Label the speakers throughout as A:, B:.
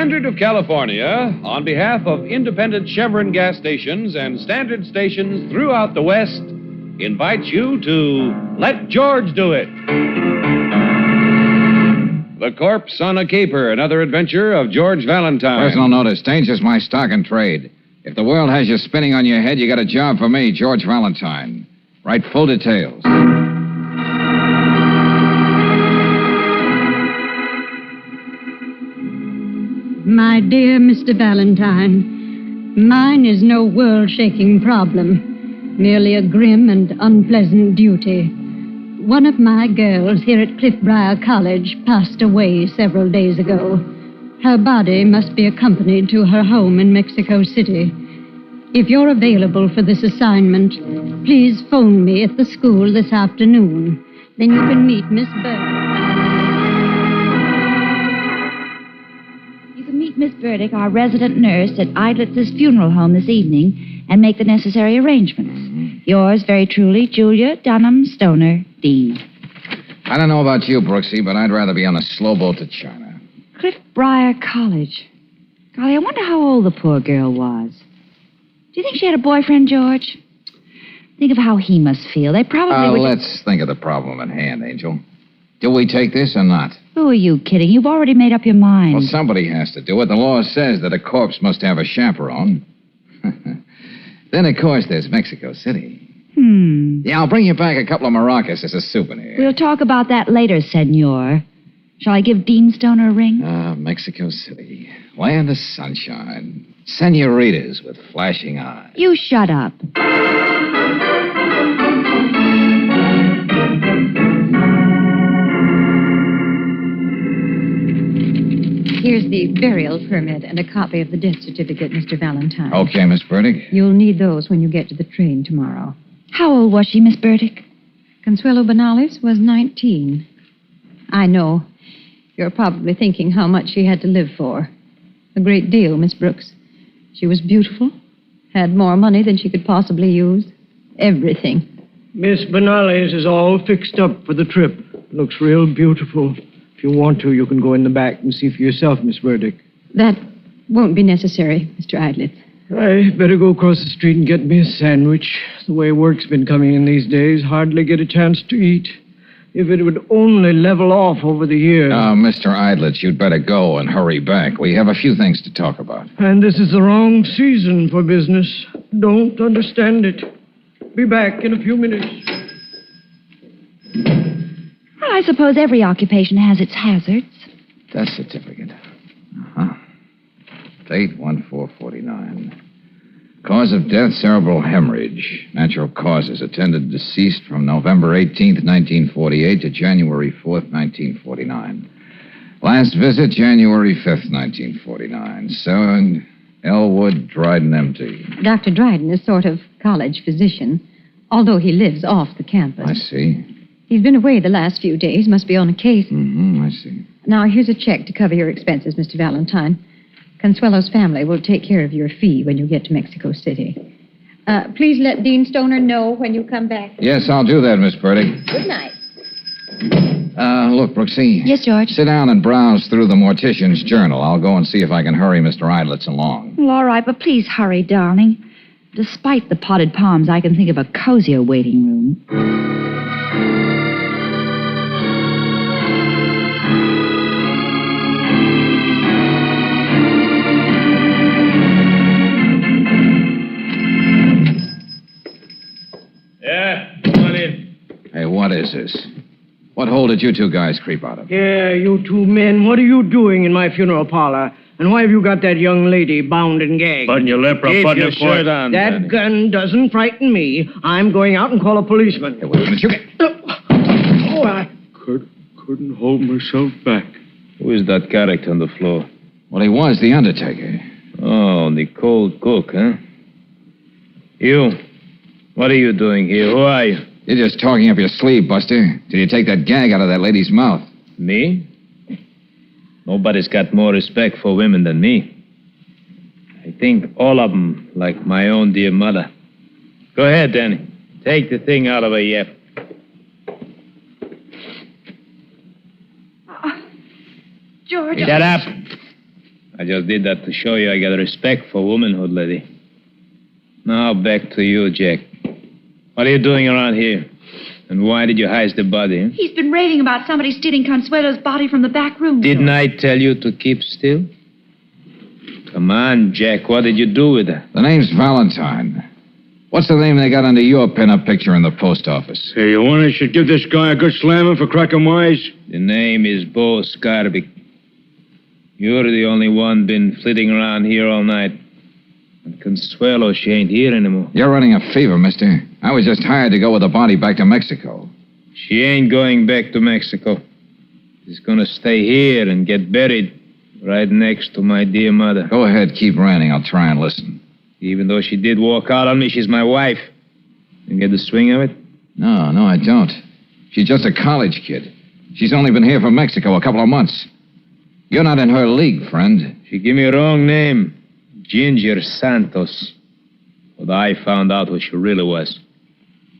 A: Standard of California, on behalf of independent Chevron gas stations and standard stations throughout the West, invites you to Let George Do It. The Corpse on a Caper, another adventure of George Valentine.
B: Personal notice, danger's my stock and trade. If the world has you spinning on your head, you got a job for me, George Valentine. Write full details.
C: My dear Mr. Valentine, mine is no world-shaking problem, merely a grim and unpleasant duty. One of my girls here at Cliffbriar College passed away several days ago. Her body must be accompanied to her home in Mexico City. If you're available for this assignment, please phone me at the school this afternoon. Then you can meet Miss Burdick.
D: You can meet Miss Burdick, our resident nurse, at Eidlitz's funeral home this evening and make the necessary arrangements. Yours very truly, Julia Dunham Stoner, Dean.
B: I don't know about you, Brooksy, but I'd rather be on a slow boat to China.
D: Cliffbriar College. Golly, I wonder how old the poor girl was. Do you think she had a boyfriend, George? Think of how he must feel. They probably
B: let's think of the problem at hand, Angel. Do we take this or not?
D: Who are you kidding? You've already made up your mind.
B: Well, somebody has to do it. The law says that a corpse must have a chaperone. Then, of course, there's Mexico City. Yeah, I'll bring you back a couple of maracas as a souvenir.
D: We'll talk about that later, senor. Shall I give Dean Stoner a ring?
B: Mexico City. Land of sunshine. Senoritas with flashing eyes.
D: You shut up.
C: Here's the burial permit and a copy of the death certificate, Mr. Valentine.
B: Okay, Miss Burdick.
C: You'll need those when you get to the train tomorrow.
D: How old was she, Miss Burdick?
C: Consuelo Benales was 19. I know. You're probably thinking how much she had to live for. A great deal, Miss Brooks. She was beautiful, had more money than she could possibly use. Everything.
E: Miss Benales is all fixed up for the trip. Looks real beautiful. If you want to, you can go in the back and see for yourself, Miss Burdick.
C: That won't be necessary, Mr. Eidlitz.
E: I better go across the street and get me a sandwich. The way work's been coming in these days, hardly get a chance to eat. If it would only level off over the years.
B: Mr. Eidlitz, you'd better go and hurry back. We have a few things to talk about.
E: And this is the wrong season for business. Don't understand it. Be back in a few minutes.
D: Well, I suppose every occupation has its hazards.
B: Death certificate. Date 1449. Cause of death, cerebral hemorrhage. Natural causes. Attended deceased from November 18th, 1948 to January 4th, 1949. Last visit, January 5th, 1949. Sewing, Elwood, Dryden, MT.
C: Dr. Dryden is sort of college physician, although he lives off the campus.
B: I see.
C: He's been away the last few days, must be on a case.
B: I see.
C: Now, here's a check to cover your expenses, Mr. Valentine. Consuelo's family will take care of your fee when you get to Mexico City. Please let Dean Stoner know when you come back.
B: Yes, I'll do that, Miss Burdick.
C: Good night.
B: Look, Brooksy.
D: Yes, George?
B: Sit down and browse through the Mortician's Journal. I'll go and see if I can hurry Mr. Eidlitz along.
D: Well, all right, but please hurry, darling. Despite the potted palms, I can think of a cozier waiting room.
B: Hey, what is this? What hole did you two guys creep out of?
E: Yeah, you two men, what are you doing in my funeral parlor? And why have you got that young lady bound and gagged?
A: Button your lip or
E: Keep
A: button
E: your
A: your shirt on.
E: That gun doesn't frighten me. I'm going out and call a policeman.
B: Hey, wait a minute, you get...
E: Oh, I...
F: Couldn't hold myself back.
A: Who is that character on the floor?
B: Well, he was the Undertaker.
A: Oh, the cold cook, huh? You. What are you doing here? Who are you?
B: You're just talking up your sleeve, Buster. Till you take that gag out of that lady's mouth.
A: Me? Nobody's got more respect for women than me. I think all of them like my own dear mother. Go ahead, Danny. Take the thing out of her yep.
D: George.
A: Shut up. I just did that to show you I got respect for womanhood, lady. Now back to you, Jack. What are you doing around here? And why did you hide the body?
D: He's been raving about somebody stealing Consuelo's body from the back room.
A: Didn't I tell you to keep still? Come on, Jack. What did you do with her?
B: The name's Valentine. What's the name they got under your pinup picture in the post office?
F: Hey, you want I should give this guy a good slamming for cracking wise?
A: The name is Bo Skarbik. You're the only one been flitting around here all night. And Consuelo, she ain't here anymore.
B: You're running a fever, mister. I was just hired to go with the body back to Mexico.
A: She ain't going back to Mexico. She's gonna stay here and get buried right next to my dear mother.
B: Go ahead, keep ranting. I'll try and listen.
A: Even though she did walk out on me, she's my wife. You get the swing of it?
B: No, I don't. She's just a college kid. She's only been here from Mexico a couple of months. You're not in her league, friend.
A: She gave me a wrong name. Ginger Santos. But I found out who she really was.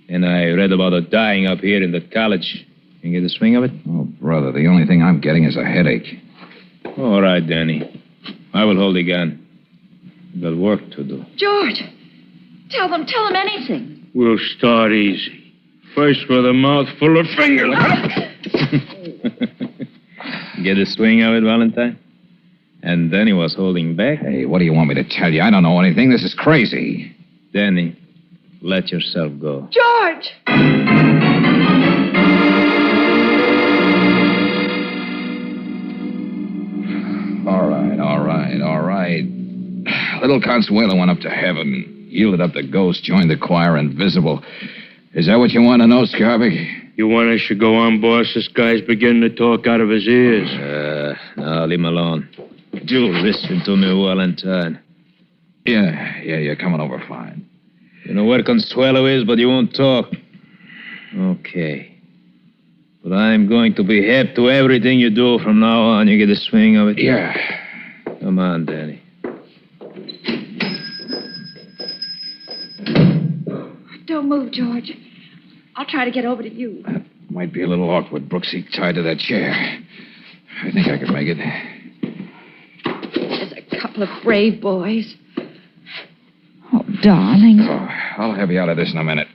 A: And I read about her dying up here in the college. You get the swing of it?
B: Oh, brother, the only thing I'm getting is a headache.
A: All right, Danny. I will hold the gun. I've got work to do.
D: George, tell them anything.
F: We'll start easy. First with a mouthful of fingers.
A: Get the swing of it, Valentine? And then he was holding back.
B: Hey, what do you want me to tell you? I don't know anything. This is crazy.
A: Danny, let yourself go.
D: George!
B: All right. Little Consuelo went up to heaven, yielded up the ghost, joined the choir, invisible. Is that what you want to know, Skarbik?
F: You want I should go on, boss? This guy's beginning to talk out of his ears.
A: No, leave him alone. Do listen to me, Valentine.
B: Yeah, you're coming over fine.
A: You know where Consuelo is, but you won't talk. Okay. But I'm going to be hip to everything you do from now on. You get the swing of it?
B: Yeah.
A: Come on, Danny.
D: Don't move, George. I'll try to get over to you.
B: That might be a little awkward, Brooksy, tied to that chair. I think I can make it.
D: There's a couple of brave boys. Oh, darling.
B: Oh, I'll have you out of this in a minute.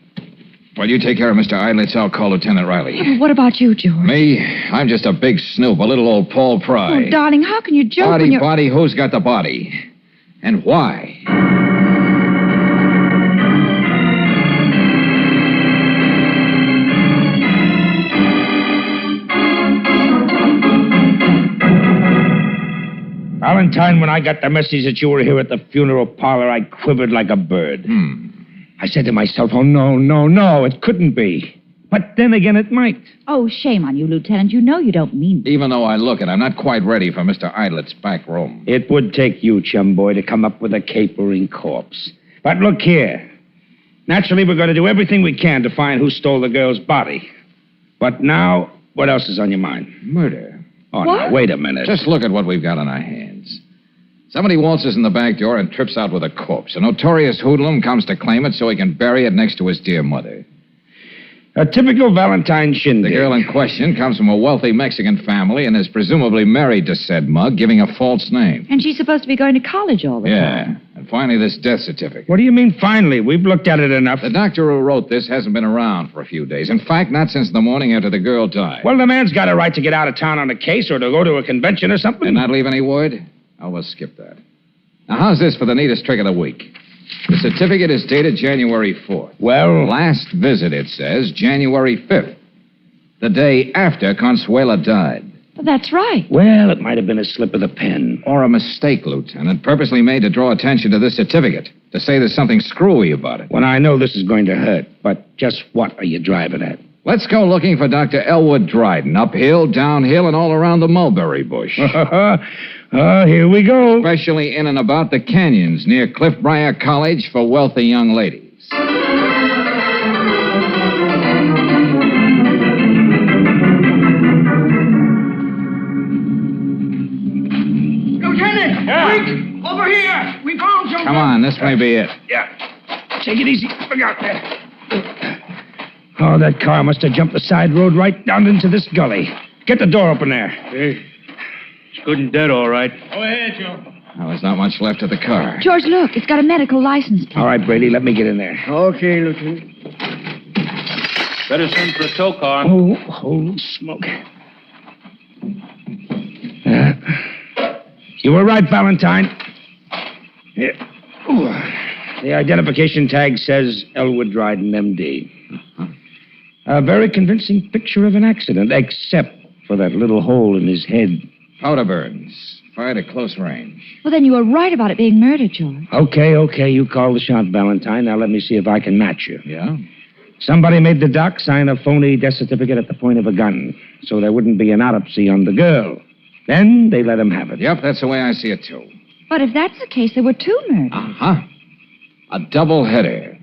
B: While you take care of Mr. Idlitz, I'll call Lieutenant Riley.
D: Well, what about you, George?
B: Me? I'm just a big snoop, a little old Paul Pry.
D: Oh, darling, how can you joke when you're...
B: Body, who's got the body? And why?
G: Valentine, when I got the message that you were here at the funeral parlor, I quivered like a bird. I said to myself, oh, no, it couldn't be. But then again, it might.
D: Oh, shame on you, Lieutenant. You know you don't mean it.
B: Even though I look it, I'm not quite ready for Mr. Idlet's back room.
G: It would take you, chum boy, to come up with a capering corpse. But look here. Naturally, we're going to do everything we can to find who stole the girl's body. But now, what else is on your mind?
B: Murder.
G: Oh,
D: What?
G: now, wait a minute.
B: Just look at what we've got on our hands. Somebody waltzes in the back door and trips out with a corpse. A notorious hoodlum comes to claim it so he can bury it next to his dear mother.
G: A typical Valentine shindig.
B: The girl in question comes from a wealthy Mexican family and is presumably married to said mug, giving a false name.
D: And she's supposed to be going to college all the time.
B: And finally, this death certificate.
G: What do you mean, finally? We've looked at it enough.
B: The doctor who wrote this hasn't been around for a few days. In fact, not since the morning after the girl died.
G: Well, the man's got a right to get out of town on a case or to go to a convention or something.
B: Did not leave any word? Oh, we'll skip that. Now, how's this for the neatest trick of the week? The certificate is dated January 4th.
G: Well,
B: Last visit, it says, January 5th. The day after Consuela died.
D: Well, that's right.
G: well, it might have been a slip of the pen.
B: Or a mistake, Lieutenant, purposely made to draw attention to this certificate. To say there's something screwy about it.
G: When I know this is going to hurt, but just what are you driving at?
B: Let's go looking for Dr. Elwood Dryden. Uphill, downhill, and all around the mulberry bush.
G: Here we go.
B: Especially in and about the canyons near Cliffbriar College for wealthy young ladies.
G: Lieutenant! Quick! Over here! We found some...
B: Come on, this may be it.
G: Yeah. Take it easy. Look out there. Oh, that car must have jumped the side road right down into this gully. Get the door open there.
F: Hey, Good and dead, all right.
A: Go ahead, Joe.
B: Well, there's not much left of the car.
D: George, look. It's got a medical license plate.
G: All right, Brady, let me get in there.
E: Okay, Lieutenant.
F: Better send for a tow car.
G: Oh, holy smoke. You were right, Valentine. Here. Ooh. The identification tag says Elwood Dryden, M.D. A very convincing picture of an accident, except for that little hole in his head.
B: Powder burns. Fired at close range.
D: Well, then you were right about it being murder, George.
G: Okay, you call the shot, Valentine. Now let me see if I can match you.
B: Yeah?
G: Somebody made the doc sign a phony death certificate at the point of a gun, so there wouldn't be an autopsy on the girl. Then they let him have it.
B: Yep, that's the way I see it, too.
D: But if that's the case, there were two murders.
B: Uh-huh. A double header.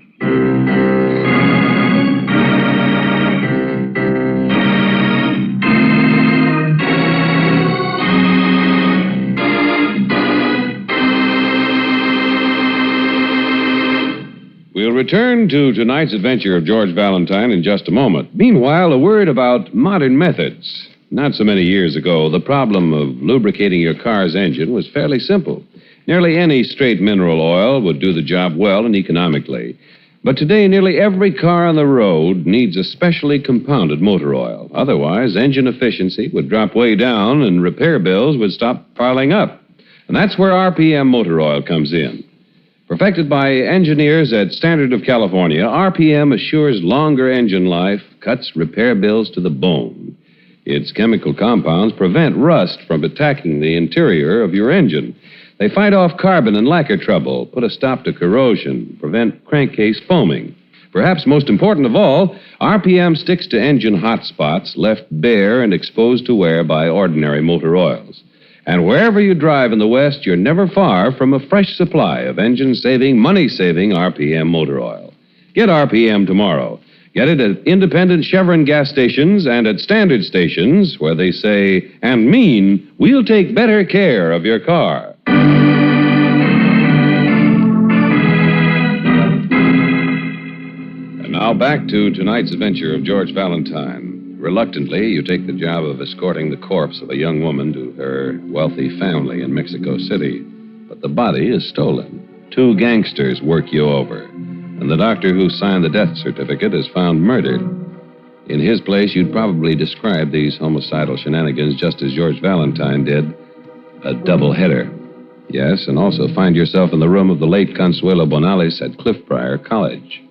H: We'll return to tonight's adventure of George Valentine in just a moment. Meanwhile, a word about modern methods. Not so many years ago, the problem of lubricating your car's engine was fairly simple. Nearly any straight mineral oil would do the job well and economically. But today, nearly every car on the road needs a specially compounded motor oil. Otherwise, engine efficiency would drop way down and repair bills would stop piling up. And that's where RPM motor oil comes in. Perfected by engineers at Standard of California, RPM assures longer engine life, cuts repair bills to the bone. Its chemical compounds prevent rust from attacking the interior of your engine. They fight off carbon and lacquer trouble, put a stop to corrosion, prevent crankcase foaming. Perhaps most important of all, RPM sticks to engine hot spots left bare and exposed to wear by ordinary motor oils. And wherever you drive in the West, you're never far from a fresh supply of engine-saving, money-saving RPM motor oil. Get RPM tomorrow. Get it at independent Chevron gas stations and at standard stations where they say and mean, we'll take better care of your car. And now back to tonight's adventure of George Valentine. Reluctantly, you take the job of escorting the corpse of a young woman to her wealthy family in Mexico City. But the body is stolen. Two gangsters work you over. And the doctor who signed the death certificate is found murdered. In his place, you'd probably describe these homicidal shenanigans just as George Valentine did. A double-header. Yes, and also find yourself in the room of the late Consuelo Bonales at Cliffbriar College.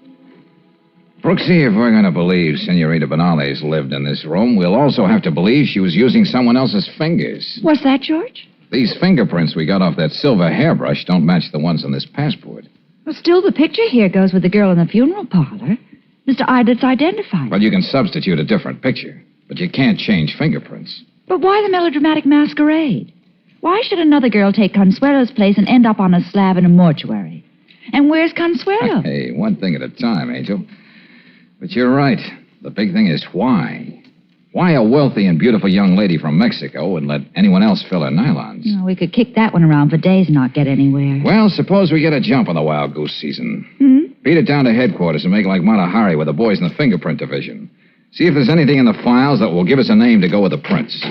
B: Brooksy, if we're going to believe Senorita Bonales lived in this room, we'll also have to believe she was using someone else's fingers.
D: What's that, George?
B: These fingerprints we got off that silver hairbrush don't match the ones on this passport.
D: Well, still, the picture here goes with the girl in the funeral parlor. Mr. Idlett's identified.
B: Well, you can substitute a different picture, but you can't change fingerprints.
D: But why the melodramatic masquerade? Why should another girl take Consuelo's place and end up on a slab in a mortuary? And where's Consuelo?
B: Hey, one thing at a time, Angel. But you're right. The big thing is why. Why a wealthy and beautiful young lady from Mexico would let anyone else fill her nylons?
D: Oh, we could kick that one around for days and not get anywhere.
B: Well, suppose we get a jump on the wild goose season.
D: Hmm?
B: Beat it down to headquarters and make like Mata Hari with the boys in the fingerprint division. See if there's anything in the files that will give us a name to go with the prints.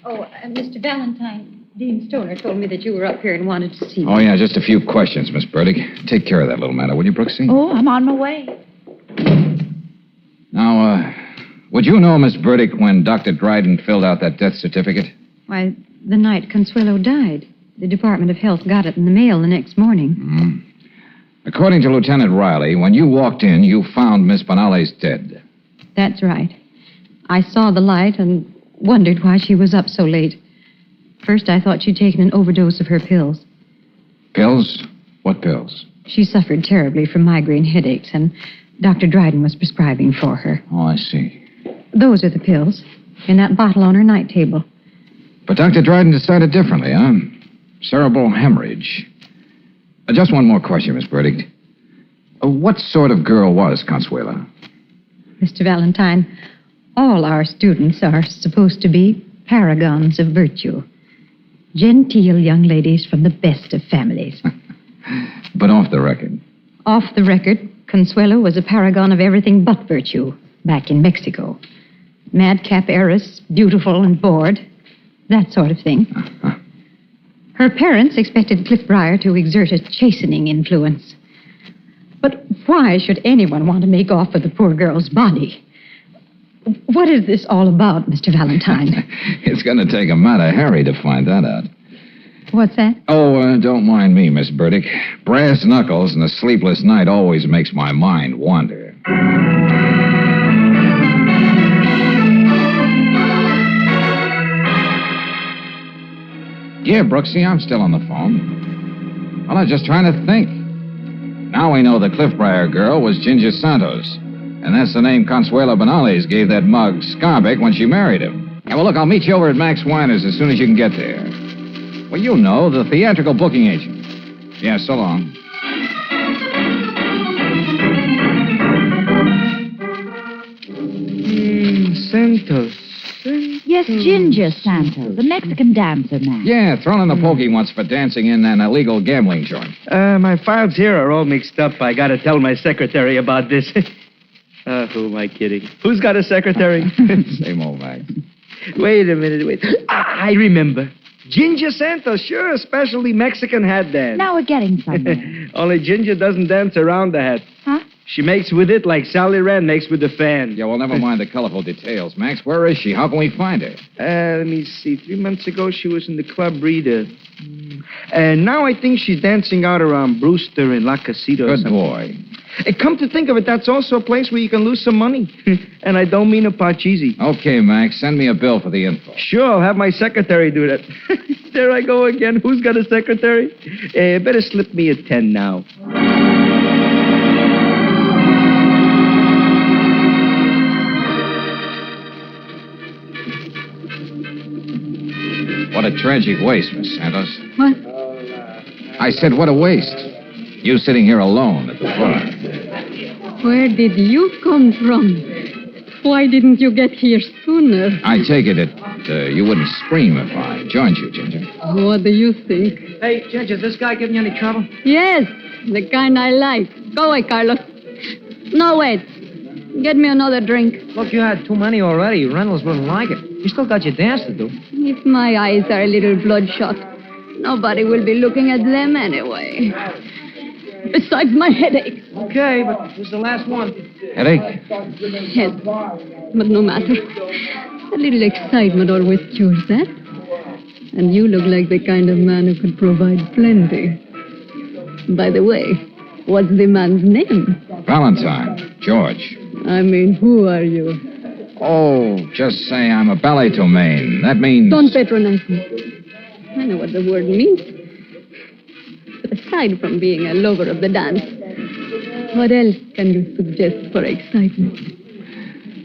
C: Oh, Mr. Valentine, Dean Stoner told me that you were up here and wanted to see me.
B: Oh, yeah, just a few questions, Miss Burdick. Take care of that little matter, will you, Brooksy?
D: Oh, I'm on my way.
B: Now, would you know, Miss Burdick, when Dr. Dryden filled out that death certificate?
C: Why, the night Consuelo died. The Department of Health got it in the mail the next morning.
B: Mm-hmm. According to Lieutenant Riley, when you walked in, you found Miss Bonales dead.
C: That's right. I saw the light and wondered why she was up so late. First, I thought she'd taken an overdose of her pills.
B: Pills? What pills?
C: She suffered terribly from migraine headaches, and Dr. Dryden was prescribing for her.
B: Oh, I see.
C: Those are the pills, in that bottle on her night table.
B: But Dr. Dryden decided differently, huh? Cerebral hemorrhage. Just one more question, Miss Burdick. What sort of girl was Consuelo?
C: Mr. Valentine, all our students are supposed to be paragons of virtue. Genteel young ladies from the best of families.
B: But off the record.
C: Off the record, Consuelo was a paragon of everything but virtue back in Mexico. Madcap heiress, beautiful and bored. That sort of thing. Her parents expected Cliff Briar to exert a chastening influence. But why should anyone want to make off with the poor girl's body? What is this all about, Mr. Valentine?
B: It's going to take a mighty hurry to find that out.
C: What's that?
B: Oh, don't mind me, Miss Burdick. Brass knuckles and a sleepless night always makes my mind wander. Yeah, Brooksy, I'm still on the phone. Well, I was just trying to think. Now we know the Cliff Briar girl was Ginger Santos. And that's the name Consuelo Benales gave that mug Scarbeck when she married him. Yeah, well, look, I'll meet you over at Max Weiner's as soon as you can get there. Well, you know, the theatrical booking agent. Yeah, so long.
E: Santos.
D: Yes, Ginger Santos, the Mexican dancer man.
B: Yeah, thrown in the pokey once for dancing in an illegal gambling joint.
E: My files here are all mixed up. I gotta tell my secretary about this. Who am I kidding? Who's got a secretary?
B: Same old Max.
E: Wait a minute, wait. I remember. Ginger Santos, sure, a specialty Mexican hat dance.
D: Now we're getting somewhere.
E: Only Ginger doesn't dance around the hat.
D: Huh?
E: She makes with it like Sally Rand makes with the fan.
B: Yeah, well, never mind the colorful details. Max, where is she? How can we find her?
E: Let me see. 3 months ago, she was in the Club Reader. And now I think she's dancing out around Brewster and La Casita.
B: Good boy.
E: Come to think of it, that's also a place where you can lose some money. And I don't mean a parcheesi.
B: Okay, Max, send me a bill for the info.
E: Sure, I'll have my secretary do that. There I go again. Who's got a secretary? Better slip me a 10 now.
B: What a tragic waste, Miss Santos.
C: What?
B: I said, what a waste. You sitting here alone at the bar.
C: Where did you come from? Why didn't you get here sooner?
B: I take it that you wouldn't scream if I joined you, Ginger.
C: What do you think?
E: Hey, Ginger, is this guy giving you any trouble?
C: Yes, the kind I like. Go away, Carlos. No, wait. Get me another drink.
E: Look, you had too many already. Reynolds wouldn't like it. You still got your dance to do.
C: If my eyes are a little bloodshot, nobody will be looking at them anyway. Besides my headache.
E: Okay, but this is the last one.
B: Headache?
C: Yes, but no matter. A little excitement always cures that. And you look like the kind of man who could provide plenty. By the way, what's the man's name?
B: Valentine. George.
C: I mean, who are you?
B: Oh, just say I'm a ballet domain. That means...
C: Don't patronize me. I know what the word means. But aside from being a lover of the dance, what else can you suggest for excitement?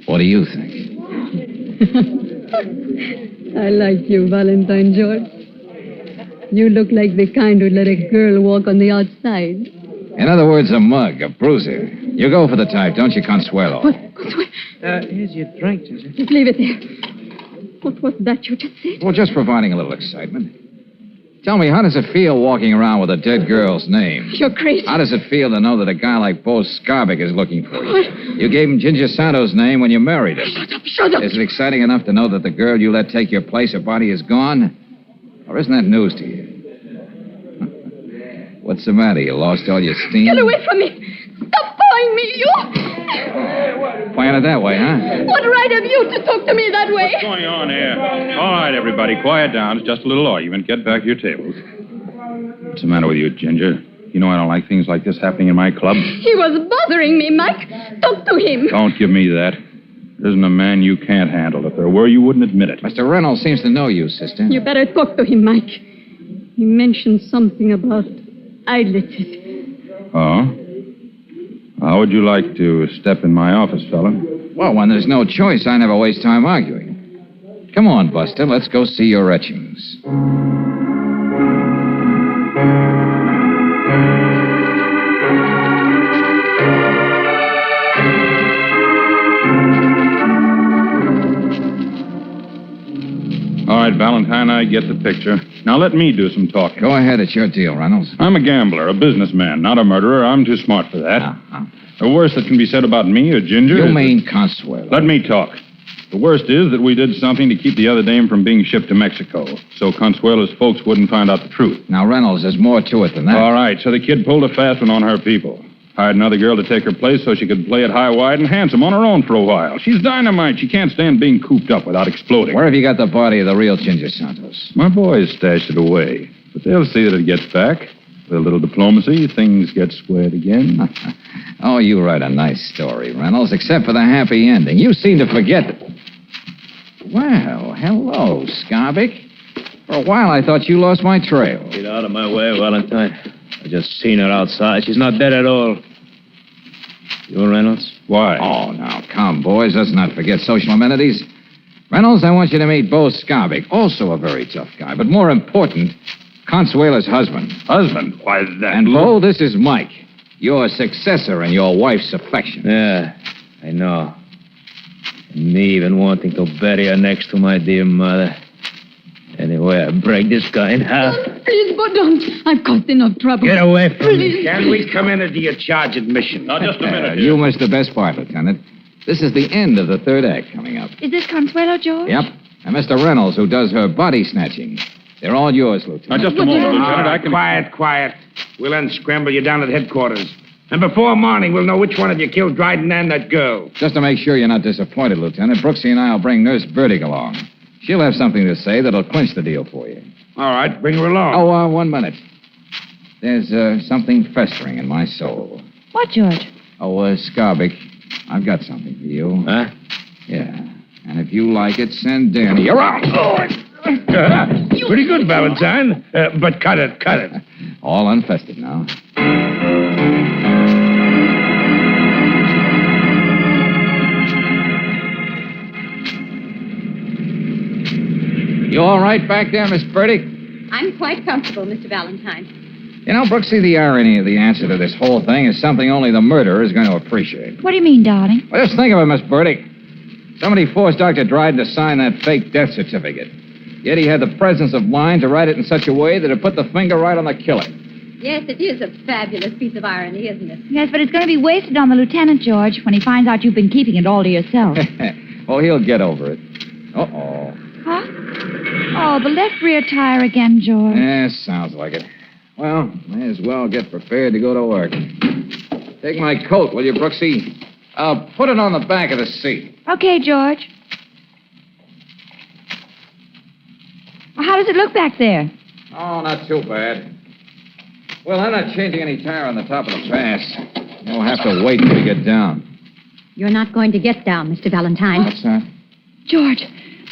B: What do you think?
C: I like you, Valentine George. You look like the kind who'd let a girl walk on the outside.
B: In other words, a mug, a bruiser. You go for the type, don't you, Consuelo?
C: What?
E: Here's your drink, Ginger.
C: Just leave it there. What was that you just said?
B: Well, just providing a little excitement. Tell me, how does it feel walking around with a dead girl's name?
C: You're crazy.
B: How does it feel to know that a guy like Bo Scarbeck is looking for you? You gave him Ginger Santos' name when you married him.
C: Shut up.
B: Is it exciting enough to know that the girl you let take your place, her body is gone? Or isn't that news to you? What's the matter? You lost all your steam?
C: Get away from me. Stop pawing me, you.
B: Playing it that way, huh?
C: What right have you to talk to me that way?
I: What's going on here? All right, everybody, quiet down. It's just a little argument. Get back to your tables. What's the matter with you, Ginger? You know I don't like things like this happening in my club.
C: He was bothering me, Mike. Talk to him.
I: Don't give me that. There isn't a man you can't handle. If there were, you wouldn't admit it.
B: Mr. Reynolds seems to know you, sister.
C: You better talk to him, Mike. He mentioned something about eyelids.
I: Oh? How would you like to step in my office, fella?
B: Well, when there's no choice, I never waste time arguing. Come on, Buster. Let's go see your etchings.
I: All right, Valentine, I get the picture. Now let me do some talking.
B: Go ahead. It's your deal, Reynolds.
I: I'm a gambler, a businessman, not a murderer. I'm too smart for that.
B: Uh-huh.
I: The worst that can be said about me or Ginger
B: You
I: is
B: mean Consuelo.
I: Let me talk. The worst is that we did something to keep the other dame from being shipped to Mexico, so Consuelo's folks wouldn't find out the truth.
B: Now, Reynolds, there's more to it than that.
I: All right, so the kid pulled a fast one on her people. Hired another girl to take her place so she could play it high, wide, and handsome on her own for a while. She's dynamite. She can't stand being cooped up without exploding.
B: Where have you got the body of the real Ginger Santos?
I: My boys stashed it away, but they'll see that it gets back. With a little diplomacy, things get squared again.
B: Oh, you write a nice story, Reynolds, except for the happy ending. You seem to forget that... Well, hello, Scarbic. For a while, I thought you lost my trail.
A: Get out of my way, Valentine. I just seen her outside. She's not dead at all. You, Reynolds?
I: Why?
B: Oh, now, come, boys. Let's not forget social amenities. Reynolds, I want you to meet Bo Scarbic, also a very tough guy, but more important, Consuela's husband.
I: Husband? Why, that...
B: And, Bo, this is Mike, your successor in your wife's affection.
A: Yeah, I know. And me even wanting to bury her next to my dear mother. Anyway, I break this guy in half.
C: Please, Bo, don't. I've caused enough trouble.
A: Get away from me.
G: Can we come in into your charge admission?
I: Now, just a minute here.
B: You missed the best part, Lieutenant. This is the end of the third act coming up.
D: Is this Consuelo, George?
B: Yep. And Mr. Reynolds, who does her body snatching. They're all yours,
I: Now,
B: Lieutenant.
I: just a moment, Lieutenant. I can...
G: Quiet. We'll unscramble you down at headquarters. And before morning, we'll know which one of you killed Dryden and that girl.
B: Just to make sure you're not disappointed, Lieutenant, Brooksy and I will bring Nurse Burdick along. She'll have something to say that'll clinch the deal for you.
G: All right, bring her along.
B: Oh, 1 minute. There's something festering in my soul.
D: What, George?
B: Oh, Scarbic, I've got something for you.
A: Huh?
B: Yeah. And if you like it, send Danny. You're out!
G: Pretty good, Valentine. But cut it.
B: All unfested now. You all right back there, Miss Burdick?
C: I'm quite comfortable, Mr. Valentine.
B: You know, Brooksy, the irony of the answer to this whole thing is something only the murderer is going to appreciate.
D: What do you mean, darling?
B: Well, just think of it, Miss Burdick. Somebody forced Dr. Dryden to sign that fake death certificate. Yet he had the presence of mind to write it in such a way that it put the finger right on the killer.
C: Yes, it is a fabulous piece of irony, isn't it?
D: Yes, but it's going to be wasted on the lieutenant, George, when he finds out you've been keeping it all to yourself.
B: Well, he'll get over it. Uh-oh.
D: Huh? Oh, the left rear tire again, George.
B: Sounds like it. Well, may as well get prepared to go to work. Take my coat, will you, Brooksy? I'll put it on the back of the seat.
D: Okay, George. Well, how does it look back there?
B: Oh, not too bad. Well, I'm not changing any tire on the top of the pass. You'll have to wait till we get down.
C: You're not going to get down, Mr. Valentine.
B: What's that?
D: George,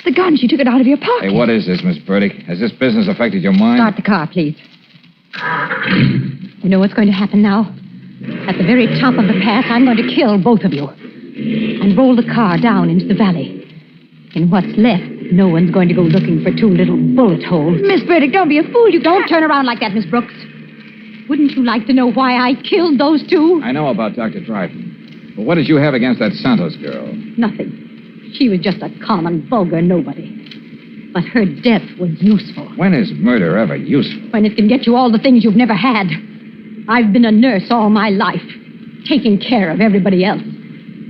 D: the gun. She took it out of your pocket.
B: Hey, what is this, Miss Burdick? Has this business affected your mind?
C: Start the car, please. You know what's going to happen now? At the very top of the pass, I'm going to kill both of you. And roll the car down into the valley. In what's left, no one's going to go looking for two little bullet holes.
D: Miss Burdick, don't be a fool. You
C: Don't turn around like that, Miss Brooks. Wouldn't you like to know why I killed those two?
B: I know about Dr. Dryden. But what did you have against that Santos girl?
C: Nothing. She was just a common, vulgar nobody. But her death was useful.
B: When is murder ever useful?
C: When it can get you all the things you've never had. I've been a nurse all my life, taking care of everybody else.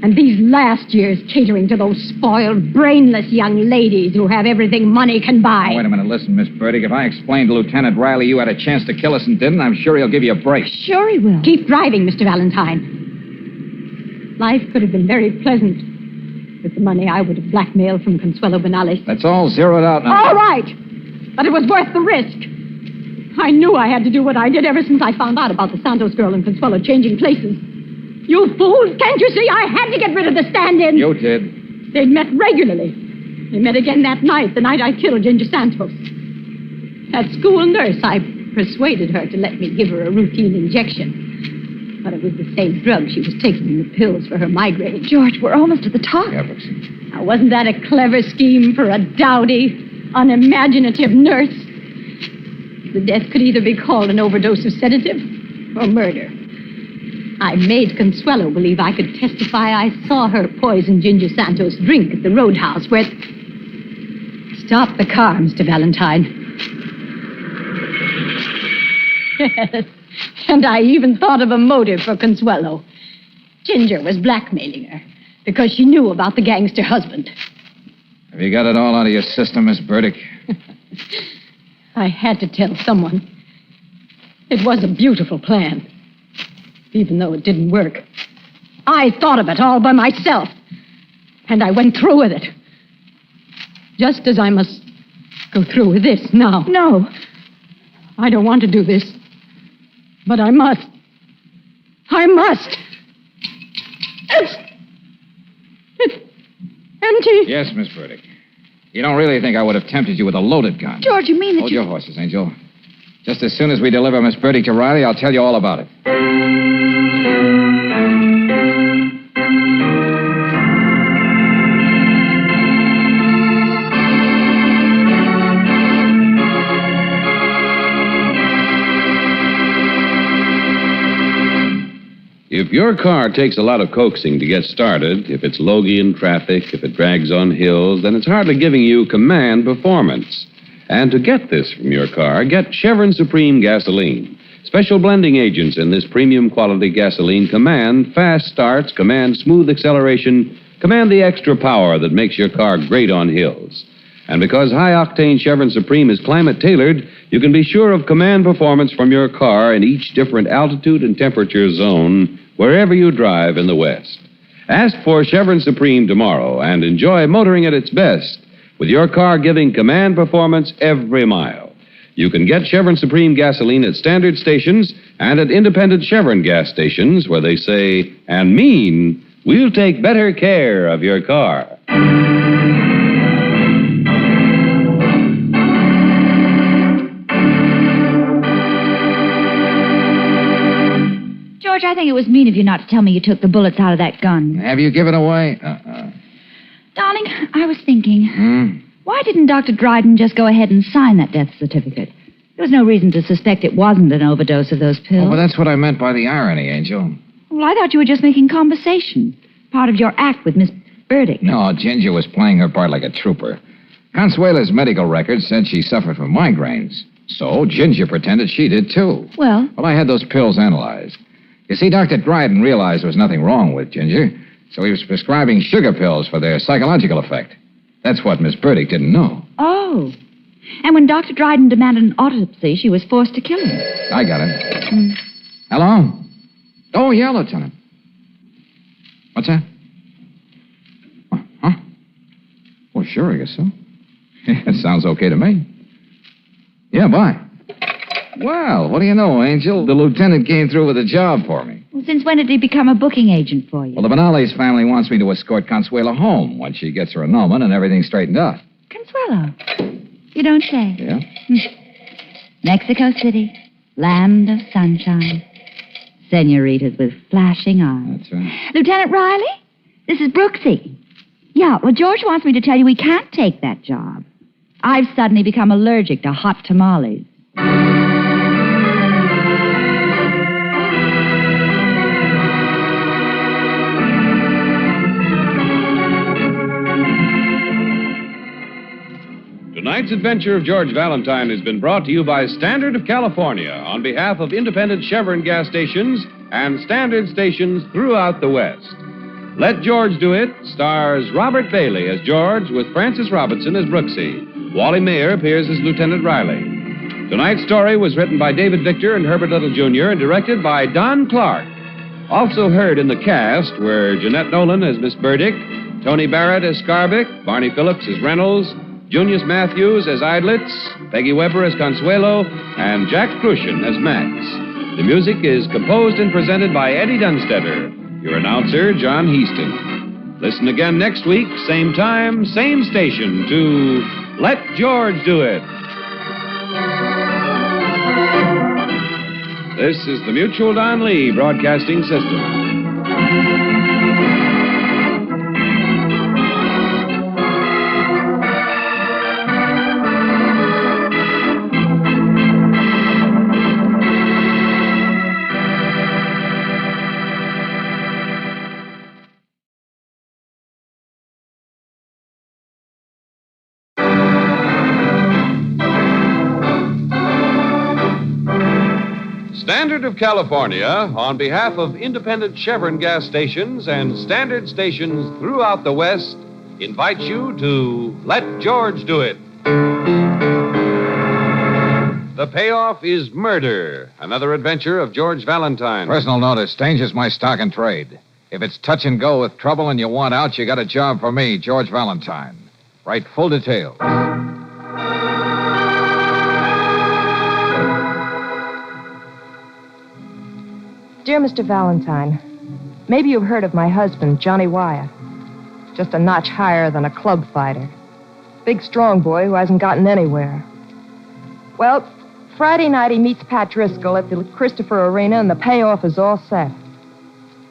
C: And these last years catering to those spoiled, brainless young ladies who have everything money can buy.
B: Oh, wait a minute. Listen, Miss Burdick. If I explained to Lieutenant Riley you had a chance to kill us and didn't, I'm sure he'll give you a break.
D: Sure he will.
C: Keep driving, Mr. Valentine. Life could have been very pleasant with the money I would have blackmailed from Consuelo Benales.
B: That's all zeroed out now.
C: All right. But it was worth the risk. I knew I had to do what I did ever since I found out about the Santos girl and Consuelo changing places. You fools, can't you see I had to get rid of the stand-in?
B: You did.
C: They'd met regularly. They met again that night, the night I killed Ginger Santos. That school nurse, I persuaded her to let me give her a routine injection. But it was the same drug she was taking, the pills for her migraine.
D: George, we're almost at the top.
B: Yeah, Brooksy.
C: Now, wasn't that a clever scheme for a dowdy, unimaginative nurse? The death could either be called an overdose of sedative or murder. I made Consuelo believe I could testify I saw her poison Ginger Santos drink at the roadhouse where... Stop the car, Mr. Valentine. Yes, and I even thought of a motive for Consuelo. Ginger was blackmailing her because she knew about the gangster husband.
B: Have you got it all out of your system, Miss Burdick?
C: I had to tell someone. It was a beautiful plan, even though it didn't work. I thought of it all by myself, and I went through with it. Just as I must go through with this now.
D: No.
C: I don't want to do this, but I must. I must. It's empty.
B: Yes, Miss Burdick. You don't really think I would have tempted you with a loaded gun?
D: George, you mean that
B: Hold your horses, Angel. Just as soon as we deliver Miss Burdick to Riley, I'll tell you all about it.
H: If your car takes a lot of coaxing to get started, if it's logy in traffic, if it drags on hills, then it's hardly giving you command performance. And to get this from your car, get Chevron Supreme gasoline. Special blending agents in this premium quality gasoline command fast starts, command smooth acceleration, command the extra power that makes your car great on hills. And because high-octane Chevron Supreme is climate-tailored, you can be sure of command performance from your car in each different altitude and temperature zone wherever you drive in the West. Ask for Chevron Supreme tomorrow and enjoy motoring at its best with your car giving command performance every mile. You can get Chevron Supreme gasoline at standard stations and at independent Chevron gas stations where they say and mean, we'll take better care of your car.
D: George, I think it was mean of you not to tell me you took the bullets out of that gun.
B: Have you given away?
D: Darling, I was thinking, why didn't Dr. Dryden just go ahead and sign that death certificate? There was no reason to suspect it wasn't an overdose of those pills.
B: Oh, but that's what I meant by the irony, Angel.
D: Well, I thought you were just making conversation. Part of your act with Miss Burdick.
B: No, Ginger was playing her part like a trooper. Consuela's medical record said she suffered from migraines. So Ginger pretended she did, too.
D: Well,
B: I had those pills analyzed. You see, Dr. Dryden realized there was nothing wrong with Ginger, so he was prescribing sugar pills for their psychological effect. That's what Miss Burdick didn't know.
D: oh. And when Dr. Dryden demanded an autopsy, she was forced to kill him.
B: I got it. Hello? Oh, yeah, Lieutenant. What's that? Huh? Well, sure, I guess so. It sounds okay to me. Yeah, bye. Well, what do you know, Angel? The lieutenant came through with a job for me.
D: Well, since when did he become a booking agent for you?
B: Well, the Benales family wants me to escort Consuela home once she gets her annulment and everything's straightened out.
D: Consuelo. You don't say.
B: Yeah?
D: Mexico City, land of sunshine. Senoritas with flashing eyes.
B: That's right.
D: Lieutenant Riley, this is Brooksy. Yeah, well, George wants me to tell you we can't take that job. I've suddenly become allergic to hot tamales.
H: Tonight's adventure of George Valentine has been brought to you by Standard of California on behalf of independent Chevron gas stations and standard stations throughout the West. Let George Do It stars Robert Bailey as George with Francis Robinson as Brooksy. Wally Mayer appears as Lieutenant Riley. Tonight's story was written by David Victor and Herbert Little Jr. and directed by Don Clark. Also heard in the cast were Jeanette Nolan as Miss Burdick, Tony Barrett as Scarbick, Barney Phillips as Reynolds, Junius Matthews as Eidlitz, Peggy Weber as Consuelo, and Jack Crucian as Max. The music is composed and presented by Eddie Dunstetter. Your announcer, John Heaston. Listen again next week, same time, same station, to Let George Do It. This is the Mutual Don Lee Broadcasting System. Standard of California, on behalf of independent Chevron gas stations and standard stations throughout the West, invites you to Let George Do It. The payoff is murder, another adventure of George Valentine.
B: Personal notice, danger's my stock and trade. If it's touch and go with trouble and you want out, you got a job for me, George Valentine. Write full details.
J: Dear Mr. Valentine, maybe you've heard of my husband, Johnny Wyatt. Just a notch higher than a club fighter. Big, strong boy who hasn't gotten anywhere. Well, Friday night he meets Pat Driscoll at the Christopher Arena, and the payoff is all set.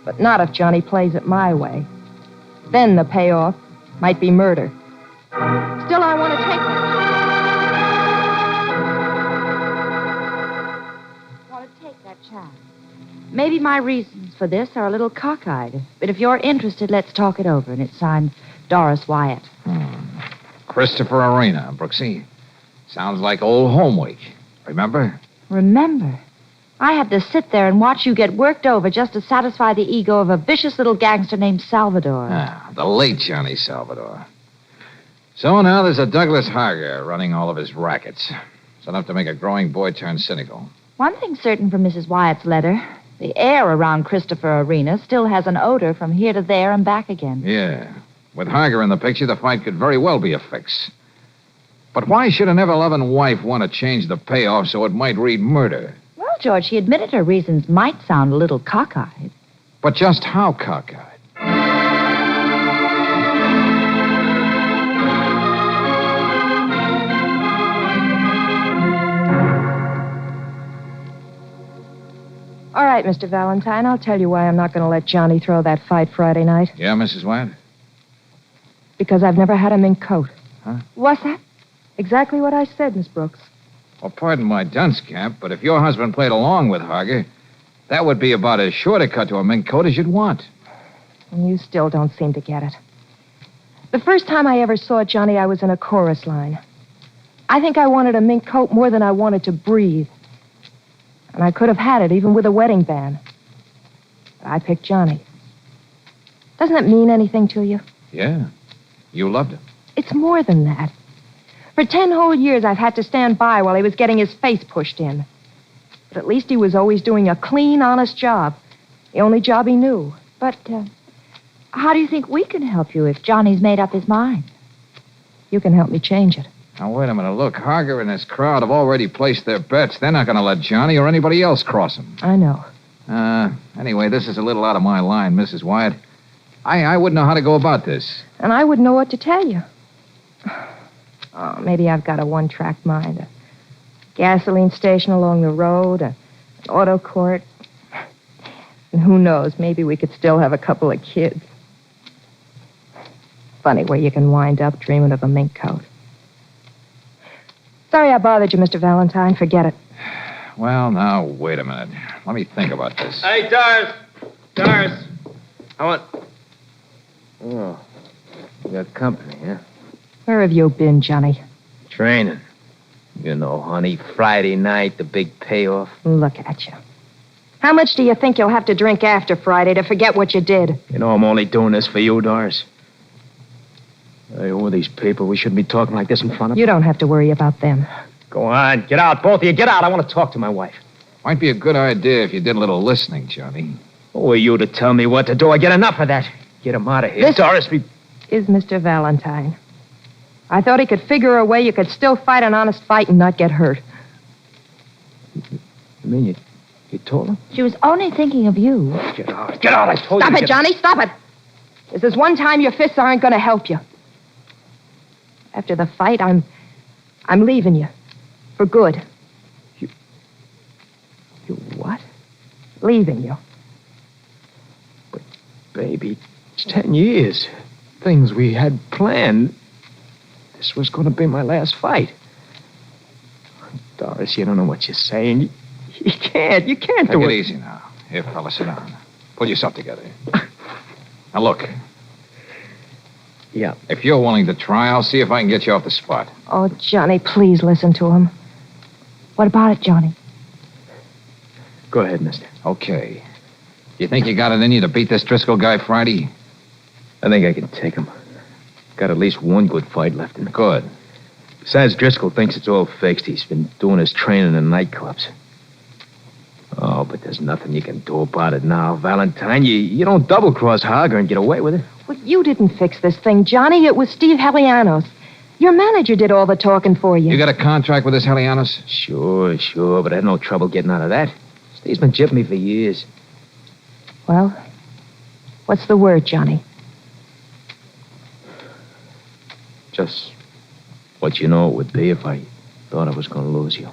J: But not if Johnny plays it my way. Then the payoff might be murder. Still, I want to take that.
D: chance. Maybe my reasons for this are a little cockeyed, but if you're interested, let's talk it over. And it's signed Doris Wyatt.
B: Christopher Arena, Brooksy. Sounds like old home week. Remember?
D: Remember? I had to sit there and watch you get worked over just to satisfy the ego of a vicious little gangster named Salvador.
B: Ah, the late Johnny Salvador. So now there's a Douglas Harger running all of his rackets. It's enough to make a growing boy turn cynical.
D: One thing's certain from Mrs. Wyatt's letter. The air around Christopher Arena still has an odor from here to there and back again.
B: Yeah. With Harger in the picture, the fight could very well be a fix. But why should an ever-loving wife want to change the payoff so it might read murder?
D: Well, George, she admitted her reasons might sound a little cockeyed.
B: But just how cockeyed?
J: All right, Mr. Valentine, I'll tell you why I'm not going to let Johnny throw that fight Friday night.
B: Yeah, Mrs. Wyatt?
J: Because I've never had a mink coat.
B: Huh?
J: What's that? Exactly what I said, Miss Brooks.
B: Well, pardon my dunce cap, but if your husband played along with Harger, that would be about as short a cut to a mink coat as you'd want.
J: And you still don't seem to get it. The first time I ever saw Johnny, I was in a chorus line. I think I wanted a mink coat more than I wanted to breathe. And I could have had it even with a wedding band. But I picked Johnny. Doesn't it mean anything to you?
B: Yeah. You loved him.
J: It's more than that. For 10 whole years, I've had to stand by while he was getting his face pushed in. But at least he was always doing a clean, honest job. The only job he knew.
D: But how do you think we can help you if Johnny's made up his mind?
J: You can help me change it.
B: Now, wait a minute. Look, Harger and his crowd have already placed their bets. They're not going to let Johnny or anybody else cross him.
J: I know.
B: Anyway, this is a little out of my line, Mrs. Wyatt. I wouldn't know how to go about this.
J: And I wouldn't know what to tell you. Oh, maybe I've got a one-track mind. A gasoline station along the road, an auto court. And who knows, maybe we could still have a couple of kids. Funny where you can wind up dreaming of a mink coat. Sorry I bothered you, Mr. Valentine. Forget it.
B: Well, now, wait a minute. Let me think about this.
A: Hey, Doris. Doris. I want... Oh, you got company, huh?
J: Where have you been, Johnny?
A: Training. You know, honey, Friday night, the big payoff.
J: Look at you. How much do you think you'll have to drink after Friday to forget what you did?
A: You know I'm only doing this for you, Doris. Hey, who are these people? We shouldn't be talking like this in front of...
J: You don't have to worry about them.
A: Go on, get out, both of you, get out. I want to talk to my wife.
B: Might be a good idea if you did a little listening, Johnny.
A: Who are you to tell me what to do? I get enough of that. Get him out of here.
J: This
A: Doris,
J: is Mr. Valentine. I thought he could figure a way you could still fight an honest fight and not get hurt.
A: You mean you told him?
D: She was only thinking of you.
A: Get out. Get out, I told you.
J: Stop it, Johnny, stop it. This is one time your fists aren't going to help you. After the fight, I'm leaving you. For good.
A: You what?
J: Leaving you.
A: But, baby, it's 10 years. Things we had planned. This was going to be my last fight. Doris, you don't know what you're saying. You can't do it.
B: Take it easy now. Here, fella, sit down. Pull yourself together. Now, look.
A: Yeah.
B: If you're willing to try, I'll see if I can get you off the spot.
J: Oh, Johnny, please listen to him.
D: What about it, Johnny?
A: Go ahead, mister.
B: Okay. You think you got it in you to beat this Driscoll guy Friday?
A: I think I can take him. Got at least one good fight left in him.
B: Good.
A: Besides, Driscoll thinks it's all fixed. He's been doing his training in nightclubs. Oh, but there's nothing you can do about it now, Valentine. You don't double-cross Hager and get away with it.
J: Well, you didn't fix this thing, Johnny. It was Steve Helianos. Your manager did all the talking for you.
B: You got a contract with this Helianos?
A: Sure, but I had no trouble getting out of that. Steve's been jipping me for years.
J: Well, what's the word, Johnny?
A: Just what you know it would be if I thought I was going to lose you.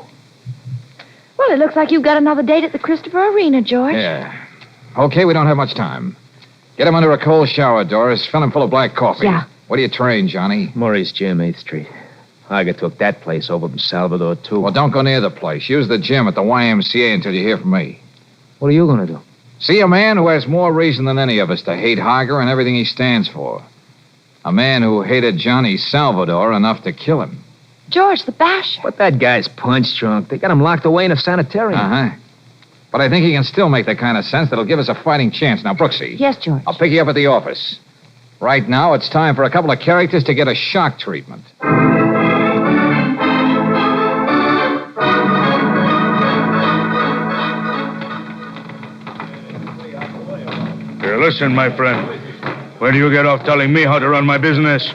D: Well, it looks like you've got another date at the Christopher Arena, George.
B: Yeah. Okay, we don't have much time. Get him under a cold shower, Doris. Fill him full of black coffee.
D: Yeah.
B: Where do you train, Johnny?
A: Murray's Gym, 8th Street. Hager took that place over from Salvador, too.
B: Well, don't go near the place. Use the gym at the YMCA until you hear from me.
A: What are you going to do?
B: See a man who has more reason than any of us to hate Hager and everything he stands for. A man who hated Johnny Salvador enough to kill him.
D: George, the basher.
A: But that guy's punch drunk. They got him locked away in a sanitarium.
B: Uh-huh. But I think he can still make the kind of sense that'll give us a fighting chance. Now, Brooksy.
D: Yes, George.
B: I'll pick you up at the office. Right now, it's time for a couple of characters to get a shock treatment.
F: Here, listen, my friend. Where do you get off telling me how to run my business?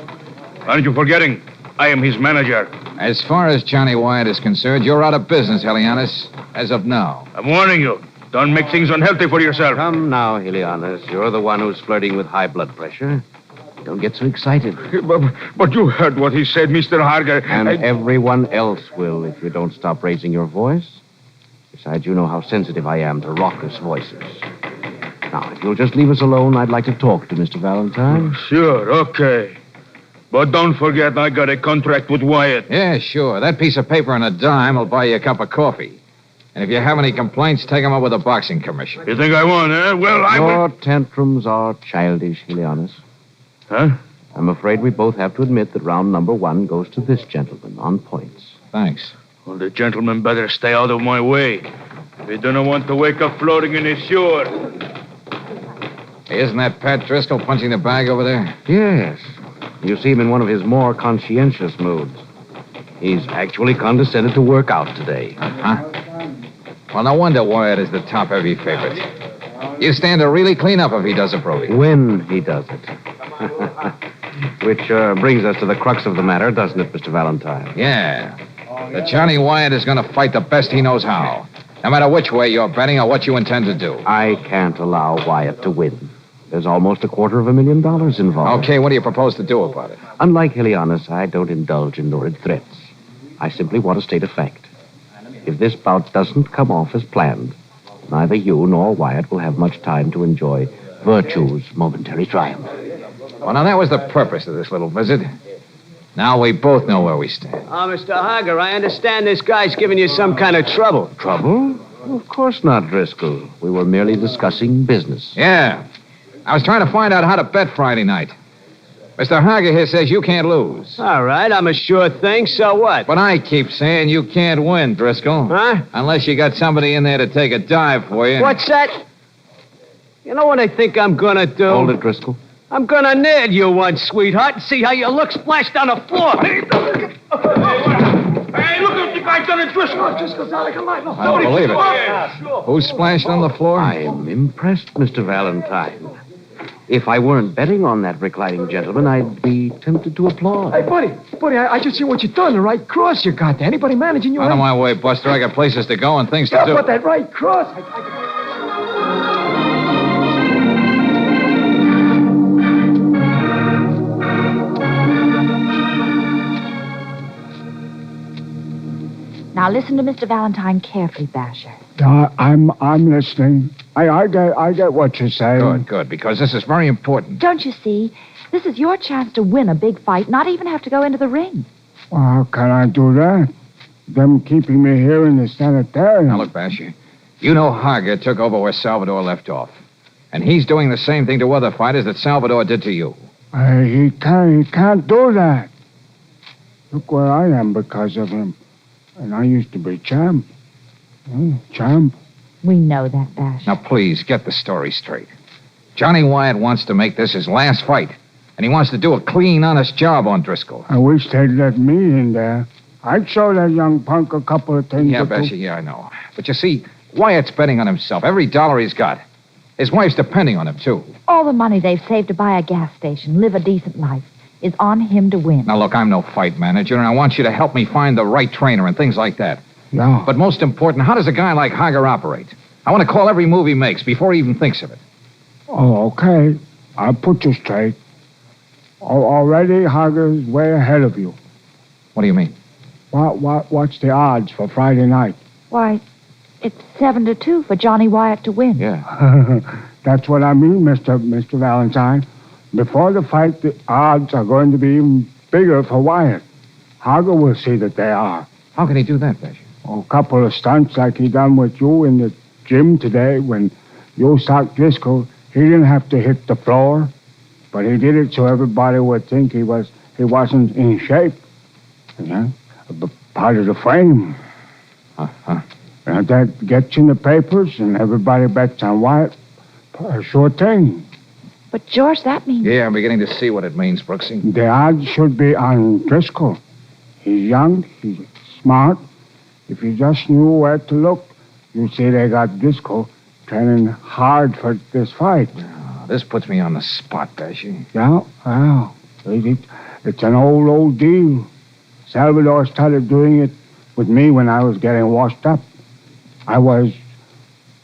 F: Aren't you forgetting? I am his manager.
B: As far as Johnny Wyatt is concerned, you're out of business, Helianos, as of now.
F: I'm warning you. Don't make things unhealthy for yourself.
K: Come now, Helianos. You're the one who's flirting with high blood pressure. Don't get so excited.
F: But you heard what he said, Mr. Harger.
K: And everyone else will if you don't stop raising your voice. Besides, you know how sensitive I am to raucous voices. Now, if you'll just leave us alone, I'd like to talk to Mr. Valentine.
F: Sure, okay. But don't forget, I got a contract with Wyatt.
B: Yeah, sure. That piece of paper and a dime will buy you a cup of coffee. And if you have any complaints, take them up with the boxing commission.
F: You think I won, eh? Well, I will...
K: Your tantrums are childish, Helianos.
F: Huh?
K: I'm afraid we both have to admit that round number 1 goes to this gentleman on points.
B: Thanks.
F: Well, the gentleman better stay out of my way. We don't want to wake up floating in his sewer.
B: Hey, isn't that Pat Driscoll punching the bag over there?
K: Yes. You see him in one of his more conscientious moods. He's actually condescended to work out today.
B: Huh? Well, no wonder Wyatt is the top heavy favorite. You stand to really clean up if he does approve you.
K: When he does it. Which brings us to the crux of the matter, doesn't it, Mr. Valentine?
B: Yeah. That Johnny Wyatt is going to fight the best he knows how. No matter which way you're betting or what you intend to do.
K: I can't allow Wyatt to win. There's almost $250,000 involved.
B: Okay, what do you propose to do about it?
K: Unlike Helianos, I don't indulge in lurid threats. I simply want to state a fact. If this bout doesn't come off as planned, neither you nor Wyatt will have much time to enjoy virtue's momentary triumph.
B: Well, now, that was the purpose of this little visit. Now we both know where we stand.
L: Mr. Hager, I understand this guy's giving you some kind of trouble.
K: Trouble? Of course not, Driscoll. We were merely discussing business.
B: Yeah. I was trying to find out how to bet Friday night. Mr. Hager here says you can't lose.
L: All right, I'm a sure thing, so what?
B: But I keep saying you can't win, Driscoll.
L: Huh?
B: Unless you got somebody in there to take a dive for you.
L: What's that? You know what I think I'm gonna do?
K: Hold it, Driscoll.
L: I'm gonna nail you once, sweetheart, and see how you look splashed on the floor.
F: Hey, look at the guy done it, Driscoll. Driscoll's out like a light.
B: I don't believe it. Who splashed on the floor?
K: I'm impressed, Mr. Valentine. If I weren't betting on that reclining gentleman, I'd be tempted to applaud.
E: Hey, buddy, I just see what you've done. The right cross you got there. Anybody managing you?
B: Out of my way, Buster. I got places to go and things to do.
E: But that right cross.
D: Now listen to Mr. Valentine carefully, Basher.
M: I'm listening. I get what you're saying.
B: Good, because this is very important.
D: Don't you see? This is your chance to win a big fight, not even have to go into the ring.
M: Well, how can I do that? Them keeping me here in the sanitarium.
B: Now, look, Basher. You know Hager took over where Salvador left off. And he's doing the same thing to other fighters that Salvador did to you.
M: He can't do that. Look where I am because of him. And I used to be champ. Champ.
D: We know that, Basher.
B: Now, please, get the story straight. Johnny Wyatt wants to make this his last fight. And he wants to do a clean, honest job on Driscoll.
M: I wish they'd let me in there. I'd show that young punk a couple of things.
B: Yeah, Bessie, yeah, I know. But you see, Wyatt's betting on himself. Every dollar he's got. His wife's depending on him, too.
D: All the money they've saved to buy a gas station, live a decent life, is on him to win.
B: Now, look, I'm no fight manager, and I want you to help me find the right trainer and things like that.
M: Yeah.
B: But most important, how does a guy like Hager operate? I want to call every move he makes before he even thinks of it.
M: Oh, okay. I'll put you straight. Already, Hager's way ahead of you.
B: What do you mean?
M: What's the odds for Friday night?
D: Why, it's 7-2 for Johnny Wyatt to win.
B: Yeah.
M: That's what I mean, Mr. Valentine. Before the fight, the odds are going to be even bigger for Wyatt. Hager will see that they are.
B: How can he do that, Bessie?
M: A couple of stunts like he done with you in the gym today when you socked Driscoll. He didn't have to hit the floor, but he did it so everybody would think he wasn't in shape. Yeah, part of the frame.
B: Uh-huh.
M: And that gets in the papers, and everybody bets on Wyatt. A sure thing.
D: But, George, that means...
B: Yeah, I'm beginning to see what it means, Brooksy.
M: The odds should be on Driscoll. He's young, he's smart. If you just knew where to look, you'd see they got Driscoll training hard for this fight.
B: This puts me on the spot, Bessie.
M: Yeah, well, it's an old deal. Salvador started doing it with me when I was getting washed up. I was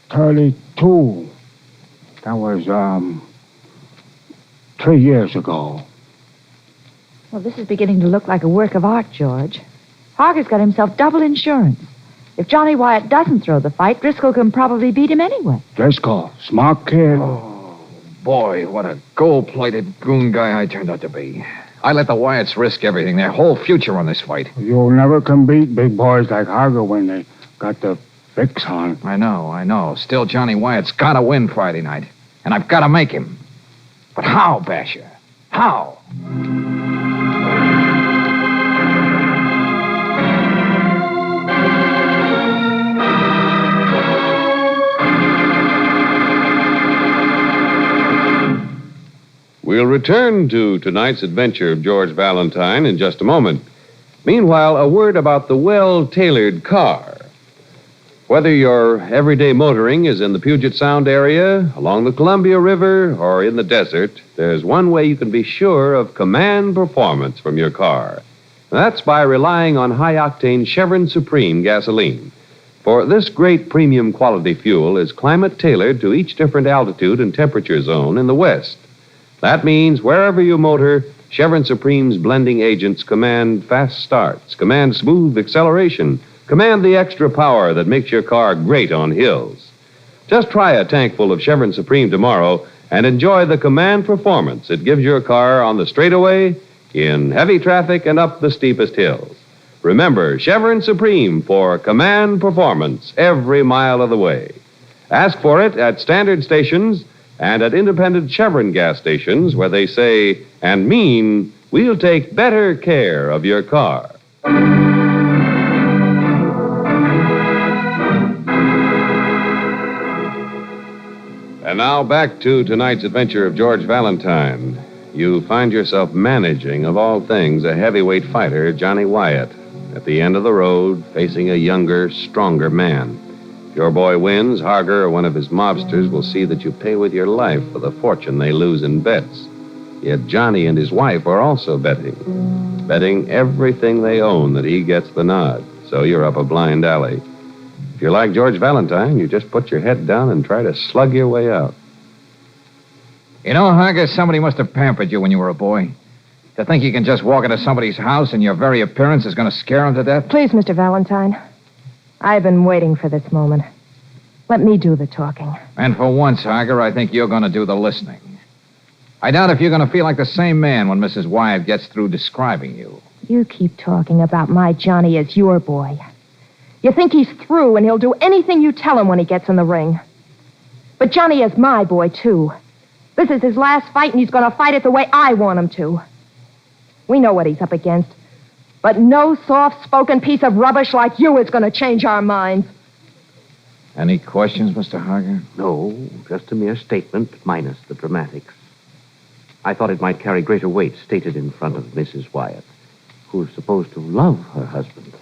M: 32. That was, 3 years ago.
D: Well, this is beginning to look like a work of art, George. Hager's got himself double insurance. If Johnny Wyatt doesn't throw the fight, Driscoll can probably beat him anyway.
M: Driscoll, smart kid.
B: Oh, boy, what a gold-plated goon guy I turned out to be. I let the Wyatts risk everything, their whole future on this fight.
M: You never can beat big boys like Hager when they got the fix on.
B: I know. Still, Johnny Wyatt's got to win Friday night. And I've got to make him. But how, Basher? How?
H: We'll return to tonight's adventure of George Valentine in just a moment. Meanwhile, a word about the well-tailored car. Whether your everyday motoring is in the Puget Sound area, along the Columbia River, or in the desert, there's one way you can be sure of command performance from your car. That's by relying on high-octane Chevron Supreme gasoline. For this great premium quality fuel is climate-tailored to each different altitude and temperature zone in the West. That means wherever you motor, Chevron Supreme's blending agents command fast starts, command smooth acceleration, command the extra power that makes your car great on hills. Just try a tank full of Chevron Supreme tomorrow and enjoy the command performance it gives your car on the straightaway, in heavy traffic, and up the steepest hills. Remember, Chevron Supreme for command performance every mile of the way. Ask for it at standard stations and at independent Chevron gas stations where they say and mean, we'll take better care of your car. And now back to tonight's adventure of George Valentine. You find yourself managing, of all things, a heavyweight fighter, Johnny Wyatt, at the end of the road, facing a younger, stronger man. If your boy wins, Hager or one of his mobsters will see that you pay with your life for the fortune they lose in bets. Yet Johnny and his wife are also betting everything they own that he gets the nod. So you're up a blind alley. If you're like George Valentine, you just put your head down and try to slug your way out.
B: You know, Hager, somebody must have pampered you when you were a boy. To think you can just walk into somebody's house and your very appearance is going to scare them to death?
J: Please, Mr. Valentine. I've been waiting for this moment. Let me do the talking.
B: And for once, Hager, I think you're going to do the listening. I doubt if you're going to feel like the same man when Mrs. Wyatt gets through describing you.
J: You keep talking about my Johnny as your boy. You think he's through and he'll do anything you tell him when he gets in the ring. But Johnny is my boy, too. This is his last fight, and he's going to fight it the way I want him to. We know what he's up against. But no soft-spoken piece of rubbish like you is going to change our minds.
B: Any questions, Mr. Hager?
K: No, just a mere statement minus the dramatics. I thought it might carry greater weight stated in front of Mrs. Wyatt, who's supposed to love her husband.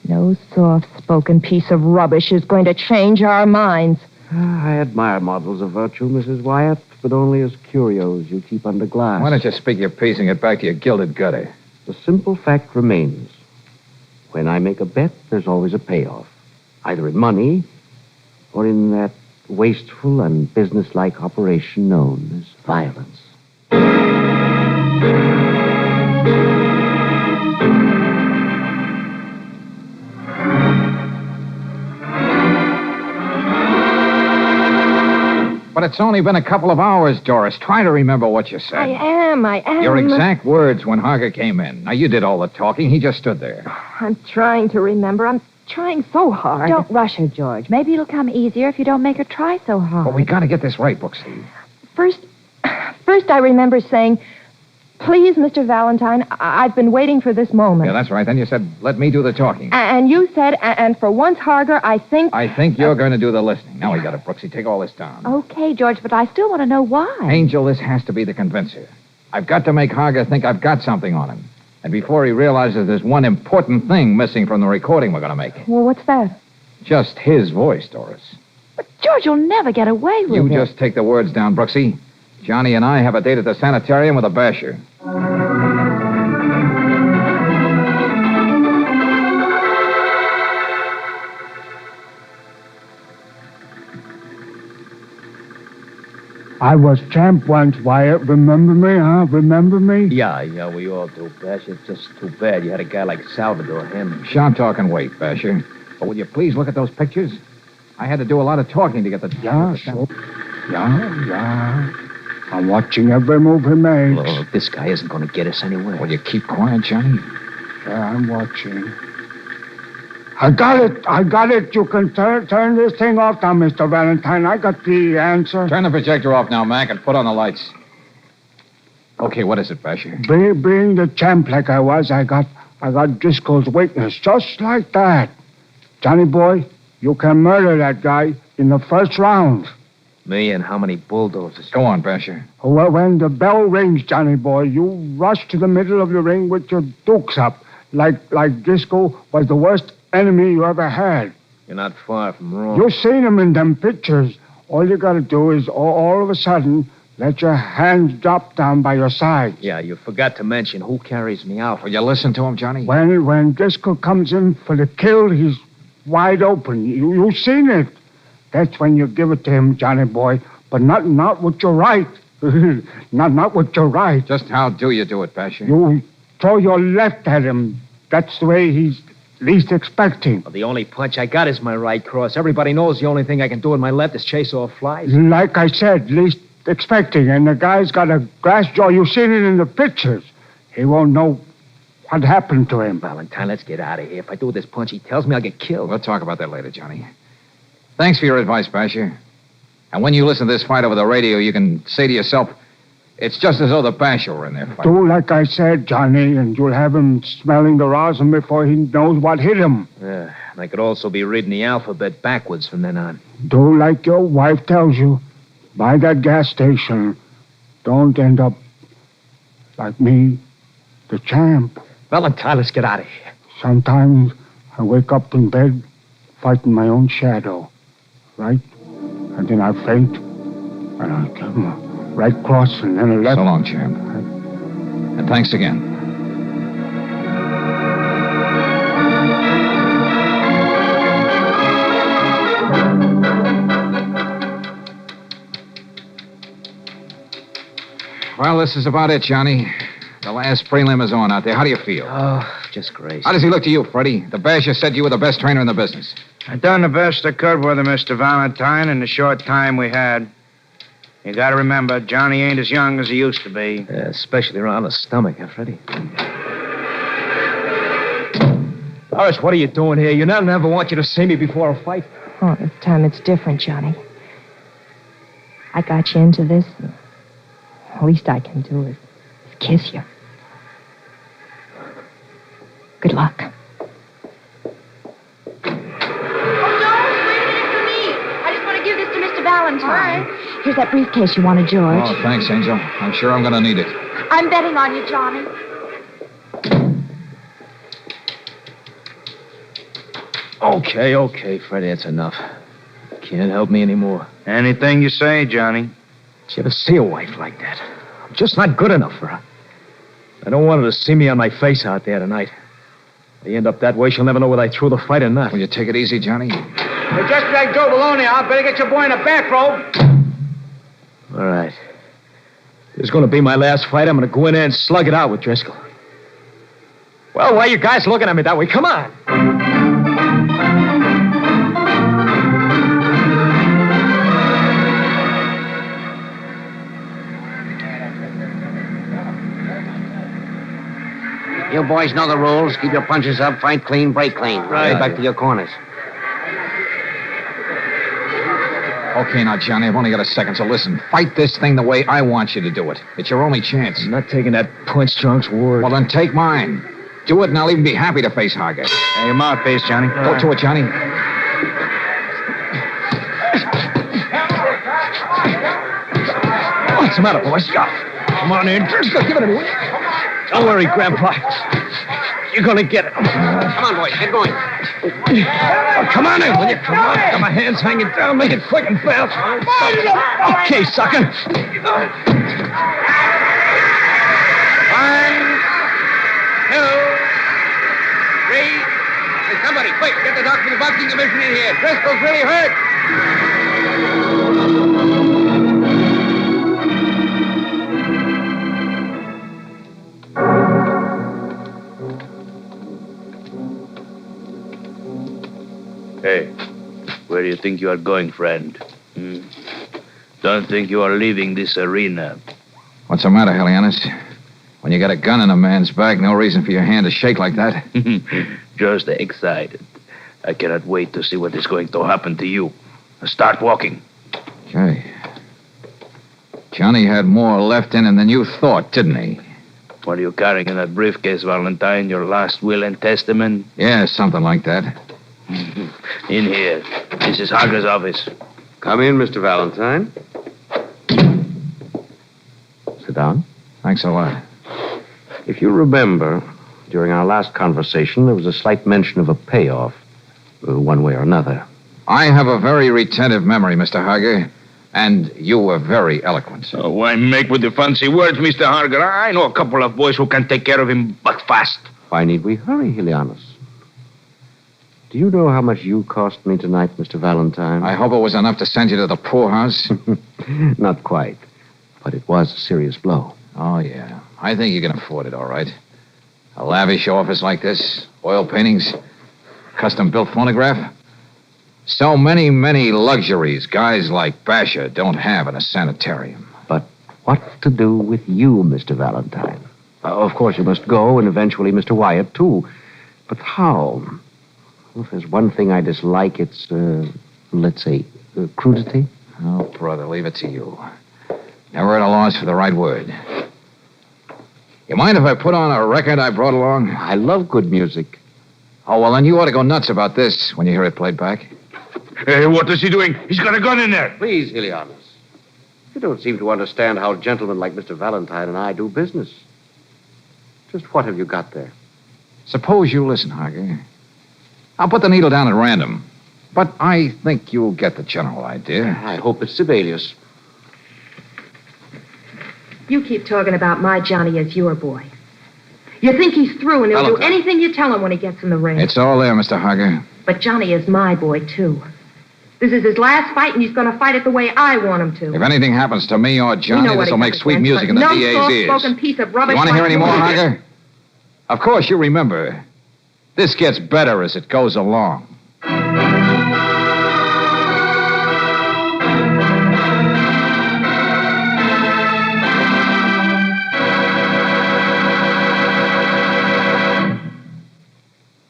J: No soft-spoken piece of rubbish is going to change our minds.
K: I admire models of virtue, Mrs. Wyatt, but only as curios you keep under glass.
B: Why don't you speak your piece and get back to your gilded gutter?
K: The simple fact remains. When I make a bet, there's always a payoff. Either in money or in that wasteful and businesslike operation known as violence.
B: But it's only been a couple of hours, Doris. Try to remember what you said.
J: I am.
B: Your exact words when Harger came in. Now, you did all the talking. He just stood there.
J: I'm trying to remember. I'm trying so hard.
D: Don't rush her, George. Maybe it'll come easier if you don't make her try so hard.
B: But we got to get this right, Brooksy.
J: First, I remember saying, please, Mr. Valentine, I've been waiting for this moment.
B: Yeah, that's right. Then you said, let me do the talking.
J: And you said, and for once, Harger, I think
B: you're going to do the listening. Now we got it, Brooksy. Take all this down.
D: Okay, George, but I still want to know why.
B: Angel, this has to be the convincer. I've got to make Harger think I've got something on him. And before he realizes there's one important thing missing from the recording we're going to make.
J: Well, what's that?
B: Just his voice, Doris.
D: But, George, you'll never get away with it.
B: You just take the words down, Brooksy. Johnny and I have a date at the sanitarium with a basher.
M: I was champ once, Wyatt. Remember me, huh? Remember me?
A: Yeah, we all do, Bash. It's just too bad you had a guy like Salvador Hammond.
B: Sean, talk and wait, Basher. But will you please look at those pictures? I had to do a lot of talking to get the...
M: Yeah, sure. Yeah. I'm watching every move he makes.
A: Look, this guy isn't going to get us anywhere.
B: Will you keep quiet, Johnny?
M: Yeah, I'm watching. I got it. You can turn this thing off now, Mr. Valentine. I got the answer.
B: Turn the projector off now, Mac, and put on the lights. Okay, what is it, Basher?
M: Being the champ like I was, I got Driscoll's weakness, just like that. Johnny boy, you can murder that guy in the first round.
A: Me and how many bulldozers?
B: Go on, Basher.
M: Well, when the bell rings, Johnny boy, you rush to the middle of the ring with your dukes up, like Driscoll was the worst enemy you ever had.
A: You're not far from wrong.
M: You've seen him in them pictures. All you got to do is, all of a sudden, let your hands drop down by your sides.
A: Yeah, you forgot to mention who carries me out.
B: Will you listen to him, Johnny?
M: When Driscoll comes in for the kill, he's wide open. You've seen it. That's when you give it to him, Johnny boy. But not with your right. not with your right.
B: Just how do you do it, Basher?
M: You throw your left at him. That's the way he's least expecting.
A: Well, the only punch I got is my right cross. Everybody knows the only thing I can do with my left is chase off flies.
M: Like I said, least expecting. And the guy's got a glass jaw. You've seen it in the pictures. He won't know what happened to him.
A: Valentine, let's get out of here. If I do this punch he tells me, I'll get killed.
B: We'll talk about that later, Johnny. Thanks for your advice, Basher. And when you listen to this fight over the radio, you can say to yourself, it's just as though the Basher were in there fighting.
M: Do like I said, Johnny, and you'll have him smelling the rosin before he knows what hit him.
A: Yeah, and I could also be reading the alphabet backwards from then on.
M: Do like your wife tells you. By that gas station. Don't end up like me, the champ.
A: Valentine, let's get out of here.
M: Sometimes I wake up in bed fighting my own shadow, right? And then I faint, and I give him a right cross and then a left.
B: So long, champ. And thanks again. Well, this is about it, Johnny. The last prelim is on out there. How do you feel?
A: Oh, just crazy.
B: How does he look to you, Freddie? The Basher said you were the best trainer in the business.
G: I done the best I could with him, Mr. Valentine, in the short time we had. You gotta remember, Johnny ain't as young as he used to be.
A: Yeah, especially around the stomach, huh, Freddie? Doris, what are you doing here? You never want you to see me before a fight.
J: Oh, this time it's different, Johnny. I got you into this. The least I can do is kiss you. Good luck.
D: Valentine.
N: Here's that briefcase you wanted, George.
B: Oh, thanks, Angel. I'm sure I'm going to need it.
N: I'm betting on you, Johnny.
A: Okay, Freddie, that's enough. Can't help me anymore.
F: Anything you say, Johnny.
L: Did you ever see a wife like that? I'm just not good enough for her. I don't want her to see me on my face out there tonight. If they end up that way, she'll never know whether I threw the fight or not.
B: Will you take it easy, Johnny?
G: Hey, just like Joe Baloney, I better get your boy in a bathrobe.
L: All right. This is going to be my last fight. I'm going to go in there and slug it out with Driscoll. Well, why are you guys looking at me that way? Come on.
K: You boys know the rules. Keep your punches up, fight clean, break clean.
L: Right.
K: Get back to your corners.
B: Okay, now, Johnny, I've only got a second, so listen. Fight this thing the way I want you to do it. It's your only chance.
L: I'm not taking that punch drunk's word.
B: Well, then take mine. Do it, and I'll even be happy to face Hager.
F: Hey, your mouthpiece, Johnny.
B: Go to it, Johnny.
L: What's the matter, boys? Come on in. Driscoll, give it to me. Don't worry, Grandpa. You're going to get it.
K: Come on, boys. Get going.
L: Oh, come on in, will you? Come on. Got my hands hanging down. Make it quick and fast. Okay, sucker.
K: 1, 2, 3. Hey, somebody, quick, get the doctor from the boxing division in here. Driscoll's really hurt.
O: Hey, where do you think you are going, friend? Don't think you are leaving this arena.
B: What's the matter, Helianus? When you got a gun in a man's back, no reason for your hand to shake like that.
O: Just excited. I cannot wait to see what is going to happen to you. Start walking.
B: Okay. Johnny had more left in him than you thought, didn't he?
O: What are you carrying in that briefcase, Valentine? Your last will and testament?
B: Yeah, something like that.
O: In here. This is Hager's office.
K: Come in, Mr. Valentine. Sit down.
B: Thanks a lot.
K: If you remember, during our last conversation, there was a slight mention of a payoff, one way or another.
B: I have a very retentive memory, Mr. Hager, and you were very eloquent.
F: So why make with the fancy words, Mr. Harger? I know a couple of boys who can take care of him, but fast.
K: Why need we hurry, Helianus? Do you know how much you cost me tonight, Mr. Valentine?
B: I hope it was enough to send you to the poorhouse.
K: Not quite, but it was a serious blow.
B: Oh, yeah. I think you can afford it, all right. A lavish office like this, oil paintings, custom-built phonograph. So many, many luxuries guys like Basher don't have in a sanitarium.
K: But what to do with you, Mr. Valentine? Of course, you must go, and eventually Mr. Wyatt, too. But how? Well, if there's one thing I dislike, it's, let's say, crudity.
B: Oh, brother, leave it to you. Never at a loss for the right word. You mind if I put on a record I brought along?
K: I love good music.
B: Oh, well, then you ought to go nuts about this when you hear it played back.
F: Hey, what is he doing? He's got a gun in there.
K: Please, Helianus. You don't seem to understand how gentlemen like Mr. Valentine and I do business. Just what have you got there?
B: Suppose you listen, Hager. I'll put the needle down at random. But I think you'll get the general idea.
K: I hope it's Sibelius.
J: You keep talking about my Johnny as your boy. You think he's through and he'll do anything you tell him when he gets in the ring.
B: It's all there, Mr. Hager.
J: But Johnny is my boy, too. This is his last fight, and he's going to fight it the way I want him to.
B: If anything happens to me or Johnny, this will make sweet music in the DA's ears.
J: Soft-spoken piece of rubbish.
B: You want to hear any more, Hager? Of course, you remember. This gets better as it goes along.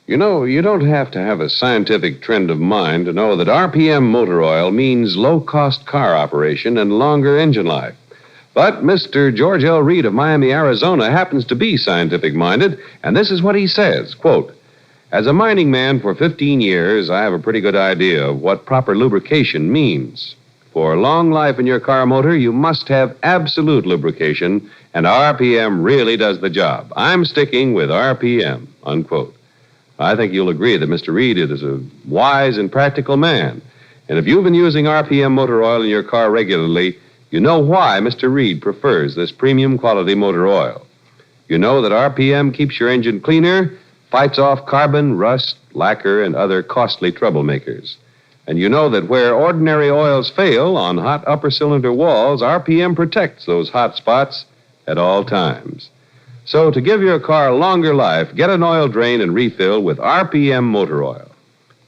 H: You know, you don't have to have a scientific trend of mind to know that RPM motor oil means low-cost car operation and longer engine life. But Mr. George L. Reed of Miami, Arizona happens to be scientific-minded, and this is what he says, quote, "As a mining man for 15 years, I have a pretty good idea of what proper lubrication means. For long life in your car motor, you must have absolute lubrication, and RPM really does the job. I'm sticking with RPM, unquote. I think you'll agree that Mr. Reed is a wise and practical man. And if you've been using RPM motor oil in your car regularly, you know why Mr. Reed prefers this premium quality motor oil. You know that RPM keeps your engine cleaner, fights off carbon, rust, lacquer, and other costly troublemakers. And you know that where ordinary oils fail on hot upper cylinder walls, RPM protects those hot spots at all times. So to give your car longer life, get an oil drain and refill with RPM motor oil.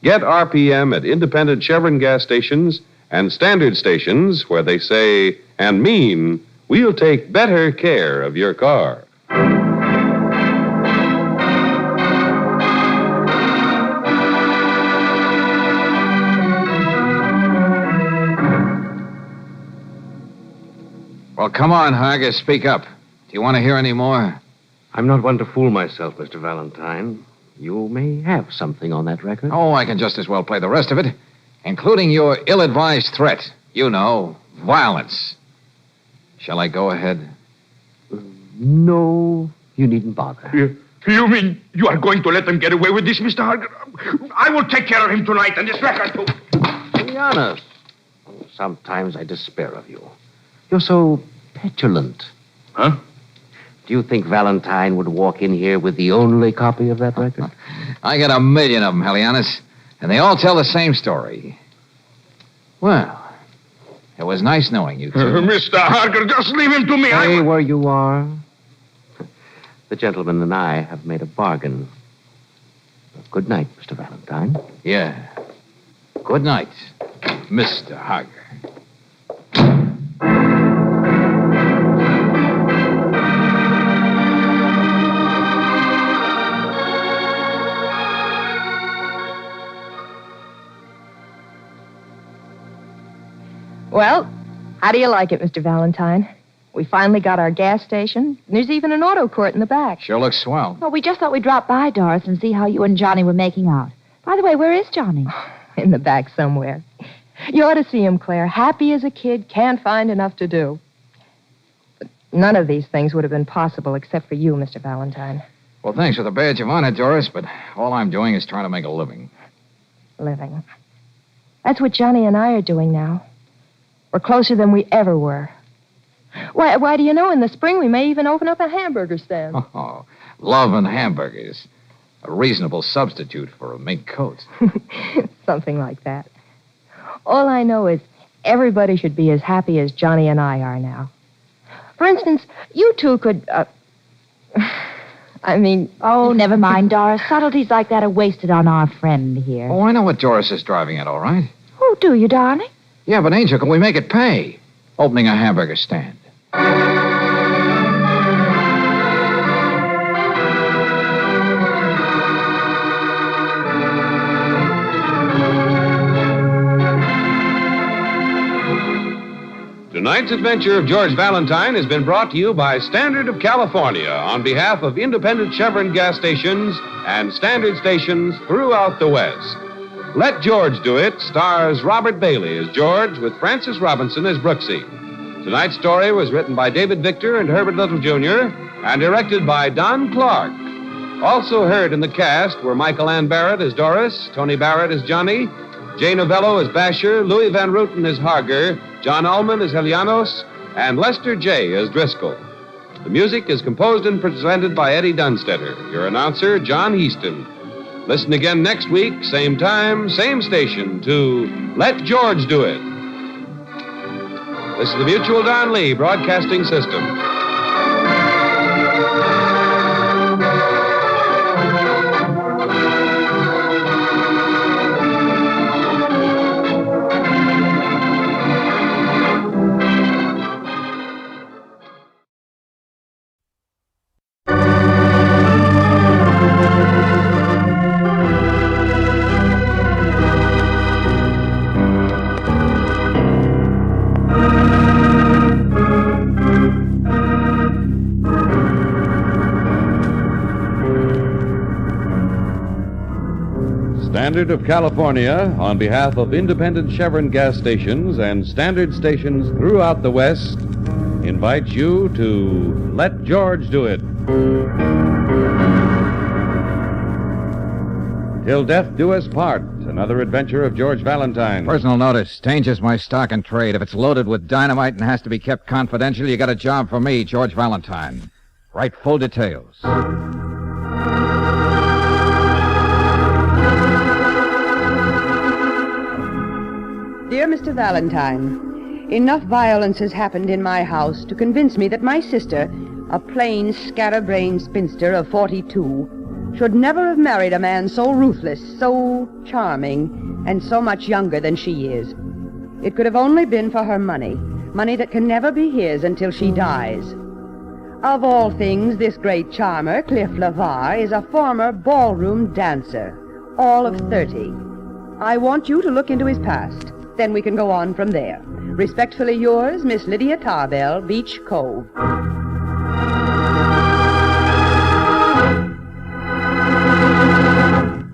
H: Get RPM at independent Chevron gas stations and standard stations where they say and mean, we'll take better care of your car.
B: Well, come on, Harger, speak up. Do you want to hear any more?
K: I'm not one to fool myself, Mr. Valentine. You may have something on that record.
B: Oh, I can just as well play the rest of it, including your ill-advised threat. You know, violence. Shall I go ahead?
K: No, you needn't bother.
F: You mean you are going to let them get away with this, Mr. Harger? I will take care of him tonight, and this record, too.
K: To be honest, sometimes I despair of you. You're so petulant.
F: Huh?
K: Do you think Valentine would walk in here with the only copy of that record?
B: I got 1 million of them, Helianus, and they all tell the same story. Well, it was nice knowing you two.
F: Mr. Harger, just leave him to me.
K: Stay where you are. The gentleman and I have made a bargain. Good night, Mr. Valentine.
B: Yeah. Good night, Mr. Harger.
J: Well, how do you like it, Mr. Valentine? We finally got our gas station. And there's even an auto court in the back.
B: Sure looks swell.
D: Well, we just thought we'd drop by, Doris, and see how you and Johnny were making out. By the way, where is Johnny?
J: In the back somewhere. You ought to see him, Claire. Happy as a kid, can't find enough to do. But none of these things would have been possible except for you, Mr. Valentine.
B: Well, thanks for the badge of honor, Doris, but all I'm doing is trying to make a living.
J: Living. That's what Johnny and I are doing now. We're closer than we ever were. Why, do you know, in the spring we may even open up a hamburger stand.
B: Oh, love and hamburgers. A reasonable substitute for a mink coat.
J: Something like that. All I know is everybody should be as happy as Johnny and I are now. For instance, you two could,
D: Oh, never mind, Doris. Subtleties like that are wasted on our friend here.
B: Oh, I know what Doris is driving at, all right.
D: Oh, do you, darling?
B: Yeah, but Angel, can we make it pay? Opening a hamburger stand.
H: Tonight's adventure of George Valentine has been brought to you by Standard of California on behalf of independent Chevron gas stations and standard stations throughout the West. Let George Do It stars Robert Bailey as George with Francis Robinson as Brooksy. Tonight's story was written by David Victor and Herbert Little, Jr. and directed by Don Clark. Also heard in the cast were Michael Ann Barrett as Doris, Tony Barrett as Johnny, Jay Novello as Basher, Louis Van Ruten as Harger, John Ullman as Helianos, and Lester J. as Driscoll. The music is composed and presented by Eddie Dunstetter. Your announcer, John Heaston. Listen again next week, same time, same station, to Let George Do It. This is the Mutual Don Lee Broadcasting System. Standard of California, on behalf of independent Chevron gas stations and standard stations throughout the West, invites you to Let George Do It. Till Death Do Us Part, another adventure of George Valentine.
B: Personal notice. Danger's my stock and trade. If it's loaded with dynamite and has to be kept confidential, you got a job for me, George Valentine. Write full details.
P: Dear Mr. Valentine, enough violence has happened in my house to convince me that my sister, a plain, scatterbrained spinster of 42, should never have married a man so ruthless, so charming, and so much younger than she is. It could have only been for her money, money that can never be his until she dies. Of all things, this great charmer, Cliff LeVar, is a former ballroom dancer, all of 30. I want you to look into his past. Then we can go on from there. Respectfully yours, Miss Lydia Tarbell, Beach Cove.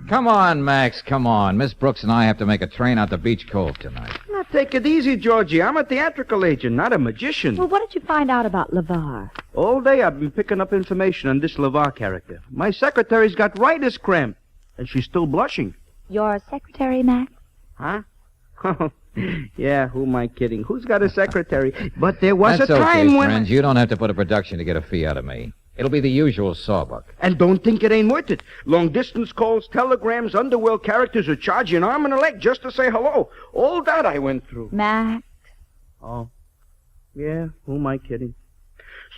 B: Come on, Max, come on. Miss Brooks and I have to make a train out to Beach Cove tonight.
Q: Now, take it easy, Georgie. I'm a theatrical agent, not a magician.
N: Well, what did you find out about LeVar?
Q: All day I've been picking up information on this LeVar character. My secretary's got writer's cramp, and she's still blushing.
N: Your secretary, Max?
Q: Huh? Yeah, who am I kidding? Who's got a secretary? But there was
B: That's
Q: a time
B: okay,
Q: when...
B: friends. You don't have to put a production to get a fee out of me. It'll be the usual sawbuck.
Q: And don't think it ain't worth it. Long-distance calls, telegrams, underworld characters who charge you an arm and a leg just to say hello. All that I went through.
N: Max?
Q: Oh. Yeah, who am I kidding?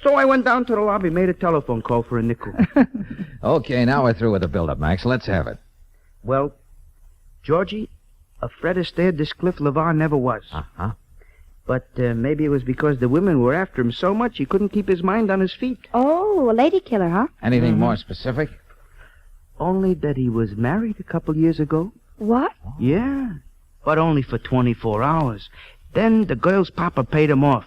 Q: So I went down to the lobby, made a telephone call for a nickel.
B: Okay, now we're through with the build-up, Max. Let's have it.
Q: Well, Georgie, a Fred Astaire this Cliff LeVar never was.
B: Uh-huh.
Q: But maybe it was because the women were after him so much he couldn't keep his mind on his feet.
N: Oh, a lady killer, huh?
B: Anything more specific?
Q: Only that he was married a couple years ago.
N: What?
Q: Yeah, but only for 24 hours. Then the girl's papa paid him off.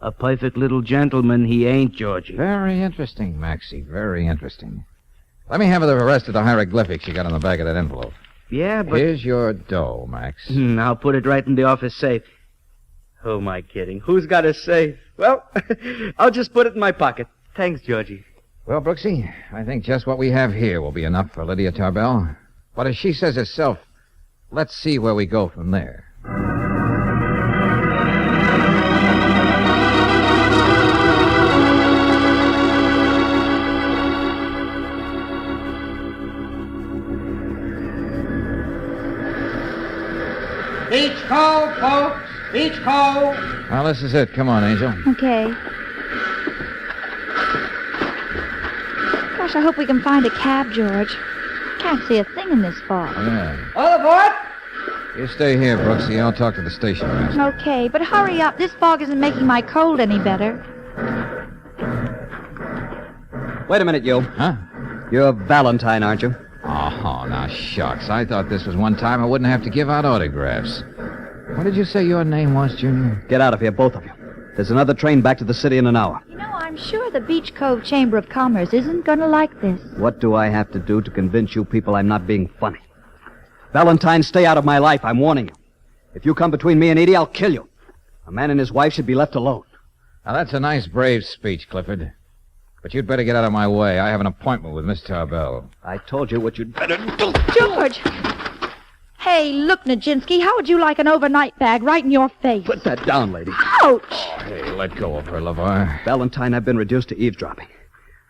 Q: A perfect little gentleman he ain't, Georgie.
B: Very interesting, Maxie. Very interesting. Let me have the rest of the hieroglyphics you got on the back of that envelope.
Q: Yeah, but...
B: Here's your dough, Max.
Q: I'll put it right in the office safe. Who am I kidding? Who's got a safe? Well, I'll just put it in my pocket. Thanks, Georgie.
B: Well, Brooksy, I think just what we have here will be enough for Lydia Tarbell. But as she says herself, let's see where we go from there.
R: Beach Cove, folks! Beach Cove!
B: Well, this is it. Come on, Angel.
N: Okay. Gosh, I hope we can find a cab, George. Can't see a thing in this fog.
B: Yeah.
R: All aboard!
B: You stay here, Brooksy. I'll talk to the station master.
N: Okay, but hurry up. This fog isn't making my cold any better.
S: Wait a minute, you.
B: Huh?
S: You're Valentine, aren't you?
B: Oh, now, shucks. I thought this was one time I wouldn't have to give out autographs. What did you say your name was, Junior?
S: Get out of here, both of you. There's another train back to the city in an hour.
N: You know, I'm sure the Beach Cove Chamber of Commerce isn't going to like this.
S: What do I have to do to convince you people I'm not being funny? Valentine, stay out of my life. I'm warning you. If you come between me and Edie, I'll kill you. A man and his wife should be left alone.
B: Now, that's a nice, brave speech, Clifford. But you'd better get out of my way. I have an appointment with Miss Tarbell.
S: I told you what you'd better do.
N: George! Hey, look, Nijinsky, how would you like an overnight bag right in your face?
S: Put that down, lady.
N: Ouch!
B: Hey, let go of her, LeVar.
S: Valentine, I've been reduced to eavesdropping.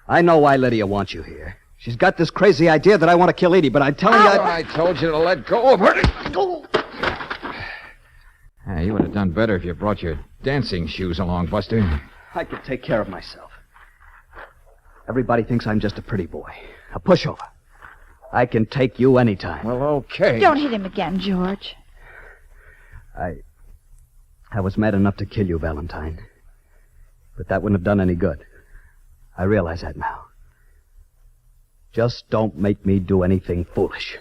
S: I know why Lydia wants you here. She's got this crazy idea that I want to kill Edie, but I'm telling you...
B: I told you to let go of her. Go! You would have done better if you brought your dancing shoes along, Buster.
S: I could take care of myself. Everybody thinks I'm just a pretty boy. A pushover. I can take you anytime.
B: Well, okay.
N: Don't hit him again, George.
S: I was mad enough to kill you, Valentine. But that wouldn't have done any good. I realize that now. Just don't make me do anything foolish.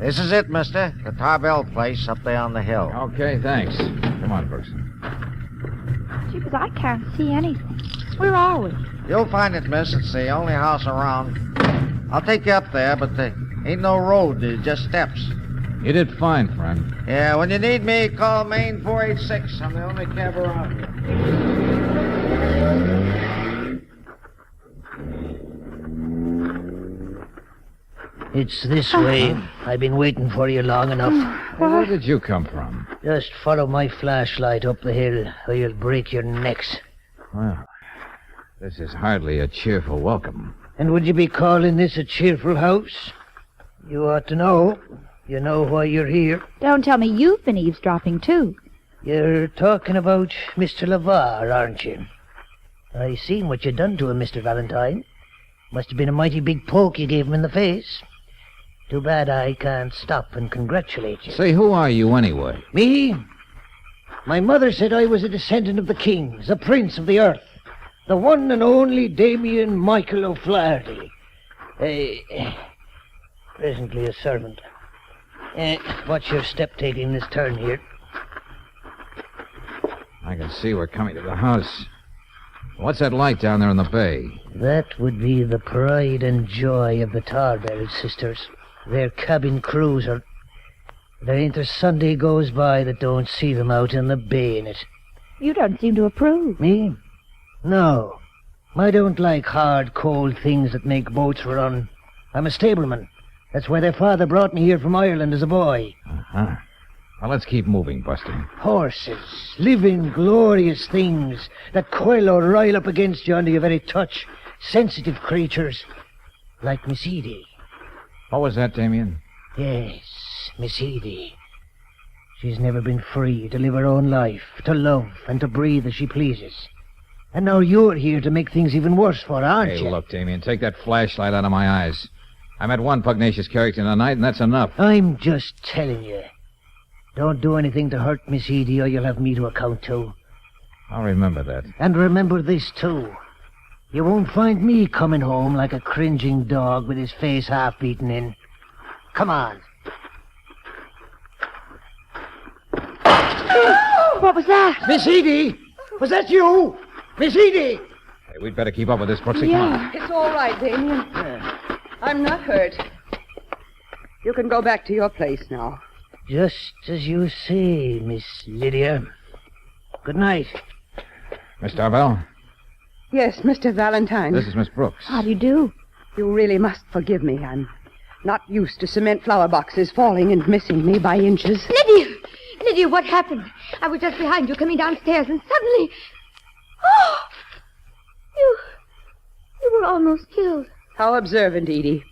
T: This is it, mister. The Tarbell place up there on the hill.
B: Okay, thanks. Come on, Brooks.
N: Gee, 'cause I can't see anything. Where are we?
T: You'll find it, miss. It's the only house around. I'll take you up there, but there ain't no road. There's just steps.
B: You did fine, friend.
T: Yeah, when you need me, call Main 486. I'm the only cab around here.
U: It's this way. I've been waiting for you long enough.
B: Where did you come from?
U: Just follow my flashlight up the hill, or you'll break your necks.
B: Well, this is hardly a cheerful welcome.
U: And would you be calling this a cheerful house? You ought to know. You know why you're here.
N: Don't tell me you've been eavesdropping, too.
U: You're talking about Mr. LeVar, aren't you? I seen what you done to him, Mr. Valentine. Must have been a mighty big poke you gave him in the face. Too bad I can't stop and congratulate you.
B: Say, who are you anyway?
U: Me? My mother said I was a descendant of the kings, a prince of the earth. The one and only Damien Michael O'Flaherty. Presently a servant. Watch your step taking this turn here.
B: I can see we're coming to the house. What's that light down there in the bay?
U: That would be the pride and joy of the Tarbell sisters. Their cabin cruiser. There ain't a Sunday goes by that don't see them out in the bay in it.
N: You don't seem to approve.
U: Me? No. I don't like hard, cold things that make boats run. I'm a stableman. That's why their father brought me here from Ireland as a boy.
B: Uh-huh. Well, let's keep moving, Buster.
U: Horses, living, glorious things that coil or rile up against you under your very touch. Sensitive creatures, like Miss Edie.
B: What was that, Damien?
U: Yes, Miss Edie. She's never been free to live her own life, to love and to breathe as she pleases. And now you're here to make things even worse for her, aren't you?
B: Hey, look, Damien, take that flashlight out of my eyes. I met one pugnacious character tonight, and that's enough.
U: I'm just telling you. Don't do anything to hurt Miss Edie, or you'll have me to account to.
B: I'll remember that.
U: And remember this, too. You won't find me coming home like a cringing dog with his face half beaten in. Come on.
N: What was that?
U: Miss Edie! Was that you? Miss Edie!
B: Hey, we'd better keep up with this, Brooksy. Come on.
P: It's all right, Damien. I'm not hurt. You can go back to your place now.
U: Just as you say, Miss Lydia. Good night.
B: Miss Tarbell?
P: Yes, Mr. Valentine.
B: This is Miss Brooks.
N: How do you do?
P: You really must forgive me. I'm not used to cement flower boxes falling and missing me by inches.
C: Lydia! Lydia, what happened? I was just behind you coming downstairs and suddenly... Oh! You were almost killed.
P: How observant, Edie.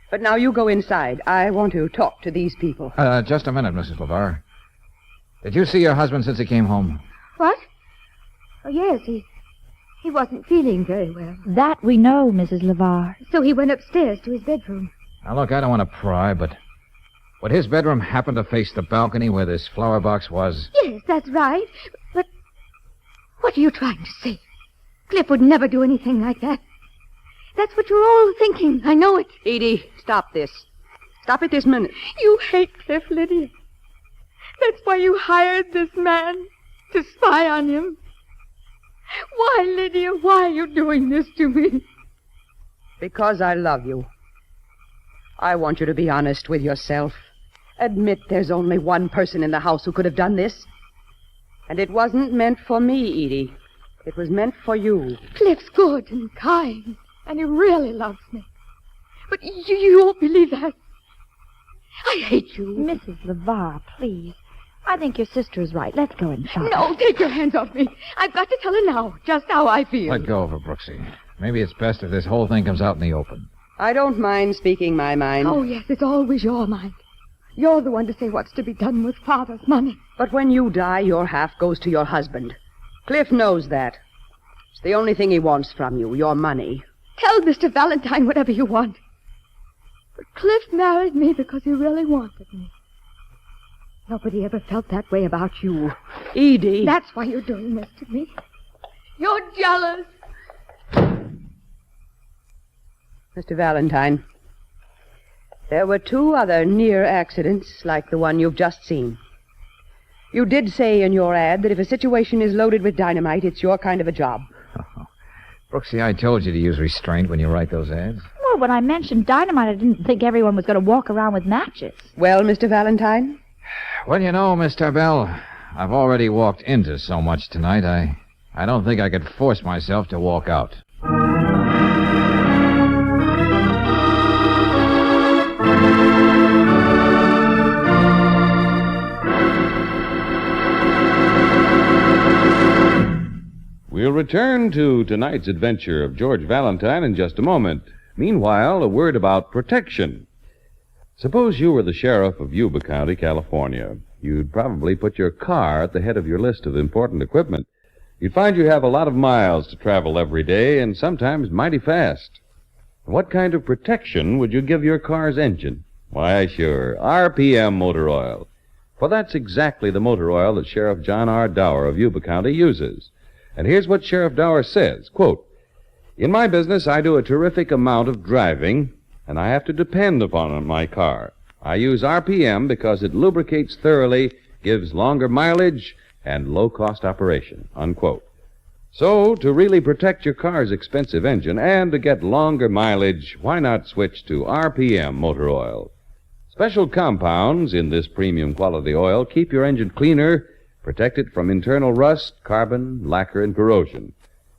P: But now you go inside. I want to talk to these people.
B: Just a minute, Mrs. LeVar. Did you see your husband since he came home?
C: What? Oh, yes, he wasn't feeling very well.
N: That we know, Mrs. LeVar.
C: So he went upstairs to his bedroom.
B: Now, look, I don't want to pry, but would his bedroom happen to face the balcony where this flower box was?
C: Yes, that's right. But what are you trying to say? Cliff would never do anything like that. That's what you're all thinking. I know it.
P: Edie, stop this. Stop it this minute.
C: You hate Cliff, Lydia. That's why you hired this man to spy on him. Why, Lydia, why are you doing this to me?
P: Because I love you. I want you to be honest with yourself. Admit there's only one person in the house who could have done this. And it wasn't meant for me, Edie. It was meant for you.
C: Cliff's good and kind, and he really loves me. But you won't believe that. I hate you.
N: Mrs. LeVar, please. I think your sister is right. Let's go inside.
C: No, take your hands off me. I've got to tell her now just how I feel.
B: Let go of her, Brooksy. Maybe it's best if this whole thing comes out in the open.
P: I don't mind speaking my mind.
C: Oh, yes, it's always your mind. You're the one to say what's to be done with Father's money.
P: But when you die, your half goes to your husband. Cliff knows that. It's the only thing he wants from you, your money.
C: Tell Mr. Valentine whatever you want. But Cliff married me because he really wanted me. Nobody ever felt that way about you.
P: Edie.
C: That's why you're doing this to me. You're jealous.
P: Mr. Valentine, There were 2 other near accidents like the one you've just seen. You did say in your ad that if a situation is loaded with dynamite, it's your kind of a job.
B: Brooksy, I told you to use restraint when you write those ads.
N: Well, when I mentioned dynamite, I didn't think everyone was going to walk around with matches.
P: Well, Mr. Valentine?
B: Well, you know, Miss Tarbell, I've already walked into so much tonight, I don't think I could force myself to walk out.
H: We'll return to tonight's adventure of George Valentine in just a moment. Meanwhile, a word about protection. Suppose you were the sheriff of Yuba County, California. You'd probably put your car at the head of your list of important equipment. You'd find you have a lot of miles to travel every day, and sometimes mighty fast. What kind of protection would you give your car's engine? Why, sure, RPM motor oil. For that's exactly the motor oil that Sheriff John R. Dower of Yuba County uses. And here's what Sheriff Dower says, quote, "In my business, I do a terrific amount of driving, and I have to depend upon my car. I use RPM because it lubricates thoroughly, gives longer mileage, and low-cost operation," unquote. So, to really protect your car's expensive engine and to get longer mileage, why not switch to RPM motor oil? Special compounds in this premium quality oil keep your engine cleaner, protect it from internal rust, carbon, lacquer, and corrosion.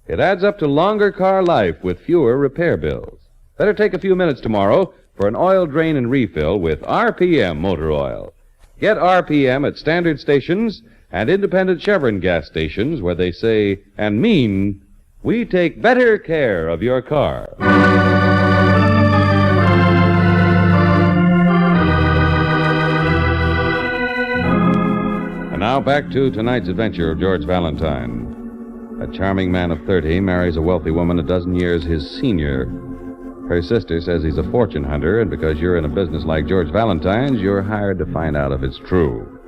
H: It adds up to longer car life with fewer repair bills. Better take a few minutes tomorrow for an oil drain and refill with RPM motor oil. Get RPM at standard stations and independent Chevron gas stations where they say and mean, we take better care of your car. And now back to tonight's adventure of George Valentine. A charming man of 30 marries a wealthy woman a dozen years his senior. Her sister says he's a fortune hunter, and because you're in a business like George Valentine's, you're hired to find out if it's true.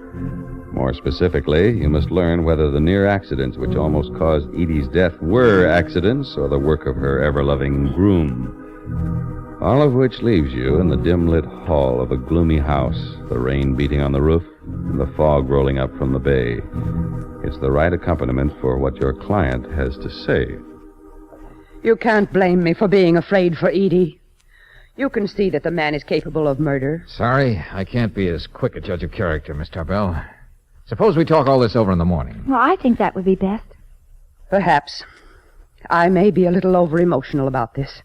H: More specifically, you must learn whether the near accidents which almost caused Edie's death were accidents or the work of her ever-loving groom. All of which leaves you in the dim-lit hall of a gloomy house, the rain beating on the roof and the fog rolling up from the bay. It's the right accompaniment for what your client has to say.
P: You can't blame me for being afraid for Edie. You can see that the man is capable of murder.
B: Sorry, I can't be as quick a judge of character, Miss Tarbell. Suppose we talk all this over in the morning.
N: Well, I think that would be best.
P: Perhaps. I may be a little over-emotional about this.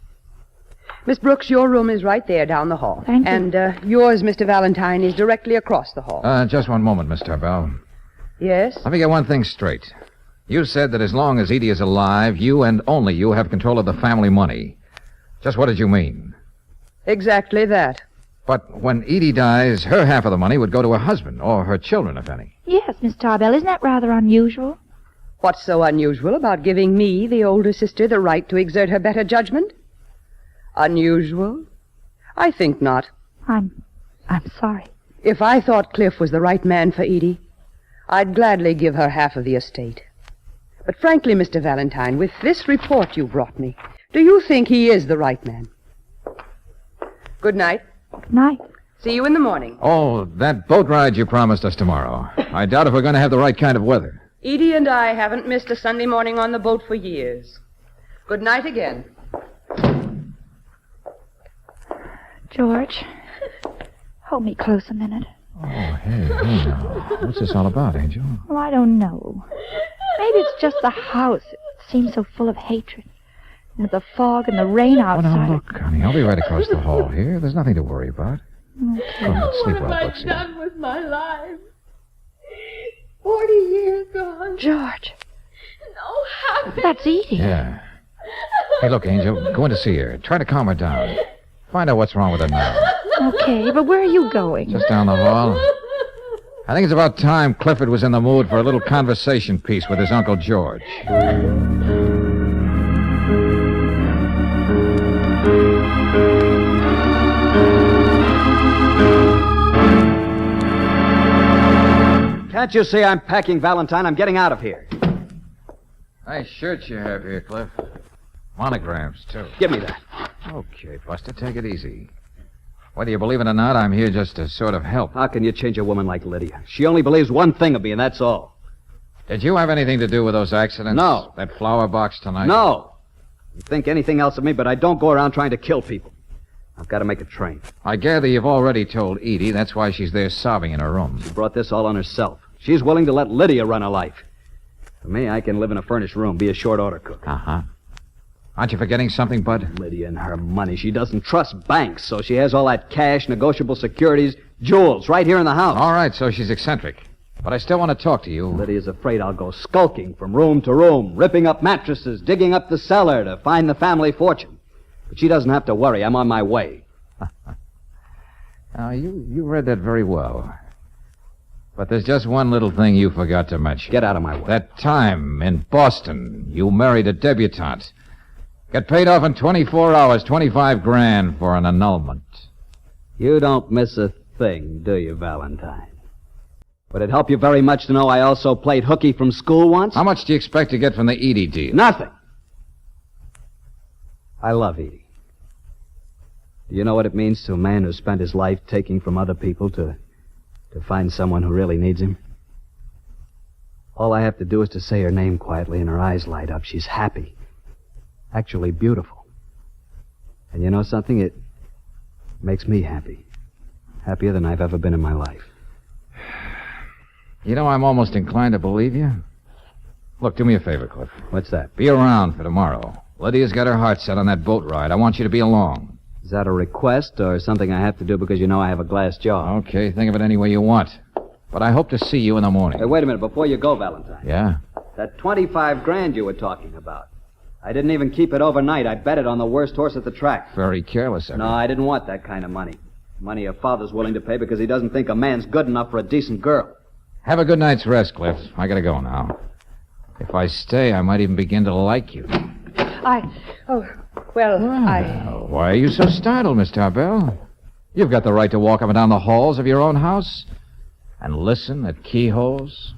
P: Miss Brooks, your room is right there down the hall.
N: Thank you.
P: And yours, Mr. Valentine, is directly across the hall.
B: Just one moment, Miss Tarbell.
P: Yes?
B: Let me get one thing straight. You said that as long as Edie is alive, you and only you have control of the family money. Just what did you mean?
P: Exactly that.
B: But when Edie dies, her half of the money would go to her husband, or her children, if any.
N: Yes, Miss Tarbell. Isn't that rather unusual?
P: What's so unusual about giving me, the older sister, the right to exert her better judgment? Unusual? I think not.
N: I'm sorry.
P: If I thought Cliff was the right man for Edie, I'd gladly give her half of the estate. But frankly, Mr. Valentine, with this report you brought me, do you think he is the right man? Good night.
N: Night.
P: See you in the morning.
B: Oh, that boat ride you promised us tomorrow. I doubt if we're going to have the right kind of weather.
P: Edie and I haven't missed a Sunday morning on the boat for years. Good night again.
N: George, hold me close a minute.
B: Oh, hey now. What's this all about, Angel?
N: Well, I don't know. Maybe it's just the house. It seems so full of hatred. And with the fog and the rain outside.
B: Oh, now, look, honey, I'll be right across the hall here. There's nothing to worry about.
N: Okay.
B: Go ahead, sleep
I: What
B: well,
I: have I
B: Brooksy.
I: done with my life? 40 years gone.
N: George.
I: No happiness.
N: That's Edie.
B: Yeah. Hey, look, Angel, go in to see her. Try to calm her down. Find out what's wrong with her now.
N: Okay, but where are you going?
B: Just down the hall. I think it's about time Clifford was in the mood for a little conversation piece with his Uncle George.
S: Can't you see I'm packing, Valentine? I'm getting out of here.
B: Nice shirt you have here, Cliff. Monograms, too.
S: Give me that.
B: Okay, Buster, take it easy. Whether you believe it or not, I'm here just to sort of help.
S: How can you change a woman like Lydia? She only believes one thing of me, and that's all.
B: Did you have anything to do with those accidents?
S: No.
B: That flower box tonight?
S: No. You think anything else of me, but I don't go around trying to kill people. I've got to make a train.
B: I gather you've already told Edie. That's why she's there sobbing in her room.
S: She brought this all on herself. She's willing to let Lydia run her life. For me, I can live in a furnished room, be a short-order cook.
B: Uh-huh. Aren't you forgetting something, Bud?
S: Lydia and her money. She doesn't trust banks, so she has all that cash, negotiable securities, jewels, right here in the house.
B: All right, so she's eccentric. But I still want to talk to you.
S: Lydia's afraid I'll go skulking from room to room, ripping up mattresses, digging up the cellar to find the family fortune. But she doesn't have to worry. I'm on my way.
B: Now, you read that very well. But there's just one little thing you forgot to mention.
S: Get out of my way.
B: That time in Boston, you married a debutante. Got paid off in 24 hours, $25,000 for an annulment.
S: You don't miss a thing, do you, Valentine? Would it help you very much to know I also played hooky from school once?
B: How much do you expect to get from the Edie deal?
S: Nothing. I love Edie. Do you know what it means to a man who spent his life taking from other people to find someone who really needs him? All I have to do is to say her name quietly and her eyes light up. She's happy. Actually beautiful. And you know something? It makes me happy. Happier than I've ever been in my life.
B: You know, I'm almost inclined to believe you. Look, do me a favor, Cliff.
S: What's that?
B: Be around for tomorrow. Lydia's got her heart set on that boat ride. I want you to be along.
S: Is that a request or something I have to do because you know I have a glass jaw?
B: Okay, think of it any way you want. But I hope to see you in the morning.
S: Hey, wait a minute. Before you go, Valentine.
B: Yeah?
S: That $25,000 you were talking about. I didn't even keep it overnight. I bet it on the worst horse at the track.
B: Very careless of you.
S: No, I didn't want that kind of money. Money your father's willing to pay because he doesn't think a man's good enough for a decent girl.
B: Have a good night's rest, Cliff. I gotta go now. If I stay, I might even begin to like you. Why are you so startled, Miss Tarbell? You've got the right to walk up and down the halls of your own house and listen at keyholes.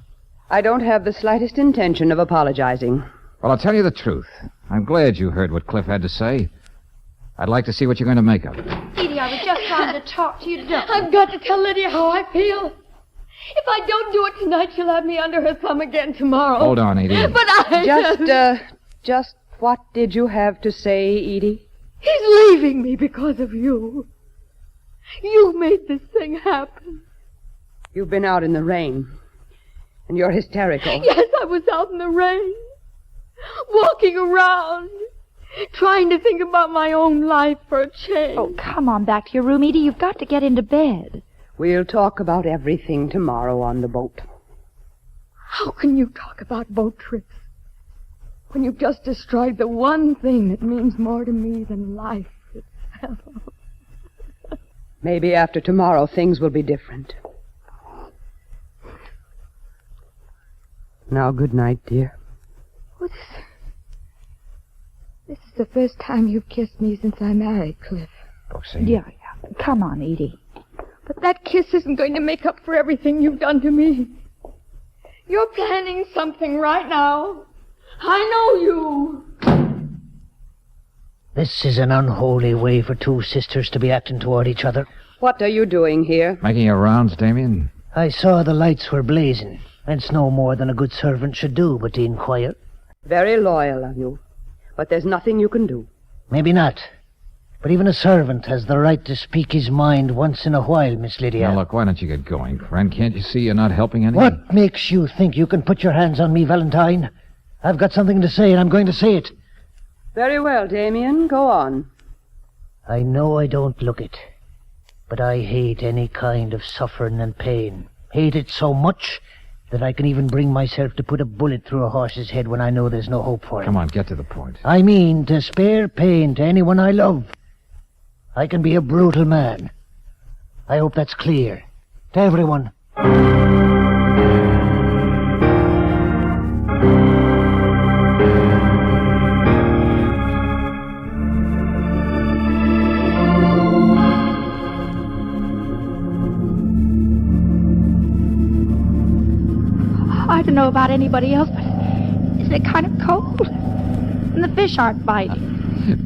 P: I don't have the slightest intention of apologizing.
B: Well, I'll tell you the truth. I'm glad you heard what Cliff had to say. I'd like to see what you're going to make of it.
N: Edie, I was just trying to talk to you.
I: I've got to tell Lydia how I feel. If I don't do it tonight, she'll have me under her thumb again tomorrow.
B: Hold on, Edie.
I: But
P: Just what did you have to say, Edie?
I: He's leaving me because of you. You made this thing happen.
P: You've been out in the rain, and you're hysterical.
I: Yes, I was out in the rain, walking around, trying to think about my own life for a change.
N: Oh, come on back to your room, Edie. You've got to get into bed.
P: We'll talk about everything tomorrow on the boat.
I: How can you talk about boat trips when you've just destroyed the one thing that means more to me than life itself?
P: Maybe after tomorrow things will be different. Now, good night, dear.
I: Oh, this is the first time you've kissed me since I married Cliff.
N: Yeah. Come on, Edie.
I: But that kiss isn't going to make up for everything you've done to me. You're planning something right now. I know you.
U: This is an unholy way for two sisters to be acting toward each other.
P: What are you doing here?
B: Making your rounds, Damien?
U: I saw the lights were blazing. That's no more than a good servant should do, but to inquire.
P: Very loyal of you. But there's nothing you can do.
U: Maybe not. But even a servant has the right to speak his mind once in a while, Miss Lydia.
B: Now, look, why don't you get going, friend? Can't you see you're not helping anyone?
U: What makes you think you can put your hands on me, Valentine? I've got something to say, and I'm going to say it.
P: Very well, Damien. Go on.
U: I know I don't look it, but I hate any kind of suffering and pain. Hate it so much that I can even bring myself to put a bullet through a horse's head when I know there's no hope for him.
B: Come on, get to the point.
U: I mean to spare pain to anyone I love. I can be a brutal man. I hope that's clear to everyone.
N: I don't know about anybody else, but isn't it kind of cold? And the fish aren't biting.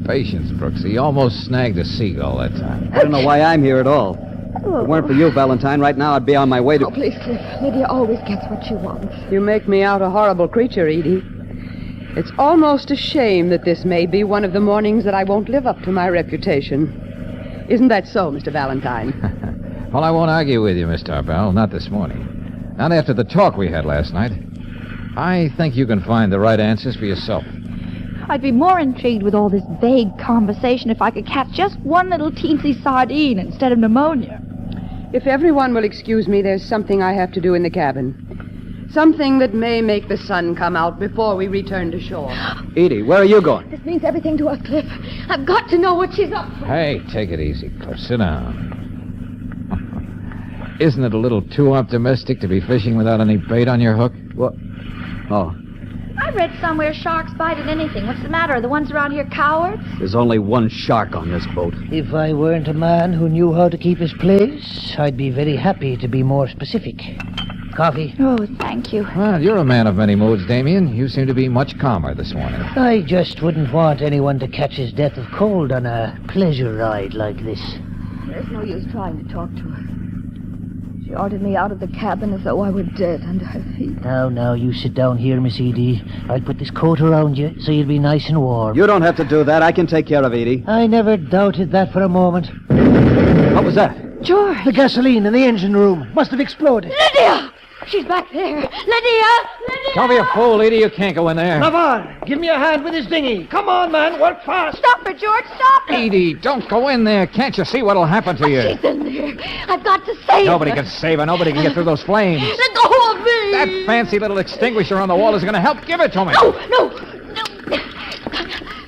B: Patience, Brooks. He almost snagged a seagull that time.
S: I don't know why I'm here at all. If it weren't for you, Valentine, right now I'd be on my way to...
I: Oh, please, Cliff. Lydia always gets what she wants.
P: You make me out a horrible creature, Edie. It's almost a shame that this may be one of the mornings that I won't live up to my reputation. Isn't that so, Mr. Valentine?
B: Well, I won't argue with you, Miss Tarbell. Not this morning. Not after the talk we had last night. I think you can find the right answers for yourself.
N: I'd be more intrigued with all this vague conversation if I could catch just one little teensy sardine instead of pneumonia.
P: If everyone will excuse me, there's something I have to do in the cabin. Something that may make the sun come out before we return to shore.
S: Edie, where are you going?
I: This means everything to us, Cliff. I've got to know what she's up to.
B: Hey, take it easy, Cliff. Sit down. Isn't it a little too optimistic to be fishing without any bait on your hook?
S: What? Oh,
N: I read somewhere sharks bite at anything. What's the matter? Are the ones around here cowards?
S: there's only one shark on this boat.
U: If I weren't a man who knew how to keep his place, I'd be very happy to be more specific. Coffee?
N: Oh, thank you.
B: Well, you're a man of many moods, Damien. You seem to be much calmer this morning.
U: I just wouldn't want anyone to catch his death of cold on a pleasure ride like this.
I: There's no use trying to talk to her. She ordered me out of the cabin as though I were dead under her feet.
U: Now, you sit down here, Miss Edie. I'll put this coat around you so you'll be nice and warm.
S: You don't have to do that. I can take care of Edie.
U: I never doubted that for a moment.
S: What was that?
U: George! The gasoline in the engine room must have exploded.
I: Lydia! She's back there. Lydia!
B: Don't be a fool, Edie. You can't go in there.
U: Navarre, give me a hand with this dinghy. Come on, man. Work fast.
I: Stop her, George. Stop her.
B: Edie, don't go in there. Can't you see what'll happen to you?
I: She's in there. I've got to save
B: Nobody
I: her.
B: can save her. Nobody can get through those flames.
I: Let go of me.
B: That fancy little extinguisher on the wall is going to help. Give it to me.
I: No.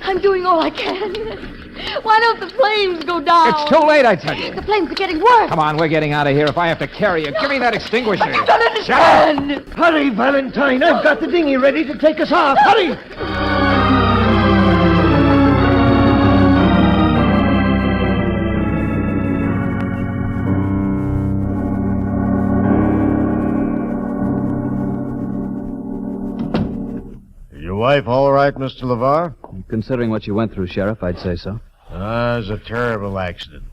I: I'm doing all I can. Why don't the flames go down?
B: It's too late, I tell you.
I: The flames are getting worse.
B: Come on, we're getting out of here. If I have to carry you, give me that extinguisher.
I: You don't understand.
U: Hurry, Valentine. I've got the dinghy ready to take us off. Hurry!
T: Your wife all right, Mr. LeVar?
S: Considering what you went through, Sheriff, I'd say so.
T: It was a terrible accident.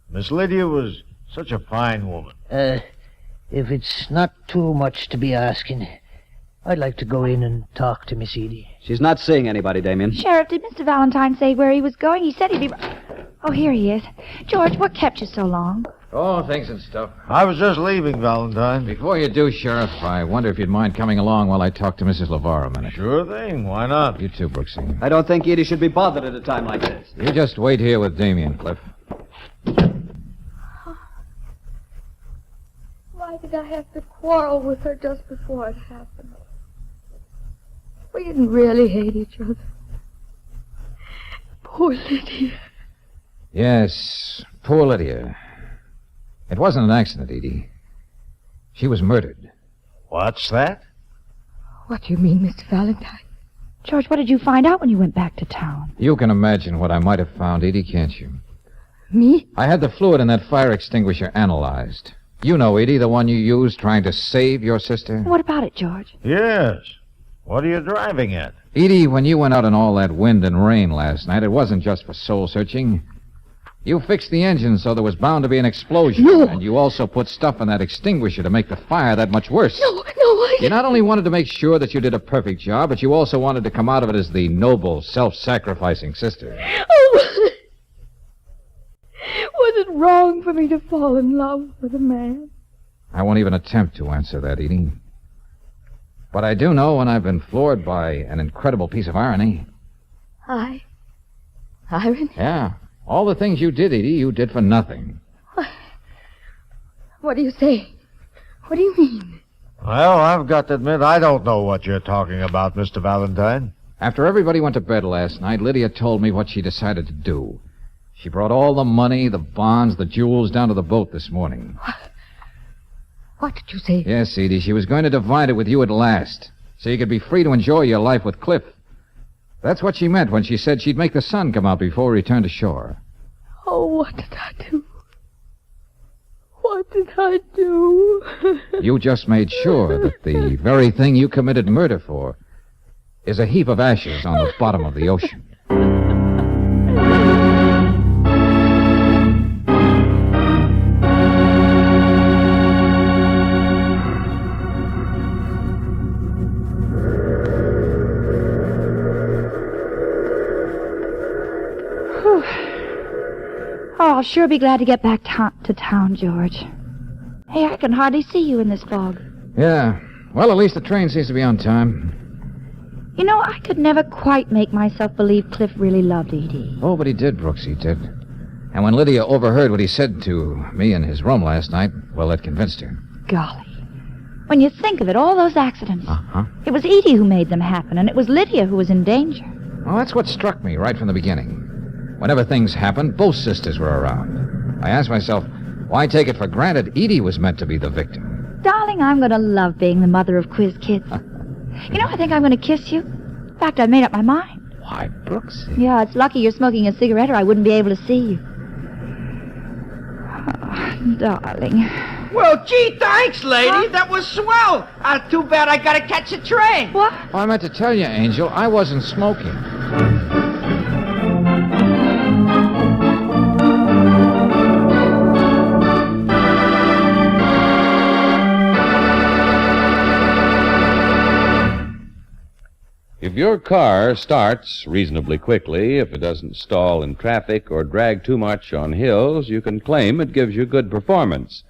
T: Miss Lydia was such a fine woman.
U: If it's not too much to be asking, I'd like to go in and talk to Miss Edie.
S: She's not seeing anybody, Damien.
N: Sheriff, did Mr. Valentine say where he was going? He said he'd be... Oh, here he is. George, what kept you so long?
B: Oh, things and stuff.
T: I was just leaving, Valentine.
B: Before you do, Sheriff, I wonder if you'd mind coming along while I talk to Mrs. LeVar a minute.
T: Sure thing. Why not?
B: You too, Brooksy.
S: I don't think Edie should be bothered at a time like this.
B: You just wait here with Damien, Cliff.
I: Why did I have to quarrel with her just before it happened? We didn't really hate each other. Poor Lydia.
B: Yes, poor Lydia. It wasn't an accident, Edie. She was murdered.
T: What's that?
I: What do you mean, Mr. Valentine?
N: George, what did you find out when you went back to town?
B: You can imagine what I might have found, Edie, can't you?
I: Me?
B: I had the fluid in that fire extinguisher analyzed. You know, Edie, the one you used trying to save your sister.
N: What about it, George?
T: Yes. What are you driving at?
B: Edie, when you went out in all that wind and rain last night, it wasn't just for soul searching. You fixed the engine so there was bound to be an explosion.
I: No.
B: And you also put stuff in that extinguisher to make the fire that much worse.
I: No.
B: You not only wanted to make sure that you did a perfect job, but you also wanted to come out of it as the noble, self-sacrificing sister.
I: Oh, was it wrong for me to fall in love with a man?
B: I won't even attempt to answer that, Edie. But I do know when I've been floored by an incredible piece of irony.
I: Irony?
B: Yeah. All the things you did, Edie, you did for nothing.
I: What do you say? What do you mean?
T: Well, I've got to admit, I don't know what you're talking about, Mr. Valentine.
B: After everybody went to bed last night, Lydia told me what she decided to do. She brought all the money, the bonds, the jewels down to the boat this morning.
I: What did you say?
B: Yes, Edie, she was going to divide it with you at last, so you could be free to enjoy your life with Cliff. That's what she meant when she said she'd make the sun come out before we returned to shore.
I: Oh, what did I do? What did I do?
B: You just made sure that the very thing you committed murder for is a heap of ashes on the bottom of the ocean.
D: Oh, I'll sure be glad to get back to town, George. Hey, I can hardly see you in this fog.
B: Yeah. Well, at least the train seems to be on time.
D: You know, I could never quite make myself believe Cliff really loved Edie.
B: Oh, but he did, Brooks, he did. And when Lydia overheard what he said to me in his room last night, well, that convinced her.
D: Golly. When you think of it, all those accidents.
B: Uh-huh.
D: It was Edie who made them happen, and it was Lydia who was in danger.
B: Well, that's what struck me right from the beginning. Whenever things happened, both sisters were around. I asked myself, why take it for granted Edie was meant to be the victim?
D: Darling, I'm going to love being the mother of quiz kids. You know, I think I'm going to kiss you. In fact, I've made up my mind.
B: Why, Brooks?
D: Yeah, it's lucky you're smoking a cigarette or I wouldn't be able to see you. Oh, darling.
R: Well, gee, thanks, lady. That was swell. Too bad I gotta catch a train.
D: What?
B: Oh, I meant to tell you, Angel, I wasn't smoking.
H: If your car starts reasonably quickly, if it doesn't stall in traffic or drag too much on hills, you can claim it gives you good performance.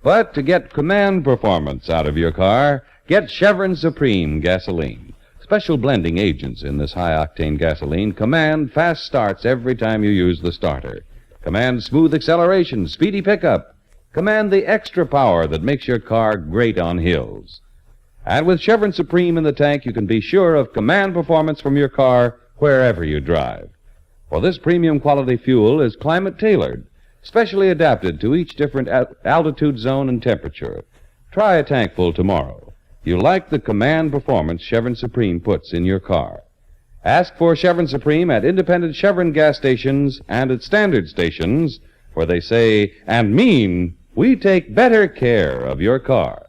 H: But to get command performance out of your car, get Chevron Supreme gasoline. Special blending agents in this high-octane gasoline command fast starts every time you use the starter. Command smooth acceleration, speedy pickup. Command the extra power that makes your car great on hills. And with Chevron Supreme in the tank, you can be sure of command performance from your car wherever you drive. For this premium quality fuel is climate-tailored, specially adapted to each different altitude zone and temperature. Try a tankful tomorrow. You'll like the command performance Chevron Supreme puts in your car. Ask for Chevron Supreme at independent Chevron gas stations and at standard stations, where they say and mean, we take better care of your car.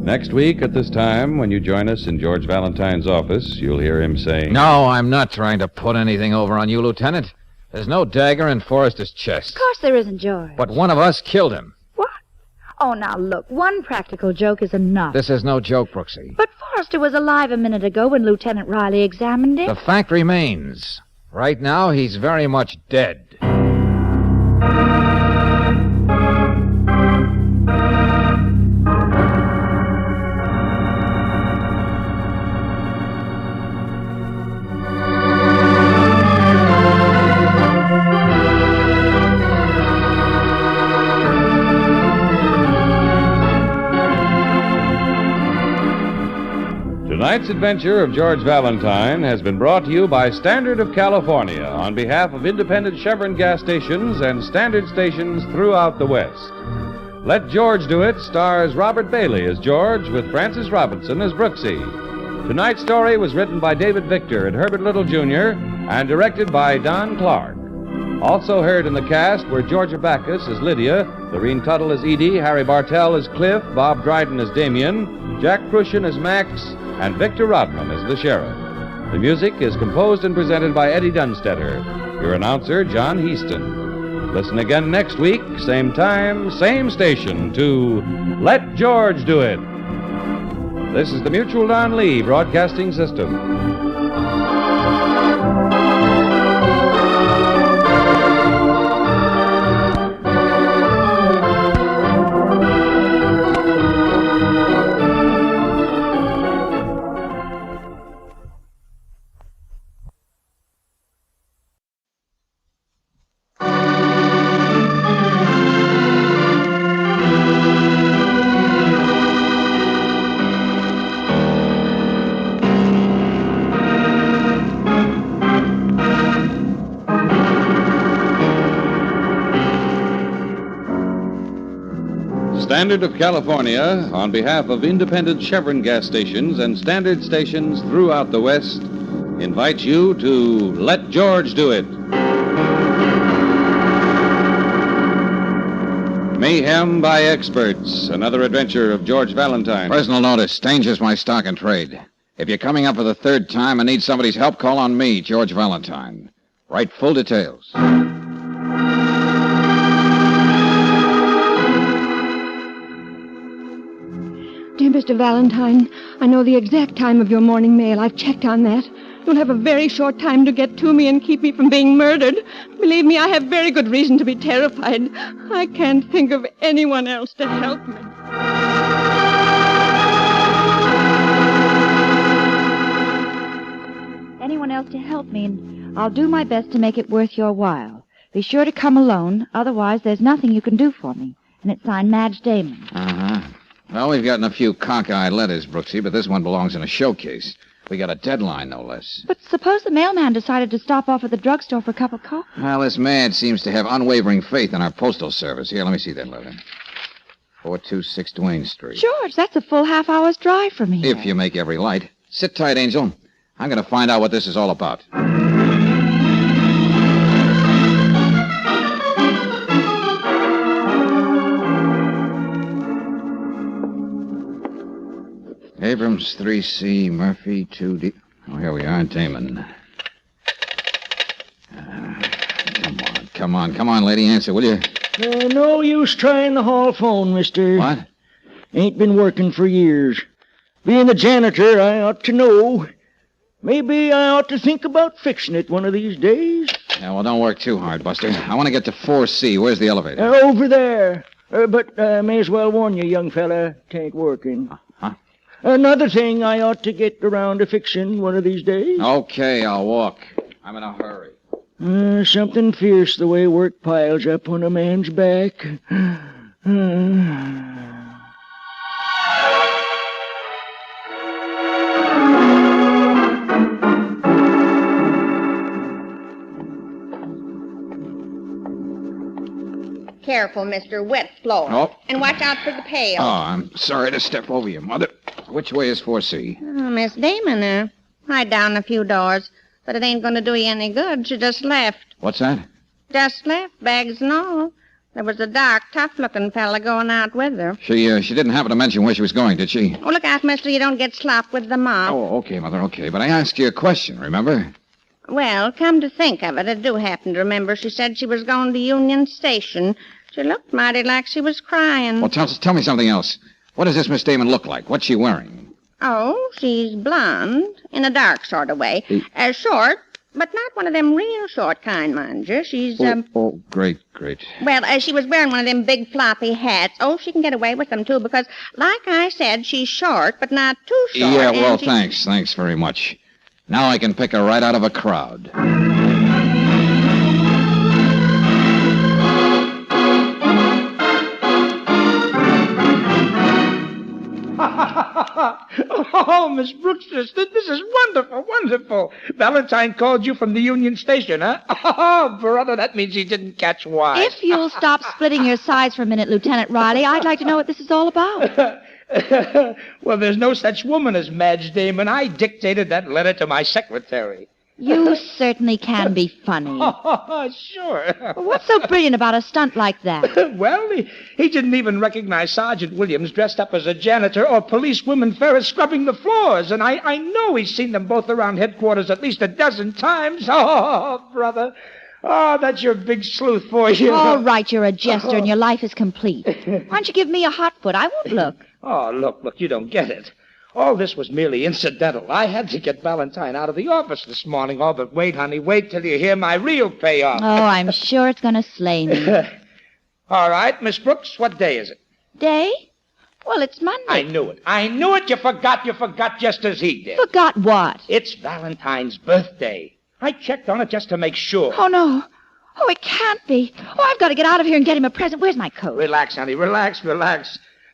H: Next week at this time, when you join us in George Valentine's office, you'll hear him saying,
B: No, I'm not trying to put anything over on you, Lieutenant. There's no dagger in Forrester's chest.
D: Of course there isn't, George.
B: But one of us killed him.
D: What? Oh, now look, one practical joke is enough.
B: This is no joke, Brooksy.
D: But Forrester was alive a minute ago when Lieutenant Riley examined him.
B: The fact remains. Right now, he's very much dead.
H: Tonight's adventure of George Valentine has been brought to you by Standard of California on behalf of independent Chevron gas stations and standard stations throughout the West. Let George Do It stars Robert Bailey as George with Francis Robinson as Brooksy. Tonight's story was written by David Victor and Herbert Little, Jr. and directed by Don Clark. Also heard in the cast were Georgia Backus as Lydia, Lorene Tuttle as Edie, Harry Bartell as Cliff, Bob Dryden as Damien, Jack Prussian as Max, and Victor Rodman as the sheriff. The music is composed and presented by Eddie Dunstetter. Your announcer, John Heaston. Listen again next week, same time, same station, to Let George Do It. This is the Mutual Don Lee Broadcasting System. Standard of California, on behalf of independent Chevron gas stations and standard stations throughout the West, invites you to Let George Do It. Mayhem by Experts, another adventure of George Valentine.
B: Personal notice, danger's my stock and trade. If you're coming up for the third time and need somebody's help, call on me, George Valentine. Write full details.
I: Mr. Valentine, I know the exact time of your morning mail. I've checked on that. You'll have a very short time to get to me and keep me from being murdered. Believe me, I have very good reason to be terrified. I can't think of anyone else to help me.
D: Anyone else to help me, and I'll do my best to make it worth your while. Be sure to come alone, otherwise there's nothing you can do for me. And it's signed Madge Damon.
B: Uh-huh. Well, we've gotten a few cockeyed letters, Brooksy, but this one belongs in a showcase. We got a deadline, no less.
D: But suppose the mailman decided to stop off at the drugstore for a cup of coffee.
B: Well, this man seems to have unwavering faith in our postal service. Here, let me see that letter. 426 Duane Street.
D: George, that's a full half-hour's drive from here.
B: If you make every light. Sit tight, Angel. I'm going to find out what this is all about. Abrams, 3C, Murphy, 2D. Oh, here we are in Damon. Come on, lady. Answer, will you?
E: No use trying the hall phone, mister.
B: What?
E: Ain't been working for years. Being a janitor, I ought to know. Maybe I ought to think about fixing it one of these days.
B: Yeah, well, don't work too hard, Buster. I want to get to 4C. Where's the elevator?
E: Over there. But I may as well warn you, young fella, tain't working.
B: Huh?
E: Another thing I ought to get around to fixing one of these days.
B: Okay, I'll walk. I'm in a hurry.
E: Something fierce the way work piles up on a man's back.
V: Careful, mister. Wet floor.
B: Oh.
V: And watch out for the pail.
B: Oh, I'm sorry to step over you, Mother. Which way is 4C?
V: Oh, Miss Damon, right down a few doors. But it ain't going to do you any good. She just left.
B: What's that?
V: Just left, bags and all. There was a dark, tough-looking fella going out with her.
B: She didn't happen to mention where she was going, did she?
V: Oh, look out, mister, you don't get slopped with the mop.
B: Oh, okay, Mother, okay. But I asked you a question, remember?
V: Well, come to think of it, I do happen to remember she said she was going to Union Station. She looked mighty like she was crying.
B: Well, tell me something else. What does this Miss Damon look like? What's she wearing?
V: Oh, she's blonde, in a dark sort of way. Short, but not one of them real short kind, mind you. She's,
B: Great.
V: Well, she was wearing one of them big floppy hats. Oh, she can get away with them, too, because, like I said, she's short, but not too short.
B: Yeah, well, thanks. Thanks very much. Now I can pick her right out of a crowd.
G: Oh, Miss Brooks, this is wonderful. Valentine called you from the Union Station, huh? Oh, brother, that means he didn't catch wise.
D: If you'll stop splitting your sides for a minute, Lieutenant Riley, I'd like to know what this is all about.
G: Well, there's no such woman as Madge Damon. I dictated that letter to my secretary.
D: You certainly can be funny.
G: Oh, sure.
D: What's so brilliant about a stunt like that?
G: Well, he didn't even recognize Sergeant Williams dressed up as a janitor or policewoman Ferris scrubbing the floors. And I know he's seen them both around headquarters at least a dozen times. Oh, brother. Oh, that's your big sleuth for you.
D: All right, you're a jester and your life is complete. Why don't you give me a hot foot? I won't look.
G: Oh, look, you don't get it. All this was merely incidental. I had to get Valentine out of the office this morning. Oh, but wait, honey, wait till you hear my real payoff.
D: Oh, I'm sure it's going to slay me.
G: All right, Miss Brooks, what day is it?
D: Day? Well, it's Monday.
G: I knew it. You forgot just as he did.
D: Forgot what?
G: It's Valentine's birthday. I checked on it just to make sure.
D: Oh, no. Oh, it can't be. Oh, I've got to get out of here and get him a present. Where's my coat?
G: Relax, honey, relax.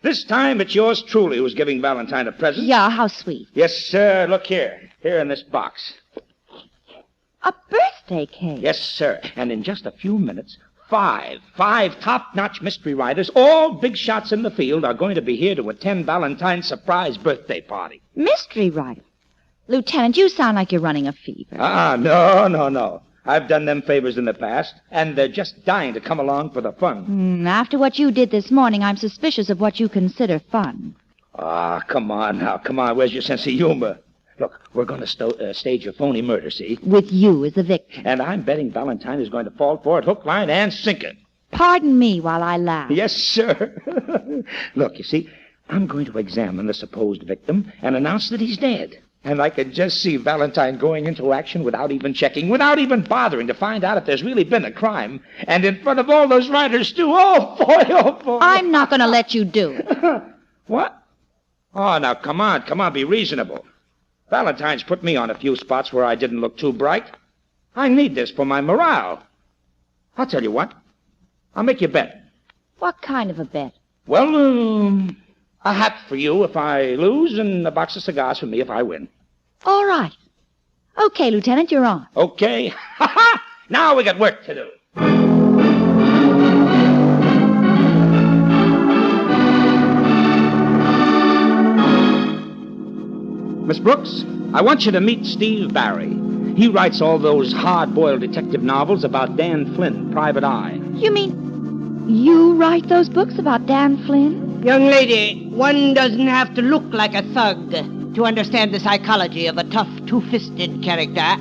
G: This time, it's yours truly who's giving Valentine a present.
D: Yeah, how sweet.
G: Yes, sir. Look here. Here in this box.
D: A birthday cake?
G: Yes, sir. And in just a few minutes, five top-notch mystery writers, all big shots in the field, are going to be here to attend Valentine's surprise birthday party.
D: Mystery writer? Lieutenant, you sound like you're running a fever.
G: No. I've done them favors in the past, and they're just dying to come along for the fun.
D: After what you did this morning, I'm suspicious of what you consider fun.
G: Ah, come on now. Where's your sense of humor? Look, we're going to stage a phony murder, see?
D: With you as the victim.
G: And I'm betting Valentine is going to fall for it hook, line, and sinker.
D: Pardon me while I laugh.
G: Yes, sir. Look, you see, I'm going to examine the supposed victim and announce that he's dead. And I could just see Valentine going into action without even checking, without even bothering to find out if there's really been a crime. And in front of all those writers, too. Oh, boy, oh, boy.
D: I'm not going to let you do it.
G: What? Oh, now, come on, be reasonable. Valentine's put me on a few spots where I didn't look too bright. I need this for my morale. I'll tell you what. I'll make you a bet.
D: What kind of a bet?
G: Well, a hat for you if I lose and a box of cigars for me if I win.
D: All right. Okay, Lieutenant, you're on.
G: Okay. Now we got work to do. Miss Brooks, I want you to meet Steve Barry. He writes all those hard-boiled detective novels about Dan Flynn, Private Eye.
D: You mean you write those books about Dan Flynn?
V: Young lady, one doesn't have to look like a thug to understand the psychology of a tough, two-fisted character.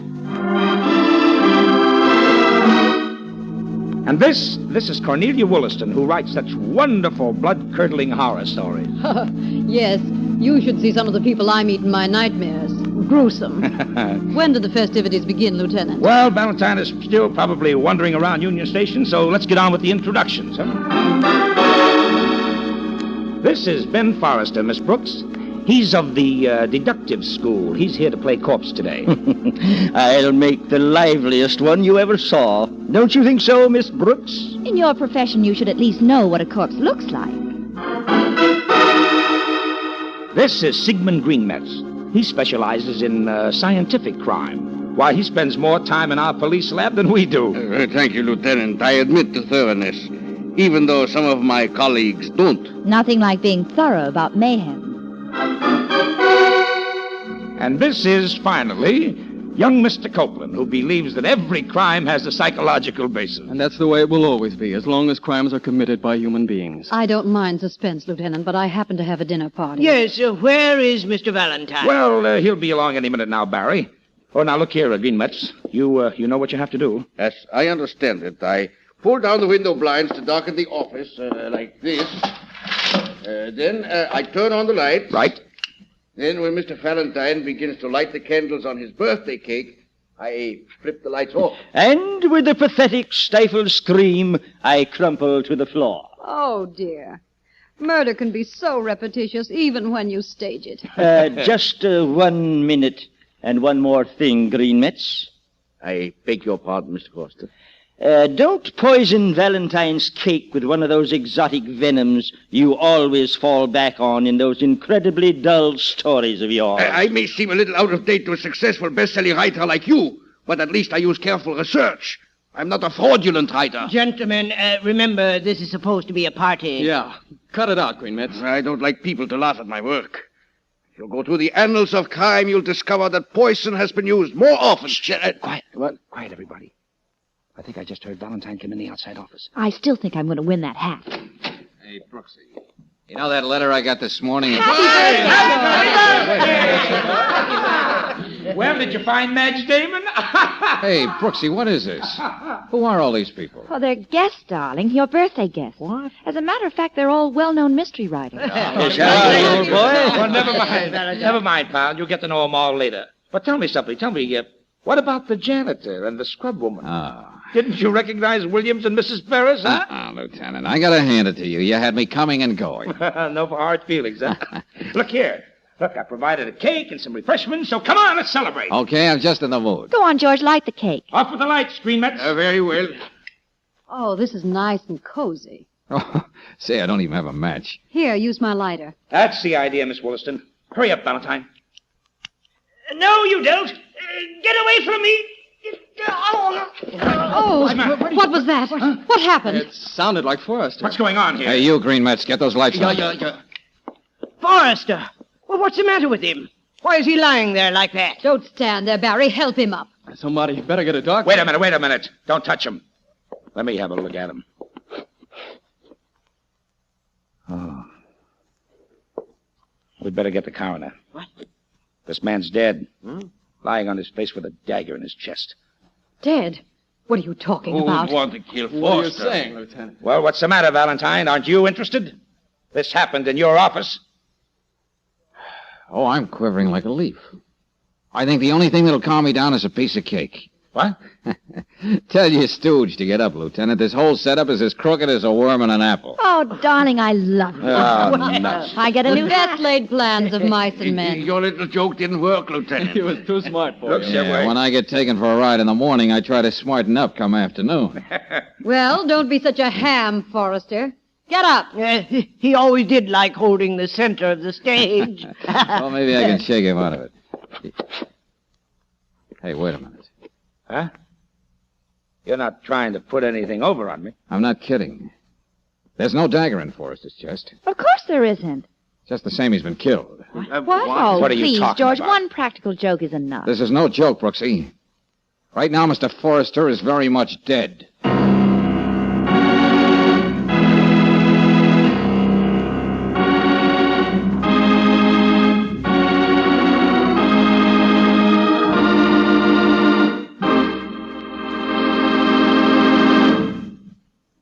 G: And this is Cornelia Wollaston, who writes such wonderful, blood-curdling horror stories.
A: Yes, you should see some of the people I meet in my nightmares. Gruesome. When do the festivities begin, Lieutenant?
G: Well, Valentine is still probably wandering around Union Station, so let's get on with the introductions, huh? This is Ben Forrester, Miss Brooks. He's of the deductive school. He's here to play corpse today.
E: I'll make the liveliest one you ever saw. Don't you think so, Miss Brooks?
D: In your profession, you should at least know what a corpse looks like.
G: This is Sigmund Greenmetz. He specializes in scientific crime. Why, he spends more time in our police lab than we do.
M: Thank you, Lieutenant. I admit to thoroughness, even though some of my colleagues don't.
D: Nothing like being thorough about mayhem.
G: And this is, finally, young Mr. Copeland, who believes that every crime has a psychological basis.
W: And that's the way it will always be, as long as crimes are committed by human beings.
A: I don't mind suspense, Lieutenant, but I happen to have a dinner party.
V: Yes, where is Mr. Valentine?
G: Well, he'll be along any minute now, Barry. Oh, now, look here, Greenmetz. You know what you have to do.
M: Yes, I understand it. I pull down the window blinds to darken the office, like this. Then I turn on the light.
G: Right.
M: Then when Mr. Valentine begins to light the candles on his birthday cake, I flip the lights off.
E: And with a pathetic, stifled scream, I crumple to the floor.
A: Oh, dear. Murder can be so repetitious, even when you stage it.
E: Just 1 minute and one more thing, Greenmetz.
M: I beg your pardon, Mr. Foster.
E: Don't poison Valentine's cake with one of those exotic venoms you always fall back on in those incredibly dull stories of yours.
M: I may seem a little out of date to a successful best-selling writer like you, but at least I use careful research. I'm not a fraudulent writer.
V: Gentlemen, remember, this is supposed to be a party.
W: Yeah, cut it out, Greenmetz.
M: I don't like people to laugh at my work. If you go through the annals of crime, you'll discover that poison has been used more often.
G: Quiet. What? Quiet, everybody. I think I just heard Valentine come in the outside office.
D: I still think I'm going to win that hat.
B: Hey, Brooksy. You know that letter I got this morning?
G: Well, did you find Madge Damon?
B: Hey, Brooksy, what is this? Who are all these people?
D: Oh, they're guests, darling. Your birthday guests. What? As a matter of fact, they're all well-known mystery writers.
E: Old boy?
G: Well, never mind. Never mind, pal. You'll get to know them all later. But tell me something. What about the janitor and the scrub woman? Didn't you recognize Williams and Mrs. Ferris, huh?
B: Lieutenant, I gotta hand it to you. You had me coming and going.
G: No for hard feelings, huh? Look here. Look, I provided a cake and some refreshments, so come on, let's celebrate.
B: Okay, I'm just in the mood.
D: Go on, George, light the cake.
G: Off with the lights, Greenmetz.
M: Very well.
A: Oh, this is nice and cozy.
B: Oh, say, I don't even have a match.
A: Here, use my lighter.
G: That's the idea, Miss Wollaston. Hurry up, Valentine.
V: No, you don't. Get away from me.
A: Oh, what was that? What happened?
W: It sounded like Forrester.
G: What's going on here?
B: Hey, you, Greenmetz, get those lights on.
V: Forrester. Well, what's the matter with him? Why is he lying there like that?
A: Don't stand there, Barry. Help him up.
W: Somebody better get a doctor.
G: Wait a minute. Don't touch him. Let me have a look at him. Oh. We'd better get the coroner.
V: What?
G: This man's dead. Lying on his face with a dagger in his chest.
A: Dead? What are you talking about?
M: Who'd want to kill Foster?
W: What are you saying, Lieutenant?
G: Well, what's the matter, Valentine? Aren't you interested? This happened in your office.
B: Oh, I'm quivering like a leaf. I think the only thing that'll calm me down is a piece of cake.
M: What?
B: Tell your stooge to get up, Lieutenant. This whole setup is as crooked as a worm in an apple.
D: Oh, darling, I love you.
M: Oh, nuts.
D: I get a new
A: Best laid plans of mice and men.
M: Your little joke didn't work, Lieutenant.
W: He was too smart for you.
B: Yeah, when I get taken for a ride in the morning, I try to smarten up come afternoon.
A: Well, don't be such a ham, Forrester. Get up.
U: He always did like holding the center of the stage.
B: Well, maybe I can shake him out of it. Hey, wait a minute.
G: Huh? You're not trying to put anything over on me.
B: I'm not kidding. There's no dagger in Forrester's chest.
D: Of course there isn't.
B: Just the same he's been killed.
D: What? Oh,
G: What are you
D: please,
G: talking
D: George,
G: about?
D: one practical joke is enough.
B: This is no joke, Brooksy. Right now, Mr. Forrester is very much dead.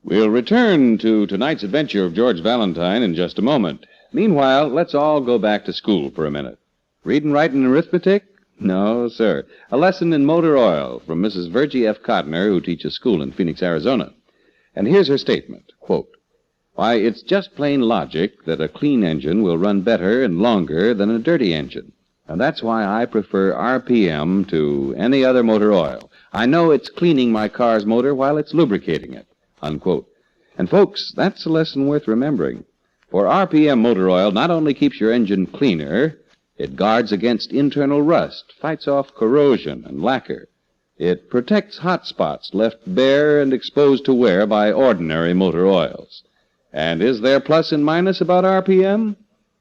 H: We'll return to tonight's adventure of George Valentine in just a moment. Meanwhile, let's all go back to school for a minute. Reading, writing, and arithmetic? No, sir. A lesson in motor oil from Mrs. Virgie F. Codner, who teaches school in Phoenix, Arizona. And here's her statement, quote, "Why, it's just plain logic that a clean engine will run better and longer than a dirty engine. And that's why I prefer RPM to any other motor oil. I know it's cleaning my car's motor while it's lubricating it." Unquote. And folks, that's a lesson worth remembering. For RPM motor oil not only keeps your engine cleaner, it guards against internal rust, fights off corrosion and lacquer. It protects hot spots left bare and exposed to wear by ordinary motor oils. And is there plus and minus about RPM?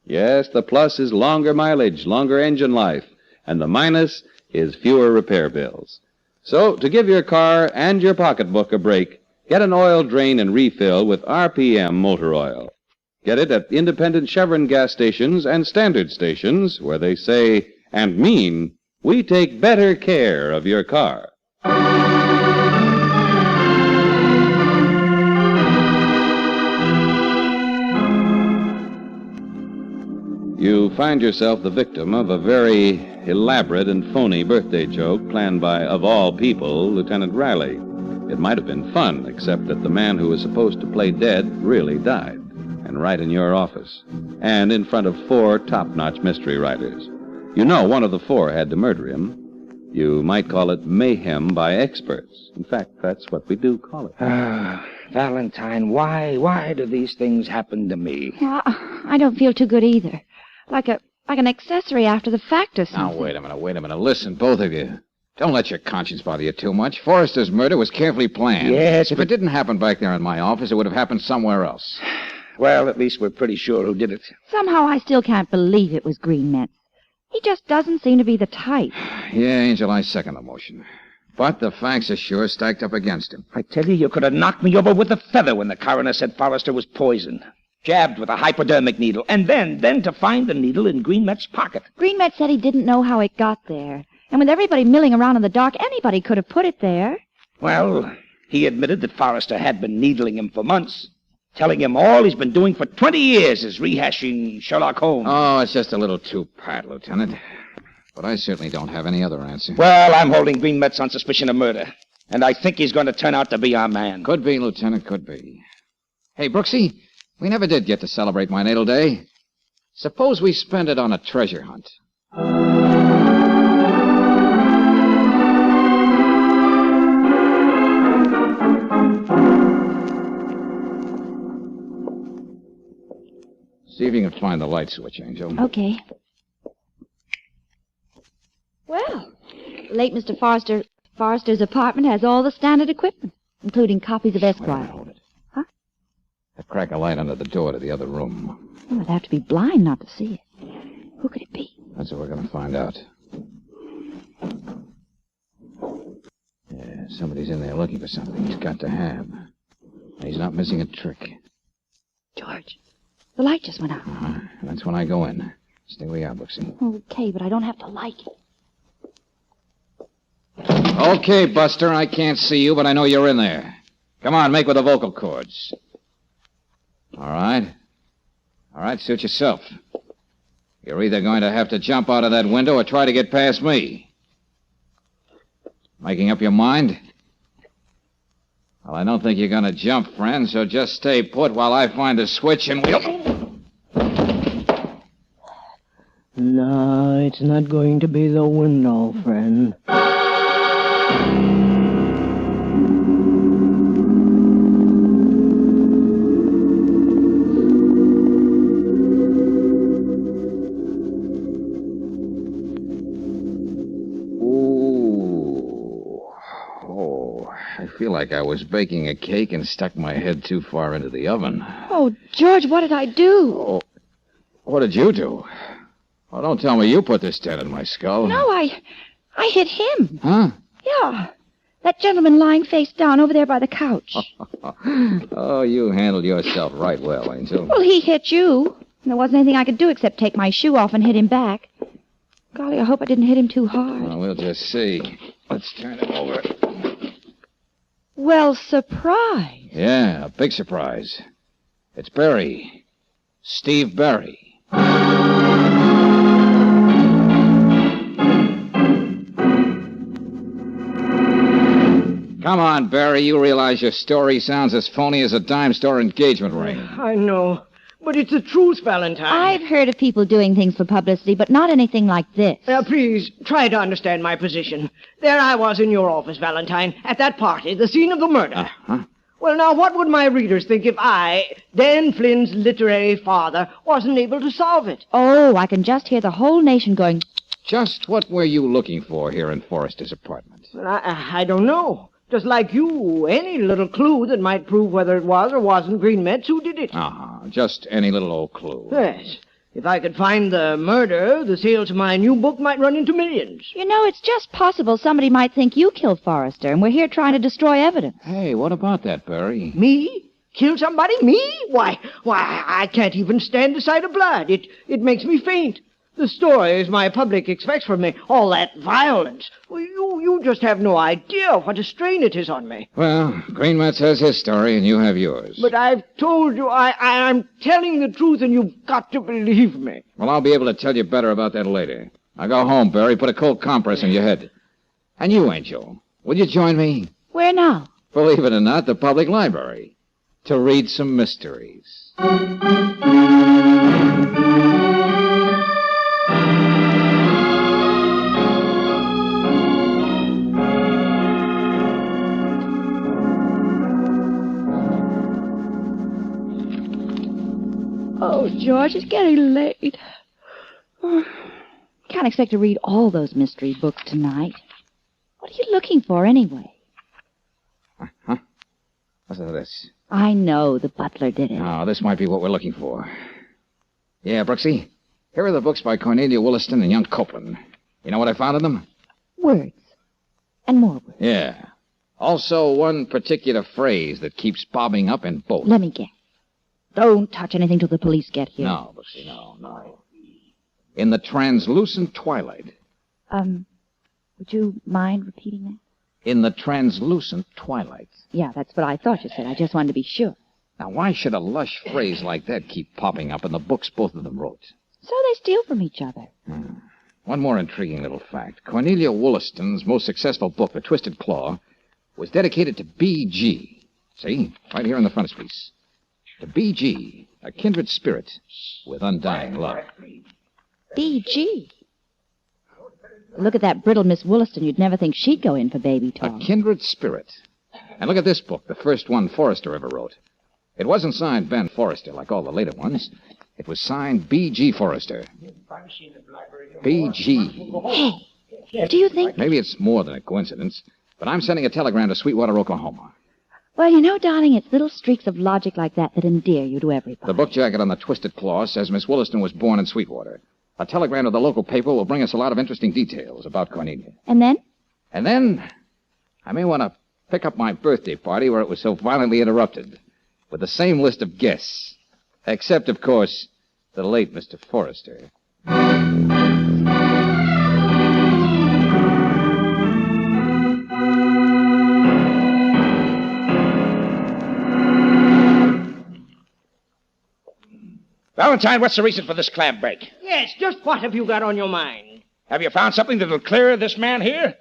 H: Yes, the plus is longer mileage, longer engine life, and the minus is fewer repair bills. So, to give your car and your pocketbook a break, get an oil drain and refill with RPM motor oil. Get it at independent Chevron gas stations and standard stations where they say and mean, we take better care of your car. You find yourself the victim of a very elaborate and phony birthday joke planned by, of all people, Lieutenant Riley. It might have been fun, except that the man who was supposed to play dead really died. And right in your office. And in front of 4 top-notch mystery writers. You know one of the 4 had to murder him. You might call it mayhem by experts. In fact, that's what we do call it.
G: Valentine, why do these things happen to me?
D: Well, I don't feel too good either. Like an accessory after the fact or something.
B: Now, wait a minute. Listen, both of you. Don't let your conscience bother you too much. Forrester's murder was carefully planned.
G: Yes,
B: If it didn't happen back there in my office, it would have happened somewhere else.
G: Well, at least we're pretty sure who did it.
D: Somehow I still can't believe it was Green Metz. He just doesn't seem to be the type.
B: Yeah, Angel, I second the motion. But the facts are sure stacked up against him.
G: I tell you could have knocked me over with a feather when the coroner said Forrester was poisoned. Jabbed with a hypodermic needle. And then to find the needle in Green Metz's pocket.
D: Green Metz said he didn't know how it got there. And with everybody milling around in the dark, anybody could have put it there.
G: Well, he admitted that Forrester had been needling him for months. Telling him all he's been doing for 20 years is rehashing Sherlock Holmes.
B: Oh, it's just a little too pat, Lieutenant. But I certainly don't have any other answer.
G: Well, I'm holding Green Metz on suspicion of murder. And I think he's going to turn out to be our man.
B: Could be, Lieutenant, could be. Hey, Brooksy, we never did get to celebrate my natal day. Suppose we spend it on a treasure hunt. See if you can find the light switch, Angel.
D: Okay. Well, late Mr. Forrester's apartment has all the standard equipment, including copies of Esquire.
B: Hold it. Huh? I crack a light under the door to the other room.
D: Oh, I'd have to be blind not to see it. Who could it be?
B: That's what we're going to find out. Yeah, somebody's in there looking for something he's got to have. And he's not missing a trick.
D: George, the light just went out.
B: Uh-huh. That's when I go in. Stay where you are, Brooksy.
D: Okay, but I don't have to like it.
B: Okay, Buster, I can't see you, but I know you're in there. Come on, make with the vocal cords. All right. All right, suit yourself. You're either going to have to jump out of that window or try to get past me. Making up your mind? Well, I don't think you're going to jump, friend, so just stay put while I find a switch and we'll...
F: No, it's not going to be the window, friend.
B: I feel like I was baking a cake and stuck my head too far into the oven.
N: Oh, George, what did I do?
B: Oh, what did you do? Oh, don't tell me you put this dent in my skull.
N: No, I hit him.
B: Huh?
N: Yeah. That gentleman lying face down over there by the couch.
B: Oh, you handled yourself right well, Angel.
N: Well, he hit you. There wasn't anything I could do except take my shoe off and hit him back. Golly, I hope I didn't hit him too hard.
B: Well, we'll just see. Let's turn it over.
N: Well, surprise.
B: Yeah, a big surprise. It's Barry. Steve Barry. Come on, Barry. You realize your story sounds as phony as a dime store engagement ring.
F: I know, but it's the truth, Valentine.
N: I've heard of people doing things for publicity, but not anything like this.
F: Please, try to understand my position. There I was in your office, Valentine, at that party, the scene of the murder. Well, now, what would my readers think if I, Dan Flynn's literary father, wasn't able to solve it?
N: Oh, I can just hear the whole nation going...
B: Just what were you looking for here in Forrester's apartment?
F: Well, I don't know. Just like you, any little clue that might prove whether it was or wasn't Green Metz who did it.
B: Just any little old clue.
F: Yes. If I could find the murder, the sales of my new book might run into millions.
N: You know, it's just possible somebody might think you killed Forrester, and we're here trying to destroy evidence.
B: Hey, what about that, Barry?
F: Me? Kill somebody? Me? Why, I can't even stand the sight of blood. It makes me faint. The stories my public expects from me, all that violence. Well, you just have no idea what a strain it is on me.
B: Well, Green Metz has his story, and you have yours.
F: But I've told you, I'm telling the truth, and you've got to believe me.
B: Well, I'll be able to tell you better about that later. Now go home, Barry. Put a cold compress in your head. And you, Angel, will you join me?
N: Where now?
B: Believe it or not, the public library. To read some mysteries.
N: Oh, George, it's getting late. Can't expect to read all those mystery books tonight. What are you looking for, anyway?
B: Huh? What's this?
N: I know the butler did it.
B: Oh, this might be what we're looking for. Yeah, Brooksy, here are the books by Cornelia Williston and young Copeland. You know what I found in them?
N: Words. And more words.
B: Yeah. Also, one particular phrase that keeps bobbing up in both.
N: Let me guess. Don't touch anything till the police get here.
B: No, Brooksy, no. In the translucent twilight.
N: Would you mind repeating that?
B: In the translucent twilight.
N: Yeah, that's what I thought you said. I just wanted to be sure.
B: Now, why should a lush phrase like that keep popping up in the books both of them wrote?
N: So they steal from each other.
B: One more intriguing little fact. Cornelia Williston's most successful book, The Twisted Claw, was dedicated to B.G. See? Right here in the frontispiece. To B.G., a kindred spirit with undying love.
N: B.G.? Look at that brittle Miss Williston. You'd never think she'd go in for baby talk.
B: A kindred spirit. And look at this book, the first one Forrester ever wrote. It wasn't signed Ben Forrester like all the later ones. It was signed B.G. Forrester. B.G.
N: Hey, do you think...
B: Maybe it's more than a coincidence, but I'm sending a telegram to Sweetwater, Oklahoma.
N: Well, you know, darling, it's little streaks of logic like that that endear you to everybody.
B: The book jacket on the Twisted Claw says Miss Williston was born in Sweetwater. A telegram to the local paper will bring us a lot of interesting details about Cornelia.
N: And then?
B: And then, I may want to pick up my birthday party where it was so violently interrupted, with the same list of guests, except, of course, the late Mr. Forrester.
G: Valentine, what's the reason for this clam bake?
F: Yes, just what have you got on your mind?
G: Have you found something that'll clear this man here?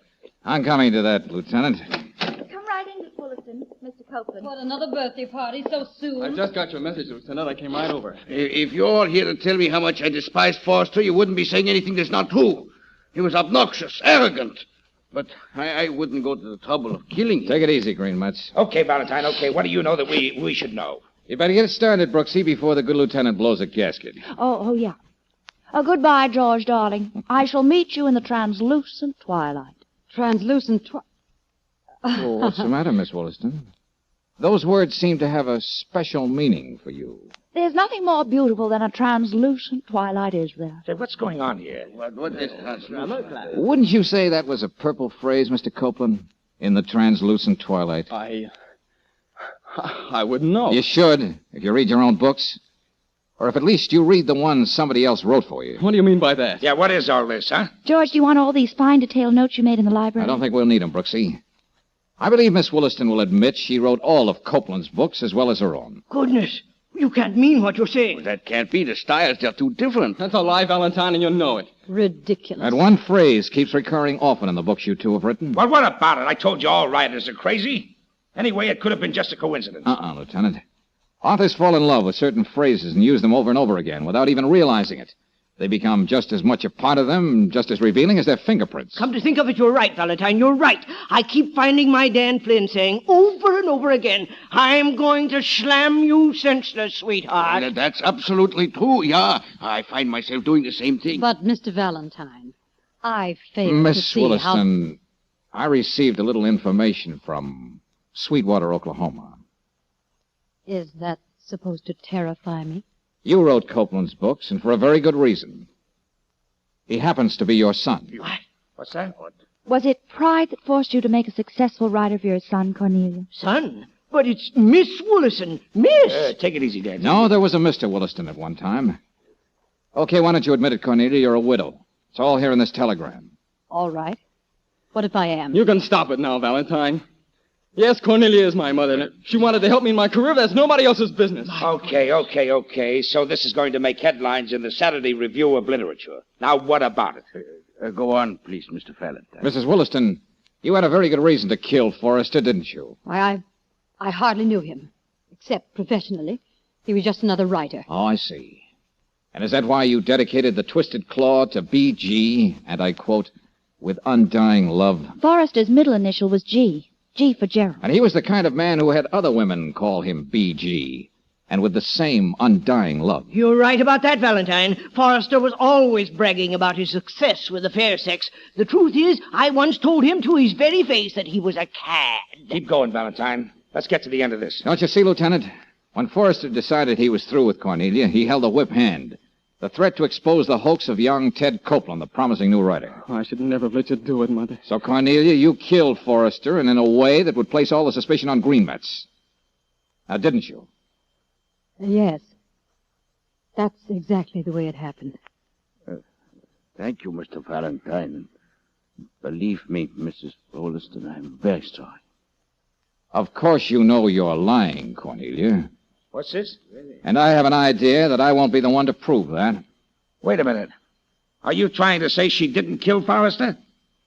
B: I'm coming to that, Lieutenant.
N: Come right in, Miss Williston, Mr. Copeland.
A: What, another birthday party so soon?
W: I just got your message, Lieutenant. I came right over.
M: If you're all here to tell me how much I despise Forrester, you wouldn't be saying anything that's not true. He was obnoxious, arrogant. But I wouldn't go to the trouble of killing him.
B: Take it easy, Green Metz.
G: Okay, Valentine, okay. What do you know that we should know?
B: You better get started, Brooksy, before the good lieutenant blows a gasket.
N: Oh, yeah. Goodbye, George, darling. I shall meet you in the translucent twilight.
A: Translucent
B: Oh, what's the matter, Miss Wollaston? Those words seem to have a special meaning for you.
N: There's nothing more beautiful than a translucent twilight, is there?
G: Say, what's going on here?
M: What is translucent?
B: Wouldn't you say that was a purple phrase, Mr. Copeland? In the translucent twilight.
W: I wouldn't know.
B: You should, if you read your own books. Or if at least you read the ones somebody else wrote for you.
W: What do you mean by that?
G: Yeah, what is all this, huh?
N: George, do you want all these fine detailed notes you made in the library?
B: I don't think we'll need them, Brooksy. I believe Miss Wollaston will admit she wrote all of Copeland's books as well as her own.
F: Goodness, you can't mean what you're saying.
M: Well, that can't be. The styles, they're too different.
W: That's a lie, Valentine, and you know it.
A: Ridiculous.
B: That one phrase keeps recurring often in the books you two have written.
G: Well, what about it? I told you all writers are crazy. Anyway, it could have been just a coincidence.
B: Lieutenant. Authors fall in love with certain phrases and use them over and over again without even realizing it. They become just as much a part of them, just as revealing as their fingerprints.
F: Come to think of it, you're right, Valentine. You're right. I keep finding my Dan Flynn saying over and over again, I'm going to slam you senseless, sweetheart.
M: Well, that's absolutely true, yeah. I find myself doing the same thing.
A: But, Mr. Valentine, I fail to
B: Miss
A: see
B: Wollaston, I received a little information from Sweetwater, Oklahoma.
A: Is that supposed to terrify me?
B: You wrote Copeland's books, and for a very good reason. He happens to be your son.
G: What? What's that?
N: Was it pride that forced you to make a successful writer for your son, Cornelia?
F: Son? But it's Miss Wollaston. Miss!
G: Take it easy, Dad.
B: No, there was a Mr. Wollaston at one time. Okay, why don't you admit it, Cornelia? You're a widow. It's all here in this telegram.
A: All right. What if I am?
W: You can stop it now, Valentine. Yes, Cornelia is my mother, and if she wanted to help me in my career, that's nobody else's business.
G: Okay. So this is going to make headlines in the Saturday Review of Literature. Now, what about it?
M: Go on, please, Mr. Valentine.
B: Mrs. Wollaston, you had a very good reason to kill Forrester, didn't you?
A: Why, I hardly knew him, except professionally. He was just another writer.
B: Oh, I see. And is that why you dedicated the Twisted Claw to B.G., and I quote, with undying love?
N: Forrester's middle initial was G. G for Gerald.
B: And he was the kind of man who had other women call him B.G., and with the same undying love.
F: You're right about that, Valentine. Forrester was always bragging about his success with the fair sex. The truth is, I once told him to his very face that he was a cad.
G: Keep going, Valentine. Let's get to the end of this.
B: Don't you see, Lieutenant? When Forrester decided he was through with Cornelia, he held a whip hand. The threat to expose the hoax of young Ted Copeland, the promising new writer.
W: I should never have let you do it, Mother.
B: So, Cornelia, you killed Forrester, and in a way that would place all the suspicion on Green Metz. Now, didn't you?
A: Yes. That's exactly the way it happened.
M: Thank you, Mr. Valentine. Believe me, Mrs. Wollaston, I'm very sorry.
B: Of course you know you're lying, Cornelia.
G: What's this?
B: And I have an idea that I won't be the one to prove that.
G: Wait a minute. Are you trying to say she didn't kill Forrester?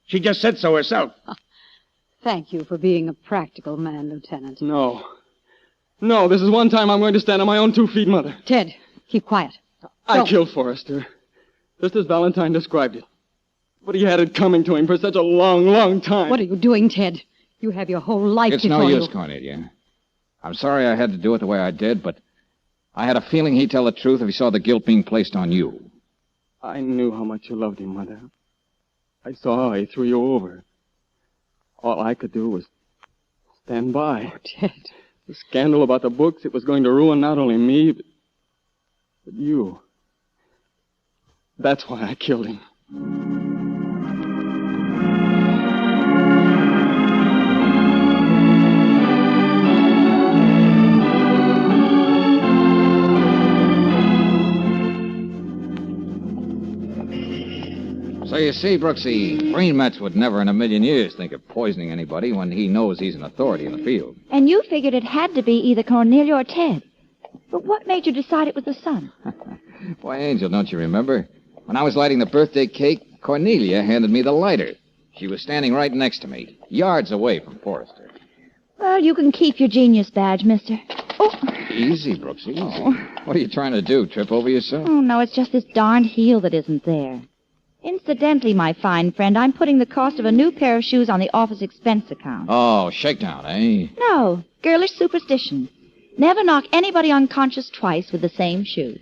G: She just said so herself.
A: Thank you for being a practical man, Lieutenant.
W: No, this is one time I'm going to stand on my own 2 feet, Mother.
A: Ted, keep quiet.
W: I killed Forrester, just as Valentine described it. But he had it coming to him for such a long, long time.
A: What are you doing, Ted? You have your whole life
B: It's
A: before
B: no
A: you.
B: use, Cornelia. I'm sorry I had to do it the way I did, but I had a feeling he'd tell the truth if he saw the guilt being placed on you.
W: I knew how much you loved him, Mother. I saw how he threw you over. All I could do was stand by.
A: Oh, Ted.
W: The scandal about the books, it was going to ruin not only me, but you. That's why I killed him.
B: So you see, Brooksy, Green Metz would never in a million years think of poisoning anybody when he knows he's an authority in the field.
N: And you figured it had to be either Cornelia or Ted.
D: But what made you decide it was the sun?
B: Why, Angel, don't you remember? When I was lighting the birthday cake, Cornelia handed me the lighter. She was standing right next to me, yards away from Forrester.
D: Well, you can keep your genius badge, mister.
B: Easy, Brooks, easy. What are you trying to do, trip over yourself?
D: Oh, no, it's just this darned heel that isn't there. Incidentally, my fine friend, I'm putting the cost of a new pair of shoes on the office expense account.
B: Oh, shakedown, eh?
D: No, girlish superstition. Never knock anybody unconscious twice with the same shoe.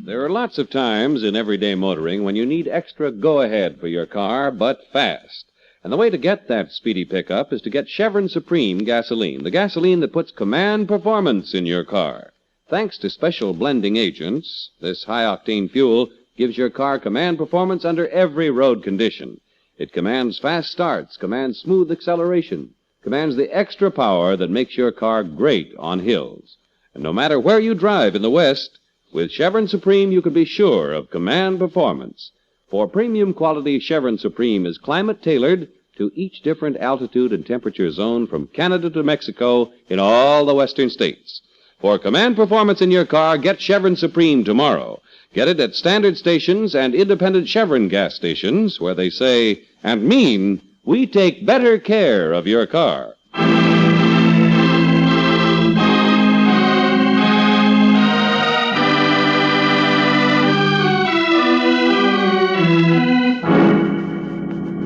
H: There are lots of times in everyday motoring when you need extra go-ahead for your car, but fast. And the way to get that speedy pickup is to get Chevron Supreme gasoline, the gasoline that puts command performance in your car. Thanks to special blending agents, this high-octane fuel gives your car command performance under every road condition. It commands fast starts, commands smooth acceleration, commands the extra power that makes your car great on hills. And no matter where you drive in the West, with Chevron Supreme you can be sure of command performance. For premium quality, Chevron Supreme is climate-tailored to each different altitude and temperature zone from Canada to Mexico in all the western states. For command performance in your car, get Chevron Supreme tomorrow. Get it at standard stations and independent Chevron gas stations where they say and mean, we take better care of your car.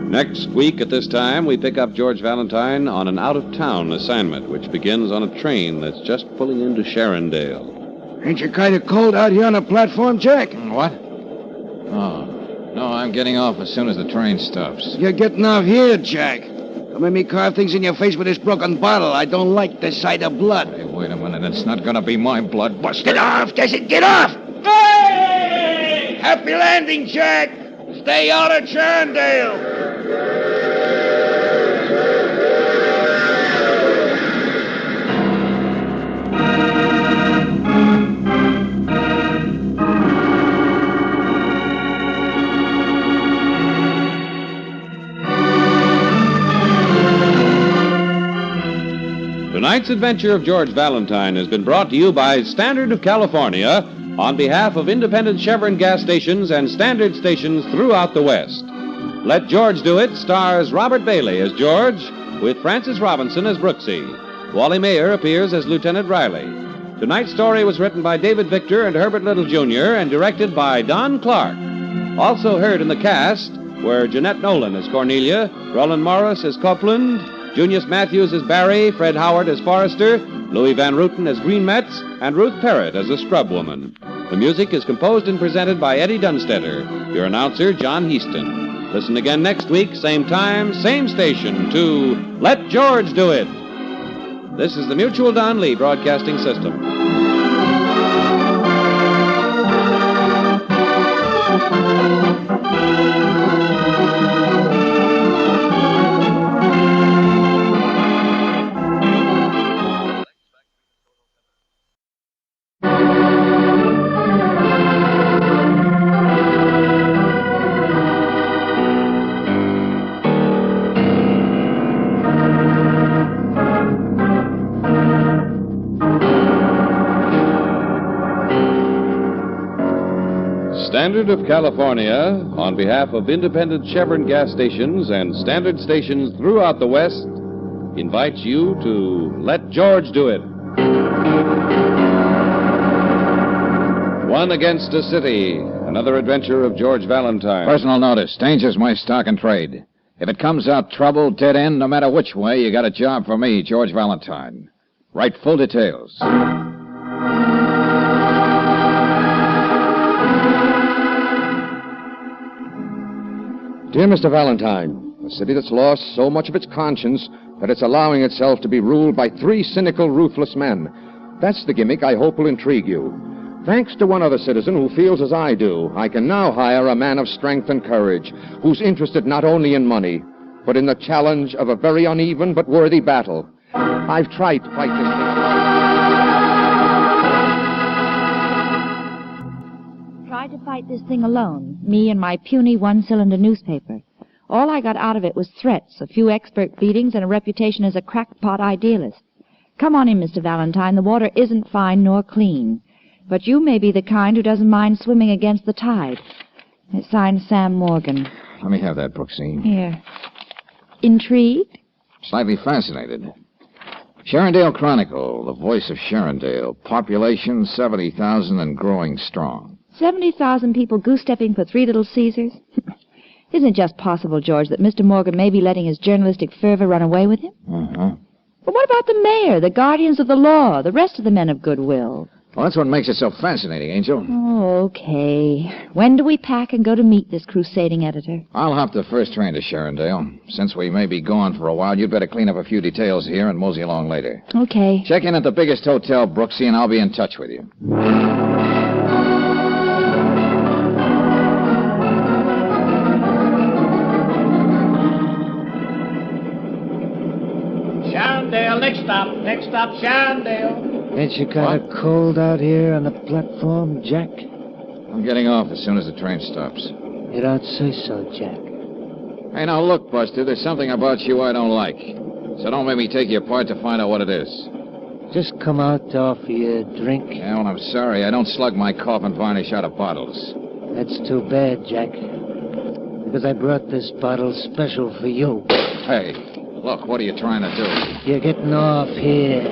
H: Next week at this time, we pick up George Valentine on an out-of-town assignment, which begins on a train that's just pulling into Sharondale.
M: Ain't you kind of cold out here on the platform, Jack?
B: What? Oh, no, I'm getting off as soon as the train stops.
M: You're getting off here, Jack. Don't make me carve things in your face with this broken bottle. I don't like the sight of blood.
B: Hey, wait a minute. It's not going to be my blood, Buster.
M: Get off, Jesse. Get off! Hey! Happy landing, Jack. Stay out of Sharondale.
H: Tonight's adventure of George Valentine has been brought to you by Standard of California on behalf of independent Chevron gas stations and standard stations throughout the West. Let George Do It stars Robert Bailey as George, with Francis Robinson as Brooksy. Wally Mayer appears as Lieutenant Riley. Tonight's story was written by David Victor and Herbert Little, Jr. and directed by Don Clark. Also heard in the cast were Jeanette Nolan as Cornelia, Roland Morris as Copeland, Junius Matthews as Barry, Fred Howard as Forrester, Louis Van Ruten as Green Metz, and Ruth Parrott as the Scrub Woman. The music is composed and presented by Eddie Dunstetter. Your announcer, John Heaston. Listen again next week, same time, same station, to Let George Do It. This is the Mutual Don Lee Broadcasting System. Standard of California, on behalf of independent Chevron gas stations and standard stations throughout the West, invites you to Let George Do It. One Against a City, another adventure of George Valentine.
B: Personal notice. Danger's my stock and trade. If it comes out trouble, dead end, no matter which way, you got a job for me, George Valentine. Write full details.
K: Dear Mr. Valentine, a city that's lost so much of its conscience that it's allowing itself to be ruled by 3 cynical, ruthless men. That's the gimmick I hope will intrigue you. Thanks to one other citizen who feels as I do, I can now hire a man of strength and courage who's interested not only in money, but in the challenge of a very uneven but worthy battle. I've tried to fight this thing.
D: fight this thing alone, me and my puny one-cylinder newspaper. All I got out of it was threats, a few expert beatings, and a reputation as a crackpot idealist. Come on in, Mr. Valentine. The water isn't fine nor clean. But you may be the kind who doesn't mind swimming against the tide. It's signed Sam Morgan.
B: Let me have that, Brooksy.
D: Here. Intrigued?
B: Slightly fascinated. Sharondale Chronicle, the voice of Sharondale. Population 70,000 and growing strong.
D: 70,000 people goose-stepping for 3 Little Caesars? Isn't it just possible, George, that Mr. Morgan may be letting his journalistic fervor run away with him?
B: Uh-huh.
D: But what about the mayor, the guardians of the law, the rest of the men of goodwill?
B: Well, that's what makes it so fascinating, Angel.
D: Oh, okay. When do we pack and go to meet this crusading editor?
B: I'll hop the first train to Sharondale. Since we may be gone for a while, you'd better clean up a few details here and mosey along later.
D: Okay.
B: Check in at the biggest hotel, Brooksy, and I'll be in touch with you.
R: Sharondale, next stop, Sharondale.
U: Ain't you kind of cold out here on the platform, Jack?
B: I'm getting off as soon as the train stops.
U: You don't say so, Jack.
B: Hey, now look, Buster, there's something about you I don't like. So don't make me take you apart to find out what it is.
U: Just come out to offer you a drink.
B: Yeah, well, I'm sorry. I don't slug my cough and varnish out of bottles.
U: That's too bad, Jack. Because I brought this bottle special for you.
B: Hey, look, what are you trying to do?
U: You're getting off here.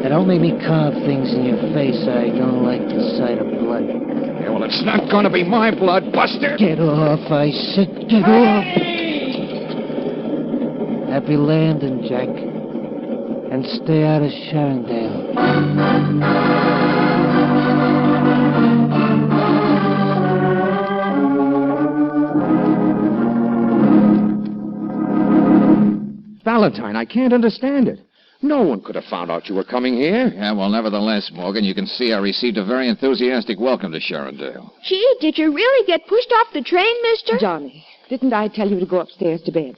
U: And don't make me carve things in your face. I don't like the sight of blood.
B: Yeah, well, it's not going to be my blood, Buster.
U: Get off, I said. Get off. Happy landing, Jack. And stay out of Sharondale.
K: Valentine, I can't understand it. No one could have found out you were coming here.
B: Yeah, well, nevertheless, Morgan, you can see I received a very enthusiastic welcome to Sharondale.
J: Gee, did you really get pushed off the train, mister?
L: Johnny, didn't I tell you to go upstairs to bed?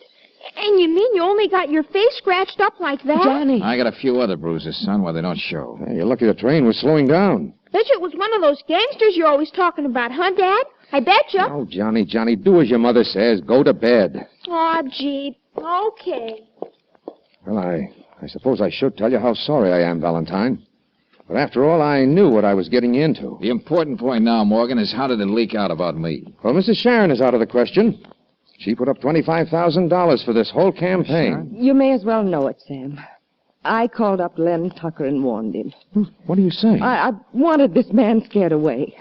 J: And you mean you only got your face scratched up like that?
L: Johnny.
B: I got a few other bruises, son, where they don't show.
K: Hey, you're lucky the train was slowing down.
J: Bet you it was one of those gangsters you're always talking about, huh, Dad? I bet you.
K: Oh, Johnny, do as your mother says. Go to bed.
J: Aw, gee. Okay.
K: Well, I suppose I should tell you how sorry I am, Valentine. But after all, I knew what I was getting into.
B: The important point now, Morgan, is how did it leak out about me?
K: Well, Mrs. Sharon is out of the question. She put up $25,000 for this whole campaign.
L: You may as well know it, Sam. I called up Len Tucker and warned him.
K: What are you saying?
L: I wanted this man scared away.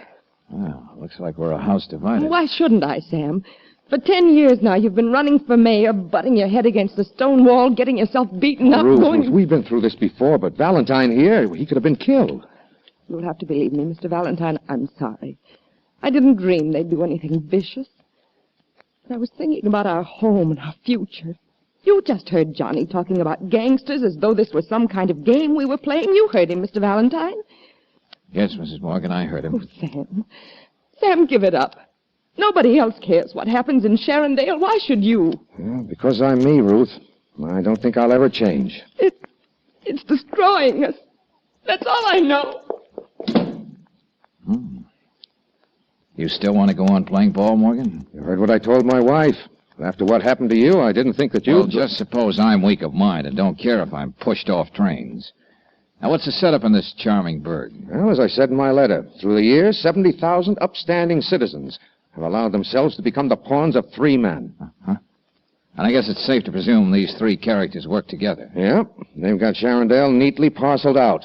B: Well, looks like we're a house divided.
L: Why shouldn't I, Sam? For 10 years now, you've been running for mayor, butting your head against the stone wall, getting yourself beaten up,
K: Ruth, we've been through this before, but Valentine here, he could have been killed.
L: You'll have to believe me, Mr. Valentine. I'm sorry. I didn't dream they'd do anything vicious. I was thinking about our home and our future. You just heard Johnny talking about gangsters as though this was some kind of game we were playing. You heard him, Mr. Valentine.
B: Yes, Mrs. Morgan, I heard him.
L: Oh, Sam. Sam, give it up. Nobody else cares what happens in Sharondale. Why should you?
K: Well, because I'm me, Ruth. I don't think I'll ever change.
L: It's destroying us. That's all I know.
B: You still want to go on playing ball, Morgan?
K: You heard what I told my wife. After what happened to you, I didn't think that you...
B: Well, just suppose I'm weak of mind and don't care if I'm pushed off trains. Now, what's the setup on this charming bird?
K: Well, as I said in my letter, through the years, 70,000 upstanding citizens have allowed themselves to become the pawns of 3 men.
B: Uh-huh. And I guess it's safe to presume these 3 characters work together.
K: Yeah, they've got Sharondale neatly parceled out.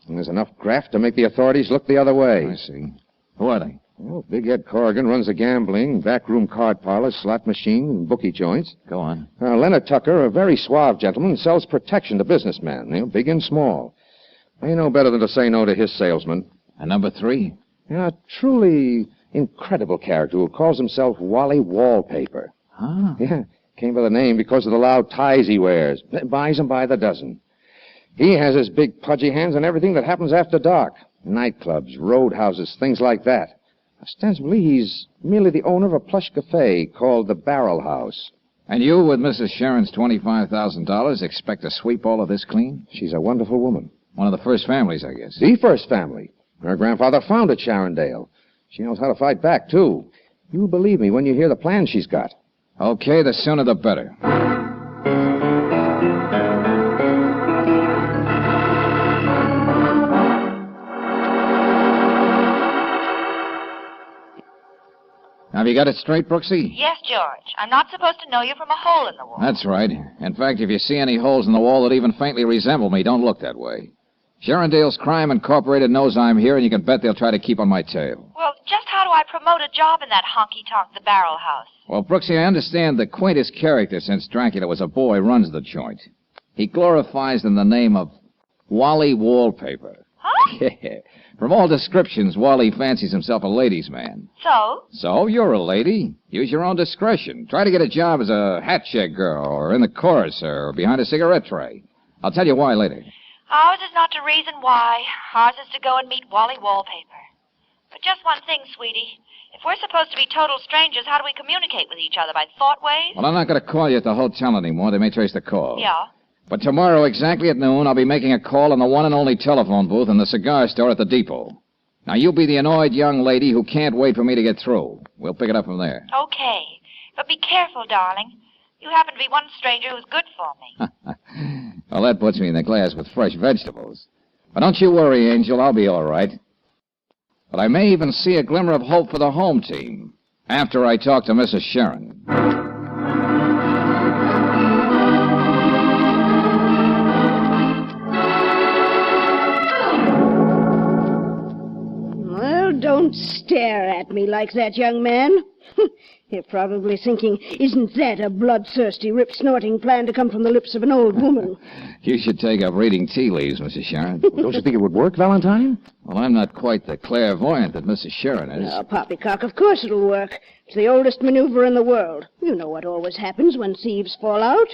K: And there's enough graft to make the authorities look the other way.
B: I see. Who are they?
K: Well, Big Ed Corrigan runs the gambling, backroom card parlors, slot machine, and bookie joints.
B: Go on.
K: Leonard Tucker, a very suave gentleman, sells protection to businessmen, big and small. They know better than to say no to his salesman.
B: And number 3?
K: Yeah, a truly incredible character who calls himself Wally Wallpaper.
B: Ah.
K: Yeah, came by the name because of the loud ties he wears. Buys them by the dozen. He has his big pudgy hands on everything that happens after dark. Nightclubs, roadhouses, things like that. Ostensibly, he's merely the owner of a plush cafe called the Barrel House.
B: And you, with Mrs. Sharon's $25,000, expect to sweep all of this clean?
K: She's a wonderful woman.
B: One of the first families, I guess.
K: The first family. Her grandfather founded Sharondale. She knows how to fight back, too. You'll believe me when you hear the plan she's got.
B: Okay, the sooner the better. Have you got it straight, Brooksy?
N: Yes, George. I'm not supposed to know you from a hole in the wall.
B: That's right. In fact, if you see any holes in the wall that even faintly resemble me, don't look that way. Sherrindale's Crime Incorporated knows I'm here, and you can bet they'll try to keep on my tail.
N: Well, just how do I promote a job in that honky-tonk, the Barrel House?
B: Well, Brooksy, I understand the quaintest character since Dracula was a boy runs the joint. He glorifies in the name of Wally Wallpaper.
N: Huh?
B: From all descriptions, Wally fancies himself a ladies' man.
N: So?
B: So, you're a lady. Use your own discretion. Try to get a job as a hat check girl, or in the chorus, or behind a cigarette tray. I'll tell you why later.
N: Ours is not to reason why. Ours is to go and meet Wally Wallpaper. But just one thing, sweetie. If we're supposed to be total strangers, how do we communicate with each other? By thought waves?
B: Well, I'm not going to call you at the hotel anymore. They may trace the call.
N: Yeah.
B: But tomorrow, exactly at noon, I'll be making a call on the one and only telephone booth in the cigar store at the depot. Now, you be the annoyed young lady who can't wait for me to get through. We'll pick it up from there.
N: Okay. But be careful, darling. You happen to be one stranger who's good for me.
B: Well, that puts me in the glass with fresh vegetables. But don't you worry, Angel. I'll be all right. But I may even see a glimmer of hope for the home team after I talk to Mrs. Sharon.
C: Well, don't stare at me like that, young man. You're probably thinking, isn't that a bloodthirsty, rip-snorting plan to come from the lips of an old woman?
B: You should take up reading tea leaves, Mrs. Sharon.
K: Don't you think it would work, Valentine?
B: Well, I'm not quite the clairvoyant that Mrs. Sharon is.
C: Oh, poppycock, of course it'll work. It's the oldest maneuver in the world. You know what always happens when thieves fall out.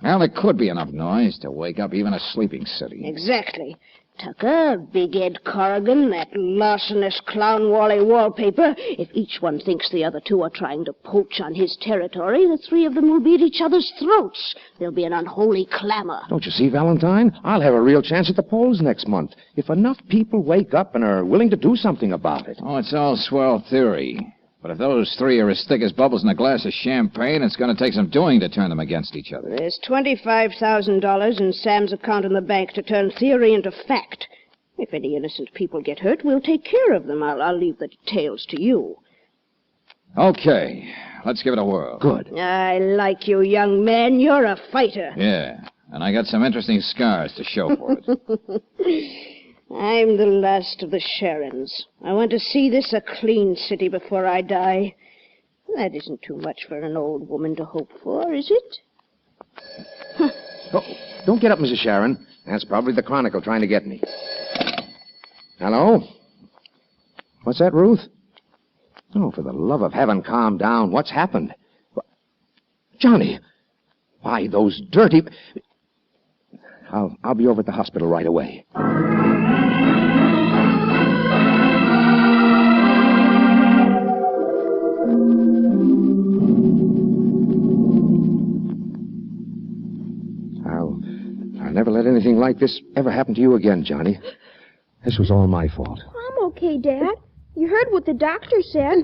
B: Well, there could be enough noise to wake up even a sleeping city.
C: Exactly. Tucker, Big Ed Corrigan, that larcenous clown Wally Wallpaper. If each one thinks the other two are trying to poach on his territory, the three of them will be at each other's throats. There'll be an unholy clamor.
K: Don't you see, Valentine? I'll have a real chance at the polls next month, if enough people wake up and are willing to do something about it.
B: Oh, it's all swell theory. But if those three are as thick as bubbles in a glass of champagne, it's going to take some doing to turn them against each other.
C: There's $25,000 in Sam's account in the bank to turn theory into fact. If any innocent people get hurt, we'll take care of them. I'll leave the details to you.
B: Okay, let's give it a whirl.
K: Good.
C: I like you, young man. You're a fighter.
B: Yeah, and I got some interesting scars to show for it.
C: I'm the last of the Sharons. I want to see this a clean city before I die. That isn't too much for an old woman to hope for, is it?
K: Oh, don't get up, Mrs. Sharon. That's probably the Chronicle trying to get me. Hello? What's that, Ruth? Oh, for the love of heaven, calm down. What's happened? Johnny! Why, those dirty... I'll be over at the hospital right away. I'll never let anything like this ever happen to you again, Johnny. This was all my fault.
J: I'm okay, Dad. You heard what the doctor said.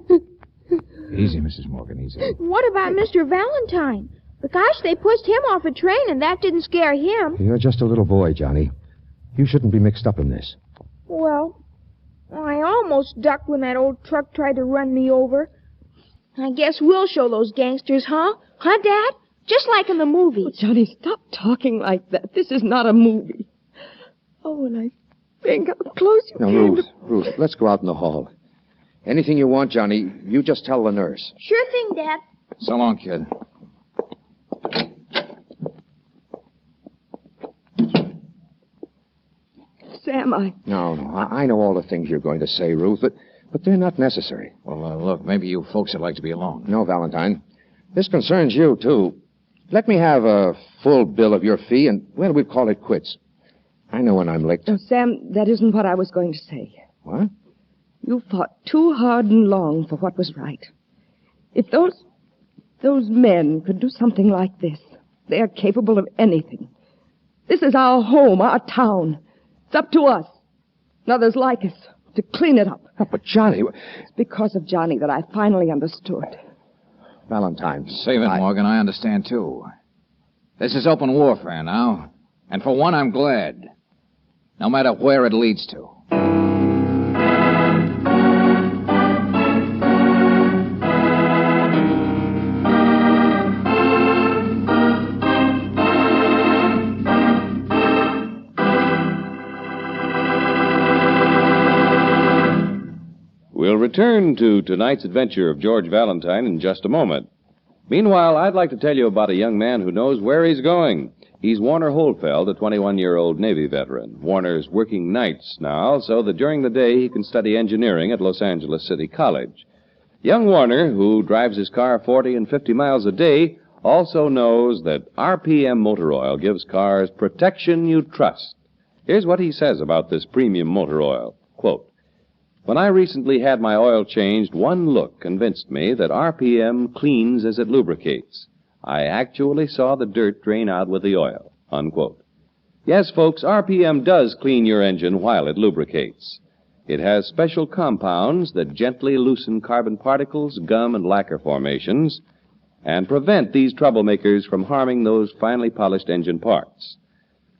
B: Easy, Mrs. Morgan, easy.
J: What about Mr. Valentine? Because they pushed him off a train and that didn't scare him.
K: You're just a little boy, Johnny. You shouldn't be mixed up in this.
J: Well, I almost ducked when that old truck tried to run me over. I guess we'll show those gangsters, huh? Huh, Dad? Just like in the movies.
L: Oh, Johnny, stop talking like that. This is not a movie. Oh, and I think how close you came to...
K: Ruth, let's go out in the hall. Anything you want, Johnny, you just tell the nurse.
J: Sure thing, Dad.
B: So long, kid.
L: Sam,
K: No, I know all the things you're going to say, Ruth, but they're not necessary.
B: Well, look, maybe you folks would like to be alone.
K: No, Valentine. This concerns you, too. Let me have a full bill of your fee, and, well, we'll call it quits. I know when I'm licked.
L: Oh, Sam, that isn't what I was going to say.
K: What?
L: You fought too hard and long for what was right. If those men could do something like this, they are capable of anything. This is our home, our town. It's up to us, and others like us, to clean it up.
K: But Johnny...
L: It's because of Johnny that I finally understood.
K: Valentine.
B: Save it, Morgan. I understand, too. This is open warfare now. And for one, I'm glad. No matter where it leads to.
H: We'll return to tonight's adventure of George Valentine in just a moment. Meanwhile, I'd like to tell you about a young man who knows where he's going. He's Warner Holfeld, a 21-year-old Navy veteran. Warner's working nights now, so that during the day he can study engineering at Los Angeles City College. Young Warner, who drives his car 40 and 50 miles a day, also knows that RPM motor oil gives cars protection you trust. Here's what he says about this premium motor oil. Quote, "When I recently had my oil changed, one look convinced me that RPM cleans as it lubricates. I actually saw the dirt drain out with the oil." Unquote. Yes, folks, RPM does clean your engine while it lubricates. It has special compounds that gently loosen carbon particles, gum, and lacquer formations, and prevent these troublemakers from harming those finely polished engine parts.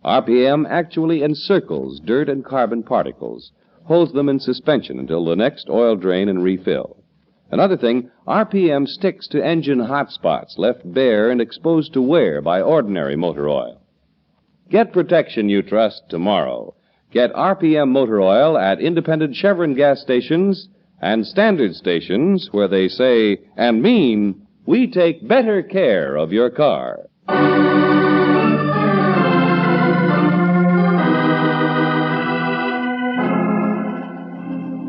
H: RPM actually encircles dirt and carbon particles, holds them in suspension until the next oil drain and refill. Another thing, RPM sticks to engine hot spots left bare and exposed to wear by ordinary motor oil. Get protection you trust tomorrow. Get RPM motor oil at independent Chevron gas stations and standard stations where they say and mean, we take better care of your car.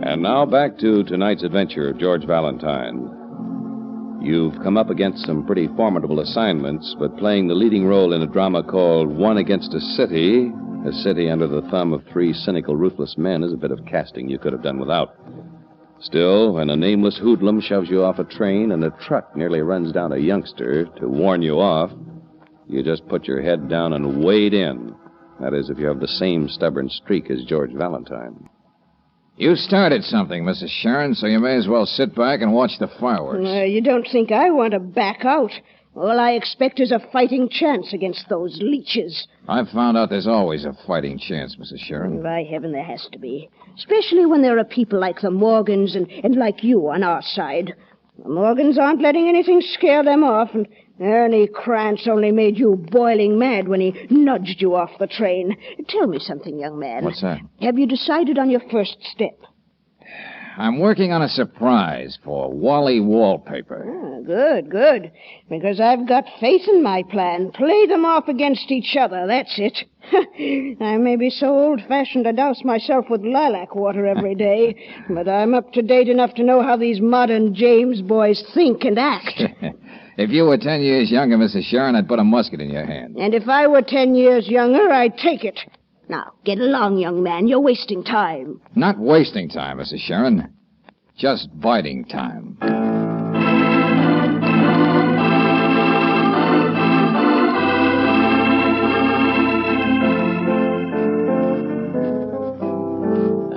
H: And now back to tonight's adventure of George Valentine. You've come up against some pretty formidable assignments, but playing the leading role in a drama called One Against a City under the thumb of three cynical, ruthless men, is a bit of casting you could have done without. Still, when a nameless hoodlum shoves you off a train and a truck nearly runs down a youngster to warn you off, you just put your head down and wade in. That is, if you have the same stubborn streak as George Valentine.
B: You started something, Mrs. Sharon, so you may as well sit back and watch the fireworks.
C: You don't think I want to back out? All I expect is a fighting chance against those leeches.
B: I've found out there's always a fighting chance, Mrs. Sharon.
C: By heaven, there has to be. Especially when there are people like the Morgans and like you on our side. The Morgans aren't letting anything scare them off, and Ernie Krantz only made you boiling mad when he nudged you off the train. Tell me something, young man.
B: What's that?
C: Have you decided on your first step?
B: I'm working on a surprise for Wally Wallpaper.
C: Good. Because I've got faith in my plan. Play them off against each other, that's it. I may be so old-fashioned I douse myself with lilac water every day, but I'm up to date enough to know how these modern James boys think and act.
B: If you were 10 years younger, Mrs. Sharon, I'd put a musket in your hand.
C: And if I were 10 years younger, I'd take it. Now, get along, young man. You're wasting time.
B: Not wasting time, Mrs. Sharon. Just biding time.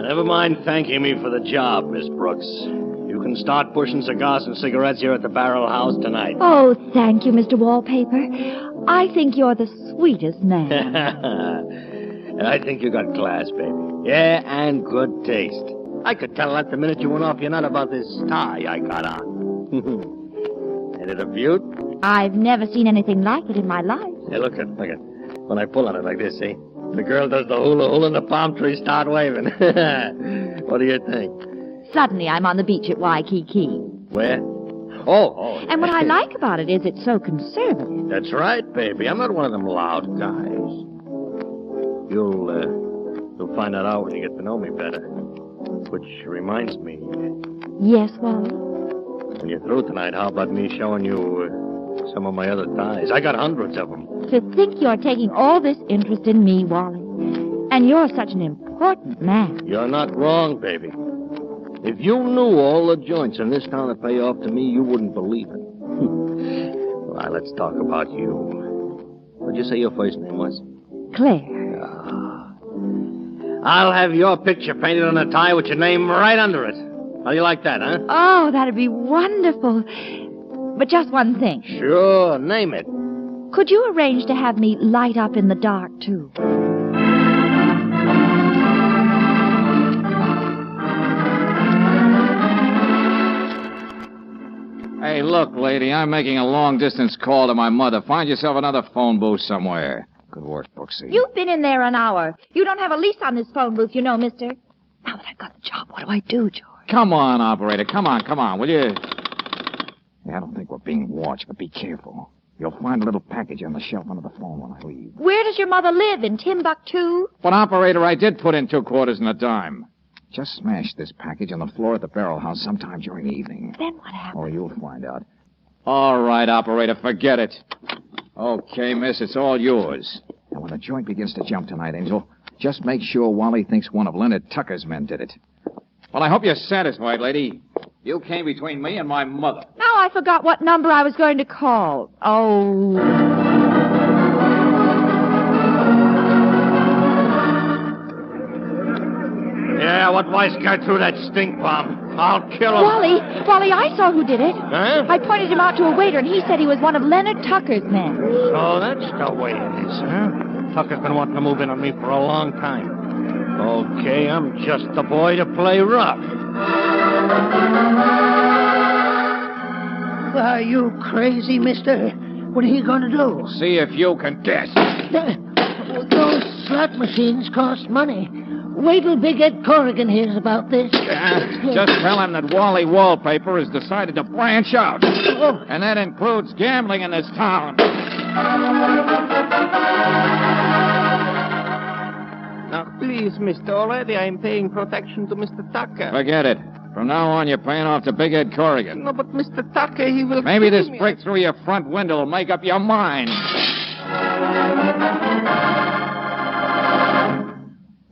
O: Never mind thanking me for the job, Miss Brooks. You can start pushing cigars and cigarettes here at the Barrel House tonight.
D: Oh, thank you, Mr. Wallpaper. I think you're the sweetest man.
O: And I think you got class, baby. Yeah, and good taste. I could tell that the minute you went off your nut about this tie I got on. Ain't it a beaut?
D: I've never seen anything like it in my life.
O: Hey, look at. When I pull on it like this, see? The girl does the hula and the palm trees start waving. What do you think?
D: Suddenly I'm on the beach at Waikiki.
O: Where? Oh.
D: And what I like about it is it's so conservative.
O: That's right, baby. I'm not one of them loud guys. You'll find that out when you get to know me better. Which reminds me.
D: Yes, Wally?
O: When you're through tonight, how about me showing you some of my other ties? I got hundreds of them.
D: To think you're taking all this interest in me, Wally. And you're such an important man.
O: You're not wrong, baby. If you knew all the joints in this town that pay off to me, you wouldn't believe it. Well, let's talk about you. What'd you say your first name was?
D: Claire.
O: I'll have your picture painted on a tie with your name right under it. How do you like that, huh?
D: Oh, that'd be wonderful. But just one thing.
O: Sure, name it.
D: Could you arrange to have me light up in the dark, too?
B: Hey, look, lady, I'm making a long-distance call to my mother. Find yourself another phone booth somewhere. Good work, Brooksy.
D: You've been in there an hour. You don't have a lease on this phone booth, you know, mister. Now that I've got the job, what do I do, George?
B: Come on, operator. Come on, will you? Yeah, I don't think we're being watched, but be careful. You'll find a little package on the shelf under the phone when I leave.
D: Where does your mother live? In Timbuktu?
B: But, operator, I did put in 2 quarters and a dime. Just smash this package on the floor at the barrel house sometime during the evening.
D: Then what happens?
B: Oh, you'll find out. All right, operator, forget it. Okay, miss, it's all yours. And when the joint begins to jump tonight, Angel, just make sure Wally thinks one of Leonard Tucker's men did it. Well, I hope you're satisfied, lady. You came between me and my mother.
D: Now I forgot what number I was going to call. Oh.
O: Yeah, what wise guy threw that stink bomb? I'll kill him.
D: Wally, I saw who did it.
O: Huh?
D: I pointed him out to a waiter, and he said he was one of Leonard Tucker's men.
O: So that's the way it is, huh? Tucker's been wanting to move in on me for a long time. Okay, I'm just the boy to play rough.
U: Are you crazy, mister? What are you going to do?
B: See if you can guess.
U: Those slot machines cost money. Wait till Big Ed Corrigan hears about this.
B: Just tell him that Wally Wallpaper has decided to branch out.
U: Oh.
B: And that includes gambling in this town.
W: Now, please, Mr. Already I'm paying protection to Mr. Tucker.
B: Forget it. From now on, you're paying off to Big Ed Corrigan.
W: No, but Mr. Tucker, he will...
B: Maybe
W: kill
B: this
W: me.
B: break through your front window will make up your mind.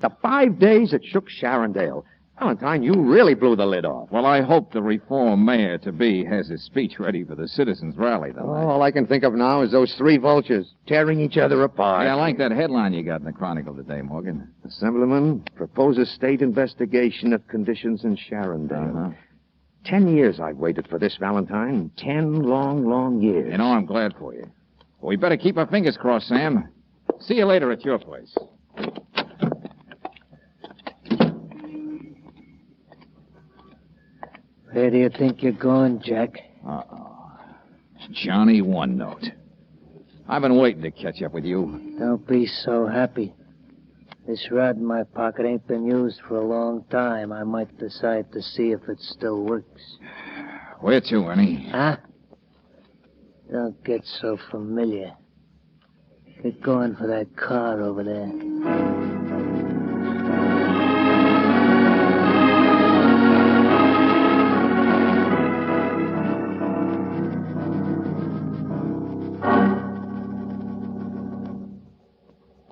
K: The 5 days it shook Sharondale. Valentine, you really blew the lid off.
B: Well, I hope the reform mayor-to-be has his speech ready for the citizens' rally tonight.
K: All I can think of now is those 3 vultures tearing each other apart.
B: Hey, I like that headline you got in the Chronicle today, Morgan.
K: Assemblyman proposes state investigation of conditions in Sharondale. 10 years I've waited for this, Valentine. 10 long, long years.
B: You know, I'm glad for you. Well, we better keep our fingers crossed, Sam. See you later at your place.
U: Where do you think you're going, Jack?
B: Uh-oh. Johnny One Note. I've been waiting to catch up with you.
U: Don't be so happy. This rod in my pocket ain't been used for a long time. I might decide to see if it still works.
B: Where to, Ernie?
U: Huh? Don't get so familiar. Get going for that car over there.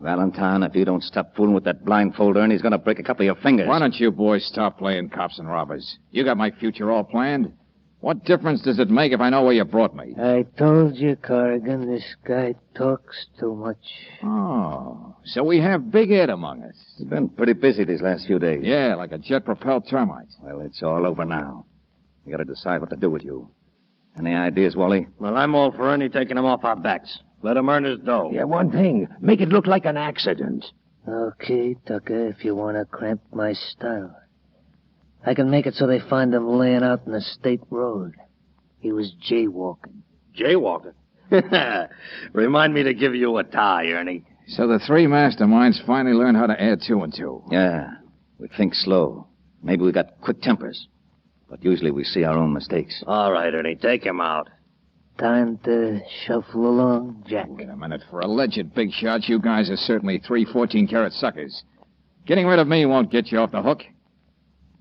P: Valentine, if you don't stop fooling with that blindfold, Ernie's going to break a couple of your fingers.
B: Why don't you boys stop playing cops and robbers? You got my future all planned. What difference does it make if I know where you brought me?
U: I told you, Corrigan, this guy talks too much.
B: Oh, so we have Big Ed among us.
P: He's been pretty busy these last few days.
B: Yeah, like a jet-propelled termite.
P: Well, it's all over now. We got to decide what to do with you. Any ideas, Wally?
O: Well, I'm all for Ernie taking him off our backs. Let him earn his dough.
T: Yeah, one thing. Make it look like an accident.
U: Okay, Tucker, if you want to cramp my style. I can make it so they find him laying out in the state road. He was jaywalking.
O: Jaywalking? Remind me to give you a tie, Ernie.
B: So the 3 masterminds finally learned how to add 2 and 2.
P: Yeah. We think slow. Maybe we got quick tempers. But usually we see our own mistakes.
O: All right, Ernie, take him out.
U: Time to shuffle along, Jack.
B: Wait a minute. For alleged big shots, you guys are certainly 3 14-carat suckers. Getting rid of me won't get you off the hook.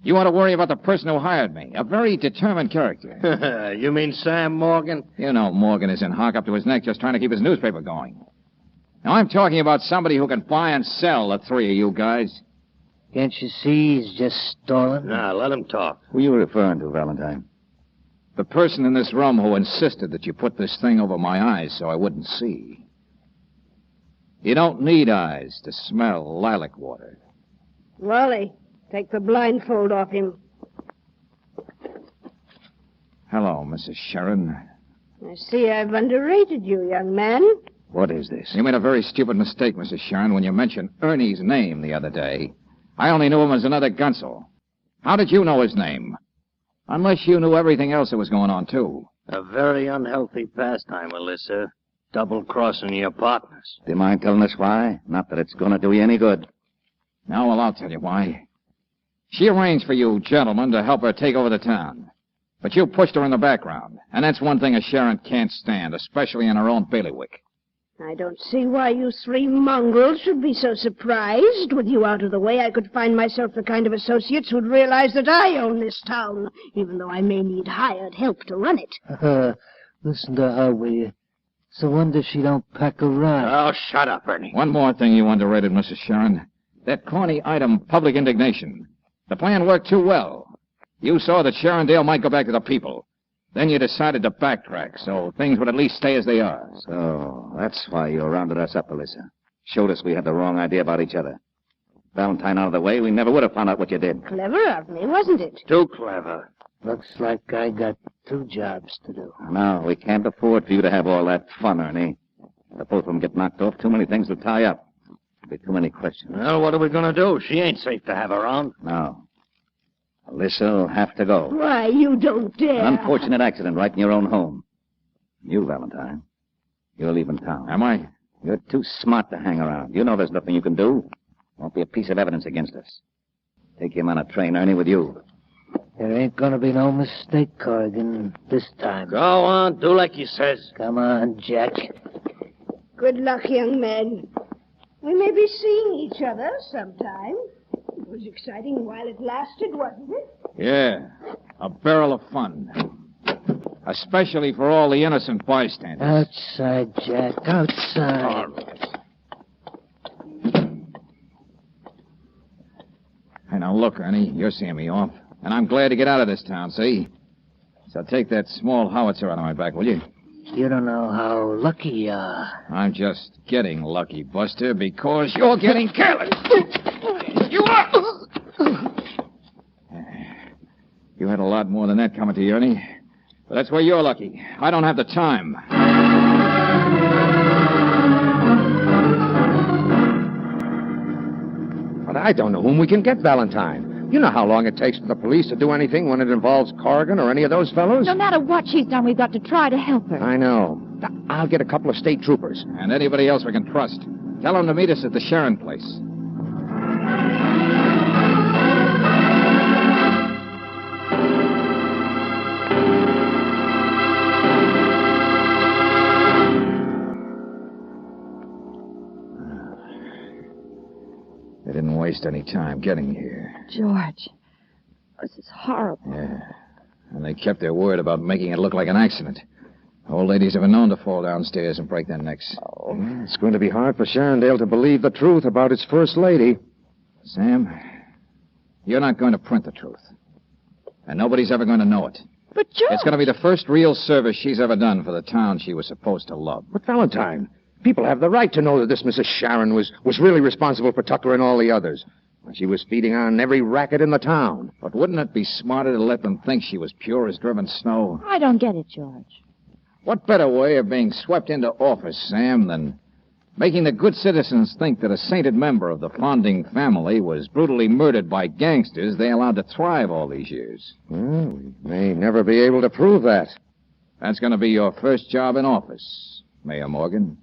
B: You want to worry about the person who hired me, a very determined character.
O: You mean Sam Morgan?
B: You know Morgan is in hock up to his neck just trying to keep his newspaper going. Now, I'm talking about somebody who can buy and sell the 3 of you guys.
U: Can't you see he's just stalling?
O: Nah, let him talk.
P: Who are you referring to, Valentine?
B: The person in this room who insisted that you put this thing over my eyes so I wouldn't see. You don't need eyes to smell lilac water.
C: Wally, take the blindfold off him.
B: Hello, Mrs. Sharon.
C: I see I've underrated you, young man.
B: What is this? You made a very stupid mistake, Mrs. Sharon, when you mentioned Ernie's name the other day. I only knew him as another gunsel. How did you know his name? Unless you knew everything else that was going on, too.
O: A very unhealthy pastime, Alyssa. Double-crossing your partners.
P: Do you mind telling us why? Not that it's going to do you any good.
B: No, well, I'll tell you why. She arranged for you gentlemen to help her take over the town. But you pushed her in the background. And that's one thing a Sharon can't stand, especially in her own bailiwick.
C: I don't see why you three mongrels should be so surprised. With you out of the way, I could find myself the kind of associates who'd realize that I own this town, even though I may need hired help to run it.
U: Listen to her, will you? It's a wonder she don't pack a ride.
O: Oh, shut up, Ernie.
B: One more thing you underrated, Mrs. Sharon. That corny item, public indignation. The plan worked too well. You saw that Sharondale might go back to the people. Then you decided to backtrack, so things would at least stay as they are.
P: So, that's why you rounded us up, Alyssa. Showed us we had the wrong idea about each other. Valentine out of the way, we never would have found out what you did.
C: Clever of me, wasn't it?
O: Too clever.
U: Looks like I got 2 jobs to do.
P: No, we can't afford for you to have all that fun, Ernie. If both of them get knocked off, too many things will tie up. There'll be too many questions.
O: Well, what are we going to do? She ain't safe to have around.
P: No. Alyssa will have to go.
C: Why, you don't dare.
P: An unfortunate accident right in your own home. You, Valentine, you're leaving town.
B: Am I?
P: You're too smart to hang around. You know there's nothing you can do. Won't be a piece of evidence against us. Take him on a train, Ernie, with you.
U: There ain't gonna be no mistake, Corrigan, this time.
O: Go on, do like he says.
U: Come on, Jack.
C: Good luck, young man. We may be seeing each other sometime. It was exciting while it lasted, wasn't it?
B: Yeah, a barrel of fun. Especially for all the innocent bystanders.
U: Outside, Jack, outside.
B: All right. Hey, now look, Ernie, you're seeing me off. And I'm glad to get out of this town, see? So take that small howitzer out of my back, will you?
U: You don't know how lucky you are.
B: I'm just getting lucky, Buster, because you're getting careless. You are! You had a lot more than that coming to you, Ernie. But that's where you're lucky. I don't have the time.
K: But I don't know whom we can get, Valentine. You know how long it takes for the police to do anything when it involves Corrigan or any of those fellows?
D: No matter what she's done, we've got to try to help her.
K: I know. I'll get a couple of state troopers.
B: And anybody else we can trust. Tell them to meet us at the Sharon place. They didn't waste any time getting here.
D: George, this is horrible.
B: Yeah. And they kept their word about making it look like an accident. Old ladies have been known to fall downstairs and break their necks.
K: Oh, it's going to be hard for Sharondale to believe the truth about its first lady.
B: Sam, you're not going to print the truth. And nobody's ever going to know it.
D: But George...
B: It's going to be the first real service she's ever done for the town she was supposed to love.
K: But Valentine, people have the right to know that this Mrs. Sharon was really responsible for Tucker and all the others. She was feeding on every racket in the town.
B: But wouldn't it be smarter to let them think she was pure as driven snow?
D: I don't get it, George.
B: What better way of being swept into office, Sam, than making the good citizens think that a sainted member of the Fonding family was brutally murdered by gangsters they allowed to thrive all these years?
K: Well, we may never be able to prove that.
B: That's going to be your first job in office, Mayor Morgan.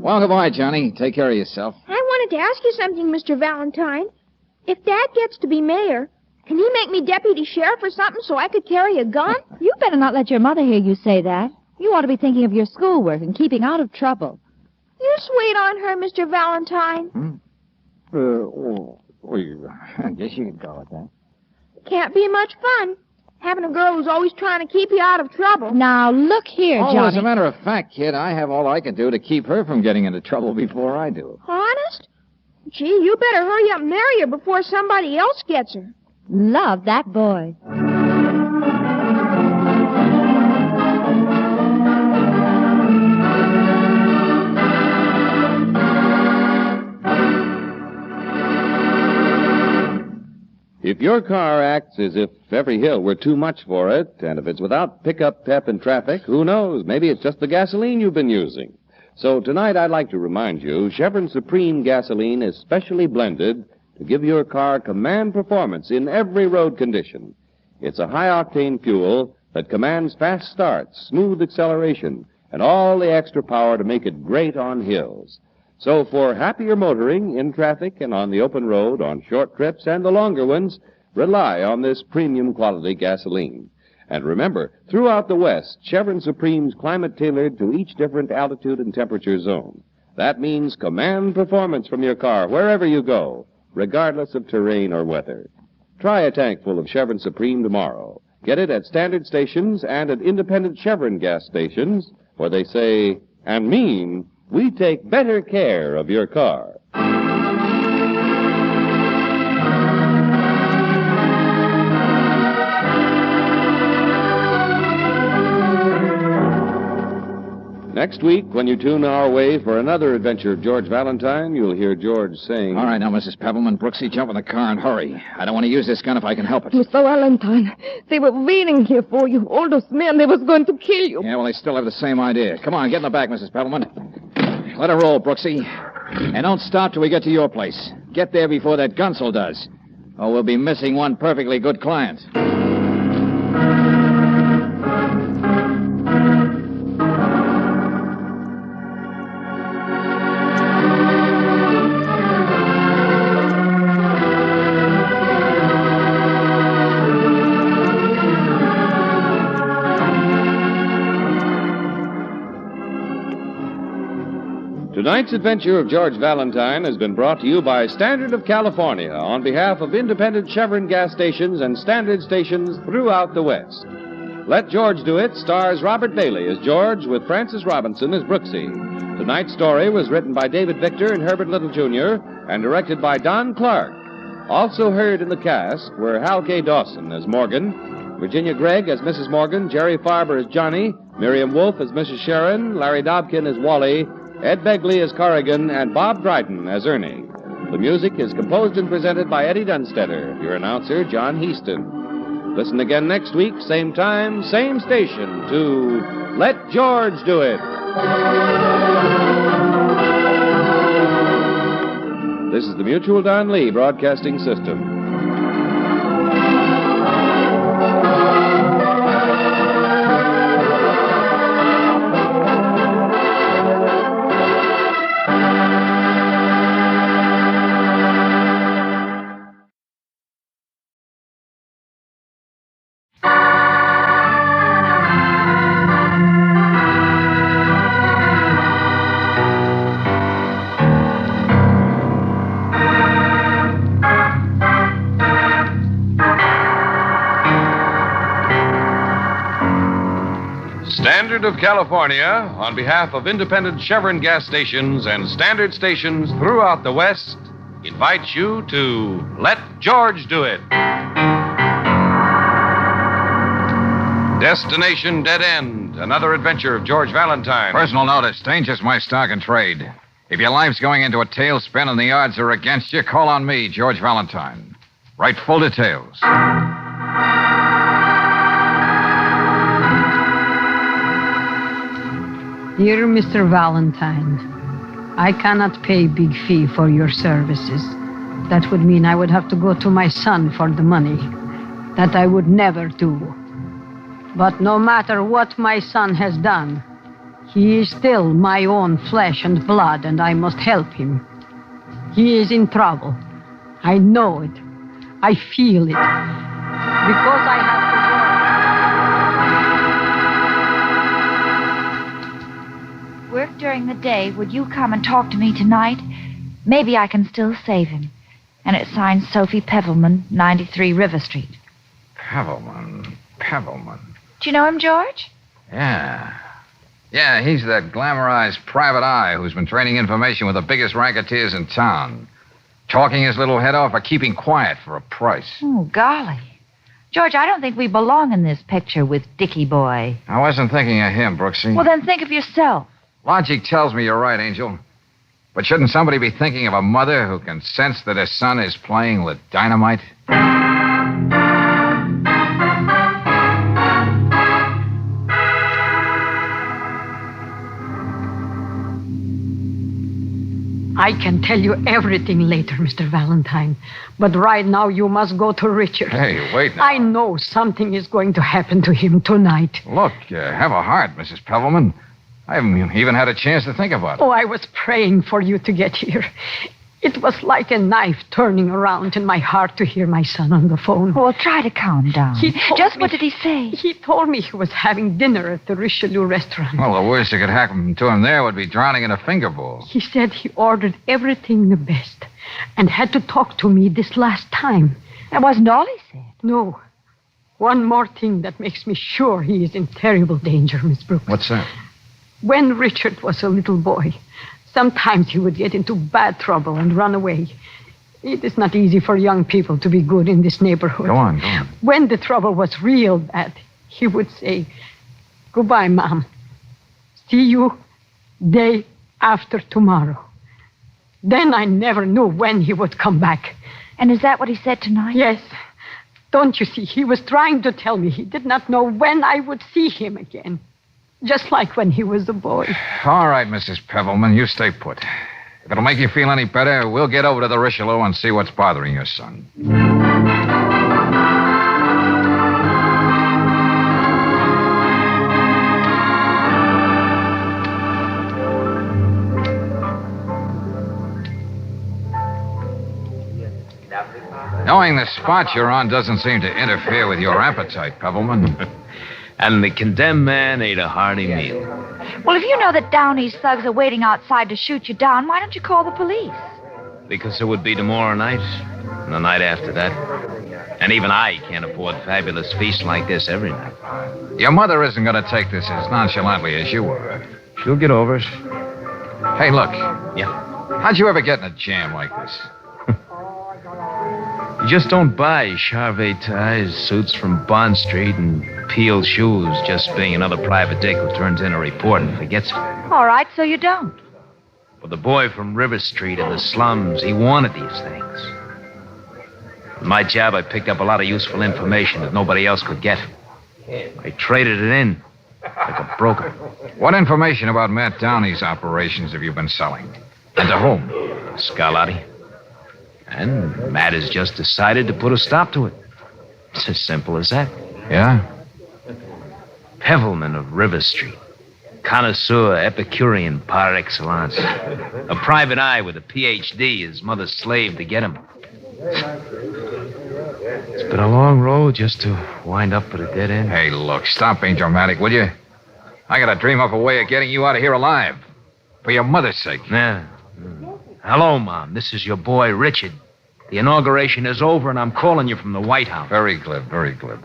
B: Well, goodbye, Johnny. Take care of yourself.
J: I wanted to ask you something, Mr. Valentine. If Dad gets to be mayor, can he make me deputy sheriff or something so I could carry a gun?
D: You better not let your mother hear you say that. You ought to be thinking of your schoolwork and keeping out of trouble.
J: You sweet on her, Mr. Valentine.
B: I guess you could go with that.
J: Can't be much fun, having a girl who's always trying to keep you out of trouble.
D: Now, look here,
B: Oh,
D: Johnny.
B: as a matter of fact, kid, I have all I can do to keep her from getting into trouble before I do.
J: Honest? Gee, you better hurry up and marry her before somebody else gets her.
D: Love that boy.
I: If your car acts as if every hill were too much for it, and if it's without pickup pep in traffic, who knows? Maybe it's just the gasoline you've been using. So tonight I'd like to remind you, Chevron Supreme gasoline is specially blended to give your car command performance in every road condition. It's a high-octane fuel that commands fast starts, smooth acceleration, and all the extra power to make it great on hills. So for happier motoring in traffic and on the open road, on short trips and the longer ones, rely on this premium quality gasoline. And remember, throughout the West, Chevron Supreme's climate tailored to each different altitude and temperature zone. That means command performance from your car wherever you go, regardless of terrain or weather. Try a tank full of Chevron Supreme tomorrow. Get it at standard stations and at independent Chevron gas stations, where they say and mean, we take better care of your car. Next week, when you tune our way for another adventure of George Valentine, you'll hear George saying...
B: All right, now, Mrs. Pebbleman, Brooksy, jump in the car and hurry. I don't want to use this gun if I can help it.
L: Mr. Valentine, they were waiting here for you. All those men, they was going to kill you.
B: Yeah, well, they still have the same idea. Come on, get in the back, Mrs. Pebbleman. Let her roll, Brooksy. And don't stop till we get to your place. Get there before that gunsel does. Or we'll be missing one perfectly good client.
I: Tonight's adventure of George Valentine has been brought to you by Standard of California on behalf of independent Chevron gas stations and Standard stations throughout the West. Let George Do It stars Robert Bailey as George with Francis Robinson as Brooksy. Tonight's story was written by David Victor and Herbert Little, Jr. and directed by Don Clark. Also heard in the cast were Hal K. Dawson as Morgan, Virginia Gregg as Mrs. Morgan, Jerry Farber as Johnny, Miriam Wolfe as Mrs. Sharon, Larry Dobkin as Wally, Ed Begley as Corrigan, and Bob Dryden as Ernie. The music is composed and presented by Eddie Dunstetter, your announcer, John Heaston. Listen again next week, same time, same station, to Let George Do It. This is the Mutual Don Lee Broadcasting System.
H: Standard of California, on behalf of independent Chevron gas stations and Standard stations throughout the West, invites you to Let George Do It. Destination Dead End, another adventure of George Valentine.
B: Personal notice, danger's my stock and trade. If your life's going into a tailspin and the odds are against you, call on me, George Valentine. Write full details.
A: Dear Mr. Valentine, I cannot pay big fee for your services. That would mean I would have to go to my son for the money. That I would never do. But no matter what my son has done, he is still my own flesh and blood, and I must help him. He is in trouble. I know it. I feel it. Because I have
D: Work during the day. Would you come and talk to me tonight? Maybe I can still save him. And it's signed Sophie Pevelman, 93 River Street.
B: Pevelman.
D: Do you know him, George?
B: Yeah, he's that glamorized private eye who's been trading information with the biggest racketeers in town. talking his little head off or keeping quiet for a price.
D: Oh, golly. George, I don't think we belong in this picture with Dickie Boy.
B: I wasn't thinking of him, Brooksy.
D: Well, then think of yourself.
B: Logic tells me you're right, Angel. But shouldn't somebody be thinking of a mother who can sense that her son is playing with dynamite?
A: I can tell you everything later, Mr. Valentine. But right now you must go to Richard.
B: Hey, wait now.
A: I know something is going to happen to him tonight.
B: Look, have a heart, Mrs. Pevelman. I haven't even had a chance to think about it.
A: Oh, I was praying for you to get here. It was like a knife turning around in my heart to hear my son on the phone.
D: Well, try to calm down. What did he say?
A: He told me he was having dinner at the Richelieu restaurant.
B: Well, the worst that could happen to him there would be drowning in a finger bowl.
A: He said he ordered everything the best and had to talk to me this last time.
D: That wasn't all he said.
A: No. One more thing that makes me sure he is in terrible danger, Miss Brooks.
B: What's that?
A: When Richard was a little boy, sometimes he would get into bad trouble and run away. It is not easy for young people to be good in this neighborhood.
B: Go on, go on.
A: When the trouble was real bad, he would say, "Goodbye, Mom. See you day after tomorrow." Then I never knew when he would come back.
D: And is that what he said tonight?
A: Yes. Don't you see, he was trying to tell me he did not know when I would see him again. Just like when he was a boy.
B: All right, Mrs. Pevelman, you stay put. If it'll make you feel any better, we'll get over to the Richelieu and see what's bothering your son. Knowing the spot you're on doesn't seem to interfere with your appetite, Pevelman.
E: And the condemned man ate a hearty meal.
D: Well, if you know that Downey's thugs are waiting outside to shoot you down, why don't you call the police?
E: Because it would be tomorrow night, and the night after that. And even I can't afford fabulous feasts like this every night.
B: Your mother isn't going to take this as nonchalantly as you are.
E: She'll get over it.
B: Hey, look.
E: Yeah?
B: How'd you ever get in a jam like this?
E: You just don't buy Charvet ties, suits from Bond Street, and peeled shoes just being another private dick who turns in a report and forgets it.
D: All right, so you don't.
E: But the boy from River Street in the slums, he wanted these things. In my job, I picked up a lot of useful information that nobody else could get. I traded it in like a broker.
B: What information about Matt Downey's operations have you been selling? And to whom?
E: Scarlatti. And Matt has just decided to put a stop to it. It's as simple as that.
B: Yeah?
E: Pevelman of River Street. Connoisseur, Epicurean par excellence. A private eye with a Ph.D., his mother's slave to get him. It's been a long road just to wind up at a dead end.
B: Hey, look, stop being dramatic, will you? I gotta dream up a way of getting you out of here alive. For your mother's sake.
E: Yeah. Hello, Mom. This is your boy, Richard. The inauguration is over, and I'm calling you from the White House.
B: Very glib, very glib.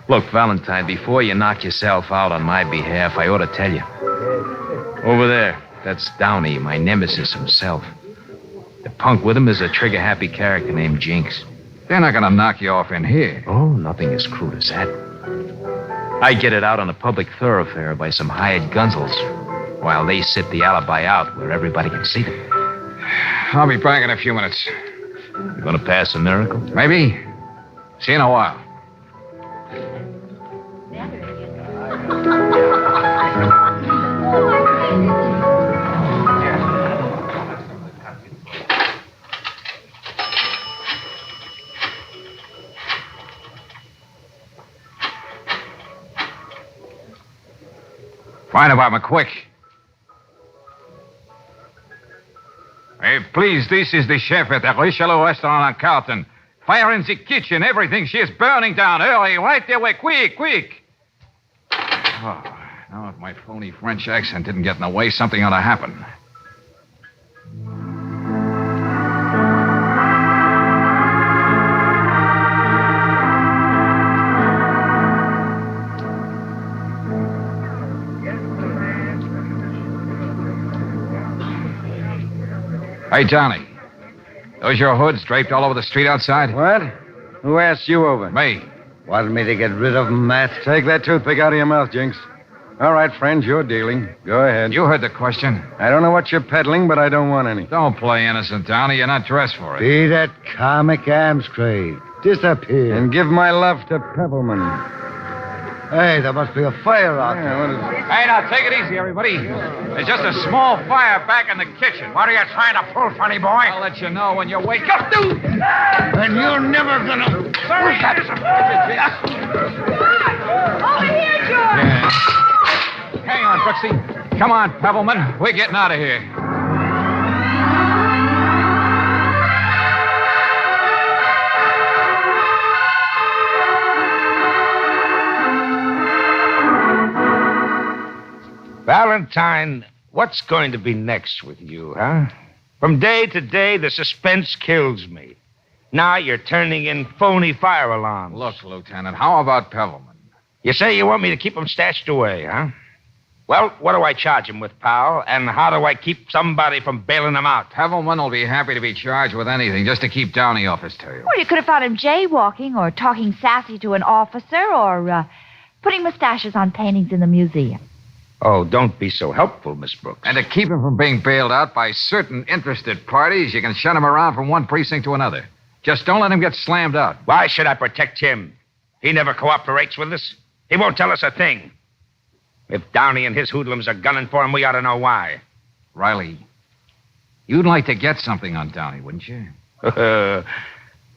E: Look, Valentine, before you knock yourself out on my behalf, I ought to tell you. Over there, that's Downey, my nemesis himself. The punk with him is a trigger-happy character named Jinx.
B: They're not gonna knock you off in here.
E: Oh, nothing as crude as that. I get it out on a public thoroughfare by some hired gunzels, while they sit the alibi out where everybody can see them.
B: I'll be back in a few minutes.
E: You gonna pass a miracle?
B: Maybe. See you in a while. Find about me quick. Hey, please, this is the chef at the Richelieu restaurant on Carlton. Fire in the kitchen, everything. She is burning down. Hurry, right away, quick, quick. Oh, now if my phony French accent didn't get in the way, something ought to happen. Hey, Johnny. Those your hoods draped all over the street outside?
Q: What? Who asked you over?
B: Me.
Q: Wanted me to get rid of them, Matt? Take that toothpick out of your mouth, Jinx. All right, friends, you're dealing. Go ahead.
B: You heard the question.
Q: I don't know what you're peddling, but I don't want any.
B: Don't play innocent, Downey. You're not dressed for it.
T: Be that comic arms trade. Disappear.
Q: And give my love to Pebbleman.
T: Hey, there must be a fire out there.
B: Hey, now, take it easy, everybody. There's just a small fire back in the kitchen. What are you trying to pull, funny boy? I'll let you know when you wake up, dude.
T: And you're never gonna...
B: Sorry.
J: Over here, George!
B: Yeah. Hang on, Brooksy. Come on, Pebbleman. We're getting out of here.
S: Valentine, what's going to be next with you, huh? From day to day, the suspense kills me. Now you're turning in phony fire alarms.
B: Look, Lieutenant, how about Pebbleman?
S: You say you want me to keep him stashed away, huh? Well, what do I charge him with, pal? And how do I keep somebody from bailing him out?
B: Pebbleman will be happy to be charged with anything just to keep Downey off his tail.
N: Well, you could have found him jaywalking or talking sassy to an officer or putting mustaches on paintings in the museum.
S: Oh, don't be so helpful, Miss Brooks.
B: And to keep him from being bailed out by certain interested parties, you can shut him around from one precinct to another. Just don't let him get slammed out.
S: Why should I protect him? He never cooperates with us. He won't tell us a thing. If Downey and his hoodlums are gunning for him, we ought to know why.
B: Riley, you'd like to get something on Downey, wouldn't you?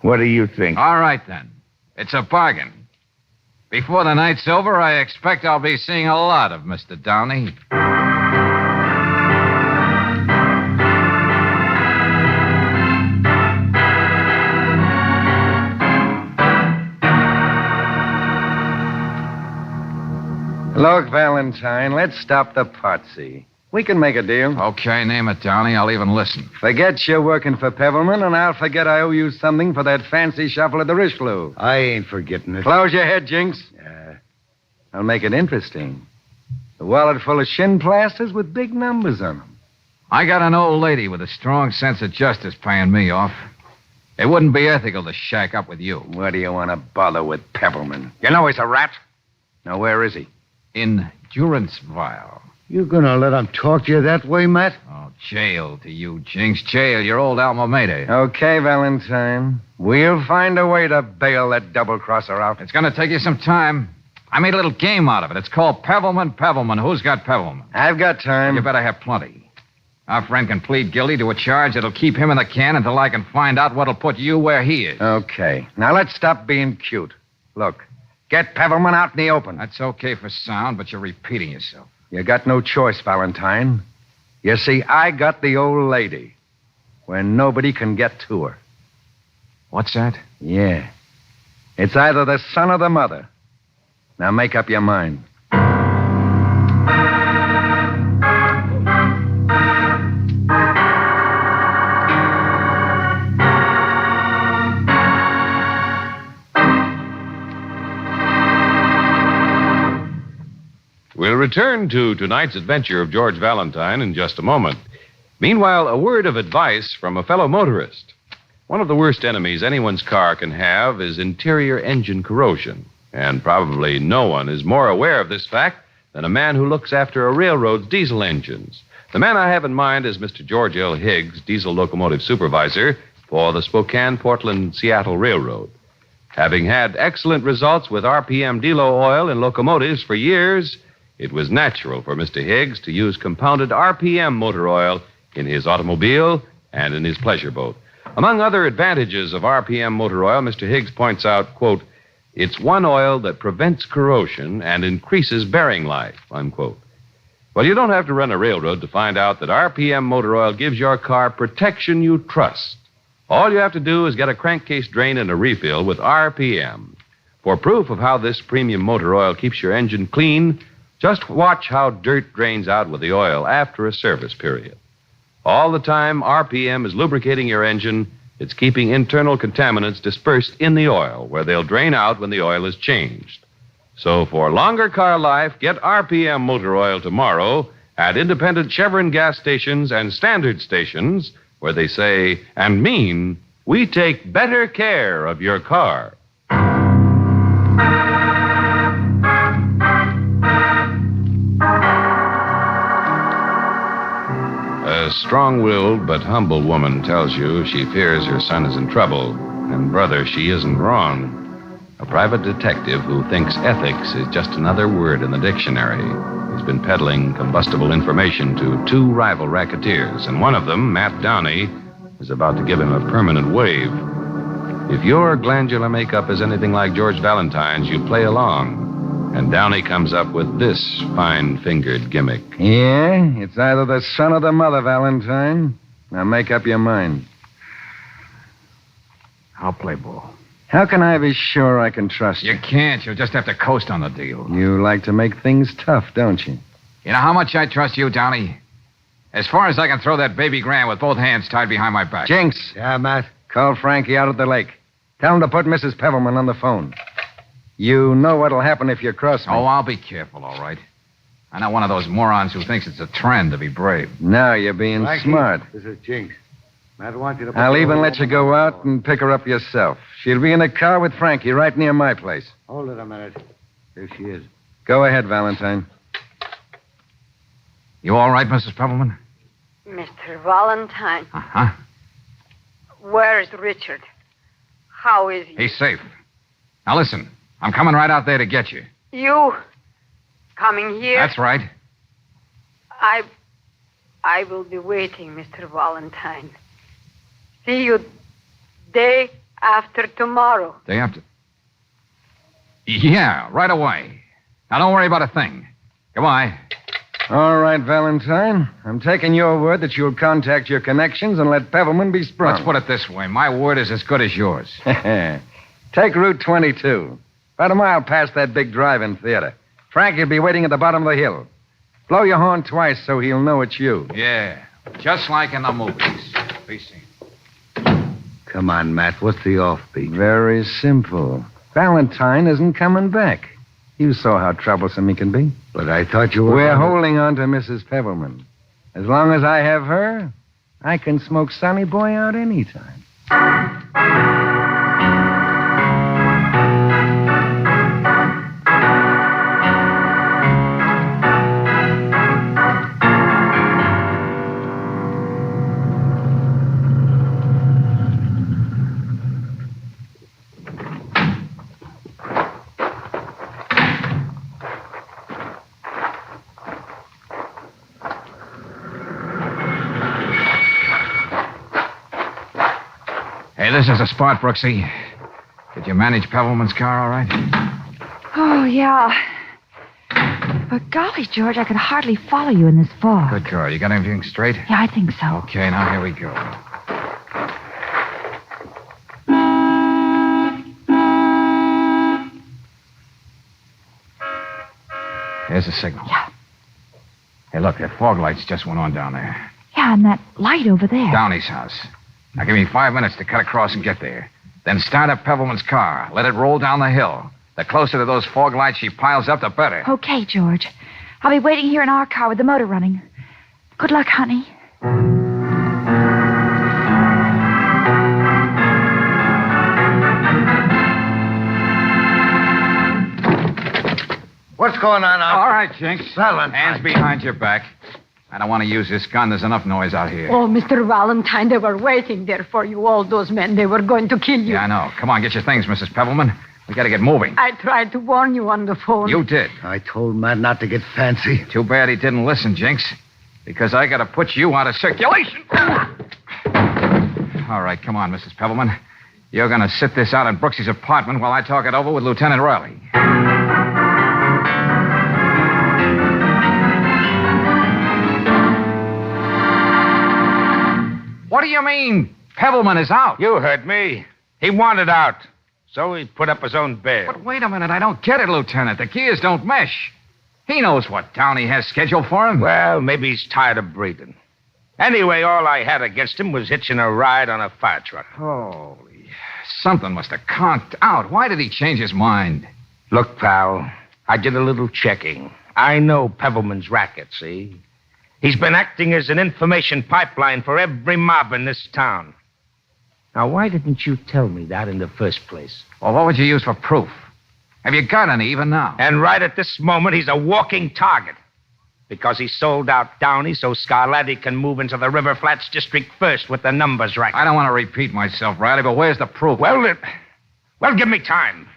S: What do you think?
B: All right, then. It's a bargain. Before the night's over, I expect I'll be seeing a lot of Mr. Downey.
Q: Look, Valentine, let's stop the potsy. We can make a deal.
B: Okay, name it, Downey. I'll even listen.
Q: Forget you're working for Pebbleman, and I'll forget I owe you something for that fancy shuffle at the Richelieu.
T: I ain't forgetting it.
Q: Close your head, Jinx. I'll make it interesting. A wallet full of shin plasters with big numbers on them.
B: I got an old lady with a strong sense of justice paying me off. It wouldn't be ethical to shack up with you.
Q: What do you want to bother with Pebbleman? You know he's a rat. Now, where is he?
B: In durance vial.
T: You gonna let him talk to you that way, Matt?
B: Oh, jail to you, Jinx. Jail, your old alma mater.
Q: Okay, Valentine. We'll find a way to bail that double-crosser out.
B: It's going to take you some time. I made a little game out of it. It's called Pebbleman. Who's got Pebbleman?
Q: I've got time.
B: You better have plenty. Our friend can plead guilty to a charge that'll keep him in the can until I can find out what'll put you where he is.
Q: Okay. Now, let's stop being cute. Look, get Pebbleman out in the open.
B: That's okay for sound, but you're repeating yourself.
Q: You got no choice, Valentine. You see, I got the old lady where nobody can get to her.
B: What's that?
Q: Yeah. It's either the son or the mother. Now make up your mind.
H: We'll return to tonight's adventure of George Valentine in just a moment. Meanwhile, a word of advice from a fellow motorist. One of the worst enemies anyone's car can have is interior engine corrosion. And probably no one is more aware of this fact than a man who looks after a railroad's diesel engines. The man I have in mind is Mr. George L. Higgs, diesel locomotive supervisor for the Spokane, Portland, Seattle Railroad. Having had excellent results with RPM Delo oil in locomotives for years, it was natural for Mr. Higgs to use compounded RPM motor oil in his automobile and in his pleasure boat. Among other advantages of RPM motor oil, Mr. Higgs points out, quote, it's one oil that prevents corrosion and increases bearing life, unquote. Well, you don't have to run a railroad to find out that RPM motor oil gives your car protection you trust. All you have to do is get a crankcase drain and a refill with RPM. For proof of how this premium motor oil keeps your engine clean, just watch how dirt drains out with the oil after a service period. All the time, RPM is lubricating your engine. It's keeping internal contaminants dispersed in the oil, where they'll drain out when the oil is changed. So for longer car life, get RPM motor oil tomorrow at independent Chevron gas stations and standard stations, where they say and mean, we take better care of your car. A strong-willed but humble woman tells you she fears her son is in trouble, and brother, she isn't wrong. A private detective who thinks ethics is just another word in the dictionary. He's been peddling combustible information to 2 rival racketeers, and one of them, Matt Downey, is about to give him a permanent wave. If your glandular makeup is anything like George Valentine's, you play along. And Downey comes up with this fine-fingered gimmick.
Q: Yeah, it's either the son or the mother, Valentine. Now make up your mind.
B: I'll play ball.
Q: How can I be sure I can trust you?
B: You can't. You'll just have to coast on the deal.
Q: You like to make things tough, don't you?
B: You know how much I trust you, Downey? As far as I can throw that baby Grant with both hands tied behind my back.
Q: Jinx. Yeah, Matt? Call Frankie out at the lake. Tell him to put Mrs. Pebbleman on the phone. You know what'll happen if you cross me.
B: Oh, I'll be careful, all right. I'm not one of those morons who thinks it's a trend to be brave.
Q: Now you're being
O: Frankie,
Q: smart.
O: This is Jinx. Matt wants you to...
Q: I'll even let you go out and pick her up yourself. She'll be in a car with Frankie right near my place.
O: Hold it a minute. There she is.
Q: Go ahead, Valentine.
B: You all right, Mrs. Pebbleman?
A: Mr. Valentine,
B: Uh-huh.
A: where is Richard? How is he?
B: He's safe. Now listen, I'm coming right out there to get you.
A: You coming here?
B: That's right.
A: I will be waiting, Mr. Valentine. See you day after tomorrow.
B: Day after? Yeah, right away. Now don't worry about a thing. Goodbye.
Q: All right, Valentine. I'm taking your word that you'll contact your connections and let Pebbleman be sprung.
B: Let's put it this way. My word is as good as yours.
Q: Take Route 22. About a mile past that big drive-in theater. Frankie'll be waiting at the bottom of the hill. Blow your horn twice so he'll know it's you.
B: Yeah, just like in the movies. Be seen.
O: Come on, Matt. What's the offbeat?
Q: Very simple. Valentine isn't coming back. You saw how troublesome he can be.
O: But I thought you were...
Q: We're holding on to Mrs. Pebbleman. As long as I have her, I can smoke Sonny Boy out anytime.
B: Hey, this is a spot, Brooksy. Did you manage Pebbleman's car all right?
D: Oh, yeah. But golly, George, I could hardly follow you in this fog.
B: Good girl. You got everything straight?
D: Yeah, I think so.
B: Okay, now here we go. Here's the signal.
D: Yeah.
B: Hey, look, that fog lights just went on down there.
D: Yeah, and that light over there.
B: Downey's house. Now give me 5 minutes to cut across and get there. Then start up Pebbleman's car. Let it roll down the hill. The closer to those fog lights she piles up, the better.
D: Okay, George. I'll be waiting here in our car with the motor running. Good luck, honey.
O: What's going on out
B: All right, Jinx.
O: Valentine.
B: Hands behind your back. I don't want to use this gun. There's enough noise out here.
A: Oh, Mr. Valentine, they were waiting there for you, all those men. They were going to kill you.
B: Yeah, I know. Come on, get your things, Mrs. Pebbleman. We got to get moving.
A: I tried to warn you on the phone.
B: You did.
O: I told Matt not to get fancy.
B: Too bad he didn't listen, Jinx. Because I got to put you out of circulation. All right, come on, Mrs. Pebbleman. You're going to sit this out in Brooksy's apartment while I talk it over with Lieutenant Riley. What do you mean, Pebbleman is out?
S: You heard me. He wanted out. So he put up his own bail.
B: But wait a minute, I don't get it, Lieutenant. The gears don't mesh. He knows what Downey has scheduled for him.
S: Well, maybe he's tired of breathing. Anyway, all I had against him was hitching a ride on a fire truck.
B: Holy, something must have conked out. Why did he change his mind?
S: Look, pal, I did a little checking. I know Pebbleman's racket, see? He's been acting as an information pipeline for every mob in this town. Now, why didn't you tell me that in the first place?
B: Well, what would you use for proof? Have you got any even now?
S: And right at this moment, he's a walking target. Because he sold out Downey so Scarlatti can move into the River Flats District first with the numbers right.
B: I don't want to repeat myself, Riley, but where's the proof?
S: Well, give me time.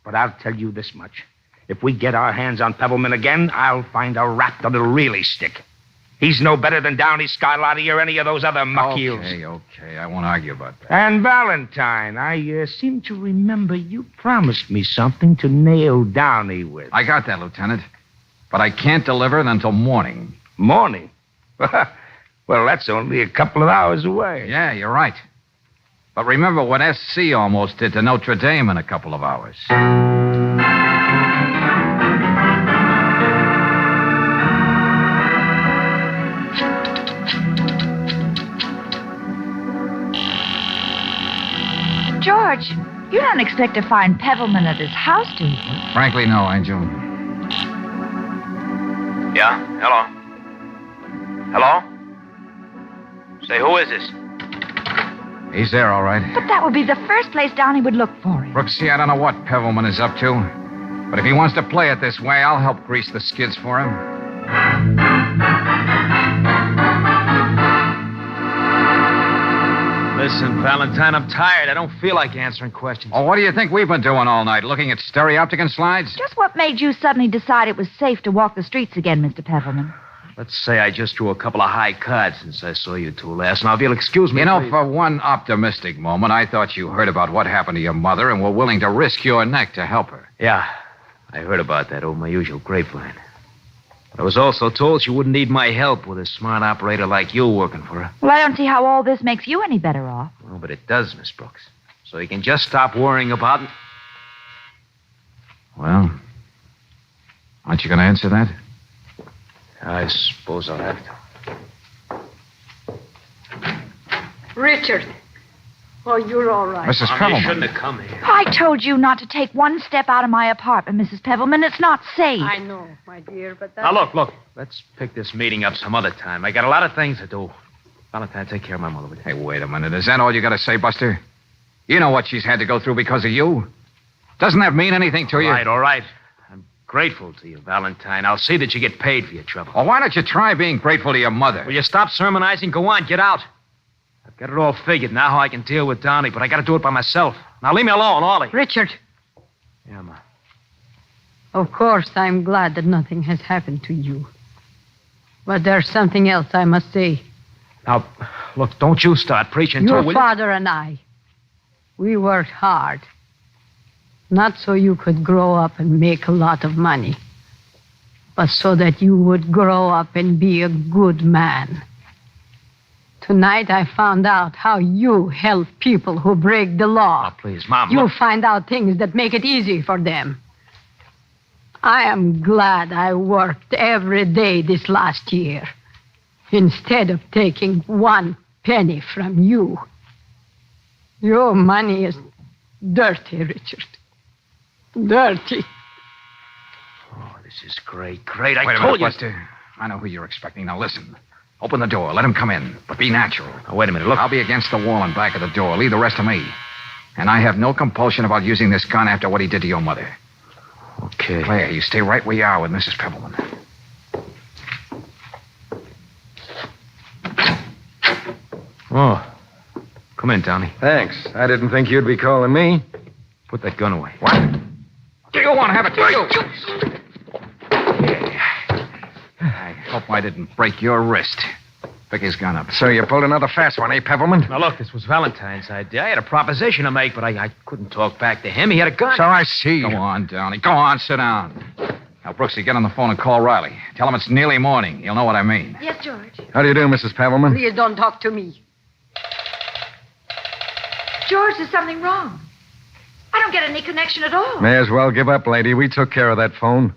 S: But I'll tell you this much. If we get our hands on Pebbleman again, I'll find a rap that'll really stick. He's no better than Downey, Scarlatti, or any of those other muck-heels.
B: Okay. I won't argue about that.
S: And Valentine, I seem to remember you promised me something to nail Downey with.
B: I got that, Lieutenant. But I can't deliver it until morning.
S: Morning? Well, that's only a couple of hours away.
B: Yeah, you're right. But remember what SC almost did to Notre Dame in a couple of hours.
N: George, you don't expect to find Pebbleman at his house, do you?
B: Frankly, no, Angel.
E: Yeah? Hello? Hello? Say, who is this?
B: He's there, all right.
N: But that would be the first place Downey would look for him.
B: Brooksy, I don't know what Pebbleman is up to. But if he wants to play it this way, I'll help grease the skids for him.
E: Listen, Valentine, I'm tired. I don't feel like answering questions.
B: Oh, what do you think we've been doing all night? Looking at stereopticon slides?
N: Just what made you suddenly decide it was safe to walk the streets again, Mr. Pebbleman?
E: Let's say I just drew a couple of high cards since I saw you two last. Now, if you'll excuse me,
B: You know,
E: please.
B: for one optimistic moment, I thought you heard about what happened to your mother and were willing to risk your neck to help her.
E: Yeah, I heard about that over my usual grapevine. But I was also told she wouldn't need my help with a smart operator like you working for her.
N: Well, I don't see how all this makes you any better off.
E: Well, but it does, Miss Brooks. So you can just stop worrying about it.
B: Well, aren't you going to answer that?
E: I suppose I'll have to.
A: Richard. Oh, you're all right.
B: Mrs.
E: You
B: Pebbleman.
E: shouldn't have come here.
N: I told you not to take one step out of my apartment, Mrs. Pebbleman. It's not safe.
A: I know, my dear, but
E: Now, look. Let's pick this meeting up some other time. I got a lot of things to do. Valentine, take care of my mother. Will you?
B: Hey, wait a minute. Is that all you got to say, Buster? You know what she's had to go through because of you. Doesn't that mean anything to you?
E: All right. I'm grateful to you, Valentine. I'll see that you get paid for your trouble.
B: Well, why don't you try being grateful to your mother?
E: Will you stop sermonizing? Go on, get out. I've got it all figured now how I can deal with Downey, but I got to do it by myself. Now, leave me alone, Ollie.
A: Richard.
E: Yeah, Ma.
A: Of course, I'm glad that nothing has happened to you. But there's something else I must say.
E: Now, look, don't you start preaching to
A: Your
E: her, will
A: father and I, we worked hard. Not so you could grow up and make a lot of money, but so that you would grow up and be a good man. Tonight I found out how you help people who break the law.
E: Oh, please, Mom,
A: You
E: look.
A: find out things that make it easy for them. I am glad I worked every day this last year instead of taking 1 penny from you. Your money is dirty, Richard. Dirty.
E: Oh, this is great. I
B: Wait a
E: told
B: minute,
E: you.
B: Buster. I know who you're expecting. Now, listen. Open the door. Let him come in. But be natural.
E: Now, wait a minute. Look.
B: I'll be against the wall and back of the door. Leave the rest to me. And I have no compulsion about using this gun after what he did to your mother.
E: Okay.
B: Claire, you stay right where you are with Mrs. Pebbleman.
E: Oh. Come in, Downey.
Q: Thanks. I didn't think you'd be calling me.
E: Put that gun away.
B: What? Do you want to have it? Do you? I hope I didn't break your wrist. Pick his gun up.
Q: So you pulled another fast one, eh, Pebbleman?
E: Now, look, this was Valentine's idea. I had a proposition to make, but I couldn't talk back to him. He had a gun.
Q: So I see.
B: Go on, Downey. Go on, sit down. Now, Brooksy, get on the phone and call Riley. Tell him it's nearly morning. He'll know what I mean.
A: Yes, George.
Q: How do you do, Mrs. Pebbleman?
A: Please don't talk to me.
N: George, there's something wrong. I don't get any connection at all.
Q: May as well give up, lady. We took care of that phone.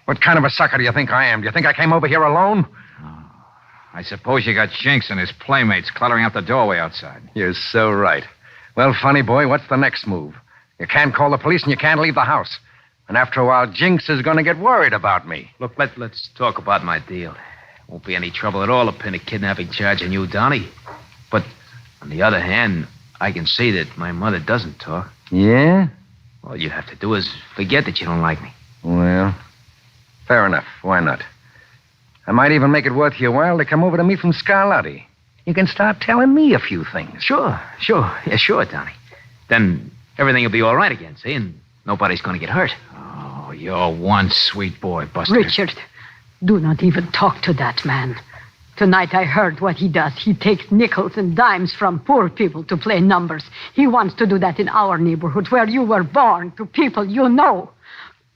Q: What kind of a sucker do you think I am? Do you think I came over here alone?
B: I suppose you got Jinx and his playmates cluttering up the doorway outside.
Q: You're so right. Well, funny boy, what's the next move? You can't call the police and you can't leave the house. And after a while, Jinx is going to get worried about me.
E: Look, let's talk about my deal. Won't be any trouble at all to pin a kidnapping charge on you, Donnie. But on the other hand, I can see that my mother doesn't talk.
Q: Yeah?
E: All you have to do is forget that you don't like me.
Q: Well, fair enough. Why not? I might even make it worth your while to come over to me from Scarlatti. You can start telling me a few things.
E: Sure. Yeah, sure, Donnie. Then everything will be all right again, see? And nobody's going to get hurt.
B: Oh, you're one sweet boy, Buster.
A: Richard, do not even talk to that man. Tonight I heard what he does. He takes nickels and dimes from poor people to play numbers. He wants to do that in our neighborhood where you were born, to people you know.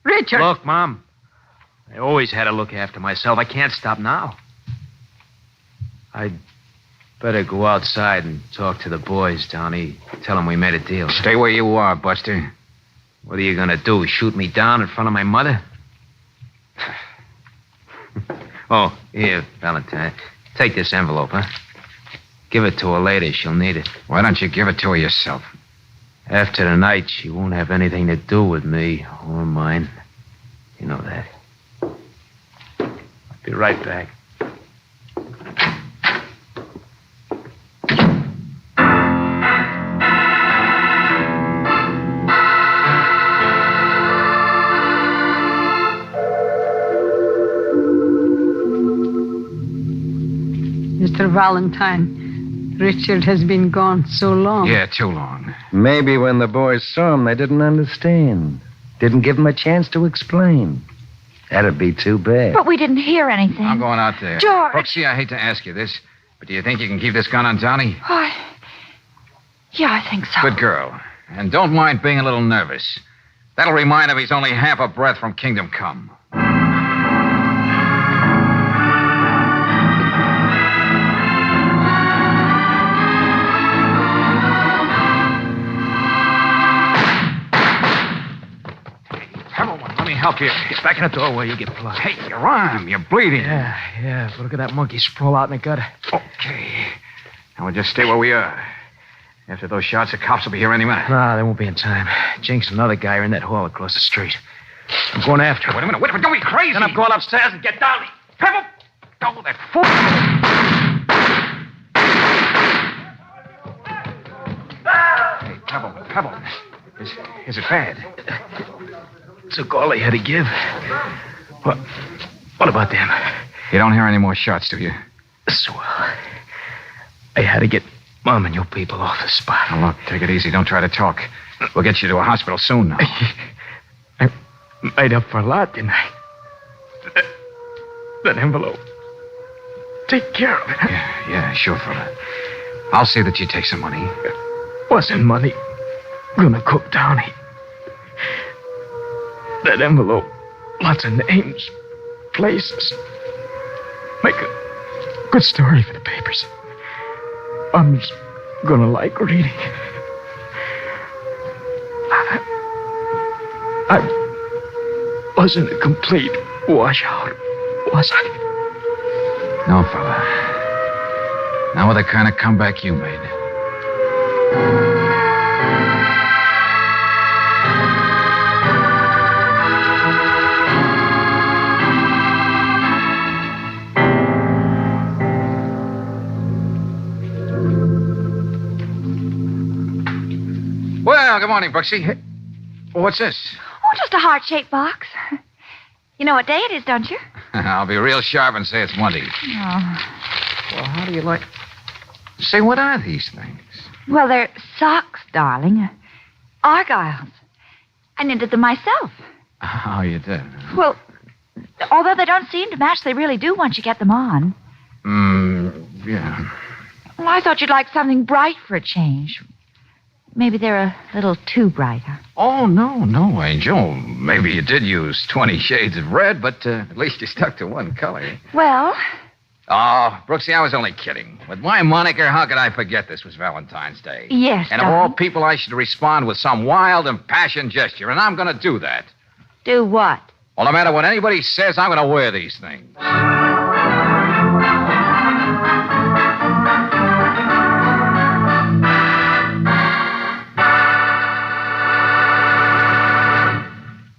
A: Richard!
E: Look, Mom, I always had to look after myself. I can't stop now. I'd better go outside and talk to the boys, Donnie. Tell them we made a deal.
B: Stay where you are, Buster.
E: What are you going to do, shoot me down in front of my mother? Oh, here, Valentine. Take this envelope, huh? Give it to her later. She'll need it.
B: Why don't you give it to her yourself?
E: After tonight, she won't have anything to do with me or mine. You know that. I'll be right back.
A: Mr. Valentine, Richard has been gone so long.
B: Yeah, too long.
Q: Maybe when the boys saw him, they didn't understand. Didn't give him a chance to explain. That'd be too bad.
N: But we didn't hear anything.
B: I'm going out there.
N: George!
B: Brooksy, I hate to ask you this, but do you think you can keep this gun on Donnie?
N: Yeah, I think so.
B: Good girl. And don't mind being a little nervous. That'll remind him he's only half a breath from Kingdom Come.
E: Help you. Get back in the doorway, you get plugged.
B: Hey, your arm. You're bleeding.
E: Yeah. But look at that monkey sprawl out in the gutter.
B: Okay. Now we'll just stay where we are. After those shots, the cops will be here any minute.
E: Nah, they won't be in time. Jinx and another guy are in that hall across the street. I'm going after him.
B: Wait a minute. Don't be crazy.
E: Then I'm going upstairs and get Donnie.
B: Pebble! Oh, that fool. Hey, Pebble. Is it bad?
E: It's a call they had to give. What about them?
B: You don't hear any more shots, do you?
E: Swell. I had to get Mom and your people off the spot.
B: Now, look, take it easy. Don't try to talk. We'll get you to a hospital soon now.
E: I made up for a lot, didn't I? That envelope. Take care of it.
B: Yeah, sure, fella. I'll see that you take some money.
E: Wasn't money gonna cook Donnie? That envelope, lots of names, places. Make a good story for the papers. Mom's gonna like reading. I wasn't a complete washout, was I?
B: No, fella. Not with the kind of comeback you made. Well, good morning, Brooksy. What's this?
N: Oh, just a heart-shaped box. You know what day it is, don't you?
B: I'll be real sharp and say it's Monday.
N: Oh.
B: Well, how do you like... Say, what are these things?
N: Well, they're socks, darling. Argyles. I knitted them myself.
B: Oh, you did?
N: Well, although they don't seem to match, they really do once you get them on.
B: Yeah.
N: Well, I thought you'd like something bright for a change. Maybe they're a little too bright, huh?
B: Oh, no, Angel. Maybe you did use 20 shades of red, but at least you stuck to one color.
N: Well...
B: Oh, Brooksy, I was only kidding. With my moniker, how could I forget this was Valentine's Day?
N: Yes,
B: And of all people, I should respond with some wild, impassioned gesture, and I'm going to do that.
N: Do what?
B: Well, no matter what anybody says, I'm going to wear these things.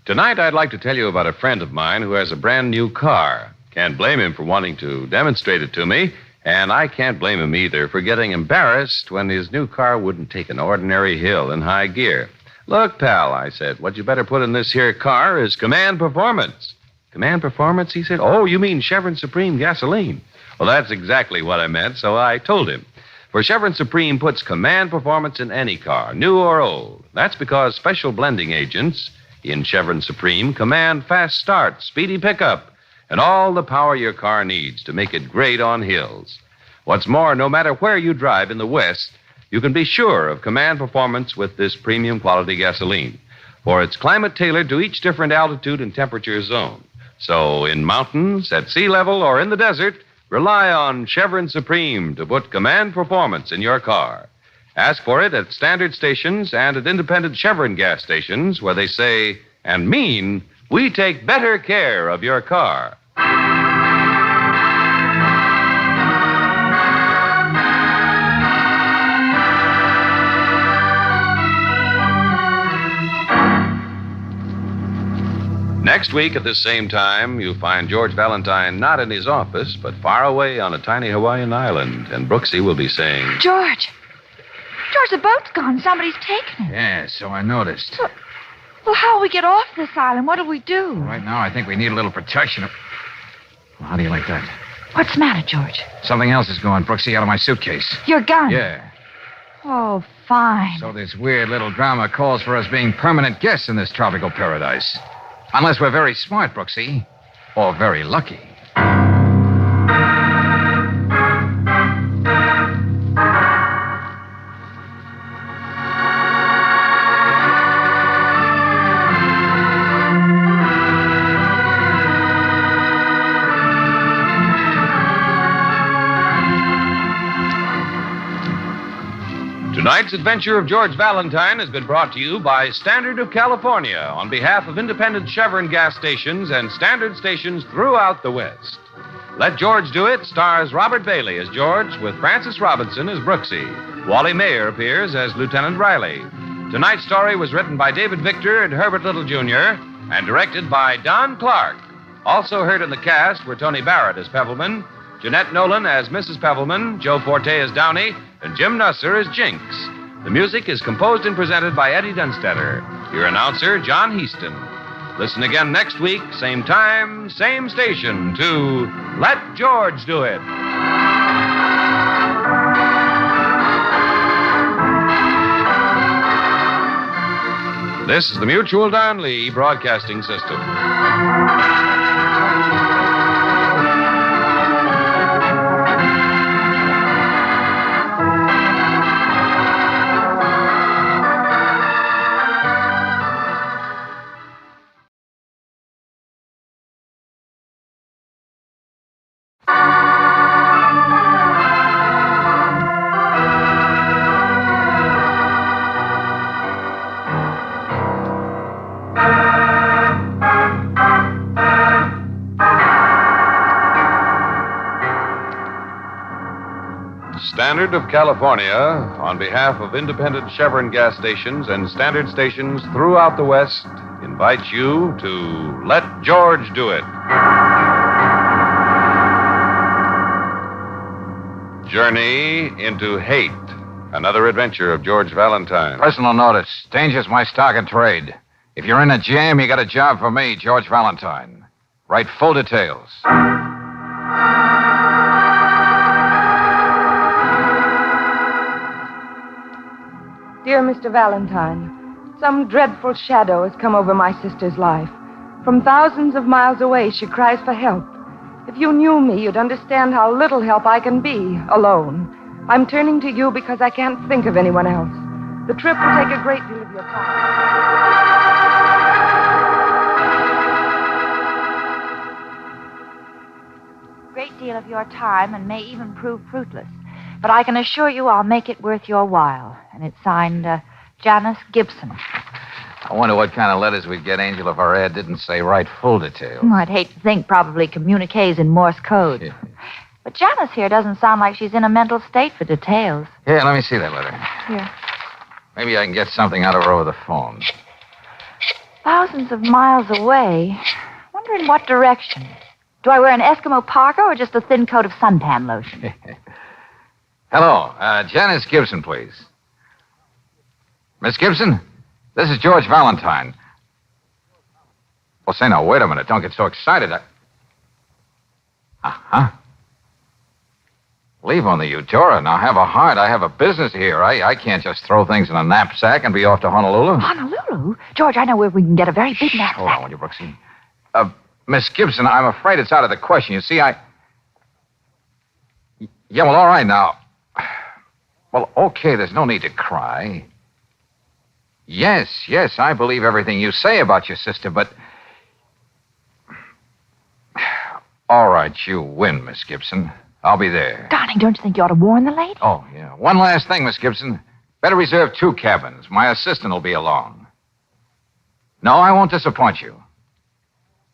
H: Tonight, I'd like to tell you about a friend of mine who has a brand new car.
F: Can't blame him for wanting to demonstrate it to me, and I can't blame him either for getting embarrassed when his new car wouldn't take an ordinary hill in high gear. Look, pal, I said, what you better put in this here car is command performance. Command performance, he said. Oh, you mean Chevron Supreme gasoline. Well, that's exactly what I meant, so I told him. For Chevron Supreme puts command performance in any car, new or old. That's because special blending agents in Chevron Supreme command fast start, speedy pickup, and all the power your car needs to make it great on hills. What's more, no matter where you drive in the West, you can be sure of command performance with this premium quality gasoline, for it's climate tailored to each different altitude and temperature zone. So in mountains, at sea level, or in the desert, rely on Chevron Supreme to put command performance in your car. Ask for it at standard stations and at independent Chevron gas stations where they say and mean, we take better care of your car. Next week at this same time, you'll find George Valentine not in his office, but far away on a tiny Hawaiian island. And Brooksy will be saying,
D: George! George, the boat's gone. Somebody's taken it.
B: Yeah, so I noticed.
D: Well, how'll we get off this island? What'll we do?
B: Right now, I think we need a little protection. Well, how do you like that?
D: What's the matter, George?
B: Something else is going, Brooksy, out of my suitcase.
D: Your gun?
B: Yeah.
D: Oh, fine.
B: So this weird little drama calls for us being permanent guests in this tropical paradise. Unless we're very smart, Brooksy, or very lucky. Tonight's adventure of George Valentine has been brought to you by Standard of California on behalf of independent Chevron gas stations and standard stations throughout the West. Let George Do It stars Robert Bailey as George with Francis Robinson as Brooksy. Wally Mayer appears as Lieutenant Riley. Tonight's story was written by David Victor and Herbert Little, Jr. and directed by Don Clark. Also heard in the cast were Tony Barrett as Pebbleman, Jeanette Nolan as Mrs. Pebbleman, Joe Forte as Downey, and Jim Nusser as Jinx. The music is composed and presented by Eddie Dunstetter. Your announcer, John Heaston. Listen again next week, same time, same station, to Let George Do It. This is the Mutual Don Lee Broadcasting System. Standard of California, on behalf of independent Chevron gas stations and standard stations throughout the West, invites you to Let George Do It. Journey into Hate, another adventure of George Valentine. Personal notice. Danger's my stock and trade. If you're in a jam, you got a job for me, George Valentine. Write full details.
L: Dear Mr. Valentine, some dreadful shadow has come over my sister's life. From thousands of miles away, she cries for help. If you knew me, you'd understand how little help I can be, alone. I'm turning to you because I can't think of anyone else. The trip will take a great deal of your time.
N: Great deal of your time and may even prove fruitless. But I can assure you I'll make it worth your while. And it's signed Janice Gibson.
B: I wonder what kind of letters we'd get, Angel, if our ad didn't say write full details.
N: I'd hate to think probably communiques in Morse code. But Janice here doesn't sound like she's in a mental state for details.
B: Here, let me see that letter.
N: Here.
B: Maybe I can get something out of her over the phone.
N: Thousands of miles away. Wonder in what direction. Do I wear an Eskimo parka or just a thin coat of suntan lotion?
B: Hello. Janice Gibson, please. Miss Gibson, this is George Valentine. Well, say now, wait a minute. Don't get so excited. Uh-huh. Leave on the Eudora. Now, have a heart. I have a business here. I can't just throw things in a knapsack and be off to Honolulu.
N: Honolulu? George, I know where we can get a very big knapsack.
B: Hold on, will you, Brooksy? Miss Gibson, I'm afraid it's out of the question. You see, Yeah, well, all right now. Well, okay, there's no need to cry. Yes, I believe everything you say about your sister, but... All right, you win, Miss Gibson. I'll be there.
N: Darling, don't you think you ought to warn the lady?
B: Oh, yeah. One last thing, Miss Gibson. Better reserve 2 cabins. My assistant will be along. No, I won't disappoint you.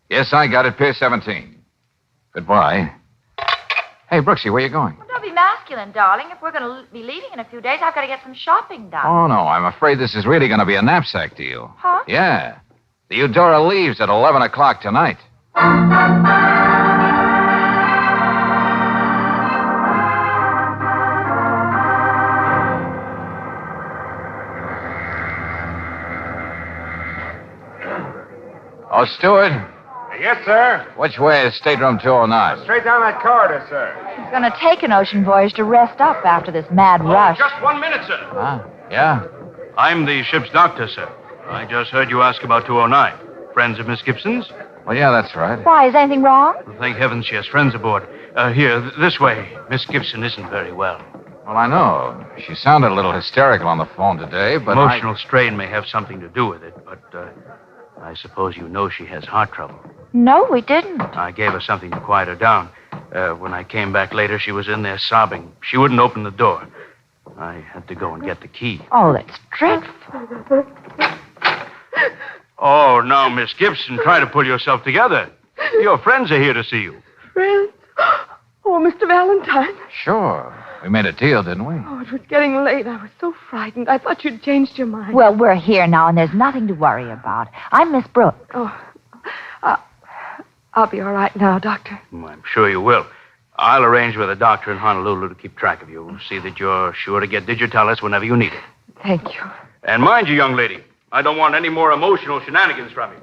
B: Yes, I got it, Pier 17. Goodbye. Hey, Brooksy, where you going?
N: Well, don't be masculine, darling. If we're going to be leaving in a few days, I've got to get some shopping done.
B: Oh, no, I'm afraid this is really going to be a knapsack deal.
N: Huh?
B: Yeah. The Eudora leaves at 11 o'clock tonight. Oh, steward,
S: Yes, sir.
B: which way is stateroom 209?
S: Straight down that corridor, sir.
N: He's going to take an ocean voyage to rest up after this mad rush.
G: Just 1 minute, sir.
B: Ah, yeah.
G: I'm the ship's doctor, sir. I just heard you ask about 209. Friends of Miss Gibson's?
B: Well, yeah, that's right.
N: Why, is anything wrong?
G: Thank heavens she has friends aboard. This way. Miss Gibson isn't very well.
B: Well, I know. She sounded a little hysterical on the phone today, but
G: Emotional strain may have something to do with it, but I suppose you know she has heart trouble.
N: No, we didn't.
G: I gave her something to quiet her down. When I came back later, she was in there sobbing. She wouldn't open the door. I had to go and get the key.
N: Oh, that's dreadful.
G: Oh, now, Miss Gibson, try to pull yourself together. Your friends are here to see you.
L: Friends? Oh, Mr. Valentine.
B: Sure. We made a deal, didn't we?
L: Oh, it was getting late. I was so frightened. I thought you'd changed your mind.
N: Well, we're here now, and there's nothing to worry about. I'm Miss Brooks.
L: Oh, I'll be all right now, Doctor.
G: I'm sure you will. I'll arrange with a doctor in Honolulu to keep track of you. See that you're sure to get digitalis whenever you need it.
L: Thank you.
G: And mind you, young lady, I don't want any more emotional shenanigans from you.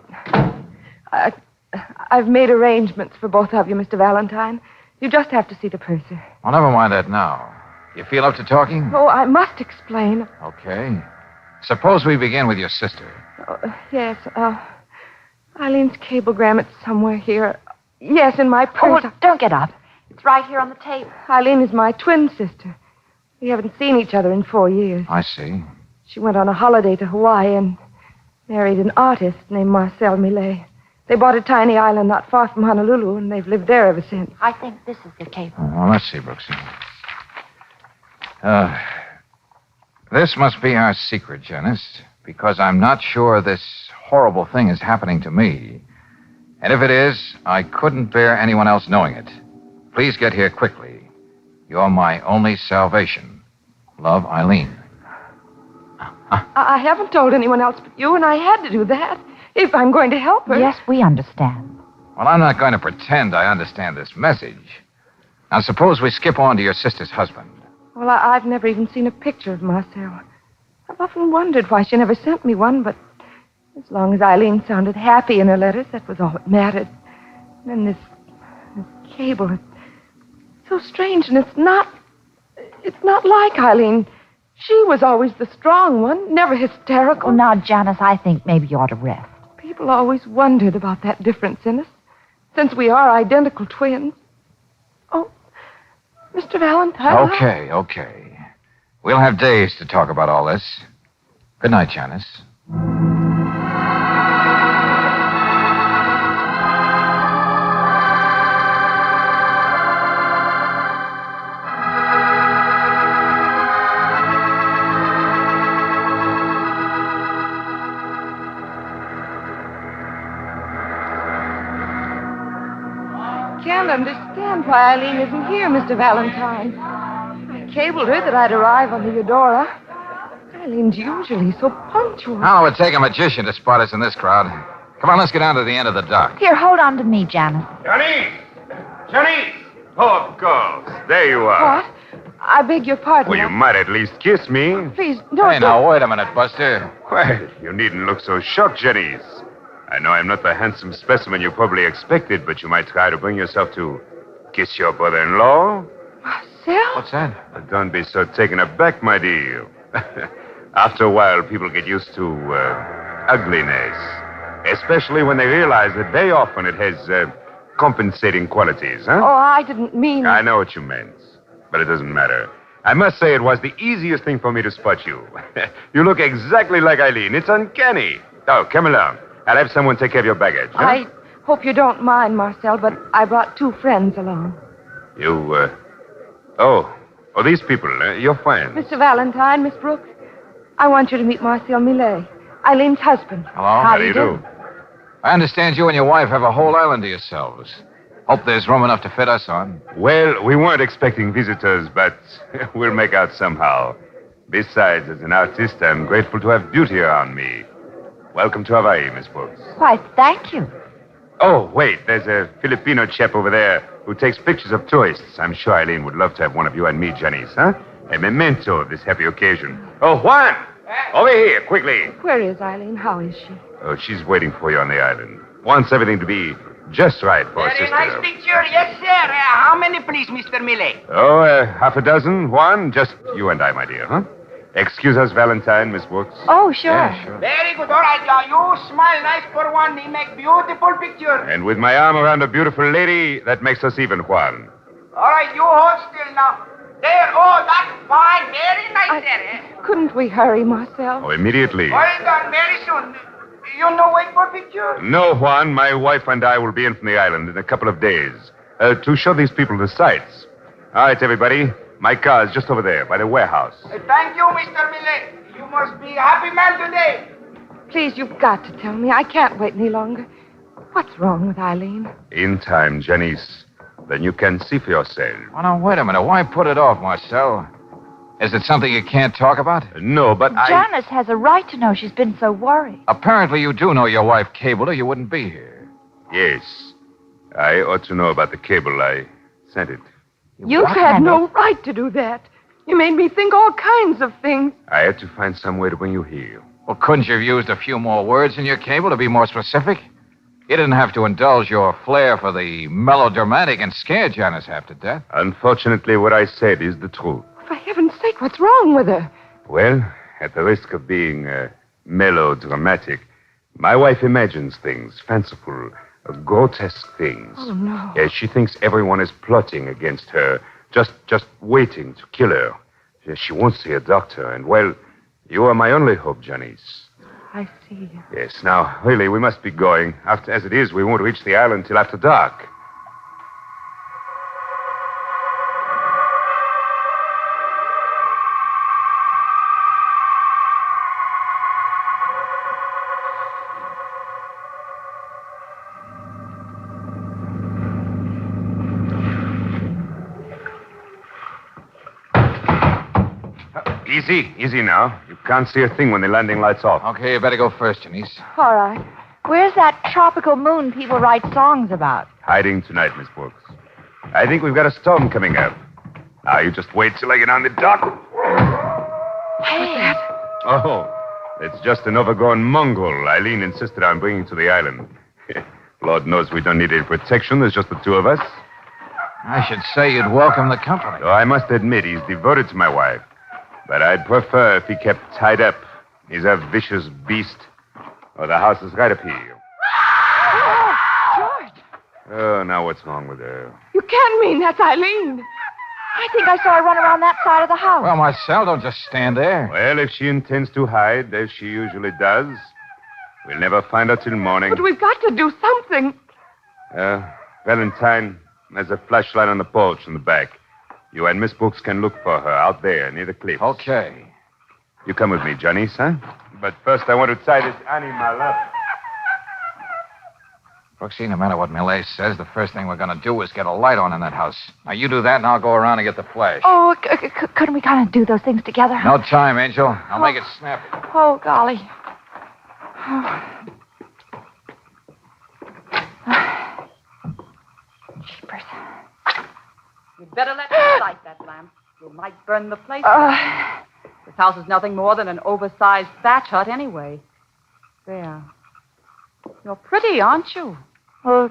L: I've made arrangements for both of you, Mr. Valentine. You just have to see the purser.
B: Well, never mind that now. You feel up to talking?
L: Oh, I must explain.
B: Okay. Suppose we begin with your sister.
L: Yes, Eileen's cablegram, it's somewhere here. Yes, in my purse.
N: Oh, don't get up. It's right here on the table.
L: Eileen is my twin sister. We haven't seen each other in 4 years.
B: I see.
L: She went on a holiday to Hawaii and married an artist named Marcel Millet. They bought a tiny island not far from Honolulu, and they've lived there ever since.
N: I think this is the cable.
B: Well, let's see, Brooksy. This must be our secret, Janice, because I'm not sure this horrible thing is happening to me. And if it is, I couldn't bear anyone else knowing it. Please get here quickly. You're my only salvation. Love, Eileen.
L: I haven't told anyone else but you, and I had to do that if I'm going to help her.
N: Yes, we understand.
B: Well, I'm not going to pretend I understand this message. Now, suppose we skip on to your sister's husband.
L: Well, I've never even seen a picture of Marcel. I've often wondered why she never sent me one, but as long as Eileen sounded happy in her letters, that was all that mattered. And then this cable, it's so strange, and it's not like Eileen. She was always the strong one, never hysterical.
N: Well, now, Janice, I think maybe you ought to rest.
L: People always wondered about that difference in us, since we are identical twins. Oh, Mr. Valentine.
B: Okay. We'll have days to talk about all this. Good night, Janice.
L: I can't understand why Eileen isn't here, Mr. Valentine. I cabled her that I'd arrive on the Eudora. Eileen's usually so punctual.
B: How it would take a magician to spot us in this crowd. Come on, let's get down to the end of the dock.
N: Here, hold on to me, Janice.
S: Johnny!
F: Johnny! Oh, of course. There you are.
L: What? I beg your pardon.
F: Well, you might at least kiss me.
L: Please, don't.
B: Hey, now, wait a minute, Buster.
F: Well, you needn't look so shocked, Jennings. I know I'm not the handsome specimen you probably expected, but you might try to bring yourself to kiss your brother-in-law.
L: Marcel?
B: What's that?
F: But don't be so taken aback, my dear. After a while, people get used to ugliness, especially when they realize that very often it has compensating qualities, huh?
L: Oh, I didn't mean...
F: I know what you meant, but it doesn't matter. I must say it was the easiest thing for me to spot you. You look exactly like Eileen. It's uncanny. Oh, come along. I'll have someone take care of your baggage. Huh?
L: I hope you don't mind, Marcel, but I brought 2 friends along.
F: You, Oh, these people, your friends.
L: Mr. Valentine, Miss Brooks, I want you to meet Marcel Millet, Eileen's husband.
B: Hello.
F: How do you do?
B: I understand you and your wife have a whole island to yourselves. Hope there's room enough to fit us on.
F: Well, we weren't expecting visitors, but we'll make out somehow. Besides, as an artist, I'm grateful to have beauty around me. Welcome to Hawaii, Miss Brooks.
N: Why, thank you.
F: Oh, wait, there's a Filipino chap over there who takes pictures of tourists. I'm sure Eileen would love to have one of you and me, Janice, huh? A memento of this happy occasion. Oh, Juan! Over here, quickly.
L: Where is Eileen? How is she?
F: Oh, she's waiting for you on the island. Wants everything to be just right for her
M: Very
F: sister.
M: nice picture. Yes, sir. How many, please, Mr. Millet?
F: Oh, half a dozen, Juan. Just you and I, my dear, huh? Excuse us, Valentine, Miss Brooks.
N: Oh, sure.
F: Yeah, sure.
M: Very good. All right, now you smile nice for one. He make beautiful picture.
F: And with my arm around a beautiful lady, that makes us even, Juan.
M: All right, you hold still now. There. Oh, that's fine. Very nice there.
L: Couldn't we hurry, Marcel?
F: Oh, immediately.
M: Well done. Very soon. You no wait for picture?
F: No, Juan. My wife and I will be in from the island in a couple of days to show these people the sights. All right, everybody. My car is just over there by the warehouse.
M: Thank you, Mr. Millet. You must be a happy man today.
L: Please, you've got to tell me. I can't wait any longer. What's wrong with Eileen?
F: In time, Janice. Then you can see for yourself.
B: Oh, now, wait a minute. Why put it off, Marcel? Is it something you can't talk about?
F: No, but
N: Janice has a right to know she's been so worried.
B: Apparently you do know your wife cabled her. You wouldn't be here.
F: Yes. I ought to know about the cable. I sent it.
L: You had no right to do that. You made me think all kinds of things.
F: I had to find some way to bring you here.
B: Well, couldn't you have used a few more words in your cable to be more specific? You didn't have to indulge your flair for the melodramatic and scare Janice half to death.
F: Unfortunately, what I said is the truth.
L: For heaven's sake, what's wrong with her?
F: Well, at the risk of being melodramatic, my wife imagines things, fanciful, grotesque things.
L: Oh, no.
F: Yes, she thinks everyone is plotting against her, just waiting to kill her. Yes, she won't see a doctor, and, well, you are my only hope, Janice.
L: I see.
F: Yes, now, really, we must be going. As it is, we won't reach the island till after dark. Easy now. You can't see a thing when the landing light's off.
B: Okay, you better go first, Janice.
N: All right. Where's that tropical moon people write songs about?
F: Hiding tonight, Miss Brooks. I think we've got a storm coming up. Now, you just wait till I get on the dock.
N: Hey.
F: Oh, it's just an overgrown mongrel Eileen insisted on bringing to the island. Lord knows we don't need any protection. There's just the two of us.
B: I should say you'd welcome the company.
F: Oh, I must admit, he's devoted to my wife. But I'd prefer if he kept tied up. He's a vicious beast. Oh, the house is right up here.
L: Oh, George!
F: Oh, now what's wrong with her?
L: You can't mean that's Eileen.
N: I think I saw her run around that side of the house.
B: Well, Marcel, don't just stand there.
F: Well, if she intends to hide, as she usually does, we'll never find her till morning.
L: But we've got to do something.
F: Valentine, there's a flashlight on the porch in the back. You and Miss Brooks can look for her out there near the cliffs.
B: Okay.
F: You come with me, Janice, huh? But first I want to tie this animal up.
B: Brooksy, no matter what Millet says, the first thing we're going to do is get a light on in that house. Now, you do that, and I'll go around and get the flash.
N: Oh, couldn't we kind of do those things together?
B: No time, Angel. I'll make it snappy.
N: Oh, golly. Jeepers.
R: You'd better let me light that lamp. You might burn the place down. This house is nothing more than an oversized thatch hut anyway. There. You're pretty, aren't you?
D: Well,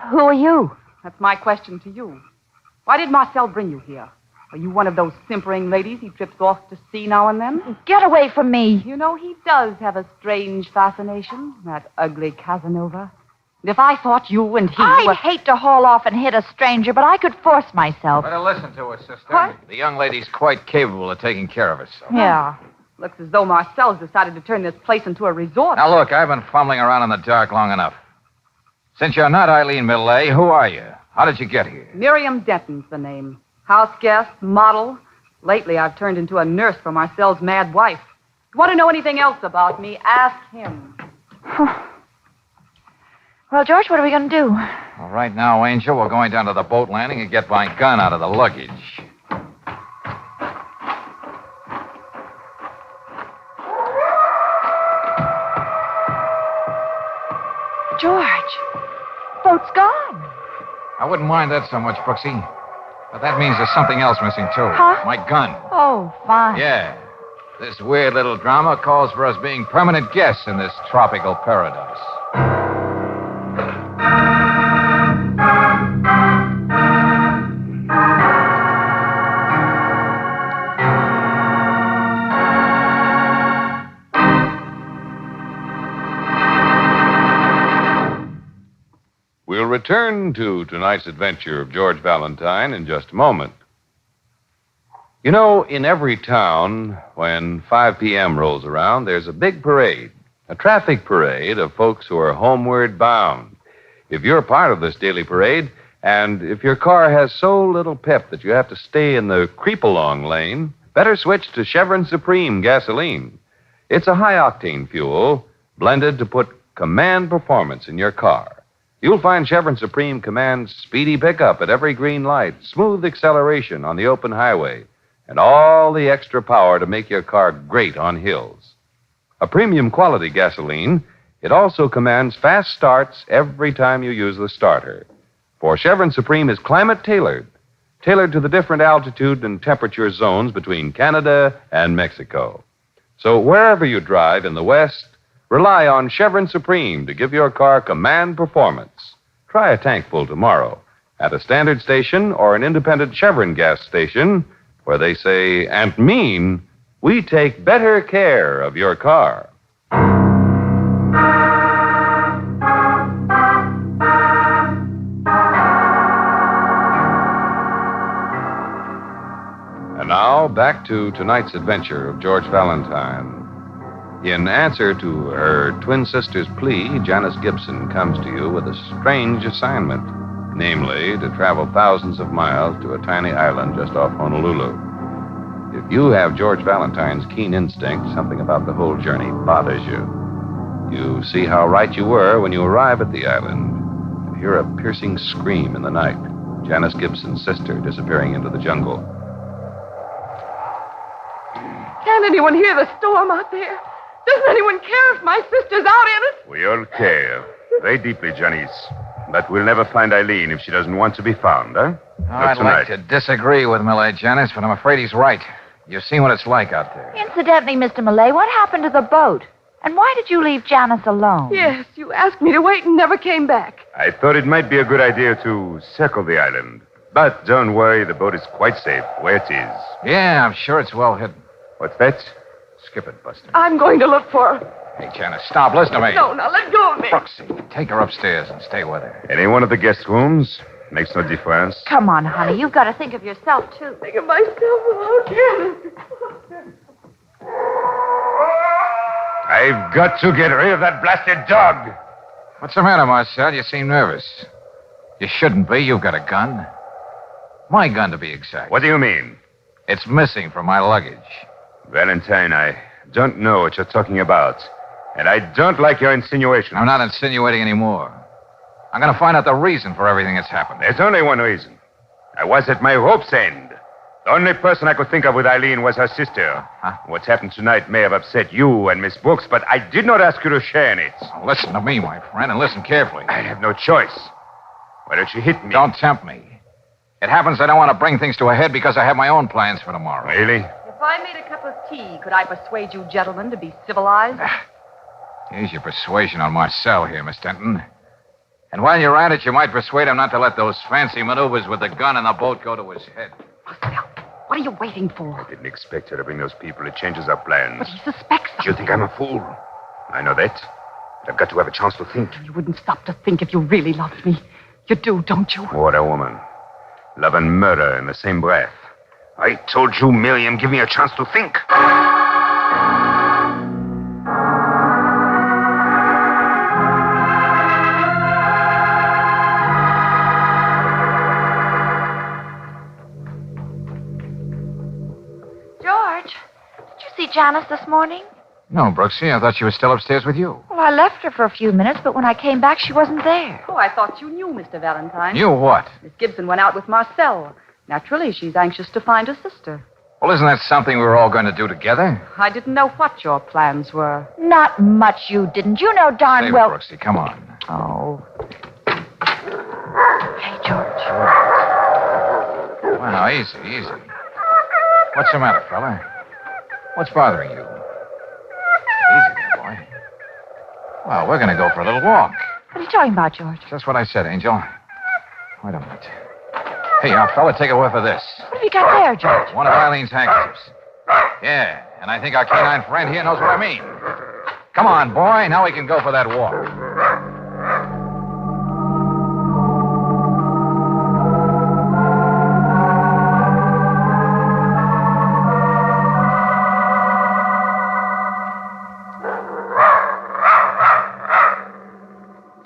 D: who are you?
R: That's my question to you. Why did Marcel bring you here? Are you one of those simpering ladies he trips off to see now and then?
D: Get away from me.
R: You know, he does have a strange fascination, that ugly Casanova. And if I thought you and he
D: I'd hate to haul off and hit a stranger, but I could force myself.
B: Better listen to her, sister.
R: What?
B: The young lady's quite capable of taking care of herself.
R: Yeah. Looks as though Marcel's decided to turn this place into a resort.
B: Now, look, I've been fumbling around in the dark long enough. Since you're not Eileen Millet, who are you? How did you get here?
R: Miriam Denton's the name. House guest, model. Lately, I've turned into a nurse for Marcel's mad wife. If you want to know anything else about me, ask him.
D: Well, George, what are we going to do?
B: Well, right now, Angel, we're going down to the boat landing and get my gun out of the luggage.
D: George, boat's gone.
B: I wouldn't mind that so much, Brooksy. But that means there's something else missing, too.
D: Huh?
B: My gun.
D: Oh, fine.
B: Yeah. This weird little drama calls for us being permanent guests in this tropical paradise.
F: We'll return to tonight's adventure of George Valentine in just a moment. You know, in every town, when 5 p.m. rolls around, there's a big parade, a traffic parade of folks who are homeward bound. If you're part of this daily parade, and if your car has so little pep that you have to stay in the creep-along lane, better switch to Chevron Supreme gasoline. It's a high-octane fuel blended to put command performance in your car. You'll find Chevron Supreme commands speedy pickup at every green light, smooth acceleration on the open highway, and all the extra power to make your car great on hills. A premium quality gasoline, it also commands fast starts every time you use the starter. For Chevron Supreme is climate-tailored, tailored to the different altitude and temperature zones between Canada and Mexico. So wherever you drive in the West, rely on Chevron Supreme to give your car command performance. Try a tankful tomorrow at a standard station or an independent Chevron gas station where they say and mean, we take better care of your car. And now, back to tonight's adventure of George Valentine. In answer to her twin sister's plea, Janice Gibson comes to you with a strange assignment, namely, to travel thousands of miles to a tiny island just off Honolulu. If you have George Valentine's keen instinct, something about the whole journey bothers you. You see how right you were when you arrive at the island and hear a piercing scream in the night. Janice Gibson's sister disappearing into the jungle.
V: Can't anyone hear the storm out there? Doesn't anyone care if my sister's out in it?
W: We all care. Very deeply, Janice. But we'll never find Eileen if she doesn't want to be found, huh?
B: I'd like to disagree with Millet, Janice, but I'm afraid he's right. You've seen what it's like out there.
D: Incidentally, Mr. Millay, what happened to the boat? And why did you leave Janice alone?
V: Yes, you asked me to wait and never came back.
W: I thought it might be a good idea to circle the island. But don't worry, the boat is quite safe where it is.
B: Yeah, I'm sure it's well hidden.
W: What's that?
B: Skip it, Buster.
V: I'm going to look for her.
B: Hey, Janice, stop. Listen to me.
V: No, now let go of me.
B: Brooksy, take her upstairs and stay with her.
W: Any one of the guest rooms? Makes no difference.
D: Come on, honey. You've got to think of yourself, too.
V: Think of myself without Janice.
W: I've got to get rid of that blasted dog.
B: What's the matter, Marcel? You seem nervous. You shouldn't be. You've got a gun. My gun, to be exact.
W: What do you mean?
B: It's missing from my luggage.
W: Valentine, I don't know what you're talking about. And I don't like your insinuation.
B: I'm not insinuating anymore. I'm going to find out the reason for everything that's happened.
W: There's only one reason. I was at my rope's end. The only person I could think of with Eileen was her sister.
B: Huh?
W: What's happened tonight may have upset you and Miss Brooks, but I did not ask you to share in it.
B: Oh, listen to me, my friend, and listen carefully.
W: I have no choice. Why don't you hit me?
B: Don't tempt me. It happens I don't want to bring things to a head because I have my own plans for tomorrow.
W: Really?
R: If I made a cup of tea, could I persuade you gentlemen to be civilized?
B: Use your persuasion on Marcel here, Miss Denton. And while you're at it, you might persuade him not to let those fancy maneuvers with the gun and the boat go to his head.
R: What are you waiting for?
W: I didn't expect her to bring those people. It changes our plans.
R: But he suspects
W: Do you think I'm a fool? I know that. But I've got to have a chance to think.
R: You wouldn't stop to think if you really loved me. You do, don't you?
W: What a woman. Love and murder in the same breath. I told you, Miriam, give me a chance to think.
N: George, did you see Janice this morning?
B: No, Brooksy, I thought she was still upstairs with you.
N: Well, I left her for a few minutes, but when I came back, she wasn't there.
R: Oh, I thought you knew, Mr. Valentine.
B: You what?
R: Miss Gibson went out with Marcel. Naturally, she's anxious to find her sister.
B: Well, isn't that something we were all going to do together?
R: I didn't know what your plans were.
N: Not much you didn't. You know darn
B: Save
N: well.
B: it, Brooksy, come on.
N: Oh. Hey, George.
B: Well, now, easy, easy. What's the matter, fella? What's bothering you? Easy there, boy. Well, we're going to go for a little walk.
N: What are you talking about, George?
B: Just what I said, Angel. Wait a minute. Hey, fella, take a whiff of this.
N: What have you got there, George?
B: One of Eileen's handkerchiefs. Yeah, and I think our canine friend here knows what I mean. Come on, boy. Now we can go for that walk.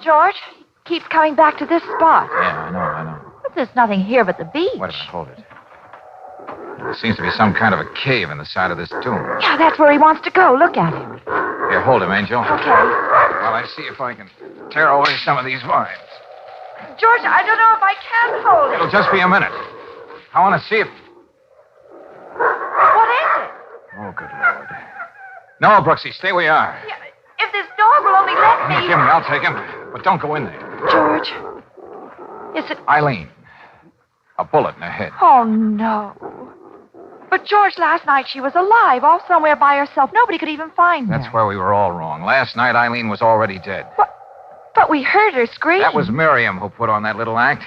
N: George keeps coming back to this spot.
B: Yeah, I know.
N: But there's nothing here but the beach.
B: Wait a minute, hold it. There seems to be some kind of a cave in the side of this tomb.
N: Yeah, that's where he wants to go. Look at him.
B: Here, hold him, Angel.
N: Okay.
B: While I see if I can tear away some of these vines.
N: George, I don't know if I can hold it.
B: It'll just be a minute. I want to see if...
N: What is it?
B: Oh, good Lord. No, Brooksy, stay where you are.
N: Yeah, if this dog will only let me...
B: Give me, I'll take him. But don't go in there.
N: George, is it...
B: Eileen. A bullet in her head.
N: Oh, no. But, George, last night she was alive, off somewhere by herself. Nobody could even find her.
B: That's where we were all wrong. Last night, Eileen was already dead.
N: But we heard her scream.
B: That was Miriam who put on that little act.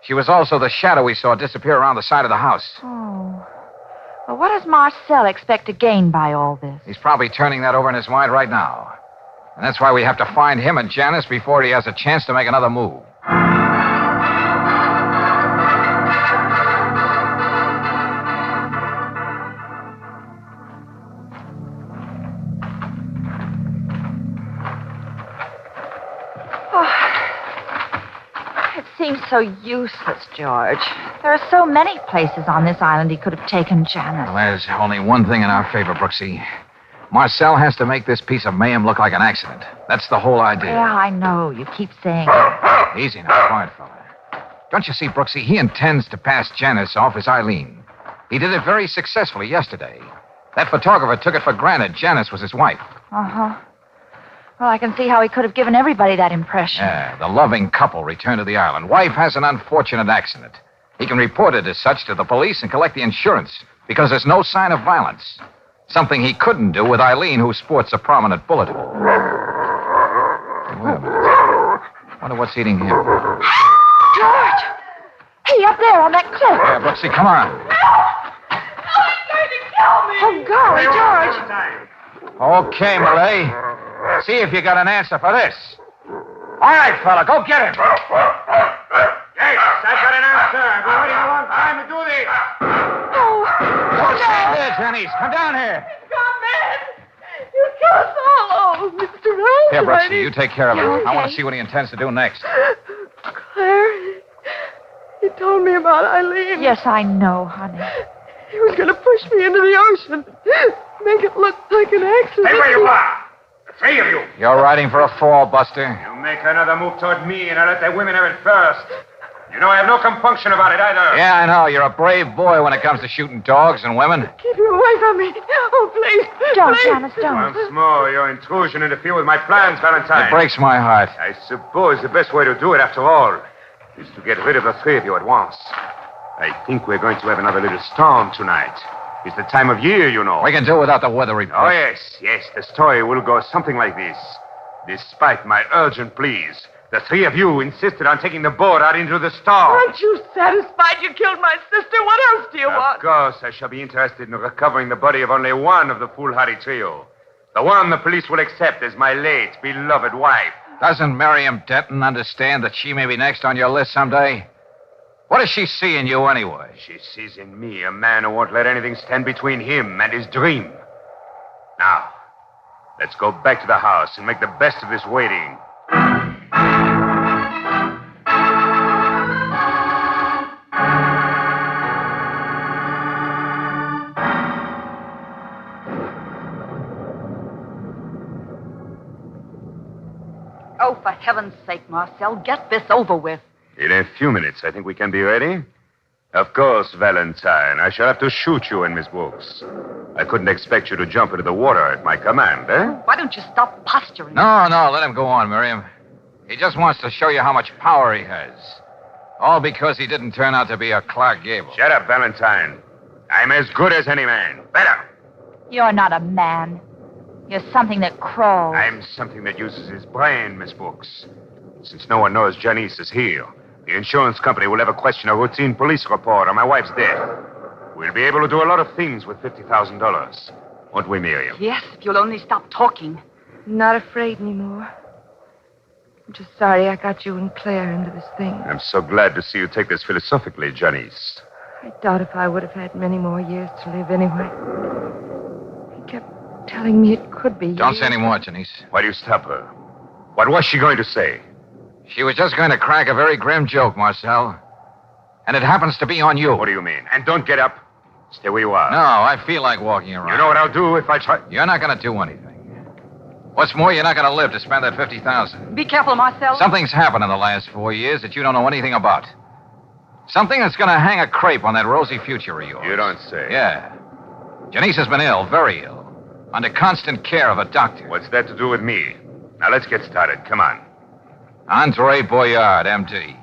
B: She was also the shadow we saw disappear around the side of the house.
N: Oh. Well, what does Marcel expect to gain by all this?
B: He's probably turning that over in his mind right now. And that's why we have to find him and Janice before he has a chance to make another move.
N: It seems so useless, George. There are so many places on this island he could have taken Janice.
B: Well, there's only one thing in our favor, Brooksy. Marcel has to make this piece of mayhem look like an accident. That's the whole idea.
N: Yeah, I know. You keep saying it.
B: Easy now, quiet, fella. Don't you see, Brooksy, he intends to pass Janice off as Eileen. He did it very successfully yesterday. That photographer took it for granted Janice was his wife.
N: Uh-huh. Well, I can see how he could have given everybody that impression.
B: Yeah, the loving couple returned to the island. Wife has an unfortunate accident. He can report it as such to the police and collect the insurance because there's no sign of violence. Something he couldn't do with Eileen, who sports a prominent bullet hole. Hey, wait a minute. Wonder what's eating him.
N: George! Hey, up there on that cliff.
B: Yeah, Brooksy, come on.
N: He's going to kill me! Oh, golly, George!
B: Okay, Malay. See if you got an answer for this. All right, fella, go get him.
M: Yes, I've got an answer. I've been waiting a long time to do this.
B: Don't stand there, Janice. Come down here.
V: Gone mad. You kill us all. Oh, Mr. Valentine.
B: Here, Brooksy, you take care of him.
V: Okay.
B: I want to see what he intends to do next.
V: Claire, he told me about Eileen.
N: Yes, I know, honey.
V: He was going to push me into the ocean. Make it look like an accident.
W: Stay where you are. The three of you.
B: You're riding for a fall, Buster.
W: You make another move toward me, and I'll let the women have it first. You know I have no compunction about it either.
B: Yeah, I know. You're a brave boy when it comes to shooting dogs and women.
V: Keep him away from me. Oh, please.
N: Don't,
V: please.
N: Janice, don't.
W: Once more, your intrusion interfere with my plans, Valentine.
B: It breaks my heart.
W: I suppose the best way to do it, after all, is to get rid of the three of you at once. I think we're going to have another little storm tonight. It's the time of year, you know.
B: We can do without the weather report.
W: Oh, yes. The story will go something like this. Despite my urgent pleas, the three of you insisted on taking the boat out into the storm.
V: Aren't you satisfied you killed my sister? What else do you want?
W: Of course, I shall be interested in recovering the body of only one of the foolhardy trio. The one the police will accept as my late, beloved wife.
B: Doesn't Miriam Denton understand that she may be next on your list someday? What does she see in you anyway?
W: She sees in me a man who won't let anything stand between him and his dream. Now, let's go back to the house and make the best of this waiting.
R: Oh, for heaven's sake, Marcel, get this over with.
W: In a few minutes, I think we can be ready. Of course, Valentine. I shall have to shoot you and Miss Brooks. I couldn't expect you to jump into the water at my command, eh?
R: Why don't you stop posturing?
B: No, let him go on, Miriam. He just wants to show you how much power he has. All because he didn't turn out to be a Clark Gable.
W: Shut up, Valentine. I'm as good as any man. Better.
N: You're not a man. You're something that crawls.
W: I'm something that uses his brain, Miss Brooks. Since no one knows Janice is here, the insurance company will ever question a routine police report on my wife's death. We'll be able to do a lot of things with $50,000. Won't we, Miriam?
R: Yes, if you'll only stop talking.
V: I'm not afraid anymore. I'm just sorry I got you and Claire into this thing.
W: I'm so glad to see you take this philosophically, Janice.
V: I doubt if I would have had many more years to live anyway. He kept telling me it could be.
B: Don't say any more, Janice.
W: Why do you stop her? What was she going to say?
B: She was just going to crack a very grim joke, Marcel. And it happens to be on you.
W: What do you mean? And don't get up. Stay where you are.
B: No, I feel like walking around.
W: You know what I'll do if I try...
B: You're not going to do anything. What's more, you're not going to live to spend that $50,000.
R: Be careful, Marcel.
B: Something's happened in the last 4 years that you don't know anything about. Something that's going to hang a crepe on that rosy future of yours.
W: You don't say.
B: Yeah. Janice has been ill, very ill, under constant care of a doctor.
W: What's that to do with me? Now, let's get started. Come on.
B: Andre Boyard, M.D.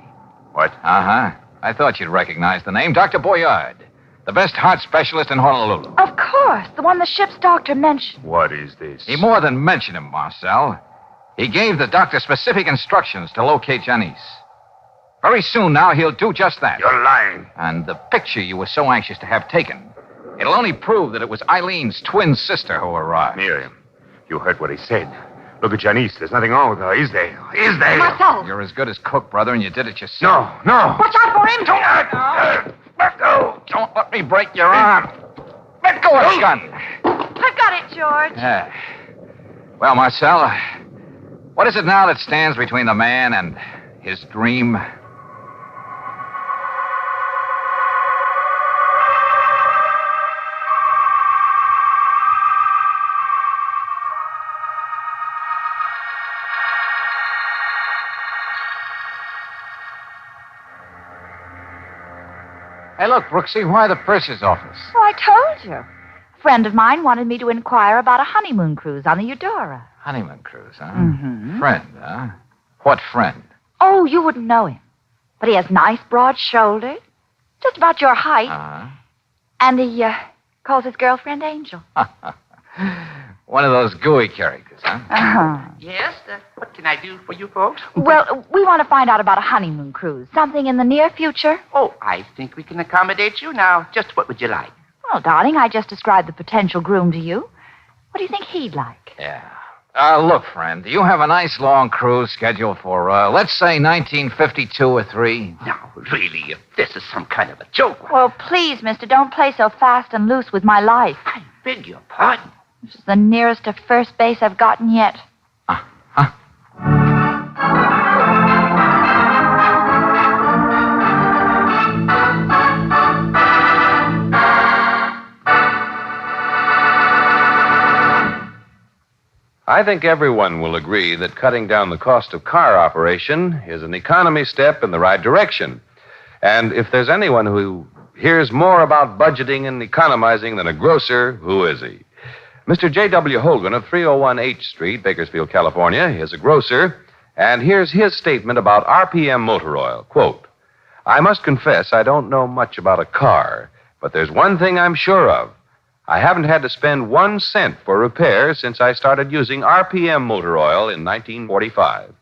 W: What?
B: Uh-huh. I thought you'd recognize the name. Dr. Boyard. The best heart specialist in Honolulu.
N: Of course, the one the ship's doctor mentioned.
W: What is this?
B: He more than mentioned him, Marcel. He gave the doctor specific instructions to locate Janice. Very soon now, he'll do just that.
W: You're lying.
B: And the picture you were so anxious to have taken, it'll only prove that it was Eileen's twin sister who arrived.
W: Miriam, you heard what he said. Look at Janice. There's nothing wrong with her, is there? Is there?
R: Marcel!
B: You're as good as cook, brother, and you did it yourself.
W: No.
R: Watch out for him!
B: Let go. Don't let me break your arm. Let go of the gun.
N: I've got it, George.
B: Yeah. Well, Marcel, what is it now that stands between the man and his dream? Hey, look, Brooksy, why the purser's office?
N: Oh, I told you. A friend of mine wanted me to inquire about a honeymoon cruise on the Eudora.
B: Honeymoon cruise, huh?
N: Mm-hmm.
B: Friend, huh? What friend?
N: Oh, you wouldn't know him. But he has nice, broad shoulders, just about your height.
B: Uh-huh.
N: And he calls his girlfriend Angel.
B: One of those gooey characters, huh?
N: Uh-huh.
M: Yes? What can I do for you folks?
N: Well, we want to find out about a honeymoon cruise. Something in the near future.
M: Oh, I think we can accommodate you now. Just what would you like?
N: Well, darling, I just described the potential groom to you. What do you think he'd like?
B: Yeah. Look, friend, you have a nice long cruise scheduled for, let's say 1952 or 3.
M: Now, really, if this is some kind of a joke.
N: Well, please, mister, don't play so fast and loose with my life.
M: I beg your pardon.
N: This is the nearest to first base I've gotten yet.
F: I think everyone will agree that cutting down the cost of car operation is an economy step in the right direction. And if there's anyone who hears more about budgeting and economizing than a grocer, who is he? Mr. J.W. Hogan of 301 H Street, Bakersfield, California, is a grocer, and here's his statement about RPM motor oil. Quote, I must confess I don't know much about a car, but there's one thing I'm sure of. I haven't had to spend 1 cent for repairs since I started using RPM motor oil in 1945.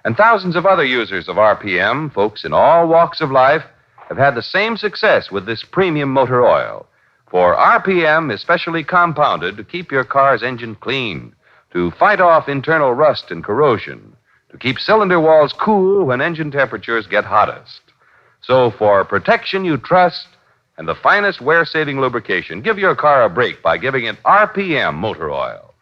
F: And thousands of other users of RPM, folks in all walks of life, have had the same success with this premium motor oil. For RPM is specially compounded to keep your car's engine clean, to fight off internal rust and corrosion, to keep cylinder walls cool when engine temperatures get hottest. So for protection you trust and the finest wear-saving lubrication, give your car a break by giving it RPM motor oil.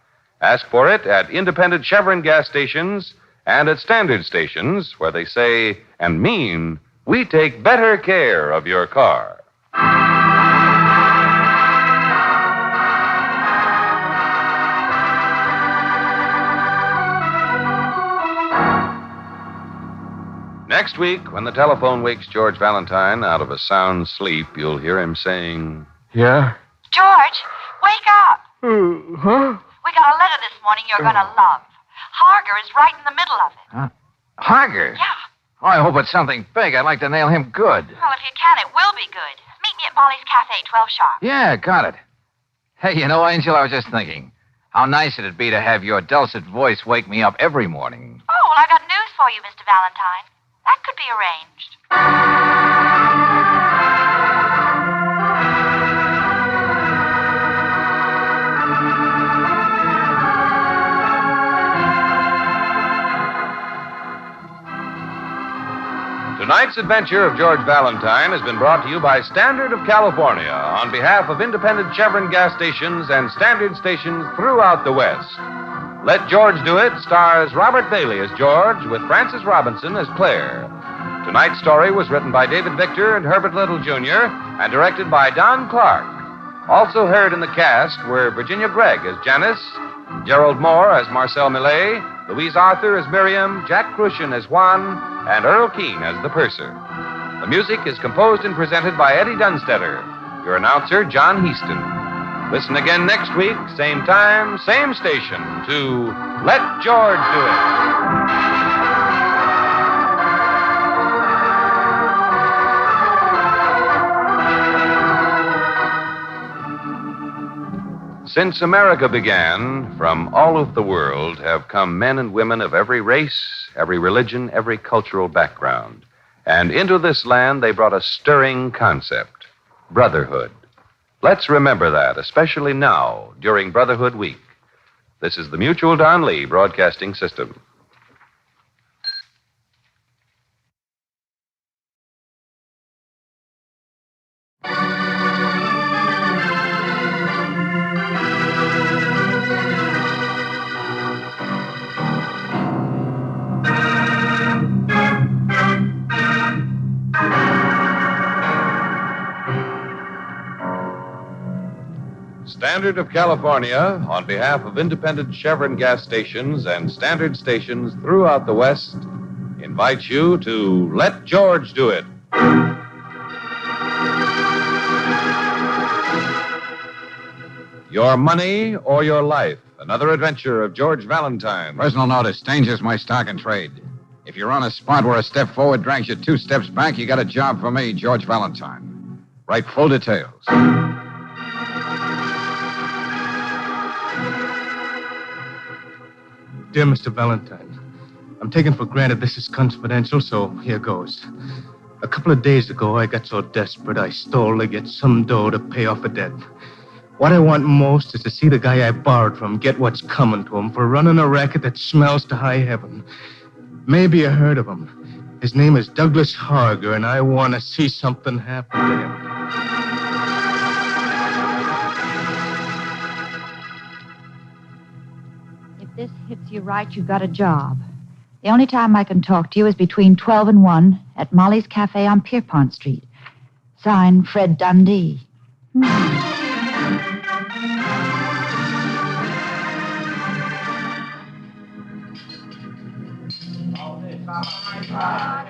F: Ask for it at independent Chevron gas stations and at standard stations where they say and mean, we take better care of your car. Next week, when the telephone wakes George Valentine out of a sound sleep, you'll hear him saying,
C: Yeah?
N: George, wake up.
C: Huh?
N: We got a letter this morning you're going to love. Harger is right in the middle of it.
B: Harger?
N: Yeah.
B: Oh, I hope it's something big. I'd like to nail him good.
N: Well, if you can, it will be good. Meet me at Molly's Cafe, 12 sharp.
B: Yeah, got it. Hey, you know, Angel, I was just thinking, how nice it'd be to have your dulcet voice wake me up every morning.
N: Oh, well, I got news for you, Mr. Valentine. That could be arranged.
F: Tonight's adventure of George Valentine has been brought to you by Standard of California on behalf of independent Chevron gas stations and Standard stations throughout the West. Let George Do It stars Robert Bailey as George with Frances Robinson as Claire. Tonight's story was written by David Victor and Herbert Little, Jr. and directed by Don Clark. Also heard in the cast were Virginia Gregg as Janice, Gerald Moore as Marcel Millet, Louise Arthur as Miriam, Jack Crucian as Juan, and Earl Keane as the purser. The music is composed and presented by Eddie Dunstetter. Your announcer, John Heaston. Listen again next week, same time, same station, to Let George Do It. Since America began, from all over the world have come men and women of every race, every religion, every cultural background. And into this land they brought a stirring concept, brotherhood. Let's remember that, especially now, during Brotherhood Week. This is the Mutual Don Lee Broadcasting System. Standard of California, on behalf of independent Chevron gas stations and Standard stations throughout the West, invites you to Let George Do It. Your money or your life. Another adventure of George Valentine.
B: Personal notice, danger's my stock and trade. If you're on a spot where a step forward drags you 2 steps back, you got a job for me, George Valentine. Write full details.
C: Dear Mr. Valentine, I'm taking for granted this is confidential, so here goes. A couple of days ago, I got so desperate I stole to get some dough to pay off a debt. What I want most is to see the guy I borrowed from get what's coming to him for running a racket that smells to high heaven. Maybe you heard of him. His name is Douglas Harger, and I want to see something happen to him.
D: If this hits you right, you've got a job. The only time I can talk to you is between 12 and 1 at Molly's Cafe on Pierpont Street. Signed, Fred Dundee.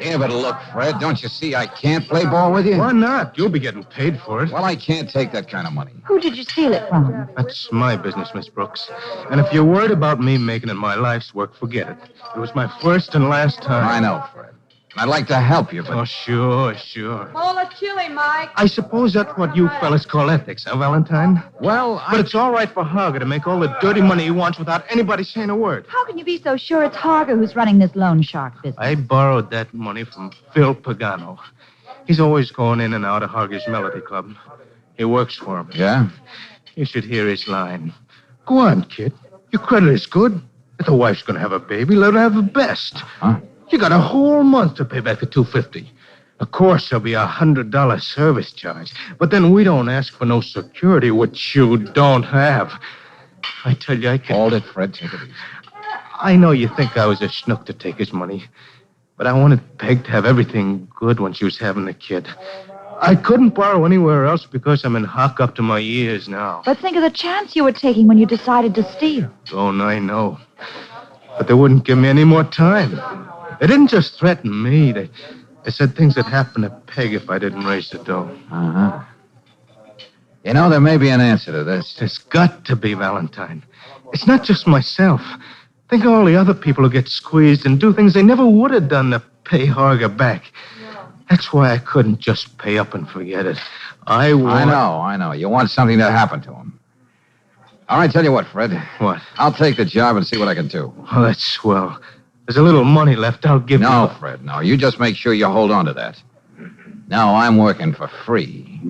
B: Here, but look, Fred, don't you see I can't play ball with you?
C: Why not? You'll be getting paid for it.
B: Well, I can't take that kind of money.
D: Who did you steal it from?
C: That's my business, Miss Brooks. And if you're worried about me making it my life's work, forget it. It was my first and last time.
B: I know, Fred. I'd like to help you, but...
C: Oh, sure.
R: Bowl of chili, Mike.
C: I suppose that's what you fellas call ethics, huh, Valentine?
B: Well,
C: But it's all right for Harger to make all the dirty money he wants without anybody saying a word.
D: How can you be so sure it's Harger who's running this loan shark business?
C: I borrowed that money from Phil Pagano. He's always going in and out of Harger's Melody Club. He works for him.
B: Yeah?
C: You should hear his line. Go on, kid. Your credit is good. If the wife's going to have a baby, let her have the best.
B: Huh?
C: You got a whole month to pay back the $250. Of course, there'll be a $100 service charge. But then we don't ask for no security, which you don't have. I tell you, I can...
B: Hold it, Fred. Take it easy.
C: I know you think I was a schnook to take his money. But I wanted Peg to have everything good when she was having the kid. I couldn't borrow anywhere else because I'm in hock up to my ears now.
D: But think of the chance you were taking when you decided to steal.
C: Don't I know? But they wouldn't give me any more time. They didn't just threaten me. They said things would happen to Peg if I didn't raise the dough.
B: Uh-huh. You know, there may be an answer to this.
C: There's got to be, Valentine. It's not just myself. Think of all the other people who get squeezed and do things they never would have done to pay Harger back. That's why I couldn't just pay up and forget it. I
B: know. You want something to happen to him. All right, tell you what, Fred.
C: What?
B: I'll take the job and see what I can do.
C: Oh, that's swell. There's a little money left. I'll give you...
B: No, Fred, no. You just make sure you hold on to that. Now I'm working for free.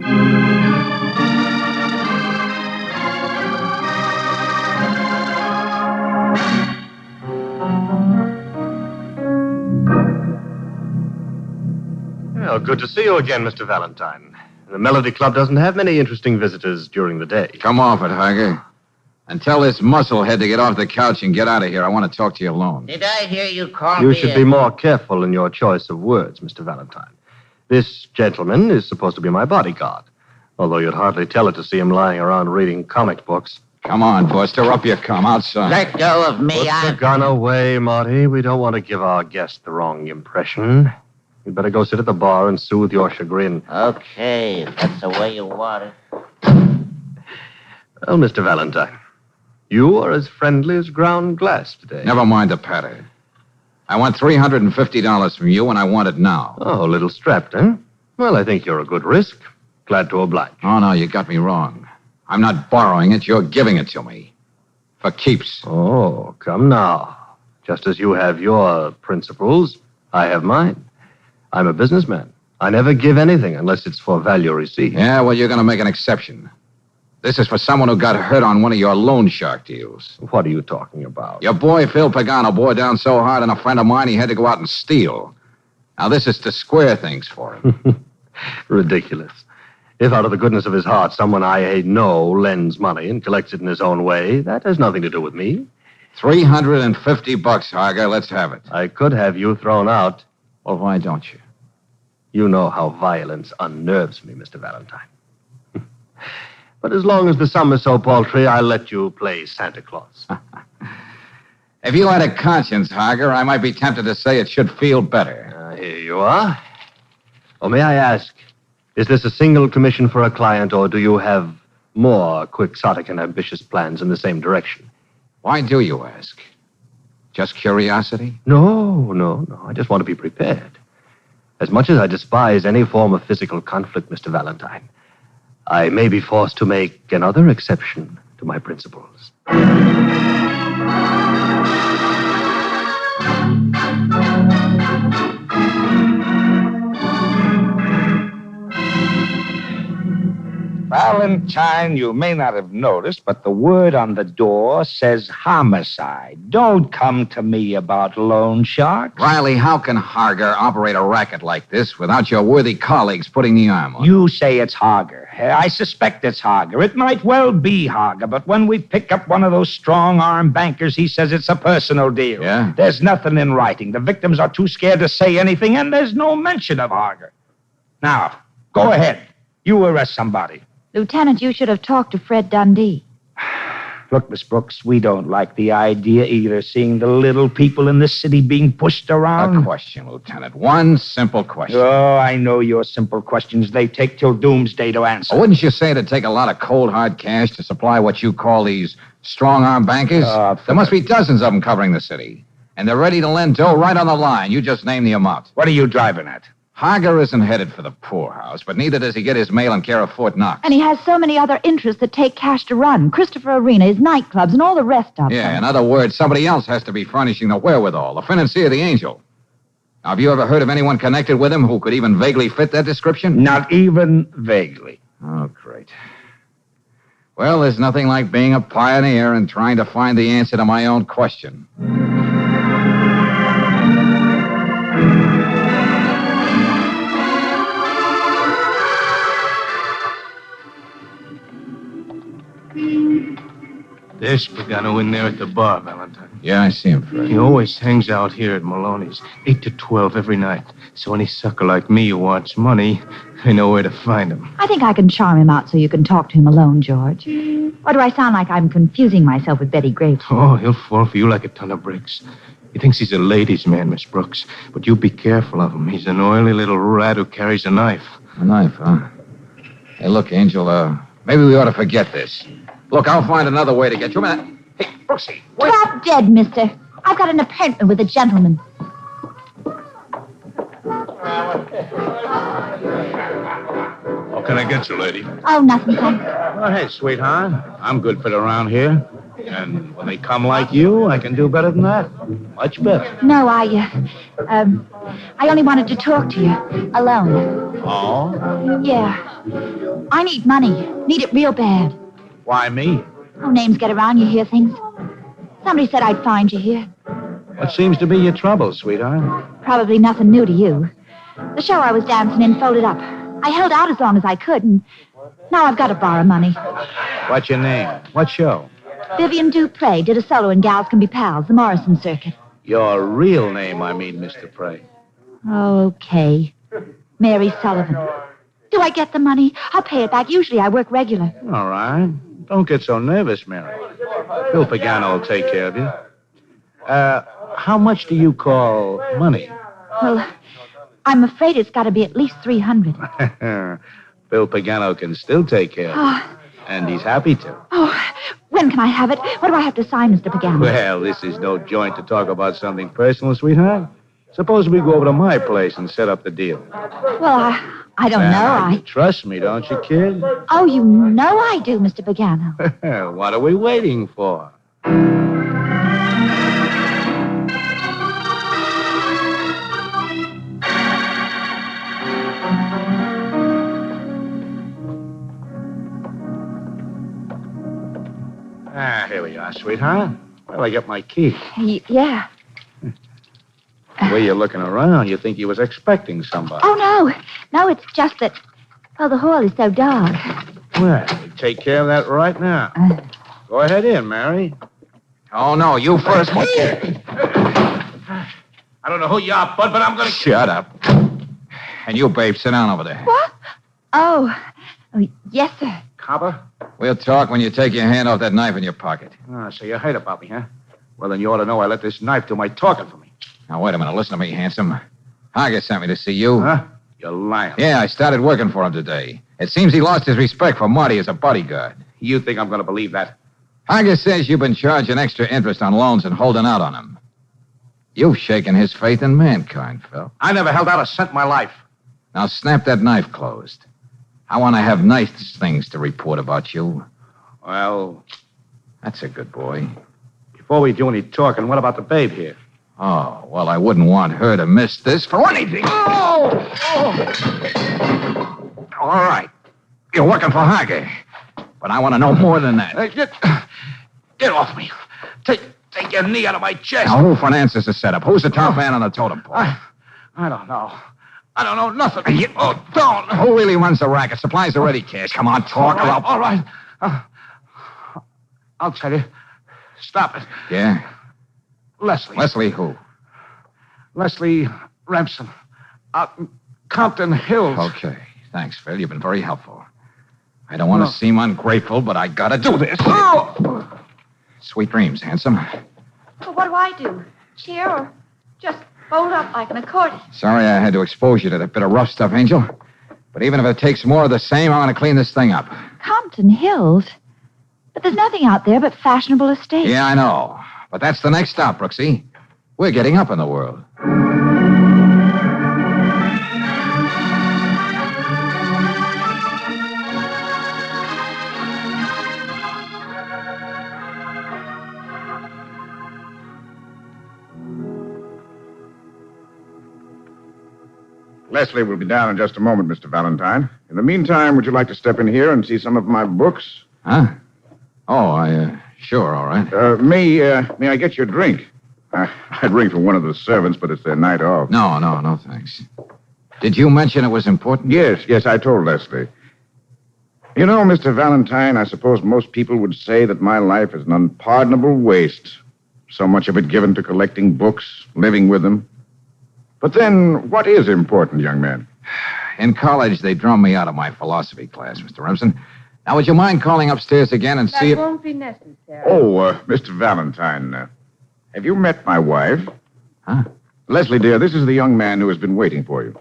C: Well, good to see you again, Mr. Valentine. The Melody Club doesn't have many interesting visitors during the day.
B: Come off it, Harger. And tell this musclehead to get off the couch and get out of here. I want to talk to you alone.
O: Did I hear you call
C: You
O: me
C: should be more careful in your choice of words, Mr. Valentine. This gentleman is supposed to be my bodyguard, although you'd hardly tell it to see him lying around reading comic books.
B: Come on, Buster, up you come. Outside.
O: Let go of me.
C: Put the gun away, Marty. We don't want to give our guest the wrong impression. You'd better go sit at the bar and soothe your chagrin.
O: Okay, if that's the way you want it.
C: Well, Mr. Valentine, you are as friendly as ground glass today.
B: Never mind the patter. I want $350 from you, and I want it now.
C: Oh, a little strapped, eh? Well, I think you're a good risk. Glad to oblige.
B: Oh, no, you got me wrong. I'm not borrowing it. You're giving it to me. For keeps.
C: Oh, come now. Just as you have your principles, I have mine. I'm a businessman. I never give anything unless it's for value received.
B: Yeah, well, you're going to make an exception. This is for someone who got hurt on one of your loan shark deals.
C: What are you talking about?
B: Your boy, Phil Pagano, bore down so hard on a friend of mine he had to go out and steal. Now, this is to square things for him.
C: Ridiculous. If out of the goodness of his heart someone I know lends money and collects it in his own way, that has nothing to do with me.
B: $350, Harger. Let's have it.
C: I could have you thrown out.
B: Well, why don't you?
C: You know how violence unnerves me, Mr. Valentine. But as long as the sum is so paltry, I'll let you play Santa Claus.
B: If you had a conscience, Harger, I might be tempted to say it should feel better.
C: Here you are. Oh, may I ask, is this a single commission for a client, or do you have more quixotic and ambitious plans in the same direction?
B: Why do you ask? Just curiosity?
C: No. I just want to be prepared. As much as I despise any form of physical conflict, Mr. Valentine, I may be forced to make another exception to my principles.
S: Valentine, you may not have noticed, but the word on the door says homicide. Don't come to me about loan sharks.
B: Riley, how can Harger operate a racket like this without your worthy colleagues putting the arm on?
S: You say it's Harger. I suspect it's Harger. It might well be Harger, but when we pick up one of those strong-arm bankers, he says it's a personal deal.
B: Yeah?
S: There's nothing in writing. The victims are too scared to say anything, and there's no mention of Harger. Now, go ahead. You arrest somebody.
D: Lieutenant, you should have talked to Fred Dundee.
S: Look, Miss Brooks, we don't like the idea either, seeing the little people in this city being pushed around.
B: A question, Lieutenant. One simple question.
S: Oh, I know your simple questions. They take till doomsday to answer.
B: Well, wouldn't you say it'd take a lot of cold, hard cash to supply what you call these strong-arm bankers? There must be dozens of them covering the city. And they're ready to lend dough right on the line. You just name the amount.
S: What are you driving at?
B: Hager isn't headed for the poorhouse, but neither does he get his mail in care of Fort Knox.
D: And he has so many other interests that take cash to run. Christopher Arena, his nightclubs, and all the rest of them.
B: Yeah, in other words, somebody else has to be furnishing the wherewithal, the financier, the angel. Now, have you ever heard of anyone connected with him who could even vaguely fit that description?
S: Not even vaguely.
B: Oh, great. Well, there's nothing like being a pioneer and trying to find the answer to my own question.
C: There's Pagano in there at the bar, Valentine.
B: Yeah, I see him, Fred.
C: He always hangs out here at Maloney's, 8 to 12 every night. So any sucker like me who wants money, I know where to find him.
D: I think I can charm him out so you can talk to him alone, George. Or do I sound like I'm confusing myself with Betty Graves?
C: Oh, he'll fall for you like a ton of bricks. He thinks he's a ladies' man, Miss Brooks. But you be careful of him. He's an oily little rat who carries a knife.
B: A knife, huh? Hey, look, Angel, maybe we ought to forget this. Look, I'll find another way to get you. Hey, Brooksy, wait.
D: Drop dead, mister. I've got an appointment with a gentleman.
C: What can I get you, lady?
D: Oh, nothing, thanks.
K: Go ahead, sweetheart. I'm good for around here. And when they come like you, I can do better than that. Much better.
D: No, I only wanted to talk to you. Alone.
K: Oh?
D: Yeah. I need money. Need it real bad.
K: Why me?
D: Oh, names get around. You hear things. Somebody said I'd find you here.
K: What seems to be your trouble, sweetheart?
D: Probably nothing new to you. The show I was dancing in folded up. I held out as long as I could, and now I've got to borrow money.
K: What's your name? What show?
D: Vivian Dupre did a solo in Gals Can Be Pals, the Morrison circuit.
K: Your real name, I mean, Mr. Prey.
D: Oh, okay. Mary Sullivan. Do I get the money? I'll pay it back. Usually I work regular.
K: All right. Don't get so nervous, Mary. Bill Pagano will take care of you. How much do you call money?
D: Well, I'm afraid it's got to be at least 300.
K: Bill Pagano can still take care of you.
D: Oh.
K: And he's happy to.
D: Oh, when can I have it? What do I have to sign, Mr. Pagano?
K: Well, this is no joint to talk about something personal, sweetheart. Suppose we go over to my place and set up the deal.
D: Well, I don't know.
K: You trust me, don't you, kid?
D: Oh, you know I do, Mr. Pagano.
K: What are we waiting for? Here we are, sweetheart. Well, I got my key.
D: Yeah.
K: The way you're looking around, you think you was expecting somebody.
D: Oh, no. No, it's just that, well, the hall is so dark.
K: Well, we take care of that right now. Go ahead in, Mary.
B: Oh, no, you first.
K: I don't know who you are, bud, but I'm going to...
B: Shut up. And you, babe, sit down over there.
D: What? Oh, yes, sir.
K: Copper?
B: We'll talk when you take your hand off that knife in your pocket.
K: Ah, so you heard about me, huh? Well, then you ought to know I let this knife do my talking for me.
B: Now, wait a minute. Listen to me, handsome. Hager sent me to see you.
K: Huh? You're lying.
B: Yeah, I started working for him today. It seems he lost his respect for Marty as a bodyguard.
K: You think I'm going to believe that?
B: Hager says you've been charging extra interest on loans and holding out on him. You've shaken his faith in mankind, Phil.
K: I never held out a cent in my life.
B: Now snap that knife closed. I want to have nice things to report about you.
K: Well...
B: That's a good boy.
K: Before we do any talking, what about the babe here?
B: Oh, well, I wouldn't want her to miss this for anything. Oh! All right. You're working for Hager. But I want to know more than that.
K: Hey, get off me. Take your knee out of my chest.
B: Now, who finances the setup? Who's the top man on the totem pole?
K: I don't know. I don't know nothing. Don't.
B: Who really runs the racket? Supplies are ready, cash. Come on, talk.
K: All right. I'll tell you. Stop it.
B: Yeah?
K: Leslie.
B: Leslie who?
K: Leslie Remsen. Out in Compton Hills.
B: Okay. Thanks, Phil. You've been very helpful. I don't want to seem ungrateful, but I gotta do this. Oh! Sweet dreams, handsome.
D: Well, what do I do? Cheer or just fold up like an accordion?
B: Sorry I had to expose you to that bit of rough stuff, Angel. But even if it takes more of the same, I'm going to clean this thing up.
D: Compton Hills? But there's nothing out there but fashionable estates.
B: Yeah, I know. But that's the next stop, Brooksy. We're getting up in the world.
I: Leslie will be down in just a moment, Mr. Valentine. In the meantime, would you like to step in here and see some of my books?
B: Huh? Oh, sure, all right.
I: May I get you a drink? I'd ring for one of the servants, but it's their night off.
B: No, thanks. Did you mention it was important?
I: Yes, I told Leslie. You know, Mr. Valentine, I suppose most people would say that my life is an unpardonable waste. So much of it given to collecting books, living with them. But then, what is important, young man?
B: In college, they drummed me out of my philosophy class, Mr. Remsen. Now, would you mind calling upstairs again and see if...
V: That won't be necessary.
I: Oh, Mr. Valentine, have you met my wife?
B: Huh?
I: Leslie, dear, this is the young man who has been waiting for you.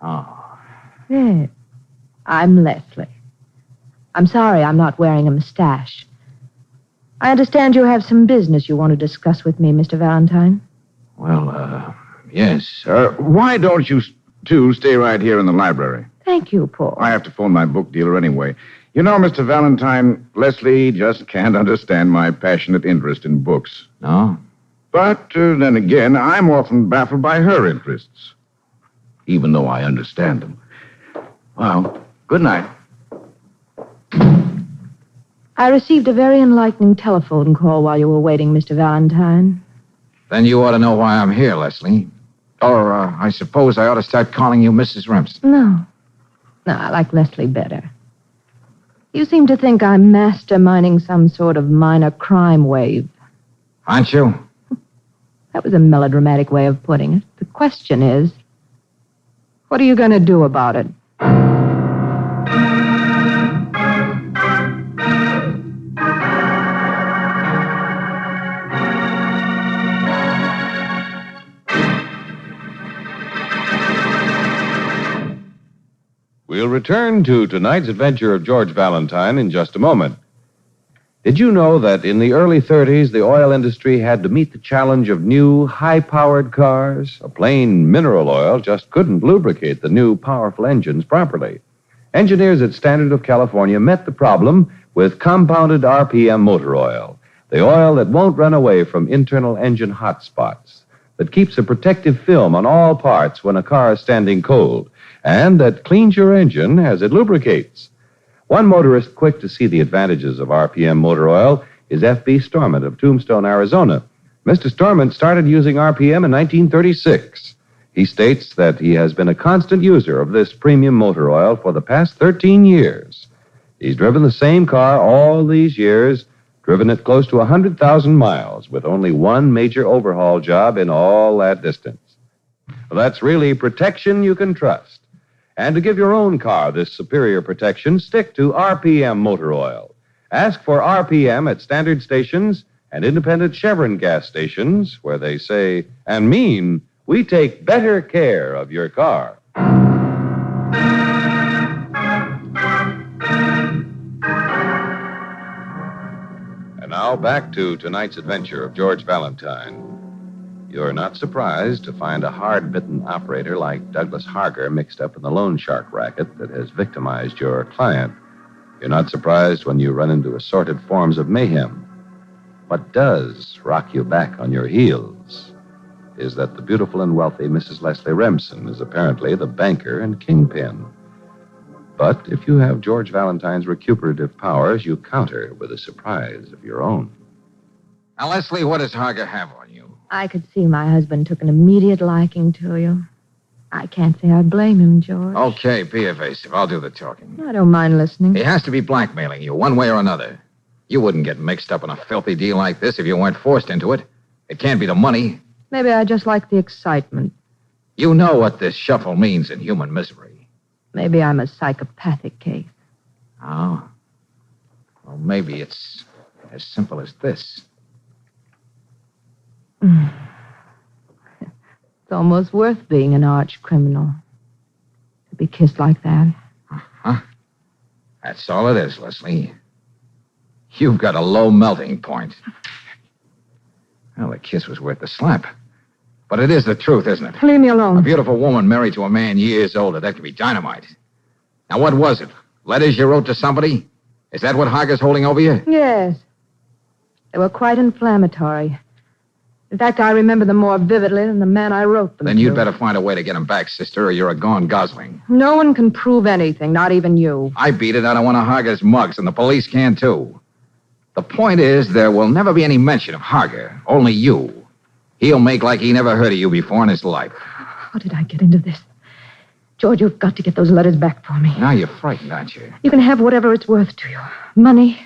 B: Oh.
V: Yes. I'm Leslie. I'm sorry I'm not wearing a mustache. I understand you have some business you want to discuss with me, Mr. Valentine.
B: Well, yes.
I: Why don't you two stay right here in the library?
V: Thank you, Paul.
I: I have to phone my book dealer anyway. You know, Mr. Valentine, Leslie just can't understand my passionate interest in books.
B: No?
I: But then again, I'm often baffled by her interests, even though I understand them. Well, good night.
V: I received a very enlightening telephone call while you were waiting, Mr. Valentine.
B: Then you ought to know why I'm here, Leslie. Or I suppose I ought to start calling you Mrs. Remsen.
V: No, I like Leslie better. You seem to think I'm masterminding some sort of minor crime wave.
B: Aren't you?
V: That was a melodramatic way of putting it. The question is, what are you going to do about it?
H: We'll return to tonight's adventure of George Valentine in just a moment. Did you know that in the early 30s, the oil industry had to meet the challenge of new, high-powered cars? A plain mineral oil just couldn't lubricate the new, powerful engines properly. Engineers at Standard of California met the problem with compounded RPM motor oil, the oil that won't run away from internal engine hot spots, that keeps a protective film on all parts when a car is standing cold, and that cleans your engine as it lubricates. One motorist quick to see the advantages of RPM motor oil is F.B. Stormont of Tombstone, Arizona. Mr. Stormont started using RPM in 1936. He states that he has been a constant user of this premium motor oil for the past 13 years. He's driven the same car all these years, driven it close to 100,000 miles with only one major overhaul job in all that distance. Well, that's really protection you can trust. And to give your own car this superior protection, stick to RPM motor oil. Ask for RPM at standard stations and independent Chevron gas stations where they say and mean, we take better care of your car. And now back to tonight's adventure of George Valentine. You're not surprised to find a hard-bitten operator like Douglas Harger mixed up in the loan shark racket that has victimized your client. You're not surprised when you run into assorted forms of mayhem. What does rock you back on your heels is that the beautiful and wealthy Mrs. Leslie Remsen is apparently the banker and kingpin. But if you have George Valentine's recuperative powers, you counter with a surprise of your own.
B: Now, Leslie, what does Harger have on you?
V: I could see my husband took an immediate liking to you. I can't say I blame him, George.
B: Okay, be evasive. I'll do the talking.
V: I don't mind listening.
B: He has to be blackmailing you one way or another. You wouldn't get mixed up in a filthy deal like this if you weren't forced into it. It can't be the money.
V: Maybe I just like the excitement.
B: You know what this shuffle means in human misery.
V: Maybe I'm a psychopathic case.
B: Oh? Well, maybe it's as simple as this.
V: It's almost worth being an arch criminal. To be kissed like that.
B: Huh? That's all it is, Leslie. You've got a low melting point. Well, the kiss was worth the slap. But it is the truth, isn't it?
V: Leave me alone.
B: A beautiful woman married to a man years older. That could be dynamite. Now, what was it? Letters you wrote to somebody? Is that what Harger's holding over you?
V: Yes. They were quite inflammatory. In fact, I remember them more vividly than the man I wrote them
B: Then you'd
V: to.
B: better find a way to get him back, sister, or you're a gone gosling.
V: No one can prove anything, not even you.
B: I beat it out of one of Harger's mugs, and the police can, too. The point is, there will never be any mention of Harger, only you. He'll make like he never heard of you before in his life.
V: How did I get into this? George, you've got to get those letters back for me.
B: Now you're frightened, aren't you?
V: You can have whatever it's worth to you. Money,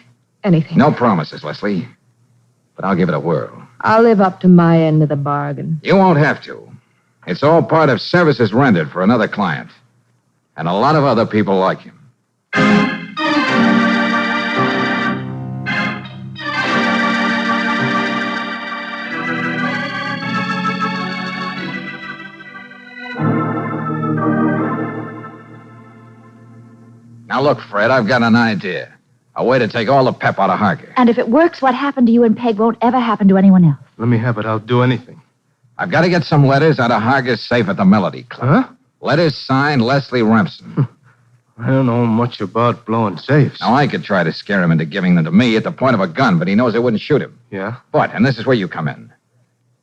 V: anything.
B: No promises, Leslie. But I'll give it a whirl.
V: I'll live up to my end of the bargain.
B: You won't have to. It's all part of services rendered for another client. And a lot of other people like him. Now look, Fred, I've got an idea. A way to take all the pep out of Harker.
D: And if it works, what happened to you and Peg won't ever happen to anyone else.
C: Let me have it. I'll do anything.
B: I've got to get some letters out of Harger's safe at the Melody Club.
C: Huh?
B: Letters signed Leslie Remsen.
C: I don't know much about blowing safes.
B: Now, I could try to scare him into giving them to me at the point of a gun, but he knows I wouldn't shoot him.
C: Yeah?
B: But, and this is where you come in,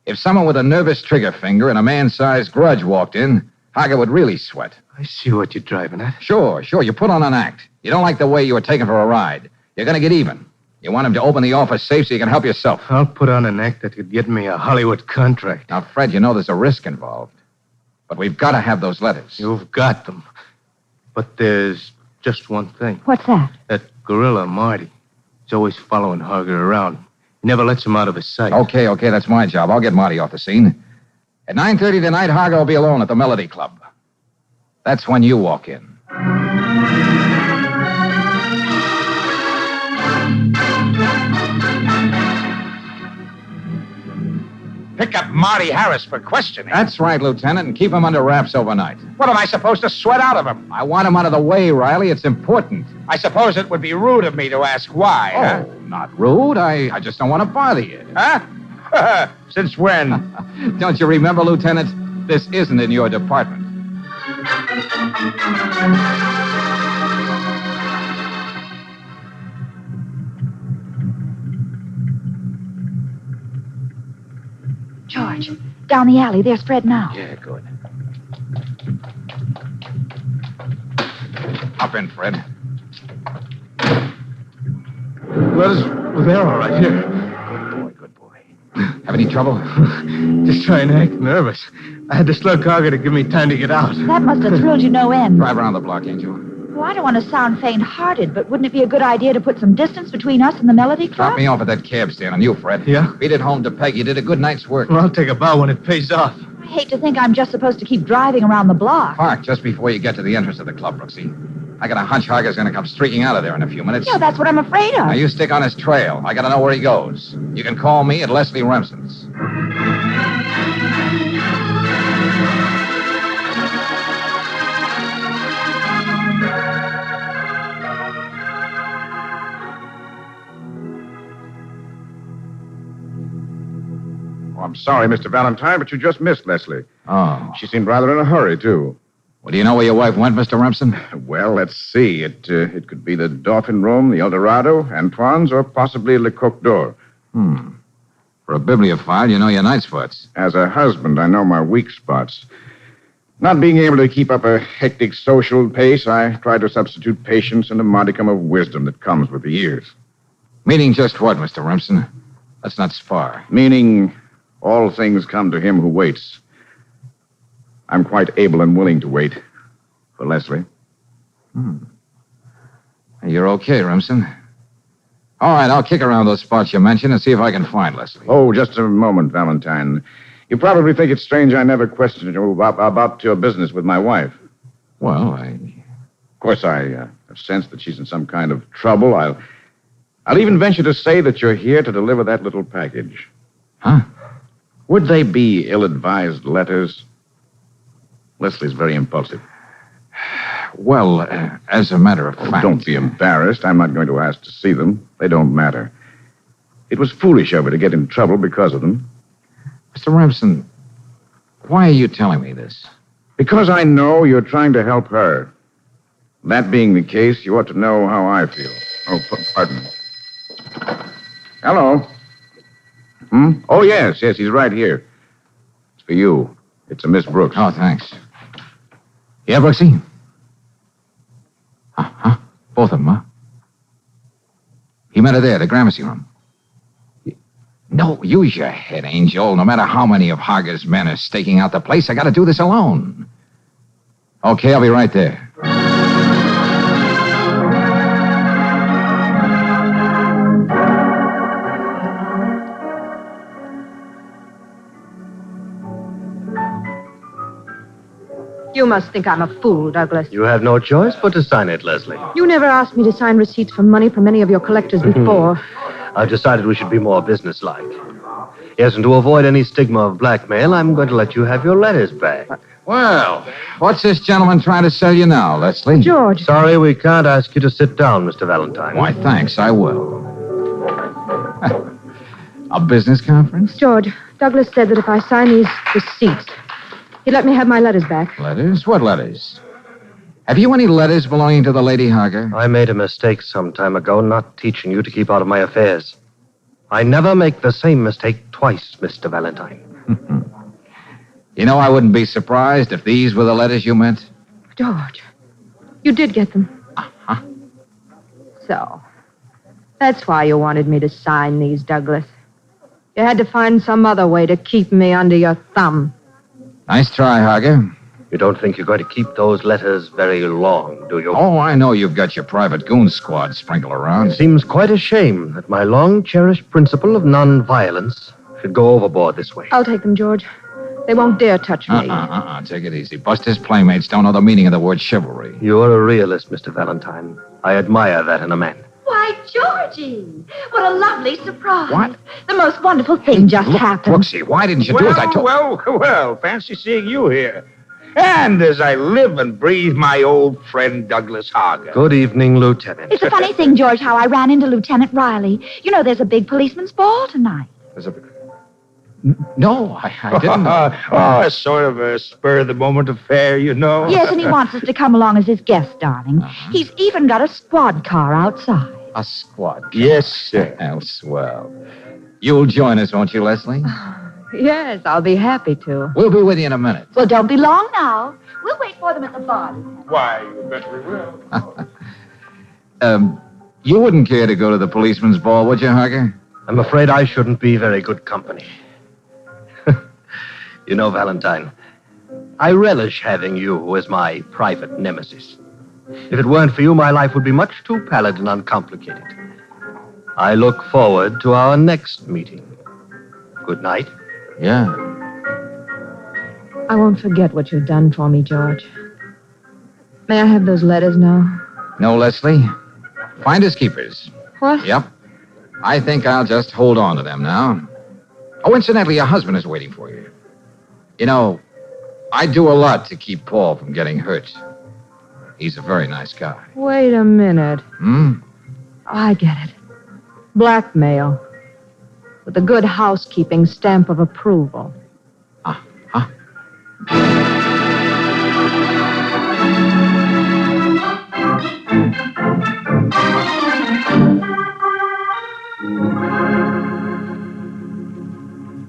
B: if someone with a nervous trigger finger and a man-sized grudge walked in, Harger would really sweat.
C: I see what you're driving at.
B: Sure. You put on an act. You don't like the way you were taken for a ride. You're going to get even. You want him to open the office safe so you can help yourself.
C: I'll put on an act that could get me a Hollywood contract.
B: Now, Fred, you know there's a risk involved. But we've got to have those letters.
C: You've got them. But there's just one thing.
D: What's that?
C: That gorilla, Marty. He's always following Harger around. He never lets him out of his sight.
B: Okay, that's my job. I'll get Marty off the scene. At 9:30 tonight, Harger will be alone at the Melody Club. That's when you walk in.
Q: Pick up Marty Harris for questioning.
B: That's right, Lieutenant, and keep him under wraps overnight.
Q: What am I supposed to sweat out of him?
B: I want him out of the way, Riley. It's important.
Q: I suppose it would be rude of me to ask why, huh?
B: Not rude. I just don't want to bother you.
Q: Huh? Since when?
B: Don't you remember, Lieutenant? This isn't in your department.
D: George, down the alley. There's Fred now.
B: Yeah, good. Up in, Fred.
C: Well, they're all right. Here.
B: Good boy. Have any trouble?
C: Just trying to act nervous. I had to slug Harger to give me time to get out.
D: That must have thrilled you no end.
B: Drive around the block, Angel.
D: Well, I don't want to sound faint-hearted, but wouldn't it be a good idea to put some distance between us and the Melody Club?
B: Drop me off at that cab stand on you, Fred.
C: Yeah?
B: Beat it home to Peg. You did a good night's work.
C: Well, I'll take a bow when it pays off.
D: I hate to think I'm just supposed to keep driving around the block.
B: Park just before you get to the entrance of the club, Brooksy. I got a hunch Harger's going to come streaking out of there in a few minutes.
D: Yeah, that's what I'm afraid of.
B: Now, you stick on his trail. I got to know where he goes. You can call me at Leslie Remsen's.
I: I'm sorry, Mr. Valentine, but you just missed Leslie.
B: Oh.
I: She seemed rather in a hurry, too.
B: Well, do you know where your wife went, Mr. Remsen?
I: Well, let's see. It could be the Dolphin Room, the El Dorado, Antoine's, or possibly Le Coq d'Or.
B: For a bibliophile, you know your night spots.
I: As a husband, I know my weak spots. Not being able to keep up a hectic social pace, I try to substitute patience and a modicum of wisdom that comes with the years.
B: Meaning just what, Mr. Remsen? Let's not spar.
I: Meaning all things come to him who waits. I'm quite able and willing to wait for Leslie.
B: You're okay, Remsen. All right, I'll kick around those spots you mentioned and see if I can find Leslie.
I: Oh, just a moment, Valentine. You probably think it's strange I never questioned you about your business with my wife.
B: Well,
I: Of course, I have sensed that she's in some kind of trouble. I'll even venture to say that you're here to deliver that little package.
B: Huh?
I: Would they be ill-advised letters? Leslie's very impulsive.
B: Well, as a matter of fact...
I: Don't be embarrassed. I'm not going to ask to see them. They don't matter. It was foolish of her to get in trouble because of them.
B: Mr. Remsen, why are you telling me this?
I: Because I know you're trying to help her. That being the case, you ought to know how I feel. Oh, pardon me. Hello. Oh, yes, he's right here. It's for you. It's a Miss Brooks.
B: Oh, thanks. Yeah, Brooksy? Huh? Both of them, huh? He met her there, the Gramercy room. No, use your head, Angel. No matter how many of Hager's men are staking out the place, I gotta do this alone. Okay, I'll be right there.
V: You must think I'm a fool, Douglas.
C: You have no choice but to sign it, Leslie.
V: You never asked me to sign receipts for money from any of your collectors before.
C: I've decided we should be more businesslike. Yes, and to avoid any stigma of blackmail, I'm going to let you have your letters back.
B: Well, what's this gentleman trying to sell you now, Leslie?
V: George.
C: Sorry, we can't ask you to sit down, Mr. Valentine.
B: Why, thanks, I will. A business conference?
V: George, Douglas said that if I sign these receipts, he'd let me have my letters back.
B: Letters? What letters? Have you any letters belonging to the Lady Hager?
C: I made a mistake some time ago not teaching you to keep out of my affairs. I never make the same mistake twice, Mr. Valentine.
B: You know, I wouldn't be surprised if these were the letters you meant.
V: George, you did get them.
B: Uh-huh.
V: So, that's why you wanted me to sign these, Douglas. You had to find some other way to keep me under your thumb.
B: Nice try, Hager.
C: You don't think you're going to keep those letters very long, do you?
B: Oh, I know you've got your private goon squad sprinkled around.
C: It seems quite a shame that my long-cherished principle of nonviolence should go overboard this way.
V: I'll take them, George. They won't dare touch me.
B: Take it easy. Buster's playmates don't know the meaning of the word chivalry.
C: You're a realist, Mr. Valentine. I admire that in a man.
J: Why, Georgie, what a lovely surprise.
B: What?
J: The most wonderful thing just happened.
B: Brooksy, why didn't you do as I told you?
S: Well, fancy seeing you here. And as I live and breathe, my old friend Douglas Hager.
C: Good evening, Lieutenant.
J: It's a funny thing, George, how I ran into Lieutenant Riley. You know, there's a big policeman's ball tonight.
B: No, I didn't know.
S: A sort of a spur-of-the-moment affair, you know.
J: Yes, and he wants us to come along as his guest, darling. He's even got a squad car outside.
B: A squad car?
S: Yes, sir.
B: Oh, swell. You'll join us, won't you, Leslie?
V: Yes, I'll be happy to.
B: We'll be with you in a minute.
J: Well, don't be long now. We'll wait for them at the bar.
S: Why, you bet we will.
B: You wouldn't care to go to the policeman's ball, would you, Hager?
C: I'm afraid I shouldn't be very good company. You know, Valentine, I relish having you as my private nemesis. If it weren't for you, my life would be much too pallid and uncomplicated. I look forward to our next meeting. Good night.
B: Yeah.
V: I won't forget what you've done for me, George. May I have those letters now?
B: No, Leslie. Finders keepers.
V: What?
B: Yep. I think I'll just hold on to them now. Oh, incidentally, your husband is waiting for you. You know, I do a lot to keep Paul from getting hurt. He's a very nice guy.
V: Wait a minute. Oh, I get it. Blackmail. With a good housekeeping stamp of approval.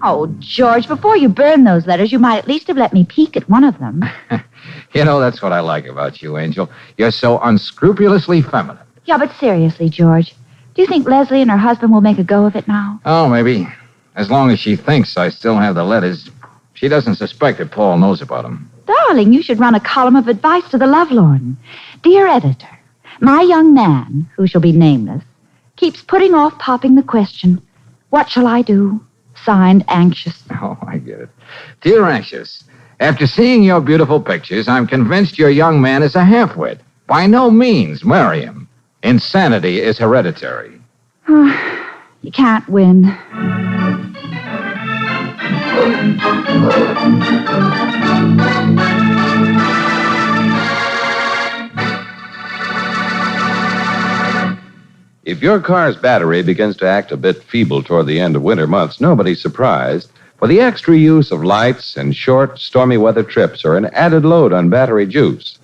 J: Oh, George, before you burn those letters, you might at least have let me peek at one of them.
B: You know, that's what I like about you, Angel. You're so unscrupulously feminine.
J: Yeah, but seriously, George, do you think Leslie and her husband will make a go of it now?
B: Oh, maybe. As long as she thinks I still have the letters, she doesn't suspect that Paul knows about them.
J: Darling, you should run a column of advice to the lovelorn. Dear editor, my young man, who shall be nameless, keeps putting off popping the question, what shall I do? Signed, Anxious.
B: Oh, I get it. Dear Anxious, after seeing your beautiful pictures, I'm convinced your young man is a half-wit. By no means marry him. Insanity is hereditary.
J: You can't win.
F: If your car's battery begins to act a bit feeble toward the end of winter months, nobody's surprised.
P: For the extra use of lights and short, stormy weather trips are an added load on battery juice.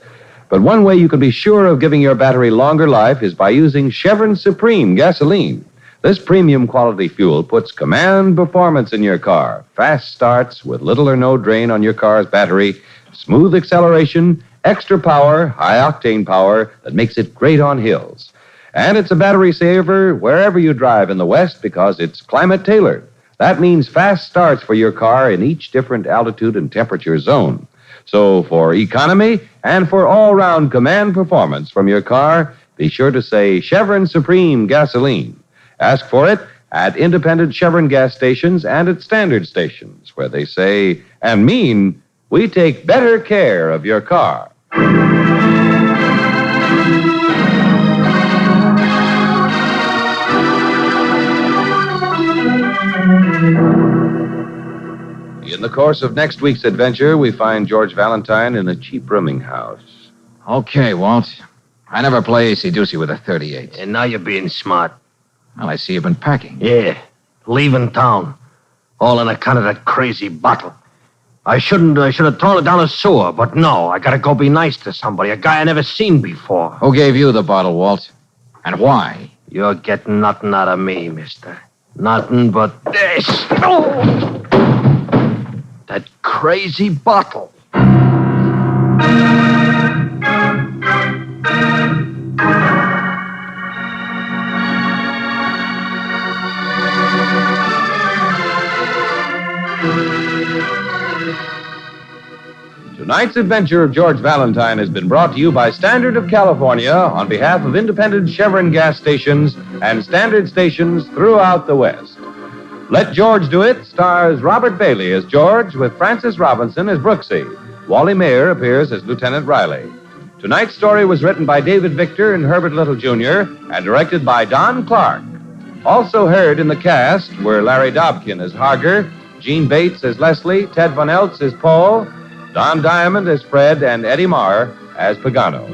P: But one way you can be sure of giving your battery longer life is by using Chevron Supreme gasoline. This premium quality fuel puts command performance in your car. Fast starts with little or no drain on your car's battery, smooth acceleration, extra power, high-octane power that makes it great on hills. And it's a battery saver wherever you drive in the West because it's climate-tailored. That means fast starts for your car in each different altitude and temperature zone. So for economy and for all-round command performance from your car, be sure to say Chevron Supreme gasoline. Ask for it at independent Chevron gas stations and at standard stations, where they say and mean, we take better care of your car. In the course of next week's adventure, we find George Valentine in a cheap rooming house.
B: Okay, Walt. I never play AC-doocy with a .38.
O: And now you're being smart.
B: Well, I see you've been packing.
O: Yeah, leaving town. All on account of that crazy bottle. I should have thrown it down a sewer, but no, I gotta go be nice to somebody, a guy I never seen before.
B: Who gave you the bottle, Walt? And why?
O: You're getting nothing out of me, mister. Nothing but this. Oh! That crazy bottle.
P: Tonight's adventure of George Valentine has been brought to you by Standard of California on behalf of independent Chevron gas stations and standard stations throughout the West. Let George Do It stars Robert Bailey as George with Francis Robinson as Brooksy. Wally Mayer appears as Lieutenant Riley. Tonight's story was written by David Victor and Herbert Little, Jr. and directed by Don Clark. Also heard in the cast were Larry Dobkin as Harger, Gene Bates as Leslie, Ted Von Eltz as Paul, Don Diamond as Fred, and Eddie Marr as Pagano.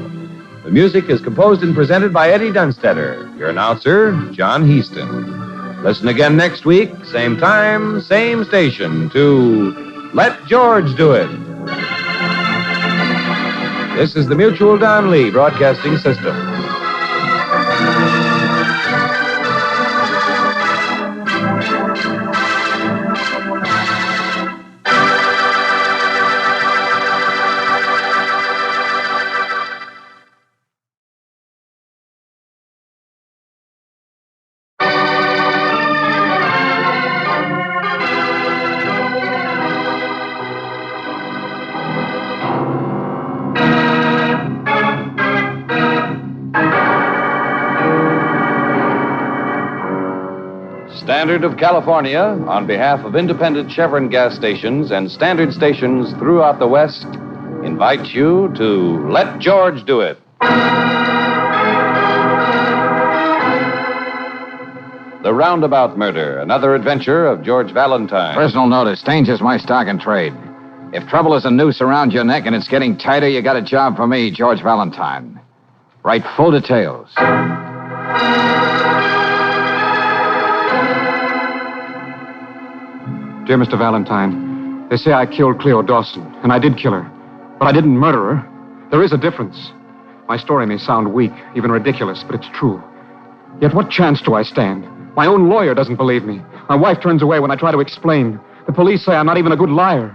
P: The music is composed and presented by Eddie Dunstetter. Your announcer, John Heaston. Listen again next week, same time, same station, to Let George Do It. This is the Mutual Don Lee Broadcasting System. Standard of California, on behalf of independent Chevron gas stations and standard stations throughout the West, invites you to Let George Do It. The Roundabout Murder, another adventure of George Valentine.
B: Personal notice, danger's my stock and trade. If trouble is a noose around your neck and it's getting tighter, you got a job for me, George Valentine. Write full details.
T: Dear Mr. Valentine, they say I killed Cleo Dawson, and I did kill her. But I didn't murder her. There is a difference. My story may sound weak, even ridiculous, but it's true. Yet what chance do I stand? My own lawyer doesn't believe me. My wife turns away when I try to explain. The police say I'm not even a good liar.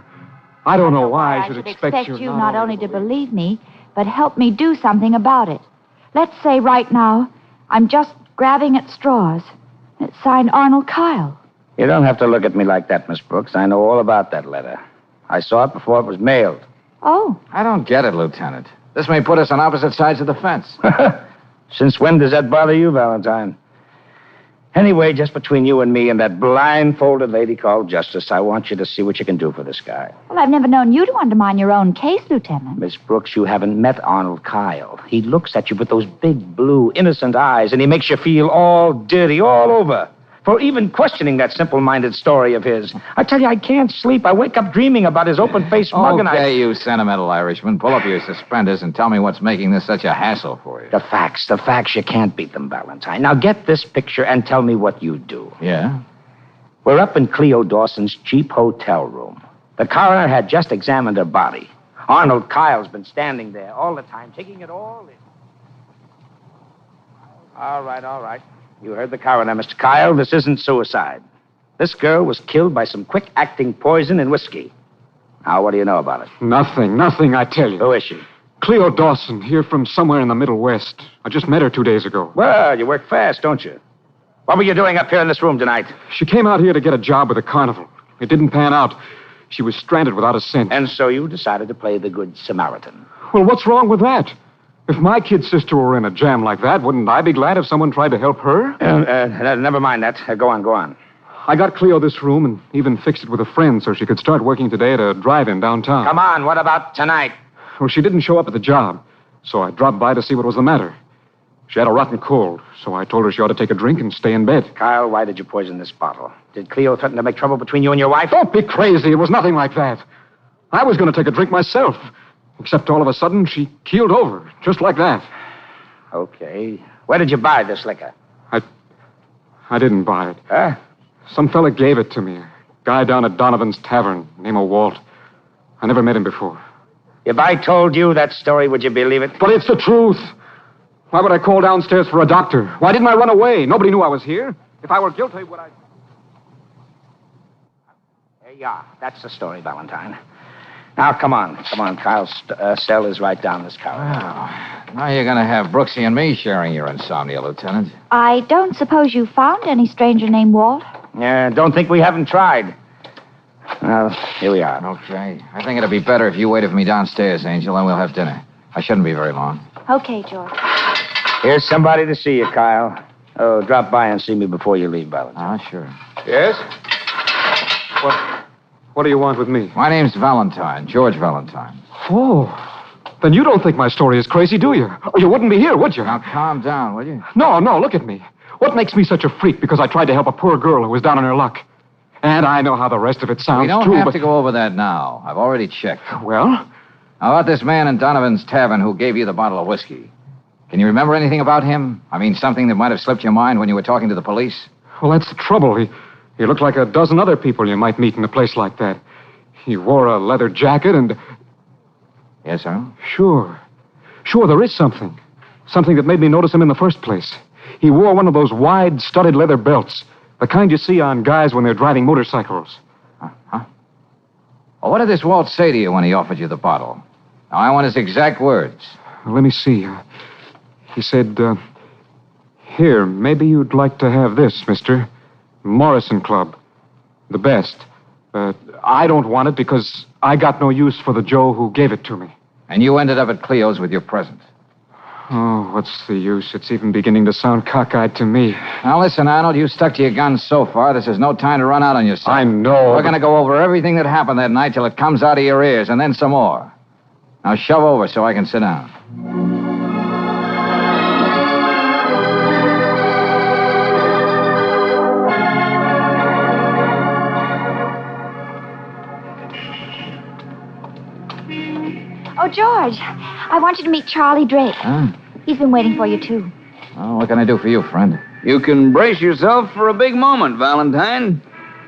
T: I don't know why I should expect
J: you not only to believe me, but help me do something about it. Let's say right now, I'm just grabbing at straws. It's signed Arnold Kyle.
K: You don't have to look at me like that, Miss Brooks. I know all about that letter. I saw it before it was mailed.
J: Oh.
B: I don't get it, Lieutenant. This may put us on opposite sides of the fence.
K: Since when does that bother you, Valentine? Anyway, just between you and me and that blindfolded lady called Justice, I want you to see what you can do for this guy.
J: Well, I've never known you to undermine your own case, Lieutenant.
K: Miss Brooks, you haven't met Arnold Kyle. He looks at you with those big, blue, innocent eyes, and he makes you feel all dirty all over for even questioning that simple-minded story of his. I tell you, I can't sleep. I wake up dreaming about his open-faced mug and
B: Okay, you sentimental Irishman. Pull up your suspenders and tell me what's making this such a hassle for you.
K: The facts. You can't beat them, Valentine. Now get this picture and tell me what you do.
B: Yeah?
K: We're up in Cleo Dawson's cheap hotel room. The coroner had just examined her body. Arnold Kyle's been standing there all the time, taking it all in. All right. You heard the coroner, Mr. Kyle. This isn't suicide. This girl was killed by some quick-acting poison in whiskey. Now, what do you know about it?
T: Nothing, I tell you.
K: Who is she?
T: Cleo Dawson, here from somewhere in the Middle West. I just met her 2 days ago.
K: Well, you work fast, don't you? What were you doing up here in this room tonight?
T: She came out here to get a job with a carnival. It didn't pan out. She was stranded without a cent.
K: And so you decided to play the Good Samaritan.
T: Well, what's wrong with that? If my kid sister were in a jam like that, wouldn't I be glad if someone tried to help her?
K: Never mind that. Go on.
T: I got Cleo this room and even fixed it with a friend so she could start working today at a drive-in downtown.
K: Come on, what about tonight?
T: Well, she didn't show up at the job, so I dropped by to see what was the matter. She had a rotten cold, so I told her she ought to take a drink and stay in bed.
K: Kyle, why did you poison this bottle? Did Cleo threaten to make trouble between you and your wife?
T: Don't be crazy. It was nothing like that. I was going to take a drink myself, except all of a sudden she keeled over, just like that.
K: Okay. Where did you buy this liquor?
T: I didn't buy it.
K: Huh?
T: Some fella gave it to me. A guy down at Donovan's Tavern, name of Walt. I never met him before.
K: If I told you that story, would you believe it?
T: But it's the truth. Why would I call downstairs for a doctor? Why didn't I run away? Nobody knew I was here. If I were guilty, would I...
K: There you are. That's the story, Valentine. Now, come on, Kyle. Stell is right down this corridor.
B: Well, now you're going to have Brooksy and me sharing your insomnia, Lieutenant.
J: I don't suppose you found any stranger named Walt?
K: Yeah, don't think we haven't tried. Well, here we are.
B: Okay. I think it'd be better if you waited for me downstairs, Angel, and we'll have dinner. I shouldn't be very long.
J: Okay, George.
K: Here's somebody to see you, Kyle. Oh, drop by and see me before you leave, Valentine.
B: Sure.
T: Yes? What do you want with me?
B: My name's Valentine, George Valentine.
T: Oh, then you don't think my story is crazy, do you? Or you wouldn't be here, would you?
B: Now, calm down, will you?
T: No, look at me. What makes me such a freak because I tried to help a poor girl who was down on her luck? And I know how the rest of it sounds,
B: We don't
T: too,
B: have to go over that now. I've already checked.
T: Well?
B: How about this man in Donovan's Tavern who gave you the bottle of whiskey? Can you remember anything about him? I mean, something that might have slipped your mind when you were talking to the police?
T: Well, that's the trouble. He looked like a dozen other people you might meet in a place like that. He wore a leather jacket and...
B: Yes, sir?
T: Sure, there is something. Something that made me notice him in the first place. He wore one of those wide, studded leather belts. The kind you see on guys when they're driving motorcycles.
B: Huh? Well, what did this Walt say to you when he offered you the bottle? Now, I want his exact words.
T: Well, let me see. He said, here, maybe you'd like to have this, mister. Morrison Club. The best. I don't want it because I got no use for the Joe who gave it to me.
B: And you ended up at Cleo's with your present.
T: Oh, what's the use? It's even beginning to sound cockeyed to me.
B: Now, listen, Arnold, you stuck to your guns so far. This is no time to run out on yourself.
T: I know.
B: We're going to go over everything that happened that night till it comes out of your ears, and then some more. Now, shove over so I can sit down.
J: Oh, George, I want you to meet Charlie Drake.
B: Huh?
J: He's been waiting for you, too.
B: Well, what can I do for you, friend?
A: You can brace yourself for a big moment, Valentine.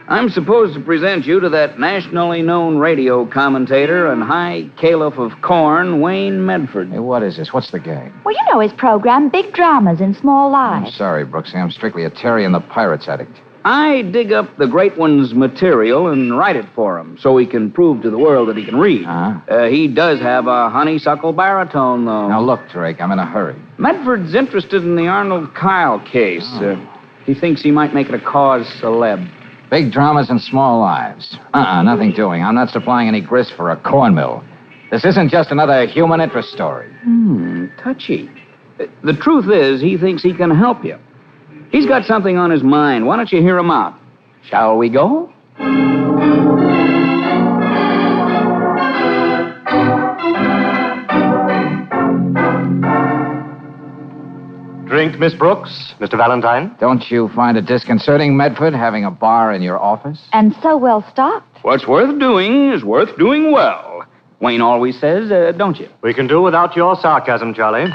A: I'm supposed to present you to that nationally known radio commentator and high caliph of corn, Wayne Medford.
B: Hey, what is this? What's the gag?
J: Well, you know his program, Big Dramas in Small
B: I'm
J: Lives.
B: sorry, Brooksy. I'm strictly a Terry and the Pirates addict.
A: I dig up the great one's material and write it for him so he can prove to the world that he can read. He does have a honeysuckle baritone, though.
B: Now, look, Drake, I'm in a hurry.
A: Medford's interested in the Arnold Kyle case. He thinks he might make it a cause celeb.
B: Big dramas and small lives. Nothing doing. I'm not supplying any grist for a corn mill. This isn't just another human interest story.
A: Touchy. The truth is, he thinks he can help you. He's got something on his mind. Why don't you hear him out? Shall we go?
C: Drink, Miss Brooks, Mr. Valentine.
B: Don't you find it disconcerting, Medford, having a bar in your office?
J: And so well stocked.
A: What's worth doing is worth doing well. Wayne always says, don't you?
C: We can do without your sarcasm, Charlie.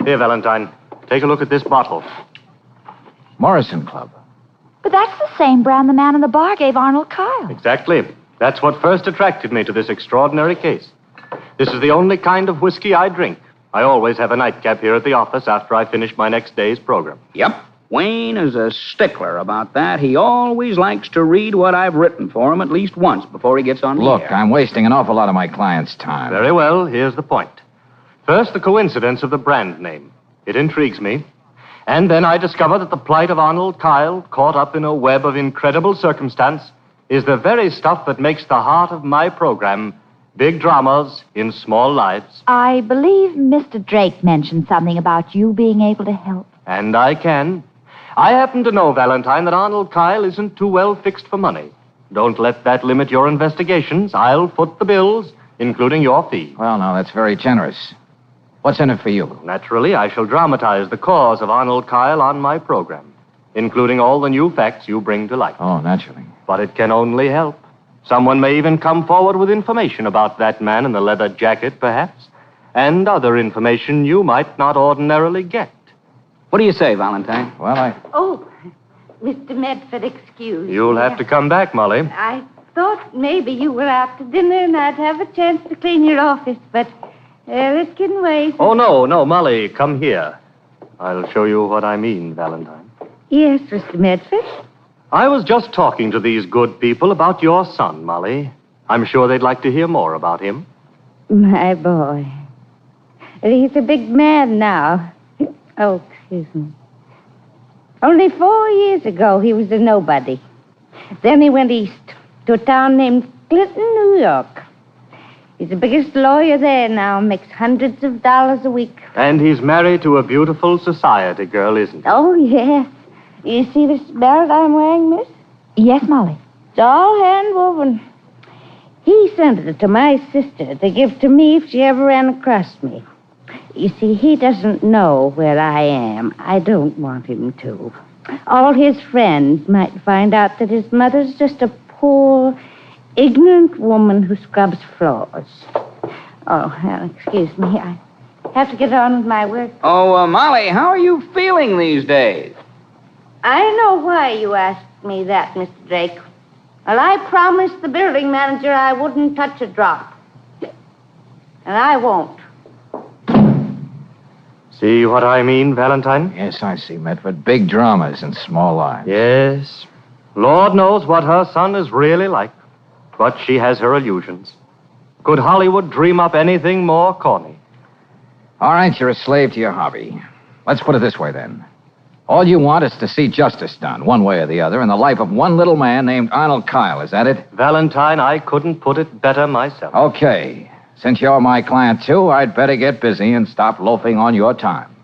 C: Here, Valentine, take a look at this bottle.
B: Morrison Club.
J: But that's the same brand the man in the bar gave Arnold Kyle.
E: Exactly. That's what first attracted me to this extraordinary case. This is the only kind of whiskey I drink. I always have a nightcap here at the office after I finish my next day's program.
A: Yep. Wayne is a stickler about that. He always likes to read what I've written for him at least once before he gets on the
B: Look,
A: air.
B: I'm wasting an awful lot of my clients' time.
E: Very well, here's the point. First, the coincidence of the brand name. It intrigues me. And then I discover that the plight of Arnold Kyle, caught up in a web of incredible circumstance, is the very stuff that makes the heart of my program, Big Dramas in Small Lives.
J: I believe Mr. Drake mentioned something about you being able to help.
E: And I can. I happen to know, Valentine, that Arnold Kyle isn't too well fixed for money. Don't let that limit your investigations. I'll foot the bills, including your fee.
B: Well, now, that's very generous. What's in it for you?
E: Naturally, I shall dramatize the cause of Arnold Kyle on my program, including all the new facts you bring to light.
B: Oh, naturally.
E: But it can only help. Someone may even come forward with information about that man in the leather jacket, perhaps, and other information you might not ordinarily get.
A: What do you say, Valentine?
B: Well,
G: Oh, Mr. Medford, excuse me.
E: You'll have to come back, Molly.
G: I thought maybe you were out to dinner and I'd have a chance to clean your office, but it can wait.
E: Oh, no, Molly, come here. I'll show you what I mean, Valentine.
G: Yes, Mr. Medford.
E: I was just talking to these good people about your son, Molly. I'm sure they'd like to hear more about him.
G: My boy. He's a big man now. Oh, excuse me. Only 4 years ago, he was a nobody. Then he went east to a town named Clinton, New York. He's the biggest lawyer there now, makes hundreds of dollars a week.
E: And he's married to a beautiful society girl, isn't he?
G: Oh, yes. You see this belt I'm wearing, miss?
J: Yes, Molly.
G: It's all hand-woven. He sent it to my sister to give to me if she ever ran across me. You see, he doesn't know where I am. I don't want him to. All his friends might find out that his mother's just a poor, ignorant woman who scrubs floors. Oh, well, excuse me. I have to get on with my work.
A: Oh, Molly, how are you feeling these days?
G: I know why you asked me that, Mr. Drake. Well, I promised the building manager I wouldn't touch a drop. And I won't.
E: See what I mean, Valentine?
B: Yes, I see, Medford. Big dramas in small lives.
E: Yes. Lord knows what her son is really like. But she has her illusions. Could Hollywood dream up anything more corny?
B: All right, you're a slave to your hobby. Let's put it this way, then. All you want is to see justice done, one way or the other, in the life of one little man named Arnold Kyle. Is that it?
E: Valentine, I couldn't put it better myself.
B: Okay. Since you're my client, too, I'd better get busy and stop loafing on your time.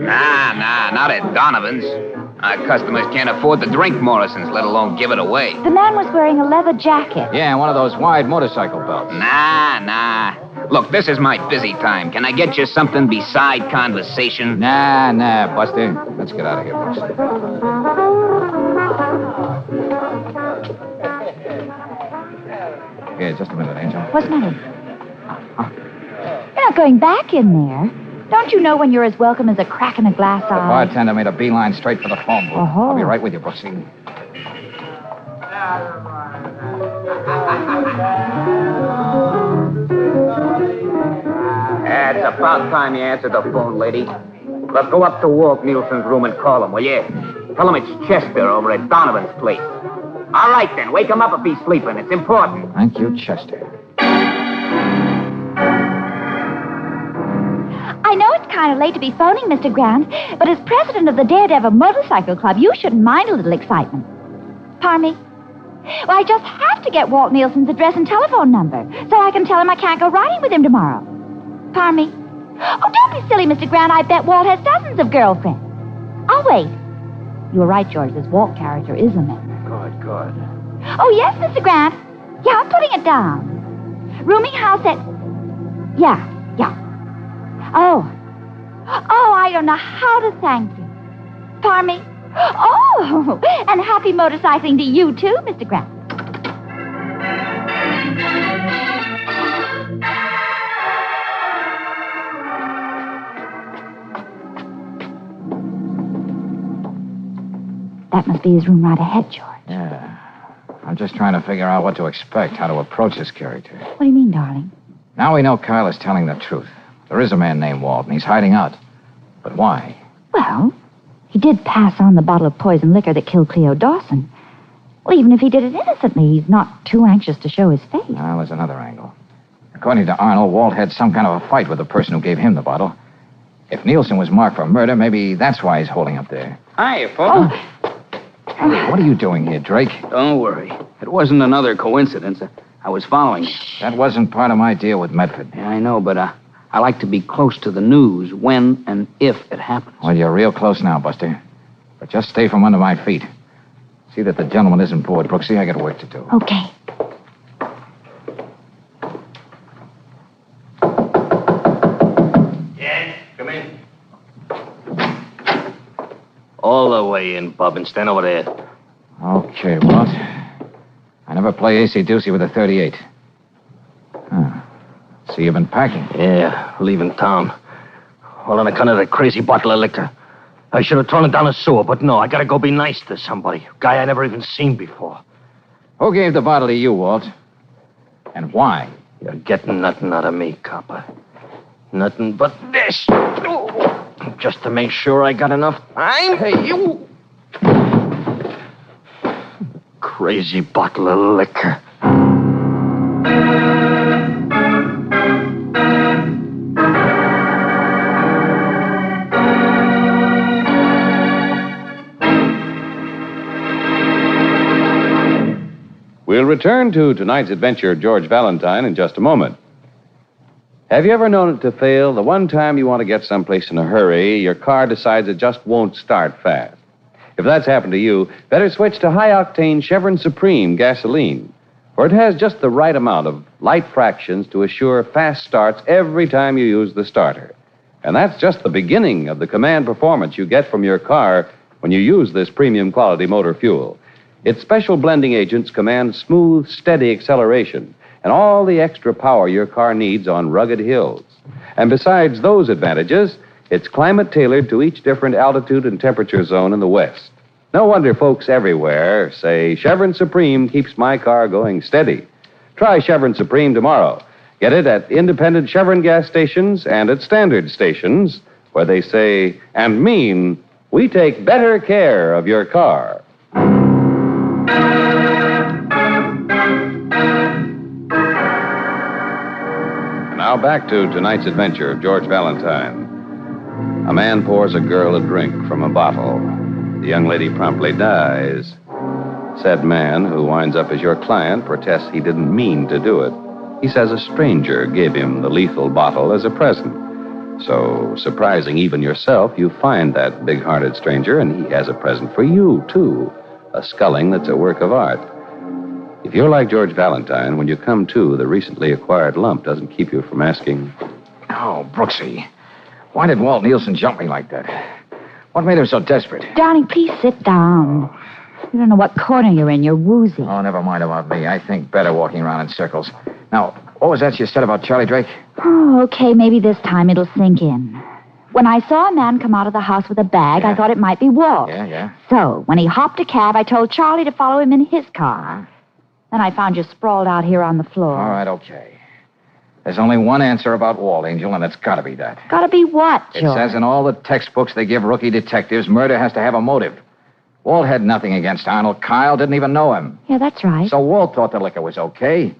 U: Nah, not at Donovan's. Our customers can't afford to drink Morrison's, let alone give it away.
J: The man was wearing a leather jacket.
B: Yeah, one of those wide motorcycle belts.
U: Nah. Look, this is my busy time. Can I get you something beside conversation?
B: Nah, Buster. Let's get out of here, Buster. Here, just a minute, Angel.
J: What's the matter? You're not going back in there. Don't you know when you're as welcome as a crack in a glass
B: The
J: eye?
B: bartender made a beeline straight for the phone booth.
J: Oh.
B: I'll be right with you, Brooksy.
A: It's about time you answered the phone, lady. Look, go up to Walt Nielsen's room and call him, will you? Tell him it's Chester over at Donovan's place. All right, then. Wake him up if he's sleeping. It's important.
B: Thank you, Chester.
J: I know it's kind of late to be phoning, Mr. Grant, but as president of the Daredevil Motorcycle Club, you shouldn't mind a little excitement. Pardon me? Well, I just have to get Walt Nielsen's address and telephone number so I can tell him I can't go riding with him tomorrow. Pardon me? Oh, don't be silly, Mr. Grant. I bet Walt has dozens of girlfriends. I'll wait. You were right, George. This Walt character is a man.
B: Good.
J: Oh, yes, Mr. Grant. Yeah, I'm putting it down. Rooming house at... Yeah. Oh, I don't know how to thank you. Pardon me? Oh, and happy motorcycling to you, too, Mr. Grant. That must be his room right ahead, George.
B: Yeah. I'm just trying to figure out what to expect, how to approach this character.
J: What do you mean, darling?
B: Now we know Kyle is telling the truth. There is a man named Walt, and he's hiding out. But why?
J: Well, he did pass on the bottle of poison liquor that killed Cleo Dawson. Well, even if he did it innocently, he's not too anxious to show his face.
B: Well, there's another angle. According to Arnold, Walt had some kind of a fight with the person who gave him the bottle. If Nielsen was marked for murder, maybe that's why he's holding up there.
A: Hi, folks.
B: Hey, what are you doing here, Drake?
A: Don't worry. It wasn't another coincidence. I was following it.
B: That wasn't part of my deal with Medford.
A: Yeah, I know, but I like to be close to the news when and if it happens.
B: Well, you're real close now, Buster. But just stay from under my feet. See that the gentleman isn't bored, Brooksy. I got work to do.
J: Okay.
S: Yes, come in.
K: All the way in, Bub, and stand over there.
B: Okay, Walt. I never play AC-doocy with a .38. Huh. So you've been packing?
K: Yeah, leaving town. All on account of that crazy bottle of liquor. I should have thrown it down the sewer, but no, I gotta go be nice to somebody. A guy I never even seen before.
B: Who gave the bottle to you, Walt? And why?
K: You're getting nothing out of me, copper. Nothing but this. Just to make sure I got enough time. Hey, you. Crazy bottle of liquor.
P: We'll return to tonight's adventure of George Valentine in just a moment. Have you ever known it to fail? The one time you want to get someplace in a hurry, your car decides it just won't start fast. If that's happened to you, better switch to high-octane Chevron Supreme gasoline, for it has just the right amount of light fractions to assure fast starts every time you use the starter. And that's just the beginning of the command performance you get from your car when you use this premium quality motor fuel. Its special blending agents command smooth, steady acceleration and all the extra power your car needs on rugged hills. And besides those advantages, it's climate tailored to each different altitude and temperature zone in the West. No wonder folks everywhere say Chevron Supreme keeps my car going steady. Try Chevron Supreme tomorrow. Get it at independent Chevron gas stations and at standard stations where they say and mean, we take better care of your car. Now back to tonight's adventure of George Valentine. A man pours a girl a drink from a bottle. The young lady promptly dies. Said man, who winds up as your client, protests he didn't mean to do it. He says a stranger gave him the lethal bottle as a present. So, surprising even yourself, you find that big-hearted stranger, and he has a present for you, too. A sculling that's a work of art. If you're like George Valentine, when you come to, the recently acquired lump doesn't keep you from asking...
B: Oh, Brooksy. Why did Walt Nielsen jump me like that? What made him so desperate?
J: Darling, please sit down. You don't know what corner you're in. You're woozy.
B: Oh, never mind about me. I think better walking around in circles. Now, what was that you said about Charlie Drake?
J: Oh, okay, maybe this time it'll sink in. When I saw a man come out of the house with a bag, I thought it might be Walt.
B: Yeah.
J: So, when he hopped a cab, I told Charlie to follow him in his car. Then I found you sprawled out here on the floor.
B: All right, okay. There's only one answer about Walt, Angel, and it's got to be that.
J: Gotta be what, George?
B: It says in all the textbooks they give rookie detectives, murder has to have a motive. Walt had nothing against Arnold. Kyle didn't even know him.
J: Yeah, that's right.
B: So Walt thought the liquor was okay.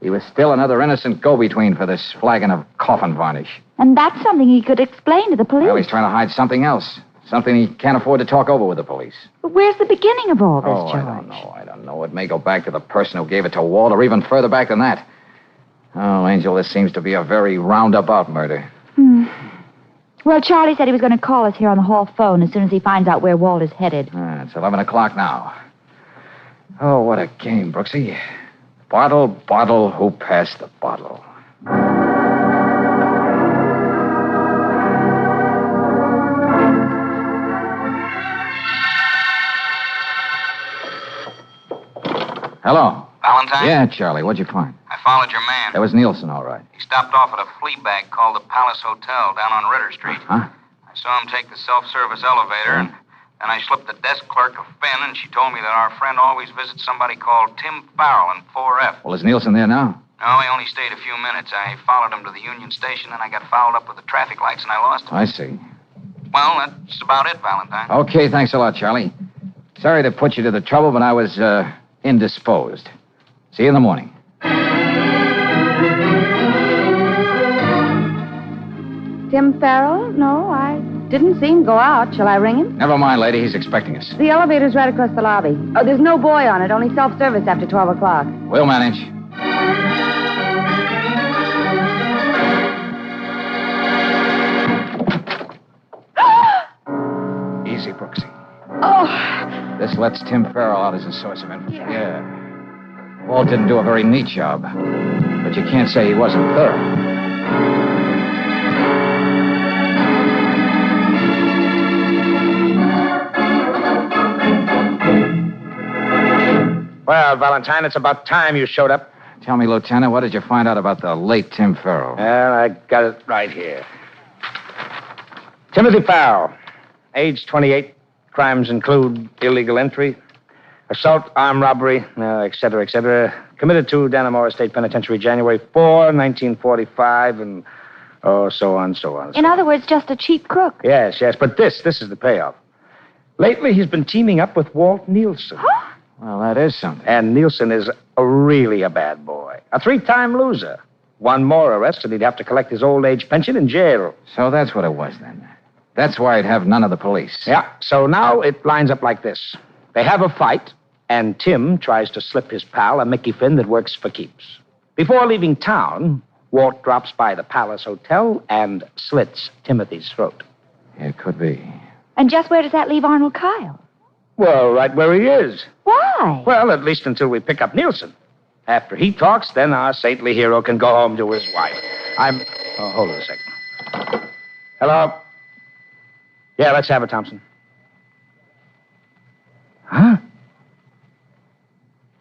B: He was still another innocent go-between for this flagon of coffin varnish.
J: And that's something he could explain to the police.
B: Well, he's trying to hide something else. Something he can't afford to talk over with the police.
J: But where's the beginning of all this, George?
B: I don't know. It may go back to the person who gave it to Walt, or even further back than that. Oh, Angel, this seems to be a very roundabout murder.
J: Well, Charlie said he was going to call us here on the hall phone as soon as he finds out where Walt is headed.
B: It's 11 o'clock now. Oh, what a game, Brooksy. Bottle, who passed the bottle? Hello.
U: Valentine?
B: Yeah, Charlie. What'd you find?
U: I followed your man.
B: That was Nielsen, all right.
U: He stopped off at a flea bag called the Palace Hotel down on Ritter Street.
B: Huh?
U: I saw him take the self-service elevator, and then I slipped the desk clerk a fin, and she told me that our friend always visits somebody called Tim Farrell in 4F.
B: Well, is Nielsen there now?
U: No, he only stayed a few minutes. I followed him to the Union Station, and I got fouled up with the traffic lights, and I lost him.
B: I see.
U: Well, that's about it, Valentine.
B: Okay, thanks a lot, Charlie. Sorry to put you to the trouble, but I was, indisposed. See you in the morning.
G: Tim Farrell? No, I didn't see him go out. Shall I ring him?
B: Never mind, lady. He's expecting us.
G: The elevator's right across the lobby. Oh, there's no boy on it, only self-service after 12 o'clock.
B: We'll manage. Easy, Brooksy.
G: Oh!
B: This lets Tim Farrell out as a source of information. Yeah. Walt didn't do a very neat job, but you can't say he wasn't thorough.
K: Well, Valentine, it's about time you showed up.
B: Tell me, Lieutenant, what did you find out about the late Tim Farrell?
K: Well, I got it right here. Timothy Farrell, age 28. Crimes include illegal entry, assault, armed robbery, et cetera, et cetera. Committed to Dannemora State Penitentiary January 4, 1945, and so on, so on.
J: In other words, just a cheap crook.
K: Yes, but this is the payoff. Lately, he's been teaming up with Walt Nielsen.
B: Well, that is something.
K: And Nielsen is really a bad boy. A 3-time loser. One more arrest, and he'd have to collect his old age pension in jail.
B: So that's what it was, then. That's why I'd have none of the police.
K: Yeah, so now it lines up like this. They have a fight, and Tim tries to slip his pal a Mickey Finn that works for keeps. Before leaving town, Walt drops by the Palace Hotel and slits Timothy's throat.
B: It could be.
J: And just where does that leave Arnold Kyle?
K: Well, right where he is.
J: Why?
K: Well, at least until we pick up Nielsen. After he talks, then our saintly hero can go home to his wife. Oh, hold on a second. Hello? Yeah, let's have it, Thompson. Huh?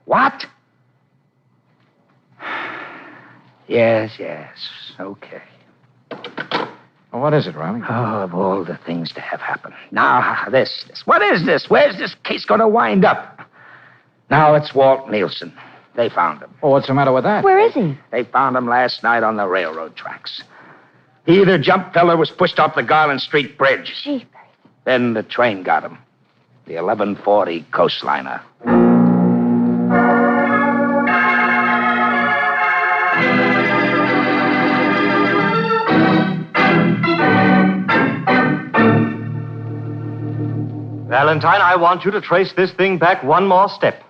K: What? Yes, okay.
B: Well, what is it, Riley?
K: Oh, of all the things to have happen. Now, this. What is this? Where's this case going to wind up? Now, it's Walt Nielsen. They found him.
B: Well, what's the matter with that?
J: Where is he?
K: They found him last night on the railroad tracks. He either jumped, fell, or was pushed off the Garland Street Bridge.
J: Jeepers.
K: Then the train got him. The 1140 coastliner.
E: Valentine, I want you to trace this thing back one more step.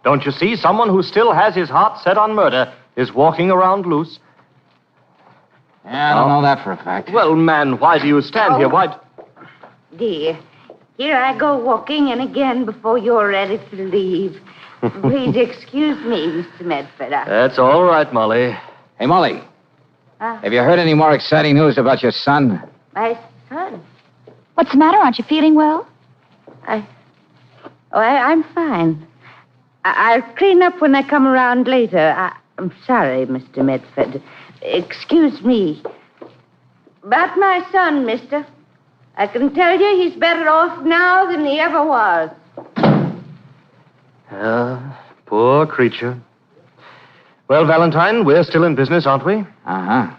E: Don't you see? Someone who still has his heart set on murder is walking around loose.
B: Yeah, I don't know that for a fact.
E: Well, man, why do you stand here? Why...
G: Dear, here I go walking in again before you're ready to leave. Please excuse me, Mr. Medford.
E: That's all right, Molly.
B: Hey, Molly, have you heard any more exciting news about your son?
G: My son?
J: What's the matter? Aren't you feeling well?
G: I'm fine. I'll clean up when I come around later. I'm sorry, Mr. Medford. Excuse me. About my son, mister. I can tell you he's better off now than he ever was.
E: Poor creature. Well, Valentine, we're still in business, aren't we?
B: Uh-huh.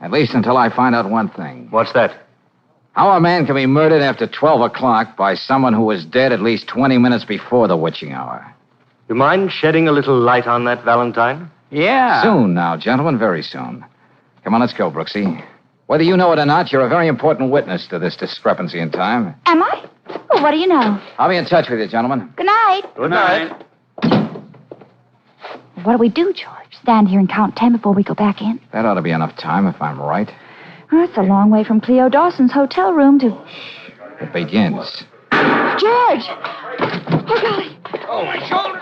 B: At least until I find out one thing.
E: What's that?
B: How a man can be murdered after 12 o'clock by someone who was dead at least 20 minutes before the witching hour.
E: You mind shedding a little light on that, Valentine?
B: Yeah. Soon now, gentlemen, very soon. Come on, let's go, Brooksy. Whether you know it or not, you're a very important witness to this discrepancy in time.
J: Am I? Well, what do you know?
B: I'll be in touch with you, gentlemen.
J: Good night.
B: Good night.
J: What do we do, George? Stand here and count 10 before we go back in?
B: That ought to be enough time, if I'm right.
J: Oh, it's a long way from Cleo Dawson's hotel room to...
B: It begins.
J: George! Oh, golly.
K: Oh, my shoulder.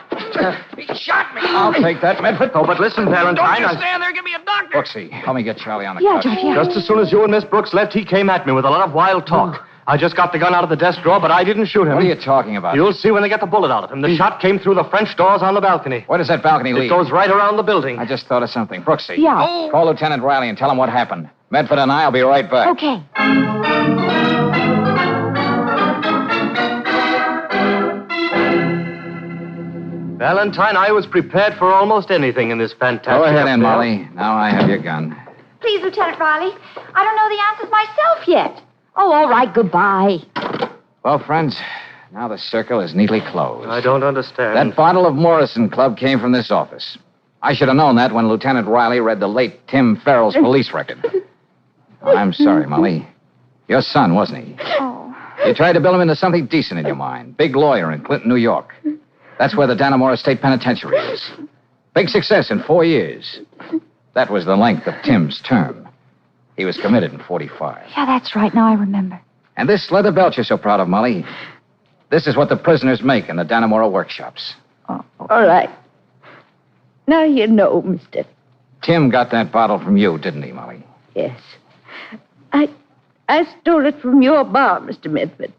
K: He shot me.
B: I'll take that, Medford.
E: Oh, but listen, Valentine.
K: Don't you stand there. Give me a doctor.
B: Brooksy, help me get Charlie on the
J: Yeah,
B: couch.
J: George, yeah.
E: Just as soon as you and Miss Brooks left, he came at me with a lot of wild talk. I just got the gun out of the desk drawer, but I didn't shoot him.
B: What are you talking about?
E: You'll see when they get the bullet out of him. The shot came through the French doors on the balcony.
B: Where does that balcony lead?
E: It goes right around the building.
B: I just thought of something. Brooksy.
J: Yeah.
B: Oh. Call Lieutenant Riley and tell him what happened. Medford and I'll be right back.
J: Okay.
E: Valentine, I was prepared for almost anything in this fantastic
B: Go ahead,
E: affair.
B: Aunt Molly. Now I have your gun.
J: Please, Lieutenant Riley. I don't know the answers myself yet. Oh, all right. Goodbye.
B: Well, friends, now the circle is neatly closed.
E: I don't understand.
B: That bottle of Morrison Club came from this office. I should have known that when Lieutenant Riley read the late Tim Farrell's police record. Oh, I'm sorry, Molly. Your son, wasn't he?
J: Oh.
B: You tried to build him into something decent in your mind. Big lawyer in Clinton, New York. That's where the Dannemora State Penitentiary is. Big success in 4 years. That was the length of Tim's term. He was committed in 45.
J: Yeah, that's right. Now I remember.
B: And this leather belt you're so proud of, Molly, this is what the prisoners make in the Dannemora workshops.
G: All right. Now you know, mister.
B: Tim got that bottle from you, didn't he, Molly?
G: Yes. I stole it from your bar, Mr. Medford.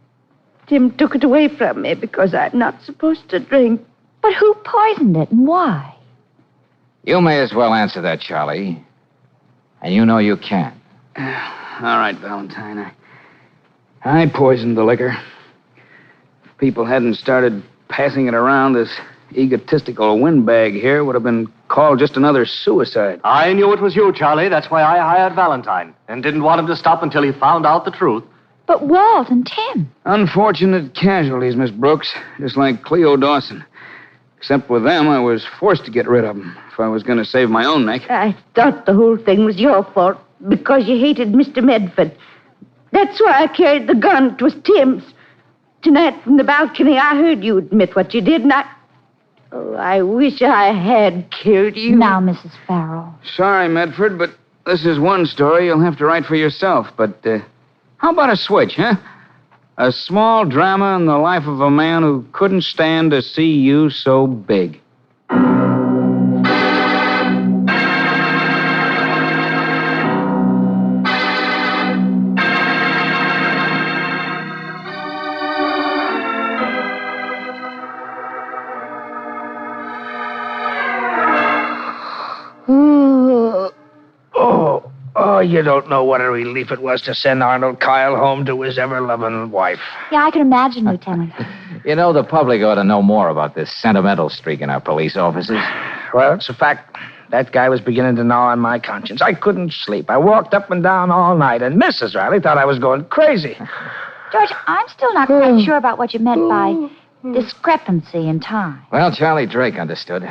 G: Tim took it away from me because I'm not supposed to drink.
J: But who poisoned it and why?
B: You may as well answer that, Charlie. And you know you can.
U: All right, Valentine. I poisoned the liquor. If people hadn't started passing it around, this egotistical windbag here would have been called just another suicide.
E: I knew it was you, Charlie. That's why I hired Valentine. And didn't want him to stop until he found out the truth.
J: But Walt and Tim.
U: Unfortunate casualties, Miss Brooks. Just like Cleo Dawson. Except with them, I was forced to get rid of them if I was going to save my own neck.
G: I thought the whole thing was your fault because you hated Mr. Medford. That's why I carried the gun. It was Tim's. Tonight from the balcony, I heard you admit what you did, and I wish I had killed you.
J: Now, Mrs. Farrell.
U: Sorry, Medford, but this is one story you'll have to write for yourself. But how about a switch, huh? A small drama in the life of a man who couldn't stand to see you so big.
K: Oh, you don't know what a relief it was to send Arnold Kyle home to his ever-loving wife.
J: Yeah, I can imagine, Lieutenant.
B: You know, the public ought to know more about this sentimental streak in our police officers.
K: Well, it's a fact. That guy was beginning to gnaw on my conscience. I couldn't sleep. I walked up and down all night, and Mrs. Riley thought I was going crazy.
J: George, I'm still not quite sure about what you meant by discrepancy in time.
B: Well, Charlie Drake understood.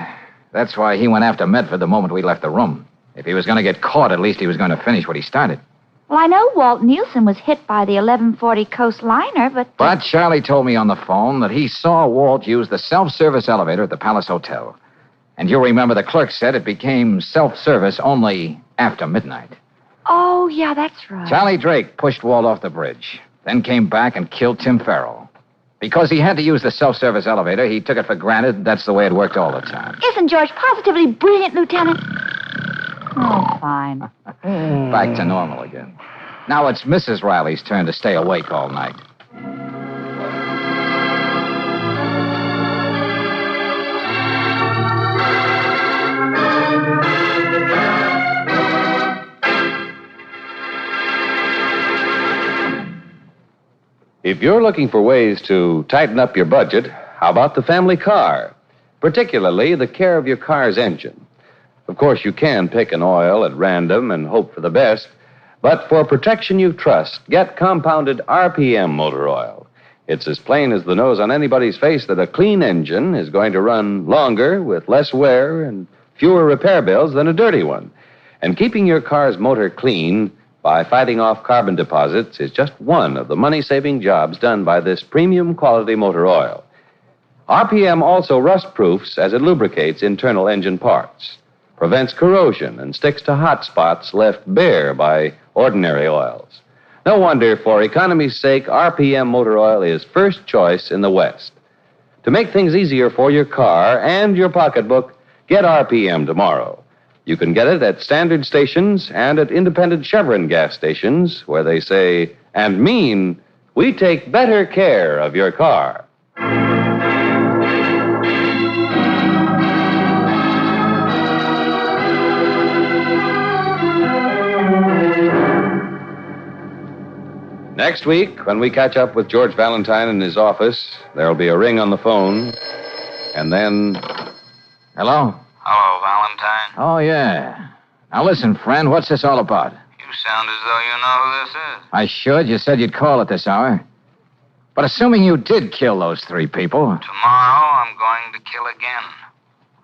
B: That's why he went after Medford the moment we left the room. If he was going to get caught, at least he was going to finish what he started.
J: Well, I know Walt Nielsen was hit by the 1140 Coast liner, but...
B: But Charlie told me on the phone that he saw Walt use the self-service elevator at the Palace Hotel. And you'll remember the clerk said it became self-service only after midnight.
J: Oh, yeah, that's right.
B: Charlie Drake pushed Walt off the bridge, then came back and killed Tim Farrell. Because he had to use the self-service elevator, he took it for granted that's the way it worked all the time.
J: Isn't George positively brilliant, Lieutenant? Oh, fine.
B: Back to normal again. Now it's Mrs. Riley's turn to stay awake all night.
P: If you're looking for ways to tighten up your budget, how about the family car? Particularly the care of your car's engine. Of course, you can pick an oil at random and hope for the best, but for protection you trust, get compounded RPM motor oil. It's as plain as the nose on anybody's face that a clean engine is going to run longer with less wear and fewer repair bills than a dirty one. And keeping your car's motor clean by fighting off carbon deposits is just one of the money-saving jobs done by this premium quality motor oil. RPM also rust-proofs as it lubricates internal engine parts, prevents corrosion, and sticks to hot spots left bare by ordinary oils. No wonder, for economy's sake, RPM motor oil is first choice in the West. To make things easier for your car and your pocketbook, get RPM tomorrow. You can get it at standard stations and at independent Chevron gas stations where they say and mean we take better care of your car. Next week, when we catch up with George Valentine in his office, there'll be a ring on the phone, and then...
B: Hello?
U: Hello, Valentine.
B: Oh, yeah. Now listen, friend, what's this all about?
U: You sound as though you know who this is.
B: I should. You said you'd call at this hour. But assuming you did kill those 3 people...
U: Tomorrow, I'm going to kill again.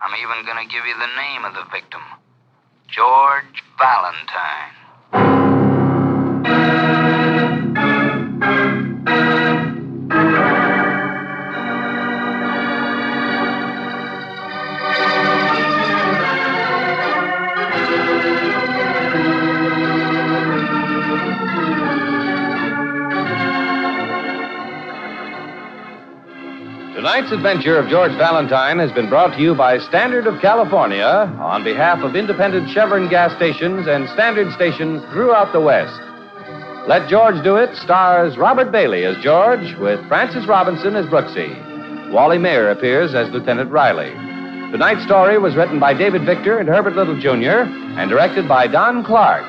U: I'm even going to give you the name of the victim. George Valentine.
P: Tonight's adventure of George Valentine has been brought to you by Standard of California on behalf of independent Chevron gas stations and Standard stations throughout the West. Let George Do It stars Robert Bailey as George with Francis Robinson as Brooksy. Wally Mayer appears as Lieutenant Riley. Tonight's story was written by David Victor and Herbert Little, Jr. and directed by Don Clark.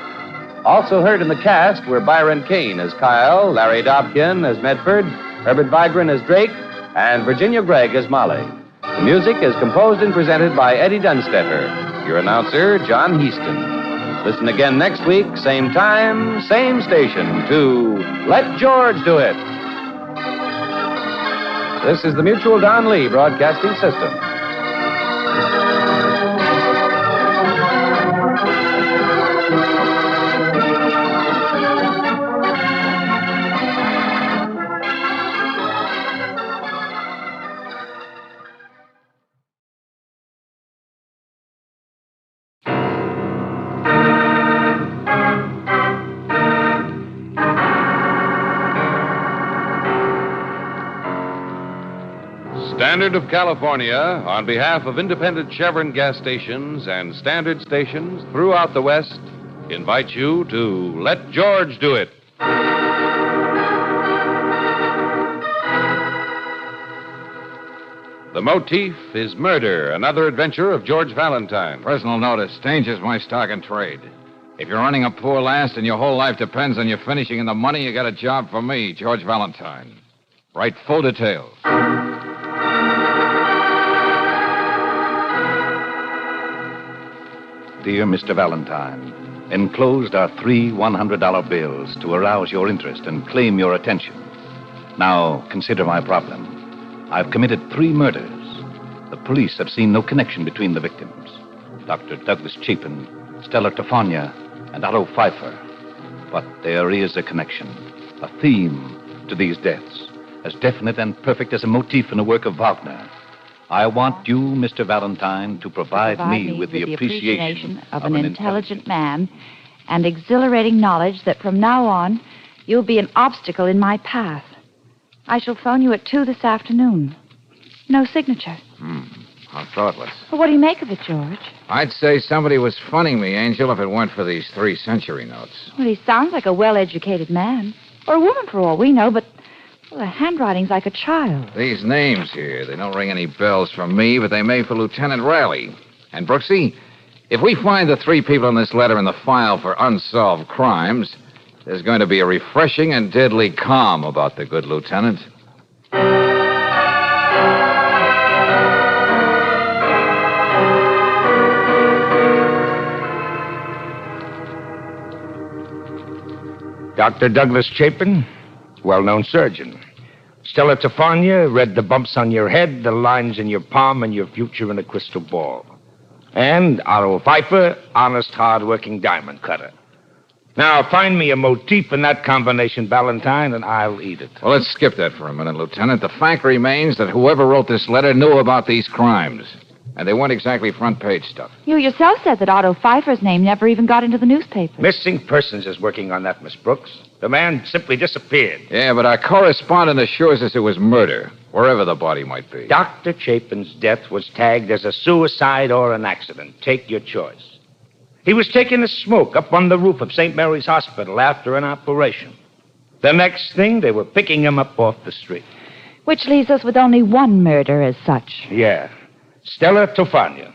P: Also heard in the cast were Byron Kane as Kyle, Larry Dobkin as Medford, Herbert Vigran as Drake, and Virginia Gregg as Molly. The music is composed and presented by Eddie Dunstetter. Your announcer, John Heaston. Listen again next week, same time, same station, to Let George Do It. This is the Mutual Don Lee Broadcasting System. Standard of California, on behalf of independent Chevron gas stations and Standard stations throughout the West, invites you to Let George Do It. The motif is murder, another adventure of George Valentine.
B: Personal notice, danger's my stock and trade. If you're running a poor last and your whole life depends on you finishing in the money, you got a job for me, George Valentine. Write full details.
L: Dear Mr. Valentine, enclosed are 3 $100 bills to arouse your interest and claim your attention. Now, consider my problem. I've committed 3 murders. The police have seen no connection between the victims. Dr. Douglas Chapin, Stella Tafania, and Otto Pfeiffer. But there is a connection, a theme to these deaths, as definite and perfect as a motif in a work of Wagner. I want you, Mr. Valentine, to provide me with the appreciation
D: of an intelligent man and exhilarating knowledge that from now on you'll be an obstacle in my path. I shall phone you at 2 this afternoon. No signature.
B: How thoughtless.
D: Well, what do you make of it, George?
B: I'd say somebody was funning me, Angel, if it weren't for these 3 century notes.
D: Well, he sounds like a well-educated man. Or a woman, for all we know, but well, the handwriting's like a child.
B: These names here, they don't ring any bells for me, but they may for Lieutenant Riley. And, Brooksy, if we find the 3 people in this letter in the file for unsolved crimes, there's going to be a refreshing and deadly calm about the good lieutenant.
S: Dr. Douglas Chapin, well-known surgeon. Stella Tafania, read the bumps on your head, the lines in your palm, and your future in a crystal ball. And Otto Pfeiffer, honest, hard-working diamond cutter. Now, find me a motif in that combination, Valentine, and I'll eat it.
B: Well, let's skip that for a minute, Lieutenant. The fact remains that whoever wrote this letter knew about these crimes. And they weren't exactly front-page stuff.
D: You yourself said that Otto Pfeiffer's name never even got into the newspaper.
S: Missing Persons is working on that, Miss Brooks. The man simply disappeared.
B: Yeah, but our correspondent assures us it was murder, wherever the body might be.
S: Dr. Chapin's death was tagged as a suicide or an accident. Take your choice. He was taking a smoke up on the roof of St. Mary's Hospital after an operation. The next thing, they were picking him up off the street.
D: Which leaves us with only one murder as such.
S: Yeah, Stella Tofania.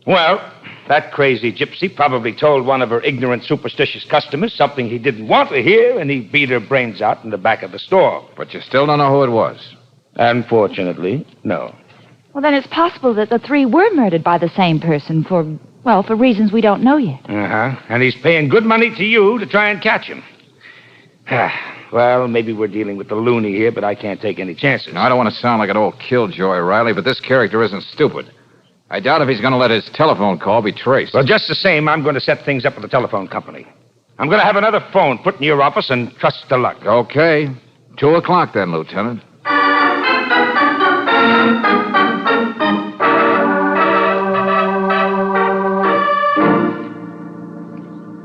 S: Well, that crazy gypsy probably told one of her ignorant, superstitious customers something he didn't want to hear, and he beat her brains out in the back of the store.
B: But you still don't know who it was?
S: Unfortunately, no.
D: Well, then it's possible that the three were murdered by the same person for reasons we don't know yet.
S: Uh-huh. And he's paying good money to you to try and catch him. Well, maybe we're dealing with the loony here, but I can't take any chances.
B: Now, I don't want to sound like an old killjoy, Riley, but this character isn't stupid. I doubt if he's going to let his telephone call be traced.
S: Well, just the same, I'm going to set things up with the telephone company. I'm going to have another phone put in your office and trust to luck.
B: Okay. 2 o'clock then, Lieutenant.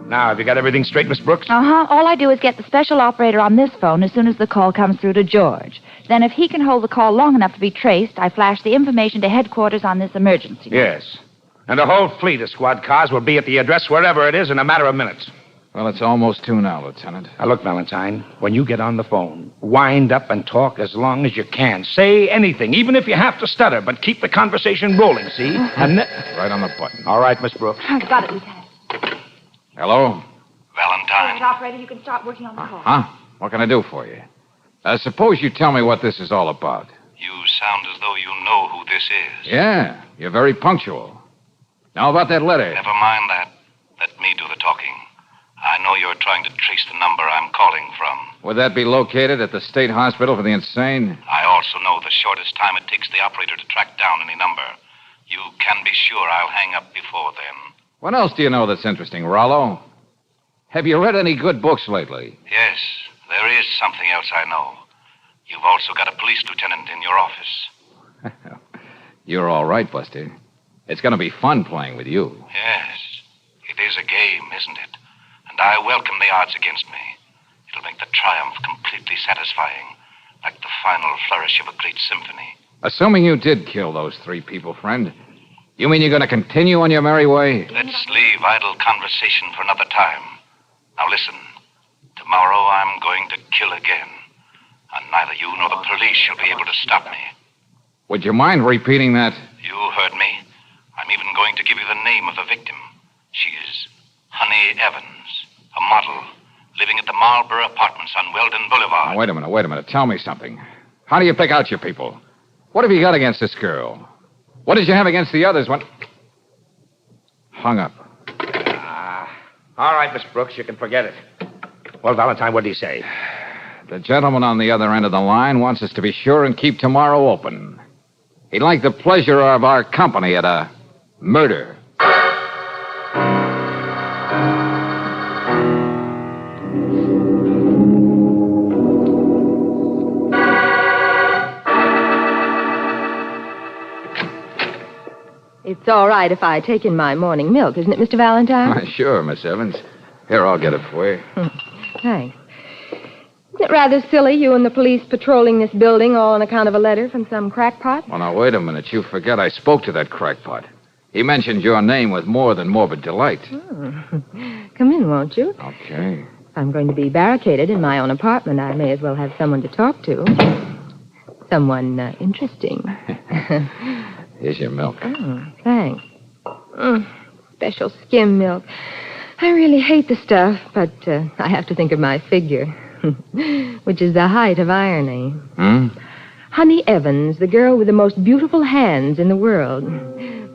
S: Now, have you got everything straight, Miss Brooks?
D: Uh-huh. All I do is get the special operator on this phone as soon as the call comes through to George. Then if he can hold the call long enough to be traced, I flash the information to headquarters on this emergency.
S: Yes. And a whole fleet of squad cars will be at the address wherever it is in a matter of minutes.
B: Well, it's almost 2 now, Lieutenant.
S: Now, look, Valentine, when you get on the phone, wind up and talk as long as you can. Say anything, even if you have to stutter, but keep the conversation rolling, see? And
B: Right on the button.
S: All right, Miss Brooks.
D: Got it, Lieutenant.
B: Hello?
L: Valentine.
D: Operator, you can start working on the call.
B: Huh? What can I do for you? Suppose you tell me what this is all about.
L: You sound as though you know who this is.
B: Yeah, you're very punctual. Now about that letter.
L: Never mind that. Let me do the talking. I know you're trying to trace the number I'm calling from.
B: Would that be located at the State Hospital for the Insane?
L: I also know the shortest time it takes the operator to track down any number. You can be sure I'll hang up before then.
B: What else do you know that's interesting, Rollo? Have you read any good books lately?
L: Yes, there is something else I know. You've also got a police lieutenant in your office.
B: You're all right, Buster. It's going to be fun playing with you.
L: Yes, it is a game, isn't it? And I welcome the odds against me. It'll make the triumph completely satisfying, like the final flourish of a great symphony.
B: Assuming you did kill those 3 people, friend, you mean you're going to continue on your merry way?
L: Let's leave idle conversation for another time. Now listen, tomorrow I'm going to kill again, and neither you nor the police shall be able to stop me.
B: Would you mind repeating that?
L: You heard me. I'm even going to give you the name of the victim. She's Honey Evans, a model, living at the Marlborough Apartments on Weldon Boulevard.
B: Now, wait a minute. Tell me something. How do you pick out your people? What have you got against this girl? What did you have against the others when... Hung up.
S: All right, Miss Brooks, you can forget it. Well, Valentine, what do you say?
B: The gentleman on the other end of the line wants us to be sure and keep tomorrow open. He'd like the pleasure of our company at a murder.
V: It's all right if I take in my morning milk, isn't it, Mr. Valentine?
B: Sure, Miss evans. Here, I'll get it for you.
V: Thanks. Isn't it rather silly, you and the police patrolling this building all on account of a letter from some crackpot?
B: Well, now, wait a minute. You forget I spoke to that crackpot. He mentioned your name with more than morbid delight.
V: Come in, won't you?
B: Okay.
V: If I'm going to be barricaded in my own apartment, I may as well have someone to talk to. Someone interesting.
B: Here's your milk.
V: Oh, thanks. Special skim milk. I really hate the stuff, but I have to think of my figure, which is the height of irony. Honey Evans, the girl with the most beautiful hands in the world.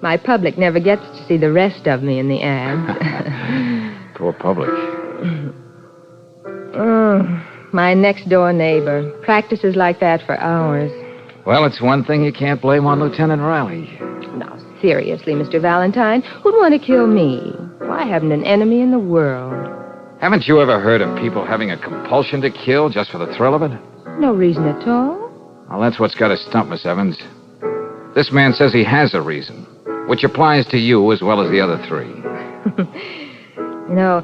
V: My public never gets to see the rest of me in the ads.
B: Poor public.
V: My next-door neighbor practices like that for hours.
B: Well, it's one thing you can't blame on Lieutenant Riley.
V: Now, seriously, Mr. Valentine, who'd want to kill me? I haven't an enemy in the world.
B: Haven't you ever heard of people having a compulsion to kill just for the thrill of it?
V: No reason at all.
B: Well, that's what's got us stumped, Miss Evans. This man says he has a reason, which applies to you as well as the other 3.
V: You know,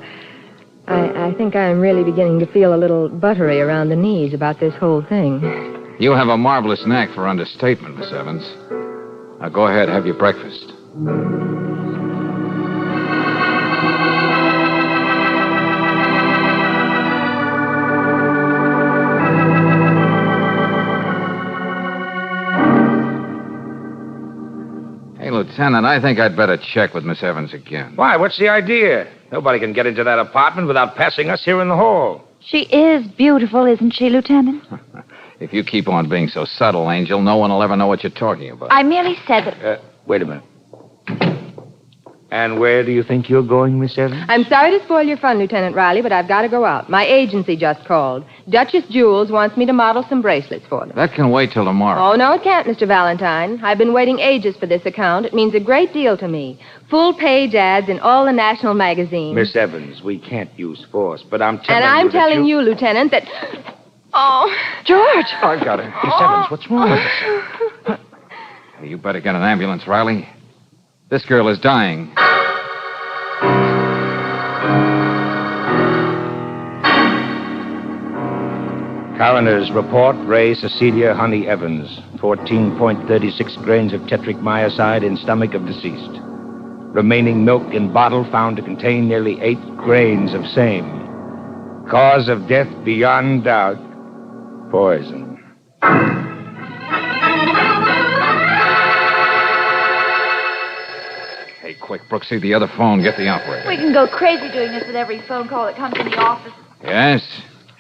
V: I think I'm really beginning to feel a little buttery around the knees about this whole thing.
B: You have a marvelous knack for understatement, Miss Evans. Now go ahead, have your breakfast. Hey, Lieutenant, I think I'd better check with Miss Evans again.
S: Why? What's the idea? Nobody can get into that apartment without passing us here in the hall.
J: She is beautiful, isn't she, Lieutenant?
B: If you keep on being so subtle, Angel, no one will ever know what you're talking about.
J: I merely said that...
S: Wait a minute. And where do you think you're going, Miss Evans?
V: I'm sorry to spoil your fun, Lieutenant Riley, but I've got to go out. My agency just called. Duchess Jewels wants me to model some bracelets for them.
B: That can wait till tomorrow.
V: Oh, no, it can't, Mr. Valentine. I've been waiting ages for this account. It means a great deal to me. Full-page ads in all the national magazines.
S: Miss Evans, we can't use force, but I'm telling
V: And
S: you
V: I'm telling you, Lieutenant, that... Oh,
J: George!
S: I've got her. Miss Evans, what's wrong with her?
B: Hey, you better get an ambulance, Riley. This girl is dying.
S: Coroner's report, Ray Cecilia Honey Evans, 14.36 grains of tetric myoside in stomach of deceased. Remaining milk in bottle found to contain nearly 8 grains of same. Cause of death beyond doubt, poison.
B: Hey, quick, Brooksy, the other phone. Get the operator.
D: We can go crazy doing this with every phone call that comes in the office.
B: Yes?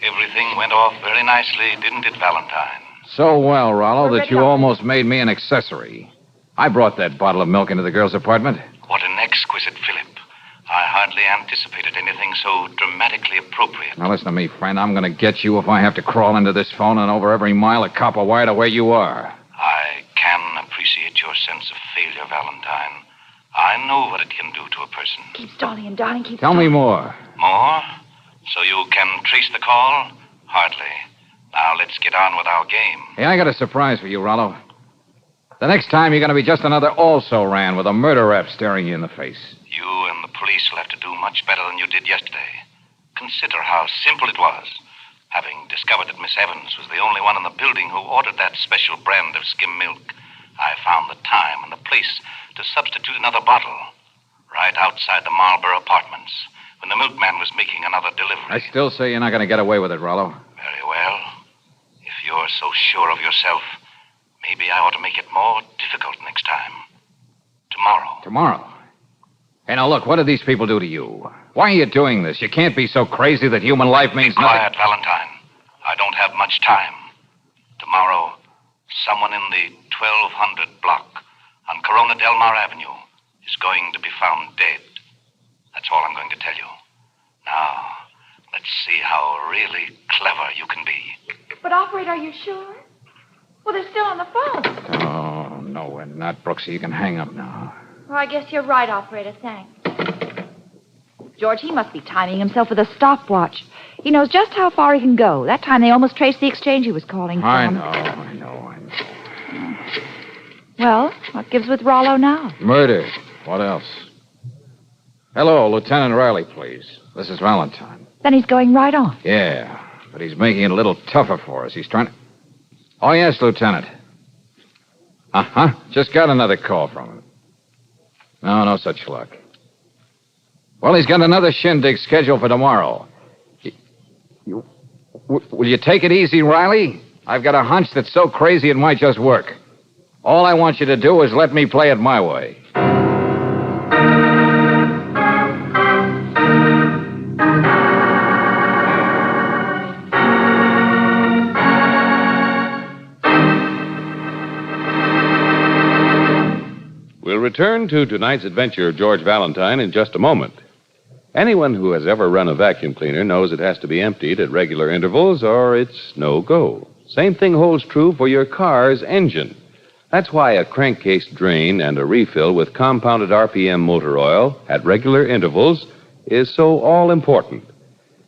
L: Everything went off very nicely, didn't it, Valentine?
B: So well, Rollo,
D: We're
B: that you
D: ready,
B: almost made me an accessory. I brought that bottle of milk into the girl's apartment.
L: What an exquisite fillip. I hardly anticipated anything so dramatically appropriate.
B: Now, listen to me, friend. I'm going to get you if I have to crawl into this phone and over every mile of copper wire to where you are.
L: I can appreciate your sense of failure, Valentine. I know what it can do to a person.
D: Keep stalling and darling, keep
B: Tell me more.
L: More? So you can trace the call? Hardly. Now let's get on with our game.
B: Hey, I got a surprise for you, Rollo. The next time you're going to be just another also-ran with a murder rap staring you in the face.
L: You and the police will have to do much better than you did yesterday. Consider how simple it was. Having discovered that Miss Evans was the only one in the building who ordered that special brand of skim milk, I found the time and the place to substitute another bottle right outside the Marlborough apartments when the milkman was making another delivery.
B: I still say you're not going to get away with it, Rollo.
L: Very well. If you're so sure of yourself, maybe I ought to make it more difficult next time. Tomorrow.
B: Tomorrow? Hey, now look, what did these people do to you? Why are you doing this? You can't be so crazy that human life means
L: Be quiet,
B: nothing.
L: Valentine. I don't have much time. Tomorrow, someone in the 1200 block on Corona Del Mar Avenue is going to be found dead. That's all I'm going to tell you. Now, let's see how really clever you can be.
D: But, operator, are you sure? Well, they're still on the phone.
B: Oh, no, we're not, Brooksy. You can hang up now.
D: Well, I guess you're right, operator. Thanks. George, he must be timing himself with a stopwatch. He knows just how far he can go. That time they almost traced the exchange he was calling from.
B: I know.
D: Well, what gives with Rollo now?
B: Murder. What else? Hello, Lieutenant Riley, please. This is Valentine.
D: Then he's going right on.
B: Yeah, but he's making it a little tougher for us. He's trying to... Oh, yes, Lieutenant. Uh-huh. Just got another call from him. No such luck. Well, he's got another shindig scheduled for tomorrow. Will you take it easy, Riley? I've got a hunch that's so crazy it might just work. All I want you to do is let me play it my way.
F: We'll return to tonight's adventure of George Valentine in just a moment. Anyone who has ever run a vacuum cleaner knows it has to be emptied at regular intervals or it's no go. Same thing holds true for your car's engine. That's why a crankcase drain and a refill with compounded RPM motor oil at regular intervals is so all-important.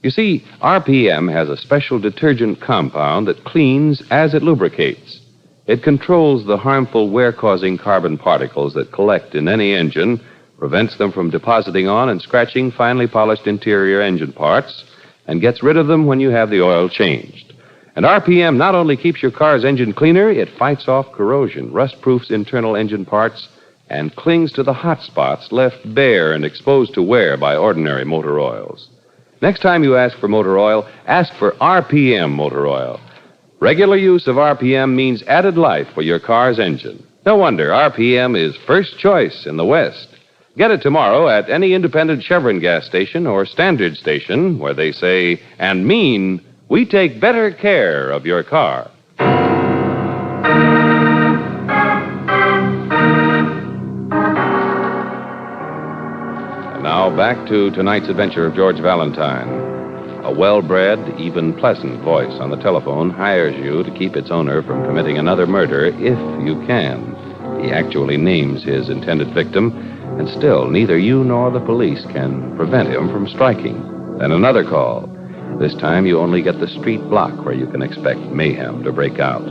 F: You see, RPM has a special detergent compound that cleans as it lubricates. It controls the harmful wear-causing carbon particles that collect in any engine, prevents them from depositing on and scratching finely polished interior engine parts, and gets rid of them when you have the oil changed. And RPM not only keeps your car's engine cleaner, it fights off corrosion, rust-proofs internal engine parts, and clings to the hot spots left bare and exposed to wear by ordinary motor oils. Next time you ask for motor oil, ask for RPM motor oil. Regular use of RPM means added life for your car's engine. No wonder RPM is first choice in the West. Get it tomorrow at any independent Chevron gas station or standard station where they say and mean, we take better care of your car. And now back to tonight's adventure of George Valentine. A well-bred, even pleasant voice on the telephone hires you to keep its owner from committing another murder if you can. He actually names his intended victim, and still neither you nor the police can prevent him from striking. Then another call. This time you only get the street block where you can expect mayhem to break out.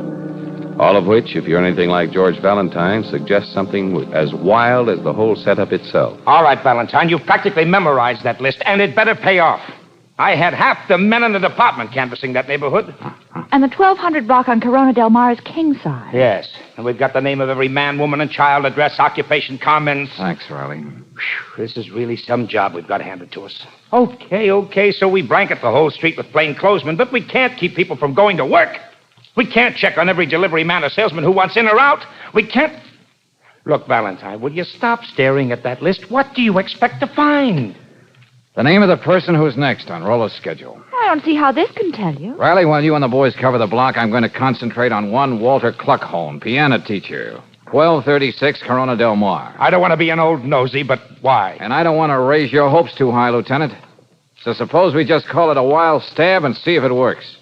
F: All of which, if you're anything like George Valentine, suggests something as wild as the whole setup itself.
S: All right, Valentine, you've practically memorized that list, and it better pay off. I had half the men in the department canvassing that neighborhood.
J: And the 1200 block on Corona Del Mar is king size.
S: Yes, and we've got the name of every man, woman, and child, address, occupation, comments.
B: Thanks, Riley.
S: This is really some job we've got handed to us. Okay, so we blanket the whole street with plainclothesmen, but we can't keep people from going to work. We can't check on every delivery man or salesman who wants in or out. We can't... Look, Valentine, will you stop staring at that list? What do you expect to find?
B: The name of the person who's next on Rollo's schedule.
J: I don't see how this can tell you.
B: Riley, while you and the boys cover the block, I'm going to concentrate on one Walter Cluckholm, piano teacher. 1236 Corona Del Mar.
S: I don't want to be an old nosy, but why?
B: And I don't want to raise your hopes too high, Lieutenant. So suppose we just call it a wild stab and see if it works.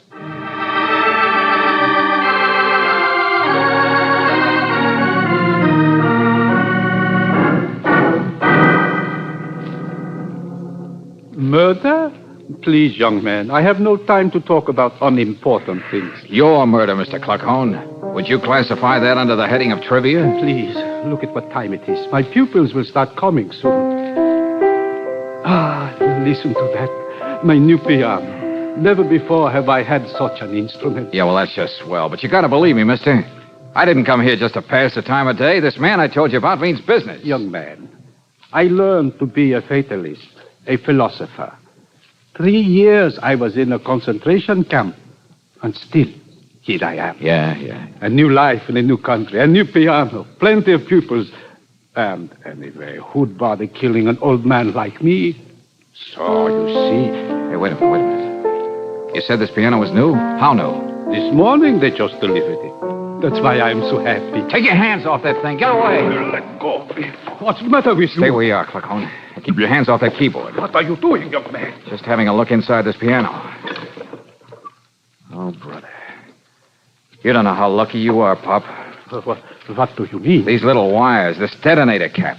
M: Murder? Please, young man, I have no time to talk about unimportant things.
B: Your murder, Mr. Cluckhorn. Would you classify that under the heading of trivia?
M: Please, look at what time it is. My pupils will start coming soon. Ah, listen to that. My new piano. Never before have I had such an instrument.
B: Yeah, well, that's just swell. But you gotta believe me, mister. I didn't come here just to pass the time of day. This man I told you about means business.
M: Young man, I learned to be a fatalist. A philosopher. 3 years I was in a concentration camp. And still, here I am.
B: Yeah.
M: A new life in a new country. A new piano. Plenty of pupils. And anyway, who'd bother killing an old man like me? So, you see...
B: Hey, wait a minute. You said this piano was new? How new?
M: This morning they just delivered it. That's why I'm so happy.
B: Take your hands off that thing. Get away.
M: Let go. What's the matter with you?
B: Stay where you are, Cluckhorn. Keep your hands off that keyboard.
M: What are you doing, young man?
B: Just having a look inside this piano. Oh, brother. You don't know how lucky you are, Pop.
M: What do you mean?
B: These little wires, this detonator cap.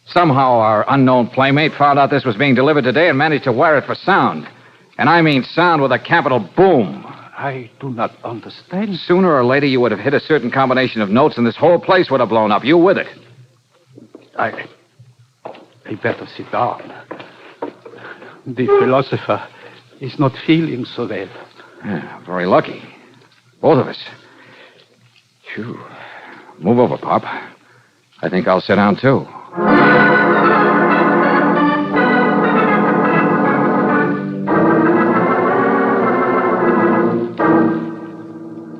B: Somehow our unknown playmate found out this was being delivered today and managed to wire it for sound. And I mean sound with a capital boom.
M: I do not understand.
B: Sooner or later, you would have hit a certain combination of notes, and this whole place would have blown up. You with it.
M: I better sit down. The philosopher is not feeling so well.
B: Yeah, very lucky. Both of us. Phew. Move over, Pop. I think I'll sit down, too.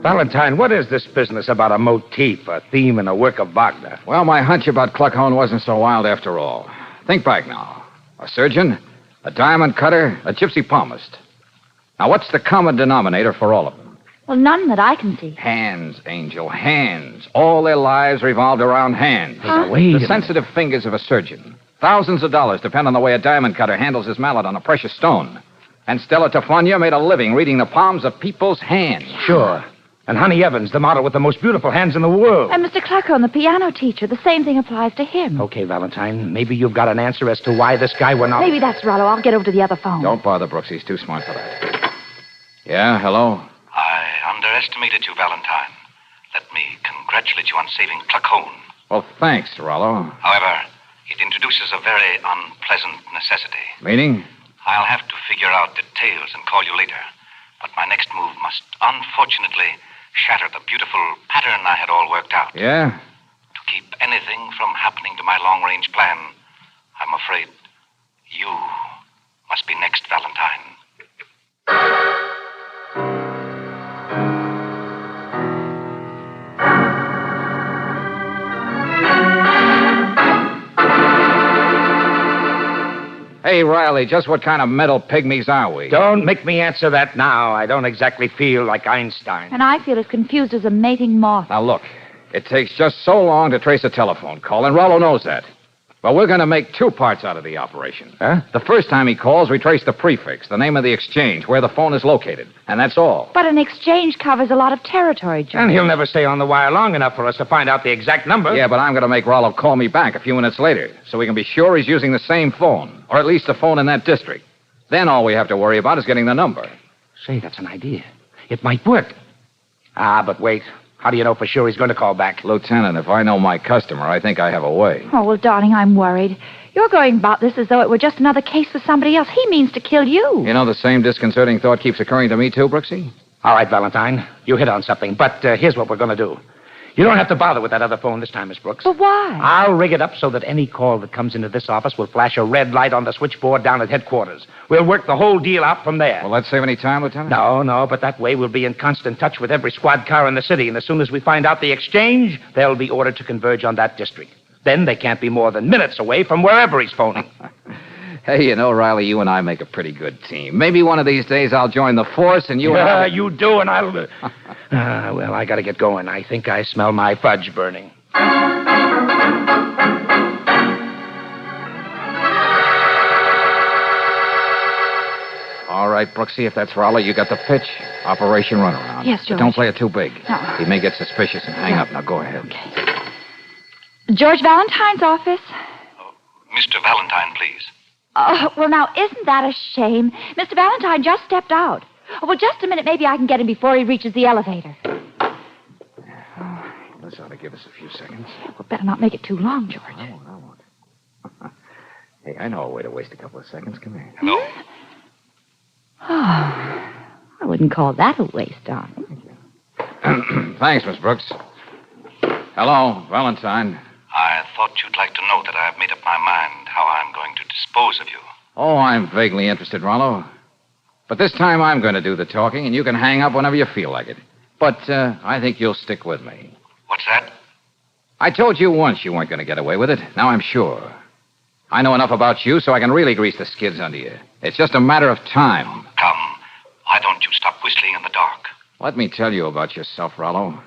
S: Valentine, what is this business about a motif, a theme, and a work of Wagner?
B: Well, my hunch about Cluckhorn wasn't so wild after all. Think back now. A surgeon, a diamond cutter, a gypsy palmist. Now, what's the common denominator for all of them?
J: Well, none that I can see.
B: Hands, Angel, hands. All their lives revolved around hands.
S: Huh? Wait a
B: The
S: minute.
B: sensitive fingers of a surgeon. Thousands of dollars depend on the way a diamond cutter handles his mallet on a precious stone. And Stella Tefania made a living reading the palms of people's hands.
S: Sure. And Honey Evans, the model with the most beautiful hands in the world.
J: And Mr. Cluckhorn, the piano teacher, the same thing applies to him.
S: Okay, Valentine, maybe you've got an answer as to why this guy went out.
J: Maybe that's Rollo. I'll get over to the other phone.
B: Don't bother, Brooks. He's too smart for that. Yeah, hello?
L: I underestimated you, Valentine. Let me congratulate you on saving Cluckhorn.
B: Well, thanks, Rollo.
L: However, it introduces a very unpleasant necessity.
B: Meaning?
L: I'll have to figure out details and call you later. But my next move must unfortunately shatter the beautiful pattern I had all worked out.
B: Yeah?
L: To keep anything from happening to my long-range plan, I'm afraid you must be next, Valentine.
B: Hey, Riley, just what kind of metal pygmies are we?
K: Don't make me answer that now. I don't exactly feel like Einstein.
D: And I feel as confused as a mating moth.
B: Now, look, it takes just so long to trace a telephone call, and Rollo knows that. But we're going to make two parts out of the operation.
K: Huh?
B: The first time he calls, we trace the prefix, the name of the exchange, where the phone is located. And that's all.
D: But an exchange covers a lot of territory, George.
K: And he'll never stay on the wire long enough for us to find out the exact number.
B: Yeah, but I'm going to make Rollo call me back a few minutes later, so we can be sure he's using the same phone, or at least the phone in that district. Then all we have to worry about is getting the number.
K: Say, that's an idea. It might work. Ah, but wait. How do you know for sure he's going to call back?
B: Lieutenant, if I know my customer, I think I have a way.
D: Oh, well, darling, I'm worried. You're going about this as though it were just another case with somebody else. He means to kill you.
B: You know, the same disconcerting thought keeps occurring to me, too, Brooksy?
K: All right, Valentine. You hit on something. But here's what we're going to do. You don't have to bother with that other phone this time, Miss Brooks.
D: But why?
K: I'll rig it up so that any call that comes into this office will flash a red light on the switchboard down at headquarters. We'll work the whole deal out from there.
B: Will that save any time, Lieutenant?
K: No, but that way we'll be in constant touch with every squad car in the city, and as soon as we find out the exchange, they'll be ordered to converge on that district. Then they can't be more than minutes away from wherever he's phoning.
B: Hey, you know, Riley, you and I make a pretty good team. Maybe one of these days I'll join the force and you and I...
K: You do, and I'll... well, I gotta get going. I think I smell my fudge burning.
B: All right, Brooksy, if that's Rollo, you got the pitch. Operation Runaround.
D: Yes, George.
B: But don't play it too big.
D: No.
B: He may get suspicious and hang up. Now, go ahead.
D: Okay. George Valentine's office.
L: Mr. Valentine, please.
D: Oh, well, now, isn't that a shame? Mr. Valentine just stepped out. Oh, well, just a minute. Maybe I can get him before he reaches the elevator.
B: This ought to give us a few seconds.
D: Well, better not make it too long, George.
B: I won't. Hey, I know a way to waste a couple of seconds. Come here.
L: No.
D: Oh, I wouldn't call that a waste, darling.
B: Thanks, Miss Brooks. Hello, Valentine.
L: I thought you'd like to know that I've made up my mind how I'm going to dispose of you.
B: Oh, I'm vaguely interested, Rollo. But this time I'm going to do the talking, and you can hang up whenever you feel like it. But I think you'll stick with me.
L: What's that?
B: I told you once you weren't going to get away with it. Now I'm sure. I know enough about you so I can really grease the skids under you. It's just a matter of time.
L: Come. Why don't you stop whistling in the dark?
B: Let me tell you about yourself, Rollo.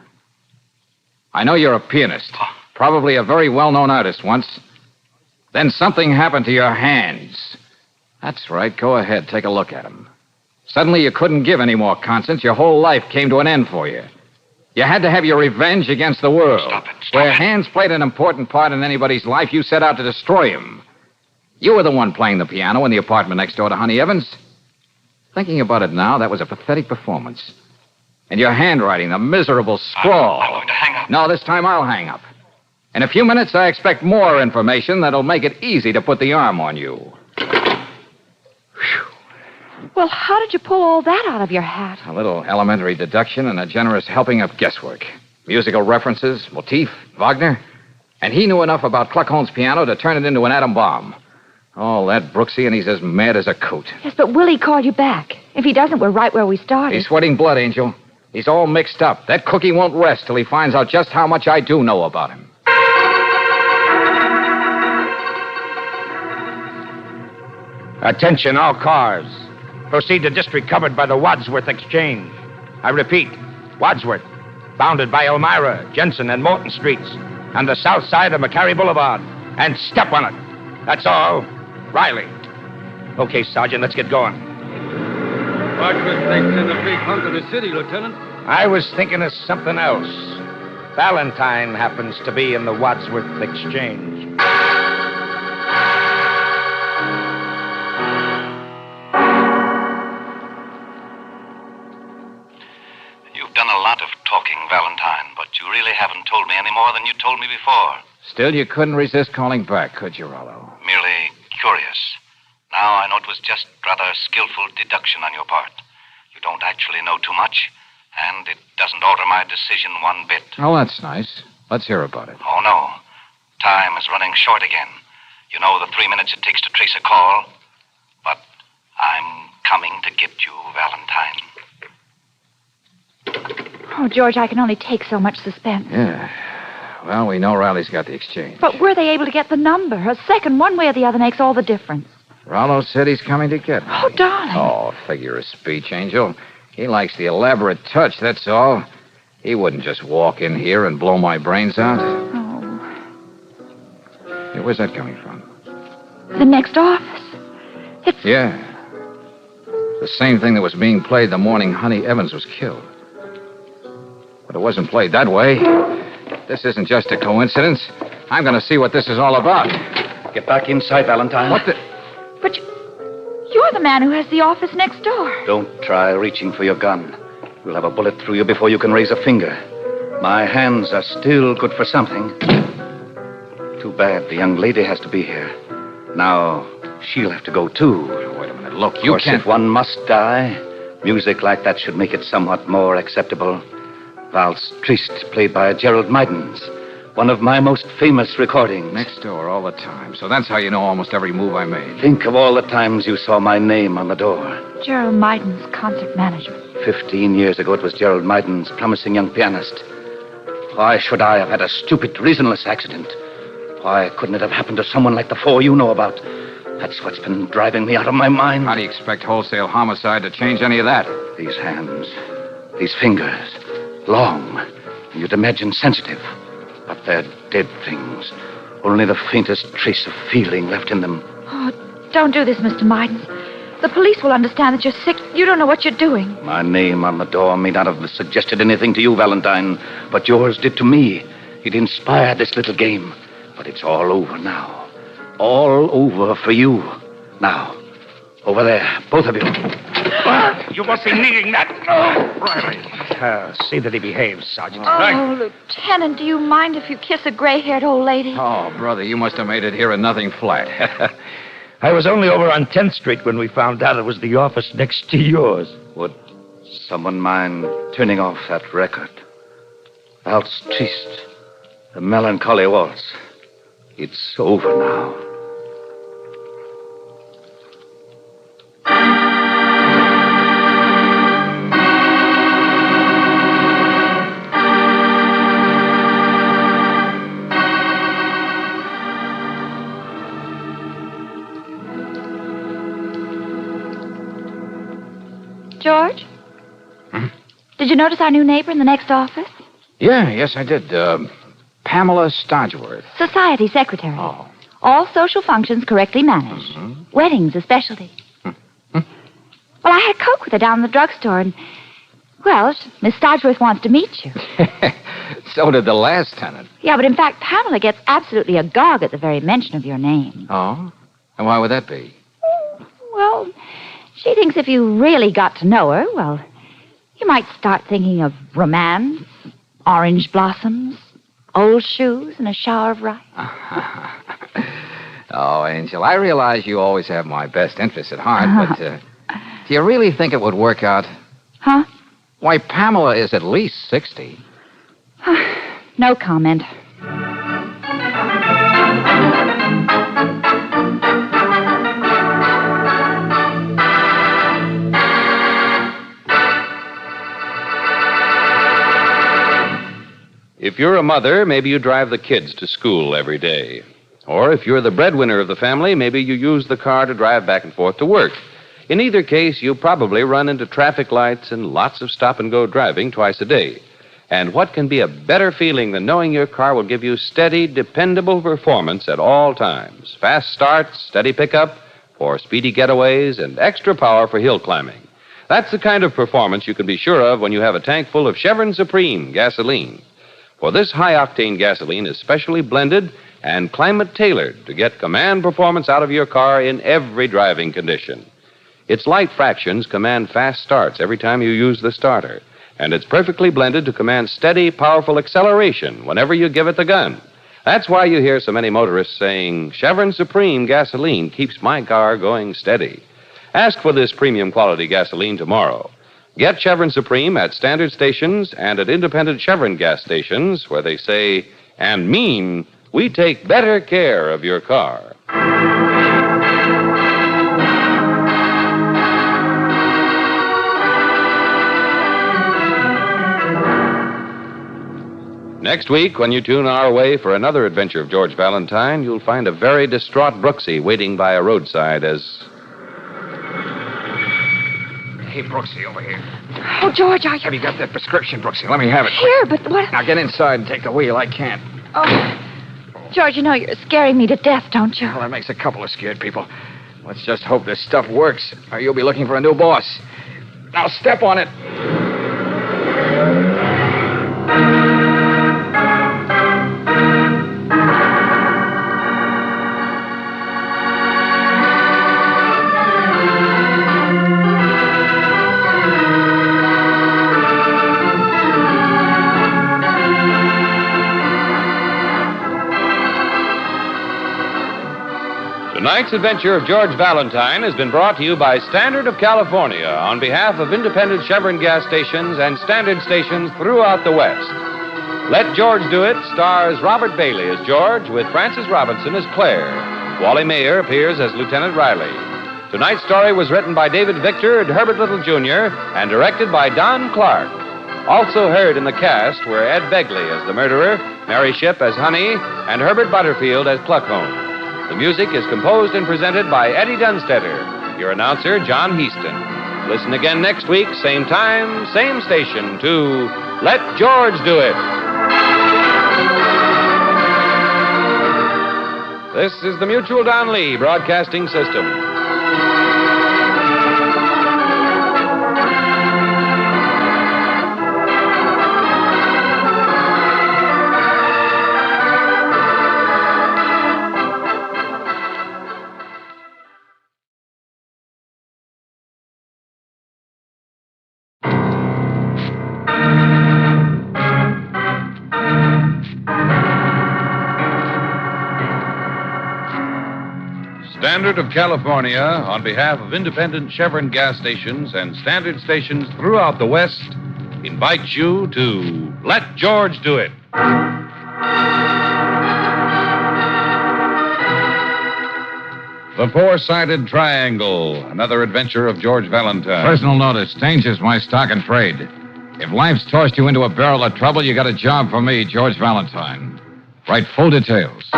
B: I know you're a pianist. Probably a very well-known artist once. Then something happened to your hands. That's right. Go ahead. Take a look at them. Suddenly you couldn't give any more concerts. Your whole life came to an end for you. You had to have your revenge against the world.
L: Stop it.
B: Where hands played an important part in anybody's life, you set out to destroy him. You were the one playing the piano in the apartment next door to Honey Evans. Thinking about it now, that was a pathetic performance. And your handwriting, the miserable scrawl.
L: I'm going to hang up.
B: No, this time I'll hang up. In a few minutes, I expect more information that'll make it easy to put the arm on you.
D: Well, how did you pull all that out of your hat?
B: A little elementary deduction and a generous helping of guesswork. Musical references, motif, Wagner. And he knew enough about Kluckhohn's piano to turn it into an atom bomb. All that, Brooksy, and he's as mad as a coot.
D: Yes, but will he call you back? If he doesn't, we're right where we started.
B: He's sweating blood, Angel. He's all mixed up. That cookie won't rest till he finds out just how much I do know about him.
K: Attention, all cars. Proceed to district covered by the Wadsworth Exchange. I repeat, Wadsworth, bounded by Elmira, Jensen, and Morton Streets, and the south side of McCary Boulevard. And step on it. That's all. Riley. Okay, Sergeant, let's get going.
M: Wadsworth thinks in the big hunk of the city, Lieutenant.
K: I was thinking of something else. Valentine happens to be in the Wadsworth Exchange.
L: You've done a lot of talking, Valentine, but you really haven't told me any more than you told me before.
B: Still, you couldn't resist calling back, could you, Rollo?
L: Merely curious. Now I know it was just rather skillful deduction on your part. You don't actually know too much, and it doesn't alter my decision one bit.
B: Oh, that's nice. Let's hear about it.
L: Oh, no. Time is running short again. You know the 3 minutes it takes to trace a call. But I'm coming to get you, Valentine.
D: Oh, George, I can only take so much suspense.
B: Yeah. Well, we know Riley's got the exchange.
D: But were they able to get the number? A second, one way or the other, makes all the difference.
B: Rollo said he's coming to get me.
J: Oh, darling.
B: Oh, figure of speech, Angel. He likes the elaborate touch, that's all. He wouldn't just walk in here and blow my brains out.
J: Oh.
B: Hey, where's that coming from?
J: The next office.
B: Yeah. The same thing that was being played the morning Honey Evans was killed. But it wasn't played that way. This isn't just a coincidence. I'm going to see what this is all about.
L: Get back inside, Valentine.
B: What the...
J: But you're the man who has the office next door.
L: Don't try reaching for your gun. You'll have a bullet through you before you can raise a finger. My hands are still good for something. Too bad the young lady has to be here. Now, she'll have to go, too.
B: Wait a minute. Look, you can't...
L: If one must die, music like that should make it somewhat more acceptable. Valse Triste, played by Gerald Mydens. One of my most famous recordings.
B: Next door all the time. So that's how you know almost every move I made.
L: Think of all the times you saw my name on the door.
J: Gerald Mydens, concert management.
L: 15 years ago, it was Gerald Mydens, promising young pianist. Why should I have had a stupid, reasonless accident? Why couldn't it have happened to someone like the four you know about? That's what's been driving me out of my mind.
B: How do you expect wholesale homicide to change any of that?
L: These hands, these fingers, long, you'd imagine sensitive. But they're dead things. Only the faintest trace of feeling left in them.
J: Oh, don't do this, Mr. Mydens. The police will understand that you're sick. You don't know what you're doing.
L: My name on the door may not have suggested anything to you, Valentine, but yours did to me. It inspired this little game. But it's all over now. All over for you. Now, over there, both of you.
S: You must be needing that. Riley. See that he behaves, Sergeant.
J: Oh, Lieutenant, do you mind if you kiss a gray-haired old lady?
B: Oh, brother, you must have made it here and nothing flat.
O: I was only over on 10th Street when we found out it was the office next to yours.
L: Would someone mind turning off that record? Valse Triste, the melancholy waltz. It's over now.
J: George? Did you notice our new neighbor in the next office?
B: Yeah, yes, I did. Pamela Stodgeworth.
J: Society secretary. Oh. All social functions correctly managed. Weddings especially. Well, I had Coke with her down in the drugstore, and, well, Miss Stodgeworth wants to meet you.
B: So did the last tenant.
J: Yeah, but in fact, Pamela gets absolutely agog at the very mention of your name.
B: Oh? And why would that be?
J: Well, she thinks if you really got to know her, well, you might start thinking of romance, orange blossoms, old shoes, and a shower of rice.
B: Oh, Angel, I realize you always have my best interests at heart, but do you really think it would work out?
J: Huh?
B: Why, Pamela is at least 60.
J: No comment.
F: If you're a mother, maybe you drive the kids to school every day. Or if you're the breadwinner of the family, maybe you use the car to drive back and forth to work. In either case, you probably run into traffic lights and lots of stop-and-go driving twice a day. And what can be a better feeling than knowing your car will give you steady, dependable performance at all times? Fast starts, steady pickup for speedy getaways, and extra power for hill climbing. That's the kind of performance you can be sure of when you have a tank full of Chevron Supreme gasoline. For this high-octane gasoline is specially blended and climate-tailored to get command performance out of your car in every driving condition. Its light fractions command fast starts every time you use the starter, and it's perfectly blended to command steady, powerful acceleration whenever you give it the gun. That's why you hear so many motorists saying, Chevron Supreme gasoline keeps my car going steady. Ask for this premium quality gasoline tomorrow. Get Chevron Supreme at standard stations and at independent Chevron gas stations where they say and mean we take better care of your car. Next week, when you tune our way for another adventure of George Valentine, you'll find a very distraught Brooksy waiting by a roadside as...
B: Hey, Brooksy, over here.
J: Oh, George,
B: Have you got that prescription, Brooksy? Let me have it.
J: Here, but what...
B: Now get inside and take the wheel. I can't.
J: Oh, George, you know you're scaring me to death, don't you?
B: Well, that makes a couple of scared people. Let's just hope this stuff works, or you'll be looking for a new boss. Now step on it.
F: Tonight's adventure of George Valentine has been brought to you by Standard of California on behalf of independent Chevron gas stations and Standard stations throughout the West. Let George Do It stars Robert Bailey as George with Frances Robinson as Claire. Wally Mayer appears as Lieutenant Riley. Tonight's story was written by David Victor and Herbert Little Jr. and directed by Don Clark. Also heard in the cast were Ed Begley as the murderer, Mary Shipp as Honey, and Herbert Butterfield as Pluckholm. The music is composed and presented by Eddie Dunstetter. Your announcer, John Heaston. Listen again next week, same time, same station, to Let George Do It. This is the Mutual Don Lee Broadcasting System. Standard of California, on behalf of independent Chevron gas stations and Standard stations throughout the West, invites you to Let George Do It. The Four-Sided Triangle, another adventure of George Valentine.
B: Personal notice. Danger's my stock and trade. If life's tossed you into a barrel of trouble, you got a job for me, George Valentine. Write full details.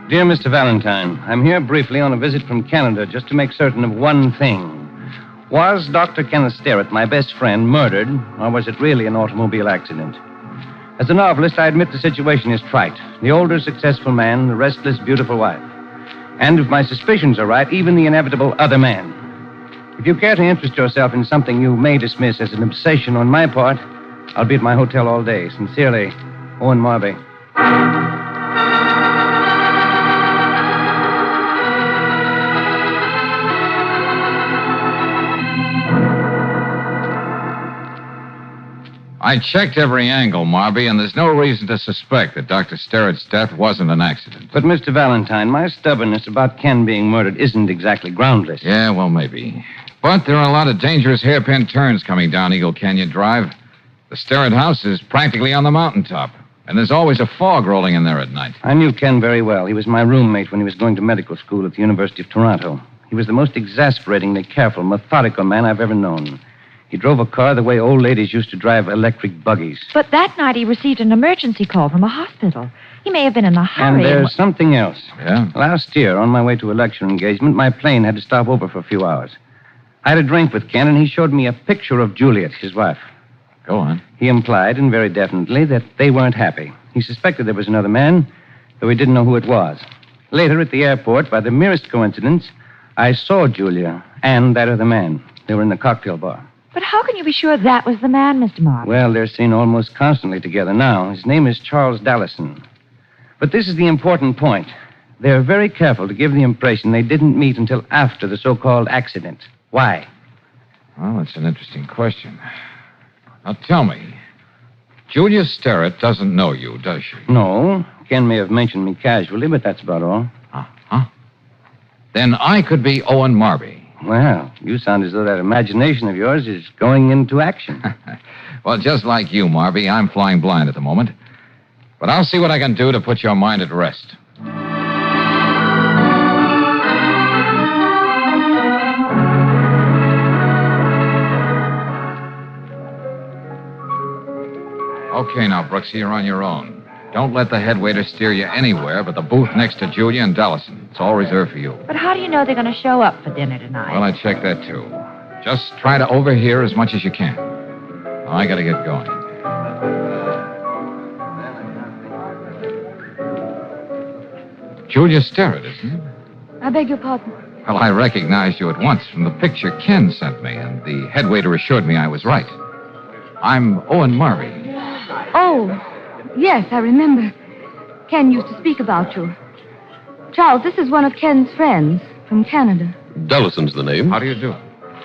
N: Dear Mr. Valentine, I'm here briefly on a visit from Canada just to make certain of one thing. Was Dr. Kenneth Sterrett, my best friend, murdered, or was it really an automobile accident? As a novelist, I admit the situation is trite. The older, successful man, the restless, beautiful wife. And if my suspicions are right, even the inevitable other man. If you care to interest yourself in something you may dismiss as an obsession on my part, I'll be at my hotel all day. Sincerely, Owen Marby.
B: I checked every angle, Marby, and there's no reason to suspect that Dr. Sterrett's death wasn't an accident.
N: But, Mr. Valentine, my stubbornness about Ken being murdered isn't exactly groundless.
B: Yeah, well, maybe. But there are a lot of dangerous hairpin turns coming down Eagle Canyon Drive. The Sterrett house is practically on the mountaintop, and there's always a fog rolling in there at night.
N: I knew Ken very well. He was my roommate when he was going to medical school at the University of Toronto. He was the most exasperatingly careful, methodical man I've ever known. He drove a car the way old ladies used to drive electric buggies.
J: But that night he received an emergency call from a hospital. He may have been in a hurry.
N: And there's something else.
B: Yeah?
N: Last year, on my way to a lecture engagement, my plane had to stop over for a few hours. I had a drink with Ken, and he showed me a picture of Juliet, his wife.
B: Go on.
N: He implied, and very definitely, that they weren't happy. He suspected there was another man, though he didn't know who it was. Later, at the airport, by the merest coincidence, I saw Julia and that other man. They were in the cocktail bar.
J: But how can you be sure that was the man, Mr. Martin?
N: Well, they're seen almost constantly together now. His name is Charles Dallison. But this is the important point. They're very careful to give the impression they didn't meet until after the so-called accident. Why?
B: Well, that's an interesting question. Now, tell me, Julia Sterrett doesn't know you, does she?
N: No. Ken may have mentioned me casually, but that's about all.
B: Uh-huh. Then I could be Owen Marby.
N: Well, you sound as though that imagination of yours is going into action.
B: Well, just like you, Marby, I'm flying blind at the moment. But I'll see what I can do to put your mind at rest. Okay, now, Brooksy, you're on your own. Don't let the head waiter steer you anywhere but the booth next to Julia and Dallison. It's all reserved for you.
D: But how do you know they're going to show up for dinner tonight?
B: Well, I checked that, too. Just try to overhear as much as you can. Now, I got to get going. Julia Sterrett, isn't it?
V: I beg your pardon.
B: Well, I recognized you at once from the picture Ken sent me, and the head waiter assured me I was right. I'm Owen Marvey.
V: Oh, yes, I remember. Ken used to speak about you. Charles, this is one of Ken's friends from Canada.
H: Dallison's the name.
B: How do you do?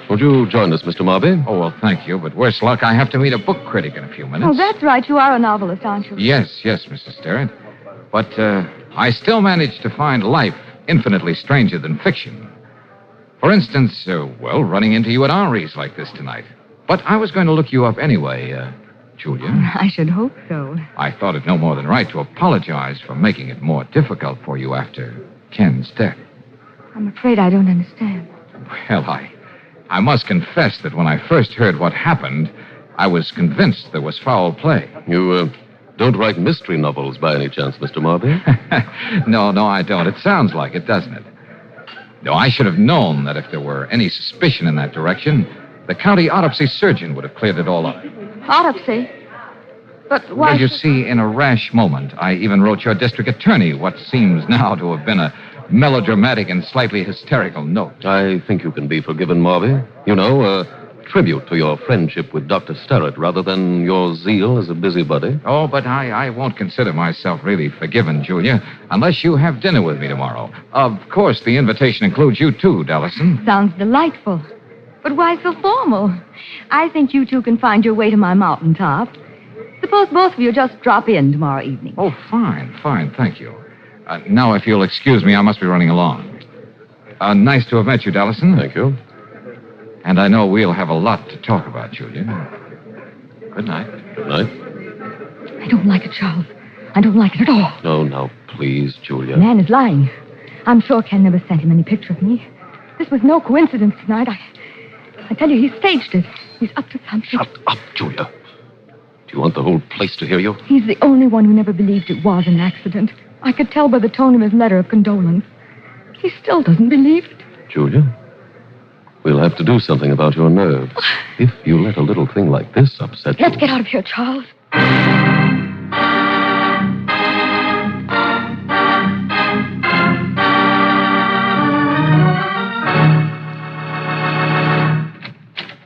H: Won't you join us, Mr. Marby?
B: Oh, well, thank you, but worse luck, I have to meet a book critic in a few minutes.
V: Oh, that's right. You are a novelist, aren't you?
B: Yes, Mrs. Sterrett. But I still manage to find life infinitely stranger than fiction. For instance, running into you at Henri's like this tonight. But I was going to look you up anyway, Julia.
V: I should hope so.
B: I thought it no more than right to apologize for making it more difficult for you after Ken's death.
V: I'm afraid I don't understand.
B: Well, I must confess that when I first heard what happened, I was convinced there was foul play.
H: You don't write mystery novels by any chance, Mr. Marby?
B: No, I don't. It sounds like it, doesn't it? No, I should have known that if there were any suspicion in that direction, the county autopsy surgeon would have cleared it all up.
V: Autopsy? But why...
B: Well, you see, in a rash moment, I even wrote your district attorney what seems now to have been a melodramatic and slightly hysterical note.
H: I think you can be forgiven, Marby. You know, a tribute to your friendship with Dr. Sterrett rather than your zeal as a busybody.
B: Oh, but I won't consider myself really forgiven, Julia, unless you have dinner with me tomorrow. Of course, the invitation includes you too, Dallison.
V: Sounds delightful. But why so formal? I think you two can find your way to my mountaintop. Suppose both of you just drop in tomorrow evening.
B: Oh, fine, thank you. Now, if you'll excuse me, I must be running along. Nice to have met you, Dallison.
H: Thank you.
B: And I know we'll have a lot to talk about, Julia. Good night.
H: Good night.
V: I don't like it, Charles. I don't like it at all.
H: No, now, please, Julia.
V: The man is lying. I'm sure Ken never sent him any picture of me. This was no coincidence tonight. I tell you, he staged it. He's up to something.
H: Shut up, Julia. Do you want the whole place to hear you?
V: He's the only one who never believed it was an accident. I could tell by the tone of his letter of condolence. He still doesn't believe it.
H: Julia, we'll have to do something about your nerves. If you let a little thing like this upset you...
V: Let's get out of here, Charles.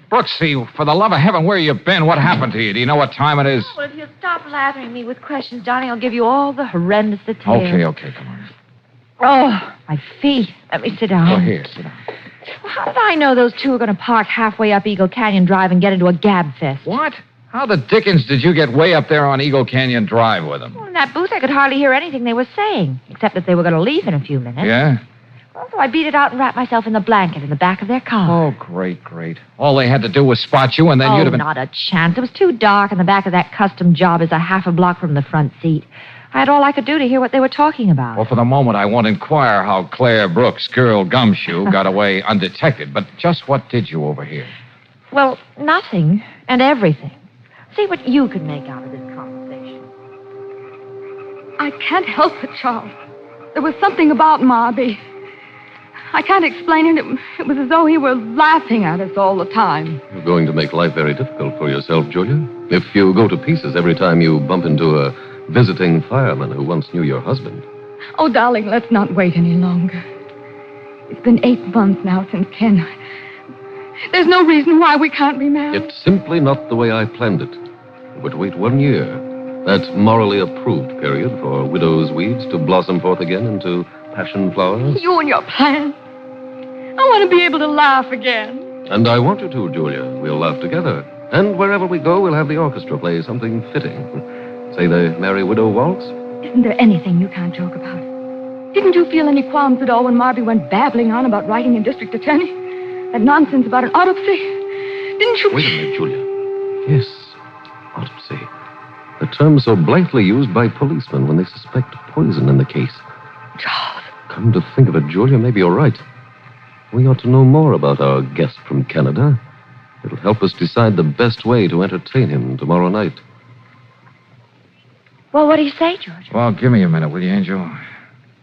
B: Brooksy, for the love of heaven, where you been? What happened to you? Do you know what time it is?
D: Well, if you'll stop lathering me with questions, darling, I'll give you all the horrendous details.
B: Okay, come on.
D: Oh, my feet. Let me sit down.
B: Oh, here, sit down.
D: Well, how did I know those two were going to park halfway up Eagle Canyon Drive and get into a gab fest?
B: What? How the dickens did you get way up there on Eagle Canyon Drive with them?
D: Well, in that booth, I could hardly hear anything they were saying, except that they were going to leave in a few minutes.
B: Yeah?
D: Well, so I beat it out and wrapped myself in the blanket in the back of their car.
B: Oh, great. All they had to do was spot you, and then you'd have been...
D: not a chance. It was too dark, and the back of that custom job is a half a block from the front seat. I had all I could do to hear what they were talking about.
B: Well, for the moment, I won't inquire how Claire Brooks, girl Gumshoe, got away undetected, but just what did you overhear?
D: Well, nothing and everything. See what you can make out of this conversation.
V: I can't help it, Charles. There was something about Marby. I can't explain it. It was as though he were laughing at us all the time.
H: You're going to make life very difficult for yourself, Julia. If you go to pieces every time you bump into a visiting fireman who once knew your husband.
V: Oh, darling, let's not wait any longer. It's been 8 months now since Ken. There's no reason why we can't be married.
H: It's simply not the way I planned it. We're to wait 1 year. That morally approved period for widow's weeds to blossom forth again into passion flowers.
V: You and your plan. I want to be able to laugh again.
H: And I want you to, Julia. We'll laugh together. And wherever we go, we'll have the orchestra play something fitting. Say the Merry Widow Waltz.
V: Isn't there anything you can't joke about? Didn't you feel any qualms at all when Marby went babbling on about writing in district attorney? That nonsense about an autopsy? Didn't you...
H: Wait a minute, Julia. Yes, autopsy. A term so blithely used by policemen when they suspect poison in the case.
V: Charles.
H: Come to think of it, Julia, maybe you're right. We ought to know more about our guest from Canada. It'll help us decide the best way to entertain him tomorrow night.
D: Well, what do you say, George?
B: Well, give me a minute, will you, Angel?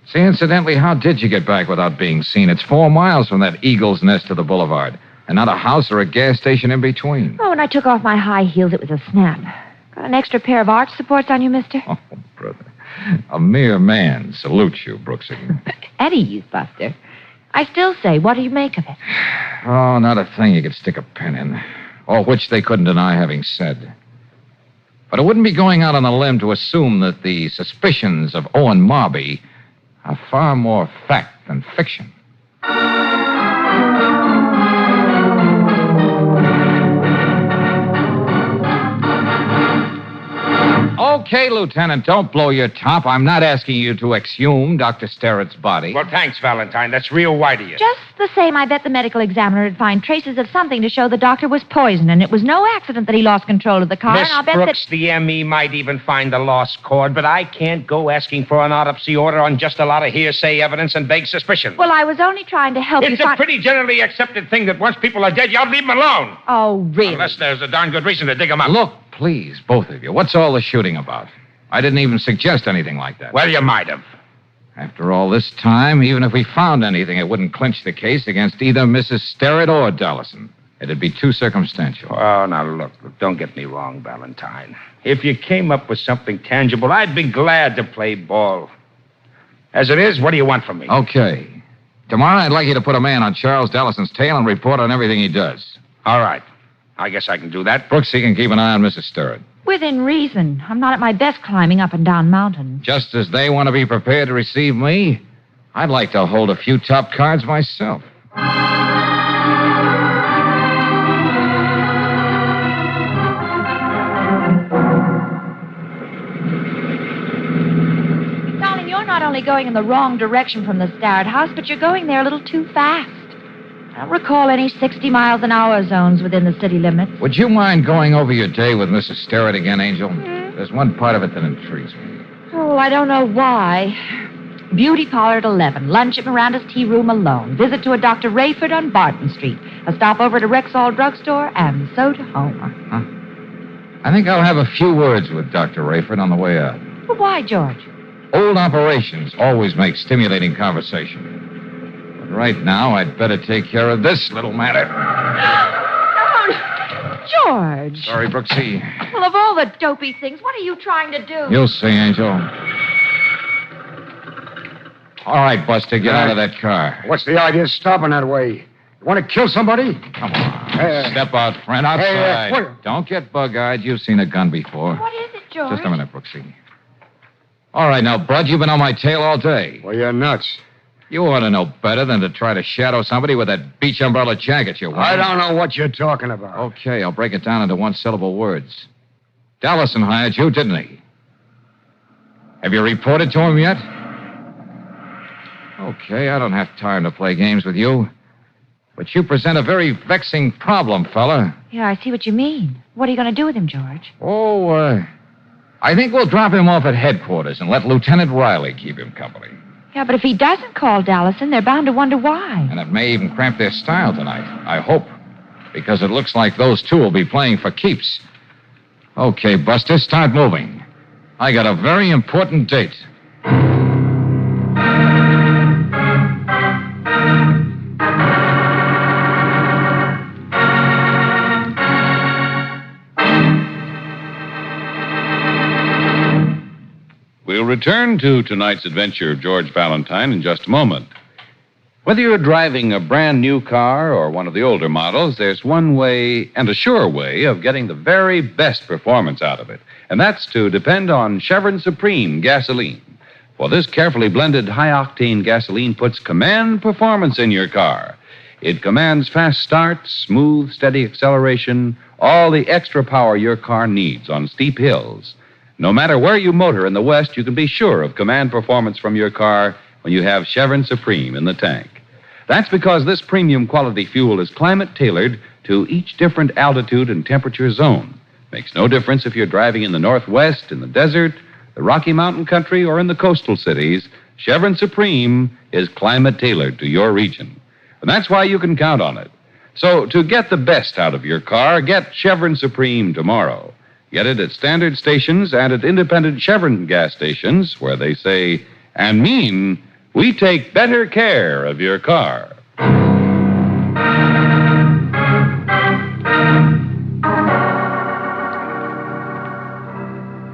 B: See, incidentally, how did you get back without being seen? It's 4 miles from that eagle's nest to the boulevard, and not a house or a gas station in between.
D: Oh, when I took off my high heels, it was a snap. Got an extra pair of arch supports on you, mister?
B: Oh, brother. A mere man salutes you, Brooksy.
D: Eddie, you buster. I still say, what do you make of it?
B: Oh, not a thing you could stick a pen in. All which they couldn't deny having said. But it wouldn't be going out on a limb to assume that the suspicions of Owen Marby are far more fact than fiction. Okay, Lieutenant, don't blow your top. I'm not asking you to exhume Dr. Sterrett's body.
S: Well, thanks, Valentine. That's real white of you.
D: Just the same, I bet the medical examiner would find traces of something to show the doctor was poisoned, and it was no accident that he lost control of the car,
S: Miss
D: and I'll bet
S: Brooks, the ME might even find the lost cord, but I can't go asking for an autopsy order on just a lot of hearsay evidence and vague suspicion.
D: Well, I was only trying to help you
S: It's a pretty generally accepted thing that once people are dead, you ought to leave them alone.
D: Oh, really?
S: Unless there's a darn good reason to dig them up.
B: Look, please, both of you, what's all the shooting about? I didn't even suggest anything like that.
S: Well, you might have.
B: After all this time, even if we found anything, it wouldn't clinch the case against either Mrs. Sterrett or Dallison. It'd be too circumstantial.
S: Oh, now, look, don't get me wrong, Valentine. If you came up with something tangible, I'd be glad to play ball. As it is, what do you want from me?
B: Okay. Tomorrow, I'd like you to put a man on Charles Dallason's tail and report on everything he does.
S: All right. I guess I can do that.
B: Brooksy can keep an eye on Mrs. Sterrett.
D: Within reason. I'm not at my best climbing up and down mountains.
B: Just as they want to be prepared to receive me, I'd like to hold a few top cards myself.
D: Darling, you're not only going in the wrong direction from the Starrett house, but you're going there a little too fast. I don't recall any 60 miles an hour zones within the city limits.
B: Would you mind going over your day with Mrs. Sterrett again, Angel? There's one part of it that intrigues me.
D: Oh, I don't know why. Beauty parlor at 11. Lunch at Miranda's tea room alone. Visit to a Dr. Rayford on Barton Street. A stop over to Rexall Drugstore, and so to home.
B: I think I'll have a few words with Dr. Rayford on the way out.
D: Well, why, George?
B: Old operations always make stimulating conversation. But right now, I'd better take care of this little matter.
D: George.
B: Sorry, Brooksy.
D: Well, of all the dopey things, what are you trying to do?
B: You'll see, Angel. All right, Buster, get out of that car.
Q: What's the idea of stopping that way? You want to kill somebody?
B: Come on. Step out, friend, outside.
Q: what?
B: Don't get bug-eyed. You've seen a gun before.
D: What is it, George?
B: Just a minute, Brooksy. All right, now, Bud, you've been on my tail all day.
Q: Well, you're nuts.
B: You ought to know better than to try to shadow somebody with that beach umbrella jacket you're wearing.
Q: I don't know what you're talking about.
B: Okay, I'll break it down into one-syllable words. Dallison hired you, didn't he? Have you reported to him yet? Okay, I don't have time to play games with you. But you present a very vexing problem, fella.
D: Yeah, I see what you mean. What are you going to do with him, George?
B: I think we'll drop him off at headquarters and let Lieutenant Riley keep him company.
D: Yeah, but if he doesn't call Dallison, they're bound to wonder why.
B: And it may even cramp their style tonight. I hope. Because it looks like those two will be playing for keeps. Okay, Buster, start moving. I got a very important date.
F: We'll return to tonight's adventure of George Valentine in just a moment. Whether you're driving a brand new car or one of the older models, there's one way, and a sure way, of getting the very best performance out of it. And that's to depend on Chevron Supreme gasoline. For this carefully blended high-octane gasoline puts command performance in your car. It commands fast starts, smooth, steady acceleration, all the extra power your car needs on steep hills. No matter where you motor in the West, you can be sure of command performance from your car when you have Chevron Supreme in the tank. That's because this premium quality fuel is climate-tailored to each different altitude and temperature zone. Makes no difference if you're driving in the Northwest, in the desert, the Rocky Mountain country, or in the coastal cities. Chevron Supreme is climate-tailored to your region. And that's why you can count on it. So to get the best out of your car, get Chevron Supreme tomorrow.
P: Get it at standard stations and at independent Chevron gas stations where they say and mean we take better care of your car.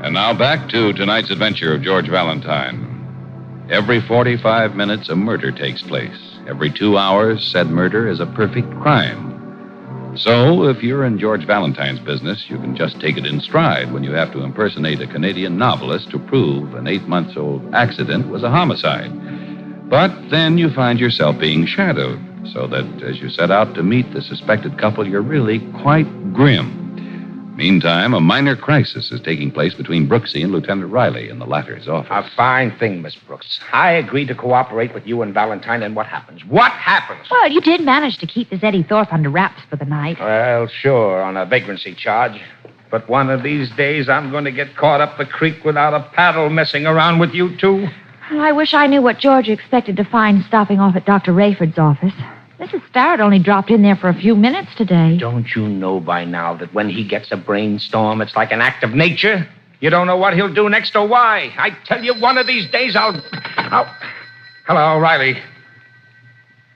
P: And now back to tonight's adventure of George Valentine. Every 45 minutes, a murder takes place. Every 2 hours, said murder is a perfect crime. So, if you're in George Valentine's business, you can just take it in stride when you have to impersonate a Canadian novelist to prove an 8-month-old accident was a homicide. But then you find yourself being shadowed, so that as you set out to meet the suspected couple, you're really quite grim. Meantime, a minor crisis is taking place between Brooksy and Lieutenant Riley in the latter's office.
S: A fine thing, Miss Brooks. I agreed to cooperate with you and Valentine, and what happens? What happens?
J: Well, you did manage to keep this Eddie Thorpe under wraps for the night.
S: Well, sure, on a vagrancy charge. But one of these days, I'm going to get caught up the creek without a paddle messing around with you two.
J: Well, I wish I knew what George expected to find stopping off at Dr. Rayford's office. Mrs. Starrett only dropped in there for a few minutes today.
S: Don't you know by now that when he gets a brainstorm, it's like an act of nature? You don't know what he'll do next or why. I tell you, one of these days I'll... Hello, Riley.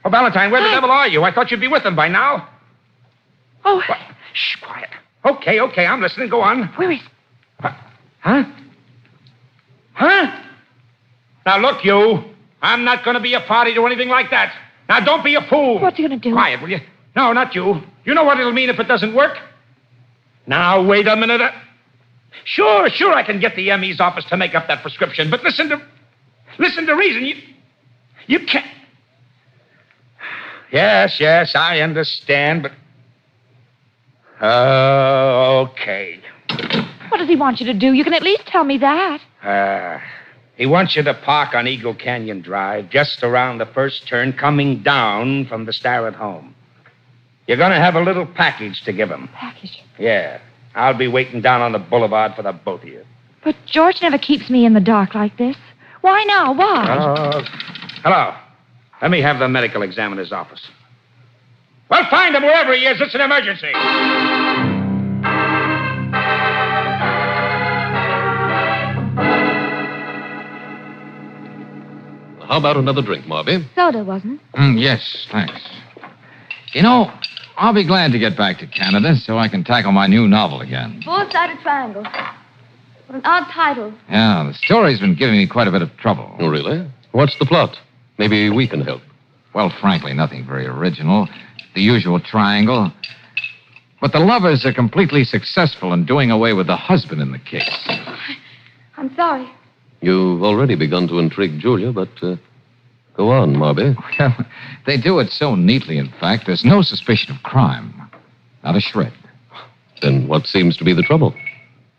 S: Oh, Valentine, where the devil are you? I thought you'd be with them by now.
J: Oh.
S: What? Shh, quiet. Okay, I'm listening. Go on.
J: Where is...
S: Huh? Now, look, you. I'm not going to be a party to anything like that. Now, don't be a fool.
J: What's he going to do?
S: Quiet, will you? No, not you. You know what it'll mean if it doesn't work? Now, wait a minute. Sure, I can get the ME's office to make up that prescription, but listen to reason. You can't... Yes, I understand, but... Okay.
J: What does he want you to do? You can at least tell me that.
S: He wants you to park on Eagle Canyon Drive, just around the first turn, coming down from the Starrett home. You're going to have a little package to give him.
J: Package?
S: Yeah. I'll be waiting down on the boulevard for the both of you.
J: But George never keeps me in the dark like this. Why now? Why?
S: Hello. Let me have the medical examiner's office. Well, find him wherever he is. It's an emergency.
H: How about another drink, Marby?
V: Soda, wasn't it?
B: Yes, thanks. You know, I'll be glad to get back to Canada so I can tackle my new novel again.
V: Four-sided triangle. What an odd title.
B: Yeah, the story's been giving me quite a bit of trouble.
H: Oh, really? What's the plot? Maybe we can help.
B: Well, frankly, nothing very original. The usual triangle. But the lovers are completely successful in doing away with the husband in the case.
V: I'm sorry.
H: You've already begun to intrigue Julia, but go on, Marby.
B: Well, they do it so neatly, in fact, there's no suspicion of crime. Not a shred.
H: Then what seems to be the trouble?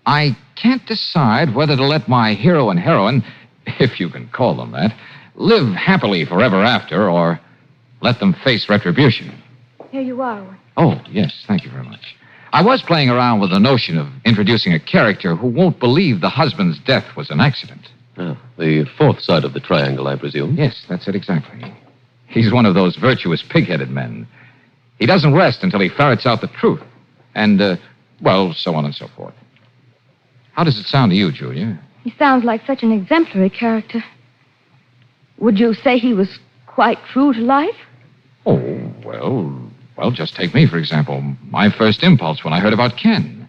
B: I can't decide whether to let my hero and heroine, if you can call them that, live happily forever after, or let them face retribution.
V: Here you are.
B: Oh, yes, thank you very much. I was playing around with the notion of introducing a character who won't believe the husband's death was an accident.
H: The fourth side of the triangle, I presume.
B: Yes, that's it exactly. He's one of those virtuous, pig-headed men. He doesn't rest until he ferrets out the truth. And, so on and so forth. How does it sound to you, Julia?
V: He sounds like such an exemplary character. Would you say he was quite true to life?
B: Oh, well, just take me, for example. My first impulse when I heard about Ken.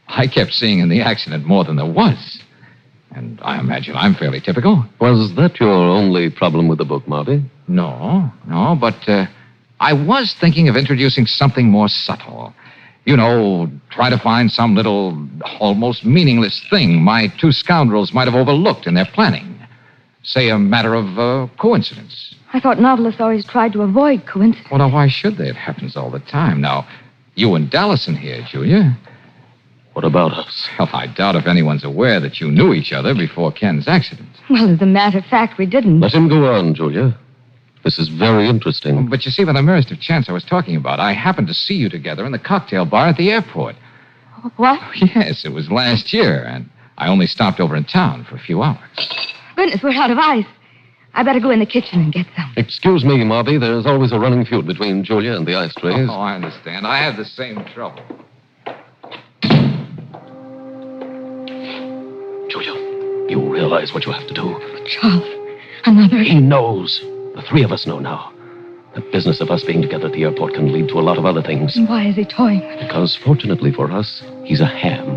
B: I kept seeing in the accident more than there was. And I imagine I'm fairly typical.
H: Was that your only problem with the book, Marby?
B: No, but I was thinking of introducing something more subtle. You know, try to find some little, almost meaningless thing my two scoundrels might have overlooked in their planning. Say a matter of coincidence.
V: I thought novelists always tried to avoid coincidence.
B: Well, now, why should they? It happens all the time. Now, you and Dallison here, Julia.
H: What about us?
B: Well, I doubt if anyone's aware that you knew each other before Ken's accident.
V: Well, as a matter of fact, we didn't.
H: Let him go on, Julia. This is very interesting.
B: But you see, by the merest of chance I was talking about, I happened to see you together in the cocktail bar at the airport.
V: What?
B: Yes, it was last year, and I only stopped over in town for a few hours.
V: Goodness, we're out of ice. I better go in the kitchen and get some.
H: Excuse me, Marby. There's always a running feud between Julia and the ice trays.
B: Oh, I understand. I have the same trouble.
H: You realize what you have to do.
J: Charles, another...
H: He knows. The three of us know now. The business of us being together at the airport can lead to a lot of other things.
J: Why is he toying?
H: Because, fortunately for us, he's a ham.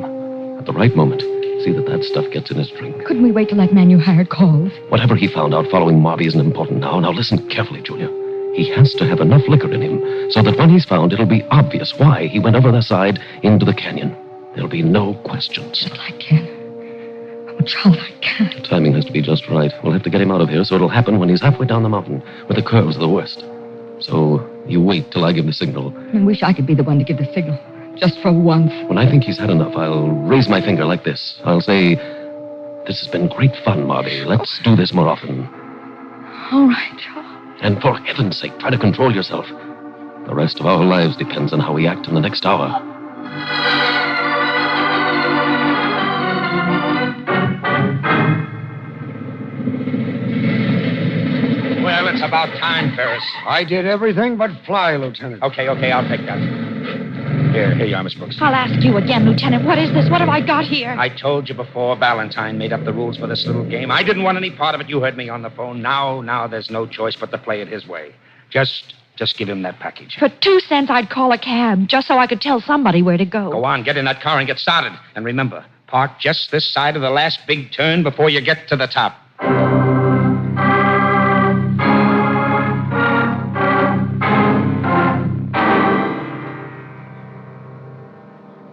H: At the right moment, see that stuff gets in his drink.
J: Couldn't we wait till that man you hired calls?
H: Whatever he found out following Marby isn't important now. Now listen carefully, Julia. He has to have enough liquor in him so that when he's found, it'll be obvious why he went over the side into the canyon. There'll be no questions.
J: I can't. Oh, Charles, I can't.
H: The timing has to be just right. We'll have to get him out of here so it'll happen when he's halfway down the mountain, where the curves are the worst. So you wait till I give the signal.
J: I wish I could be the one to give the signal. Just for once.
H: When I think he's had enough, I'll raise my finger like this. I'll say, "This has been great fun, Marby. Let's do this more often."
J: All right, Charles.
H: And for heaven's sake, try to control yourself. The rest of our lives depends on how we act in the next hour.
S: Well, it's about time, Ferris.
Q: I did everything but fly, Lieutenant.
S: Okay, I'll take that. Here you are, Miss Brooks.
J: I'll ask you again, Lieutenant. What is this? What have I got here?
S: I told you before Valentine made up the rules for this little game. I didn't want any part of it. You heard me on the phone. Now there's no choice but to play it his way. Just give him that package.
J: For 2 cents, I'd call a cab, just so I could tell somebody where to go.
S: Go on, get in that car and get started. And remember, park just this side of the last big turn before you get to the top.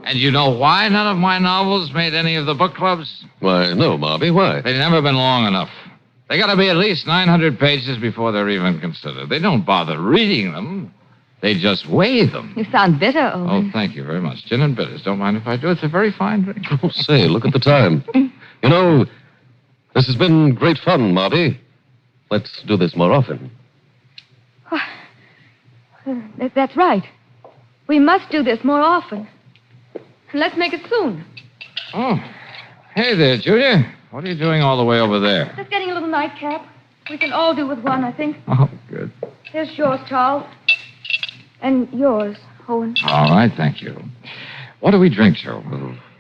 B: And you know why none of my novels made any of the book clubs?
H: Why, no, Marby, why?
B: They've never been long enough. They got to be at least 900 pages before they're even considered. They don't bother reading them. They just weigh them.
J: You sound bitter, Owen.
B: Oh, thank you very much. Gin and bitters. Don't mind if I do. It's a very fine drink.
H: Oh, say, look at the time. You know, this has been great fun, Marby. Let's do this more often.
V: That's right. We must do this more often. And let's make it soon.
B: Oh, hey there, Julia. What are you doing all the way over there?
V: Just getting a little nightcap. We can all do with one, I think.
B: Oh, good.
V: Here's yours, Charles. And yours, Owen.
B: All right, thank you. What do we drink, Joe?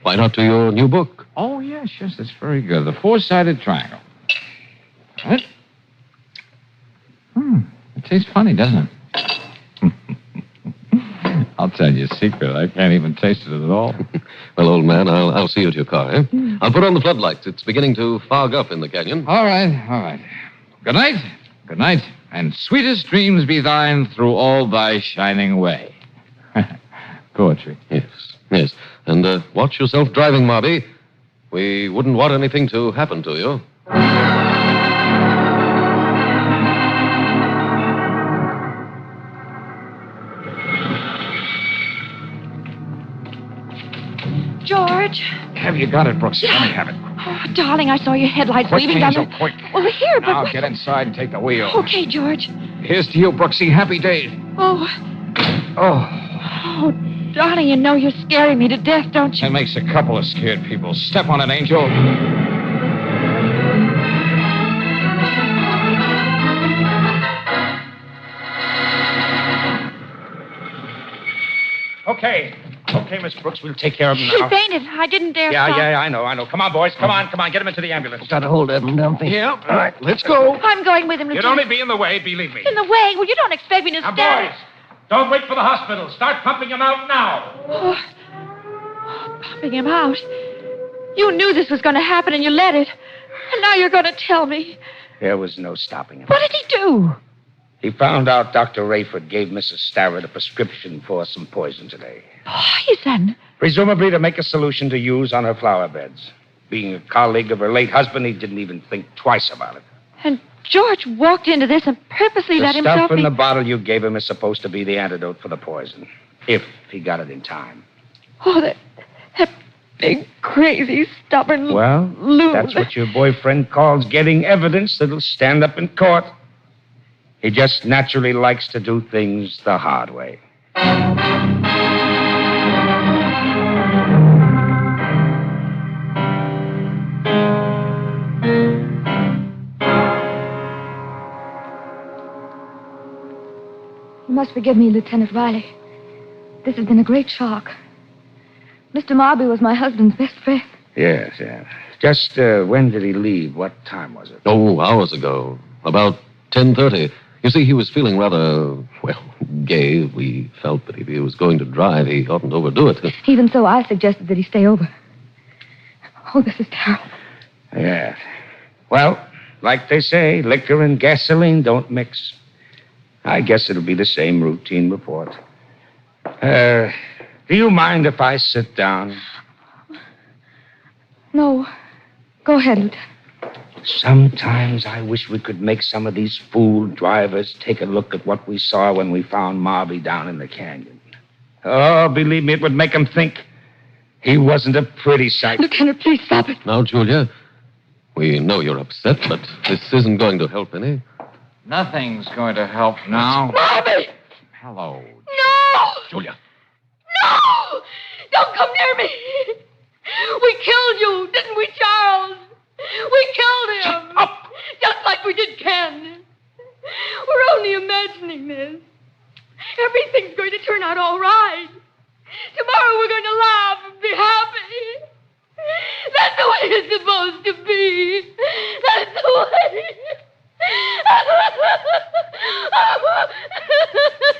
H: Why not to your new book?
B: Oh, yes, that's very good. The Four-Sided Triangle. What? It tastes funny, doesn't it? I'll tell you a secret. I can't even taste it at all.
H: Well, old man, I'll see you at your car, eh? I'll put on the floodlights. It's beginning to fog up in the canyon.
B: All right. Good night. And sweetest dreams be thine through all thy shining way. Poetry.
H: Yes. And watch yourself driving, Marby. We wouldn't want anything to happen to you.
J: George.
Q: Have you got it, Brooks? Let me have it.
J: Oh, darling, I saw your headlights
Q: Quick,
J: weaving down
Q: Hazel,
J: the...
Q: quick.
J: Well, here, but...
Q: Now get inside and take the wheel.
J: Okay, George.
Q: Here's to you, Brooksy. Happy days.
J: Oh, darling, you know you're scaring me to death, don't you?
Q: That makes a couple of scared people. Step on it, Angel. Okay, Miss Brooks, we'll take care of him
J: He
Q: now.
J: fainted. I didn't dare stop.
S: Yeah, I know. Come on, boys. Come on. Get him into the ambulance.
N: Got a hold of him, don't we?
Q: Yeah. All right, let's go.
J: I'm going with him,
S: You'd
J: Lieutenant.
S: only be in the way, believe me.
J: In the way? Well, you don't expect me to
S: Now,
J: stand...
S: boys, don't wait for the hospital. Start pumping him out now.
J: Pumping him out. You knew this was going to happen, and you let it. And now you're going to tell me.
S: There was no stopping him.
J: What did he do?
S: He found out Dr. Rayford gave Mrs. Starrett a prescription for some poison today.
J: Poison?
S: Presumably to make a solution to use on her flower beds. Being a colleague of her late husband, he didn't even think twice about it.
J: And George walked into this and purposely let
S: The
J: himself
S: stuff in
J: be...
S: the bottle you gave him is supposed to be the antidote for the poison. If he got it in time.
J: Oh, that big, crazy, stubborn...
S: Well,
J: loon.
S: that's what your boyfriend calls getting evidence that'll stand up in court. He just naturally likes to do things the hard way.
V: You must forgive me, Lieutenant Riley. This has been a great shock. Mr. Marby was my husband's best friend.
S: Yes, yes. Just when did he leave? What time was it?
H: Oh, hours ago. About 10:30. You see, he was feeling rather, well, gay. We felt that if he was going to drive, he oughtn't overdo it.
V: Even so, I suggested that he stay over. Oh, this is terrible.
S: Yes. Well, like they say, liquor and gasoline don't mix. I guess it'll be the same routine report. Do you mind if I sit down?
V: No. Go ahead, Lieutenant.
S: Sometimes I wish we could make some of these fool drivers take a look at what we saw when we found Marvy down in the canyon. Oh, believe me, it would make them think he wasn't a pretty sight.
V: Lieutenant, please stop it.
H: Now, Julia, we know you're upset, but this isn't going to help any.
B: Nothing's going to help now.
V: Marvy!
B: Hello.
V: No!
H: Julia.
V: No! Don't come near me! We killed you, didn't we, Charles? We killed him!
S: Shut up!
V: Just like we did Ken. We're only imagining this. Everything's going to turn out all right. Tomorrow we're going to laugh and be happy. That's the way it's supposed to be. That's the way.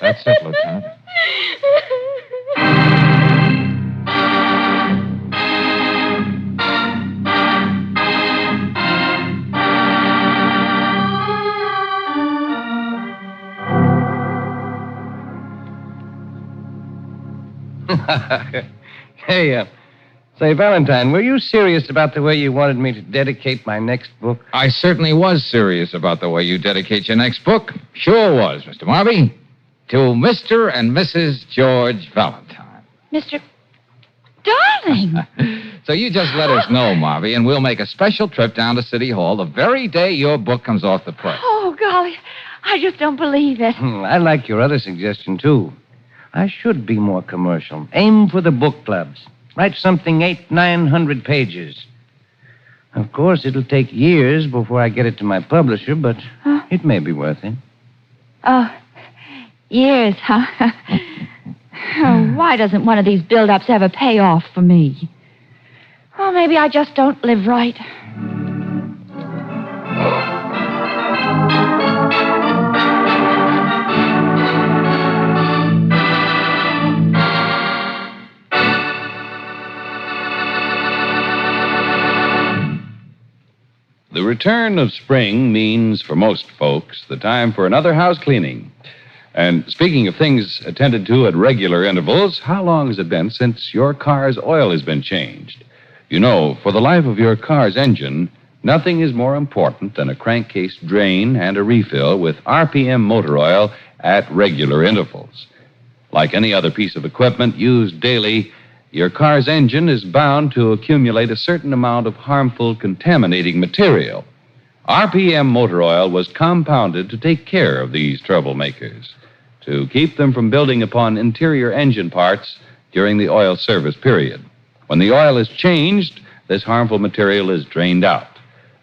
B: That's it, Lieutenant.
N: Hey, say, Valentine, were you serious about the way you wanted me to dedicate my next book?
B: I certainly was serious about the way you dedicate your next book. Sure was, Mr. Marvy. To Mr. and Mrs. George Valentine.
J: Mr. Darling!
B: So you just let us know, Marvy, and we'll make a special trip down to City Hall the very day your book comes off the press.
J: Oh, golly, I just don't believe it.
N: I like your other suggestion, too. I should be more commercial. Aim for the book clubs. Write something 800-900 pages. Of course, it'll take years before I get it to my publisher, but it may be worth it.
J: Oh, years, huh? Oh, why doesn't one of these build-ups have a payoff for me? Oh, maybe I just don't live right.
P: The return of spring means, for most folks, the time for another house cleaning. And speaking of things attended to at regular intervals, how long has it been since your car's oil has been changed? You know, for the life of your car's engine, nothing is more important than a crankcase drain and a refill with RPM motor oil at regular intervals. Like any other piece of equipment used daily, your car's engine is bound to accumulate a certain amount of harmful, contaminating material. RPM motor oil was compounded to take care of these troublemakers, to keep them from building upon interior engine parts during the oil service period. When the oil is changed, this harmful material is drained out.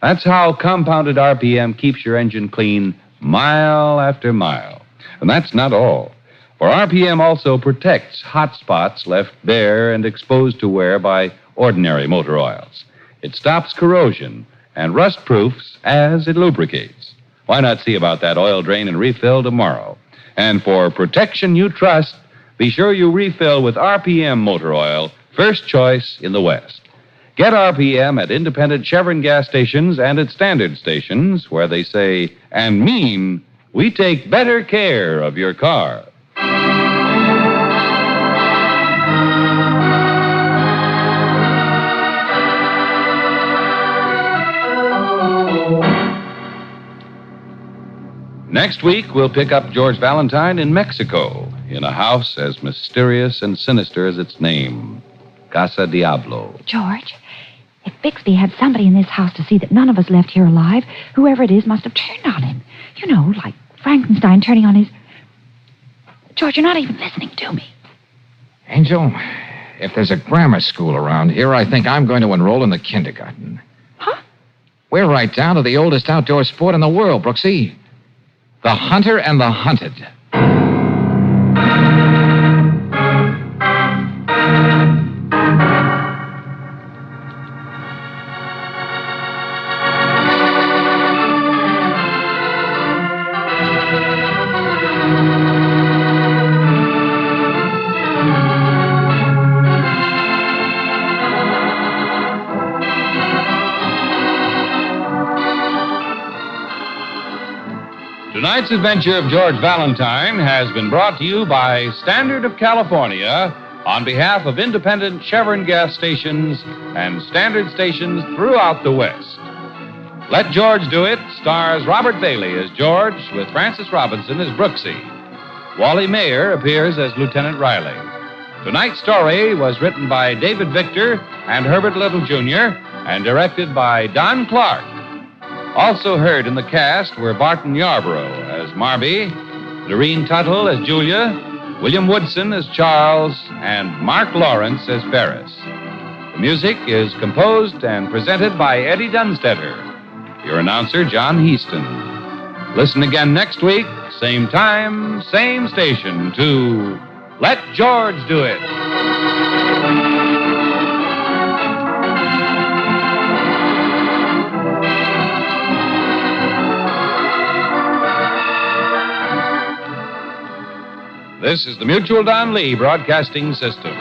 P: That's how compounded RPM keeps your engine clean mile after mile. And that's not all. For RPM also protects hot spots left bare and exposed to wear by ordinary motor oils. It stops corrosion and rust-proofs as it lubricates. Why not see about that oil drain and refill tomorrow? And for protection you trust, be sure you refill with RPM motor oil, first choice in the West. Get RPM at independent Chevron gas stations and at standard stations where they say and mean, we take better care of your car. Next week, we'll pick up George Valentine in Mexico, in a house as mysterious and sinister as its name, Casa Diablo.
J: George, if Bixby had somebody in this house to see that none of us left here alive, whoever it is must have turned on him. You know, like Frankenstein turning on his... George, you're not even listening to me.
B: Angel, if there's a grammar school around here, I think I'm going to enroll in the kindergarten.
J: Huh?
B: We're right down to the oldest outdoor sport in the world, Brooksy. The hunter and the hunted. Tonight's adventure of George Valentine has been brought to you by Standard of California on behalf of independent Chevron gas stations and Standard stations throughout the West. Let George Do It stars Robert Bailey as George with Francis Robinson as Brooksy. Wally Mayer appears as Lieutenant Riley. Tonight's story was written by David Victor and Herbert Little, Jr., and directed by Don Clark. Also heard in the cast were Barton Yarborough as Marby, Doreen Tuttle as Julia, William Woodson as Charles, and Mark Lawrence as Ferris. The music is composed and presented by Eddie Dunstetter. Your announcer, John Heaston. Listen again next week, same time, same station, to Let George Do It. This is the Mutual Don Lee Broadcasting System.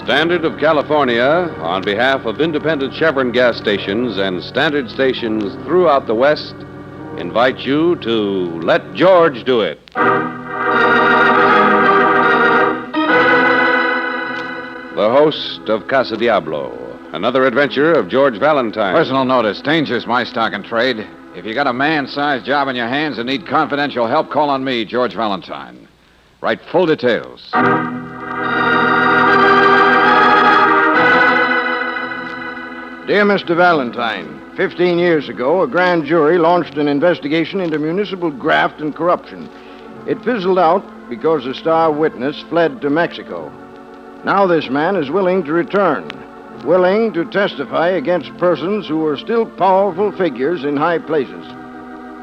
P: Standard of California, on behalf of independent Chevron gas stations and Standard stations throughout the West, invite you to Let George Do It. The host of Casa Diablo, another adventure of George Valentine.
B: Personal notice, danger's my stock and trade. If you got a man-sized job in your hands and need confidential help, call on me, George Valentine. Write full details.
I: Dear Mr. Valentine, 15 years ago, a grand jury launched an investigation into municipal graft and corruption. It fizzled out because a star witness fled to Mexico. Now this man is willing to return, willing to testify against persons who are still powerful figures in high places.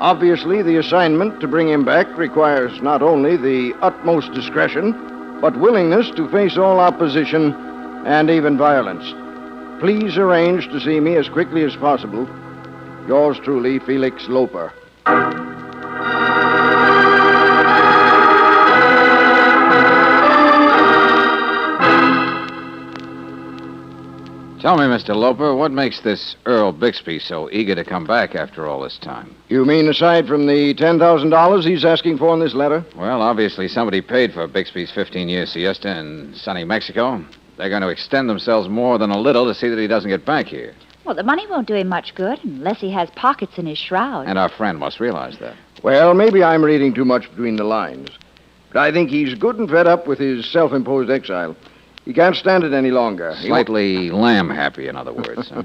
I: Obviously, the assignment to bring him back requires not only the utmost discretion, but willingness to face all opposition and even violence. Please arrange to see me as quickly as possible. Yours truly, Felix Loper.
B: Tell me, Mr. Loper, what makes this Earl Bixby so eager to come back after all this time?
I: You mean aside from the $10,000 he's asking for in this letter?
B: Well, obviously somebody paid for Bixby's 15-year siesta in sunny Mexico. They're going to extend themselves more than a little to see that he doesn't get back here.
D: Well, the money won't do him much good unless he has pockets in his shroud.
B: And our friend must realize that.
I: Well, maybe I'm reading too much between the lines. But I think he's good and fed up with his self-imposed exile. He can't stand it any longer.
B: Slightly lamb-happy, in other words. Huh?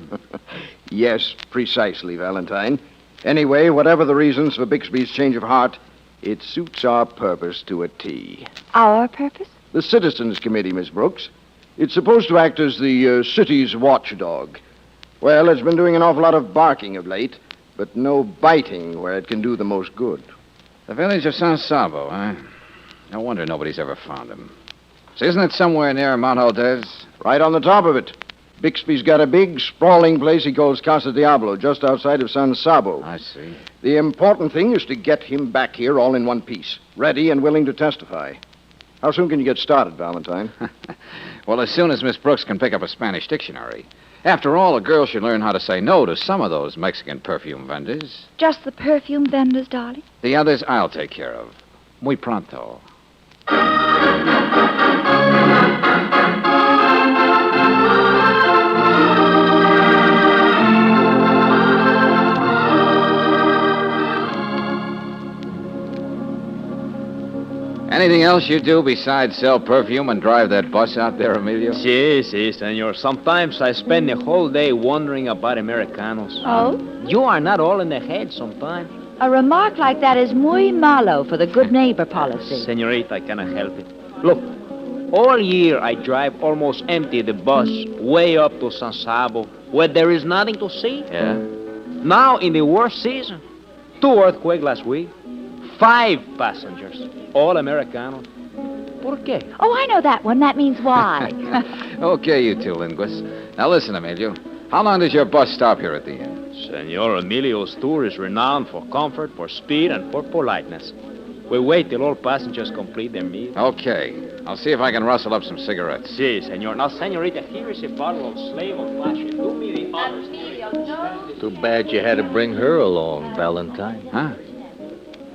I: Yes, precisely, Valentine. Anyway, whatever the reasons for Bixby's change of heart, it suits our purpose to a T.
D: Our purpose?
I: The Citizens Committee, Miss Brooks. It's supposed to act as the city's watchdog. Well, it's been doing an awful lot of barking of late, but no biting where it can do the most good.
B: The village of San Sabo, huh? No wonder nobody's ever found him. So isn't it somewhere near Mount Aldez?
I: Right on the top of it. Bixby's got a big, sprawling place he calls Casa Diablo, just outside of San Sabo.
B: I see.
I: The important thing is to get him back here all in one piece, ready and willing to testify. How soon can you get started, Valentine?
B: Well, as soon as Miss Brooks can pick up a Spanish dictionary. After all, a girl should learn how to say no to some of those Mexican perfume vendors.
D: Just the perfume vendors, darling?
B: The others I'll take care of. Muy pronto. Anything else you do besides sell perfume and drive that bus out there, Emilio?
R: Sí, senor. Sometimes I spend the whole day wondering about Americanos.
D: Oh?
R: You are not all in the head sometimes.
D: A remark like that is muy malo for the good neighbor policy.
R: Senorita, I cannot help it. Look, all year I drive almost empty the bus way up to San Sabo, where there is nothing to see.
B: Yeah?
R: Now, in the worst season, 2 earthquakes last week, 5 passengers, all Americanos. ¿Por qué?
J: Oh, I know that one. That means why.
B: Okay, you two linguists. Now listen, Emilio. How long does your bus stop here at the inn?
R: Senor Emilio's tour is renowned for comfort, for speed, and for politeness. We wait till all passengers complete their meal.
B: Okay. I'll see if I can rustle up some cigarettes.
R: Si, senor. Now, senorita, here is a bottle of Slave of Flash. Do me the honor.
O: Too bad you had to bring her along, Valentine.
B: Huh?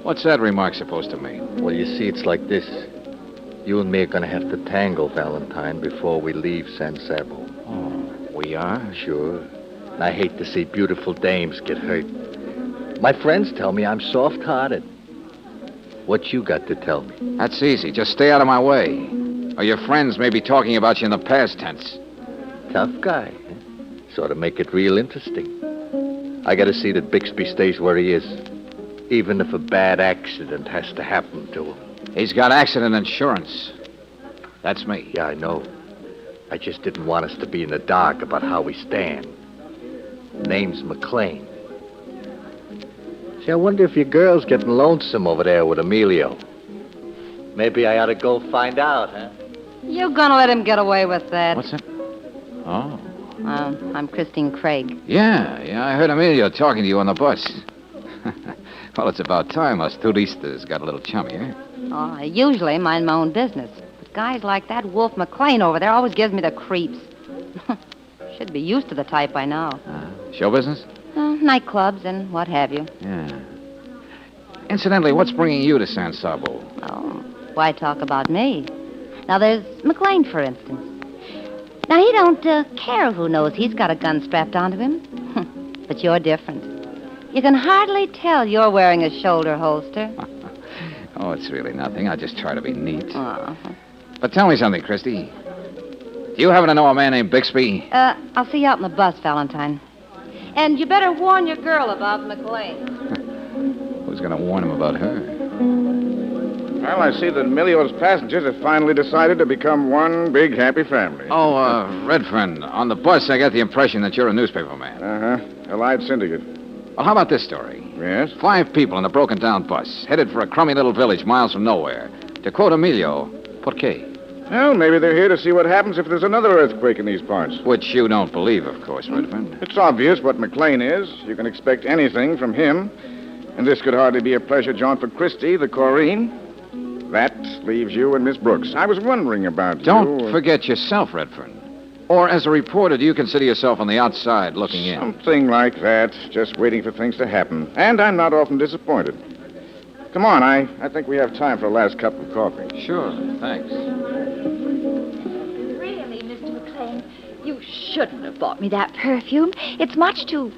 B: What's that remark supposed to mean?
O: Well, you see, it's like this. You and me are going to have to tangle, Valentine, before we leave San Sabo.
B: Oh, we are?
O: Sure. And I hate to see beautiful dames get hurt. My friends tell me I'm soft-hearted. What you got to tell me?
B: That's easy. Just stay out of my way. Or your friends may be talking about you in the past tense.
O: Tough guy. Sort of make it real interesting. I got to see that Bixby stays where he is, even if a bad accident has to happen to him.
B: He's got accident insurance. That's me.
O: Yeah, I know. I just didn't want us to be in the dark about how we stand. Name's McLean. See, I wonder if your girl's getting lonesome over there with Emilio. Maybe I ought to go find out, huh?
C: You're gonna let him get away with that.
B: What's that? Oh.
C: I'm Christine Craig.
B: Yeah, I heard Emilio talking to you on the bus. Well, it's about time us turistas got a little chummy, eh?
C: Oh, I usually mind my own business. But guys like that Wolf McLean over there always gives me the creeps. Should be used to the type by now.
B: Show business?
C: Nightclubs and what have you.
B: Yeah. Incidentally, what's bringing you to San Sabo?
C: Oh, why talk about me? Now, there's McLean, for instance. Now, he don't care who knows he's got a gun strapped onto him. But you're different. You can hardly tell you're wearing a shoulder holster.
B: Oh, it's really nothing. I just try to be neat.
C: Uh-huh.
B: But tell me something, Christy. Do you happen to know a man named Bixby?
C: I'll see you out in the bus, Valentine. And you better warn your girl about McLean.
B: Who's going to warn him about her?
I: Well, I see that Emilio's passengers have finally decided to become one big happy family.
B: Oh, Red Friend, on the bus I got the impression that you're a newspaper man.
I: Uh-huh. Allied syndicate.
B: Well, how about this story?
I: Yes?
B: 5 people in a broken-down bus, headed for a crummy little village miles from nowhere. To quote Emilio, ¿por qué?
I: Well, maybe they're here to see what happens if there's another earthquake in these parts.
B: Which you don't believe, of course, Red Friend.
I: It's obvious what McLean is. You can expect anything from him. And this could hardly be a pleasure jaunt for Christy, the Corrine. That leaves you and Miss Brooks. I was wondering about you.
B: Don't forget yourself, Redfern. Or as a reporter, do you consider yourself on the outside looking in?
I: Something like that. Just waiting for things to happen. And I'm not often disappointed. Come on, I think we have time for a last cup of coffee.
B: Sure, thanks.
J: Really, Mr. McLean, you shouldn't have bought me that perfume. It's much too,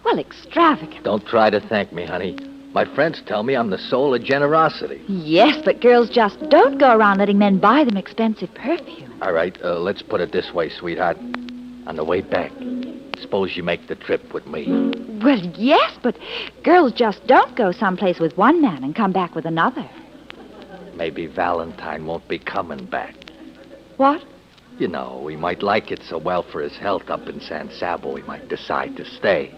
J: well, extravagant.
O: Don't try to thank me, honey. My friends tell me I'm the soul of generosity.
J: Yes, but girls just don't go around letting men buy them expensive perfume.
O: All right, let's put it this way, sweetheart. On the way back, suppose you make the trip with me.
J: Well, yes, but girls just don't go someplace with one man and come back with another.
O: Maybe Valentine won't be coming back.
J: What?
O: You know, we might like it so well for his health up in San Sabo, he might decide to stay.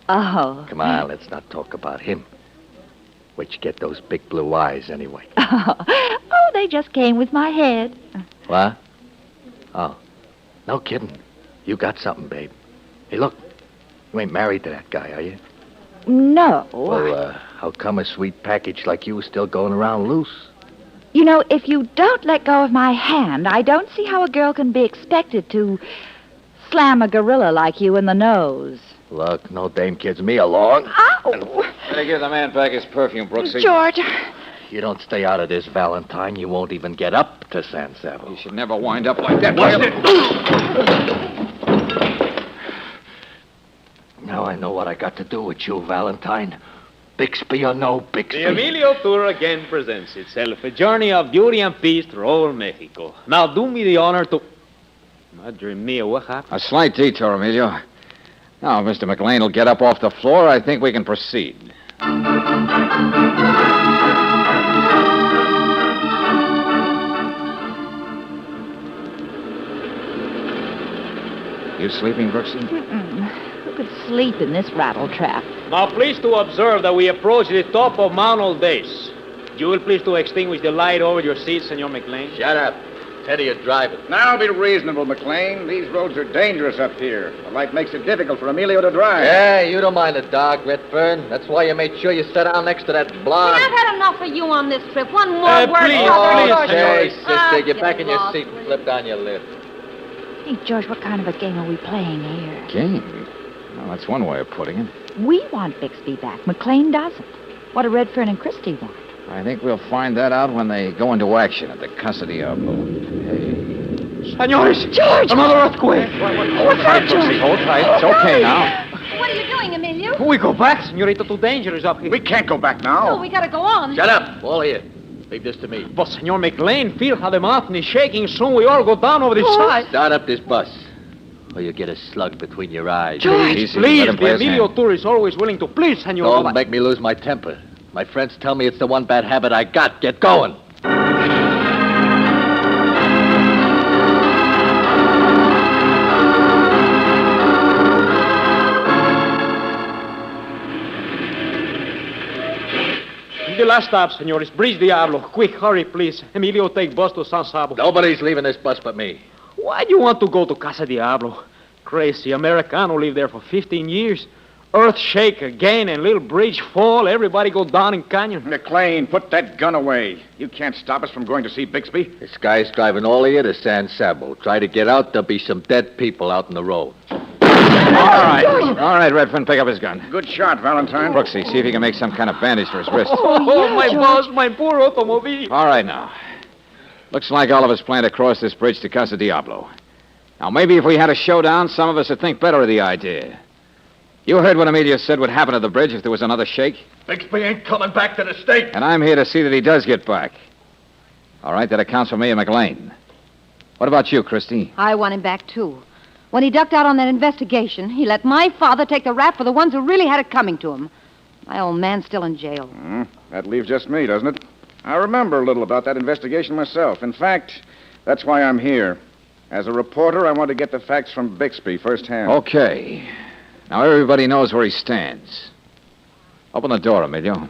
J: Oh.
O: Come on, let's not talk about him. Where'd you get those big blue eyes, anyway?
J: Oh, they just came with my head.
O: What? Oh, no kidding. You got something, babe. Hey, look, you ain't married to that guy, are you?
J: No.
O: Well, how come a sweet package like you is still going around loose?
J: You know, if you don't let go of my hand, I don't see how a girl can be expected to slam a gorilla like you in the nose.
O: Look, no dame kids me along.
J: Ow!
B: Better give the man back his perfume, Brooksy.
J: George.
O: You don't stay out of this, Valentine. You won't even get up to San Sabo.
B: You should never wind up like that.
O: Now I know what I got to do with you, Valentine. Bixby or no Bixby.
R: The Emilio Tour again presents itself. A journey of beauty and peace through all Mexico. Now do me the honor to... Madre mia, what happened?
B: A slight detour, Emilio. Now, if Mr. McLean will get up off the floor, I think we can proceed. You sleeping, Brooksy?
J: Who could sleep in this rattle trap?
R: Now please to observe that we approach the top of Mount Old Base. You will please to extinguish the light over your seat, Senor McLean.
O: Shut up. Teddy, you're driving.
A: Now be reasonable, McLean. These roads are dangerous up here. The light makes it difficult for Emilio to drive.
O: Yeah, you don't mind the dark, Redfern. That's why you made sure you sat down next to that blonde.
T: I've had enough of you on this trip. One more word.
O: Okay, sister, get back in your seat and flip down your lid.
D: Hey, George, what kind of a game are we playing here?
B: Game? Well, that's one way of putting it.
D: We want Bixby back. McLean doesn't. What do Redfern and Christie want?
B: I think we'll find that out when they go into action at the Casa Diablo.
R: Senores!
T: George!
R: Another earthquake!
T: What's that, George?
B: Hold tight. It's okay now.
T: What are you doing, Emilio?
R: We go back, Senorita. Too dangerous up here.
A: We can't go back now.
T: Oh, we gotta go on.
O: Shut up. All here. Leave this to me.
R: But, Senor McLean, feel how the mountain is shaking. Soon we all go down over the side.
O: Start up this bus, or you get a slug between your eyes.
R: George,
B: Easy,
R: please.
B: let him play
R: The
B: his
R: Emilio
B: hand.
R: tour is always willing to please, Senor.
O: Don't make me lose my temper. My friends tell me it's the one bad habit I got. Get going.
R: The last stop, Senor, is Bridge Diablo. Quick, hurry, please. Emilio, take bus to San Sabo.
O: Nobody's leaving this bus but me.
R: Why do you want to go to Casa Diablo? Crazy Americano lived there for 15 years. Earth shake again and little bridge fall. Everybody go down in canyon.
A: McLean, put that gun away. You can't stop us from going to see Bixby.
O: This guy's driving all of you to San Sabo. Try to get out, there'll be some dead people out in the road.
B: All right, Redfern, pick up his gun.
A: Good shot, Valentine.
B: Brooksy, see if he can make some kind of bandage for his wrist.
R: Oh, my boss, my poor automobile.
B: All right, now. Looks like all of us plan to cross this bridge to Casa Diablo. Now, maybe if we had a showdown, some of us would think better of the idea. You heard what Emilio said would happen to the bridge if there was another shake?
O: Bixby ain't coming back to the state.
B: And I'm here to see that he does get back. All right, that accounts for me and McLean. What about you, Christie?
C: I want him back, too. When he ducked out on that investigation, he let my father take the rap for the ones who really had it coming to him. My old man's still in jail.
A: That leaves just me, doesn't it? I remember a little about that investigation myself. In fact, that's why I'm here. As a reporter, I want to get the facts from Bixby firsthand.
B: Okay. Now everybody knows where he stands. Open the door, Emilio.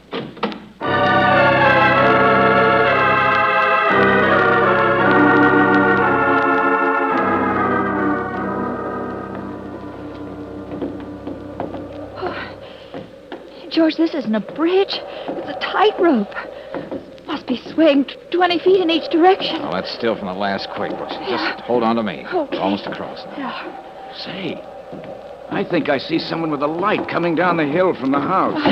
D: George, this isn't a bridge. It's a tightrope. This must be swaying 20 feet in each direction.
B: Well, that's still from the last quake, Brooksy. Just hold on to me.
D: Okay.
B: We're almost across.
D: Yeah.
A: Say, I think I see someone with a light coming down the hill from the house.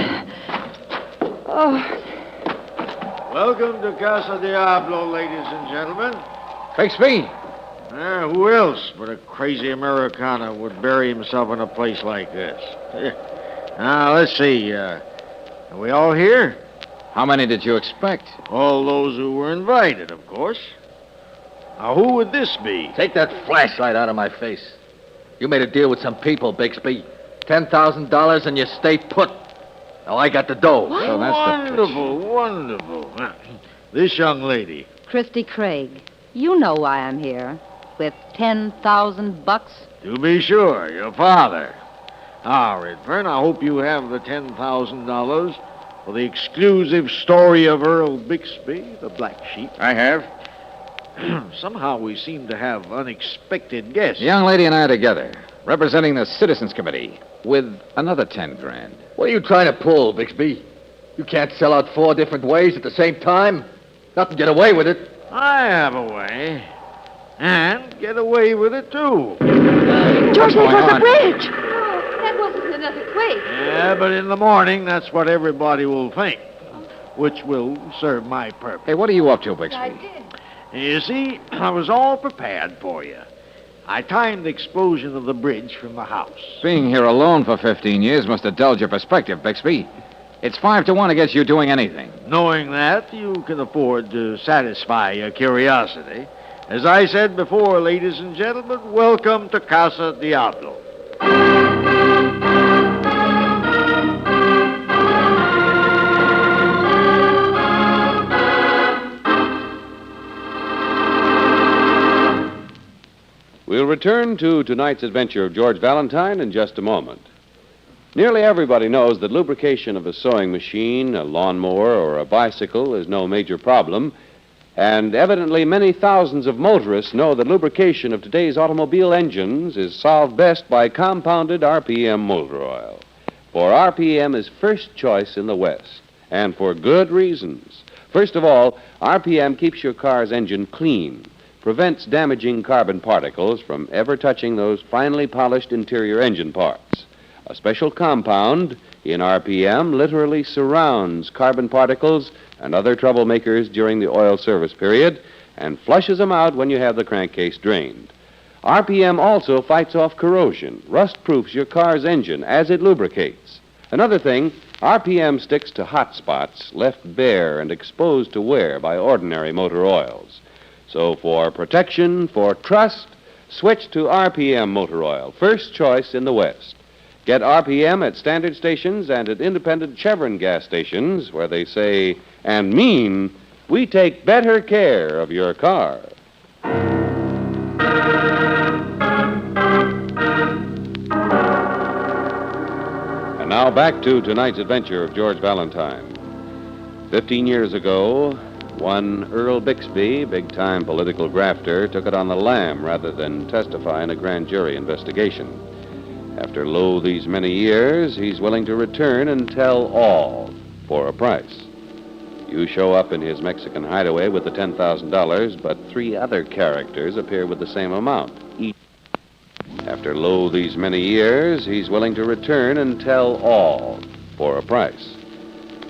D: Oh.
I: Welcome to Casa Diablo, ladies and gentlemen.
B: Bixby.
I: Who else but a crazy Americana would bury himself in a place like this? Now, let's see. Are we all here?
B: How many did you expect?
I: All those who were invited, of course. Now, who would this be?
O: Take that flashlight out of my face. You made a deal with some people, Bixby. $10,000 and you stay put. Now I got the dough.
I: What?
B: So that's
I: Wonderful. This young lady.
C: Christy Craig. You know why I'm here. With $10,000.
I: To be sure, your father. Now, Redfern, I hope you have the $10,000 for the exclusive story of Earl Bixby, the Black Sheep.
A: I have.
I: Somehow we seem to have unexpected guests.
B: The young lady and I are together, representing the Citizens Committee, with another 10 grand.
O: What are you trying to pull, Bixby? You can't sell out 4 different ways at the same time. Nothing get away with it.
I: I have a way. And get away with it, too.
T: George, there goes the bridge. That wasn't another quake.
I: Yeah, but in the morning, that's what everybody will think, which will serve my purpose.
B: Hey, what are you up to, Bixby?
T: I did.
I: You see, I was all prepared for you. I timed the explosion of the bridge from the house.
B: Being here alone for 15 years must have dulled your perspective, Bixby. It's 5 to 1 against you doing anything.
I: Knowing that, you can afford to satisfy your curiosity. As I said before, ladies and gentlemen, welcome to Casa Diablo.
W: We'll return to tonight's adventure of George Valentine in just a moment.
E: Nearly everybody knows that lubrication of a sewing machine, a lawnmower, or a bicycle is no major problem. And evidently, many thousands of motorists know that lubrication of today's automobile engines is solved best by compounded RPM motor oil. For RPM is first choice in the West, and for good reasons. First of all, RPM keeps your car's engine clean, prevents damaging carbon particles from ever touching those finely polished interior engine parts. A special compound in RPM literally surrounds carbon particles and other troublemakers during the oil service period and flushes them out when you have the crankcase drained. RPM also fights off corrosion, rust-proofs your car's engine as it lubricates. Another thing, RPM sticks to hot spots left bare and exposed to wear by ordinary motor oils. So for protection, for trust, switch to RPM motor oil, first choice in the West. Get RPM at standard stations and at independent Chevron gas stations where they say and mean we take better care of your car. And now back to tonight's adventure of George Valentine. 15 years ago, one Earl Bixby, big-time political grafter, took it on the lam rather than testify in a grand jury investigation. After these many years, he's willing to return and tell all for a price. You show up in his Mexican hideaway with the $10,000, but 3 other characters appear with the same amount. After these many years, he's willing to return and tell all for a price.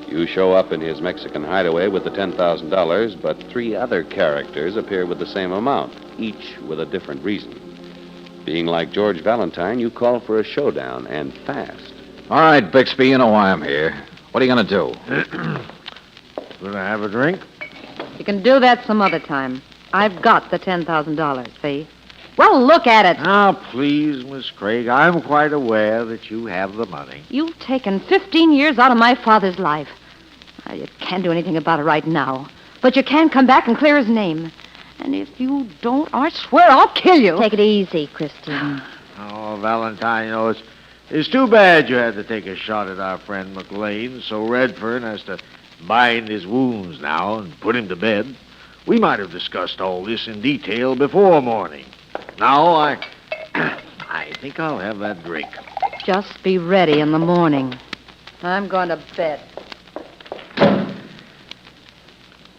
E: You show up in his Mexican hideaway with the $10,000, but 3 other characters appear with the same amount, each with a different reason. Being like George Valentine, you call for a showdown, and fast.
B: All right, Bixby, you know why I'm here. What are you going to do?
I: Gonna have a drink?
C: You can do that some other time. I've got the $10,000, see? Well, look at it.
O: Now, please, Miss Craig, I'm quite aware that you have the money.
C: You've taken 15 years out of my father's life. Now, you can't do anything about it right now. But you can come back and clear his name. And if you don't, I swear I'll kill you.
D: Take it easy, Christine.
O: Oh, Valentine, it's too bad you had to take a shot at our friend McLean, so Redfern has to bind his wounds now and put him to bed. We might have discussed all this in detail before morning. Now, I think I'll have that drink.
C: Just be ready in the morning. I'm going to bed.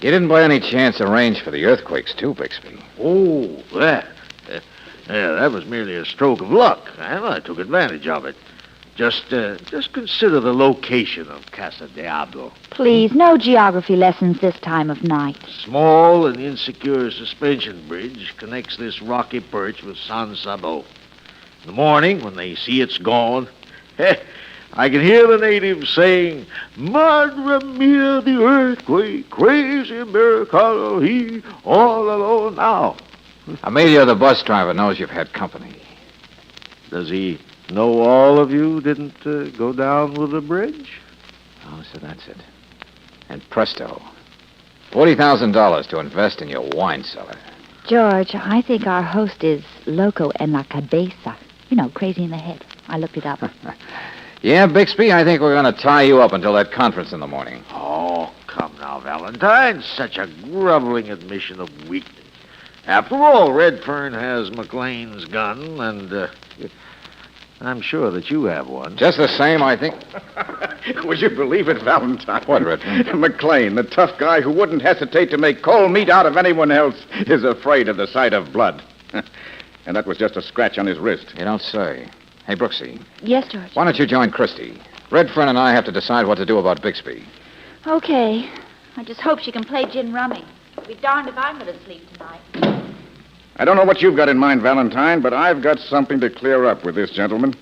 B: You didn't by any chance arrange for the earthquakes, too, Bixby?
O: Oh, that. That was merely a stroke of luck, and I took advantage of it. Just consider the location of Casa Diablo.
J: Please, no geography lessons this time of night.
O: Small and insecure suspension bridge connects this rocky perch with San Sabo. In the morning, when they see it's gone, I can hear the natives saying, Madre mia, the earthquake, crazy Americano, he all alone now.
B: Emilio, the bus driver, knows you've had company.
O: Does he know all of you didn't go down with the bridge?
B: Oh, so that's it. And presto, $40,000 to invest in your wine cellar.
J: George, I think our host is loco en la cabeza. You know, crazy in the head. I looked it up.
B: Yeah, Bixby, I think we're going to tie you up until that conference in the morning.
O: Oh, come now, Valentine. Such a groveling admission of weakness. After all, Redfern has McLean's gun, and I'm sure that you have one.
B: Just the same, I think.
A: Would you believe it, Valentine?
B: What, Redfern?
A: McLean, the tough guy who wouldn't hesitate to make cold meat out of anyone else, is afraid of the sight of blood. And that was just a scratch on his wrist.
B: You don't say. Hey, Brooksy.
J: Yes, George.
B: Why don't you join Christie? Redfern and I have to decide what to do about Bixby.
J: Okay. I just hope she can play gin rummy. I'll be darned if I'm going to sleep tonight.
A: I don't know what you've got in mind, Valentine, but I've got something to clear up with this gentleman.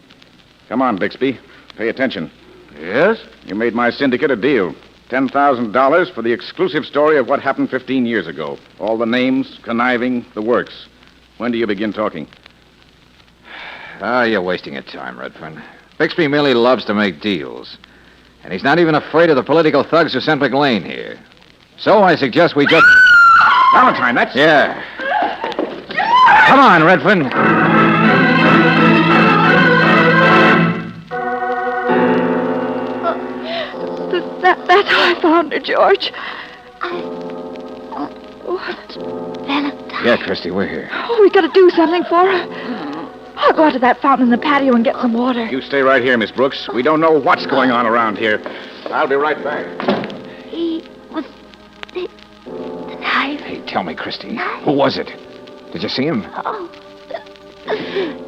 A: Come on, Bixby. Pay attention.
O: Yes?
A: You made my syndicate a deal. $10,000 for the exclusive story of what happened 15 years ago. All the names, conniving, the works. When do you begin talking?
B: You're wasting your time, Redfern. Bixby merely loves to make deals. And he's not even afraid of the political thugs who sent McLean here. So I suggest we just...
A: Valentine, that's...
B: Yeah. Come on, Redfern.
T: That's how I found her, George.
B: Valentine. Yeah, Christy, we're here.
T: Oh, we gotta do something for her. I'll go out to that fountain in the patio and get some water.
A: You stay right here, Miss Brooks. We don't know what's going on around here. I'll be right back.
J: He was... The knife.
B: Hey, tell me, Christy. Who was it? Did you see him?
J: Oh,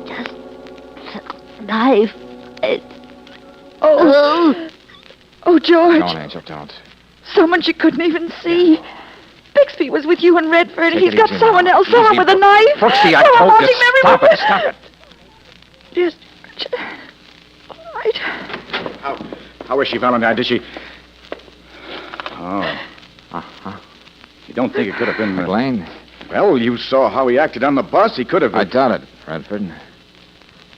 J: just knife.
T: Oh, George.
B: Don't, Angel, don't.
T: Someone she couldn't even see. Bixby was with you in Redford.
B: Take
T: He's
B: it
T: got
B: easy
T: someone
B: now.
T: else, someone
B: Easy,
T: with a knife.
B: Brooksy, I
T: Someone
B: told
T: watching
B: you.
T: them
B: Stop
T: everywhere.
B: it, stop it.
T: Yes. Right.
A: How is she, Valentine? Did she... Oh. Uh-huh. You don't think it could have been...
B: McLean?
A: Well, you saw how he acted on the bus. He could have...
B: I doubt it, Redford.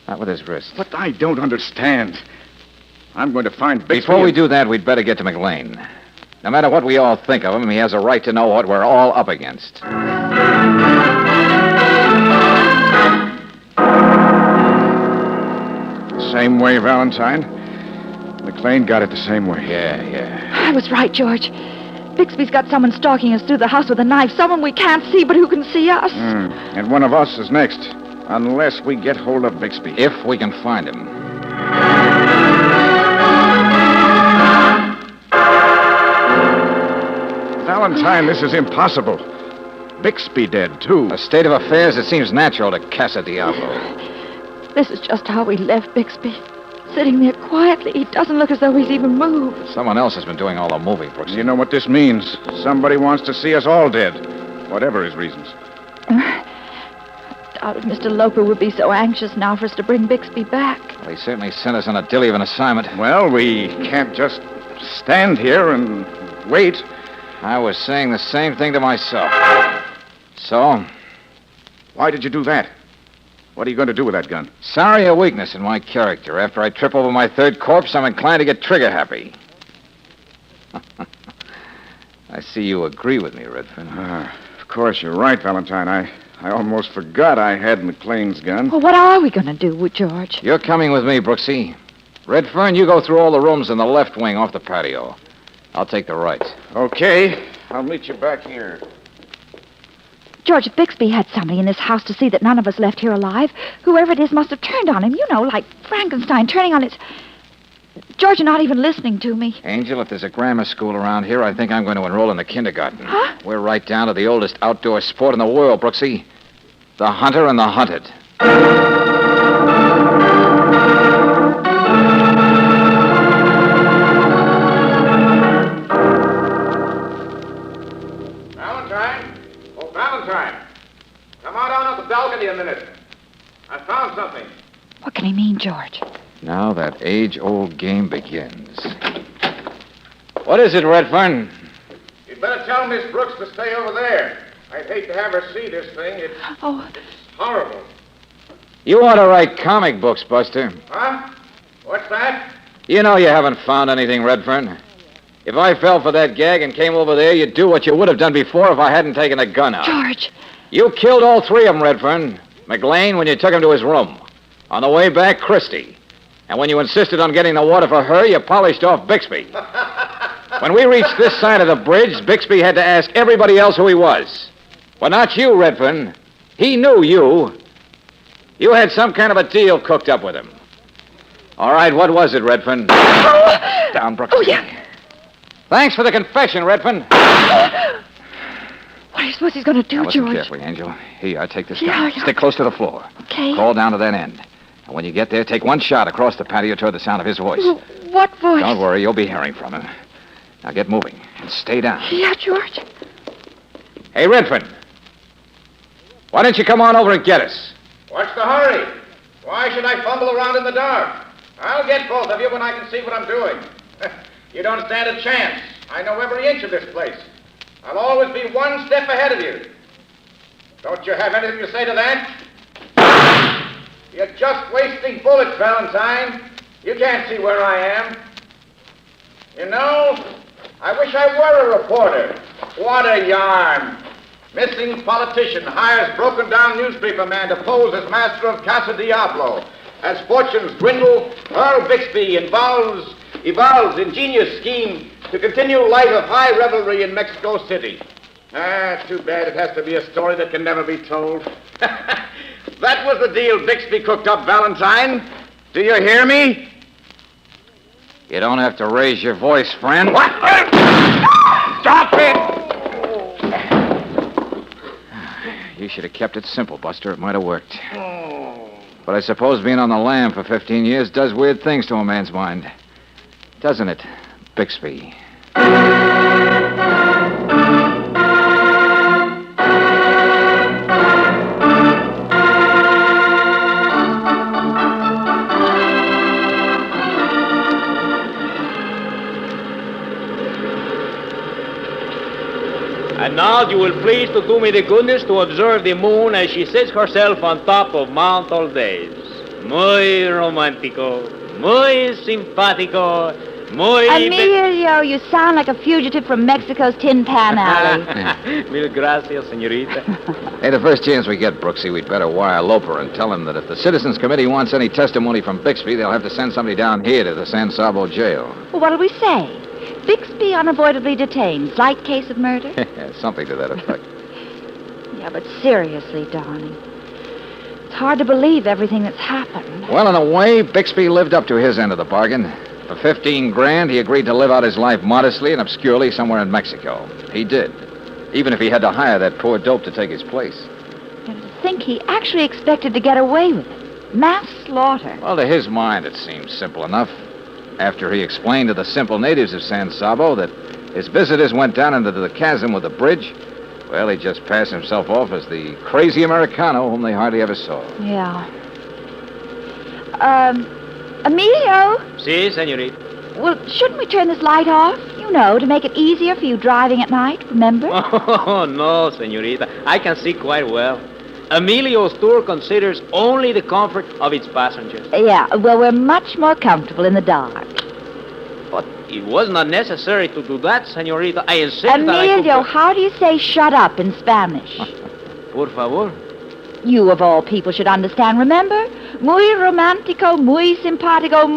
B: Not with his wrist.
A: But I don't understand. I'm going to find Bixby...
B: Before we do that, we'd better get to McLean. No matter what we all think of him, he has a right to know what we're all up against.
A: Same way, Valentine. McLean got it the same way.
B: Yeah.
T: I was right, George. Bixby's got someone stalking us through the house with a knife. Someone we can't see, but who can see us.
A: And one of us is next. Unless we get hold of Bixby.
B: If we can find him.
A: Valentine, this is impossible. Bixby dead, too.
B: A state of affairs, it seems natural to Casa Diablo.
T: This is just how we left Bixby. Sitting there quietly. He doesn't look as though he's even moved.
B: Someone else has been doing all the moving, Brooks.
A: You know what this means. Somebody wants to see us all dead. Whatever his reasons.
T: Doubt if Mr. Loper would be so anxious now for us to bring Bixby back.
B: Well, he certainly sent us on a dilly of an assignment.
A: Well, we can't just stand here and wait.
B: I was saying the same thing to myself. So?
A: Why did you do that? What are you going to do with that gun?
B: Sorry, a weakness in my character. After I trip over my third corpse, I'm inclined to get trigger happy. I see you agree with me, Redford.
A: Of course, you're right, Valentine. I almost forgot I had McLean's gun.
T: Well, what are we going to do with George?
B: You're coming with me, Brooksy. Redfern, you go through all the rooms in the left wing off the patio. I'll take the right.
A: Okay. I'll meet you back here.
J: George, if Bixby had somebody in this house to see that none of us left here alive, whoever it is must have turned on him. You know, like Frankenstein turning on his... George, you're not even listening to me.
B: Angel, if there's a grammar school around here, I think I'm going to enroll in the kindergarten.
J: Huh?
B: We're right down to the oldest outdoor sport in the world, Brooksy. The hunter and the hunted.
A: Valentine, come out on the balcony a minute. I found something.
J: What can he mean, George?
B: Now that age-old game begins. What is it, Redfern?
A: You'd better tell Miss Brooks to stay over there. I'd hate to have her see this thing. It's horrible.
B: You ought to write comic books, Buster.
A: Huh? What's that?
B: You know you haven't found anything, Redfern. If I fell for that gag and came over there, you'd do what you would have done before if I hadn't taken the gun out.
J: George!
B: You killed all three of them, Redfern. McLean, when you took him to his room. On the way back, Christie. And when you insisted on getting the water for her, you polished off Bixby. When we reached this side of the bridge, Bixby had to ask everybody else who he was. Well, not you, Redfern. He knew you. You had some kind of a deal cooked up with him. All right, what was it, Redfern? Down, Brooks.
J: Oh, yeah.
B: Thanks for the confession, Redfern.
J: What do you suppose he's going to do,
B: Now, listen
J: George?
B: carefully, Angel. Here, I take this
J: Yeah,
B: down.
J: yeah.
B: Stick close to the floor.
J: Okay.
B: Crawl down to that end. And when you get there, take one shot across the patio toward the sound of his voice.
J: What voice?
B: Don't worry, you'll be hearing from him. Now get moving and stay down.
J: Yeah, George.
B: Hey, Redfern. Why don't you come on over and get us?
A: What's the hurry? Why should I fumble around in the dark? I'll get both of you when I can see what I'm doing. You don't stand a chance. I know every inch of this place. I'll always be one step ahead of you. Don't you have anything to say to that? You're just wasting bullets, Valentine. You can't see where I am. You know, I wish I were a reporter. What a yarn. Missing politician hires broken down newspaper man to pose as master of Casa Diablo. As fortunes dwindle, Earl Bixby involves Evolve's ingenious scheme to continue life of high revelry in Mexico City. Too bad it has to be a story that can never be told. That was the deal Bixby cooked up, Valentine. Do you hear me?
B: You don't have to raise your voice, friend.
A: What? Stop it!
B: You should have kept it simple, Buster. It might have worked. But I suppose being on the lam for 15 years does weird things to a man's mind. Doesn't it, Bixby?
R: And now you will please to do me the goodness to observe the moon as she sits herself on top of Mount Aldez. Muy romántico, muy simpático, muy...
J: Emilio, you sound like a fugitive from Mexico's Tin Pan Alley.
R: Mil gracias, señorita.
B: Hey, the first chance we get, Brooksy, we'd better wire Loper and tell him that if the Citizens Committee wants any testimony from Bixby, they'll have to send somebody down here to the San Sabo jail.
J: Well, what'll we say? Bixby unavoidably detained. Slight case of murder?
B: Something to that effect.
J: Yeah, but seriously, darling. It's hard to believe everything that's happened.
B: Well, in a way, Bixby lived up to his end of the bargain. For 15 grand, he agreed to live out his life modestly and obscurely somewhere in Mexico. He did. Even if he had to hire that poor dope to take his place.
J: And to think he actually expected to get away with it. Mass slaughter.
B: Well, to his mind, it seems simple enough. After he explained to the simple natives of San Sabo that his visitors went down into the chasm with a bridge, well, he just passed himself off as the crazy Americano whom they hardly ever saw.
J: Yeah. Emilio?
R: Si, señorita.
J: Well, shouldn't we turn this light off? You know, to make it easier for you driving at night, remember?
R: Oh, no, señorita. I can see quite well. Emilio's tour considers only the comfort of its passengers.
J: Yeah, well, we're much more comfortable in the dark.
R: But it was not necessary to do that, señorita. I insist that I could...
J: Emilio, how do you say shut up in Spanish?
R: Por favor.
J: You, of all people, should understand, remember? Muy romántico, muy simpático.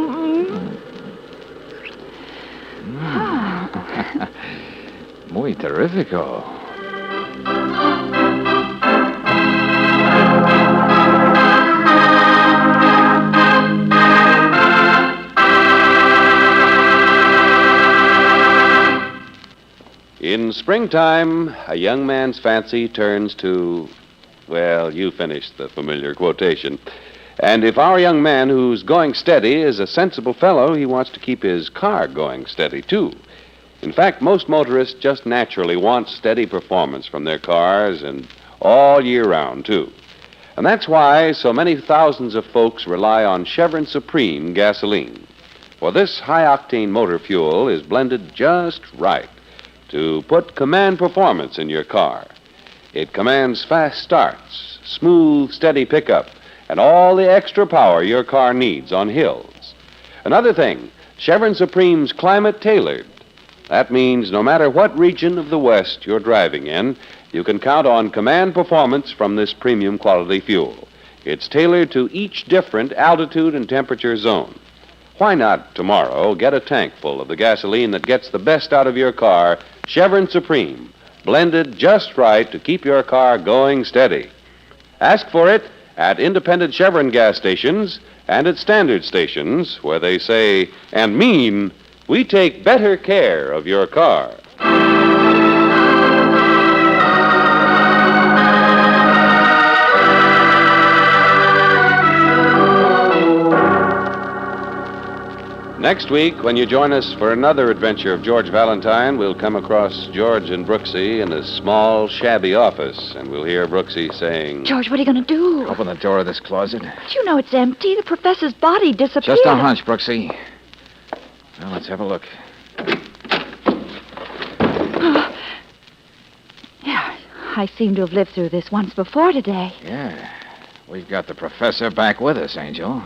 B: Muy terrifico.
E: In springtime, a young man's fancy turns to, well, you finished the familiar quotation. And if our young man who's going steady is a sensible fellow, he wants to keep his car going steady, too. In fact, most motorists just naturally want steady performance from their cars, and all year round, too. And that's why so many thousands of folks rely on Chevron Supreme gasoline. For this high-octane motor fuel is blended just right to put command performance in your car. It commands fast starts, smooth, steady pickup, and all the extra power your car needs on hills. Another thing, Chevron Supreme's climate tailored. That means no matter what region of the West you're driving in, you can count on command performance from this premium quality fuel. It's tailored to each different altitude and temperature zone. Why not tomorrow get a tank full of the gasoline that gets the best out of your car, Chevron Supreme, blended just right to keep your car going steady. Ask for it at independent Chevron gas stations and at standard stations where they say and mean, we take better care of your car. Next week, when you join us for another adventure of George Valentine, we'll come across George and Brooksy in a small, shabby office, and we'll hear Brooksy saying...
J: George, what are you going to do?
B: Open the door of this closet.
J: But you know it's empty. The professor's body disappeared.
B: Just a hunch, Brooksy. Well, let's have a look.
J: Yeah, I seem to have lived through this once before today.
B: Yeah. We've got the professor back with us, Angel.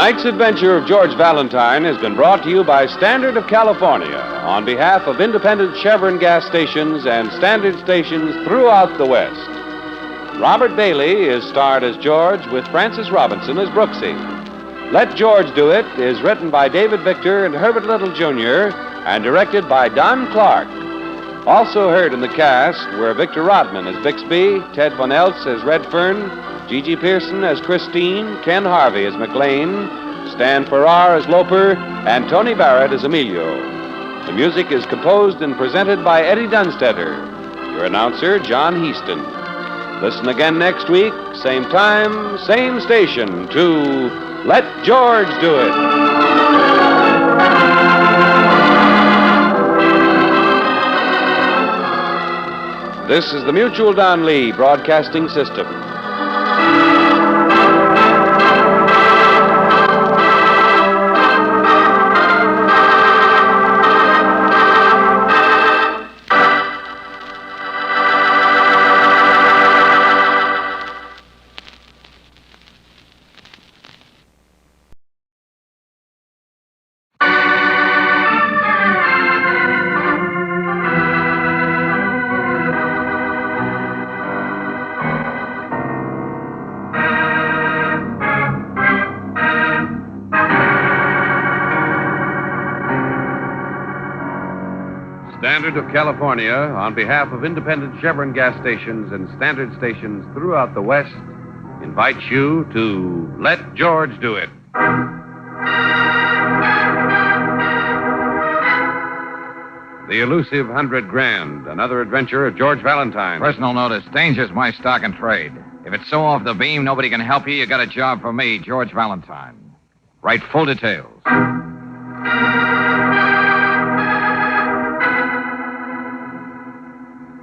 E: Tonight's adventure of George Valentine has been brought to you by Standard of California on behalf of independent Chevron gas stations and Standard stations throughout the West. Robert Bailey is starred as George with Francis Robinson as Brooksy. Let George Do It is written by David Victor and Herbert Little, Jr. and directed by Don Clark. Also heard in the cast were Victor Rodman as Bixby, Ted Von Eltz as Redfern, Gigi Pearson as Christine, Ken Harvey as McLean, Stan Farrar as Loper, and Tony Barrett as Emilio. The music is composed and presented by Eddie Dunstetter. Your announcer, John Heaston. Listen again next week, same time, same station, to Let George Do It. This is the Mutual Don Lee Broadcasting System. Standard of California, on behalf of independent Chevron gas stations and Standard stations throughout the West, invites you to Let George Do It. The elusive $100,000, another adventure of George Valentine.
B: Personal notice, danger's my stock and trade. If it's so off the beam, nobody can help you, you got a job for me, George Valentine. Write full details.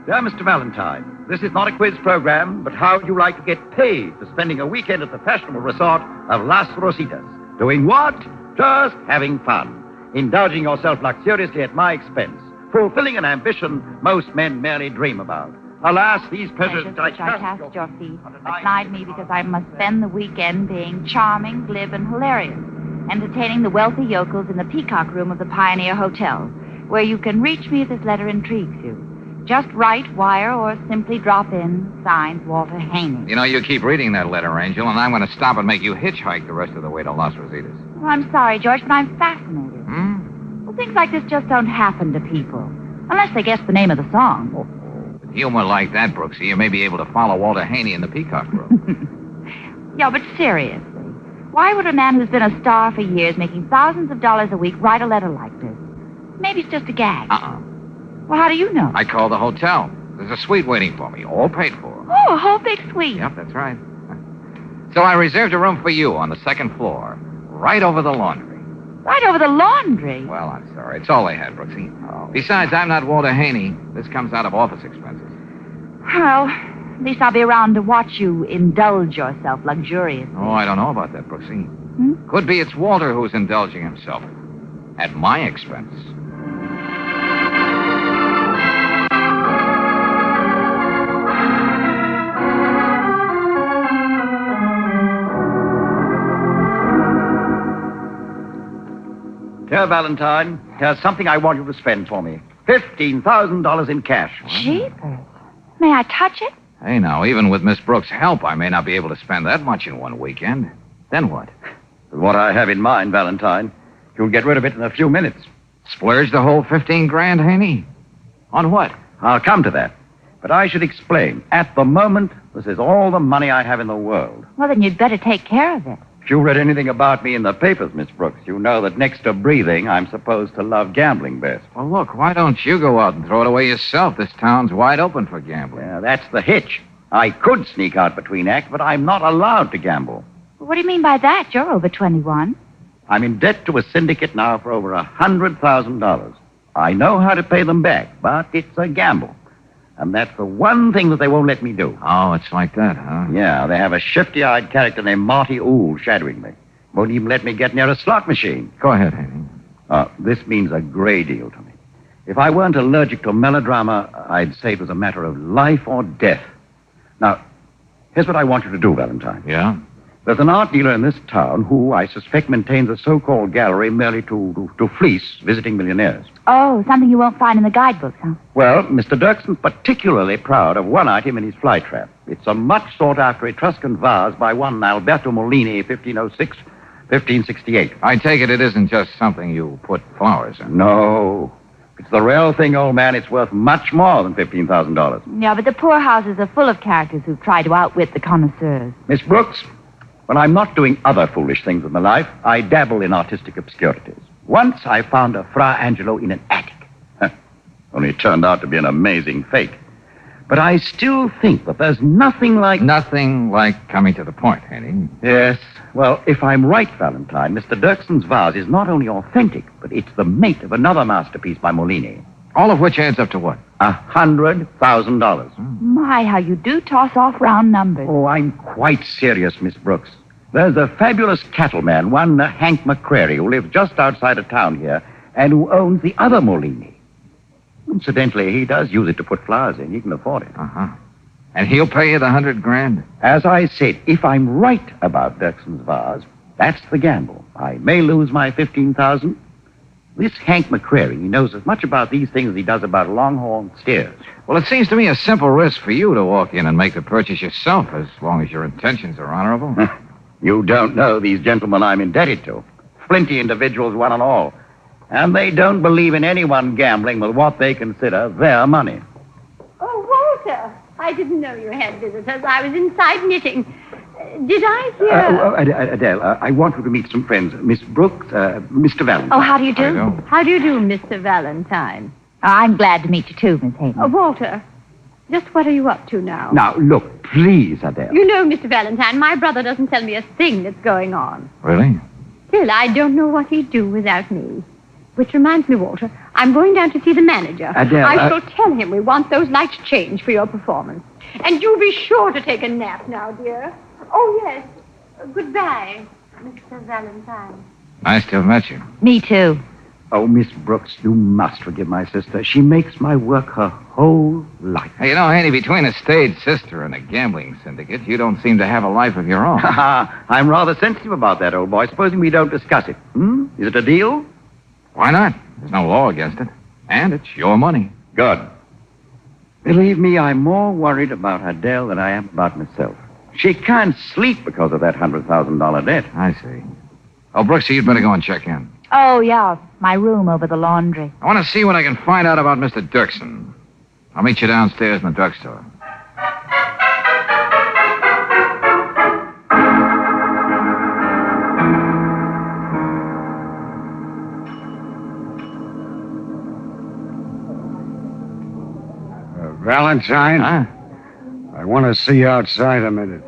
G: Dear Mr. Valentine, this is not a quiz program, but how would you like to get paid for spending a weekend at the fashionable resort of Las Rositas? Doing what? Just having fun. Indulging yourself luxuriously at my expense. Fulfilling an ambition most men merely dream about. Alas, these pleasures
D: which I cast your feet denied me because I must spend the weekend being charming, glib, and hilarious, entertaining the wealthy yokels in the Peacock Room of the Pioneer Hotel, where you can reach me if this letter intrigues you. Just write, wire, or simply drop in. Signed, Walter Haney.
B: You know, you keep reading that letter, Angel, and I'm going to stop and make you hitchhike the rest of the way to Las Rositas.
D: Well, I'm sorry, George, but I'm fascinated. Well, things like this just don't happen to people. Unless they guess the name of the song.
B: With humor like that, Brooksy, you may be able to follow Walter Haney in the Peacock Room.
D: Yeah, but seriously, why would a man who's been a star for years, making thousands of dollars a week, write a letter like this? Maybe it's just a gag. Well, how do you know?
B: I called the hotel. There's a suite waiting for me, all paid for.
D: Oh, a whole big suite.
B: Yep, that's right. So I reserved a room for you on the second floor, right over the laundry.
D: Right over the laundry?
B: Well, I'm sorry. It's all they had, Brooksy. Besides, I'm not Walter Haney. This comes out of office expenses.
D: Well, at least I'll be around to watch you indulge yourself luxuriously.
B: Oh, I don't know about that, Brooksy. Could be it's Walter who's indulging himself. At my expense.
G: Dear Valentine, here's something I want you to spend for me. $15,000 in cash.
D: Jeepers. May I touch it?
B: Hey, now, even with Miss Brooks' help, I may not be able to spend that much in one weekend. Then what?
G: What I have in mind, Valentine, you'll get rid of it in a few minutes.
B: Splurge the whole $15,000, Haney? On what?
G: I'll come to that. But I should explain. At the moment, this is all the money I have in the world.
D: Well, then you'd better take care of it.
G: If you read anything about me in the papers, Miss Brooks, you know that next to breathing, I'm supposed to love gambling best.
B: Well, look, why don't you go out and throw it away yourself? This town's wide open for gambling.
G: Yeah, that's the hitch. I could sneak out between acts, but I'm not allowed to gamble.
D: What do you mean by that? You're over 21.
G: I'm in debt to a syndicate now for over $100,000. I know how to pay them back, but it's a gamble. And that's the one thing that they won't let me do.
B: Oh, it's like that, huh?
G: Yeah, they have a shifty-eyed character named Marty Ool shadowing me. Won't even let me get near a slot machine.
B: Go ahead, Haney.
G: This means a great deal to me. If I weren't allergic to melodrama, I'd say it was a matter of life or death. Now, here's what I want you to do, Valentine.
B: Yeah?
G: There's an art dealer in this town who, I suspect, maintains a so-called gallery merely to fleece visiting millionaires.
J: Oh, something you won't find in the guidebooks, huh?
G: Well, Mr. Dirkson's particularly proud of one item in his flytrap. It's a much sought-after Etruscan vase by one Alberto Molini, 1506, 1568.
B: I take it isn't just something you put flowers in.
G: No. It's the real thing, old man. It's worth much more than $15,000.
J: Yeah, but the poorhouses are full of characters who try to outwit the connoisseurs.
G: Miss Brooks, when I'm not doing other foolish things in my life, I dabble in artistic obscurities. Once I found a Fra Angelo in an attic. Only it turned out to be an amazing fake. But I still think that there's nothing like...
B: Nothing like coming to the point, Haney.
G: Yes. Well, if I'm right, Valentine, Mr. Dirkson's vase is not only authentic, but it's the mate of another masterpiece by Molini.
B: All of which adds up to what?
G: $100,000.
J: My, how you do toss off round numbers.
G: Oh, I'm quite serious, Miss Brooks. There's a fabulous cattleman, one Hank McCrary, who lives just outside of town here, and who owns the other Molini. Incidentally, he does use it to put flowers in. He can afford it.
B: Uh-huh. And he'll pay you the $100,000?
G: As I said, if I'm right about Dirkson's vase, that's the gamble. I may lose my $15,000. This Hank McCrary, he knows as much about these things as he does about longhorn steers.
B: Well, it seems to me a simple risk for you to walk in and make the purchase yourself, as long as your intentions are honorable.
G: You don't know these gentlemen I'm indebted to. Flinty individuals, one and all. And they don't believe in anyone gambling with what they consider their money.
M: Oh, Walter, I didn't know you had visitors. I was inside knitting. Did I hear...
G: Adele, I want you to meet some friends. Miss Brooks, Mr. Valentine.
J: Oh, how do you do?
M: How do you do, Mr. Valentine?
J: I'm glad to meet you, too, Miss Hayden.
M: Oh, Walter, just what are you up to now?
G: Now, look, please, Adele.
M: You know, Mr. Valentine, my brother doesn't tell me a thing that's going on.
B: Really?
M: Still, I don't know what he'd do without me. Which reminds me, Walter, I'm going down to see the manager.
G: Adele,
M: I shall tell him we want those lights changed for your performance. And you be sure to take a nap now, dear. Oh, yes. Goodbye, Mr. Valentine.
B: Nice to have met you.
J: Me, too.
G: Oh, Miss Brooks, you must forgive my sister. She makes my work her whole life.
B: Hey, you know, Haney, between a stage sister and a gambling syndicate, you don't seem to have a life of your own.
G: I'm rather sensitive about that, old boy. Supposing we don't discuss it. Is it a deal?
B: Why not? There's no law against it. And it's your money.
G: Good. Believe me, I'm more worried about Adele than I am about myself. She can't sleep because of that $100,000 debt.
B: I see. Oh, Brooksy, you'd better go and check in.
J: Oh, yeah, my room over the laundry.
B: I want to see what I can find out about Mr. Dirksen. I'll meet you downstairs in the drugstore.
Q: Valentine?
B: Huh?
Q: I want to see you outside a minute.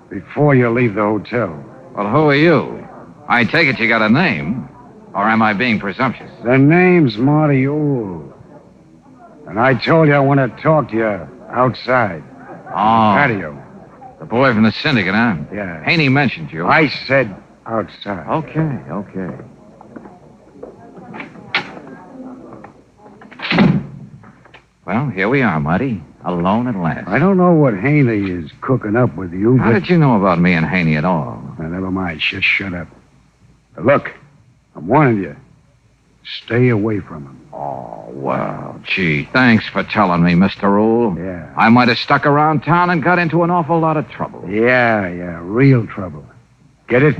Q: Before you leave the hotel.
B: Well, who are you? I take it you got a name. Or am I being presumptuous?
Q: The name's Marty Ool. And I told you I want to talk to you outside.
B: Oh.
Q: Patio.
B: The boy from the syndicate, huh?
Q: Yeah.
B: Haney mentioned you.
Q: I said outside.
B: Okay. Well, here we are, Marty. Alone at last.
Q: I don't know what Haney is cooking up with you,
B: How
Q: but...
B: did you know about me and Haney at all?
Q: Now, never mind. Just shut up. Now, look, I'm warning you. Stay away from him.
B: Oh, well, gee, thanks for telling me, Mr. Rule.
Q: Yeah.
B: I might have stuck around town and got into an awful lot of trouble.
Q: Yeah, real trouble. Get it?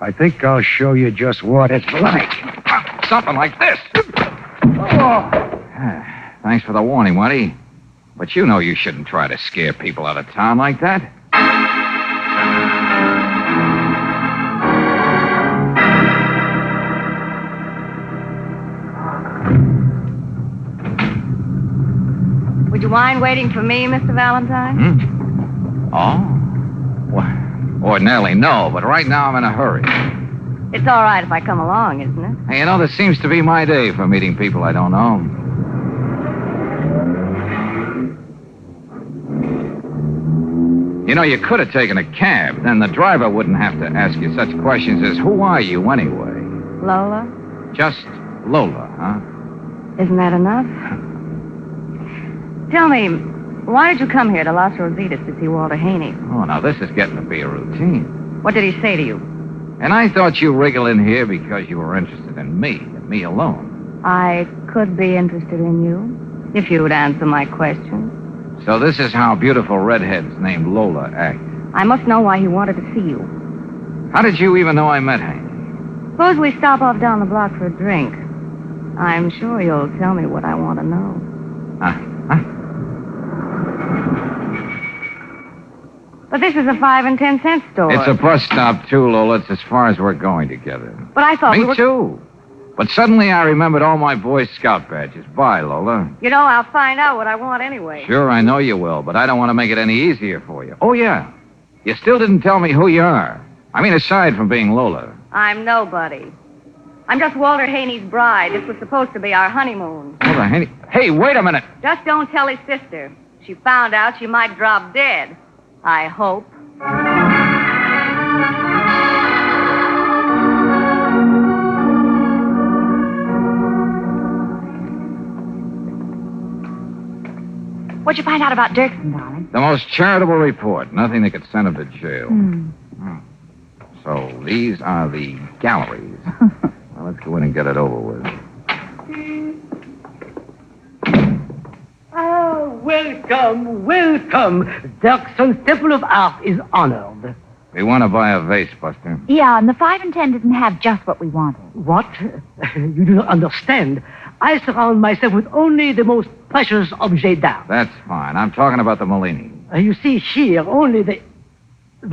Q: I think I'll show you just what it's like.
B: Something like this. Thanks for the warning, Marty. But you know you shouldn't try to scare people out of town like that.
C: Would you mind waiting for me, Mr. Valentine?
B: Oh? Well, ordinarily, no, but right now I'm in a hurry.
C: It's all right if I come along, isn't it?
B: Hey, you know, this seems to be my day for meeting people I don't know. You know, you could have taken a cab. Then the driver wouldn't have to ask you such questions as, who are you anyway?
C: Lola?
B: Just Lola, huh?
C: Isn't that enough? Tell me, why did you come here to Las Rositas to see Walter Haney?
B: Oh, now this is getting to be a routine.
C: What did he say to you?
B: And I thought you wriggled in here because you were interested in me, and me alone.
C: I could be interested in you if you would answer my question.
B: So this is how beautiful redheads named Lola act.
C: I must know why he wanted to see you.
B: How did you even know I met Hank?
C: Suppose we stop off down the block for a drink. I'm sure you'll tell me what I want to know. But this is a 5 and 10 cent store.
B: It's a bus stop, too, Lola. It's as far as we're going together.
C: But I thought
B: Me, too. But suddenly I remembered all my Boy Scout badges. Bye, Lola.
C: You know, I'll find out what I want anyway.
B: Sure, I know you will, but I don't want to make it any easier for you. Oh, yeah. You still didn't tell me who you are. I mean, aside from being Lola.
C: I'm nobody. I'm just Walter Haney's bride. This was supposed to be our honeymoon.
B: Walter Haney? Hey, wait a minute.
C: Just don't tell his sister. If she found out, she might drop dead. I hope.
J: What'd you find out about Dirksen, darling?
B: The most charitable report. Nothing that could send him to jail. So these are the galleries. Well, let's go in and get it over with.
K: Welcome, welcome. Dirksen's Temple of Art is honored.
B: We want to buy a vase, Buster.
J: Yeah, and the 5 and 10 didn't have just what we wanted.
K: What? You do not understand. I surround myself with only the most precious objets d'art.
B: That's fine. I'm talking about the Molini.
K: You see here only the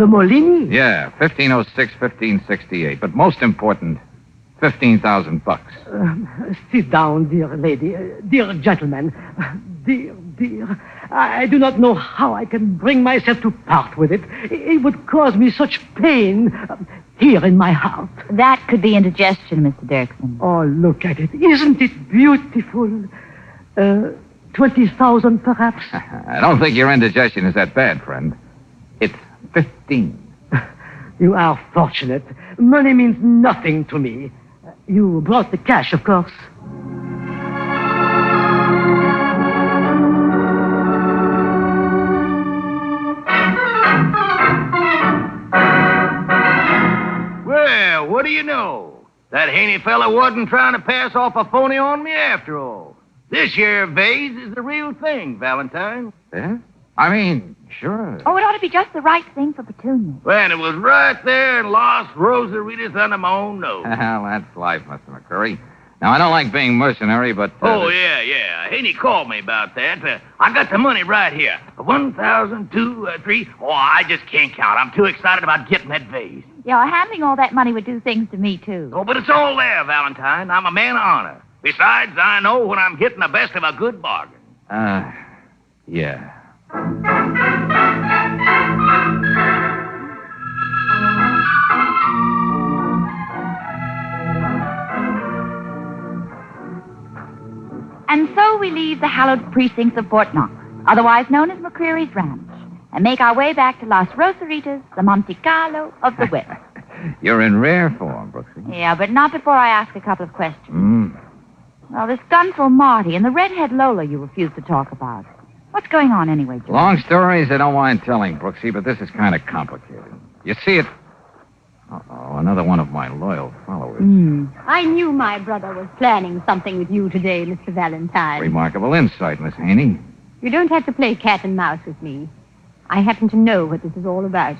K: Molini?
B: Yeah, 1506, 1568. But most important, $15,000.
K: Sit down, dear lady, dear gentleman, dear. I do not know how I can bring myself to part with it. It would cause me such pain here in my heart.
J: That could be indigestion, Mr. Dirksen.
K: Oh, look at it. Isn't it beautiful? 20,000, perhaps?
B: I don't think your indigestion is that bad, friend. It's 15.
K: You are fortunate. Money means nothing to me. You brought the cash, of course.
I: Well, what do you know? That Haney fella wasn't trying to pass off a phony on me after all. This here vase is the real thing, Valentine.
B: Yeah? I mean, sure.
J: Oh, it ought to be just the right thing for Petunia.
I: Well, it was right there in Las Rosaritas under my own nose.
B: Well, that's life, Mr. McCurry. Now, I don't like being mercenary, but...
I: Yeah. Haney called me about that. I got the money right here. 1,000, 2, 3. Oh, I just can't count. I'm too excited about getting that vase.
J: Yeah, handling all that money would do things to me, too.
I: Oh, but it's all there, Valentine. I'm a man of honor. Besides, I know when I'm getting the best of a good bargain.
B: Yeah.
J: And so we leave the hallowed precincts of Fort Knox, otherwise known as McCreary's Ranch, and make our way back to Las Rosaritas, the Monte Carlo of the West.
B: You're in rare form, Brooksy.
J: Yeah, but not before I ask a couple of questions. Well, this gunful Marty and the redhead Lola you refuse to talk about. What's going on anyway, George?
B: Long stories I don't mind telling, Brooksy, but this is kind of complicated. You see it... Uh-oh, another one of my loyal followers.
M: I knew my brother was planning something with you today, Mr. Valentine.
B: Remarkable insight, Miss Haney.
M: You don't have to play cat and mouse with me. I happen to know what this is all about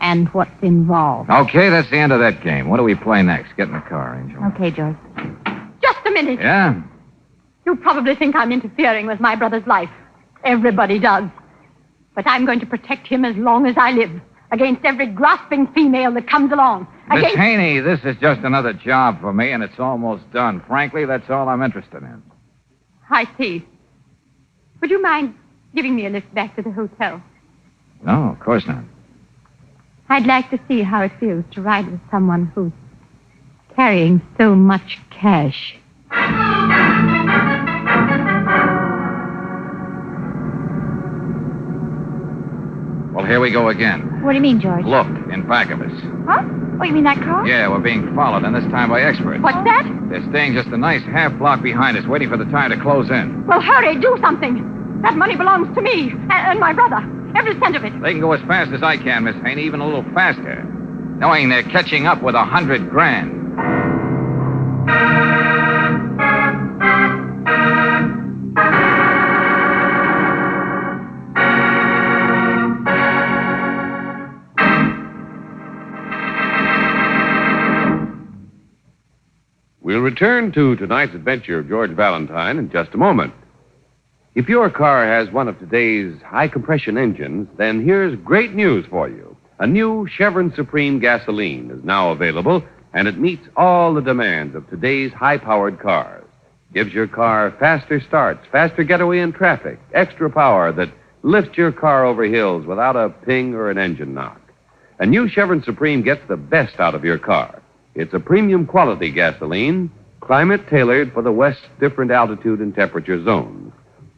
M: and what's involved.
B: Okay, that's the end of that game. What do we play next? Get in the car, Angel.
J: Okay, George.
M: Just a minute.
B: Yeah?
M: You probably think I'm interfering with my brother's life. Everybody does. But I'm going to protect him as long as I live. Against every grasping female that comes along.
B: Miss Haney, this is just another job for me, and it's almost done. Frankly, that's all I'm interested in.
M: I see. Would you mind giving me a lift back to the hotel?
B: No, of course not.
M: I'd like to see how it feels to ride with someone who's carrying so much cash.
B: Well, here we go again.
J: What do you mean, George?
B: Look, in back of us.
J: Huh? Oh, you mean that car?
B: Yeah, we're being followed, and this time by experts.
M: What's that?
B: They're staying just a nice half block behind us, waiting for the tire to close in.
M: Well, hurry, do something. That money belongs to me and my brother. Every cent of it.
B: They can go as fast as I can, Miss Haney, even a little faster. knowing they're catching up with $100,000.
E: We'll return to tonight's adventure of George Valentine in just a moment. If your car has one of today's high-compression engines, then here's great news for you. A new Chevron Supreme gasoline is now available, and it meets all the demands of today's high-powered cars. Gives your car faster starts, faster getaway in traffic, extra power that lifts your car over hills without a ping or an engine knock. A new Chevron Supreme gets the best out of your car. It's a premium quality gasoline, climate-tailored for the West's different altitude and temperature zones.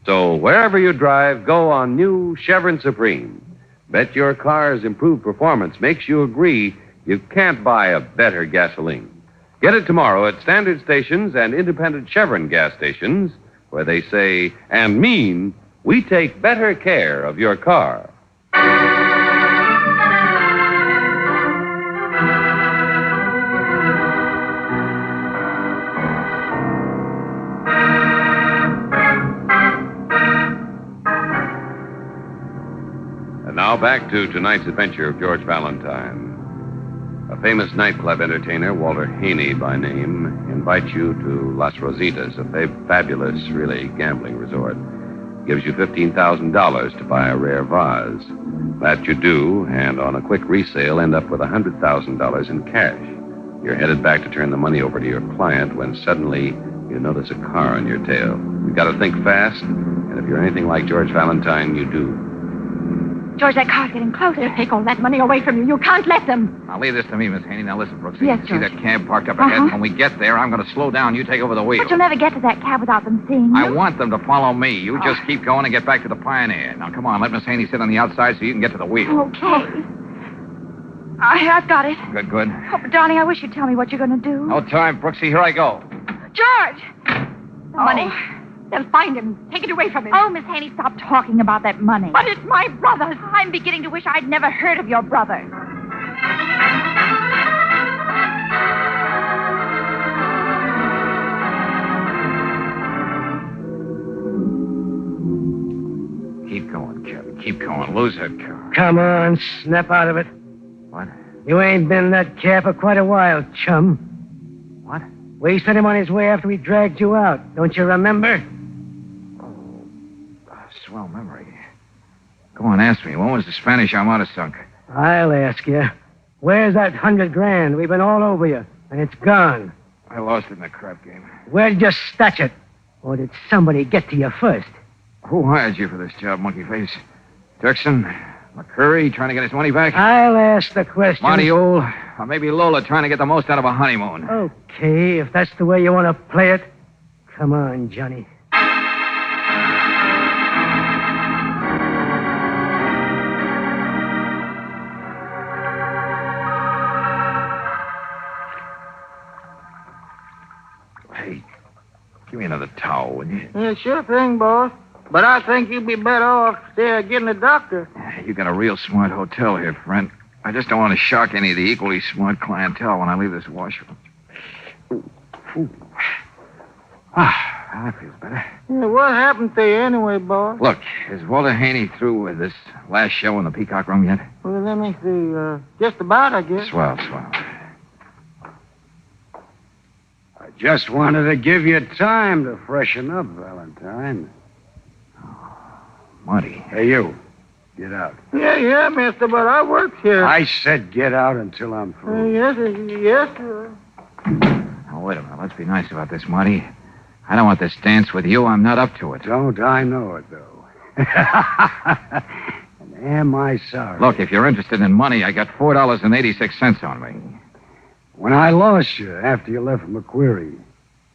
E: So wherever you drive, go on new Chevron Supreme. Bet your car's improved performance makes you agree you can't buy a better gasoline. Get it tomorrow at standard stations and independent Chevron gas stations, where they say and mean, we take better care of your car. Now back to tonight's adventure of George Valentine. A famous nightclub entertainer, Walter Haney by name, invites you to Las Rositas, a fabulous, really gambling resort. Gives you $15,000 to buy a rare vase. That you do, and on a quick resale, end up with $100,000 in cash. You're headed back to turn the money over to your client when suddenly you notice a car on your tail. You've got to think fast, and if you're anything like George Valentine, you do.
M: George, that car's getting closer. They'll take all that money away from you. You can't let them.
B: Now, leave this to me, Miss Haney. Now, listen, Brooksy.
M: Yes,
B: See
M: George.
B: that cab parked up ahead?
M: Uh-huh.
B: When we get there, I'm going to slow down. You take over the wheel.
J: But you'll never get to that cab without them seeing you.
B: I want them to follow me. You just keep going and get back to the Pioneer. Now, come on. Let Miss Haney sit on the outside so you can get to the wheel.
J: Okay. I've got it.
B: Good, good.
J: Oh, but darling, I wish you'd tell me what you're going to do.
B: No time, Brooksy. Here I go.
J: George!
M: The money. They'll find him. Take it away from him.
J: Oh, Miss Haney, stop talking about that money.
M: But it's my brother's.
J: I'm beginning to wish I'd never heard of your brother.
B: Keep going, Kevin. Keep going. Lose that car.
K: Come on, snap out of it.
B: What?
K: You ain't been in that cab for quite a while, chum.
B: What?
K: We sent him on his way after we dragged you out. Don't you remember?
B: Swell memory. Go on, ask me. When was the Spanish Armada sunk?
K: I'll ask you. Where's that $100,000? We've been all over you, and it's gone.
B: I lost it in the crap game.
K: Where did you stash it? Or did somebody get to you first?
B: Who hired you for this job, monkey face? Dirksen? McCurry trying to get his money back?
K: I'll ask the question.
B: Monty Old? Or maybe Lola trying to get the most out of a honeymoon?
K: Okay, if that's the way you want to play it. Come on, Johnny.
B: Hey, give me another towel, will you?
L: Yeah, sure thing, boss. But I think you'd be better off there getting a doctor.
B: You got a real smart hotel here, friend. I just don't want to shock any of the equally smart clientele when I leave this washroom. Ooh. Ah, that feels better.
L: Yeah, what happened to you anyway, boss?
B: Look, is Walter Haney through with this last show in the Peacock Room yet?
L: Well, let me see. Just about, I guess.
B: Swell, swell.
Q: I just wanted to give you time to freshen up, Valentine.
B: Monty.
Q: Hey, you. Get out.
L: Yeah, mister, but I work here.
Q: I said get out until I'm through.
L: Yes, sir.
B: Now, wait a minute. Let's be nice about this, Monty. I don't want this dance with you. I'm not up to it.
Q: Don't I know it, though? And am I sorry?
B: Look, if you're interested in money, I got $4.86 on me.
Q: When I lost you after you left McQuarrie,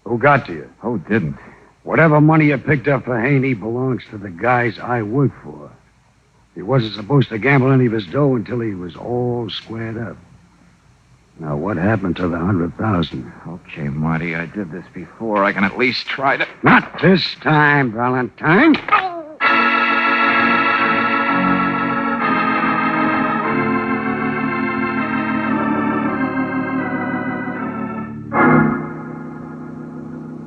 Q: who got to you?
B: Who didn't?
Q: Whatever money you picked up for Haney belongs to the guys I work for. He wasn't supposed to gamble any of his dough until he was all squared up. Now, what happened to the $100,000?
B: Okay, Marty, I did this before. I can at least try to...
Q: Not this time, Valentine.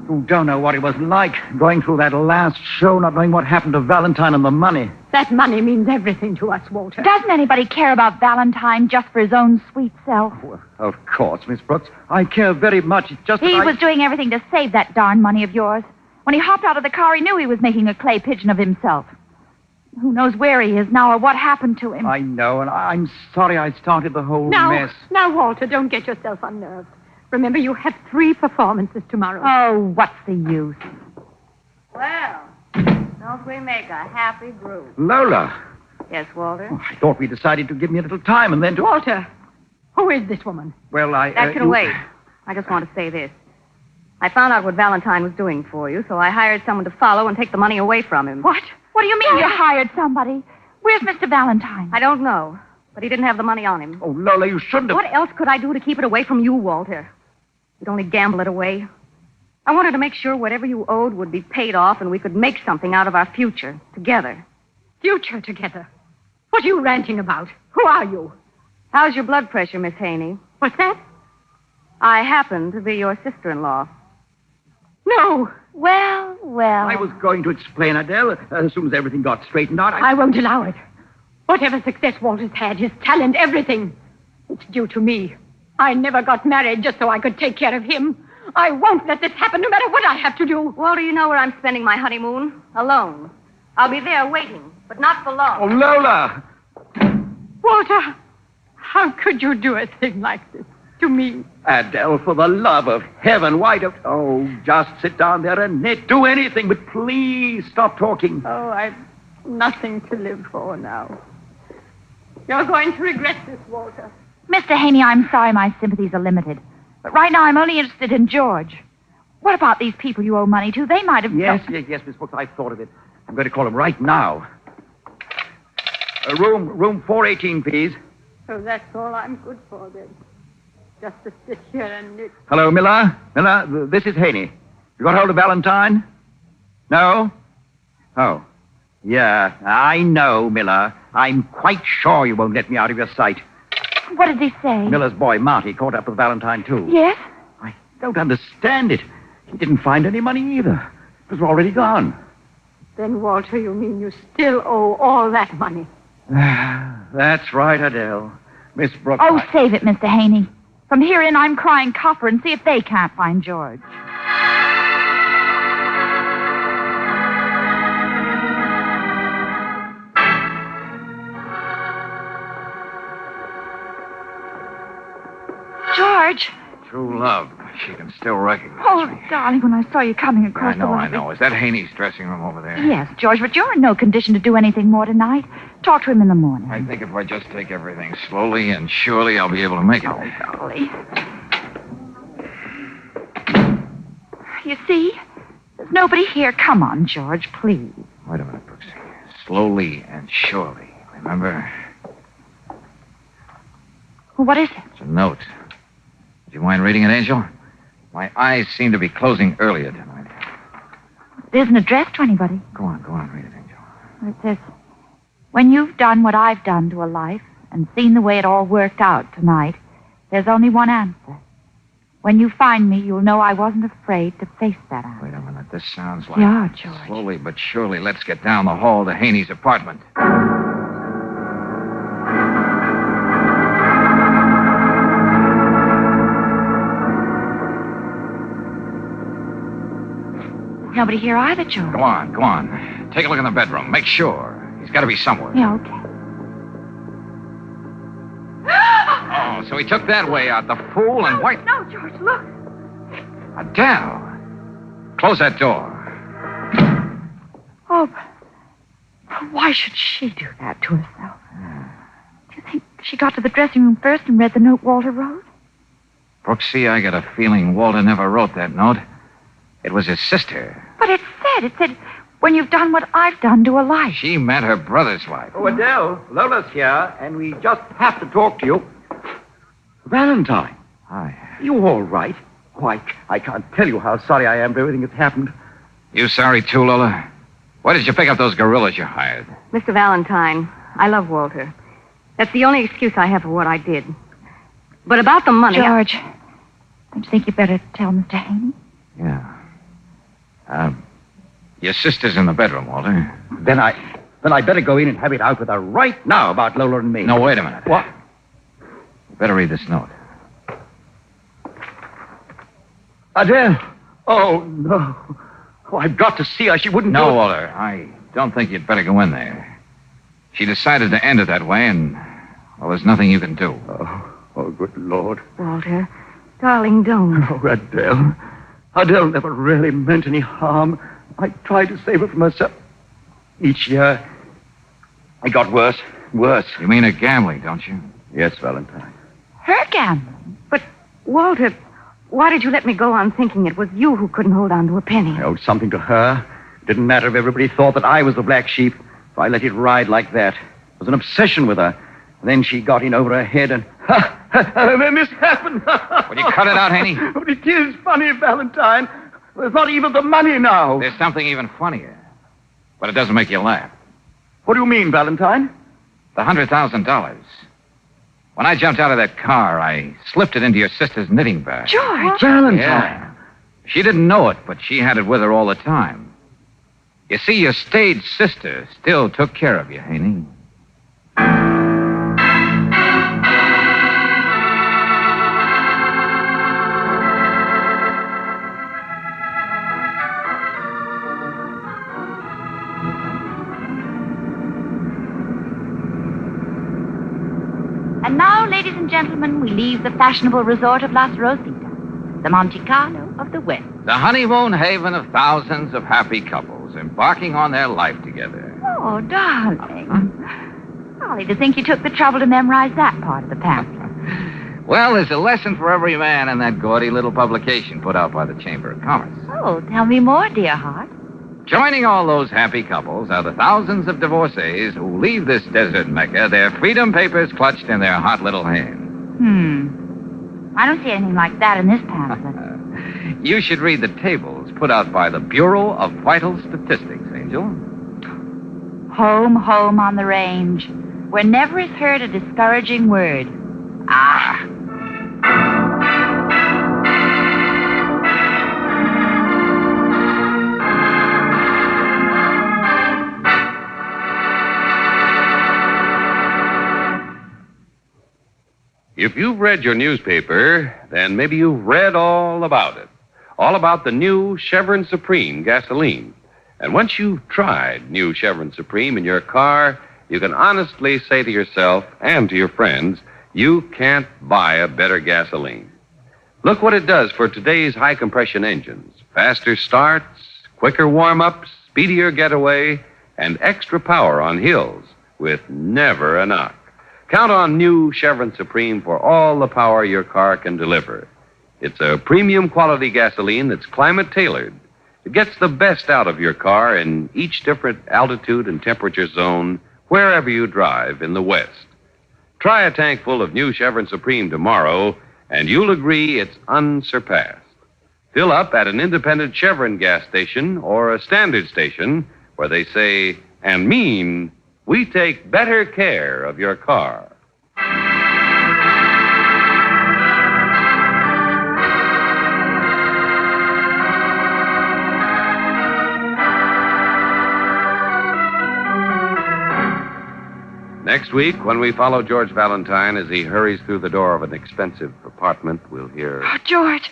G: You don't know what it was like, going through that last show, not knowing what happened to Valentine and the money.
M: That money means everything to us, Walter.
J: Doesn't anybody care about Valentine just for his own sweet self?
G: Well, of course, Miss Brooks. I care very much. It's just
J: He
G: that
J: was doing everything to save that darn money of yours. When he hopped out of the car, he knew he was making a clay pigeon of himself. Who knows where he is now or what happened to him?
G: I know, and I'm sorry I started the whole mess.
M: Now, Walter, don't get yourself unnerved. Remember, you have 3 performances tomorrow.
J: Oh, what's the use?
F: Well, don't we make a happy group?
G: Lola.
F: Yes, Walter?
G: I thought we decided to give me a little time and then to...
M: Walter, who is this woman?
G: Well,
F: That can wait. I just want to say this. I found out what Valentine was doing for you, so I hired someone to follow and take the money away from him.
J: What? What do you mean you hired somebody? Where's Mr. Valentine?
F: I don't know, but he didn't have the money on him.
G: Oh, Lola, you shouldn't have...
F: What else could I do to keep it away from you, Walter? You'd only gamble it away. I wanted to make sure whatever you owed would be paid off and we could make something out of our future together.
M: Future together? What are you ranting about? Who are you?
F: How's your blood pressure, Miss Haney?
M: What's that?
F: I happen to be your sister-in-law.
M: No.
J: Well.
G: I was going to explain, Adele, as soon as everything got straightened out.
M: I won't allow it. Whatever success Walter's had, his talent, everything, it's due to me. I never got married just so I could take care of him. I won't let this happen no matter what I have to do.
F: Walter, you know where I'm spending my honeymoon? Alone. I'll be there waiting, but not for long.
G: Oh, Lola!
M: Walter, how could you do a thing like this to me?
G: Adele, for the love of heaven, why don't... Oh, just sit down there and knit. Do anything, but please stop talking.
M: Oh, I've nothing to live for now. You're going to regret this, Walter.
J: Mr. Haney, I'm sorry my sympathies are limited. But right now I'm only interested in George. What about these people you owe money to? They might have...
G: Yes, Miss Brooks, I've thought of it. I'm going to call them right now. Room 418, please.
M: So that's all I'm good for, then. Just to sit here and knit.
G: Hello, Miller. Miller, this is Haney. You got hold of Valentine? No? Oh. Yeah, I know, Miller. I'm quite sure you won't let me out of your sight.
J: What did he say?
G: Miller's boy, Marty, caught up with Valentine, too.
J: Yes?
G: I don't understand it. He didn't find any money either. It was already gone.
M: Then, Walter, you mean you still owe all that money?
G: That's right, Adele. Miss Brooks...
J: Oh, save it, Mr. Haney. From here in, I'm crying copper and see if they can't find George. George.
B: True love. She can still recognize
J: Oh,
B: me.
J: darling, when I saw you coming across the lobby.
B: I know. Is that Haney's dressing room over there?
J: Yes, George, but you're in no condition to do anything more tonight. Talk to him in the morning.
B: I think if I just take everything slowly and surely, I'll be able to make it.
J: Oh, golly. You see? There's nobody here. Come on, George, please.
B: Wait a minute, Brooksy. Slowly and surely. Remember?
J: Well, what is it?
B: It's a note. Do you mind reading it, Angel? My eyes seem to be closing earlier tonight.
J: It isn't addressed to anybody.
B: Go on, read it, Angel.
J: It says, when you've done what I've done to a life and seen the way it all worked out tonight, there's only one answer. When you find me, you'll know I wasn't afraid to face that answer.
B: Wait a minute. This sounds like...
J: Yeah, George.
B: Slowly but surely, let's get down the hall to Haney's apartment.
J: Nobody here either, George.
B: Go on. Take a look in the bedroom. Make sure. He's got to be somewhere.
J: Yeah, okay.
B: Oh, so he took that way out. The fool and white...
M: No, George, look.
B: Adele. Close that door.
J: Oh, but why should she do that to herself? Do you think she got to the dressing room first and read the note Walter wrote?
B: Brooksy, I got a feeling Walter never wrote that note. It was his sister.
J: But it said, when you've done what I've done to a life.
B: She met her brother's wife.
G: Oh, Adele, Lola's here, and we just have to talk to you. Valentine.
B: Hi.
G: You all right? Oh, I can't tell you how sorry I am for everything that's happened.
B: You sorry too, Lola? Why did you pick up those gorillas you hired?
F: Mr. Valentine, I love Walter. That's the only excuse I have for what I did. But about the money...
J: George, don't you think you better tell Mr. Haney?
B: Yeah. Your sister's in the bedroom, Walter.
G: Then I better go in and have it out with her right now about Lola and me.
B: No, wait a minute.
G: What?
B: You better read this note.
G: Adele. Oh, no. Oh, I've got to see her. She wouldn't do
B: No,
G: it.
B: Walter. I don't think you'd better go in there. She decided to end it that way, and, well, there's nothing you can do.
G: Oh, good Lord.
F: Walter, darling, don't.
G: Oh, Adele. Adele never really meant any harm. I tried to save her from herself. Each year, it got worse, worse.
B: You mean her gambling, don't you?
G: Yes, Valentine.
F: Her gambling? But, Walter, why did you let me go on thinking it was you who couldn't hold on to a penny?
G: I owed something to her. It didn't matter if everybody thought that I was the black sheep. If I let it ride like that. It was an obsession with her. Then she got in over her head and... then this happened.
B: Will you cut it out, Haney?
G: But it is funny, Valentine. There's not even the money now.
B: There's something even funnier. But it doesn't make you laugh.
G: What do you mean, Valentine?
B: The $100,000. When I jumped out of that car, I slipped it into your sister's knitting bag.
F: George!
G: Valentine.
B: Yeah. She didn't know it, but she had it with her all the time. You see, your stage sister still took care of you, Haney.
J: And now, ladies and gentlemen, we leave the fashionable resort of Las Rositas, the Monte Carlo of the West.
B: The honeymoon haven of thousands of happy couples embarking on their life together.
J: Oh, darling. Golly, to think you took the trouble to memorize that part of the pamphlet.
B: Well, there's a lesson for every man in that gaudy little publication put out by the Chamber of Commerce.
J: Oh, tell me more, dear heart.
B: Joining all those happy couples are the thousands of divorcees who leave this desert Mecca, their freedom papers clutched in their hot little hands.
J: I don't see anything like that in this pamphlet.
B: You should read the tables put out by the Bureau of Vital Statistics, Angel.
J: Home, home on the range, where never is heard a discouraging word. Ah!
E: If you've read your newspaper, then maybe you've read all about it. All about the new Chevron Supreme gasoline. And once you've tried new Chevron Supreme in your car, you can honestly say to yourself and to your friends, you can't buy a better gasoline. Look what it does for today's high-compression engines. Faster starts, quicker warm-ups, speedier getaway, and extra power on hills with never a knock. Count on new Chevron Supreme for all the power your car can deliver. It's a premium quality gasoline that's climate-tailored. It gets the best out of your car in each different altitude and temperature zone wherever you drive in the West. Try a tank full of new Chevron Supreme tomorrow, and you'll agree it's unsurpassed. Fill up at an independent Chevron gas station or a standard station where they say and mean, we take better care of your car. Next week, when we follow George Valentine as he hurries through the door of an expensive apartment, we'll hear...
J: Oh, George!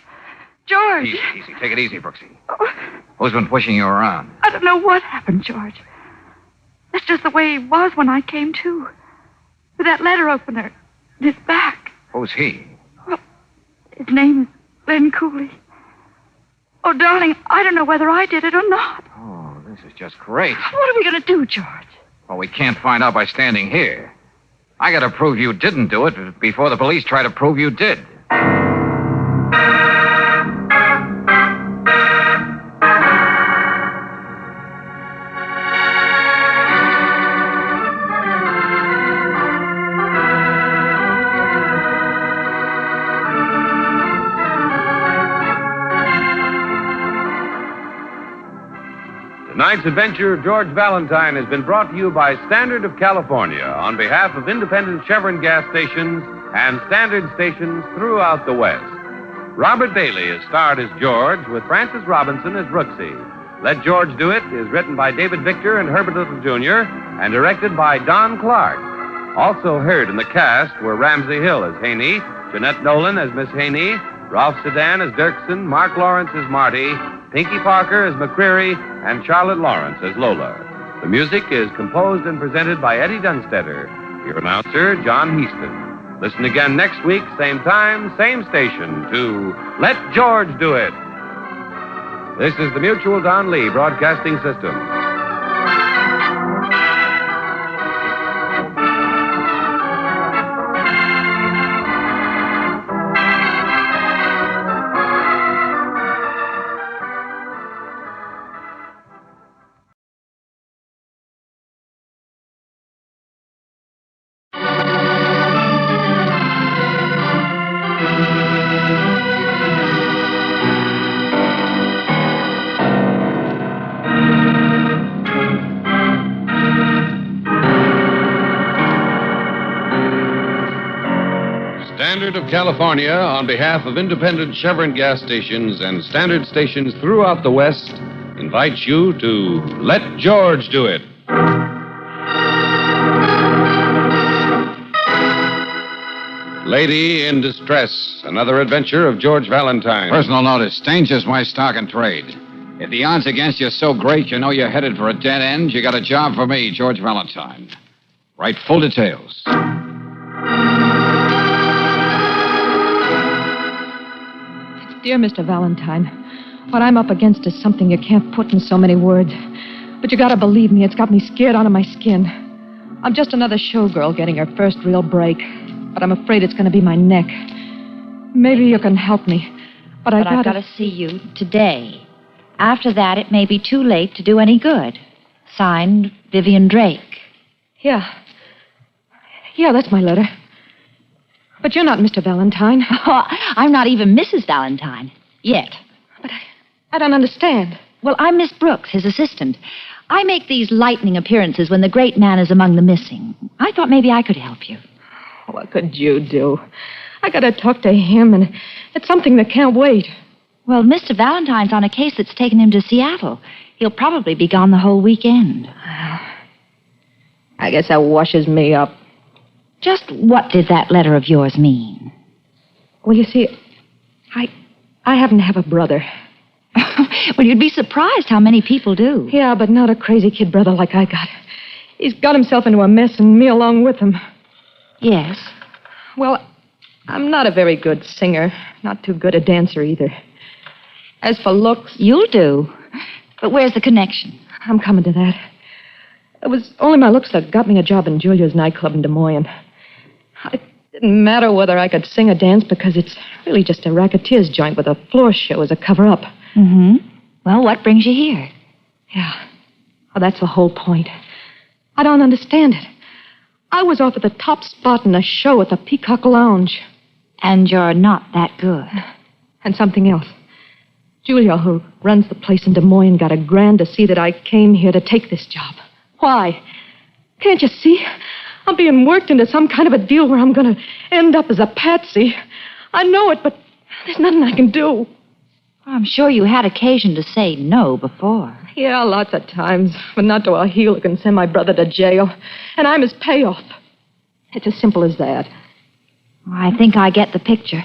J: George!
B: Easy, easy. Take it easy, Brooksy. Who's been pushing you around?
J: I don't know what happened, George. That's just the way he was when I came to. With that letter opener in his back.
B: Who's he?
J: Well, his name is Glenn Cooley. Oh, darling, I don't know whether I did it or not.
B: Oh, this is just great.
J: What are we going to do, George?
B: Well, we can't find out by standing here. I got to prove you didn't do it before the police try to prove you did.
E: Tonight's adventure of George Valentine has been brought to you by Standard of California on behalf of independent Chevron gas stations and standard stations throughout the West. Robert Bailey is starred as George with Frances Robinson as Brooksy.
P: Let George Do It is written by David Victor and Herbert Little, Jr., and directed by Don Clark. Also heard in the cast were Ramsey Hill as Haney, Jeanette Nolan as Miss Haney, Ralph Sedan as Dirksen, Mark Lawrence as Marty, Pinky Parker as McCreary, and Charlotte Lawrence as Lola. The music is composed and presented by Eddie Dunstetter. Your announcer, John Heaston. Listen again next week, same time, same station, to Let George Do It. This is the Mutual Don Lee Broadcasting System. Standard of California, on behalf of independent Chevron gas stations and standard stations throughout the West, invites you to Let George Do It. Lady in Distress, another adventure of George Valentine.
B: Personal notice. Danger's my stock and trade. If the odds against you are so great you know you're headed for a dead end, you got a job for me, George Valentine. Write full details.
D: Dear Mr. Valentine, what I'm up against is something you can't put in so many words. But you gotta believe me, it's got me scared out of my skin. I'm just another showgirl getting her first real break. But I'm afraid it's gonna be my neck. Maybe you can help me. But
J: I've got to see you today. After that, it may be too late to do any good. Signed, Vivian Drake.
D: Yeah, that's my letter. But you're not Mr. Valentine.
J: Oh, I'm not even Mrs. Valentine. Yet.
D: But I don't understand.
J: Well, I'm Miss Brooks, his assistant. I make these lightning appearances when the great man is among the missing. I thought maybe I could help you.
D: What could you do? I gotta talk to him, and it's something that can't wait.
J: Well, Mr. Valentine's on a case that's taken him to Seattle. He'll probably be gone the whole weekend.
D: I guess that washes me up.
J: Just what did that letter of yours mean?
D: Well, you see, I happen to have a brother.
J: Well, you'd be surprised how many people do.
D: Yeah, but not a crazy kid brother like I got. He's got himself into a mess, and me along with him.
J: Yes?
D: Well, I'm not a very good singer. Not too good a dancer either. As for looks...
J: You'll do. But where's the connection?
D: I'm coming to that. It was only my looks that got me a job in Julia's nightclub in Des Moines. It didn't matter whether I could sing or dance because it's really just a racketeer's joint with a floor show as a cover-up.
J: Mm-hmm. Well, what brings you here?
D: Yeah. Well, that's the whole point. I don't understand it. I was offered the top spot in a show at the Peacock Lounge.
J: And you're not that good.
D: And something else. Julia, who runs the place in Des Moines, got a grand to see that I came here to take this job. Why? Can't you see? I'm being worked into some kind of a deal where I'm going to end up as a patsy. I know it, but there's nothing I can do.
J: I'm sure you had occasion to say no before.
D: Yeah, lots of times, but not to a heel who can send my brother to jail. And I'm his payoff. It's as simple as that.
J: I think I get the picture.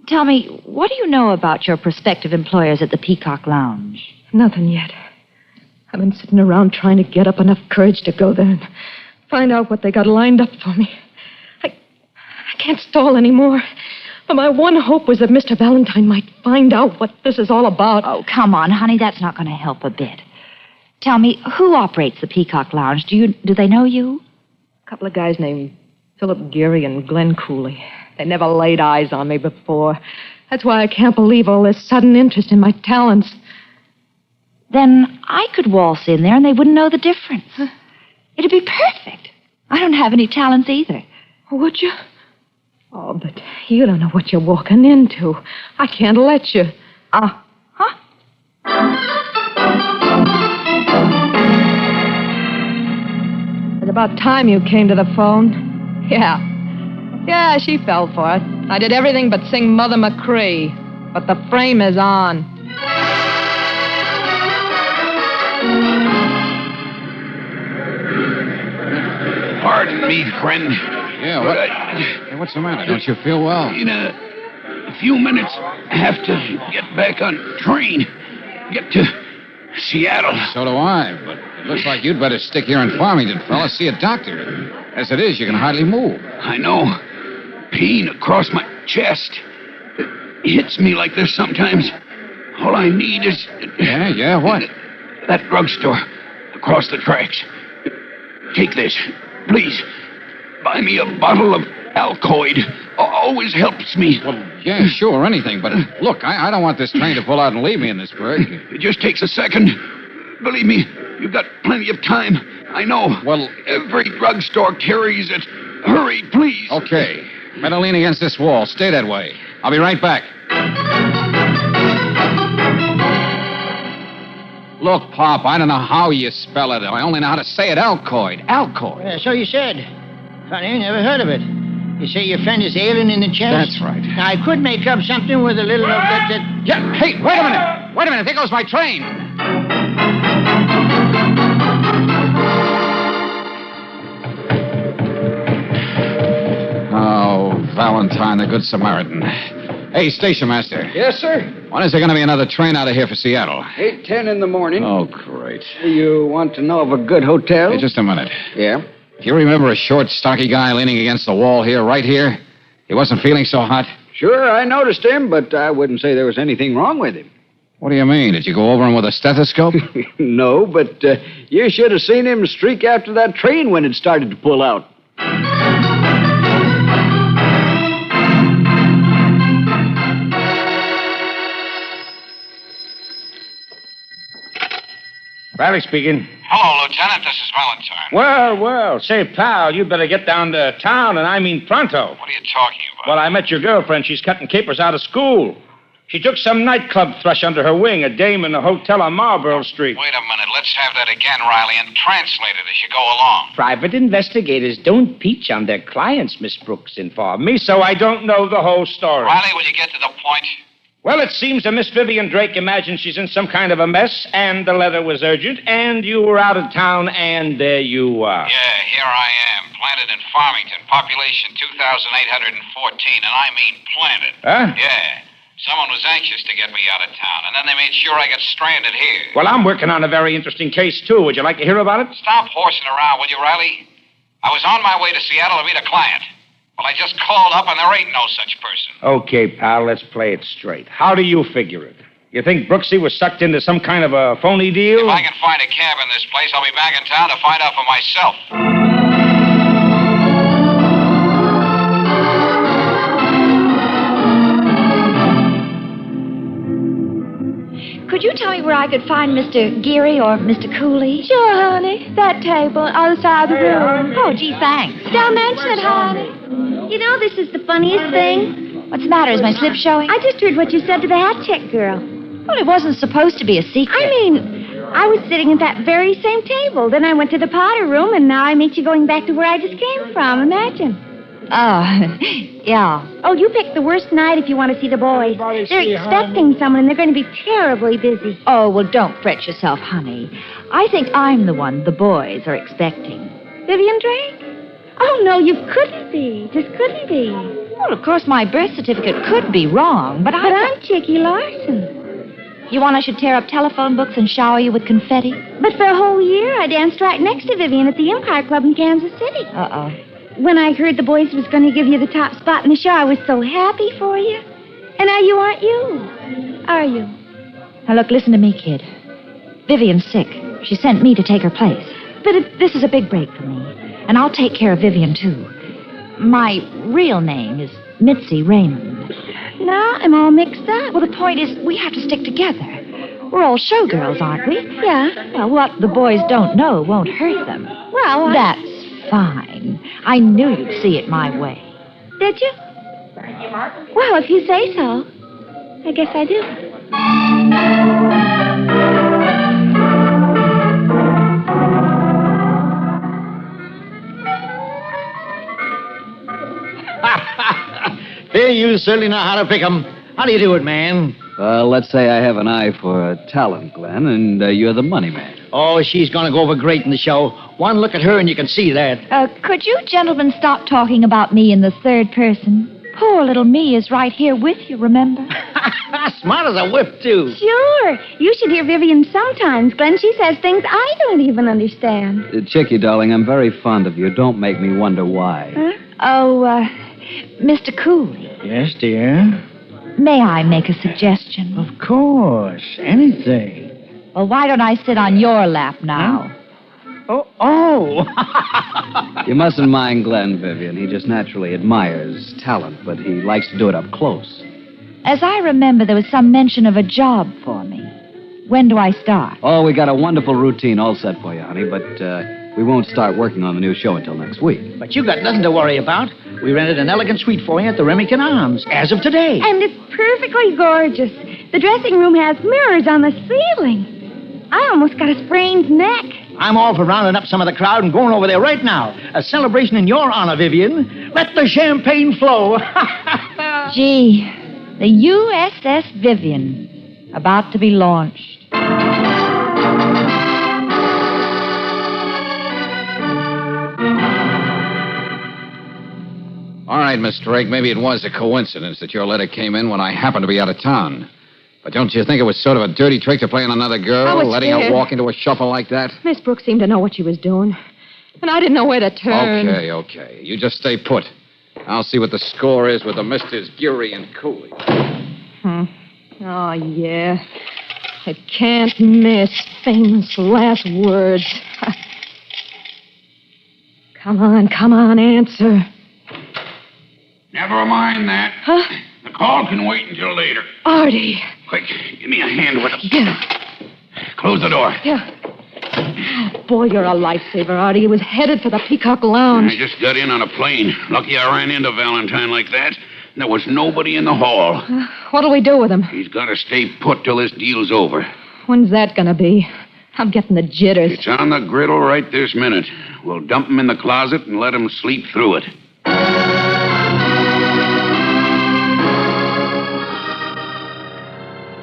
J: Tell me, what do you know about your prospective employers at the Peacock Lounge?
D: Nothing yet. I've been sitting around trying to get up enough courage to go there and find out what they got lined up for me. I can't stall anymore. But my one hope was that Mr. Valentine might find out what this is all about.
J: Oh, come on, honey. That's not going to help a bit. Tell me, who operates the Peacock Lounge? Do they know you?
D: A couple of guys named Philip Geary and Glenn Cooley. They never laid eyes on me before. That's why I can't believe all this sudden interest in my talents.
J: Then I could waltz in there and they wouldn't know the difference. It'd be perfect. I don't have any talents either.
D: Would you? Oh, but you don't know what you're walking into. I can't let you.
J: Huh?
D: It's about time you came to the phone. Yeah, she fell for it. I did everything but sing Mother McCree. But the frame is on.
H: Pardon me, friend.
B: Yeah, what? Hey, what's the matter? Don't you feel well?
H: In a few minutes, I have to get back on train. Get to Seattle.
B: So do I, but it looks like you'd better stick here in Farmington, fella. See a doctor. As it is, you can hardly move.
H: I know. Pain across my chest. It hits me like this sometimes. All I need is...
B: Yeah, what?
H: That drugstore across the tracks. Take this, please. Buy me a bottle of Alcoid. Always helps me.
B: Well, yeah, sure, anything. But look, I don't want this train to pull out and leave me in this brig.
H: It just takes a second. Believe me, you've got plenty of time. I know.
B: Well,
H: every drugstore carries it. Hurry, please.
B: Okay. Better lean against this wall. Stay that way. I'll be right back. Look, Pop, I don't know how you spell it. I only know how to say it. Alcoid. Alcoid.
L: Yeah, so you said. Funny, never heard of it. You say your friend is ailing in the chest?
B: That's right.
L: Now, I could make up something with a little of that...
B: Yeah, hey, wait a minute. Wait a minute. There goes my train. Oh, Valentine, the Good Samaritan. Hey, station master.
I: Yes, sir?
B: When is there going to be another train out of here for Seattle?
I: 8:10 in the morning.
B: Oh, great.
I: You want to know of a good hotel?
B: Hey, just a minute.
I: Yeah?
B: Do you remember a short, stocky guy leaning against the wall here, right here? He wasn't feeling so hot?
I: Sure, I noticed him, but I wouldn't say there was anything wrong with him.
B: What do you mean? Did you go over him with a stethoscope?
I: No, but you should have seen him streak after that train when it started to pull out.
S: Riley speaking.
A: Hello, Lieutenant. This is Valentine.
S: Well. Say, pal, you'd better get down to town, and I mean pronto.
A: What are you talking about?
S: Well, I met your girlfriend. She's cutting capers out of school. She took some nightclub thrush under her wing, a dame in a hotel on Marlborough Street.
A: Wait a minute. Let's have that again, Riley, and translate it as you go along.
S: Private investigators don't peach on their clients, Miss Brooks informed me, so I don't know the whole story.
A: Riley, will you get to the point?
S: Well, it seems that Miss Vivian Drake imagines she's in some kind of a mess, and the letter was urgent, and you were out of town, and there you are.
A: Yeah, here I am, planted in Farmington, population 2,814, and I mean planted.
S: Huh?
A: Yeah. Someone was anxious to get me out of town, and then they made sure I got stranded here.
S: Well, I'm working on a very interesting case, too. Would you like to hear about it?
A: Stop horsing around, will you, Riley? I was on my way to Seattle to meet a client. Well, I just called up, and there ain't no such person.
S: Okay, pal, let's play it straight. How do you figure it? You think Brooksy was sucked into some kind of a phony deal?
A: If I can find a cab in this place, I'll be back in town to find out for myself.
T: Could you tell me where I could find Mr. Geary or Mr. Cooley?
M: Sure, honey. That table, other side of the room.
T: Oh, gee, thanks.
M: Don't mention it, honey. You know, this is the funniest thing.
T: What's the matter? Is my slip showing?
M: I just heard what you said to the hat check girl.
T: Well, it wasn't supposed to be a secret.
M: I mean, I was sitting at that very same table. Then I went to the Potter room, and now I meet you going back to where I just came from. Imagine.
T: Oh, yeah.
M: Oh, you picked the worst night if you want to see the boys. They're expecting someone, and they're going to be terribly busy.
T: Oh, well, don't fret yourself, honey. I think I'm the one the boys are expecting.
M: Vivian Drake? Oh, no, you couldn't be. Just couldn't be.
T: Well, of course, my birth certificate could be wrong, but
M: I'm Chicky Larson.
T: You want I should tear up telephone books and shower you with confetti?
M: But for a whole year, I danced right next to Vivian at the Empire Club in Kansas City.
T: Uh-oh.
M: When I heard the boys was going to give you the top spot in the show, I was so happy for you. And now you aren't you, are you?
T: Now, look, listen to me, kid. Vivian's sick. She sent me to take her place. But this is a big break for me. And I'll take care of Vivian, too. My real name is Mitzi Raymond.
M: Now I'm all mixed up.
T: Well, the point is, we have to stick together. We're all showgirls, aren't we?
M: Yeah.
T: Well, what the boys don't know won't hurt them.
M: Well,
T: That's fine. I knew you'd see it my way.
M: Did you? Well, if you say so. I guess I do.
L: Hey, you certainly know how to pick 'em. How do you do it, man?
U: Let's say I have an eye for talent, Glenn, and you're the money man.
L: Oh, she's going to go over great in the show. One look at her and you can see that.
D: Could you gentlemen stop talking about me in the third person? Poor little me is right here with you, remember?
L: Smart as a whip, too.
V: Sure. You should hear Vivian sometimes, Glenn. She says things I don't even understand.
U: Chickie, darling, I'm very fond of you. Don't make me wonder why.
V: Huh?
D: Oh, Mr. Cooley,
L: Yes, dear?
D: may I make a suggestion?
L: Of course. Anything.
D: Well, why don't I sit on your lap now?
L: Oh.
U: You mustn't mind Glenn, Vivian. He just naturally admires talent, but he likes to do it up close.
D: As I remember, there was some mention of a job for me. When do I start?
U: Oh, we got a wonderful routine all set for you, honey, but we won't start working on the new show until next week.
L: But you got nothing to worry about. We rented an elegant suite for you at the Remington Arms, as of today.
V: And it's perfectly gorgeous. The dressing room has mirrors on the ceiling. I almost got a sprained neck.
L: I'm all for rounding up some of the crowd and going over there right now. A celebration in your honor, Vivian. Let the champagne flow.
D: Gee, the USS Vivian, about to be launched.
B: All right, Miss Drake, maybe it was a coincidence that your letter came in when I happened to be out of town. But don't you think it was sort of a dirty trick to play on another girl,
M: I was
B: letting her
M: scared.
B: walk into a shuffle like that?
M: Miss Brooks seemed to know what she was doing. And I didn't know where to turn.
B: Okay. You just stay put. I'll see what the score is with the Misters Geary and Cooley.
M: Oh, yeah. It can't miss. Famous last words. Come on, answer.
H: Never mind that.
M: Huh?
H: The call can wait until later.
M: Artie.
H: Quick, give me a hand with it.
M: Yeah.
H: Close the door.
M: Yeah. Oh, boy, you're a lifesaver, Artie. He was headed for the Peacock Lounge.
H: I just got in on a plane. Lucky I ran into Valentine like that. There was nobody in the hall.
M: What'll we do with him?
H: He's got to stay put till this deal's over.
M: When's that gonna be? I'm getting the jitters.
H: It's on the griddle right this minute. We'll dump him in the closet and let him sleep through it.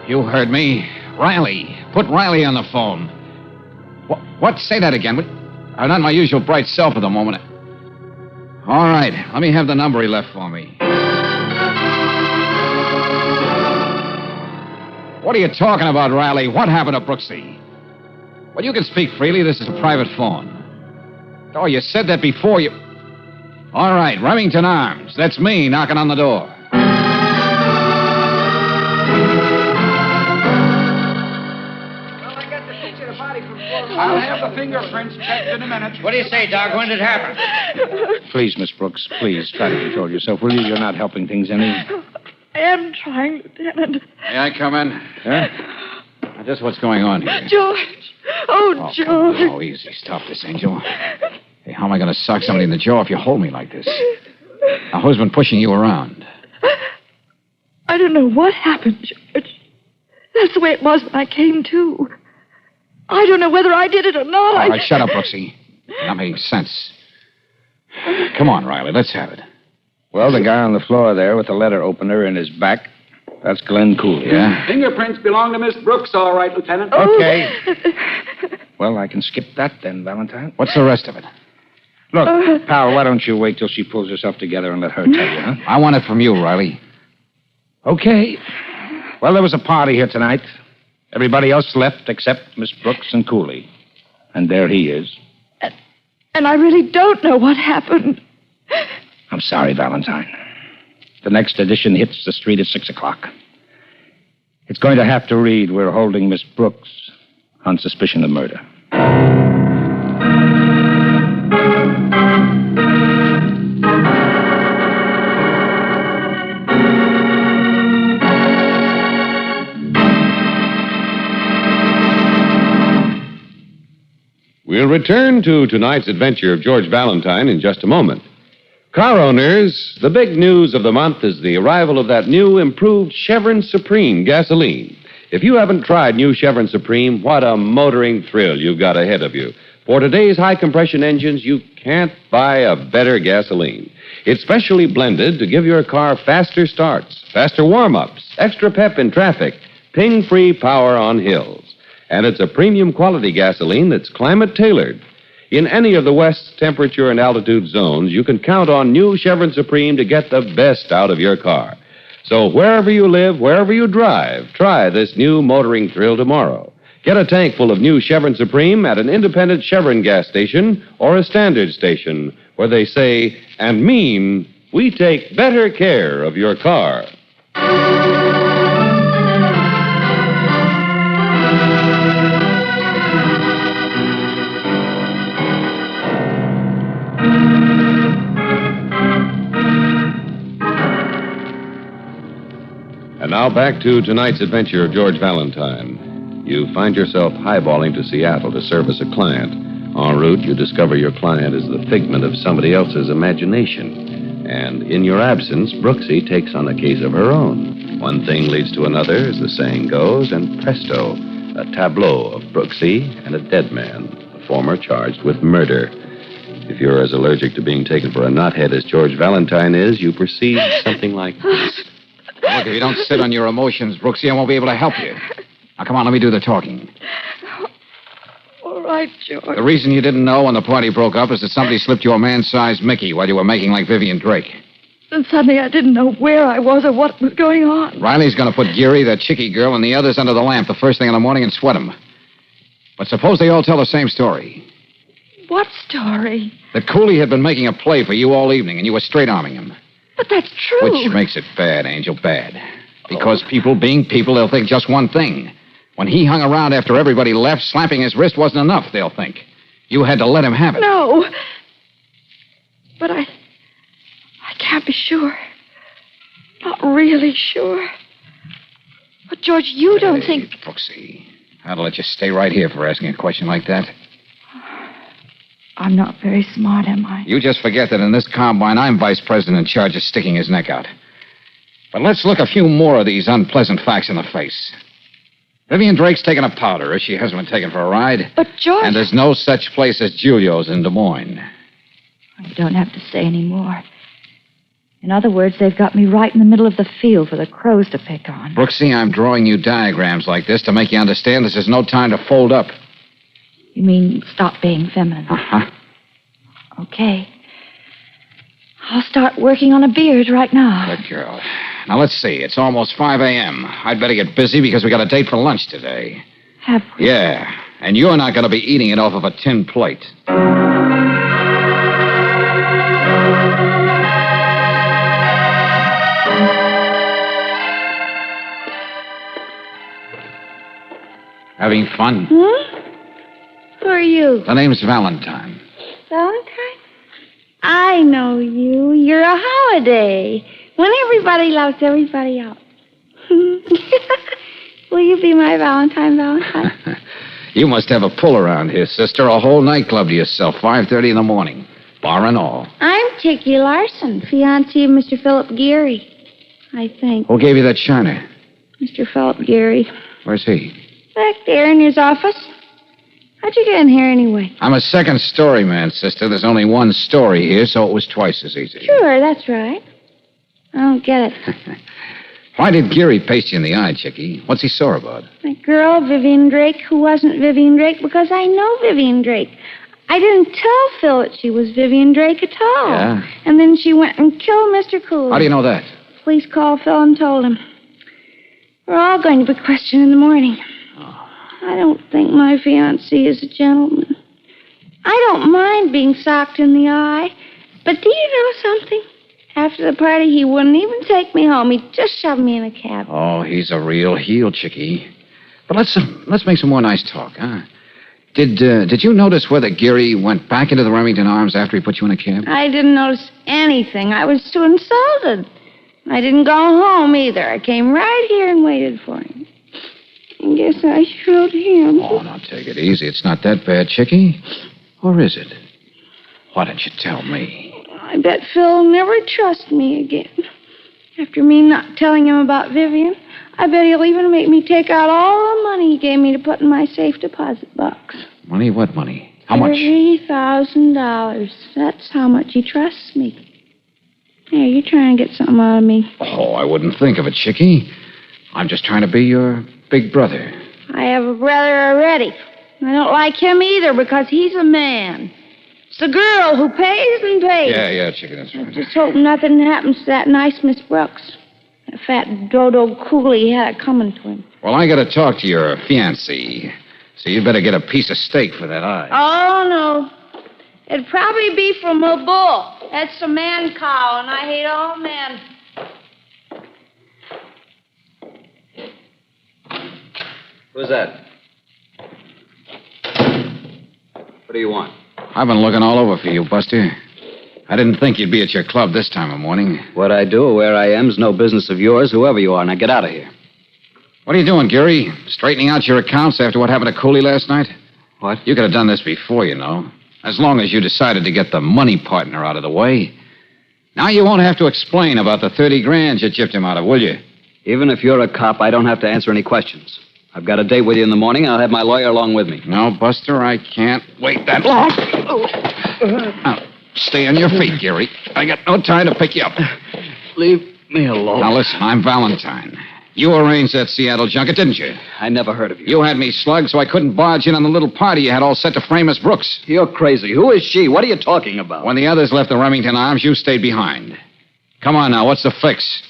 B: You heard me. Riley. Put Riley on the phone. What? Say that again. I'm not my usual bright self at the moment. All right. Let me have the number he left for me. What are you talking about, Riley? What happened to Brooksy? Well, you can speak freely. This is a private phone. Oh, you said that before you... All right, Remington Arms. That's me knocking on the door.
H: I'll have the fingerprints checked in a minute.
L: What do you say, Doc? When did it happen?
S: Please, Miss Brooks, please try to control yourself, will you? You're not helping things any.
V: I am trying, Lieutenant.
B: May I come in?
V: Huh?
B: Just what's going on here?
V: George. Oh, George.
B: Oh, easy. Stop this, Angel. Hey, how am I going to sock somebody in the jaw if you hold me like this? Now, who's been pushing you around?
V: I don't know what happened, George. That's the way it was when I came to. I don't know whether I did it or not.
B: All right, shut up, Brooksy. You're not making sense. Come on, Riley, let's have it.
S: Well, the guy on the floor there with the letter opener in his back, that's Glenn Cooley.
B: Yeah?
W: Fingerprints belong to Miss Brooks, all right, Lieutenant.
S: Okay. Well, I can skip that then, Valentine.
B: What's the rest of it?
S: Look, pal, why don't you wait till she pulls herself together and let her tell you, huh?
B: I want it from you, Riley.
S: Okay. Well, there was a party here tonight. Everybody else left except Miss Brooks and Cooley. And there he is.
V: And I really don't know what happened.
S: I'm sorry, Valentine. The next edition hits the street at 6 o'clock. It's going to have to read, we're holding Miss Brooks on suspicion of murder.
E: We'll return to tonight's adventure of George Valentine in just a moment. Car owners, the big news of the month is the arrival of that new improved Chevron Supreme gasoline. If you haven't tried new Chevron Supreme, what a motoring thrill you've got ahead of you. For today's high-compression engines, you can't buy a better gasoline. It's specially blended to give your car faster starts, faster warm-ups, extra pep in traffic, ping-free power on hills. And it's a premium quality gasoline that's climate-tailored. In any of the West's temperature and altitude zones, you can count on new Chevron Supreme to get the best out of your car. So wherever you live, wherever you drive, try this new motoring thrill tomorrow. Get a tank full of new Chevron Supreme at an independent Chevron gas station or a standard station where they say and mean, we take better care of your car. And now back to tonight's adventure of George Valentine. You find yourself highballing to Seattle to service a client. En route, you discover your client is the figment of somebody else's imagination. And in your absence, Brooksy takes on a case of her own. One thing leads to another, as the saying goes, and presto, a tableau of Brooksy and a dead man, the former charged with murder. If you're as allergic to being taken for a knothead as George Valentine is, you perceive something like this.
B: Look, if you don't sit on your emotions, Brooksy, I won't be able to help you. Now, come on, let me do the talking.
V: All right, George.
B: The reason you didn't know when the party broke up is that somebody slipped you a man-sized Mickey while you were making like Vivian Drake.
V: Then suddenly I didn't know where I was or what was going on.
B: Riley's going to put Geary, that chickie girl, and the others under the lamp the first thing in the morning and sweat them. But suppose they all tell the same story.
V: What story?
B: That Cooley had been making a play for you all evening, and you were straight-arming him.
V: But that's true.
B: Which makes it bad, Angel, bad. Because people being people, they'll think just one thing. When he hung around after everybody left, slapping his wrist wasn't enough, they'll think. You had to let him have it.
V: No. But I can't be sure. Not really sure. But, George, you don't think...
B: Brooksy, I'd let you stay right here for asking a question like that.
V: I'm not very smart, am I?
B: You just forget that in this combine, I'm vice president in charge of sticking his neck out. But let's look a few more of these unpleasant facts in the face. Vivian Drake's taken a powder, she hasn't been taken for a ride.
V: But, George...
B: And there's no such place as Julio's in Des Moines.
V: You don't have to say any more. In other words, they've got me right in the middle of the field for the crows to pick on.
B: Brooksy, I'm drawing you diagrams like this to make you understand this is no time to fold up.
V: You mean stop being feminine?
B: Uh-huh.
V: Okay. I'll start working on a beard right now.
B: Good girl. Now, let's see. It's almost 5 a.m. I'd better get busy because we got a date for lunch today.
V: Have we?
B: Yeah. And you're not going to be eating it off of a tin plate. Having fun?
N: Who are you?
B: The name's Valentine.
N: Valentine? I know you. You're a holiday. When everybody loves everybody else. Will you be my Valentine?
B: You must have a pull around here, sister. A whole nightclub to yourself, 5:30 in the morning. Bar and all.
N: I'm Chicky Larson, fiancée of Mr. Philip Geary, I think.
B: Who gave you that shiner?
N: Mr. Philip Geary.
B: Where's he?
N: Back there in his office. How'd you get in here anyway?
B: I'm a second-story man, sister. There's only one story here, so it was twice as easy.
N: Sure, that's right. I don't get it.
B: Why did Geary paste you in the eye, Chickie? What's he sore about?
N: That girl, Vivian Drake, who wasn't Vivian Drake, because I know Vivian Drake. I didn't tell Phil that she was Vivian Drake at all.
B: Yeah?
N: And then she went and killed Mr. Cooley.
B: How do you know that?
N: Police called Phil and told him. We're all going to be questioned in the morning. I don't think my fiancé is a gentleman. I don't mind being socked in the eye. But do you know something? After the party, he wouldn't even take me home. He'd just shove me in a cab.
B: Oh, he's a real heel, Chickie. But let's make some more nice talk, huh? Did you notice whether Geary went back into the Remington Arms after he put you in a cab?
N: I didn't notice anything. I was too insulted. I didn't go home either. I came right here and waited for him. I guess I showed him.
B: Oh, now take it easy. It's not that bad, Chickie. Or is it? Why didn't you tell me?
N: I bet Phil will never trust me again. After me not telling him about Vivian, I bet he'll even make me take out all the money he gave me to put in my safe deposit box.
B: Money? What money? How much?
N: $30,000. That's how much he trusts me. Here, you trying to get something out of me.
B: Oh, I wouldn't think of it, Chickie. I'm just trying to be your big brother.
N: I have a brother already. I don't like him either because he's a man. It's the girl who pays and pays.
B: Yeah, Chickie, that's right.
N: I just hope nothing happens to that nice Miss Brooks. That fat dodo coolie had it coming to him.
B: Well, I got to talk to your fiancé. So you'd better get a piece of steak for that eye.
N: Oh, no. It'd probably be from a bull. That's a man cow, and I hate all men.
U: Who's that? What do you want?
B: I've been looking all over for you, Buster. I didn't think you'd be at your club this time of morning.
U: What I do or where I am is no business of yours, whoever you are. Now get out of here.
B: What are you doing, Geary? Straightening out your accounts after what happened to Cooley last night?
U: What?
B: You could have done this before, you know. As long as you decided to get the money partner out of the way. Now you won't have to explain about the 30 grand you chipped him out of, will you?
U: Even if you're a cop, I don't have to answer any questions. I've got a date with you in the morning. I'll have my lawyer along with me.
B: No, Buster, I can't wait that long. Now, stay on your feet, Geary. I got no time to pick you up.
U: Leave me alone.
B: Now, listen, I'm Valentine. You arranged that Seattle junket, didn't you?
U: I never heard of you.
B: You had me slugged so I couldn't barge in on the little party you had all set to frame Miss Brooks.
U: You're crazy. Who is she? What are you talking about?
B: When the others left the Remington Arms, you stayed behind. Come on now, what's the fix?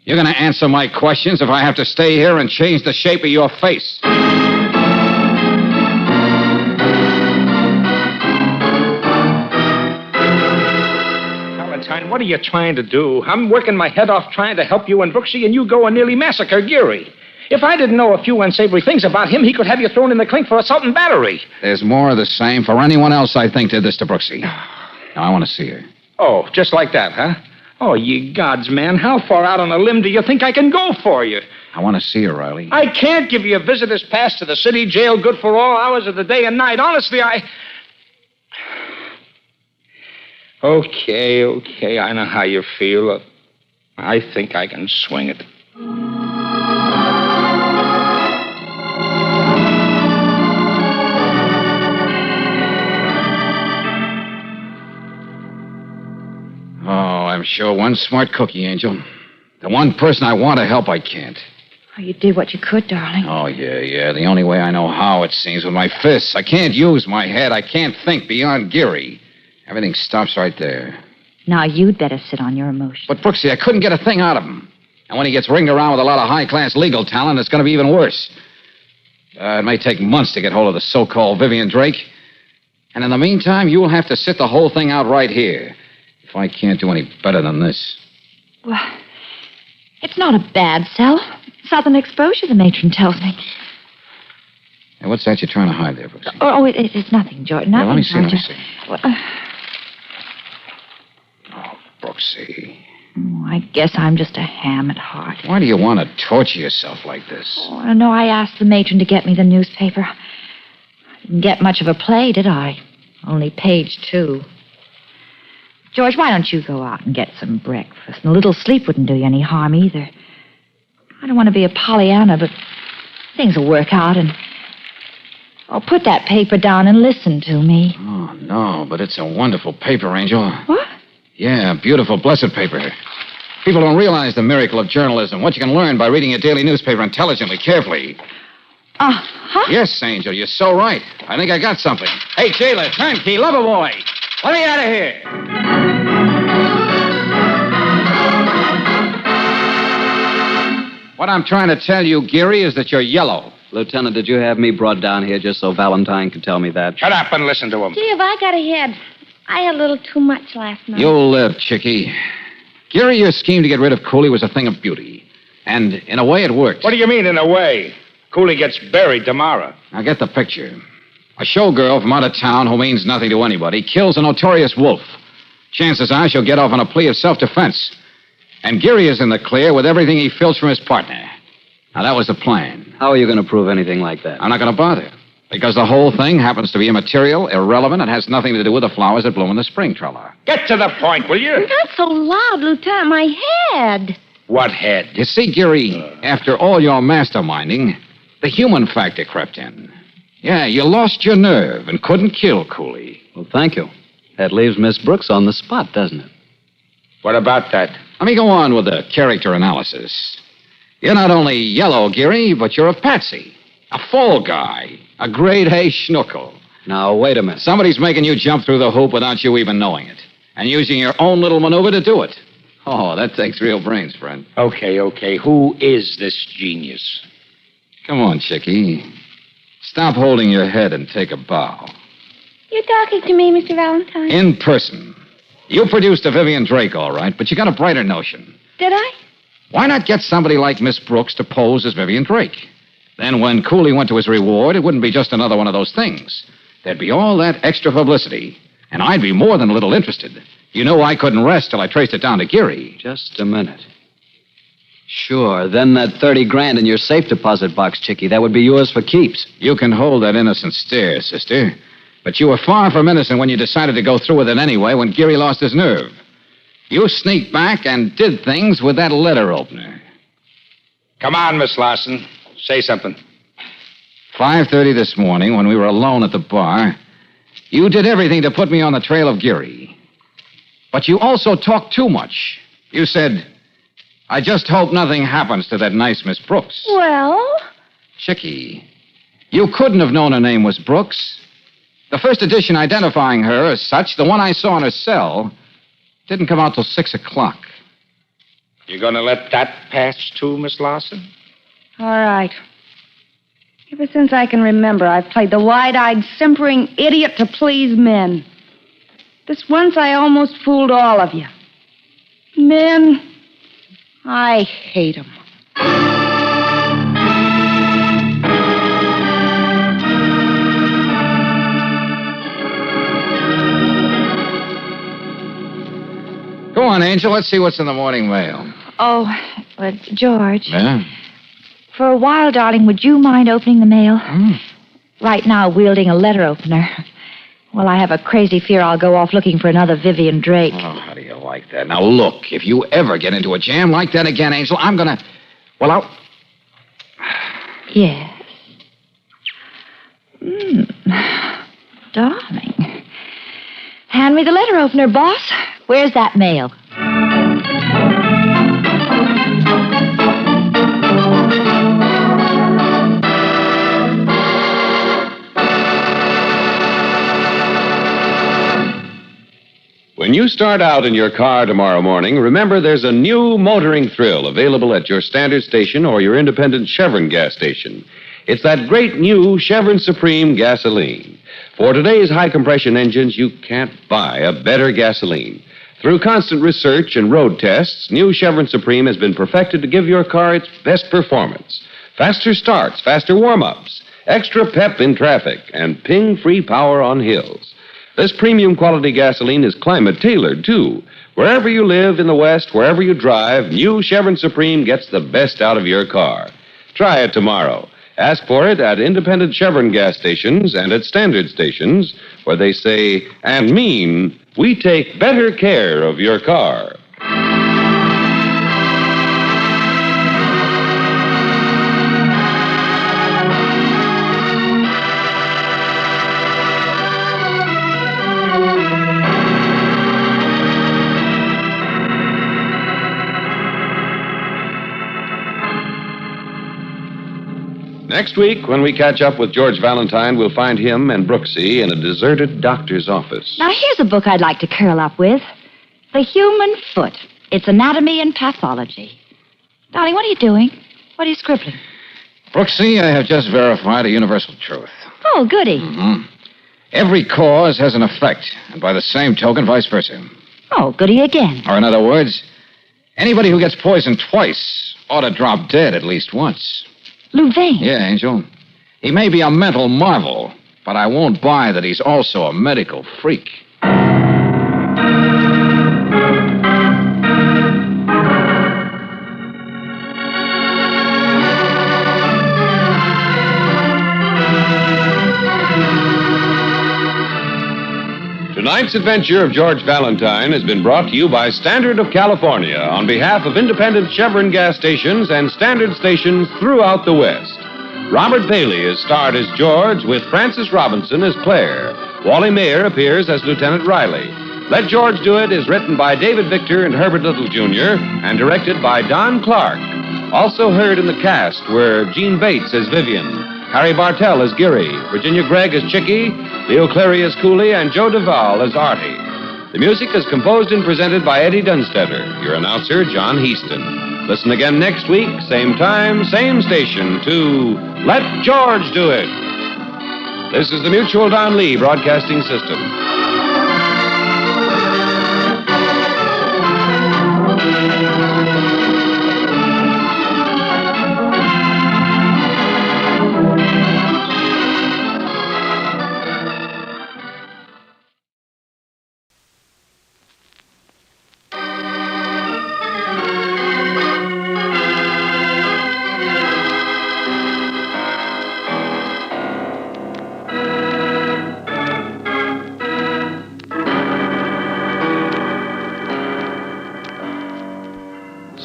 B: You're going to answer my questions if I have to stay here and change the shape of your face.
S: Valentine, what are you trying to do? I'm working my head off trying to help you and Brooksy, and you go and nearly massacre Geary. If I didn't know a few unsavory things about him, he could have you thrown in the clink for assault and battery.
B: There's more of the same for anyone else I think did this to Brooksy. Now, I want to see her.
S: Oh, just like that, huh? Oh, ye gods, man, how far out on a limb do you think I can go for you?
B: I want to see her, Riley.
S: I can't give you a visitor's pass to the city jail good for all hours of the day and night. Honestly, Okay, I know how you feel. I think I can swing it.
B: I'm sure one smart cookie, Angel. The one person I want to help, I can't.
D: Oh, you did what you could, darling.
B: Oh, yeah. The only way I know how, it seems, with my fists. I can't use my head. I can't think beyond Geary. Everything stops right there.
D: Now, you'd better sit on your emotions.
B: But, Brooksy, I couldn't get a thing out of him. And when he gets ringed around with a lot of high-class legal talent, it's going to be even worse. It may take months to get hold of the so-called Vivian Drake. And in the meantime, you'll have to sit the whole thing out right here. If I can't do any better than this.
D: Well, it's not a bad cell. Southern exposure, the matron tells me.
B: Hey, what's that you're trying to hide there, Brooksy?
D: It's nothing, George. Nothing.
B: Yeah, let me see.
D: Well,
B: Brooksy.
D: I guess I'm just a ham at heart.
B: Why do you want to torture yourself like this?
D: Oh, no, I asked the matron to get me the newspaper. I didn't get much of a play, did I? Only page 2. George, why don't you go out and get some breakfast? And a little sleep wouldn't do you any harm either. I don't want to be a Pollyanna, but things will work out, and... Oh, put that paper down and listen to me.
B: Oh, no, but it's a wonderful paper, Angel.
D: What?
B: Yeah, beautiful, blessed paper. People don't realize the miracle of journalism, what you can learn by reading a daily newspaper intelligently, carefully.
D: Huh?
B: Yes, Angel, you're so right. I think I got something. Hey, jailer, turnkey, lover boy, let me out of here. What I'm trying to tell you, Geary, is that you're yellow.
U: Lieutenant, did you have me brought down here just so Valentine could tell me that?
S: Shut up and listen to him.
N: Gee, have I got a head? I had a little too much last night.
B: You'll live, Chickie. Geary, your scheme to get rid of Cooley was a thing of beauty. And in a way, it worked.
S: What do you mean, in a way? Cooley gets buried tomorrow.
B: Now, get the picture. A showgirl from out of town who means nothing to anybody kills a notorious wolf. Chances are she'll get off on a plea of self-defense. And Geary is in the clear with everything he filched from his partner. Now, that was the plan.
U: How are you going to prove anything like that?
B: I'm not going to bother. Because the whole thing happens to be immaterial, irrelevant, and has nothing to do with the flowers that bloom in the spring, Trella.
S: Get to the point, will you?
N: Not so loud, Lieutenant. My head.
S: What head?
B: You see, Geary, after all your masterminding, the human factor crept in. Yeah, you lost your nerve and couldn't kill Cooley.
U: Well, thank you. That leaves Miss Brooks on the spot, doesn't it?
S: What about that?
B: Let me go on with the character analysis. You're not only yellow, Geary, but you're a patsy. A fall guy. A grade A schnookle.
U: Now, wait a minute.
B: Somebody's making you jump through the hoop without you even knowing it. And using your own little maneuver to do it. Oh, that takes real brains, friend.
S: Okay. Who is this genius?
B: Come on, Chickie. Stop holding your head and take a bow.
N: You're talking to me, Mr. Valentine.
B: In person. You produced a Vivian Drake, all right, but you got a brighter notion.
N: Did I?
B: Why not get somebody like Miss Brooks to pose as Vivian Drake? Then when Cooley went to his reward, it wouldn't be just another one of those things. There'd be all that extra publicity, and I'd be more than a little interested. You know I couldn't rest till I traced it down to Geary.
U: Just a minute. Sure, then that 30 grand in your safe deposit box, Chickie, that would be yours for keeps.
B: You can hold that innocent stare, sister. But you were far from innocent when you decided to go through with it anyway when Geary lost his nerve. You sneaked back and did things with that letter opener.
S: Come on, Miss Larson. Say something.
B: 5:30 this morning, when we were alone at the bar, you did everything to put me on the trail of Geary. But you also talked too much. You said, I just hope nothing happens to that nice Miss Brooks.
N: Well?
B: Chickie, you couldn't have known her name was Brooks. The first edition identifying her as such, the one I saw in her cell, didn't come out till 6 o'clock.
S: You gonna let that pass too, Miss Larson?
N: All right. Ever since I can remember, I've played the wide-eyed, simpering idiot to please men. This once I almost fooled all of you. Men, I hate them.
B: Go on, Angel. Let's see what's in the morning mail.
D: Oh, George.
B: Yeah?
D: For a while, darling, would you mind opening the mail? Right now, wielding a letter opener. Well, I have a crazy fear I'll go off looking for another Vivian Drake.
B: Oh, how do you like that? Now, look, if you ever get into a jam like that again, Angel, I'm gonna... Well, I'll...
D: Yes. Darling. Hand me the letter opener, boss. Where's that mail?
E: When you start out in your car tomorrow morning, remember there's a new motoring thrill available at your Standard station or your independent Chevron gas station. It's that great new Chevron Supreme gasoline. For today's high-compression engines, you can't buy a better gasoline. Through constant research and road tests, new Chevron Supreme has been perfected to give your car its best performance. Faster starts, faster warm-ups, extra pep in traffic, and ping-free power on hills. This premium quality gasoline is climate-tailored, too. Wherever you live in the West, wherever you drive, new Chevron Supreme gets the best out of your car. Try it tomorrow. Ask for it at independent Chevron gas stations and at Standard stations, where they say and mean, we take better care of your car. Next week, when we catch up with George Valentine, we'll find him and Brooksy in a deserted doctor's office.
D: Now, here's a book I'd like to curl up with. The Human Foot. Its Anatomy and Pathology. Darling, what are you doing? What are you scribbling?
B: Brooksy, I have just verified a universal truth.
D: Oh, goody.
B: Mm-hmm. Every cause has an effect, and by the same token, vice versa.
D: Oh, goody again.
B: Or in other words, anybody who gets poisoned twice ought to drop dead at least once.
D: Louvain.
B: Yeah, Angel. He may be a mental marvel, but I won't buy that he's also a medical freak.
E: Tonight's adventure of George Valentine has been brought to you by Standard of California on behalf of independent Chevron gas stations and Standard stations throughout the West.
P: Robert Bailey is starred as George with Frances Robinson as Claire. Wally Mayer appears as Lieutenant Riley. Let George Do It is written by David Victor and Herbert Little, Jr. and directed by Don Clark. Also heard in the cast were Gene Bates as Vivian, Harry Bartell as Geary, Virginia Gregg as Chicky, Leo Cleary as Cooley, and Joe Duvall as Artie. The music is composed and presented by Eddie Dunstetter. Your announcer, John Heaston. Listen again next week, same time, same station, to Let George Do It. This is the Mutual Don Lee Broadcasting System.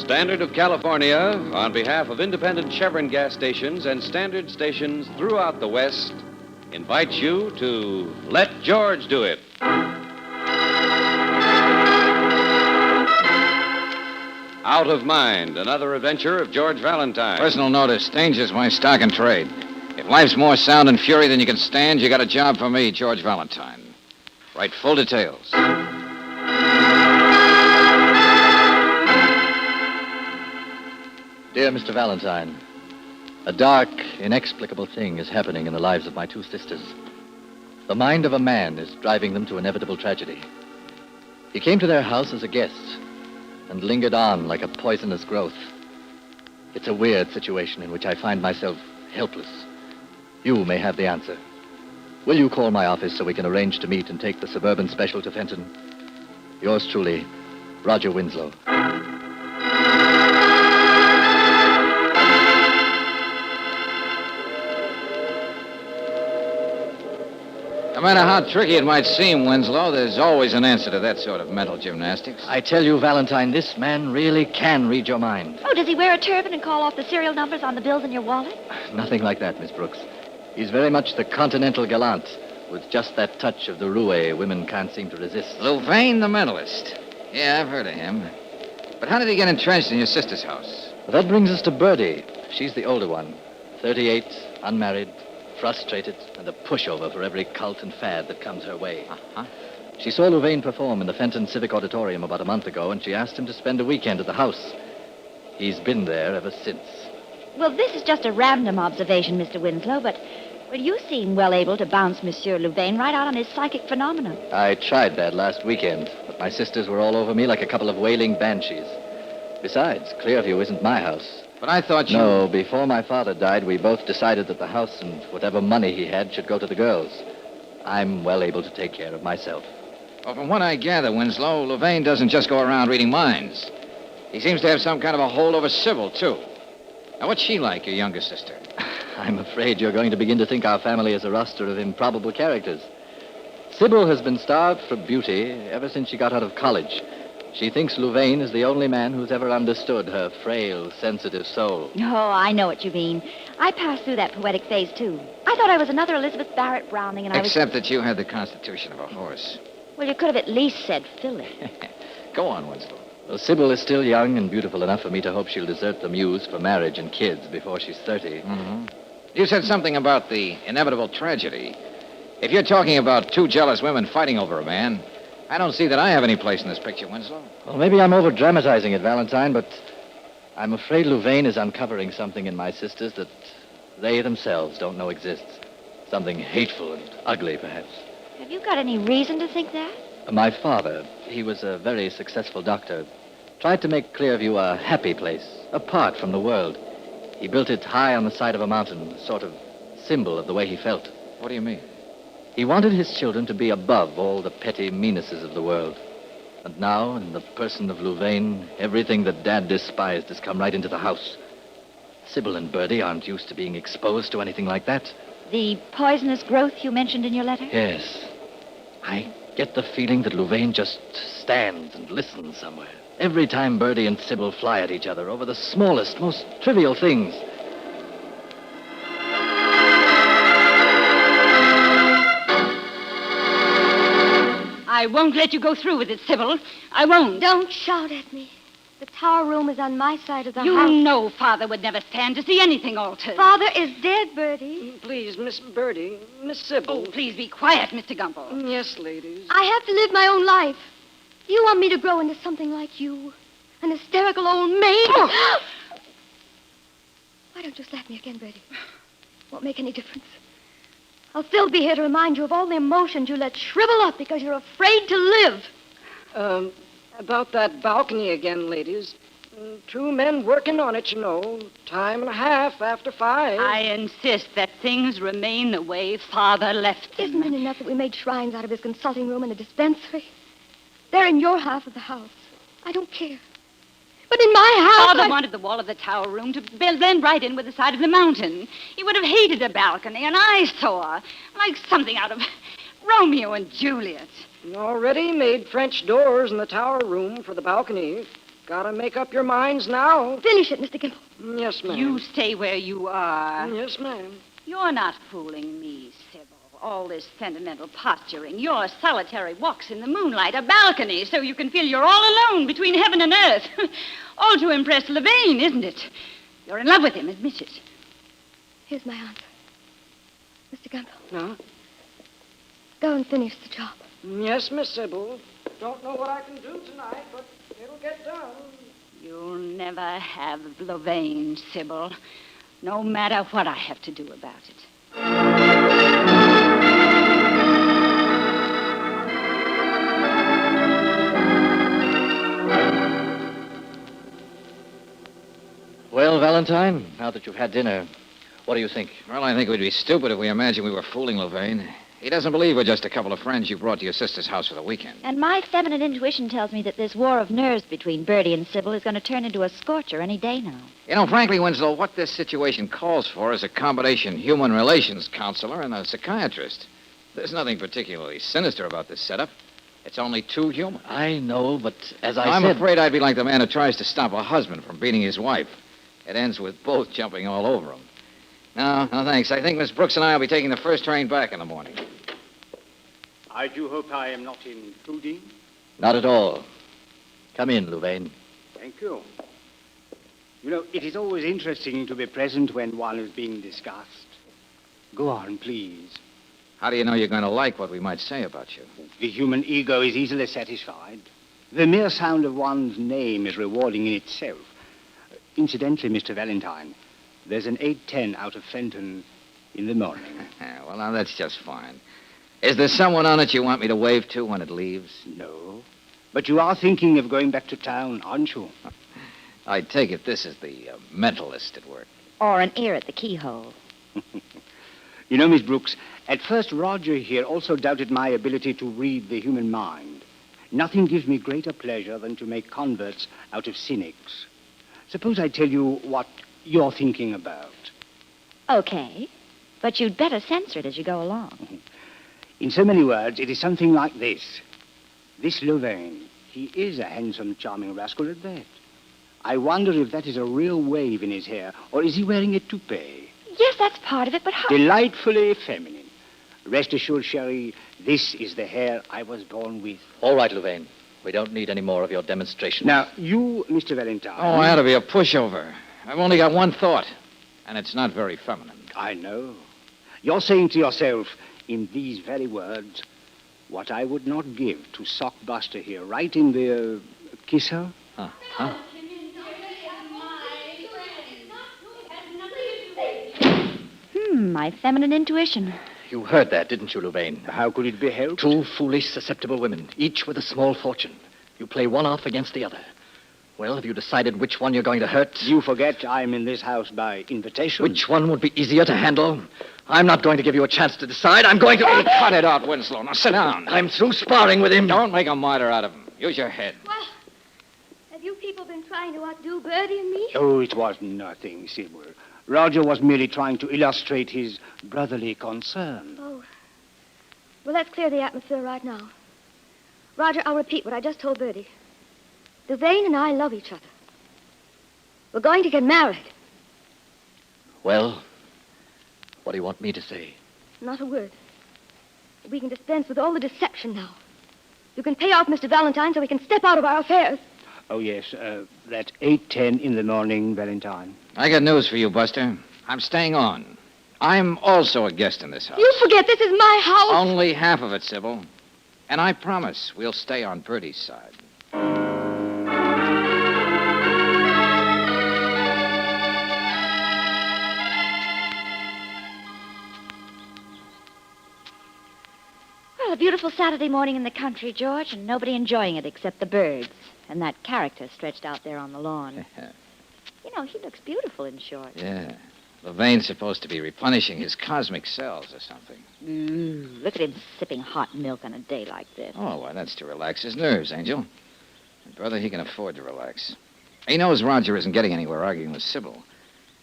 E: Standard of California, on behalf of independent Chevron gas stations and standard stations throughout the West, invites you to Let George Do It. Out of Mind, another adventure of George Valentine.
B: Personal notice, danger's my stock and trade. If life's more sound and fury than you can stand, you got a job for me, George Valentine. Write full details.
C: Dear Mr. Valentine, a dark, inexplicable thing is happening in the lives of my two sisters. The mind of a man is driving them to inevitable tragedy. He came to their house as a guest and lingered on like a poisonous growth. It's a weird situation in which I find myself helpless. You may have the answer. Will you call my office so we can arrange to meet and take the suburban special to Fenton? Yours truly, Roger Winslow.
B: No matter how tricky it might seem, Winslow, there's always an answer to that sort of mental gymnastics.
C: I tell you, Valentine, this man really can read your mind.
N: Oh, does he wear a turban and call off the serial numbers on the bills in your wallet?
C: Nothing like that, Miss Brooks. He's very much the continental gallant, with just that touch of the roue women can't seem to resist.
B: Louvain, the mentalist. Yeah, I've heard of him. But how did he get entrenched in your sister's house?
C: Well, that brings us to Birdie. She's the older one. 38, unmarried, frustrated, and a pushover for every cult and fad that comes her way.
B: Uh-huh.
C: She saw Louvain perform in the Fenton Civic Auditorium about a month ago, and she asked him to spend a weekend at the house. He's been there ever since.
N: Well, this is just a random observation, Mr. Winslow, but you seem well able to bounce Monsieur Louvain right out on his psychic phenomena.
C: I tried that last weekend, but my sisters were all over me like a couple of wailing banshees. Besides, Clearview isn't my house.
B: But I thought you...
C: No, before my father died, we both decided that the house and whatever money he had should go to the girls. I'm well able to take care of myself.
B: Well, from what I gather, Winslow, Louvain doesn't just go around reading minds. He seems to have some kind of a hold over Sybil, too. Now, what's she like, your younger sister?
C: I'm afraid you're going to begin to think our family is a roster of improbable characters. Sybil has been starved for beauty ever since she got out of college. She thinks Louvain is the only man who's ever understood her frail, sensitive soul.
N: Oh, I know what you mean. I passed through that poetic phase, too. I thought I was another Elizabeth Barrett Browning, and
B: Except that you had the constitution of a horse.
N: Well, you could have at least said Philip.
B: Go on, Winslow.
C: Well, Sybil is still young and beautiful enough for me to hope she'll desert the muse for marriage and kids before she's 30.
B: Mm-hmm. You said something about the inevitable tragedy. If you're talking about two jealous women fighting over a man, I don't see that I have any place in this picture, Winslow.
C: Well, maybe I'm over-dramatizing it, Valentine, but I'm afraid Louvain is uncovering something in my sisters that they themselves don't know exists. Something hateful and ugly, perhaps.
N: Have you got any reason to think that?
C: My father, he was a very successful doctor, tried to make Clearview a happy place, apart from the world. He built it high on the side of a mountain, a sort of symbol of the way he felt.
B: What do you mean?
C: He wanted his children to be above all the petty meannesses of the world. And now, in the person of Louvain, everything that Dad despised has come right into the house. Sybil and Birdie aren't used to being exposed to anything like that.
N: The poisonous growth you mentioned in your letter?
C: Yes. I get the feeling that Louvain just stands and listens somewhere. Every time Birdie and Sybil fly at each other over the smallest, most trivial things.
K: I won't let you go through with it, Sybil. I won't.
O: Don't shout at me. The tower room is on my side of the
K: You
O: house.
K: know Father would never stand to see anything altered.
O: Father is dead, Bertie.
R: Please, Miss Birdie, Miss Sybil.
K: Oh, please be quiet, Mr. Gumble.
R: Yes, ladies.
O: I have to live my own life. Do you want me to grow into something like you? An hysterical old maid? Oh. Why don't you slap me again, Bertie? Won't make any difference. I'll still be here to remind you of all the emotions you let shrivel up because you're afraid to live.
R: About that balcony again, ladies. 2 men working on it, you know. Time and a half after 5.
K: I insist that things remain the way Father left them.
O: Isn't it enough that we made shrines out of his consulting room and the dispensary? They're in your half of the house. I don't care. But in my house...
K: Father wanted the wall of the tower room to blend right in with the side of the mountain. He would have hated a balcony, an eyesore, like something out of Romeo and Juliet.
R: Already made French doors in the tower room for the balcony. Gotta make up your minds now.
O: Finish it, Mr. Gimple.
R: Yes, ma'am.
K: You stay where you are.
R: Yes, ma'am.
K: You're not fooling me, Sybil. All this sentimental posturing. Your solitary walks in the moonlight, a balcony, so you can feel you're all alone between heaven and earth. All to impress Levain, isn't it? You're in love with him, admit it.
O: Here's my answer. Mr. Gumble.
R: No?
O: Go and finish the job.
R: Yes, Miss Sybil. Don't know what I can do tonight, but it'll get done.
K: You'll never have Levain, Sybil, no matter what I have to do about it.
C: Well, Valentine, now that you've had dinner, what do you think?
B: Well, I think we'd be stupid if we imagined we were fooling Levain. He doesn't believe we're just a couple of friends you brought to your sister's house for the weekend.
D: And my feminine intuition tells me that this war of nerves between Bertie and Sybil is going to turn into a scorcher any day now.
B: You know, frankly, Winslow, what this situation calls for is a combination human relations counselor and a psychiatrist. There's nothing particularly sinister about this setup. It's only too human.
C: I know, but as
B: I'm
C: said...
B: afraid I'd be like the man who tries to stop a husband from beating his wife. It ends with both jumping all over him. No, thanks. I think Miss Brooks and I will be taking the first train back in the morning.
X: I do hope I am not intruding.
C: Not at all. Come in, Louvain.
X: Thank you. You know, it is always interesting to be present when one is being discussed. Go on, please.
B: How do you know you're going to like what we might say about you?
X: The human ego is easily satisfied. The mere sound of one's name is rewarding in itself. Incidentally, Mr. Valentine, there's an 8:10 out of Fenton in the morning.
B: Well, now, that's just fine. Is there someone on it you want me to wave to when it leaves?
X: No. But you are thinking of going back to town, aren't you?
B: I take it this is the mentalist at work.
D: Or an ear at the keyhole.
X: You know, Miss Brooks, at first Roger here also doubted my ability to read the human mind. Nothing gives me greater pleasure than to make converts out of cynics. Suppose I tell you what you're thinking about.
D: Okay. But you'd better censor it as you go along.
X: In so many words, it is something like this. This Levain, he is a handsome, charming rascal at that. I wonder if that is a real wave in his hair, or is he wearing a toupee?
D: Yes, that's part of it, but how...
X: Delightfully feminine. Rest assured, Sherry, this is the hair I was born with.
C: All right, Louvain. We don't need any more of your demonstrations.
X: Now, you, Mr. Valentine...
B: Oh, I ought to be a pushover. I've only got one thought, and it's not very feminine.
X: I know. You're saying to yourself, in these very words, what I would not give to sock Buster here, right in the kiss her?
C: Huh?
D: My feminine intuition.
C: You heard that, didn't you, Louvain?
X: How could it be helped?
C: 2 foolish, susceptible women, each with a small fortune. You play one off against the other. Well, have you decided which one you're going to hurt?
X: You forget I'm in this house by invitation.
C: Which one would be easier to handle? I'm not going to give you a chance to decide. I'm going to...
B: Hey, cut it out, Winslow. Now, sit down.
C: I'm through sparring with him.
B: Don't make a martyr out of him. Use your head.
O: Well, have you people been trying to outdo Bertie and me?
X: Oh, it was nothing, Sybil. Roger was merely trying to illustrate his brotherly concern.
O: Oh. Well, let's clear the atmosphere right now. Roger, I'll repeat what I just told Bertie. Levain and I love each other. We're going to get married.
C: Well, what do you want me to say?
O: Not a word. We can dispense with all the deception now. You can pay off Mr. Valentine so we can step out of our affairs.
X: Oh, yes. That's 8:10 in the morning, Valentine.
B: I got news for you, Buster. I'm staying on. I'm also a guest in this house.
O: You forget this is my house.
B: Only half of it, Sybil. And I promise we'll stay on Bertie's side.
T: Well, a beautiful Saturday morning in the country, George, and nobody enjoying it except the birds and that character stretched out there on the lawn. You know, he looks beautiful in shorts.
B: Yeah. Levain's supposed to be replenishing his cosmic cells or something.
T: Look at him sipping hot milk on a day like this.
B: Oh, why, that's to relax his nerves, Angel. And, brother, he can afford to relax. He knows Roger isn't getting anywhere arguing with Sybil.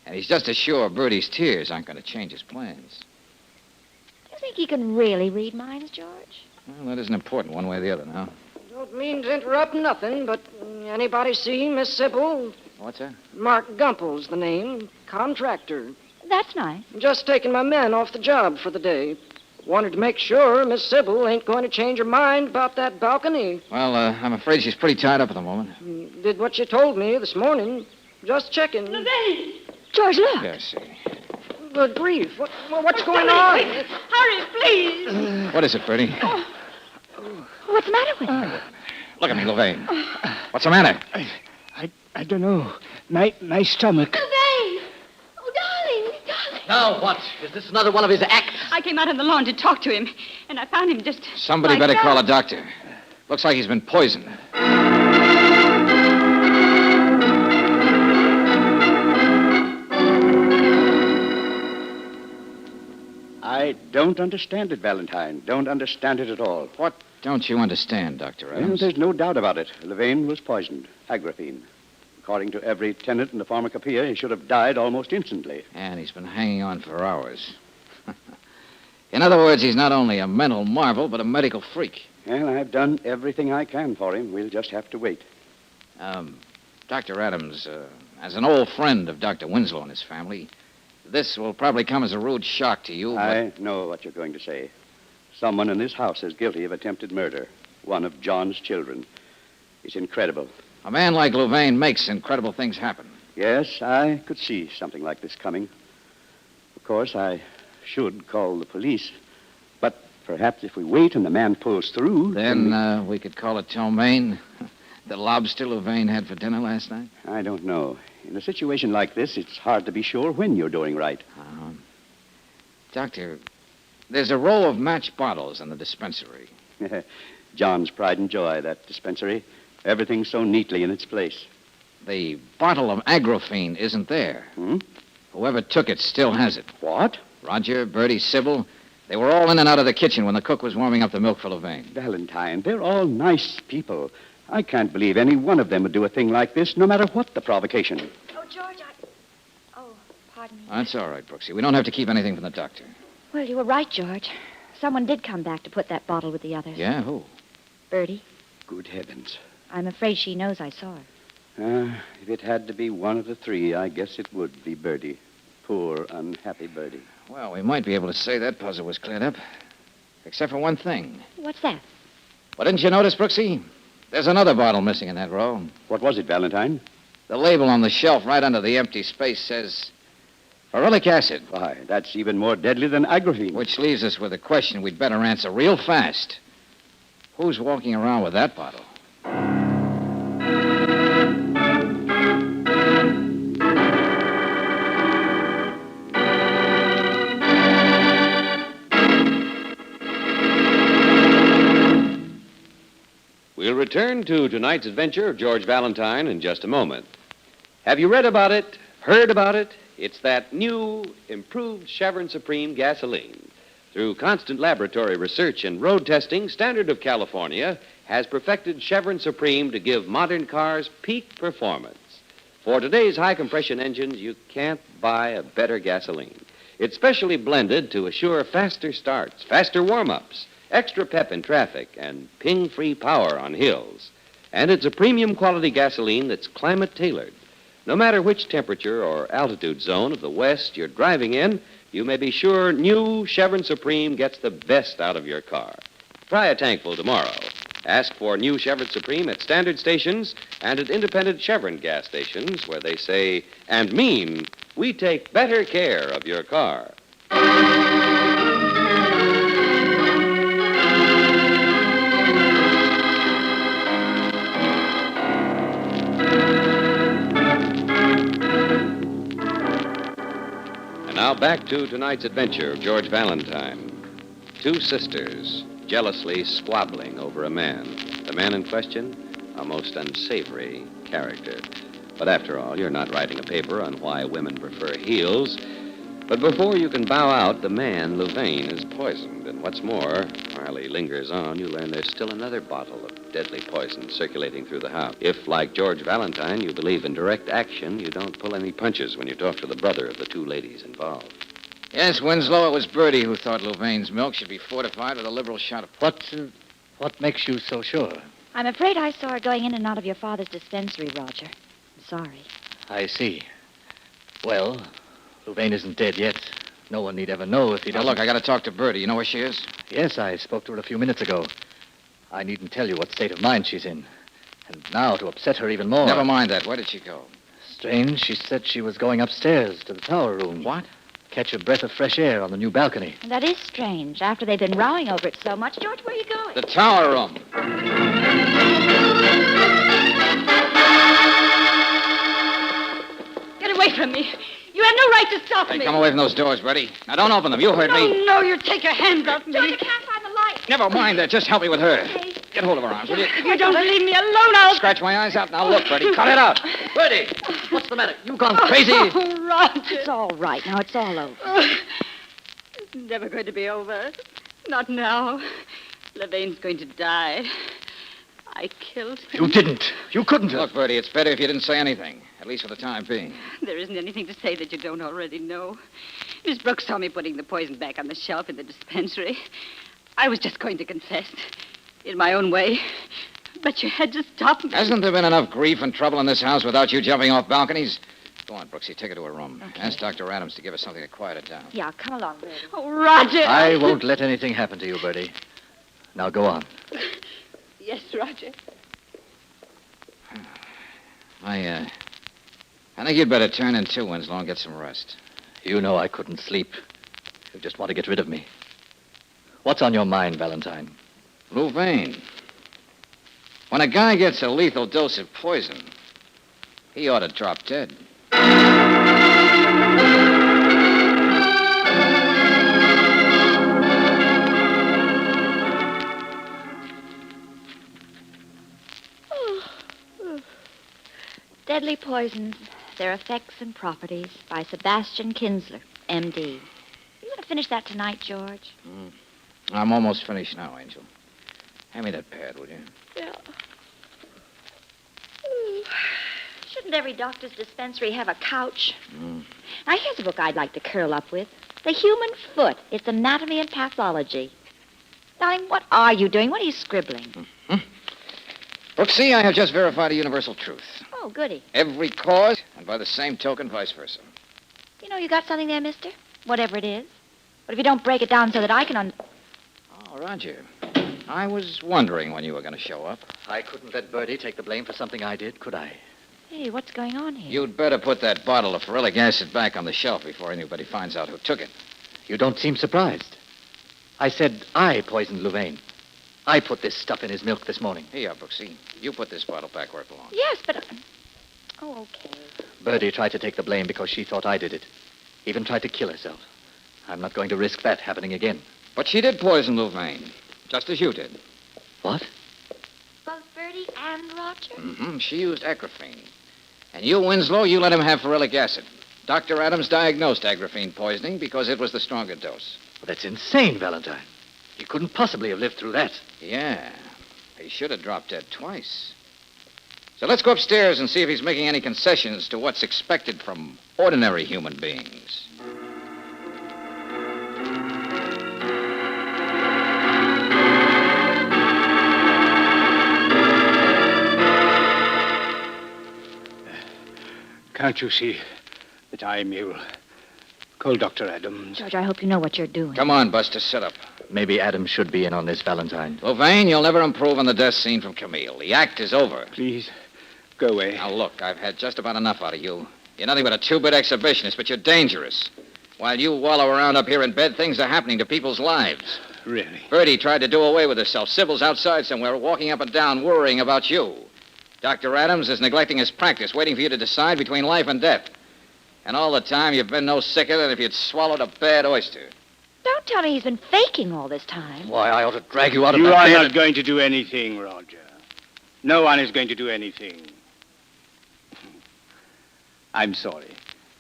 B: And he's just as sure Bertie's tears aren't going to change his plans.
T: Do you think he can really read minds, George?
B: Well, that isn't important one way or the other now.
R: Don't mean to interrupt nothing, but anybody see Miss Sybil?
B: What's that?
R: Mark Gumpel's the name. Contractor.
T: That's nice.
R: Just taking my men off the job for the day. Wanted to make sure Miss Sybil ain't going to change her mind about that balcony.
B: Well, I'm afraid she's pretty tied up at the moment.
R: Did what you told me this morning. Just checking.
O: Levain!
T: George, look.
B: Yeah, see.
R: Good grief. What's going on?
O: Hurry, please.
B: What is it, Bertie?
T: What's the matter with him?
B: Look at me, Levain. What's the matter?
X: I don't know. My stomach.
O: Levain! Oh, darling.
C: Now what? Is this another one of his acts?
K: I came out on the lawn to talk to him, and I found him just.
B: Somebody
K: like
B: better
K: that.
B: call a doctor. Looks like he's been poisoned.
X: I don't understand it, Valentine. Don't understand it at all.
B: What don't you understand, Dr.
X: Well,
B: Adams?
X: there's no doubt about it. Levain was poisoned. Agraphene. According to every tenant in the pharmacopoeia, he should have died almost instantly.
B: And he's been hanging on for hours. In other words, he's not only a mental marvel, but a medical freak.
X: Well, I've done everything I can for him. We'll just have to wait.
B: Dr. Adams, as an old friend of Dr. Winslow and his family, this will probably come as a rude shock to you, but...
X: I know what you're going to say. Someone in this house is guilty of attempted murder. One of John's children. It's incredible.
B: A man like Levain makes incredible things happen.
X: Yes, I could see something like this coming. Of course, I should call the police. But perhaps if we wait and the man pulls through...
B: Then we could call it ptomaine. The lobster Levain had for dinner last night?
X: I don't know. In a situation like this, it's hard to be sure when you're doing right.
B: Doctor, there's a row of match bottles in the dispensary.
X: John's pride and joy, that dispensary. Everything so neatly in its place.
B: The bottle of agraphene isn't there. Whoever took it still has it.
X: What?
B: Roger, Bertie, Sybil. They were all in and out of the kitchen when the cook was warming up the milk for Levain.
X: Valentine, they're all nice people. I can't believe any one of them would do a thing like this, no matter what the provocation.
O: Oh, George, Oh, pardon me.
B: That's all right, Brooksy. We don't have to keep anything from the doctor.
T: Well, you were right, George. Someone did come back to put that bottle with the others.
B: Yeah, who?
T: Bertie.
X: Good heavens.
T: I'm afraid she knows I saw her.
X: If it had to be one of the three, I guess it would be Bertie. Poor, unhappy Bertie.
B: Well, we might be able to say that puzzle was cleared up. Except for one thing.
T: What's that?
B: Well, didn't you notice, Brooksy? There's another bottle missing in that row.
X: What was it, Valentine?
B: The label on the shelf right under the empty space says ferulic acid.
X: Why, that's even more deadly than agraphene.
B: Which leaves us with a question we'd better answer real fast. Who's walking around with that bottle?
E: We'll return to tonight's adventure of George Valentine in just a moment. Have you read about it? Heard about it? It's that new, improved Chevron Supreme gasoline. Through constant laboratory research and road testing, Standard of California has perfected Chevron Supreme to give modern cars peak performance. For today's high-compression engines, you can't buy a better gasoline. It's specially blended to assure faster starts, faster warm-ups, extra pep in traffic, and ping-free power on hills. And it's a premium quality gasoline that's climate-tailored. No matter which temperature or altitude zone of the West you're driving in, you may be sure new Chevron Supreme gets the best out of your car. Try a tankful tomorrow. Ask for new Chevron Supreme at standard stations and at independent Chevron gas stations where they say and mean we take better care of your car. And now back to tonight's adventure of George Valentine. Two sisters jealously squabbling over a man. The man in question, a most unsavory character. But after all, you're not writing a paper on why women prefer heels. But before you can bow out, the man, Louvain, is poisoned. And what's more, while he lingers on, you learn there's still another bottle of deadly poison circulating through the house. If, like George Valentine, you believe in direct action, you don't pull any punches when you talk to the brother of the two ladies involved.
B: Yes, Winslow, it was Bertie who thought Louvain's milk should be fortified with a liberal shot of...
C: What makes you so sure?
D: I'm afraid I saw her going in and out of your father's dispensary, Roger. I'm sorry.
C: I see. Well, Louvain isn't dead yet. No one need ever know if he
B: Now,
C: doesn't...
B: look, I got to talk to Bertie. You know where she is?
C: Yes, I spoke to her a few minutes ago. I needn't tell you what state of mind she's in. And now, to upset her even more...
B: Never mind that. Where did she go?
C: Strange. She said she was going upstairs to the tower room.
B: What?
C: Catch a breath of fresh air on the new balcony.
D: That is strange. After they've been rowing over it so much. George, where are you going?
B: The tower room.
K: Get away from me. You have no right to stop
B: Hey,
K: me.
B: come away from those doors, Bertie. Now, don't open them. You heard me.
K: No, you take your hands off me.
D: George, I can't find the light.
B: Never mind that. Just help me with her. Get hold of her arms, will you?
K: If you don't leave me alone, I'll...
B: Scratch my eyes out. Now, look, Bertie. Cut it out.
C: Bertie! What's the matter? You've gone crazy.
K: Oh, Roger.
D: It's all right. Now it's all over.
K: It's never going to be over. Not now. Levain's going to die. I killed him.
C: You didn't. You couldn't have.
B: Look, Bertie, it's better if you didn't say anything, at least for the time being.
K: There isn't anything to say that you don't already know. Miss Brooks saw me putting the poison back on the shelf in the dispensary. I was just going to confess. In my own way. But you had to stop me.
B: Hasn't there been enough grief and trouble in this house without you jumping off balconies? Go on, Brooksy, take her to her room.
D: Okay.
B: Ask Dr. Adams to give her something to quiet her down.
D: Yeah, come along, Bertie.
K: Oh, Roger.
C: I won't let anything happen to you, Bertie. Now go on.
K: Yes, Roger.
B: I think you'd better turn in too, Winslow, and get some rest.
C: You know I couldn't sleep. You just want to get rid of me. What's on your mind, Valentine?
B: Louvain. When a guy gets a lethal dose of poison, he ought to drop dead.
D: Deadly Poisons, Their Effects and Properties by Sebastian Kinsler, M.D. You going to finish that tonight, George?
B: I'm almost finished now, Angel. Hand me that pad, will you?
D: Yeah. Shouldn't every doctor's dispensary have a couch? Now, here's a book I'd like to curl up with. The Human Foot, Its Anatomy and Pathology. Darling, what are you doing? What are you scribbling?
B: Brooksy, I have just verified a universal truth.
D: Oh, goody.
B: Every cause, and by the same token, vice versa.
D: You know you got something there, mister? Whatever it is. But if you don't break it down so that I can
B: Oh, Roger. I was wondering when you were going to show up.
C: I couldn't let Bertie take the blame for something I did, could I?
D: Hey, what's going on here?
B: You'd better put that bottle of ferulic acid back on the shelf before anybody finds out who took it.
C: You don't seem surprised. I said I poisoned Louvain. I put this stuff in his milk this morning.
B: Here you are, Brooksy. You put this bottle back where it belongs.
D: Yes, but... Oh, okay.
C: Bertie tried to take the blame because she thought I did it. Even tried to kill herself. I'm not going to risk that happening again.
B: But she did poison Louvain, just as you did.
C: What?
D: Both Bertie and Roger?
B: Mm-hmm. She used agraphene. And you, Winslow, you let him have ferulic acid. Dr. Adams diagnosed agraphene poisoning because it was the stronger dose.
C: Well, that's insane, Valentine. He couldn't possibly have lived through that.
B: Yeah. He should have dropped dead twice. So let's go upstairs and see if he's making any concessions to what's expected from ordinary human beings.
X: Can't you see that I'm ill? Call Dr. Adams.
T: George, I hope you know what you're doing.
B: Come on, Buster, sit up.
C: Maybe Adam should be in on this, Valentine.
B: Louvain, you'll never improve on the death scene from Camille. The act is over.
X: Please, go away.
B: Now, look, I've had just about enough out of you. You're nothing but a two-bit exhibitionist, but you're dangerous. While you wallow around up here in bed, things are happening to people's lives.
X: Really?
B: Bertie tried to do away with herself. Sybil's outside somewhere, walking up and down, worrying about you. Dr. Adams is neglecting his practice, waiting for you to decide between life and death. And all the time, you've been no sicker than if you'd swallowed a bad oyster.
T: Don't tell me he's been faking all this time.
C: Why, I ought to drag you out of
X: You
C: that
X: are
C: bed.
X: not going to do anything, Roger. No one is going to do anything. I'm sorry.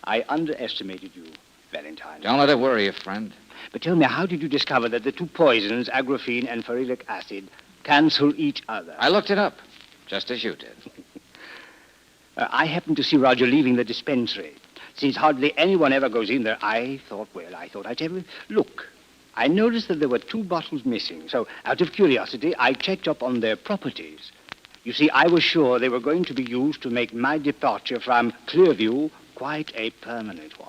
X: I underestimated you, Valentine.
B: Don't let it worry you, friend.
X: But tell me, how did you discover that the two poisons, agraphene and ferulic acid, cancel each other?
B: I looked it up, just as you did.
X: I happened to see Roger leaving the dispensary. Since hardly anyone ever goes in there, I thought I'd have a look. I noticed that there were 2 bottles missing, so out of curiosity, I checked up on their properties. You see, I was sure they were going to be used to make my departure from Clearview quite a permanent one.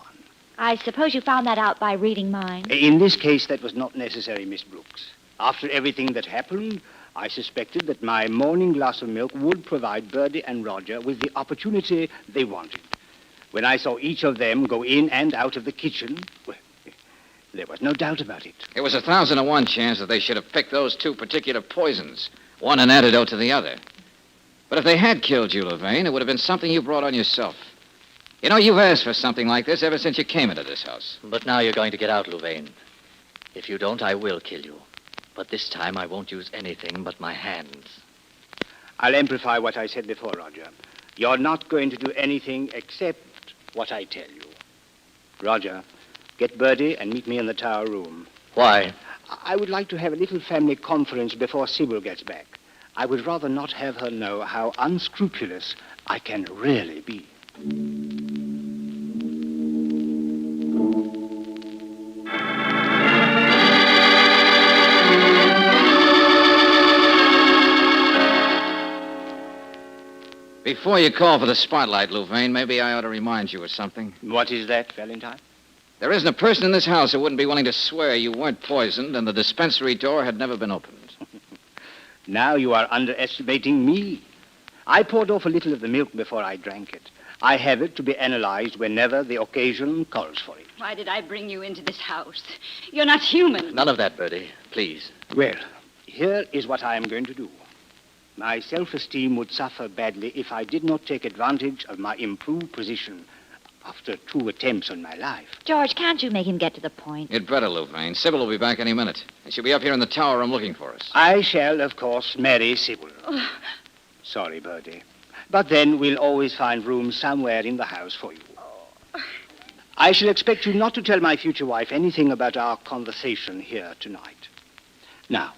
T: I suppose you found that out by reading mine.
X: In this case, that was not necessary, Miss Brooks. After everything that happened, I suspected that my morning glass of milk would provide Birdie and Roger with the opportunity they wanted. When I saw each of them go in and out of the kitchen, well, there was no doubt about it.
B: It was 1,000 to 1 chance that they should have picked those 2 particular poisons, one an antidote to the other. But if they had killed you, Louvain, it would have been something you brought on yourself. You know, you've asked for something like this ever since you came into this house.
C: But now you're going to get out, Louvain. If you don't, I will kill you. But this time I won't use anything but my hands.
X: I'll amplify what I said before, Roger. You're not going to do anything except what I tell you. Roger, get Birdie and meet me in the tower room.
C: Why?
X: I would like to have a little family conference before Sybil gets back. I would rather not have her know how unscrupulous I can really be.
B: Before you call for the spotlight, Louvain, maybe I ought to remind you of something.
X: What is that, Valentine?
B: There isn't a person in this house who wouldn't be willing to swear you weren't poisoned and the dispensary door had never been opened.
X: Now you are underestimating me. I poured off a little of the milk before I drank it. I have it to be analyzed whenever the occasion calls for it.
K: Why did I bring you into this house? You're not human.
C: None of that, Birdie. Please.
X: Well, here is what I am going to do. My self-esteem would suffer badly if I did not take advantage of my improved position after 2 attempts on my life.
T: George, can't you make him get to the point?
B: You'd better, Louvain. Sybil will be back any minute. And she'll be up here in the tower room looking for us.
X: I shall, of course, marry Sybil. Sorry, Birdie. But then we'll always find room somewhere in the house for you. I shall expect you not to tell my future wife anything about our conversation here tonight. Now,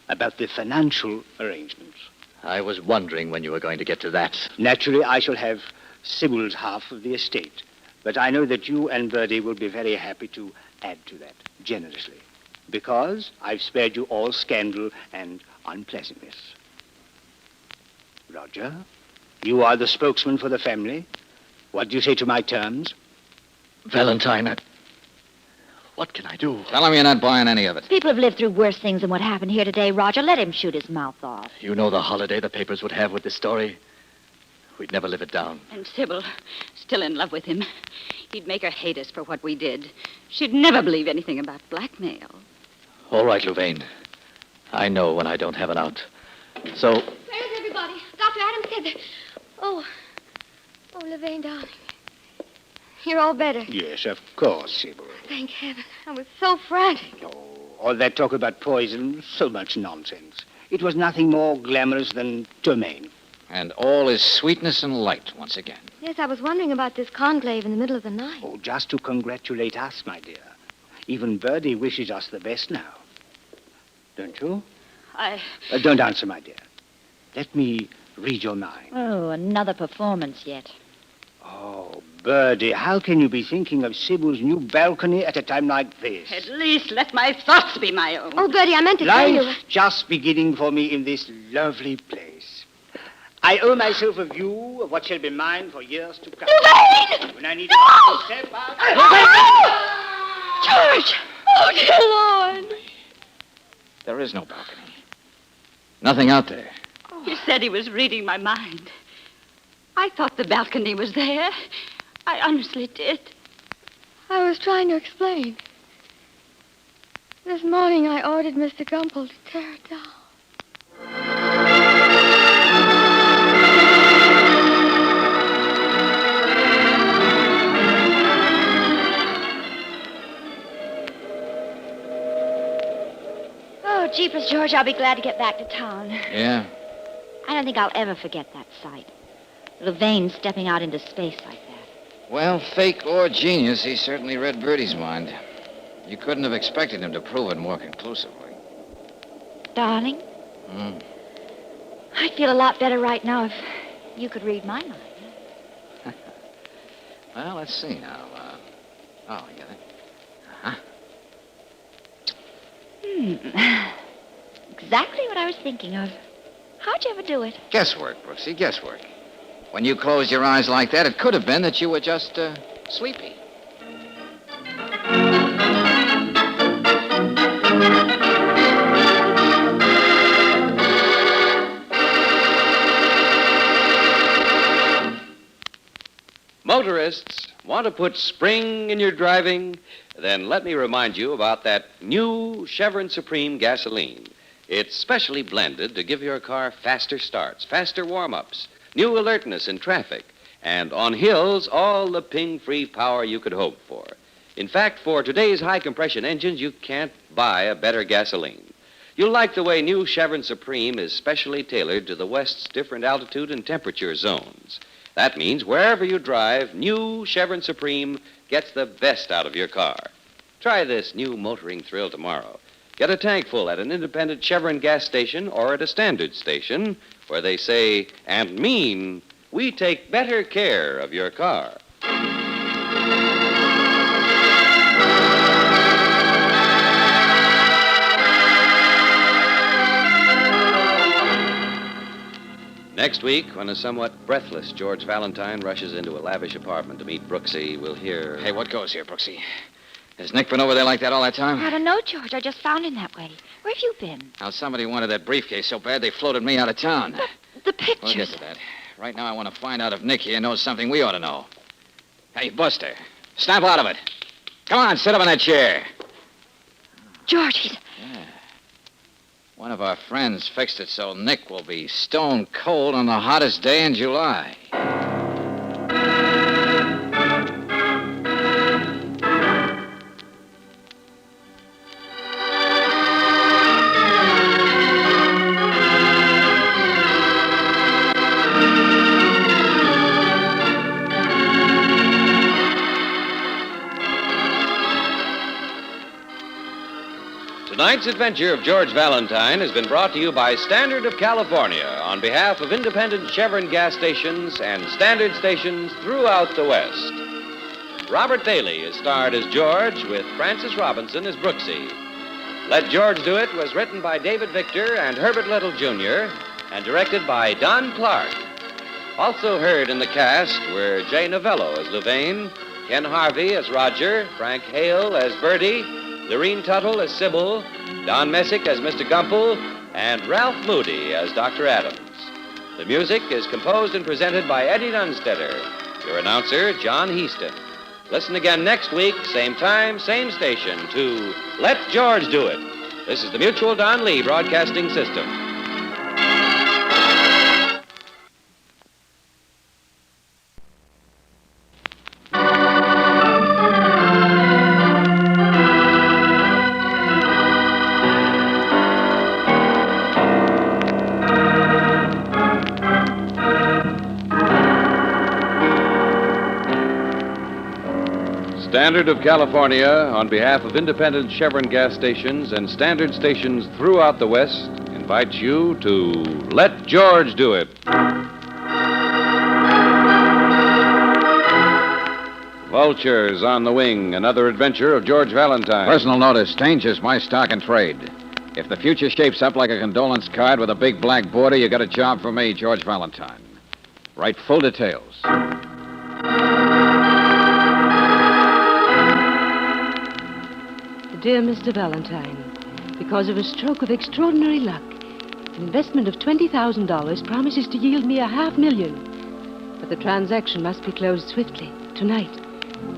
X: about the financial arrangements.
C: I was wondering when you were going to get to that.
X: Naturally, I shall have Sybil's half of the estate. But I know that you and Birdie will be very happy to add to that, generously. Because I've spared you all scandal and unpleasantness. Roger, you are the spokesman for the family. What do you say to my terms?
C: Valentine, what can I do?
B: Tell him you're not buying any of it.
T: People have lived through worse things than what happened here today, Roger. Let him shoot his mouth off.
C: You know the holiday the papers would have with this story? We'd never live it down.
K: And Sybil, still in love with him. He'd make her hate us for what we did. She'd never believe anything about blackmail.
C: All right, Louvain. I know when I don't have an out. So,
O: Where's everybody? Dr. Adams said that... Oh, Louvain, darling. You're all better.
X: Yes, of course, Sybil.
O: Thank heaven. I was so frantic.
X: All that talk about poison, so much nonsense. It was nothing more glamorous than ptomaine.
B: And all is sweetness and light once again.
O: Yes, I was wondering about this conclave in the middle of the night.
X: Oh, just to congratulate us, my dear. Even Birdie wishes us the best now. Don't you? Don't answer, my dear. Let me read your mind.
T: Oh, another performance yet.
X: Oh, Birdie, how can you be thinking of Sybil's new balcony at a time like this?
K: At least let my thoughts be my own.
O: Oh, Birdie, I meant to tell you...
X: Life just beginning for me in this lovely place. I owe myself a view of what shall be mine for years to come. When I need to step out...
O: George! Oh, dear Lord!
B: There is no balcony. Nothing out there.
K: He said he was reading my mind. I thought the balcony was there. I honestly did.
O: I was trying to explain. This morning I ordered Mr. Gumple to tear it down.
D: Oh, jeepers, George, I'll be glad to get back to town.
B: Yeah?
D: I don't think I'll ever forget that sight. Levain stepping out into space like that.
B: Well, fake or genius, he certainly read Bertie's mind. You couldn't have expected him to prove it more conclusively.
D: Darling,
B: Hmm.
D: I'd feel a lot better right now if you could read my mind.
B: Well, let's see now. I got it.
D: Exactly what I was thinking of. How'd you ever do it?
B: Guesswork, Brooksy, guesswork. When you closed your eyes like that, it could have been that you were just, sleepy.
E: Motorists, want to put spring in your driving? Then let me remind you about that new Chevron Supreme gasoline. It's specially blended to give your car faster starts, faster warm-ups, new alertness in traffic, and on hills, all the ping-free power you could hope for. In fact, for today's high-compression engines, you can't buy a better gasoline. You'll like the way new Chevron Supreme is specially tailored to the West's different altitude and temperature zones. That means wherever you drive, new Chevron Supreme gets the best out of your car. Try this new motoring thrill tomorrow. Get a tank full at an independent Chevron gas station or at a standard station where they say and mean, we take better care of your car. Next week, when a somewhat breathless George Valentine rushes into a lavish apartment to meet Brooksy, we'll hear...
B: Hey, what goes here, Brooksy? Has Nick been over there like that all that time?
D: I don't know, George. I just found him that way. Where have you been?
B: Now, somebody wanted that briefcase so bad they floated me out of town.
D: The pictures.
B: We'll get to that. Right now, I want to find out if Nick here knows something we ought to know. Hey, Buster, snap out of it. Come on, sit up in that chair.
D: George, he's...
B: Yeah. One of our friends fixed it so Nick will be stone cold on the hottest day in July.
E: Tonight's adventure of George Valentine has been brought to you by Standard of California on behalf of independent Chevron gas stations and standard stations throughout the West. Robert Bailey is starred as George with Francis Robinson as Brooksy. Let George Do It was written by David Victor and Herbert Little, Jr. and directed by Don Clark. Also heard in the cast were Jay Novello as Levain, Ken Harvey as Roger, Frank Hale as Bertie, Lorene Tuttle as Sybil, Don Messick as Mr. Gumple, and Ralph Moody as Dr. Adams. The music is composed and presented by Eddie Dunstetter. Your announcer, John Heaston. Listen again next week, same time, same station, to Let George Do It. This is the Mutual Don Lee Broadcasting System. Standard of California, on behalf of independent Chevron gas stations and standard stations throughout the West, invites you to Let George Do It. Vultures on the Wing, another adventure of George Valentine.
B: Personal notice, danger's my stock and trade. If the future shapes up like a condolence card with a big black border, you got a job for me, George Valentine. Write full details.
F: Dear Mr. Valentine, because of a stroke of extraordinary luck, an investment of $20,000 promises to yield me $500,000. But the transaction must be closed swiftly, tonight,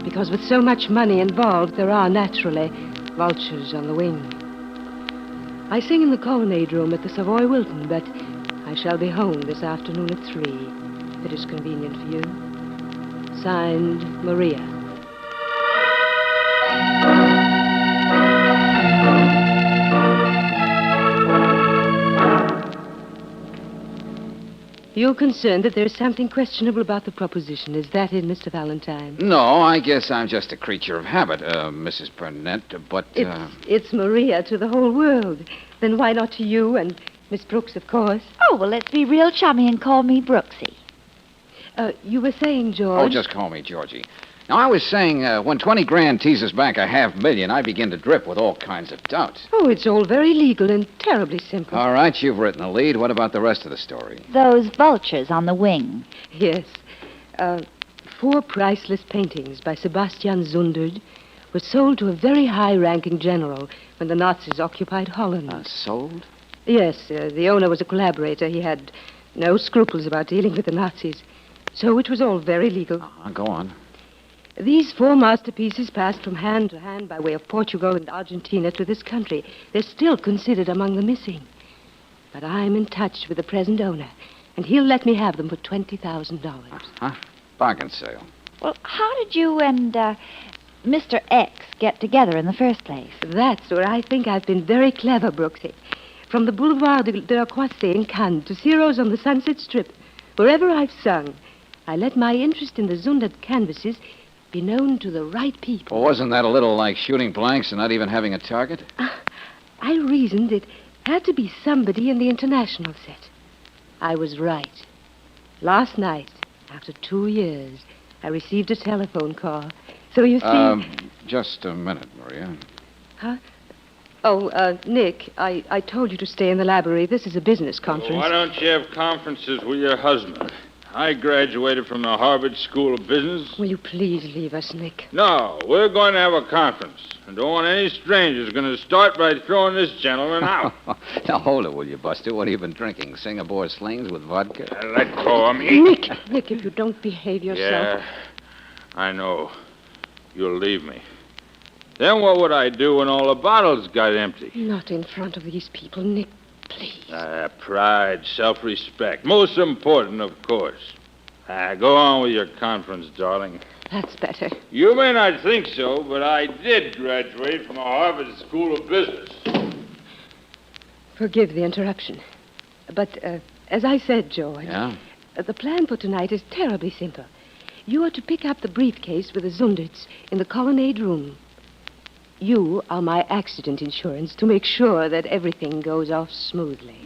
F: because with so much money involved, there are, naturally, vultures on the wing. I sing in the colonnade room at the Savoy Wilton, but I shall be home this afternoon at 3, if it is convenient for you. Signed, Maria. You're concerned that there's something questionable about the proposition. Is that it, Mr. Valentine?
B: No, I guess I'm just a creature of habit, Mrs. Burnett, but...
F: It's Maria to the whole world. Then why not to you and Miss Brooks, of course?
D: Oh, well, let's be real chummy and call me Brooksy.
F: You were saying, George...
B: Oh, just call me Georgie. Now, I was saying, when 20 grand teases back $500,000, I begin to drip with all kinds of doubts.
F: Oh, it's all very legal and terribly simple.
B: All right, you've written the lead. What about the rest of the story?
D: Those vultures on the wing.
F: Yes. 4 priceless paintings by Sebastian Zundert were sold to a very high-ranking general when the Nazis occupied Holland.
B: Sold?
F: Yes, the owner was a collaborator. He had no scruples about dealing with the Nazis. So it was all very legal.
B: Go on.
F: These 4 masterpieces passed from hand to hand by way of Portugal and Argentina to this country. They're still considered among the missing. But I'm in touch with the present owner, and he'll let me have them for $20,000.
B: Bargain sale.
D: Well, how did you and Mr. X get together in the first place?
F: That's where I think I've been very clever, Brooksy. From the Boulevard de la Croisée in Cannes to Ciro's on the Sunset Strip, wherever I've sung, I let my interest in the Zundert canvases be known to the right people.
B: Well, wasn't that a little like shooting blanks and not even having a target?
F: I reasoned it had to be somebody in the international set. I was right. Last night, after 2 years, I received a telephone call. So you see...
B: Just a minute, Maria.
F: Huh? Oh, Nick, I told you to stay in the library. This is a business conference.
G: Well, why don't you have conferences with your husband? I graduated from the Harvard School of Business.
F: Will you please leave us, Nick?
G: No, we're going to have a conference. And don't want any strangers going to start by throwing this gentleman out.
B: Now, hold it, will you, Buster? What have you been drinking? Singapore slings with vodka?
G: Let go of me.
F: Nick, if you don't behave yourself...
G: Yeah, I know. You'll leave me. Then what would I do when all the bottles got empty?
F: Not in front of these people, Nick. Please.
G: Pride, self-respect. Most important, of course. Go on with your conference, darling.
F: That's better.
G: You may not think so, but I did graduate from the Harvard School of Business.
F: Forgive the interruption. But, as I said, George...
B: Yeah?
F: The plan for tonight is terribly simple. You are to pick up the briefcase with the Zunderts in the colonnade room. You are my accident insurance to make sure that everything goes off smoothly.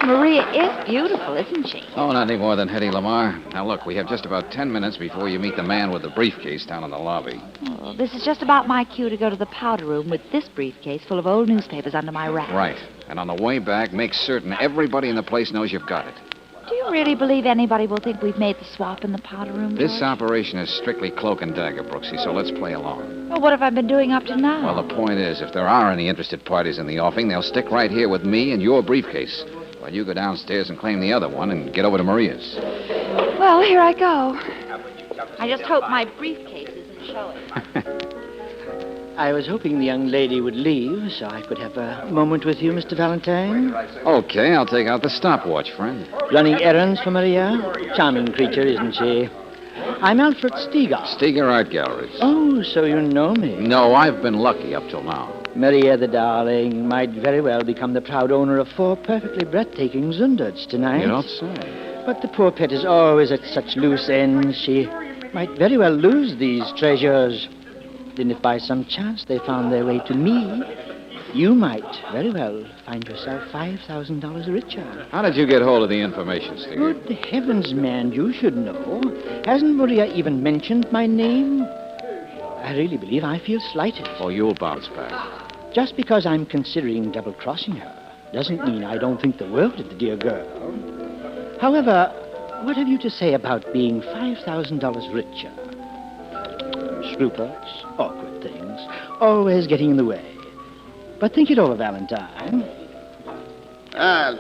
D: Maria is beautiful, isn't she?
B: Oh, not any more than Hedy Lamarr. Now, look, we have just about 10 minutes before you meet the man with the briefcase down in the lobby.
D: Oh, this is just about my cue to go to the powder room with this briefcase full of old newspapers under my wrap.
B: Right. And on the way back, make certain everybody in the place knows you've got it.
D: Do you really believe anybody will think we've made the swap in the powder room,
B: This
D: George?
B: operation is strictly cloak and dagger, Brooksy, so let's play along.
D: Well, what have I been doing up to now?
B: Well, the point is, if there are any interested parties in the offing, they'll stick right here with me and your briefcase, while you go downstairs and claim the other one and get over to Maria's.
D: Well, here I go. I just hope my briefcase isn't showing.
L: I was hoping the young lady would leave so I could have a moment with you, Mr. Valentine.
B: Okay, I'll take out the stopwatch, friend.
L: Running errands for Maria? Charming creature, isn't she? I'm Alfred Steger.
B: Steger Art Galleries.
L: Oh, so you know me.
B: No, I've been lucky up till now.
L: Maria, the darling, might very well become the proud owner of 4 perfectly breathtaking Zunderts tonight.
B: You don't say.
L: But the poor pet is always at such loose ends. She might very well lose these treasures. Then if by some chance they found their way to me, you might very well find yourself $5,000 richer.
B: How did you get hold of the information, Stinger?
L: Good heavens, man, you should know. Hasn't Maria even mentioned my name? I really believe I feel slighted.
B: Oh, you'll bounce back.
L: Just because I'm considering double-crossing her doesn't mean I don't think the world of the dear girl. However, what have you to say about being $5,000 richer? Scruples, awkward things, always getting in the way. But think it over, Valentine.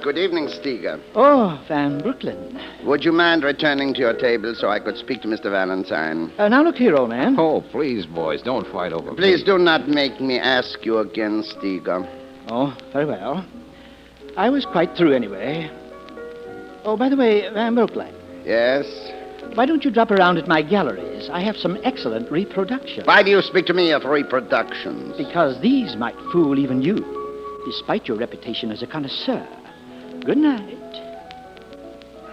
A: Good evening, Steger.
L: Oh, Van Brooklyn.
A: Would you mind returning to your table so I could speak to Mr. Valentine?
L: Now look here, old man.
B: Oh, please, boys, don't fight over
A: Please do not make me ask you again, Steger.
L: Oh, very well. I was quite through anyway. Oh, by the way, Van Brooklyn.
A: Yes?
L: Why don't you drop around at my galleries? I have some excellent reproductions.
A: Why do you speak to me of reproductions?
L: Because these might fool even you, despite your reputation as a connoisseur. Good night.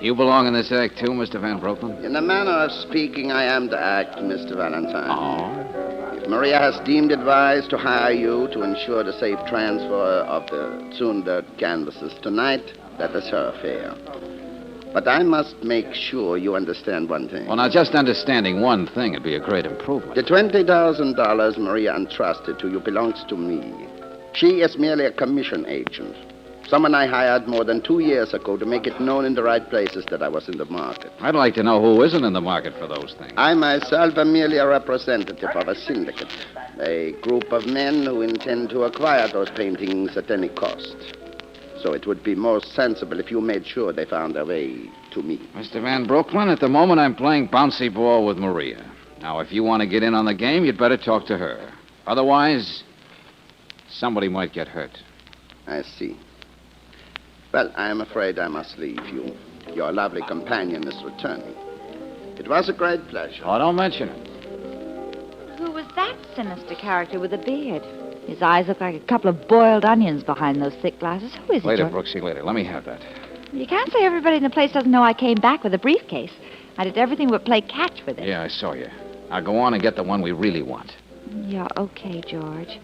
B: You belong in this act, too, Mr. Van Brooklyn?
A: In a manner of speaking, I am the act, Mr. Valentine.
B: Oh?
A: If Maria has deemed it wise to hire you to ensure the safe transfer of the Zundert canvases tonight, that is her affair. But I must make sure you understand one thing.
B: Well, now, just understanding one thing would be a great improvement.
A: The $20,000 Maria entrusted to you belongs to me. She is merely a commission agent. Someone I hired more than 2 years ago to make it known in the right places that I was in the market.
B: I'd like to know who isn't in the market for those things.
A: I myself am merely a representative of a syndicate. A group of men who intend to acquire those paintings at any cost. So it would be most sensible if you made sure they found their way to me.
B: Mr. Van Brooklyn, at the moment I'm playing bouncy ball with Maria. Now, if you want to get in on the game, you'd better talk to her. Otherwise, somebody might get hurt.
A: I see. Well, I am afraid I must leave you. Your lovely companion is returning. It was a great pleasure.
B: Oh, don't mention it.
D: Who was that sinister character with a beard? His eyes look like a couple of boiled onions behind those thick glasses. Who is it,
B: Later,
D: George?
B: Brooksy, later. Let me have that.
D: You can't say everybody in the place doesn't know I came back with a briefcase. I did everything but play catch with it.
B: Yeah, I saw you. Now go on and get the one we really want.
D: Yeah, okay, George.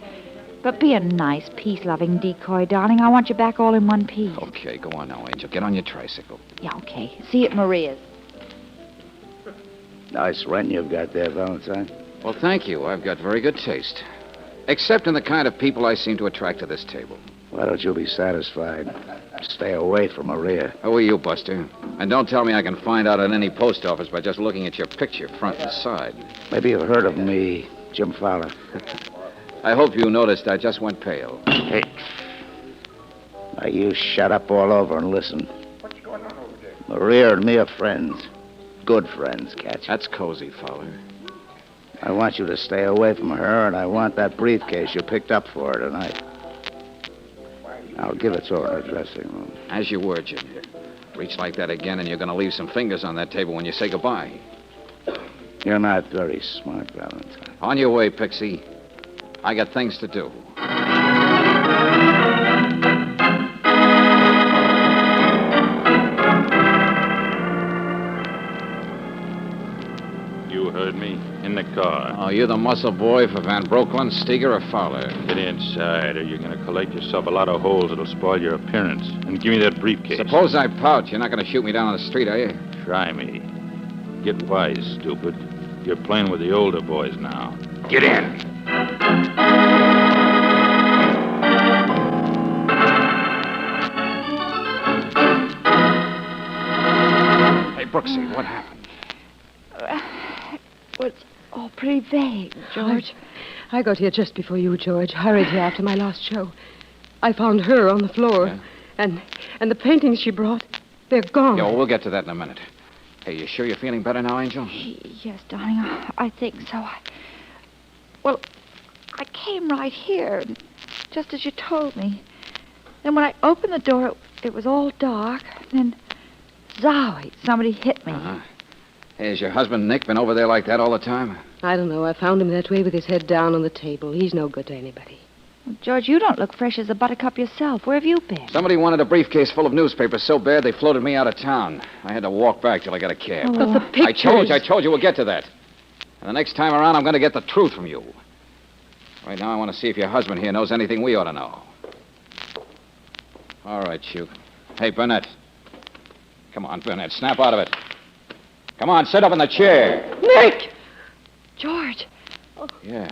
D: But be a nice, peace-loving decoy, darling. I want you back all in one piece.
B: Okay, go on now, Angel. Get on your tricycle.
D: Yeah, okay. See you at Maria's.
X: Nice rent you've got there, Valentine.
B: Well, thank you. I've got very good taste. Except in the kind of people I seem to attract to this table.
X: Why don't you be satisfied? Stay away from Maria.
B: Who are you, Buster? And don't tell me I can find out at any post office by just looking at your picture, front and side.
X: Maybe you've heard of me, Jim Fowler.
B: I hope you noticed I just went pale.
X: Hey. Now, you shut up all over and listen. Maria and me are friends. Good friends, catch.
B: That's cozy, Fowler.
X: I want you to stay away from her, and I want that briefcase you picked up for her tonight. I'll give it to her in her dressing room.
B: As you were, Jim. Reach like that again, and you're going to leave some fingers on that table when you say goodbye.
X: You're not very smart, Valentine.
B: On your way, Pixie. I got things to do.
G: You heard me. In the car.
B: Oh, you're the muscle boy for Van Brooklyn, Steger, or Fowler?
G: Get inside, or you're going to collect yourself a lot of holes that'll spoil your appearance. And give me that briefcase.
B: Suppose I pout. You're not going to shoot me down on the street, are you?
G: Try me. Get wise, stupid. You're playing with the older boys now.
S: Get in.
B: Hey, Brooksy, what happened?
F: Well, it's all pretty vague, George. I got here just before you, George. Hurried here after my last show. I found her on the floor.
B: Yeah?
F: And the paintings she brought, they're gone.
B: Yeah, well, we'll get to that in a minute. Hey, you sure you're feeling better now, Angel?
D: Yes, darling, I think so. Well, I came right here, just as you told me. Then when I opened the door, it was all dark. Then, zowie, somebody hit me.
B: Uh-huh. Hey, has your husband, Nick, been over there like that all the time?
F: I don't know. I found him that way with his head down on the table. He's no good to anybody.
D: Well, George, you don't look fresh as a buttercup yourself. Where have you been?
B: Somebody wanted a briefcase full of newspapers so bad they floated me out of town. I had to walk back till I got a cab.
D: Oh. But the pictures...
B: I told you we'll get to that. And the next time around, I'm going to get the truth from you. Right now, I want to see if your husband here knows anything we ought to know. All right, you. Hey, Burnett. Come on, Burnett. Snap out of it. Come on, sit up in the chair.
F: Nick! George.
B: Oh. Yeah.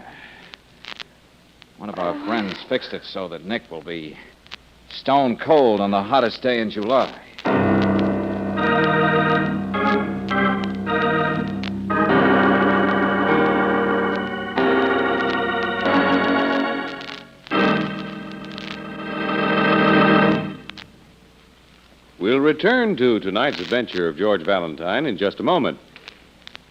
B: One of our friends fixed it so that Nick will be stone cold on the hottest day in July.
E: We'll return to tonight's adventure of George Valentine in just a moment.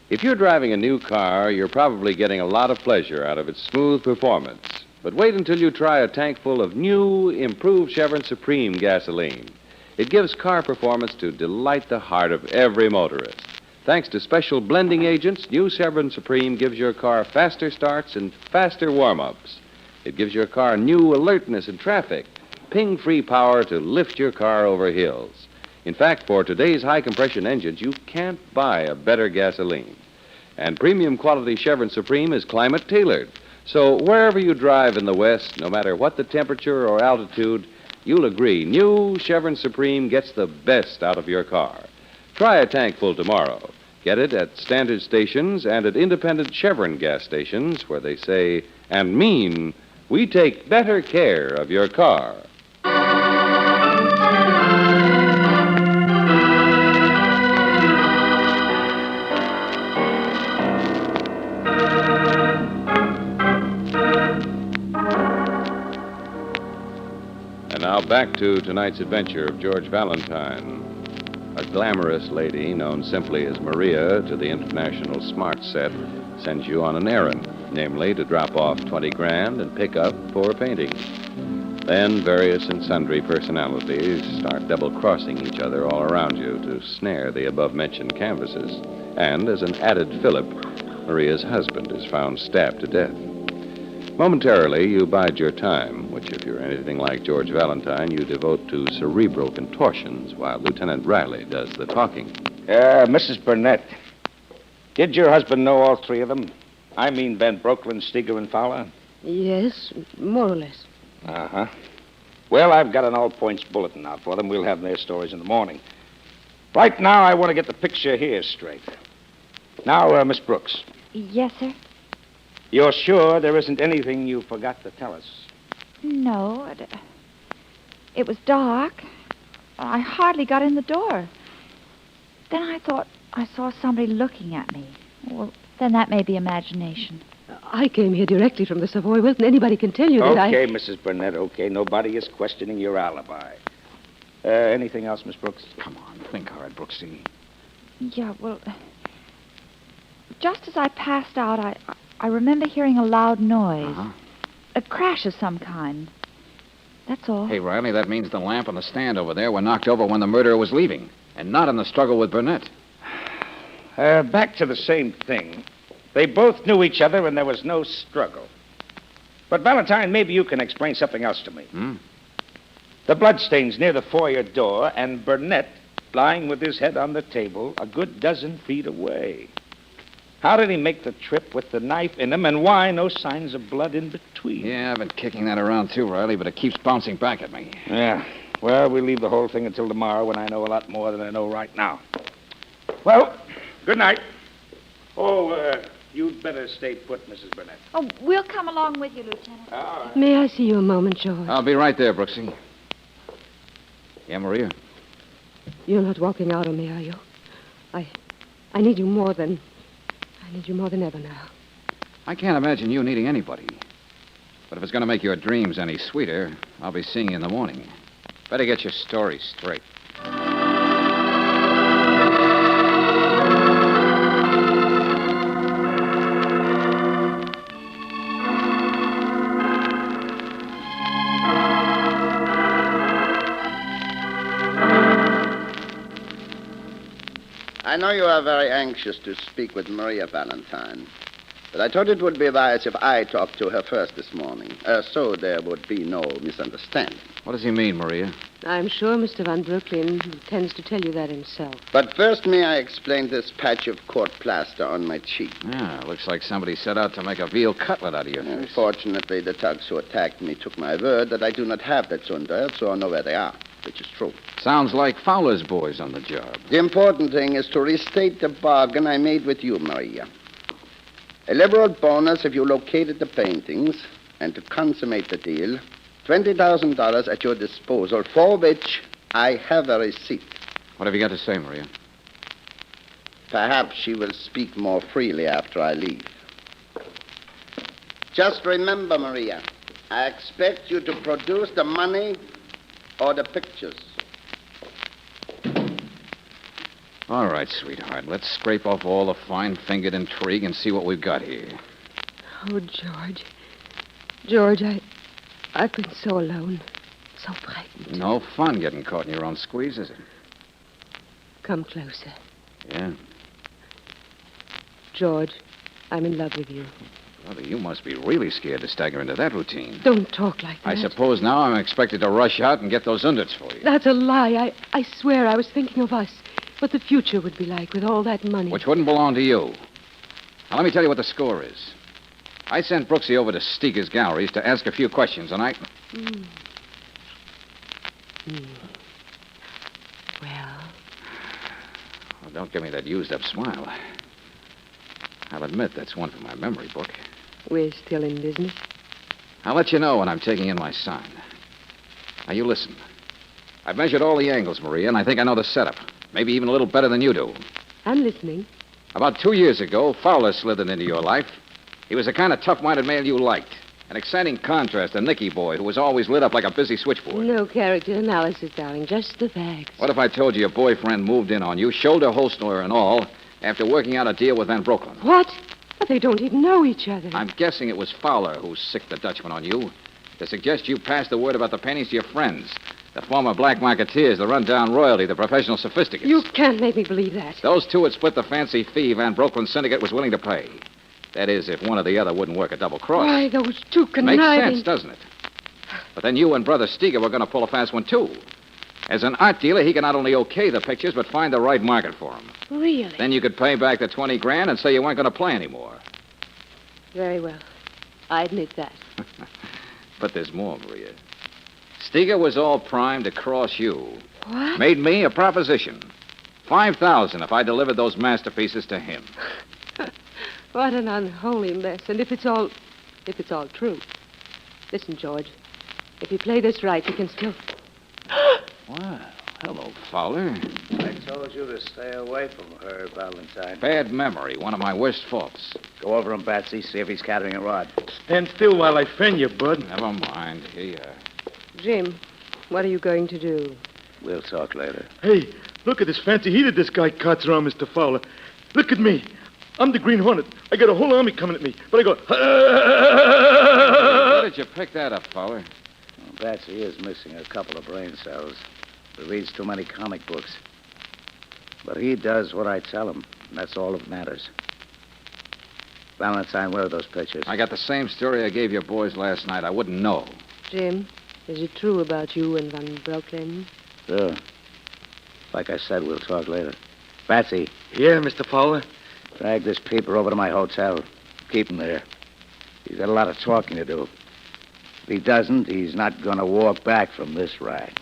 E: If you're driving a new car, you're probably getting a lot of pleasure out of its smooth performance. But wait until you try a tank full of new, improved Chevron Supreme gasoline. It gives car performance to delight the heart of every motorist. Thanks to special blending agents, new Chevron Supreme gives your car faster starts and faster warm-ups. It gives your car new alertness in traffic, ping-free power to lift your car over hills. In fact, for today's high-compression engines, you can't buy a better gasoline. And premium quality Chevron Supreme is climate-tailored. So wherever you drive in the West, no matter what the temperature or altitude, you'll agree new Chevron Supreme gets the best out of your car. Try a tank full tomorrow. Get it at standard stations and at independent Chevron gas stations where they say and mean, we take better care of your car. Now back to tonight's adventure of George Valentine. A glamorous lady known simply as Maria to the international smart set sends you on an errand, namely to drop off 20 grand and pick up for painting. Then various and sundry personalities start double-crossing each other all around you to snare the above-mentioned canvases. And as an added fillip, Maria's husband is found stabbed to death. Momentarily, you bide your time, which, if you're anything like George Valentine, you devote to cerebral contortions while Lieutenant Riley does the talking.
S: Mrs. Burnett, did your husband know all three of them? I mean Van Broekland, Steger, and Fowler?
F: Yes, more or less.
S: Uh-huh. Well, I've got an all-points bulletin out for them. We'll have their stories in the morning. Right now, I want to get the picture here straight. Now, Miss Brooks.
D: Yes, sir?
S: You're sure there isn't anything you forgot to tell us?
D: No. It was dark. I hardly got in the door. Then I thought I saw somebody looking at me. Well, then that may be imagination.
F: I came here directly from the Savoy Wilton. Anybody can tell you that
S: Okay, Mrs. Burnett, okay. Nobody is questioning your alibi. Anything else, Miss Brooks?
B: Come on, think hard, Brooksy.
D: Yeah, well, just as I passed out, I remember hearing a loud noise.
B: Uh-huh.
D: A crash of some kind. That's all.
B: Hey, Riley, that means the lamp on the stand over there were knocked over when the murderer was leaving, and not in the struggle with Burnett.
S: Back to the same thing. They both knew each other, and there was no struggle. But, Valentine, maybe you can explain something else to me. The bloodstains near the foyer door, and Burnett lying with his head on the table a good dozen feet away. How did he make the trip with the knife in him, and why no signs of blood in between?
B: Yeah, I've been kicking that around too, Riley, but it keeps bouncing back at me.
S: Yeah. Well, we'll leave the whole thing until tomorrow when I know a lot more than I know right now. Well, good night. Oh, you'd better stay put, Mrs. Burnett.
D: Oh, we'll come along with you, Lieutenant.
S: All right.
F: May I see you a moment, George?
B: I'll be right there, Brooksy. Yeah, Maria?
F: You're not walking out on me, are you? I need you more than ever now.
B: I can't imagine you needing anybody. But if it's going to make your dreams any sweeter, I'll be seeing you in the morning. Better get your story straight.
A: I know you are very anxious to speak with Maria Valentine. But I thought it would be wise if I talked to her first this morning, so there would be no misunderstanding.
B: What does he mean, Maria?
F: I'm sure Mr. Van Brooklyn intends to tell you that himself.
A: But first, may I explain this patch of court plaster on my cheek?
B: Yeah, looks like somebody set out to make a veal cutlet out of your face.
A: Unfortunately, the thugs who attacked me took my word that I do not have that Zunder, so I know where they are, which is true.
B: Sounds like Fowler's boys on the job.
A: The important thing is to restate the bargain I made with you, Maria. A liberal bonus if you located the paintings, and to consummate the deal, $20,000 at your disposal, for which I have a receipt.
B: What have you got to say, Maria?
A: Perhaps she will speak more freely after I leave. Just remember, Maria, I expect you to produce the money or the pictures.
B: All right, sweetheart. Let's scrape off all the fine-fingered intrigue and see what we've got here.
F: Oh, George. George, I've been so alone, so frightened.
B: No fun getting caught in your own squeeze, is it?
F: Come closer.
B: Yeah.
F: George, I'm in love with you.
B: Brother, you must be really scared to stagger into that routine.
F: Don't talk like that.
B: I suppose now I'm expected to rush out and get those underts for you.
F: That's a lie. I swear I was thinking of us. What the future would be like with all that money.
B: Which wouldn't belong to you. Now, let me tell you what the score is. I sent Brooksy over to Steger's galleries to ask a few questions, and I... Well, don't give me that used-up smile. I'll admit that's one for my memory book.
F: We're still in business.
B: I'll let you know when I'm taking in my sign. Now, you listen. I've measured all the angles, Maria, and I think I know the setup. Maybe even a little better than you do.
F: I'm listening.
B: About 2 years ago, Fowler slithered into your life. He was the kind of tough-minded man you liked. An exciting contrast to Nicky boy, who was always lit up like a busy switchboard.
F: No character analysis, darling. Just the facts.
B: What if I told you your boyfriend moved in on you, shoulder holster and all, after working out a deal with Van Brooklyn?
F: What? But they don't even know each other.
B: I'm guessing it was Fowler who sicked the Dutchman on you to suggest you pass the word about the paintings to your friends. The former black marketeers, the run-down royalty, the professional sophisticates.
F: You can't make me believe that.
B: Those two had split the fancy fee Van Brooklyn syndicate was willing to pay. That is, if one or the other wouldn't work a double cross.
F: Why, those two conniving...
B: Makes sense, doesn't it? But then you and Brother Steger were going to pull a fast one, too. As an art dealer, he can not only okay the pictures, but find the right market for them.
F: Really?
B: Then you could pay back the $20,000 and say you weren't going to play anymore.
F: Very well. I admit that.
B: But there's more, Maria. Steger was all primed to cross you.
F: What?
B: Made me a proposition. $5,000 if I delivered those masterpieces to him.
F: What an unholy mess. And if it's all true. Listen, George. If you play this right, you can still...
B: Wow. Hello, Fowler.
I: I told you to stay away from her, Valentine.
B: Bad memory. One of my worst faults.
I: Go over him, Batsy. See if he's carrying a rod.
J: Stand still while I fan you, bud.
B: Never mind. Here you are.
F: Jim, what are you going to do?
I: We'll talk later.
J: Hey, look at this fancy heater this guy cuts around, Mr. Fowler. Look at me. I'm the Green Hornet. I got a whole army coming at me. But I go...
B: Where did you pick that up, Fowler?
I: Well, Batsy is missing a couple of brain cells. He reads too many comic books. But he does what I tell him. And that's all that matters. Valentine, where are those pictures?
B: I got the same story I gave your boys last night. I wouldn't know.
F: Jim, is it true about you and Van Brooklyn?
I: Sure. Like I said, we'll talk later. Batsy.
J: Yeah, Mr. Fowler?
I: Drag this peeper over to my hotel. Keep him there. He's got a lot of talking to do. If he doesn't, he's not going to walk back from this rag.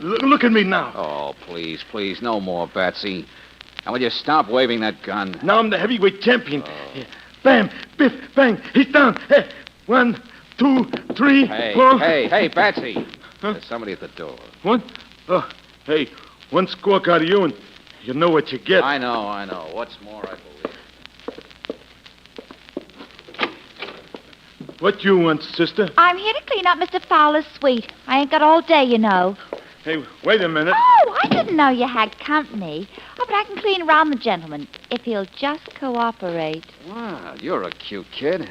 J: Look at me now.
B: Oh, please, please, no more, Batsy. And will you stop waving that gun?
J: Now I'm the heavyweight champion. Yeah. Bam, biff, bang, he's down. Hey, 1, 2, 3,
B: Hey,
J: 4.
B: hey, Batsy. Huh? There's somebody at the door.
J: What? Oh, hey, one squawk out of you and you know what you get.
B: I know. What's more, I believe.
J: What you want, sister?
D: I'm here to clean up Mr. Fowler's suite. I ain't got all day, you know.
J: Hey, wait a minute.
D: Oh, I didn't know you had company. Oh, but I can clean around the gentleman if he'll just cooperate.
B: Wow, you're a cute kid.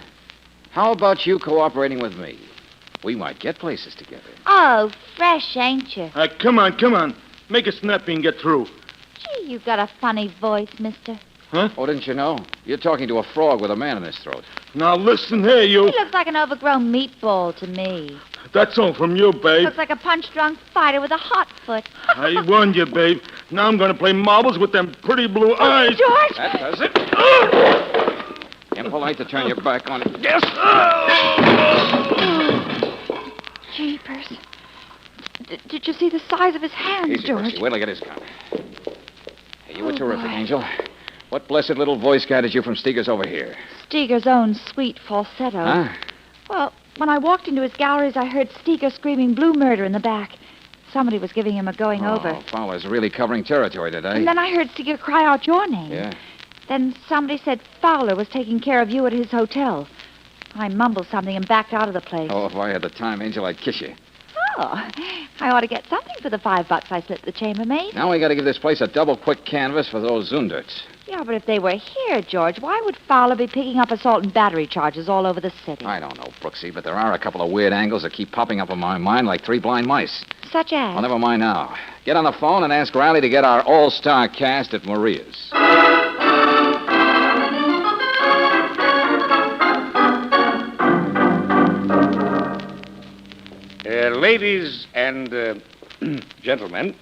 B: How about you cooperating with me? We might get places together.
D: Oh, fresh, ain't you?
J: Come on. Make it snappy and get through.
D: Gee, you got a funny voice, mister.
J: Huh?
B: Oh, didn't you know? You're talking to a frog with a man in his throat.
J: Now listen here, you.
D: He looks like an overgrown meatball to me.
J: That's all from you, babe.
D: Looks like a punch-drunk fighter with a hot foot.
J: I warned you, babe. Now I'm going to play marbles with them pretty blue eyes.
D: George!
B: That does it. Impolite to turn your back on it. Yes.
D: Jeepers. Did you see the size of his hands,
B: Easy,
D: George?
B: Percy. Wait till I get his gun. Hey, you were terrific, Angel. What blessed little voice guided you from Steger's over here?
D: Steger's own sweet falsetto.
B: Huh?
D: Well, when I walked into his galleries, I heard Steger screaming blue murder in the back. Somebody was giving him a going over.
B: Fowler's really covering territory today.
D: And then I heard Steger cry out your name.
B: Yeah.
D: Then somebody said Fowler was taking care of you at his hotel. I mumbled something and backed out of the place.
B: Oh, if I had the time, Angel, I'd kiss you.
D: Oh, I ought to get something for the $5 I slipped the chambermaid.
B: Now we got to give this place a double quick canvas for those Zunderts.
D: Yeah, but if they were here, George, why would Fowler be picking up assault and battery charges all over the city?
B: I don't know, Brooksy, but there are a couple of weird angles that keep popping up in my mind like three blind mice.
D: Such as?
B: Well, never mind now. Get on the phone and ask Riley to get our all-star cast at Maria's.
S: Ladies and gentlemen,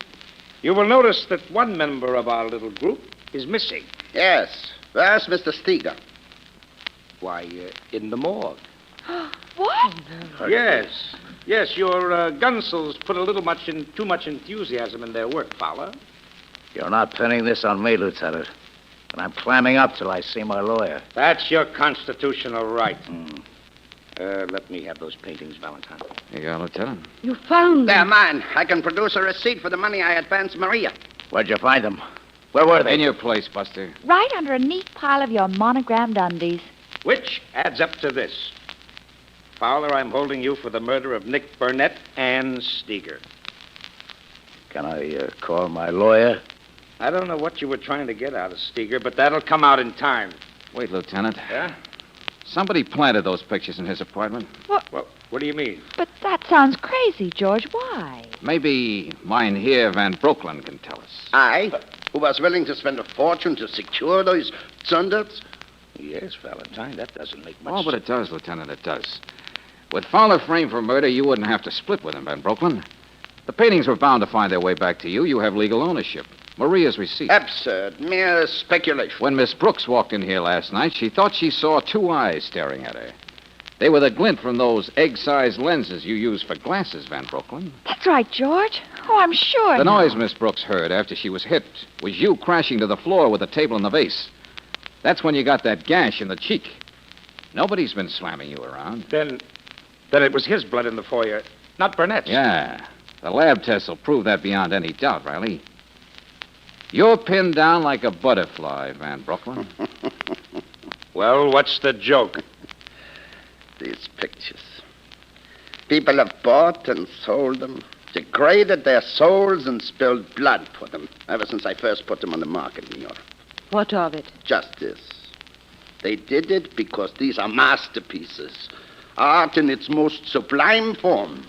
S: you will notice that one member of our little group is missing.
A: Yes. Where's Mr. Steger?
S: Why, in the morgue.
D: What?
S: Yes, your Gunsels put a little too much enthusiasm in their work, Fowler.
I: You're not pinning this on me, Lieutenant. And I'm clamming up till I see my lawyer.
S: That's your constitutional right. Let me have those paintings, Valentine.
B: Here you go, Lieutenant.
F: You found them.
A: They're mine. I can produce a receipt for the money I advanced Maria.
I: Where'd you find them? Where were they?
B: In your place, Buster.
D: Right under a neat pile of your monogrammed undies.
S: Which adds up to this. Fowler, I'm holding you for the murder of Nick Burnett and Steger.
I: Can I call my lawyer?
S: I don't know what you were trying to get out of Steger, but that'll come out in time.
B: Wait, Lieutenant.
S: Yeah?
B: Somebody planted those pictures in his apartment.
D: What?
S: Well, what do you mean?
D: But that sounds crazy, George. Why?
B: Maybe mine here, Van Brooklyn, can tell us.
A: I, who was willing to spend a fortune to secure those Zunderts?
S: Yes, Valentine, that doesn't make much
B: Oh, but
S: sense.
B: it does, Lieutenant, it does. With Fowler framed for murder, you wouldn't have to split with him, Van Brooklyn. The paintings were bound to find their way back to you. You have legal ownership. Maria's receipt.
A: Absurd. Mere speculation.
B: When Miss Brooks walked in here last night, she thought she saw two eyes staring at her. They were the glint from those egg-sized lenses you use for glasses, Van Brooklyn.
D: That's right, George. Oh, I'm sure.
B: The
D: now.
B: noise Miss Brooks heard after she was hit was you crashing to the floor with the table and the vase. That's when you got that gash in the cheek. Nobody's been slamming you around.
S: Then it was his blood in the foyer, not Burnett's.
B: Yeah. The lab tests will prove that beyond any doubt, Riley. You're pinned down like a butterfly, Van Brooklyn.
S: Well, what's the joke?
A: These pictures. People have bought and sold them, degraded their souls and spilled blood for them ever since I first put them on the market in Europe.
F: What of it?
A: Just this. They did it because these are masterpieces. Art in its most sublime form.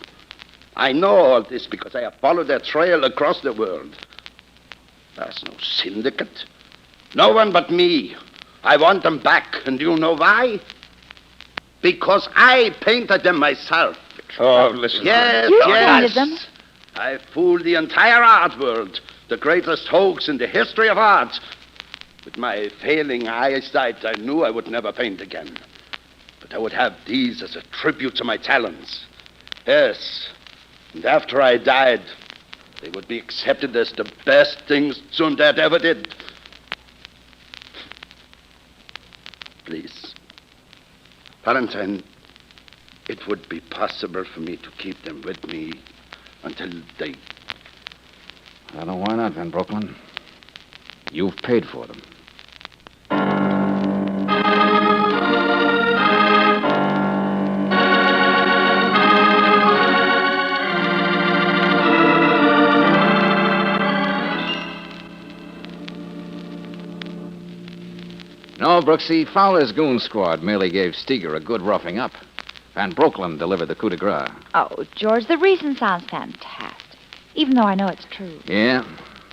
A: I know all this because I have followed their trail across the world. There's no syndicate. No one but me. I want them back, and do you know why? Because I painted them myself.
S: Oh, listen.
A: Yes,
D: You
A: yes.
D: painted them?
A: I fooled the entire art world, the greatest hoax in the history of art. With my failing eyesight, I knew I would never paint again. But I would have these as a tribute to my talents. Yes, and after I died, they would be accepted as the best things Zundert ever did. Please, Valentine, it would be possible for me to keep them with me until they...
B: I don't know why not, Van Brooklyn. You've paid for them. No, Brooksy, Fowler's goon squad merely gave Steger a good roughing up. Van Brooklyn delivered the coup de grace.
T: Oh, George, the reason sounds fantastic, even though I know it's true.
B: Yeah.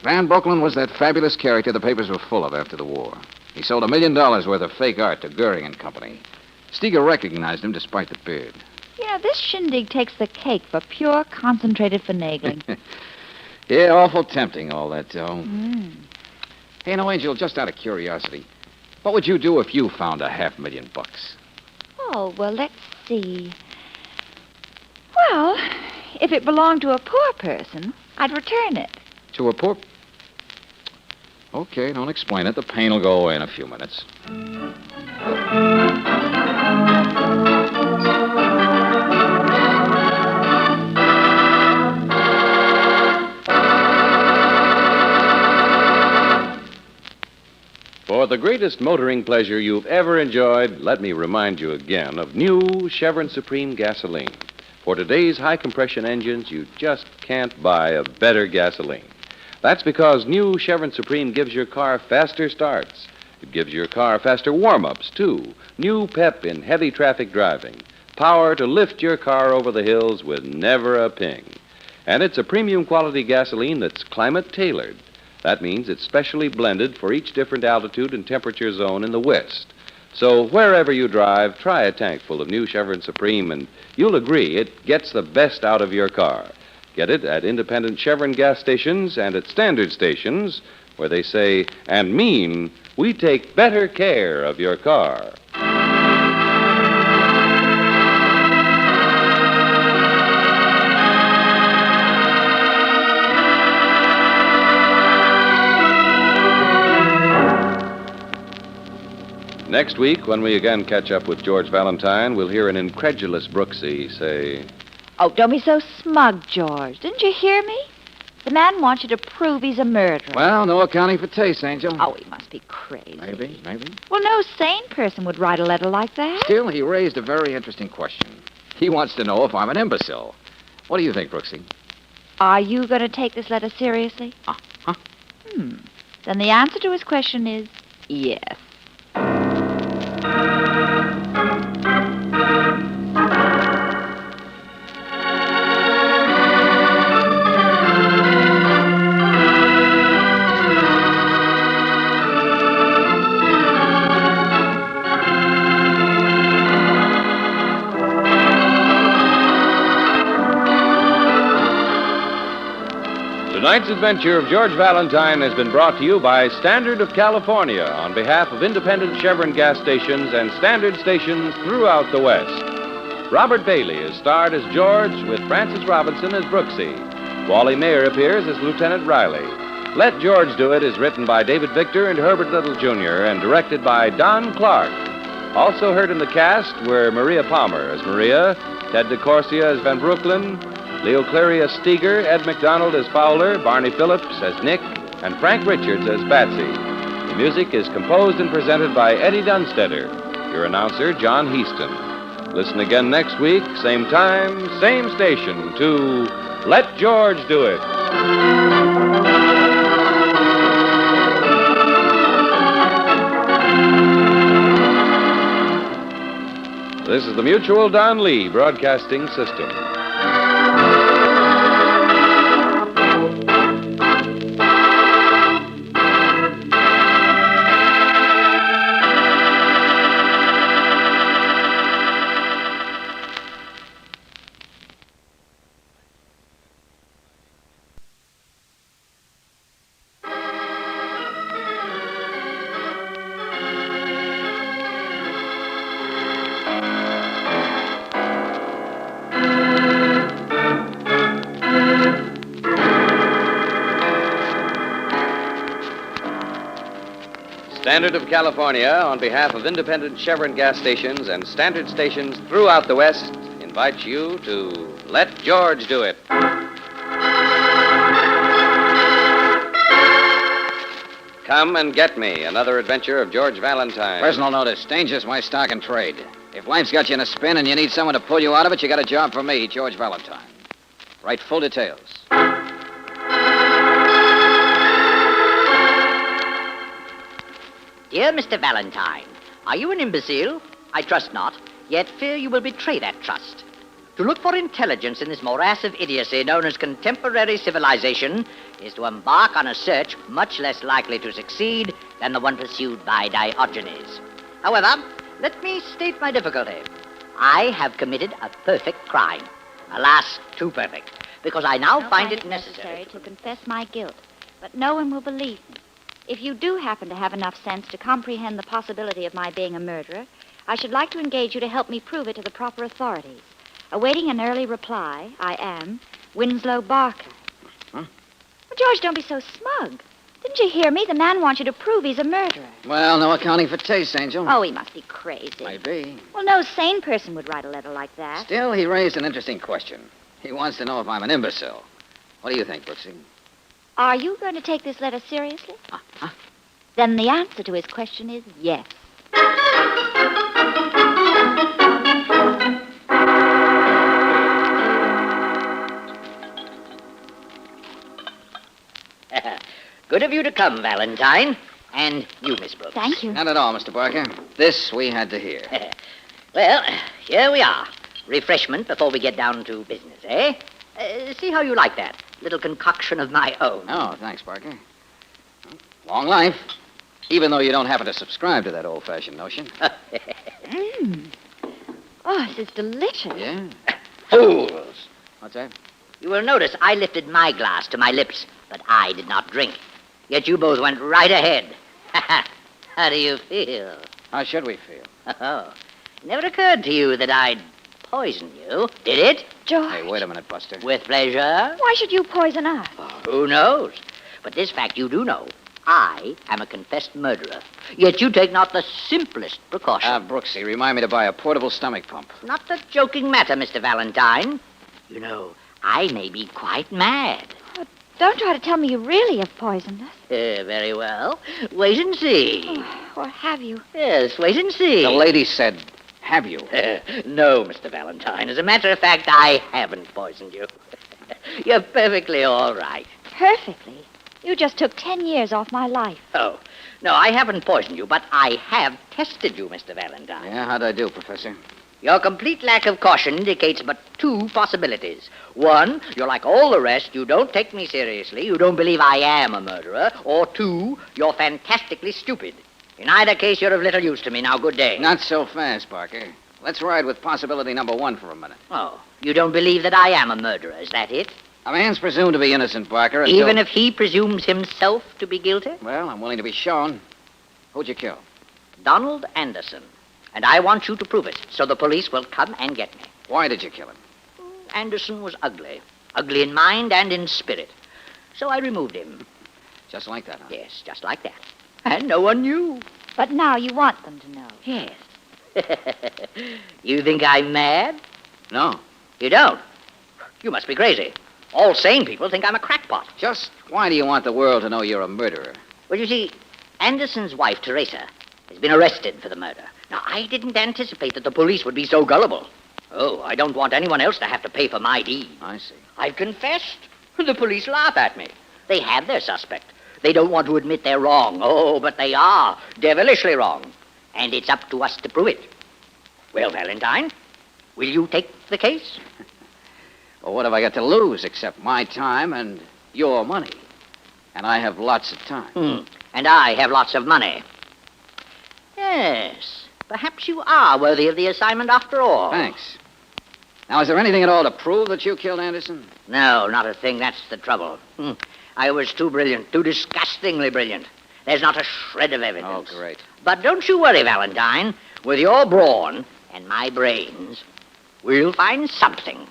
B: Van Brooklyn was that fabulous character the papers were full of after the war. He sold $1 million worth of fake art to Goering and Company. Steger recognized him despite the beard.
T: Yeah, this shindig takes the cake for pure, concentrated finagling.
B: Yeah, awful tempting, all that dough.
T: Mm.
B: Hey, now, Angel, just out of curiosity, what would you do if you found $500,000?
T: Oh, well, let's see. Well, if it belonged to a poor person, I'd return it.
B: To a poor... Okay, don't explain it. The pain will go away in a few minutes.
E: For the greatest motoring pleasure you've ever enjoyed, let me remind you again of new Chevron Supreme gasoline. For today's high-compression engines, you just can't buy a better gasoline. That's because new Chevron Supreme gives your car faster starts. It gives your car faster warm-ups, too. New pep in heavy traffic driving. Power to lift your car over the hills with never a ping. And it's a premium quality gasoline that's climate-tailored. That means it's specially blended for each different altitude and temperature zone in the West. So wherever you drive, try a tank full of new Chevron Supreme, and you'll agree it gets the best out of your car. Get it at independent Chevron gas stations and at standard stations, where they say and mean, we take better care of your car. Next week, when we again catch up with George Valentine, we'll hear an incredulous Brooksy say,
T: Oh, don't be so smug, George. Didn't you hear me? The man wants you to prove he's a murderer.
B: Well, no accounting for taste, Angel.
T: Oh, he must be crazy.
B: Maybe.
T: Well, no sane person would write a letter like that.
B: Still, he raised a very interesting question. He wants to know if I'm an imbecile. What do you think, Brooksy?
T: Are you going to take this letter seriously?
B: Huh?
T: Then the answer to his question is yes.
E: Tonight's adventure of George Valentine has been brought to you by Standard of California on behalf of independent Chevron gas stations and standard stations throughout the West. Robert Bailey is starred as George with Francis Robinson as Brooksy. Wally Mayer appears as Lieutenant Riley. Let George Do It is written by David Victor and Herbert Little, Jr. and directed by Don Clark. Also heard in the cast were Maria Palmer as Maria, Ted DeCorsia as Van Brooklyn, Leo Cleary as Steger, Ed McDonald as Fowler, Barney Phillips as Nick, and Frank Richards as Patsy. The music is composed and presented by Eddie Dunstetter. Your announcer, John Heaston. Listen again next week, same time, same station, to Let George Do It. This is the Mutual Don Lee Broadcasting System. Standard of California, on behalf of independent Chevron gas stations and standard stations throughout the West, invites you to Let George Do It. Come and Get Me, another adventure of George Valentine.
B: Personal notice. Danger's my stock and trade. If life's got you in a spin and you need someone to pull you out of it, you got a job for me, George Valentine. Write full details.
H: Dear Mr. Valentine, are you an imbecile? I trust not. yet fear you will betray that trust. To look for intelligence in this morass of idiocy known as contemporary civilization is to embark on a search much less likely to succeed than the one pursued by Diogenes. However, let me state my difficulty. I have committed a perfect crime. Alas, too perfect, because I now find it necessary
D: to confess my guilt. But no one will believe me. If you do happen to have enough sense to comprehend the possibility of my being a murderer, I should like to engage you to help me prove it to the proper authorities. Awaiting an early reply, I am Winslow Barker.
U: Huh?
D: Well, George, don't be so smug. Didn't you hear me? The man wants you to prove he's a murderer.
U: Well, no accounting for taste, Angel.
D: Oh, he must be crazy.
U: Maybe.
D: Well, no sane person would write a letter like that.
U: Still, he raised an interesting question. He wants to know if I'm an imbecile. What do you think, Brooksy?
D: Are you going to take this letter seriously? Then the answer to his question is yes.
H: Good of you to come, Valentine. And you, Miss Brooks.
D: Thank you.
U: Not at all, Mr. Barker. This we had to hear.
H: Well, here we are. Refreshment before we get down to business, eh? See how you like that. Little concoction of my own.
U: Oh, thanks, Barker. Long life. Even though you don't happen to subscribe to that old-fashioned notion.
D: Oh, this is delicious.
U: Yeah?
H: Fools.
U: What's that?
H: You will notice I lifted my glass to my lips, but I did not drink. Yet you both went right ahead. How do you feel?
U: How should we feel?
H: Oh, never occurred to you that I'd poison you, did it?
D: George.
U: Hey, wait a minute, Buster.
H: With pleasure.
D: Why should you poison us?
H: Who knows? But this fact you do know. I am a confessed murderer. Yet you take not the simplest precaution.
U: Brooksy, remind me to buy a portable stomach pump.
H: Not a joking matter, Mr. Valentine. You know, I may be quite mad.
D: Oh, don't try to tell me you really have poisoned us.
H: Very well. Wait and see.
D: Oh, or have you?
H: Yes, wait and see.
U: The lady said, have you?
H: No, Mr. Valentine. As a matter of fact, I haven't poisoned you. You're perfectly all right.
D: Perfectly? You just took 10 years off my life.
H: Oh, no, I haven't poisoned you, but I have tested you, Mr. Valentine.
U: Yeah, how'd I do, Professor?
H: Your complete lack of caution indicates but two possibilities. One, you're like all the rest. You don't take me seriously. You don't believe I am a murderer. Or two, you're fantastically stupid. In either case, you're of little use to me. Now, good day.
U: Not so fast, Barker. Let's ride with possibility number one for a minute.
H: Oh, you don't believe that I am a murderer, is that it?
U: A man's presumed to be innocent, Barker, until...
H: Even if he presumes himself to be guilty?
U: Well, I'm willing to be shown. Who'd you kill?
H: Donald Anderson. And I want you to prove it, so the police will come and get me.
U: Why did you kill him?
H: Anderson was ugly. Ugly in mind and in spirit. So I removed him.
U: Just like that, huh?
H: Yes, just like that. And no one knew.
D: But now you want them to know.
H: Yes. You think I'm mad?
U: No.
H: You don't? You must be crazy. All sane people think I'm a crackpot.
U: Just why do you want the world to know you're a murderer?
H: Well, you see, Anderson's wife, Teresa, has been arrested for the murder. Now, I didn't anticipate that the police would be so gullible. Oh, I don't want anyone else to have to pay for my deed.
U: I see.
H: I've confessed. The police laugh at me. They have their suspect. They don't want to admit they're wrong. Oh, but they are devilishly wrong. And it's up to us to prove it. Well, Valentine, will you take the case?
U: Well, what have I got to lose except my time and your money? And I have lots of time.
H: And I have lots of money. Yes, perhaps you are worthy of the assignment after all.
U: Thanks. Now, is there anything at all to prove that you killed Anderson?
H: No, not a thing. That's the trouble. I was too brilliant, too disgustingly brilliant. There's not a shred of evidence.
U: Oh, great.
H: But don't you worry, Valentine. With your brawn and my brains, we'll find something.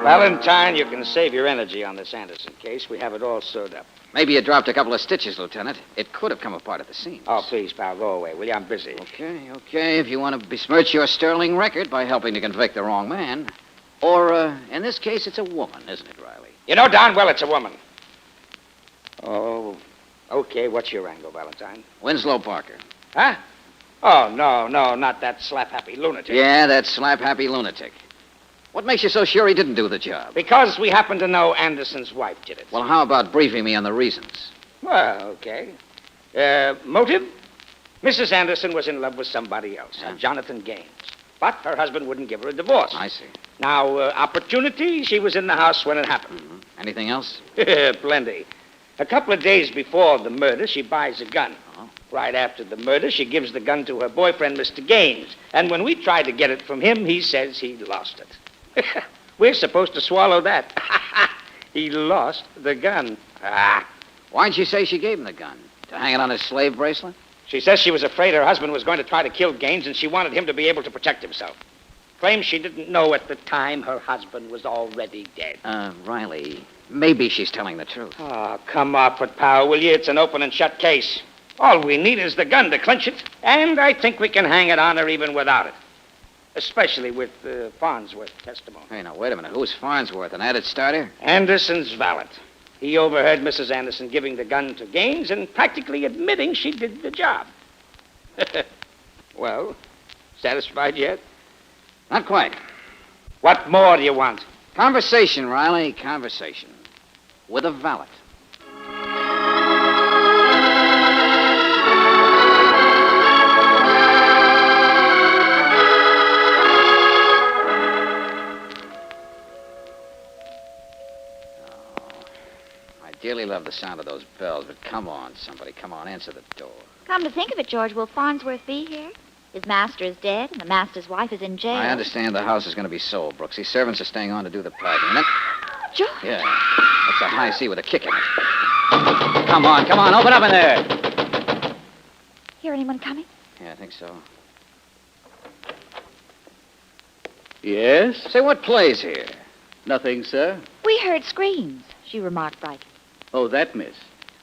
X: Valentine, you can save your energy on this Anderson case. We have it all sewed up.
U: Maybe you dropped a couple of stitches, Lieutenant. It could have come apart at the seams.
X: Oh, please, pal, go away, will you? I'm busy.
U: Okay. If you want to besmirch your sterling record by helping to convict the wrong man. Or, in this case, it's a woman, isn't it, Riley?
X: You know darn well it's a woman. Oh, okay. What's your angle, Valentine?
U: Winslow Barker.
X: Huh? Oh, no, not that slap-happy lunatic.
U: Yeah, that slap-happy lunatic. What makes you so sure he didn't do the job?
S: Because we happen to know Anderson's wife did it.
U: Well, how about briefing me on the reasons?
S: Well, okay. Motive? Mrs. Anderson was in love with somebody else, Jonathan Gaines. But her husband wouldn't give her a divorce.
U: I see.
S: Now, opportunity, she was in the house when it happened.
U: Mm-hmm. Anything else?
S: Plenty. A couple of days before the murder, she buys a gun.
U: Oh.
S: Right after the murder, she gives the gun to her boyfriend, Mr. Gaines. And when we tried to get it from him, he says he lost it. We're supposed to swallow that. He lost the gun.
U: Why'd she say she gave him the gun? To hang it on his slave bracelet?
S: She says she was afraid her husband was going to try to kill Gaines, and she wanted him to be able to protect himself. Claims she didn't know at the time her husband was already dead.
U: Riley, maybe she's telling the truth.
S: Oh, come off it, pal, will you? It's an open and shut case. All we need is the gun to clinch it, and I think we can hang it on her even without it. Especially with Farnsworth's testimony.
U: Hey, now, wait a minute. Who's Farnsworth, an added starter?
S: Anderson's valet. He overheard Mrs. Anderson giving the gun to Gaines and practically admitting she did the job. Well, satisfied yet?
U: Not quite.
S: What more do you want?
U: Conversation, Riley, conversation. With a valet. I dearly love the sound of those bells, but come on, somebody. Come on, answer the door.
T: Come to think of it, George, will Farnsworth be here? His master is dead, and the master's wife is in jail.
U: I understand the house is going to be sold, Brooksy. Servants are staying on to do the packing. And then...
T: George!
U: Yeah, that's a high C with a kick in it. Come on, open up in there.
T: Hear anyone coming?
U: Yeah, I think so.
I: Yes?
U: Say, what plays here?
I: Nothing, sir.
T: We heard screams, she remarked brightly.
I: Oh, that, miss.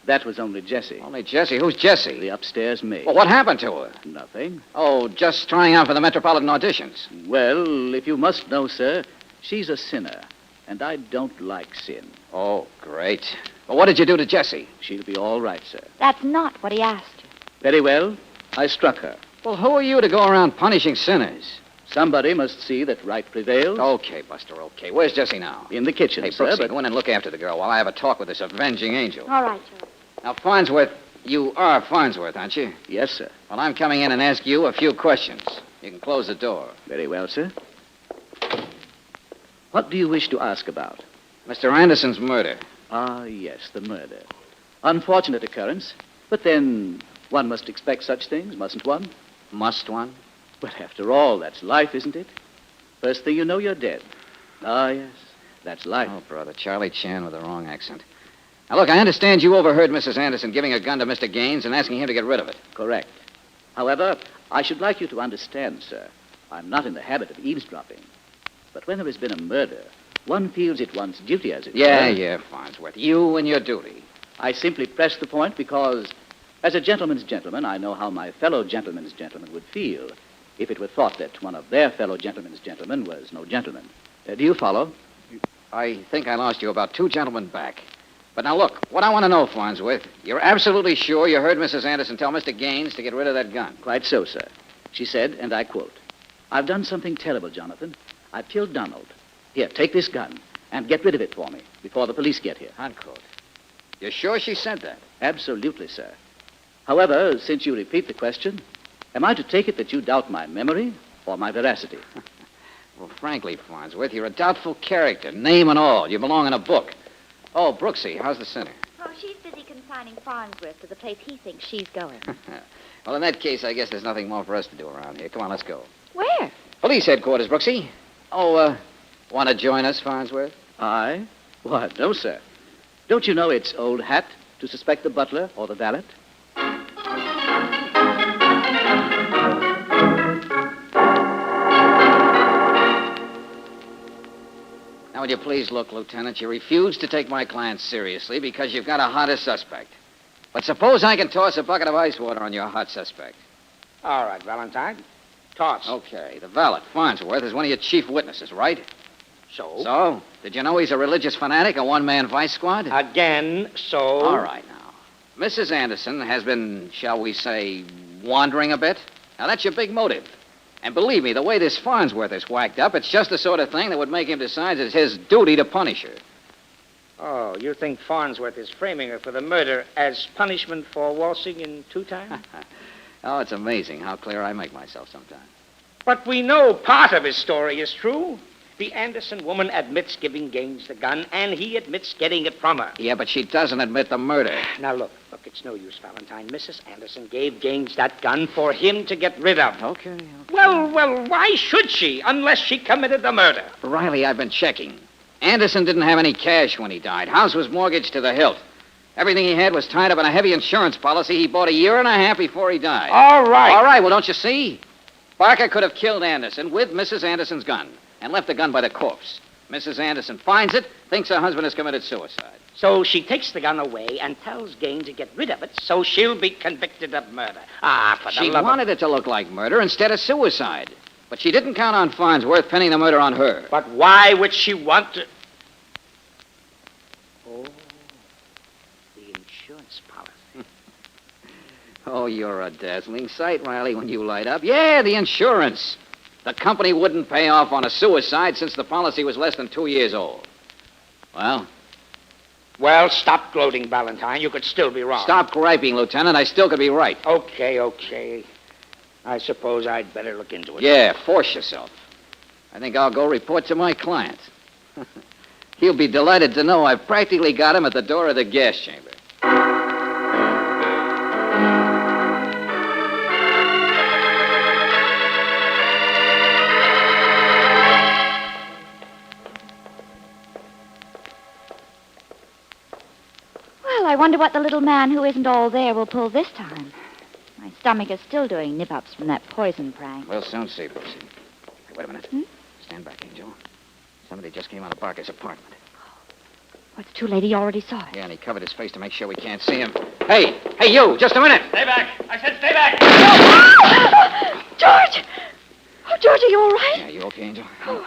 I: That was only Jessie.
U: Only Jessie? Who's Jessie?
I: The upstairs maid.
U: Well, what happened to her?
I: Nothing.
U: Oh, just trying out for the Metropolitan auditions.
I: Well, if you must know, sir, she's a sinner, and I don't like sin.
U: Oh, great. Well, what did you do to Jessie?
I: She'll be all right, sir.
T: That's not what he asked you.
I: Very well. I struck her.
U: Well, who are you to go around punishing sinners?
I: Somebody must see that right prevails.
U: Okay, Buster, okay. Where's Jessie now?
I: In the kitchen,
U: Hey,
I: sir,
U: Brooksy,
I: but...
U: go in and look after the girl while I have a talk with this avenging angel.
T: All right, George.
U: Now, Farnsworth, you are Farnsworth, aren't you?
I: Yes, sir.
U: Well, I'm coming in and ask you a few questions. You can close the door.
I: Very well, sir. What do you wish to ask about?
U: Mr. Anderson's murder.
I: Ah, yes, the murder. Unfortunate occurrence. But then, one must expect such things, mustn't one?
U: Must one?
I: But after all, that's life, isn't it? First thing you know, you're dead. Ah, yes, that's life.
U: Oh, brother, Charlie Chan with the wrong accent. Now, look, I understand you overheard Mrs. Anderson giving a gun to Mr. Gaines and asking him to get rid of it.
I: Correct. However, I should like you to understand, sir, I'm not in the habit of eavesdropping. But when there has been a murder, one feels it one's duty, as it were.
U: Yeah, Farnsworth. You and your duty.
I: I simply press the point because, as a gentleman's gentleman, I know how my fellow gentleman's gentleman would feel if it were thought that one of their fellow gentlemen's gentlemen was no gentleman. Do you follow?
U: I think I lost you about 2 gentlemen back. But now, look, what I want to know, Farnsworth, you're absolutely sure you heard Mrs. Anderson tell Mr. Gaines to get rid of that gun?
I: Quite so, sir. She said, and I quote, "I've done something terrible, Jonathan. I've killed Donald. Here, take this gun and get rid of it for me before the police get here."
U: Unquote. You're sure she said that?
I: Absolutely, sir. However, since you repeat the question, am I to take it that you doubt my memory or my veracity?
U: Well, frankly, Farnsworth, you're a doubtful character, name and all. You belong in a book. Oh, Brooksy, how's the sinner?
T: Oh, she's busy consigning Farnsworth to the place he thinks she's going.
U: Well, in that case, I guess there's nothing more for us to do around here. Come on, let's go.
T: Where?
U: Police headquarters, Brooksy. Oh, want to join us, Farnsworth?
I: I? Why, no, sir. Don't you know it's old hat to suspect the butler or the valet?
U: Now, will you please look, Lieutenant? You refuse to take my client seriously because you've got a hotter suspect. But suppose I can toss a bucket of ice water on your hot suspect.
S: All right, Valentine. Toss.
U: Okay, the valet, Farnsworth, is one of your chief witnesses, right?
S: So?
U: So? Did you know he's a religious fanatic, a one-man vice squad?
S: Again, so?
U: All right, now. Mrs. Anderson has been, shall we say, wandering a bit. Now, that's your big motive. And believe me, the way this Farnsworth is whacked up, it's just the sort of thing that would make him decide it's his duty to punish her.
R: Oh, you think Farnsworth is framing her for the murder as punishment for waltzing in 2 times?
U: Oh, it's amazing how clear I make myself sometimes.
R: But we know part of his story is true. The Anderson woman admits giving Gaines the gun, and he admits getting it from her.
U: Yeah, but she doesn't admit the murder.
R: Now, look, it's no use, Valentine. Mrs. Anderson gave Gaines that gun for him to get rid of.
U: Okay.
R: Well, why should she, unless she committed the murder?
U: Riley, I've been checking. Anderson didn't have any cash when he died. House was mortgaged to the hilt. Everything he had was tied up in a heavy insurance policy he bought a year and a half before he died.
R: All right.
U: All right, well, don't you see? Barker could have killed Anderson with Mrs. Anderson's gun and left the gun by the corpse. Mrs. Anderson finds it, thinks her husband has committed suicide.
R: So she takes the gun away and tells Gaines to get rid of it so she'll be convicted of murder. Ah, for the
U: She
R: love
U: wanted it to look like murder instead of suicide. But she didn't count on Farnsworth pinning the murder on her.
R: But why would she want to... Oh, the insurance policy.
U: Oh, you're a dazzling sight, Riley, when you light up. Yeah, the insurance. The company wouldn't pay off on a suicide since the policy was less than 2 years old. Well?
R: Well, stop gloating, Valentine. You could still be wrong.
U: Stop griping, Lieutenant. I still could be right.
R: Okay. I suppose I'd better look into it.
U: Yeah, force yourself. I think I'll go report to my client. He'll be delighted to know I've practically got him at the door of the gas chamber.
D: Well, I wonder what the little man who isn't all there will pull this time. My stomach is still doing nip-ups from that poison prank.
U: We'll soon see, Brucey. Hey, wait a minute. Stand back, Angel. Somebody just came out of Barker's apartment.
D: What's too late? He already saw it.
U: Yeah, and he covered his face to make sure we can't see him. Hey, you, just a minute.
R: Stay back. I said stay back.
D: George! Oh, George, are you all right?
U: Yeah, you okay, Angel?
D: Oh,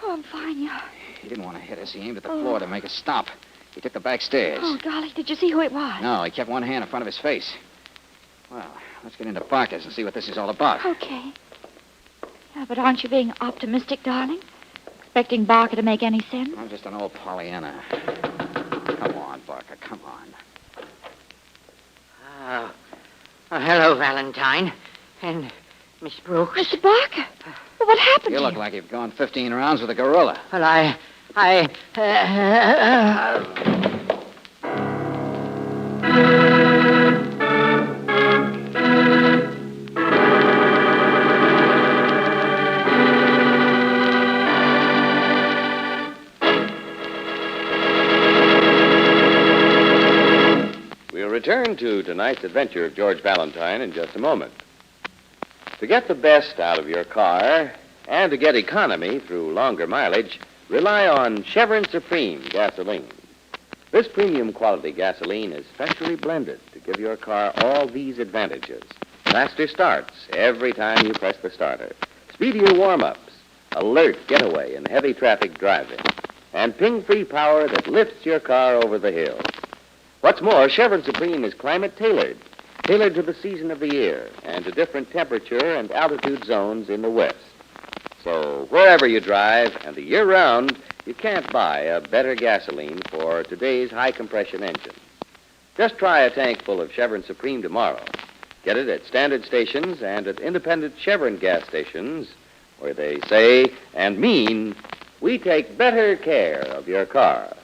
D: I'm fine, yeah.
U: He didn't want to hit us. He aimed at the floor to make us stop. He took the back stairs.
D: Oh, golly, did you see who it was?
U: No, he kept one hand in front of his face. Well, let's get into Barker's and see what this is all about.
D: Okay. Yeah, but aren't you being optimistic, darling? Expecting Barker to make any sense?
U: I'm just an old Pollyanna. Come on, Barker, come on.
H: Oh, hello, Valentine. And Miss Brooks.
D: Mr. Barker, well, what happened
U: You
D: to
U: look like you've gone 15 rounds with a gorilla.
H: Well,
E: We'll return to tonight's adventure of George Valentine in just a moment. To get the best out of your car and to get economy through longer mileage, rely on Chevron Supreme gasoline. This premium quality gasoline is specially blended to give your car all these advantages. Faster starts every time you press the starter. Speedier warm-ups, alert getaway in heavy traffic driving, and ping-free power that lifts your car over the hill. What's more, Chevron Supreme is climate-tailored, tailored to the season of the year and to different temperature and altitude zones in the West. So wherever you drive and the year round, you can't buy a better gasoline for today's high-compression engine. Just try a tank full of Chevron Supreme tomorrow. Get it at standard stations and at independent Chevron gas stations where they say and mean, we take better care of your car.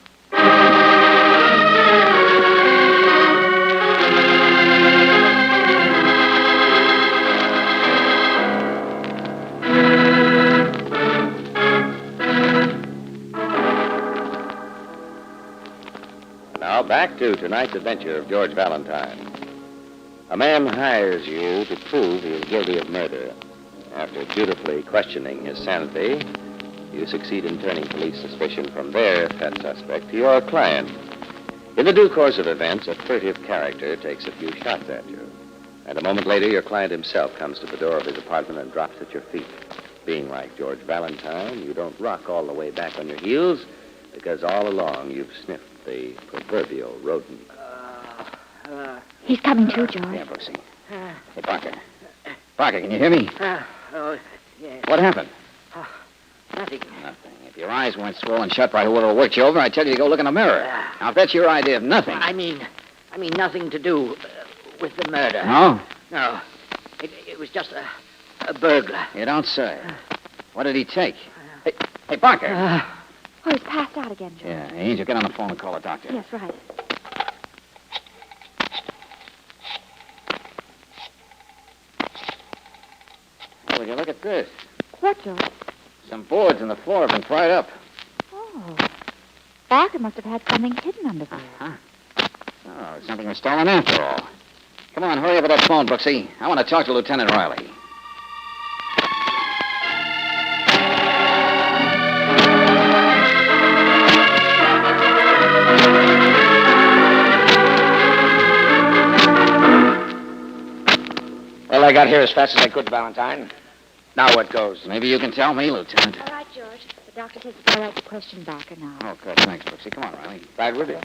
E: Now back to tonight's adventure of George Valentine. A man hires you to prove he is guilty of murder. After dutifully questioning his sanity, you succeed in turning police suspicion from their pet suspect to your client. In the due course of events, a furtive character takes a few shots at you. And a moment later, your client himself comes to the door of his apartment and drops at your feet. Being like George Valentine, you don't rock all the way back on your heels because all along you've sniffed the proverbial rodent.
D: He's coming too, George.
U: Yeah, Brooksy. Hey, Barker. Barker, can you hear me? What happened?
H: Nothing.
U: Nothing. If your eyes weren't swollen shut by whoever worked you over, I'd tell you to go look in the mirror. Now, if that's your idea of nothing.
H: I mean nothing to do with the murder.
U: No?
H: No. It was just a burglar.
U: You don't say. What did he take? Hey, Barker.
T: Oh, he's passed out again, George.
U: Yeah, Angel, get on the phone and call a doctor.
T: Yes, right.
U: Oh, would you look at this?
T: What, George?
U: Some boards in the floor have been pried up.
T: Oh. Barker must have had something hidden under there.
U: Oh, something was stolen after all. Come on, hurry up with that phone, Brooksy. I want to talk to Lieutenant Riley.
R: Well, I got here as fast as I could, Valentine. Now what goes?
U: Maybe you can tell me, Lieutenant.
T: All right, George. The doctor says it's all right to question Barker now.
U: Oh, good. Thanks, Brooksy. Come on, Riley. Right with you.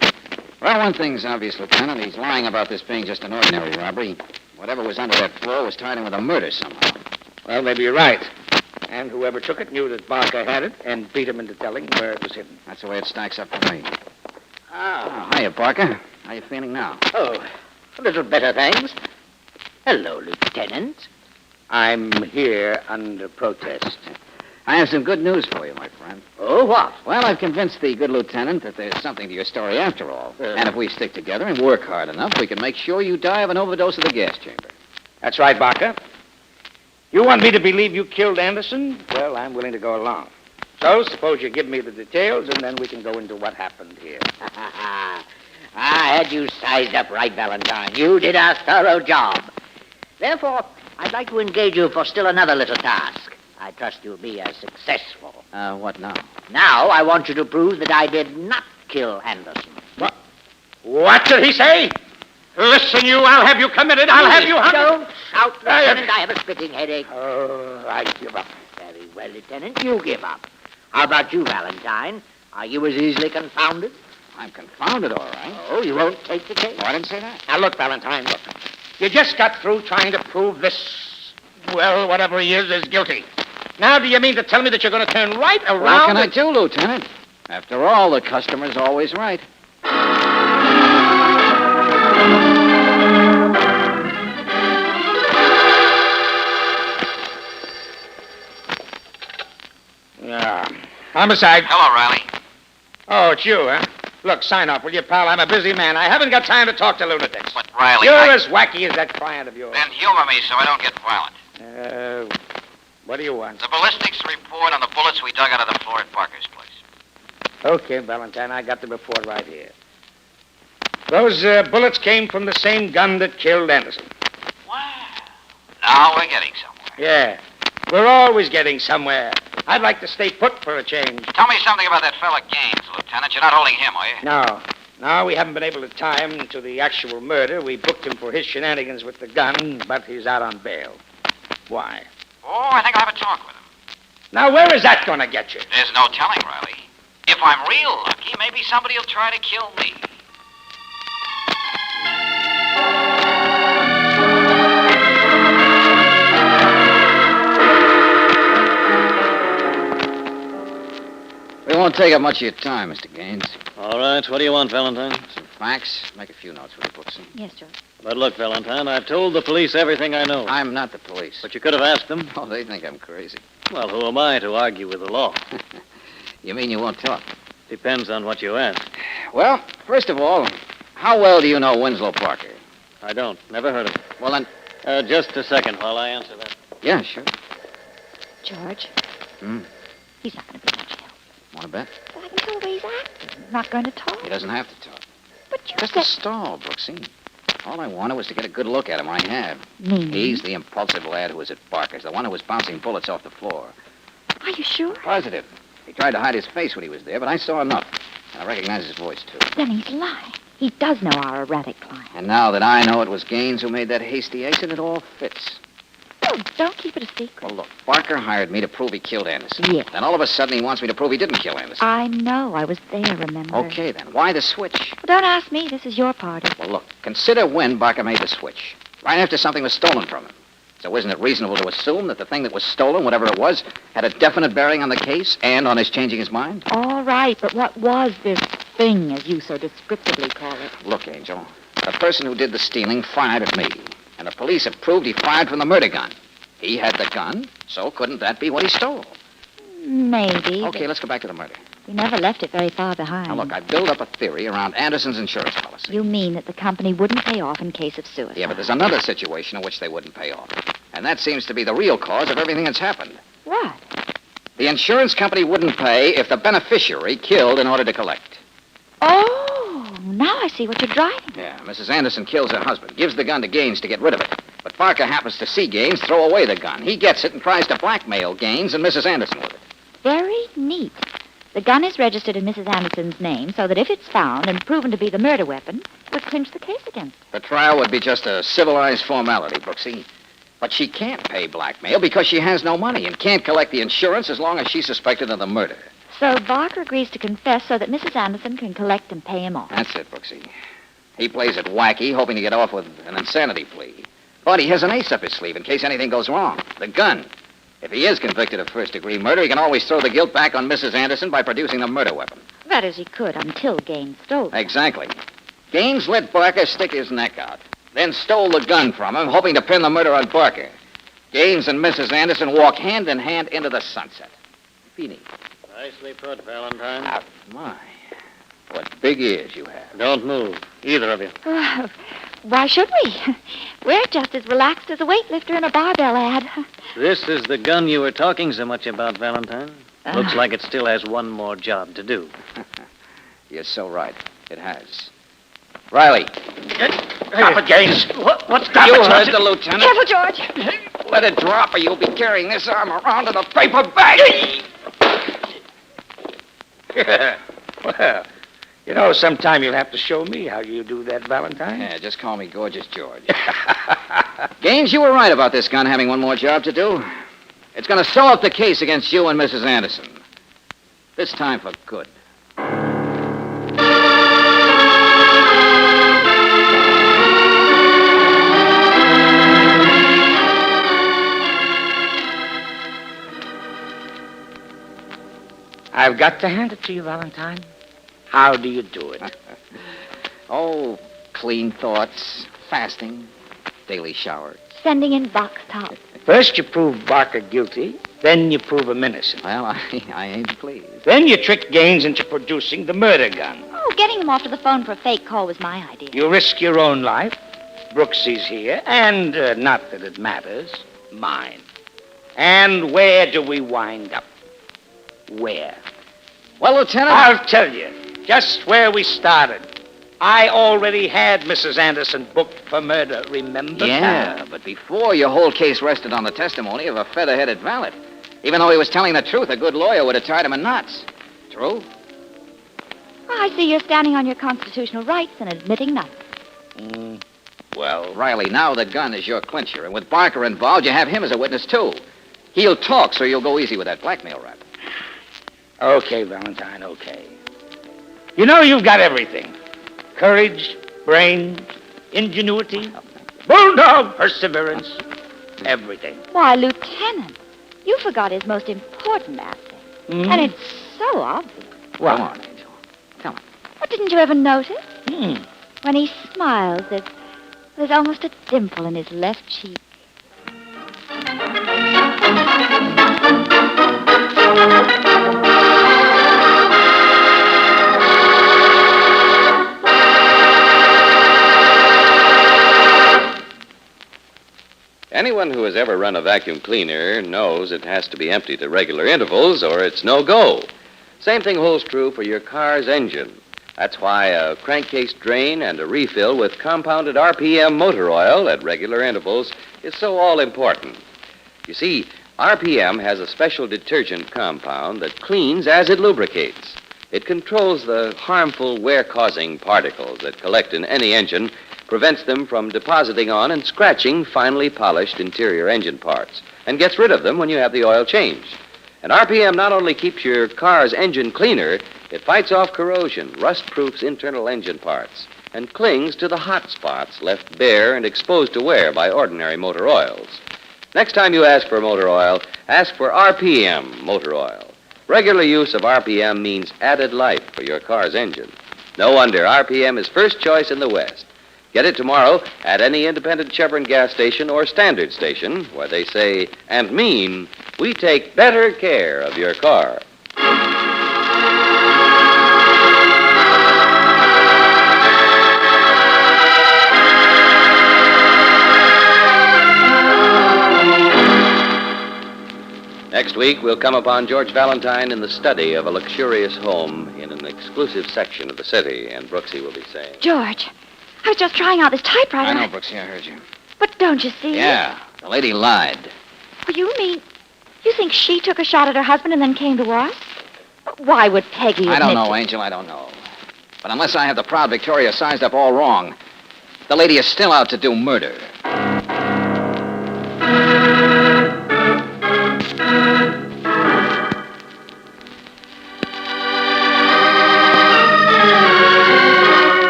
U: Well, one thing's obvious, Lieutenant. He's lying about this being just an ordinary robbery. Whatever was under that floor was tied in with a murder somehow.
R: Well, maybe you're right. And whoever took it knew that Barker had it and beat him into telling where it was hidden.
U: That's the way it stacks up to me. Oh, hiya, Barker. How you feeling now?
H: Oh, a little better, thanks. Hello, Lieutenant.
R: I'm here under protest.
U: I have some good news for you, my friend.
H: Oh, what?
U: Well, I've convinced the good lieutenant that there's something to your story after all. And if we stick together and work hard enough, we can make sure you die of an overdose of the gas chamber.
R: That's right, Barker. You want me to believe you killed Anderson? Well, I'm willing to go along. So, suppose you give me the details, and then we can go into what happened here.
H: I had you sized up right, Valentine. You did a thorough job. Therefore, I'd like to engage you for still another little task. I trust you'll be as successful.
U: What now?
H: Now, I want you to prove that I did not kill Anderson.
R: What did he say? Listen, you, I'll have you committed. I'll have you hung.
H: Don't shout, Lieutenant. I have a spitting headache.
R: Oh, I give up.
H: Very well, Lieutenant. You give up. How about you, Valentine? Are you as easily confounded?
U: I'm confounded, all right.
H: Oh, you won't take the case?
U: Oh, I didn't say that.
R: Now, look, Valentine, look. You just got through trying to prove this, well, whatever he is guilty. Now, do you mean to tell me that you're going to turn right around?
U: What can I do, Lieutenant? After all, the customer's always right.
R: Yeah. Homicide.
U: Hello, Riley.
R: Oh, it's you, huh? Look, sign off, will you, pal? I'm a busy man. I haven't got time to talk to lunatics.
U: But, Riley,
R: You're as wacky as that client of yours.
U: Then humor me so I don't get violent.
R: What do you want?
U: The ballistics report on the bullets we dug out of the floor at Barker's place.
R: Okay, Valentine, I got the report right here. Those bullets came from the same gun that killed Anderson.
U: Now we're getting somewhere.
R: Yeah, we're always getting somewhere. I'd like to stay put for a change.
U: Tell me something about that fella Gaines, Lieutenant. You're not holding him, are you?
R: No, we haven't been able to tie him to the actual murder. We booked him for his shenanigans with the gun, but he's out on bail. Why?
U: Oh, I think I'll have a talk with him.
R: Now, where is that going to get you?
U: There's no telling, Riley. If I'm real lucky, maybe somebody will try to kill me. We won't take up much of your time, Mr. Gaines.
M: All right. What do you want, Valentine?
U: Some facts. Make a few notes for the books.
T: Yes, George.
M: But look, Valentine, I've told the police everything I know.
U: I'm not the police.
M: But you could have asked them.
U: Oh, they think I'm crazy.
M: Well, who am I to argue with the law?
U: You mean you won't talk?
M: Depends on what you ask.
U: Well, first of all, how well do you know Winslow Parker?
M: I don't. Never heard of him.
U: Well, then...
M: just a second while I answer that.
U: Yeah, sure.
T: George, he's not going to be much help.
U: Want to bet?
T: Well, I can tell the way he's acting. He's not going to talk.
U: He doesn't have to talk.
T: But you
U: Just a stall, Brooksy. All I wanted was to get a good look at him. I have.
T: Meaning?
U: He's the impulsive lad who was at Barker's, the one who was bouncing bullets off the floor.
T: Are you sure?
U: Positive. He tried to hide his face when he was there, but I saw enough. And I recognize his voice, too.
T: Then he's lying. He does know our erratic client.
U: And now that I know it was Gaines who made that hasty exit, it all fits.
T: Oh, don't keep it a secret.
U: Well, look, Barker hired me to prove he killed Anderson.
T: Yes.
U: Then all of a sudden he wants me to prove he didn't kill Anderson.
T: I know. I was there, remember?
U: Okay, then. Why the switch?
T: Well, don't ask me. This is your party.
U: Well, look, consider when Barker made the switch. Right after something was stolen from him.
M: So isn't it reasonable to assume that the thing that was stolen, whatever it was, had a definite bearing on the case and on his changing his mind?
T: All right, but what was this thing, as you so descriptively call it?
M: Look, Angel, the person who did the stealing fired at me, and the police have proved he fired from the murder gun. He had the gun, so couldn't that be what he stole?
T: Maybe.
M: Okay, let's go back to the murder.
T: We never left it very far behind.
M: Now, look, I built up a theory around Anderson's insurance policy.
T: You mean that the company wouldn't pay off in case of suicide?
M: Yeah, but there's another situation in which they wouldn't pay off. And that seems to be the real cause of everything that's happened.
T: What?
M: The insurance company wouldn't pay if the beneficiary killed in order to collect.
T: Oh, now I see what you're driving.
M: Yeah, Mrs. Anderson kills her husband, gives the gun to Gaines to get rid of it. But Parker happens to see Gaines throw away the gun. He gets it and tries to blackmail Gaines and Mrs. Anderson with it.
T: Very neat. The gun is registered in Mrs. Anderson's name so that if it's found and proven to be the murder weapon, it would clinch the case against her.
M: The trial would be just a civilized formality, Brooksy. But she can't pay blackmail because she has no money and can't collect the insurance as long as she's suspected of the murder.
T: So Barker agrees to confess so that Mrs. Anderson can collect and pay him off.
M: That's it, Brooksy. He plays it wacky, hoping to get off with an insanity plea. But he has an ace up his sleeve in case anything goes wrong. The gun. If he is convicted of first-degree murder, he can always throw the guilt back on Mrs. Anderson by producing the murder weapon.
T: That is, he could until Gaines stole it.
M: Exactly. Gaines let Barker stick his neck out, then stole the gun from him, hoping to pin the murder on Barker. Gaines and Mrs. Anderson walk hand in hand into the sunset. Feeney. Nicely put, Valentine. Ah, my. What big ears you have. Don't move, either of you.
T: Why should we? We're just as relaxed as a weightlifter in a barbell ad.
M: This is the gun you were talking so much about, Valentine. Looks like it still has one more job to do. You're so right. It has. Riley. Stop it, Gaines. What's that? You heard the lieutenant.
T: Careful, George.
M: Let it drop or you'll be carrying this arm around in a paper bag.
R: Well, you know, sometime you'll have to show me how you do that, Valentine.
M: Yeah, just call me Gorgeous George. Gaines, you were right about this gun having one more job to do. It's going to sew up the case against you and Mrs. Anderson. This time for good.
R: I've got to hand it to you, Valentine. How do you do it?
M: Oh, clean thoughts, fasting, daily showers.
T: Sending in box tops.
R: First you prove Barker guilty, then you prove him innocent.
M: Well, I ain't pleased.
R: Then you trick Gaines into producing the murder gun.
T: Oh, getting him off to the phone for a fake call was my idea.
R: You risk your own life. Brooksy's here, and not that it matters, mine. And where do we wind up? Where?
M: Well, Lieutenant...
R: I'll tell you. Just where we started. I already had Mrs. Anderson booked for murder, remember?
M: Yeah, but before your whole case rested on the testimony of a feather-headed valet. Even though he was telling the truth, a good lawyer would have tied him in knots. True?
T: Well, I see you're standing on your constitutional rights and admitting nothing.
M: Well, Riley, now the gun is your clincher, and with Barker involved, you have him as a witness, too. He'll talk, so you'll go easy with that blackmail rap.
R: Okay, Valentine, okay. You know you've got everything. Courage, brains, ingenuity, bulldog perseverance, everything.
T: Why, Lieutenant, you forgot his most important asset.
R: Mm-hmm.
T: And it's so obvious.
R: What?
M: Come on, Angel. Come on.
T: What, didn't you ever notice? When he smiles, there's almost a dimple in his left cheek.
E: Anyone who has ever run a vacuum cleaner knows it has to be emptied at regular intervals or it's no go. Same thing holds true for your car's engine. That's why a crankcase drain and a refill with compounded RPM motor oil at regular intervals is so all-important. You see, RPM has a special detergent compound that cleans as it lubricates. It controls the harmful wear-causing particles that collect in any engine, prevents them from depositing on and scratching finely polished interior engine parts, and gets rid of them when you have the oil changed. And RPM not only keeps your car's engine cleaner, it fights off corrosion, rust-proofs internal engine parts, and clings to the hot spots left bare and exposed to wear by ordinary motor oils.
P: Next time you ask for motor oil, ask for RPM motor oil. Regular use of RPM means added life for your car's engine. No wonder RPM is first choice in the West. Get it tomorrow at any independent Chevron gas station or standard station where they say and mean, we take better care of your car. Next week, we'll come upon George Valentine in the study of a luxurious home in an exclusive section of the city, and Brooksy will be saying...
T: George, I was just trying out this typewriter.
M: I know, Brooksy, I heard you.
T: But don't you see?
M: Yeah, the lady lied.
T: Well, you think she took a shot at her husband and then came to us? Why would Peggy
M: I don't
T: admit
M: know, Angel, I don't know. But unless I have the proud Victoria sized up all wrong, the lady is still out to do murder.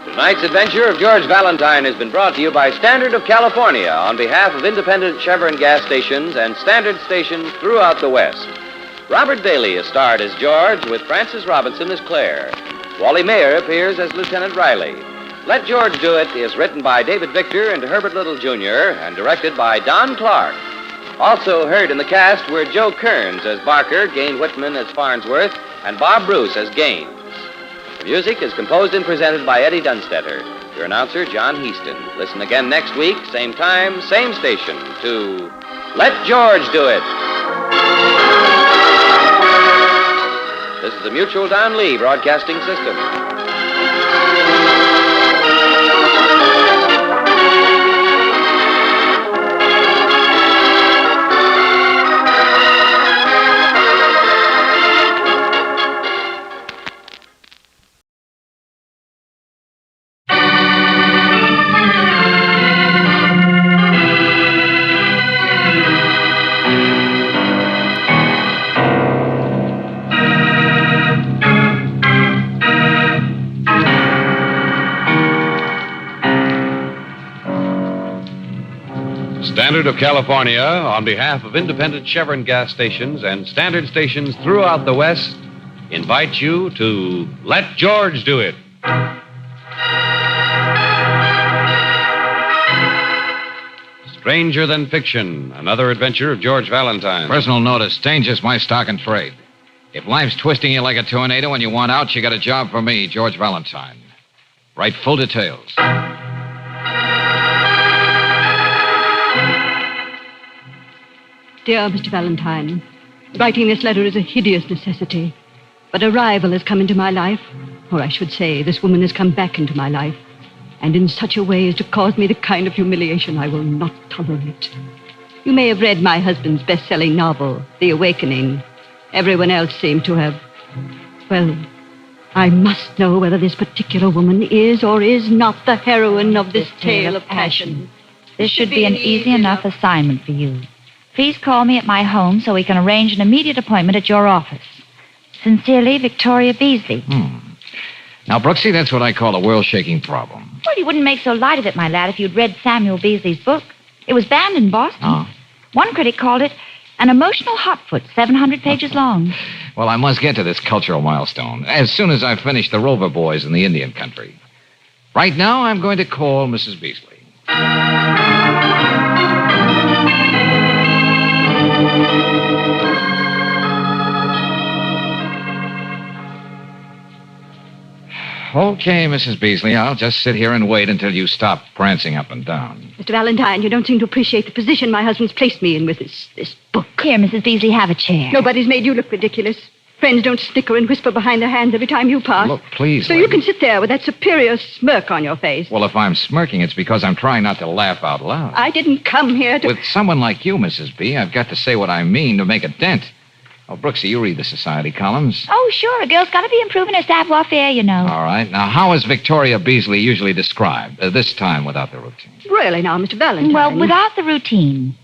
P: Tonight's adventure of George Valentine has been brought to you by Standard of California on behalf of independent Chevron gas stations and Standard stations throughout the West. Robert Daly is starred as George with Frances Robinson as Claire. Wally Mayer appears as Lieutenant Riley. Let George Do It is written by David Victor and Herbert Little, Jr. and directed by Don Clark. Also heard in the cast were Joe Kearns as Barker, Gain Whitman as Farnsworth, and Bob Bruce as Gaines. The music is composed and presented by Eddie Dunstetter. Your announcer, John Heaston. Listen again next week, same time, same station, to Let George Do It. This is the Mutual Don Lee Broadcasting System.
E: Standard of California, on behalf of independent Chevron gas stations and Standard stations throughout the West, invites you to Let George Do It. Stranger Than Fiction, another adventure of George Valentine.
B: Personal notice, danger's my stock and trade. If life's twisting you like a tornado and you want out, you got a job for me, George Valentine. Write full details.
F: Dear Mr. Valentine, writing this letter is a hideous necessity. But a rival has come into my life, or I should say, this woman has come back into my life, and in such a way as to cause me the kind of humiliation I will not tolerate. You may have read my husband's best-selling novel, The Awakening. Everyone else seemed to have. Well, I must know whether this particular woman is or is not the heroine of this tale of passion.
D: This should be an easy enough assignment for you. Please call me at my home so we can arrange an immediate appointment at your office. Sincerely, Victoria Beasley.
B: Now, Brooksy, that's what I call a world-shaking problem.
D: Well, you wouldn't make so light of it, my lad, if you'd read Samuel Beasley's book. It was banned in Boston.
B: Oh.
D: One critic called it an emotional hotfoot, 700 pages long.
B: Well, I must get to this cultural milestone as soon as I finish the Rover Boys in the Indian country. Right now, I'm going to call Mrs. Beasley. Okay, Mrs. Beasley, I'll just sit here and wait until you stop prancing up and down.
F: Mr. Valentine, you don't seem to appreciate the position my husband's placed me in with this book.
D: Here, Mrs. Beasley, have a chair.
F: Nobody's made you look ridiculous. Friends don't snicker and whisper behind their hands every time you pass.
B: Look, please,
F: So
B: lady.
F: you can sit there with that superior smirk on your face.
B: Well, if I'm smirking, it's because I'm trying not to laugh out loud.
F: I didn't come here to...
B: With someone like you, Mrs. B, I've got to say what I mean to make a dent. Oh, Brooksy, you read the society columns.
D: Oh, sure. A girl's got to be improving her savoir-faire, you know.
B: All right. Now, how is Victoria Beasley usually described? This time without the routine.
F: Really now, Mr. Valentine.
D: Well, without the routine.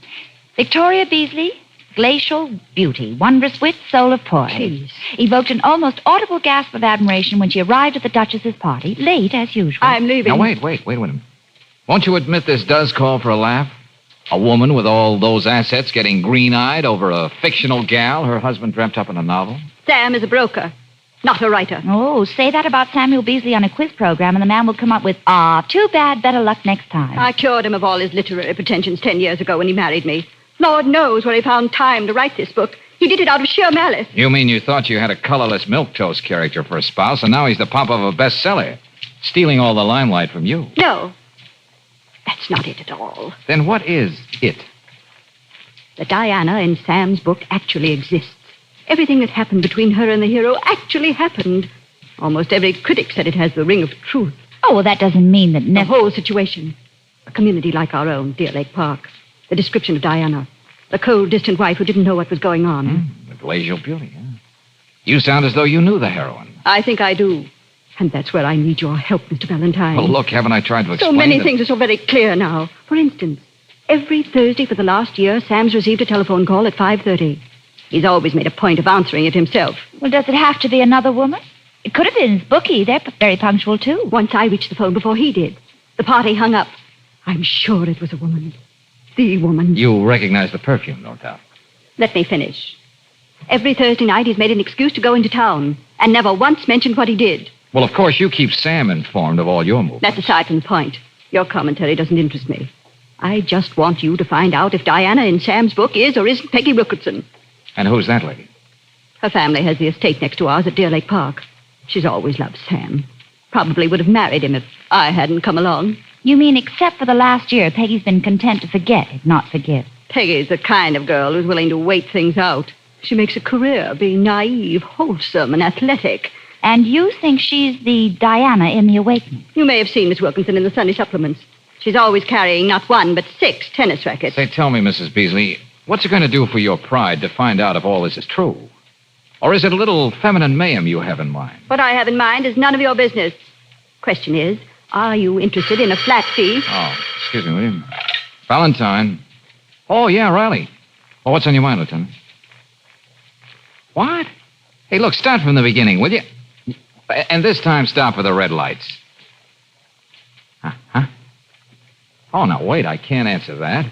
D: Victoria Beasley,
T: Glacial beauty, wondrous wit, soul of poise.
F: Please.
T: Evoked an almost audible gasp of admiration when she arrived at the Duchess's party, late as usual.
F: I'm leaving.
B: Now, wait a minute. Won't you admit this does call for a laugh? A woman with all those assets getting green-eyed over a fictional gal her husband dreamt up in a novel?
F: Sam is a broker, not a writer.
T: Oh, say that about Samuel Beasley on a quiz program, and the man will come up with, too bad, better luck next time.
F: I cured him of all his literary pretensions 10 years ago when he married me. Lord knows where he found time to write this book. He did it out of sheer malice.
B: You mean you thought you had a colorless milquetoast character for a spouse, and now he's the pop of a bestseller, stealing all the limelight from you?
F: No, that's not it at all.
B: Then what is it?
F: The Diana in Sam's book actually exists. Everything that happened between her and the hero actually happened. Almost every critic said it has the ring of truth.
T: Oh, well, that doesn't mean that...
F: The whole situation. A community like our own, Deer Lake Park. The description of Diana. The cold, distant wife who didn't know what was going on.
B: The glacial beauty, huh? You sound as though you knew the heroine.
F: I think I do. And that's where I need your help, Mr. Valentine.
B: Well, look, haven't I tried to explain
F: So many
B: that-
F: things are so very clear now. For instance, every Thursday for the last year, Sam's received a telephone call at 5:30. He's always made a point of answering it himself.
T: Well, does it have to be another woman? It could have been his bookie. They're very punctual, too.
F: Once I reached the phone before he did. The party hung up. I'm sure it was a woman. The woman.
B: You recognize the perfume, no doubt.
F: Let me finish. Every Thursday night, he's made an excuse to go into town and never once mentioned what he did.
B: Well, of course, you keep Sam informed of all your movements.
F: That's aside from the point. Your commentary doesn't interest me. I just want you to find out if Diana in Sam's book is or isn't Peggy Wilkinson.
B: And who's that lady?
F: Her family has the estate next to ours at Deer Lake Park. She's always loved Sam. Probably would have married him if I hadn't come along.
T: You mean except for the last year, Peggy's been content to forget, if not forgive.
F: Peggy's the kind of girl who's willing to wait things out. She makes a career being naive, wholesome, and athletic.
T: And you think she's the Diana in The Awakening?
F: You may have seen Miss Wilkinson in the Sunday supplements. She's always carrying not one, but 6 tennis rackets.
B: Say, tell me, Mrs. Beasley, what's it going to do for your pride to find out if all this is true? Or is it a little feminine mayhem you have in mind?
F: What I have in mind is none of your business. Question is, are you interested in a flat fee?
B: Oh, excuse me, will you? Valentine. Oh, yeah, Riley. Oh, what's on your mind, Lieutenant? What? Hey, look, start from the beginning, will you? And this time, stop for the red lights. Huh? Oh, now, wait, I can't answer that.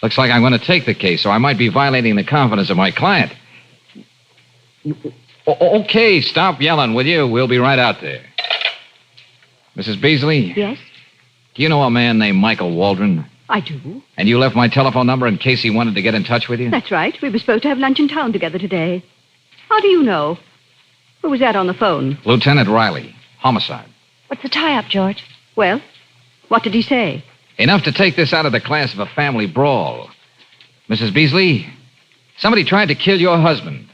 B: Looks like I'm going to take the case, so I might be violating the confidence of my client. Okay, stop yelling, will you? We'll be right out there. Mrs. Beasley?
F: Yes?
B: Do you know a man named Michael Waldron?
F: I do.
B: And you left my telephone number in case he wanted to get in touch with you?
F: That's right. We were supposed to have lunch in town together today. How do you know? Who was that on the phone?
B: Lieutenant Riley. Homicide.
T: What's the tie-up, George?
F: Well, what did he say?
B: Enough to take this out of the class of a family brawl. Mrs. Beasley, somebody tried to kill your husband.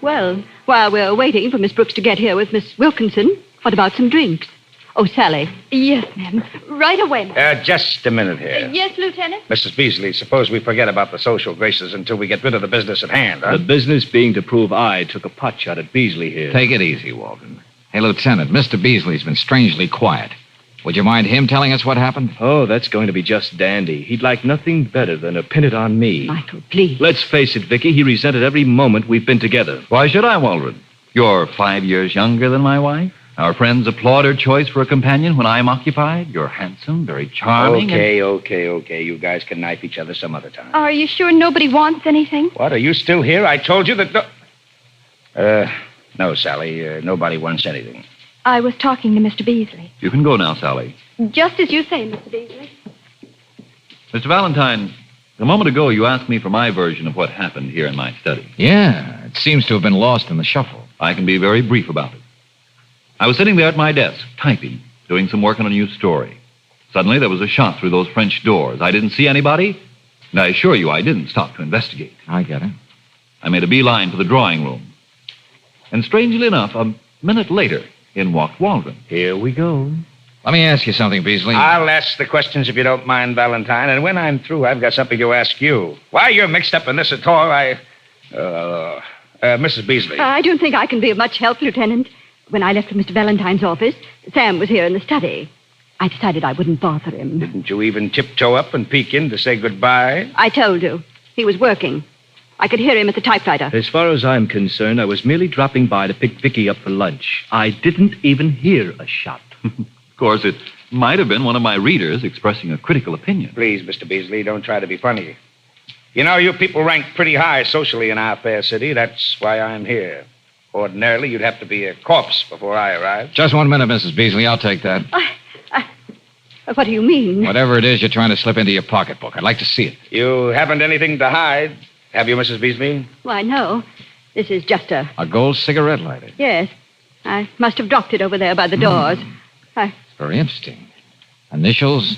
F: Well, while we're waiting for Miss Brooks to get here with Miss Wilkinson, what about some drinks? Oh, Sally.
K: Yes, ma'am. Right away, ma'am.
S: Just a minute here.
K: Yes, Lieutenant?
S: Mrs. Beasley, suppose we forget about the social graces until we get rid of the business at hand, huh?
N: The business being to prove I took a pot shot at Beasley here.
B: Take it easy, Walden. Hey, Lieutenant, Mr. Beasley's been strangely quiet. Would you mind him telling us what happened?
N: Oh, that's going to be just dandy. He'd like nothing better than to pin it on me.
F: Michael, please.
N: Let's face it, Vicky, he resented every moment we've been together.
Q: Why should I, Waldron? You're 5 years younger than my wife. Our friends applaud her choice for a companion when I'm occupied. You're handsome, very charming.
S: Okay. You guys can knife each other some other time.
K: Are you sure nobody wants anything?
S: What, are you still here? I told you that... No, Sally. Nobody wants anything.
K: I was talking to Mr. Beasley.
Q: You can go now, Sally.
K: Just as you say, Mr. Beasley.
Q: Mr. Valentine, a moment ago you asked me for my version of what happened here in my study.
B: Yeah, it seems to have been lost in the shuffle.
Q: I can be very brief about it. I was sitting there at my desk, typing, doing some work on a new story. Suddenly there was a shot through those French doors. I didn't see anybody, and I assure you I didn't stop to investigate.
B: I get it.
Q: I made a beeline for the drawing room. And strangely enough, a minute later, in walked Waldron.
S: Here we go.
B: Let me ask you something, Beasley.
S: I'll ask the questions if you don't mind, Valentine. And when I'm through, I've got something to ask you. Why you're mixed up in this at all, Mrs. Beasley.
F: I don't think I can be of much help, Lieutenant. when I left for Mr. Valentine's office, Sam was here in the study. I decided I wouldn't bother him.
S: Didn't you even tiptoe up and peek in to say goodbye?
F: I told you. He was working. I could hear him at the typewriter.
N: As far as I'm concerned, I was merely dropping by to pick Vicky up for lunch. I didn't even hear a shot.
Q: Of course, it might have been one of my readers expressing a critical opinion.
S: Please, Mr. Beasley, don't try to be funny. You know, you people rank pretty high socially in our fair city. That's why I'm here. Ordinarily, you'd have to be a corpse before I arrive.
B: Just 1 minute, Mrs. Beasley. I'll take that.
F: What do you mean?
B: Whatever it is you're trying to slip into your pocketbook, I'd like to see it.
S: You haven't anything to hide, have you, Mrs. Beasley?
F: Why, no. This is just a...
B: A gold cigarette lighter.
F: Yes. I must have dropped it over there by the doors.
B: Very interesting. Initials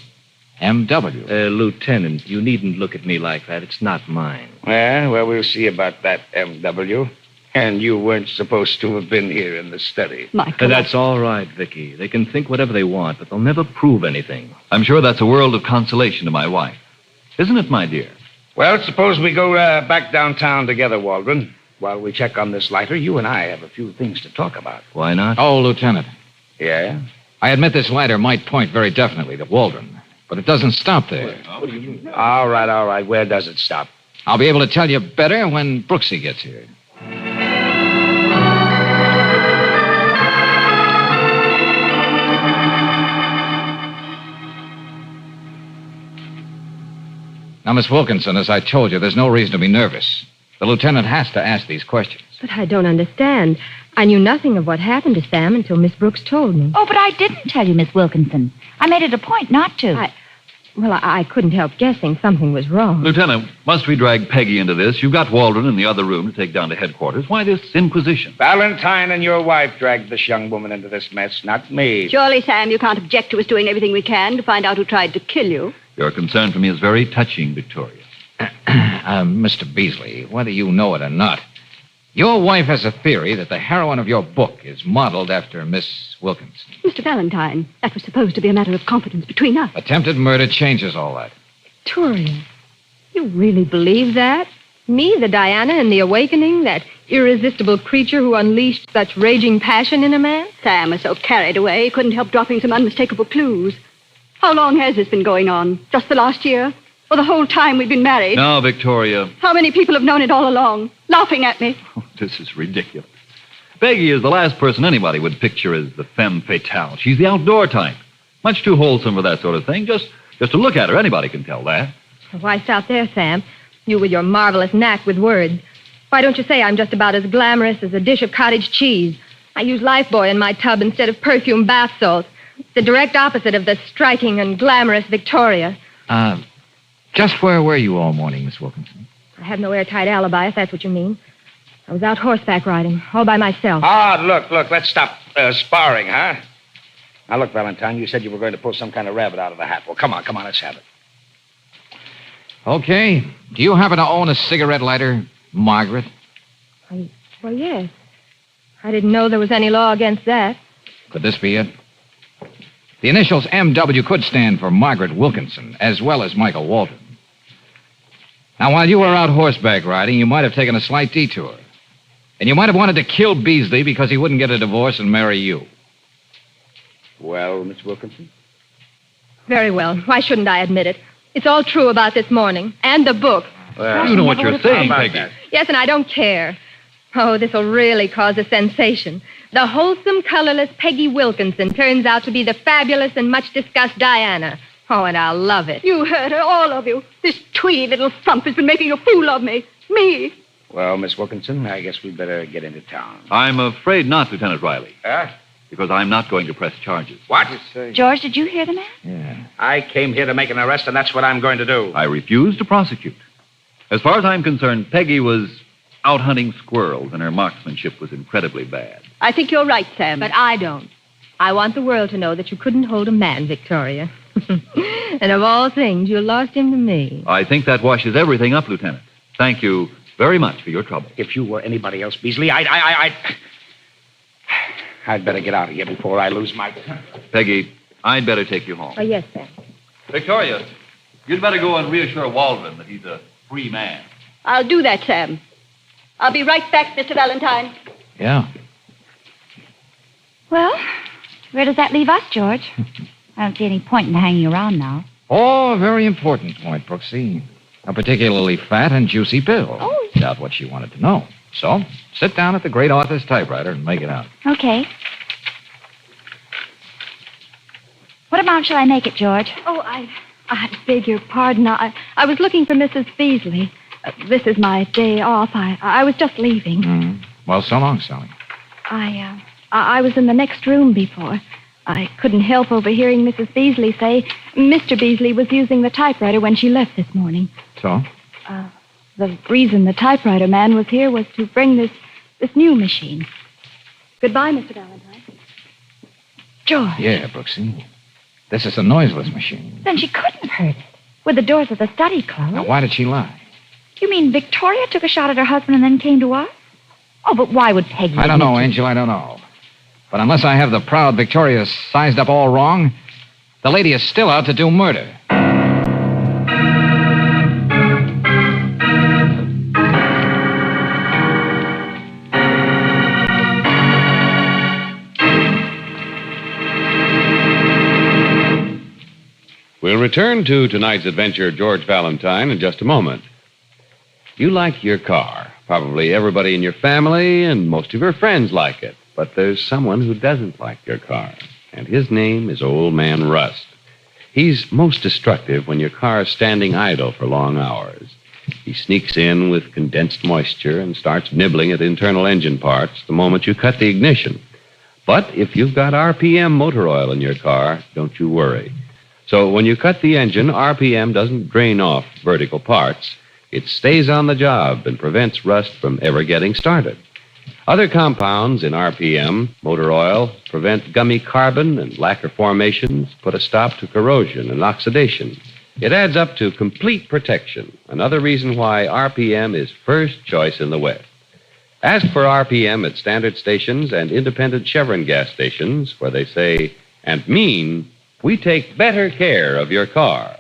B: M.W.
N: Lieutenant, you needn't look at me like that. It's not mine.
S: Well, we'll see about that, M.W. And you weren't supposed to have been here in the study.
N: That's all right, Vicky. They can think whatever they want, but they'll never prove anything.
Q: I'm sure that's a world of consolation to my wife. Isn't it, my dear?
S: Well, suppose we go back downtown together, Waldron. While we check on this lighter, you and I have a few things to talk about.
Q: Why not?
B: Oh, Lieutenant.
S: Yeah?
B: I admit this lighter might point very definitely to Waldron, but it doesn't stop there.
S: What do you mean? All right. Where does it stop?
B: I'll be able to tell you better when Brooksy gets here. Now, Miss Wilkinson, as I told you, there's no reason to be nervous. The lieutenant has to ask these questions.
C: But I don't understand. I knew nothing of what happened to Sam until Miss Brooks told me.
T: Oh, but I didn't tell you, Miss Wilkinson. I made it a point not to.
C: I couldn't help guessing something was wrong.
Q: Lieutenant, must we drag Peggy into this? You've got Waldron in the other room to take down to headquarters. Why this inquisition?
S: Valentine and your wife dragged this young woman into this mess, not me.
F: Surely, Sam, you can't object to us doing everything we can to find out who tried to kill you.
Q: Your concern for me is very touching, Victoria.
B: Mr. Beasley, whether you know it or not, your wife has a theory that the heroine of your book is modeled after Miss Wilkinson.
F: Mr. Valentine, that was supposed to be a matter of confidence between us.
B: Attempted murder changes all that.
C: Victoria, you really believe that? Me, the Diana in The Awakening, that irresistible creature who unleashed such raging passion in a man?
F: Sam was so carried away, he couldn't help dropping some unmistakable clues. How long has this been going on? Just the last year? Or the whole time we've been married?
Q: Now, Victoria.
F: How many people have known it all along, laughing at me?
Q: Oh, this is ridiculous. Peggy is the last person anybody would picture as the femme fatale. She's the outdoor type. Much too wholesome for that sort of thing. Just to look at her, anybody can tell that.
C: Why stop there, Sam? You with your marvelous knack with words. Why don't you say I'm just about as glamorous as a dish of cottage cheese? I use Lifebuoy in my tub instead of perfume bath salts. The direct opposite of the striking and glamorous Victoria.
B: Just where were you all morning, Miss Wilkinson?
C: I have no airtight alibi, if that's what you mean. I was out horseback riding, all by myself.
S: Look, let's stop sparring, huh? Now, look, Valentine, you said you were going to pull some kind of rabbit out of the hat. Well, come on, let's have it.
B: Okay. Do you happen to own a cigarette lighter, Margaret?
C: Well, yes. I didn't know there was any law against that.
B: Could this be it? The initials M.W. could stand for Margaret Wilkinson, as well as Michael Waldron. Now, while you were out horseback riding, you might have taken a slight detour. And you might have wanted to kill Beasley because he wouldn't get a divorce and marry you.
S: Well, Miss Wilkinson?
C: Very well. Why shouldn't I admit it? It's all true about this morning. And the book.
Q: Well, you know what you're saying, Peggy.
C: Yes, and I don't care. Oh, this'll really cause a sensation. The wholesome, colorless Peggy Wilkinson turns out to be the fabulous and much-discussed Diana. Oh, and I'll love it.
F: You heard her, all of you. This twee little frump has been making a fool of me. Me.
S: Well, Miss Wilkinson, I guess we'd better get into town.
Q: I'm afraid not, Lieutenant Riley.
S: Huh?
Q: Because I'm not going to press charges.
S: What?
T: George, did you hear the man?
B: Yeah.
S: I came here to make an arrest, and that's what I'm going to do.
Q: I refuse to prosecute. As far as I'm concerned, Peggy was out hunting squirrels, and her marksmanship was incredibly bad.
F: I think you're right, Sam.
C: But I don't. I want the world to know that you couldn't hold a man, Victoria. And of all things, you lost him to me.
Q: I think that washes everything up, Lieutenant. Thank you very much for your trouble.
S: If you were anybody else, Beasley, I'd better get out of here before I lose my...
Q: Peggy, I'd better take you home.
C: Oh, yes, Sam.
Q: Victoria, you'd better go and reassure Waldron that he's a free man.
F: I'll do that, Sam. I'll be right back, Mr. Valentine.
B: Yeah.
T: Well, where does that leave us, George? I don't see any point in hanging around now.
B: Oh, a very important point, Brooksy. A particularly fat and juicy bill.
T: Oh.
B: Doubt what she wanted to know. So, sit down at the great author's typewriter and make it out.
T: Okay. What amount shall I make it, George?
C: Oh, I beg your pardon. I was looking for Mrs. Beasley. This is my day off. I was just leaving.
B: Mm-hmm. Well, so long, Sally.
C: I was in the next room before. I couldn't help overhearing Mrs. Beasley say Mr. Beasley was using the typewriter when she left this morning.
B: So?
C: The reason the typewriter man was here was to bring this new machine. Goodbye, Mr. Valentine. George.
B: Yeah, Brooksy. This is a noiseless machine.
T: Then she couldn't have heard it. With the doors of the study closed.
B: Now, why did she lie?
T: You mean Victoria took a shot at her husband and then came to us? Oh, but why would Peggy...
B: I don't know, Angel, I don't know. But unless I have the proud Victoria sized up all wrong, the lady is still out to do murder.
E: We'll return to tonight's adventure of George Valentine in just a moment. You like your car. Probably everybody in your family and most of your friends like it. But there's someone who doesn't like your car, and his name is Old Man Rust. He's most destructive when your car is standing idle for long hours. He sneaks in with condensed moisture and starts nibbling at internal engine parts the moment you cut the ignition. But if you've got RPM motor oil in your car, don't you worry. So when you cut the engine, RPM doesn't drain off vertical parts. It stays on the job and prevents rust from ever getting started. Other compounds in RPM, motor oil, prevent gummy carbon and lacquer formations, put a stop to corrosion and oxidation. It adds up to complete protection, another reason why RPM is first choice in the West. Ask for RPM at standard stations and independent Chevron gas stations where they say and mean, we take better care of your car.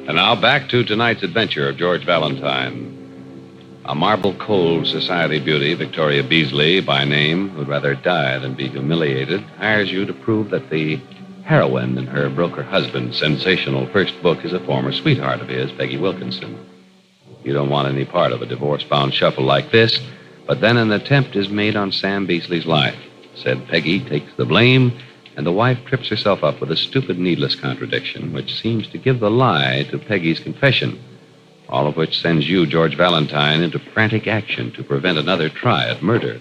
E: And now back to tonight's adventure of George Valentine. A marble-cold society beauty, Victoria Beasley by name, who'd rather die than be humiliated, hires you to prove that the heroine in her broker husband's sensational first book is a former sweetheart of his, Peggy Wilkinson. You don't want any part of a divorce-bound shuffle like this, but then an attempt is made on Sam Beasley's life. Said Peggy takes the blame, and the wife trips herself up with a stupid, needless contradiction, which seems to give the lie to Peggy's confession, all of which sends you, George Valentine, into frantic action to prevent another try at murder.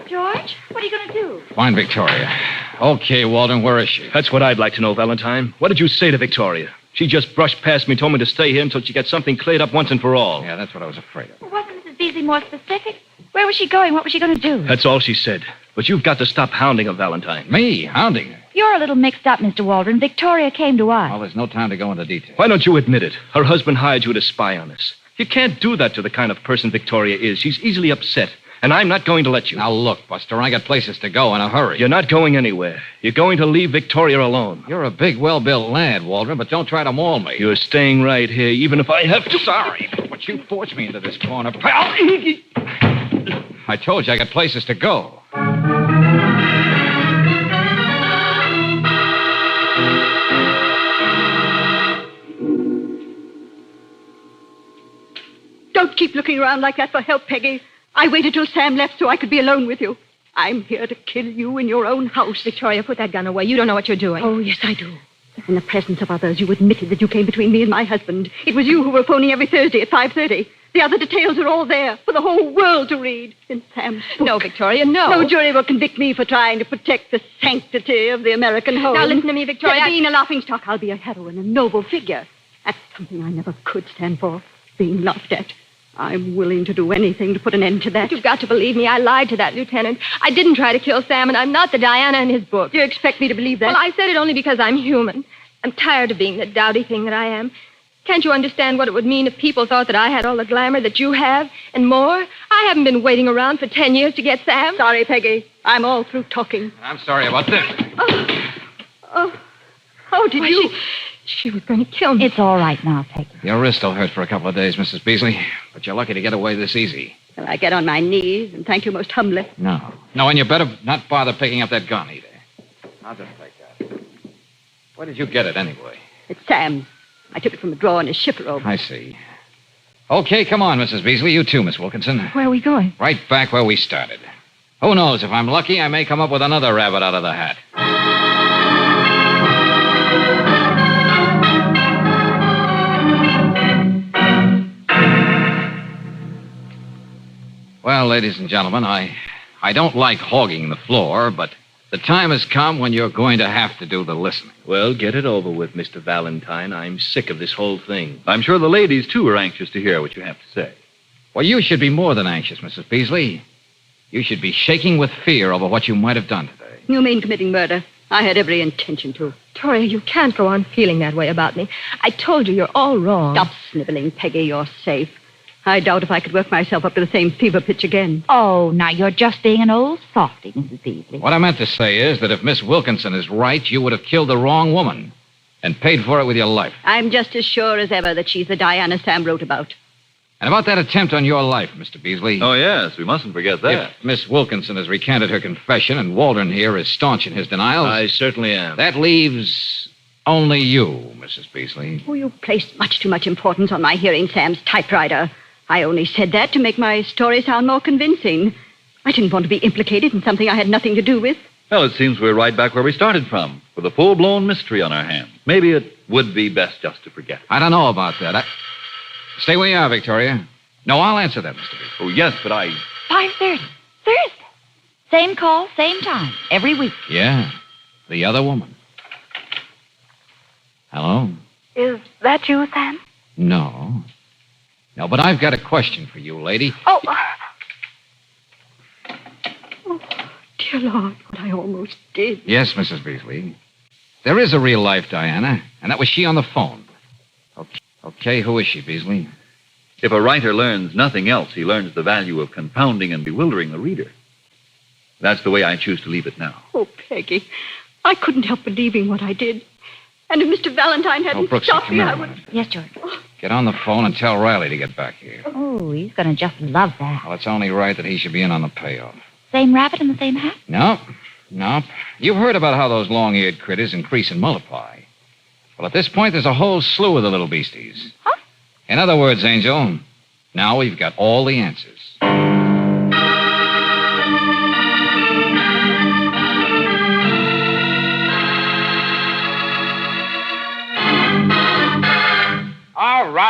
T: George, what are you going to do?
B: Find Victoria. Okay, Walden, where is she?
N: That's what I'd like to know, Valentine. What did you say to Victoria? She just brushed past me, told me to stay here until she got something cleared up once and for all.
B: Yeah, that's what I was afraid of.
T: Well, wasn't Mrs. Beasley more specific? Where was she going? What was she going to do?
N: That's all she said. But you've got to stop hounding her, Valentine.
B: Me? Hounding her?
T: You're a little mixed up, Mr. Waldron. Victoria came to us.
B: Well, there's no time to go into detail.
N: Why don't you admit it? Her husband hired you to spy on us. You can't do that to the kind of person Victoria is. She's easily upset. And I'm not going to let you.
B: Now, look, Buster, I got places to go in a hurry.
N: You're not going anywhere. You're going to leave Victoria alone.
B: You're a big, well-built lad, Waldron, but don't try to maul me.
N: You're staying right here, even if I have to.
B: Sorry, but you forced me into this corner, pal. I told you I got places to go.
K: Don't keep looking around like that for help, Peggy. I waited till Sam left so I could be alone with you. I'm here to kill you in your own house.
C: Victoria, put that gun away. You don't know what you're doing.
K: Oh, yes, I do. In the presence of others, you admitted that you came between me and my husband. It was you who were phoning every Thursday at 5:30. The other details are all there for the whole world to read in Sam's book.
C: No, Victoria, no.
K: No jury will convict me for trying to protect the sanctity of the American home.
C: Now, listen to me, Victoria.
K: Instead of being a laughingstock, I'll be a heroine, a noble figure. That's something I never could stand for, being laughed at. I'm willing to do anything to put an end to that.
C: But you've got to believe me. I lied to that lieutenant. I didn't try to kill Sam, and I'm not the Diana in his book.
K: Do you expect me to believe that?
C: Well, I said it only because I'm human. I'm tired of being the dowdy thing that I am. Can't you understand what it would mean if people thought that I had all the glamour that you have and more? I haven't been waiting around for 10 years to get Sam.
F: Sorry, Peggy. I'm all through talking.
B: I'm sorry about this.
C: Oh, did you? She was going to kill me.
T: It's all right now, Peggy.
B: Your wrist will hurt for a couple of days, Mrs. Beasley, but you're lucky to get away this easy.
F: Well, I get on my knees and thank you most humbly.
B: No. No, and you better not bother picking up that gun either. I'll just take that. Where did you get it anyway?
F: It's Sam's. I took it from a drawer in his shipper robe.
B: I see. Okay, come on, Mrs. Beasley. You too, Miss Wilkinson.
C: Where are we going?
B: Right back where we started. Who knows? If I'm lucky, I may come up with another rabbit out of the hat. Well, ladies and gentlemen, I don't like hogging the floor, but the time has come when you're going to have to do the listening.
N: Well, get it over with, Mr. Valentine. I'm sick of this whole thing.
Q: I'm sure the ladies, too, are anxious to hear what you have to say.
B: Well, you should be more than anxious, Mrs. Beasley. You should be shaking with fear over what you might have done today.
F: You mean committing murder? I had every intention to.
C: Victoria, you can't go on feeling that way about me. I told you you're all wrong.
F: Stop sniveling, Peggy. You're safe. I doubt if I could work myself up to the same fever pitch again.
T: Oh, now you're just being an old softy, Mrs. Beasley.
B: What I meant to say is that if Miss Wilkinson is right, you would have killed the wrong woman and paid for it with your life.
F: I'm just as sure as ever that she's the Diana Sam wrote about.
B: And about that attempt on your life, Mr. Beasley.
Q: Oh, yes, we mustn't forget that.
B: If Miss Wilkinson has recanted her confession and Waldron here is staunch in his denials...
N: I certainly am.
B: That leaves only you, Mrs. Beasley.
F: Oh, you placed much too much importance on my hearing Sam's typewriter. I only said that to make my story sound more convincing. I didn't want to be implicated in something I had nothing to do with.
Q: Well, it seems we're right back where we started from, with a full-blown mystery on our hands. Maybe it would be best just to forget it.
B: I don't know about that. Stay where you are, Victoria. No, I'll answer that, Mr. Beasley.
Q: Oh, yes, but
T: 5:30. Thursday. Same call, same time. Every week.
B: Yeah, the other woman. Hello?
C: Is that you, Sam?
B: No. No, but I've got a question for you, lady.
C: Oh, dear Lord, what I almost did.
B: Yes, Mrs. Beasley. There is a real-life Diana, and that was she on the phone. Okay, who is she, Beasley?
Q: If a writer learns nothing else, he learns the value of confounding and bewildering the reader. That's the way I choose to leave it now.
F: Oh, Peggy, I couldn't help believing what I did. And if Mr. Valentine hadn't
B: Brooksy,
F: stopped
B: come
F: me,
B: here
F: I
B: a
F: would...
B: minute.
T: Yes, George.
B: Get on the phone and tell Riley to get back here.
T: Oh, he's going to just love that.
B: Well, it's only right that he should be in on the payoff.
T: Same rabbit in the same hat?
B: Nope. You've heard about how those long-eared critters increase and multiply. Well, at this point, there's a whole slew of the little beasties.
T: Huh?
B: In other words, Angel, now we've got all the answers.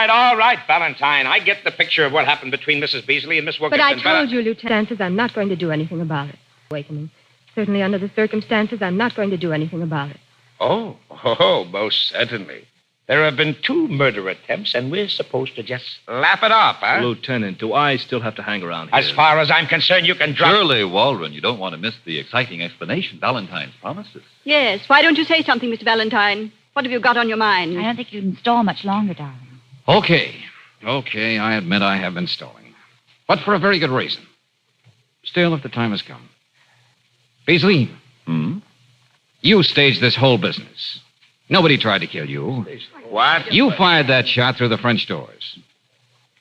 S: All right, Valentine. I get the picture of what happened between Mrs. Beasley and Miss
C: But
S: Wilkinson.
C: I told you, Lieutenant, I'm not going to do anything about it. Awakening. Certainly under the circumstances, I'm not going to do anything about it.
S: Oh, most certainly. There have been 2 murder attempts, and we're supposed to just laugh it off, huh?
N: Lieutenant, do I still have to hang around here?
S: As far as I'm concerned, you can drop...
Q: Surely, Waldron, you don't want to miss the exciting explanation Valentine's promised us.
F: Yes, why don't you say something, Mr. Valentine? What have you got on your mind?
T: I don't think you can stall much longer, darling.
B: Okay, I admit I have been stalling. But for a very good reason. Still, if the time has come. Beasley. You staged this whole business. Nobody tried to kill you.
S: What?
B: You fired that shot through the French doors.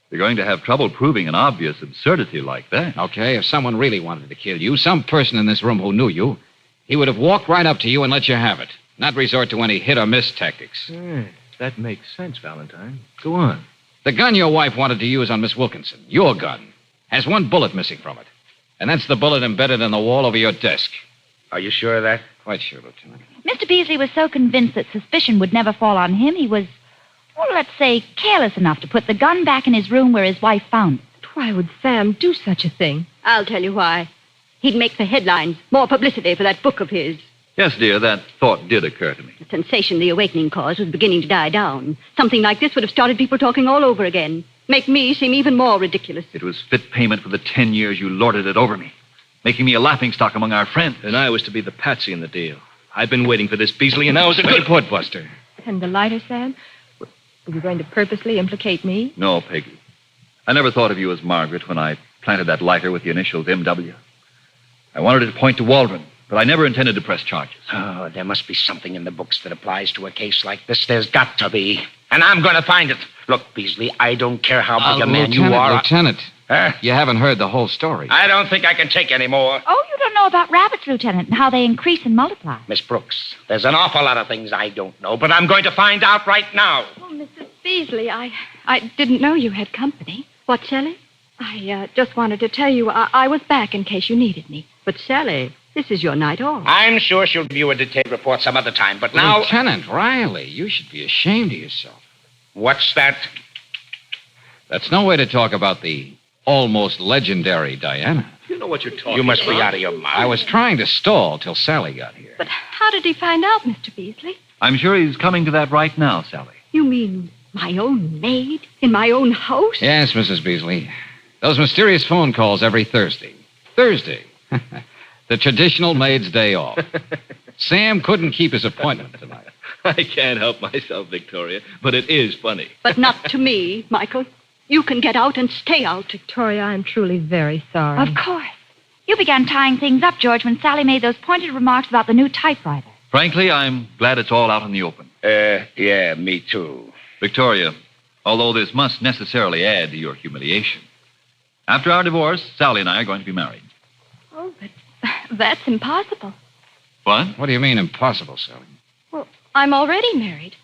Q: You're going to have trouble proving an obvious absurdity like that.
B: Okay, if someone really wanted to kill you, some person in this room who knew you, he would have walked right up to you and let you have it, not resort to any hit-or-miss tactics.
N: That makes sense, Valentine. Go on.
B: The gun your wife wanted to use on Miss Wilkinson, your gun, has 1 bullet missing from it. And that's the bullet embedded in the wall over your desk.
S: Are you sure of that?
B: Quite sure, Lieutenant.
T: Mr. Beasley was so convinced that suspicion would never fall on him, he was, well, let's say, careless enough to put the gun back in his room where his wife found it.
C: But why would Sam do such a thing?
F: I'll tell you why. He'd make the headlines, more publicity for that book of his.
Q: Yes, dear, that thought did occur to me.
F: The sensation the awakening caused was beginning to die down. Something like this would have started people talking all over again. Make me seem even more ridiculous.
Q: It was fit payment for the 10 years you lorded it over me, making me a laughingstock among our friends.
N: And I was to be the patsy in the deal. I've been waiting for this, Beasley, and now is a
B: Well
N: good...
B: put, Buster.
C: And the lighter, Sam? Were you going to purposely implicate me?
Q: No, Peggy. I never thought of you as Margaret when I planted that lighter with the initials M.W. I wanted it to point to Waldron, but I never intended to press charges.
S: Oh, there must be something in the books that applies to a case like this. There's got to be. And I'm going to find it. Look, Beasley, I don't care how big a man you are.
B: Lieutenant, you haven't heard the whole story.
S: I don't think I can take any more.
T: Oh, you don't know about rabbits, Lieutenant, and how they increase and multiply.
S: Miss Brooks, there's an awful lot of things I don't know, but I'm going to find out right now.
C: Oh, Mrs. Beasley, I didn't know you had company. What, Shelley? I just wanted to tell you I was back in case you needed me.
F: But, Sally, this is your night off.
S: I'm sure she'll give you a detailed report some other time, but now...
B: Lieutenant Riley, you should be ashamed of yourself.
S: What's that?
B: That's no way to talk about the almost legendary Diana.
N: You know what you're talking about.
S: You must be out of your mind.
B: I was trying to stall till Sally got here.
C: But how did he find out, Mr. Beasley?
Q: I'm sure he's coming to that right now, Sally.
F: You mean my own maid in my own house?
B: Yes, Mrs. Beasley. Those mysterious phone calls every Thursday. Thursday. The traditional maid's day off. Sam couldn't keep his appointment tonight.
N: I can't help myself, Victoria, but it is funny.
F: But not to me, Michael. You can get out and stay out.
C: Victoria, I'm truly very sorry.
T: Of course. You began tying things up, George, when Sally made those pointed remarks about the new typewriter.
Q: Frankly, I'm glad it's all out in the open.
S: Yeah, me too.
Q: Victoria, although this must necessarily add to your humiliation, after our divorce, Sally and I are going to be married.
C: Oh, but that's impossible.
Q: What?
B: What do you mean impossible, Sally?
C: Well, I'm already married.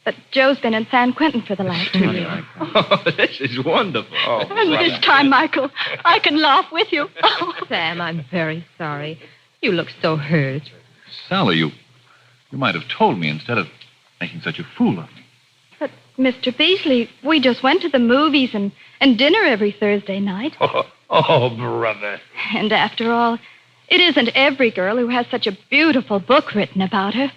C: But Joe's been in San Quentin for the last 2 years.
N: Oh, this is wonderful.
S: Oh,
F: And this time, Michael, I can laugh with you.
C: Oh, Sam, I'm very sorry. You look so hurt.
Q: Sally, you might have told me instead of making such a fool of me.
C: But, Mr. Beasley, we just went to the movies and dinner every Thursday night.
S: Oh, brother.
C: And after all, it isn't every girl who has such a beautiful book written about her.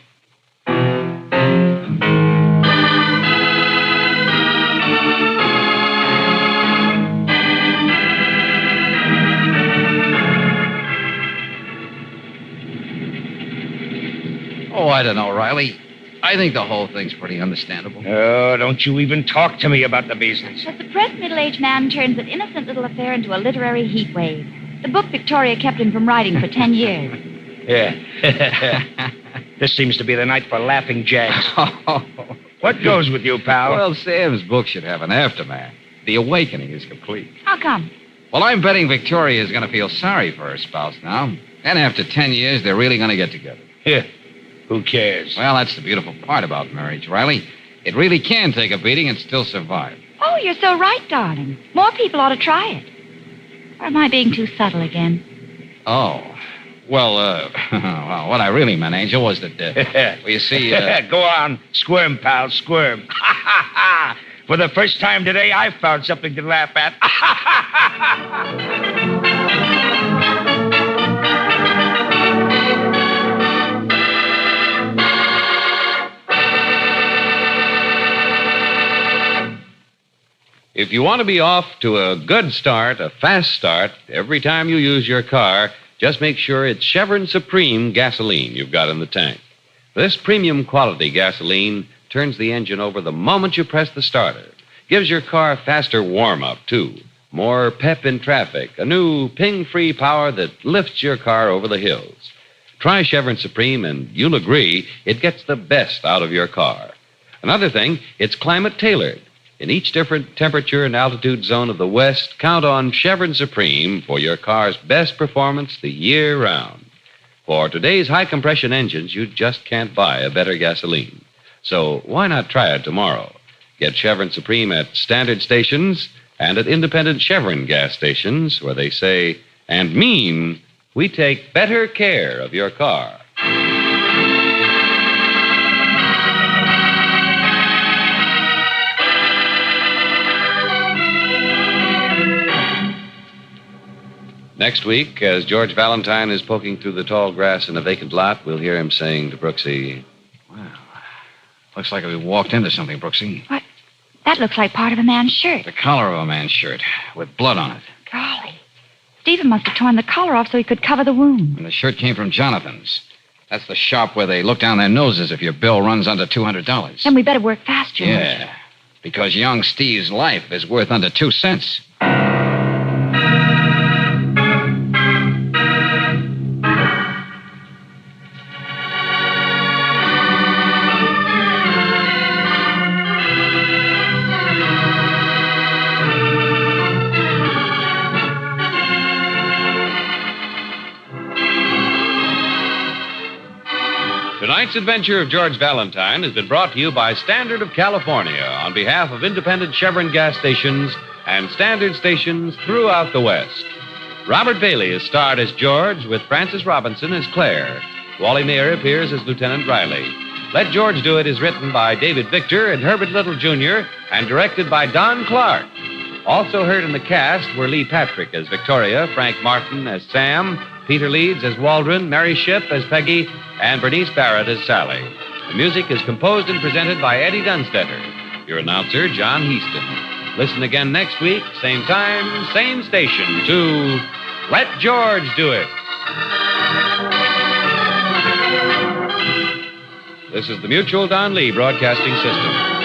B: Oh, I don't know, Riley. I think the whole thing's pretty understandable.
S: Oh, don't you even talk to me about the Beasleys.
T: The suppressed middle-aged man turns an innocent little affair into a literary heat wave. The book Victoria kept him from writing for 10 years.
S: Yeah. This seems to be the night for laughing jacks. What goes with you, pal?
B: Well, Sam's book should have an aftermath. The awakening is complete.
T: How come?
B: Well, I'm betting Victoria is going to feel sorry for her spouse now. And after 10 years, they're really going to get together.
S: Yeah. Who cares?
B: Well, that's the beautiful part about marriage, Riley. It really can take a beating and still survive.
T: Oh, you're so right, darling. More people ought to try it. Or am I being too subtle again?
B: Oh. Well, well, what I really meant, Angel, was that, well, you see...
S: Go on. Squirm, pal, squirm. For the first time today, I found something to laugh at.
E: If you want to be off to a good start, a fast start, every time you use your car, just make sure it's Chevron Supreme gasoline you've got in the tank. This premium quality gasoline turns the engine over the moment you press the starter. Gives your car a faster warm-up, too. More pep in traffic, a new ping-free power that lifts your car over the hills. Try Chevron Supreme and you'll agree it gets the best out of your car. Another thing, it's climate-tailored. In each different temperature and altitude zone of the West, count on Chevron Supreme for your car's best performance the year round. For today's high-compression engines, you just can't buy a better gasoline. So why not try it tomorrow? Get Chevron Supreme at standard stations and at independent Chevron gas stations where they say and mean, we take better care of your car. Next week, as George Valentine is poking through the tall grass in a vacant lot, we'll hear him saying to Brooksy,
B: Well, looks like we walked into something, Brooksy.
T: What? That looks like part of a man's shirt.
B: The collar of a man's shirt with blood on it.
T: Golly. Stephen must have torn the collar off so he could cover the wound.
B: And the shirt came from Jonathan's. That's the shop where they look down their noses if your bill runs under $200.
T: Then we better work faster.
B: Yeah. Because young Steve's life is worth under 2 cents.
P: Tonight's adventure of George Valentine has been brought to you by Standard of California on behalf of independent Chevron gas stations and Standard stations throughout the West. Robert Bailey is starred as George with Frances Robinson as Claire. Wally Mayer appears as Lieutenant Riley. Let George Do It is written by David Victor and Herbert Little, Jr. and directed by Don Clark. Also heard in the cast were Lee Patrick as Victoria, Frank Martin as Sam, Peter Leeds as Waldron, Mary Shipp as Peggy, and Bernice Barrett as Sally. The music is composed and presented by Eddie Dunstetter. Your announcer, John Heaston. Listen again next week, same time, same station, to Let George Do It. This is the Mutual Don Lee Broadcasting System.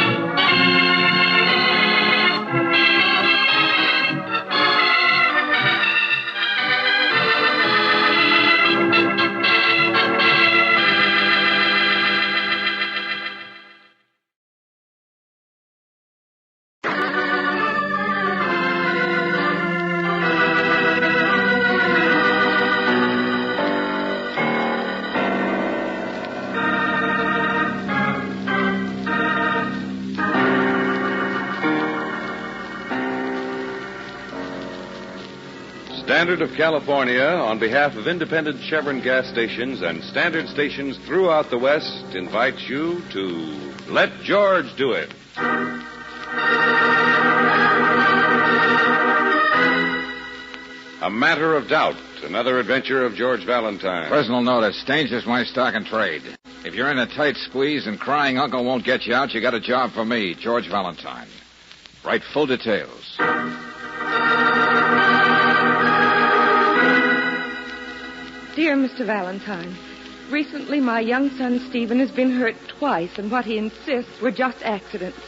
P: Standard of California, on behalf of independent Chevron gas stations and Standard stations throughout the West, invites you to Let George Do It. A Matter of Doubt, another adventure of George Valentine.
B: Personal notice, danger's my stock and trade. If you're in a tight squeeze and crying uncle won't get you out, you got a job for me, George Valentine. Write full details.
L: Dear Mr. Valentine, recently my young son Stephen has been hurt twice, and what he insists were just accidents.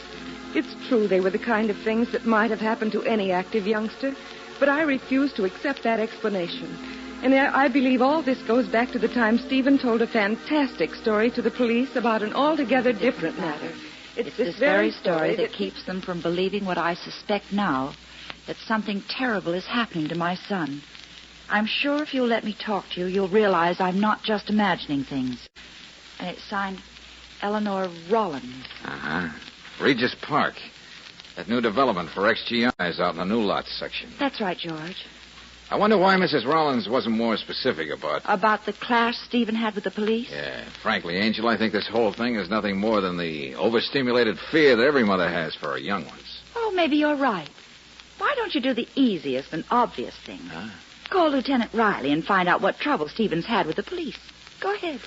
L: It's true they were the kind of things that might have happened to any active youngster, but I refuse to accept that explanation. And I believe all this goes back to the time Stephen told a fantastic story to the police about an altogether different matter.
D: It's this very story that keeps them from believing what I suspect now, that something terrible is happening to my son. I'm sure if you'll let me talk to you, you'll realize I'm not just imagining things. And it's signed Eleanor Rollins.
B: Uh-huh. Regis Park. That new development for XGIs out in the new lots section.
D: That's right, George.
B: I wonder why Mrs. Rollins wasn't more specific about...
D: About the clash Stephen had with the police?
B: Yeah, frankly, Angel, I think this whole thing is nothing more than the overstimulated fear that every mother has for her young ones.
D: Oh, maybe you're right. Why don't you do the easiest and obvious thing?
B: Huh?
D: Call Lieutenant Riley and find out what trouble Stephen's had with the police. Go ahead.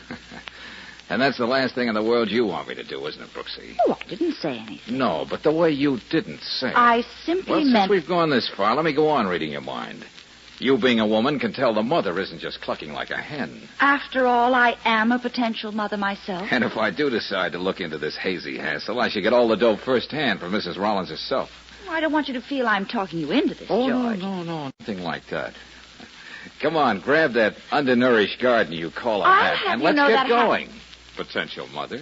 B: And that's the last thing in the world you want me to do, isn't it, Brooksy?
D: Oh, I didn't say anything.
B: No, but the way you didn't say it.
D: I simply
B: Since
D: meant...
B: we've gone this far, let me go on reading your mind. You, being a woman, can tell the mother isn't just clucking like a hen.
D: After all, I am a potential mother myself.
B: And if I do decide to look into this hazy hassle, I should get all the dough firsthand from Mrs. Rollins herself.
D: I don't want you to feel I'm talking you into this, George.
B: No, nothing like that. Come on, grab that undernourished garden you call a
D: I'll
B: hat,
D: have
B: and
D: you
B: let's
D: know
B: get
D: that
B: going, potential mother.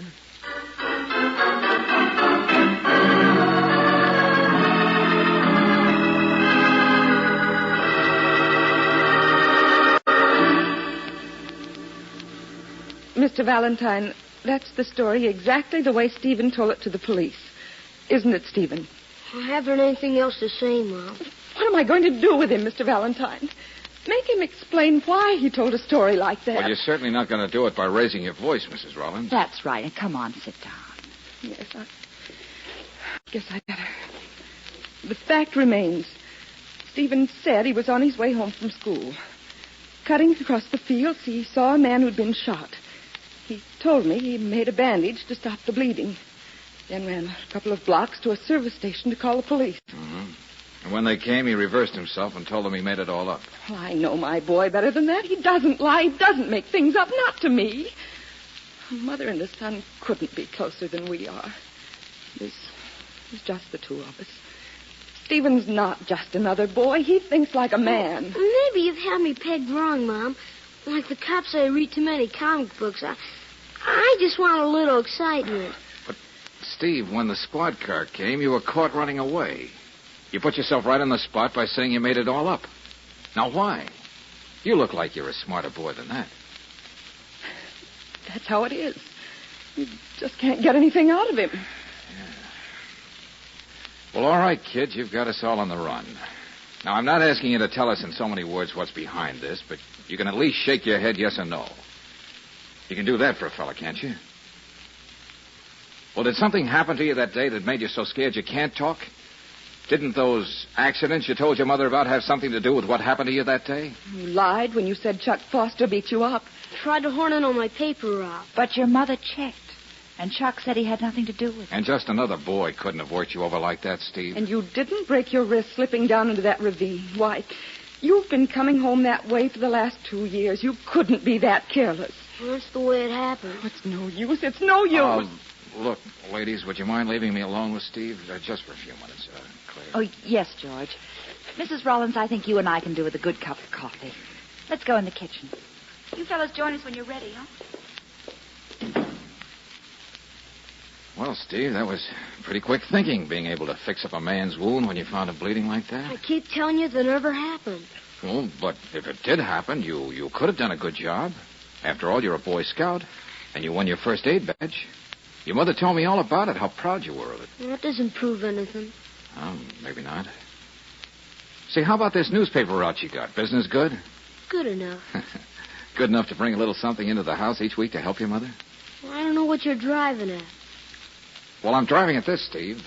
L: Mr. Valentine, that's the story exactly the way Stephen told it to the police. Isn't it, Stephen?
O: I haven't anything else to say, Mom.
L: What am I going to do with him, Mr. Valentine? Make him explain why he told a story like that.
B: Well, you're certainly not going to do it by raising your voice, Mrs. Rollins.
D: That's right. And come on, sit down.
L: Yes, I guess I'd better. The fact remains, Stephen said he was on his way home from school. Cutting across the fields, he saw a man who'd been shot. He told me he made a bandage to stop the bleeding. Then ran a couple of blocks to a service station to call the police.
B: Mm-hmm. And when they came, he reversed himself and told them he made it all up.
L: Well, I know my boy better than that. He doesn't lie. He doesn't make things up. Not to me. Mother and the son couldn't be closer than we are. There's It's just the two of us. Stephen's not just another boy. He thinks like a man.
O: Maybe you've had me pegged wrong, Mom. Like the cops say I read too many comic books. I just want a little excitement.
B: But, Steve, when the squad car came, you were caught running away. You put yourself right on the spot by saying you made it all up. Now, why? You look like you're a smarter boy than that.
L: That's how it is. You just can't get anything out of him.
B: Well, all right, kid, you've got us all on the run. Now, I'm not asking you to tell us in so many words what's behind this, but you can at least shake your head yes or no. You can do that for a fella, can't you? Well, did something happen to you that day that made you so scared you can't talk? Didn't those accidents you told your mother about have something to do with what happened to you that day?
L: You lied when you said Chuck Foster beat you up.
O: Tried to horn in on my paper route.
D: But your mother checked, and Chuck said he had nothing to do with it.
B: And just another boy couldn't have worked you over like that, Steve.
L: And you didn't break your wrist slipping down into that ravine. Why, you've been coming home that way for the last 2 years. You couldn't be that careless.
O: Well, that's the way it happened.
L: It's no use. It's no use.
B: Look, ladies, would you mind leaving me alone with Steve? Just for a few minutes, Claire.
D: Oh, yes, George. Mrs. Rollins, I think you and I can do with a good cup of coffee. Let's go in the kitchen. You fellas join us when you're ready, huh?
B: Well, Steve, that was pretty quick thinking, being able to fix up a man's wound when you found him bleeding like that.
O: I keep telling you that never happened.
B: Well, but if it did happen, you could have done a good job. After all, you're a Boy Scout, and you won your first aid badge. Your mother told me all about it, how proud you were of it.
O: That doesn't prove anything.
B: Oh, maybe not. Say, how about this newspaper route you got? Business good?
O: Good enough.
B: Good enough to bring a little something into the house each week to help your mother?
O: Well, I don't know what you're driving at.
B: Well, I'm driving at this, Steve.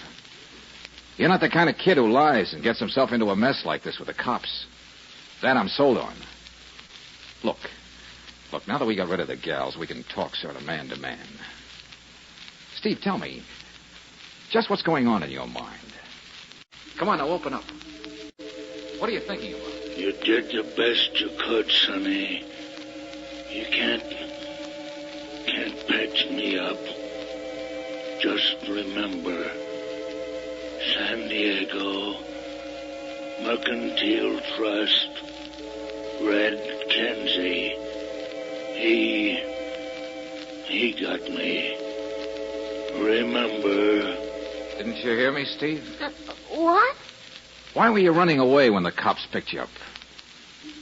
B: You're not the kind of kid who lies and gets himself into a mess like this with the cops. That I'm sold on. Look, now that we got rid of the gals, we can talk sort of man to man. Steve, tell me, just what's going on in your mind? Come on, now, open up. What are you thinking about?
G: You did the best you could, Sonny. You can't patch me up. Just remember, San Diego, Mercantile Trust, Red Kenzie. He got me. Remember.
B: Didn't you hear me, Steve?
O: What?
B: Why were you running away when the cops picked you up?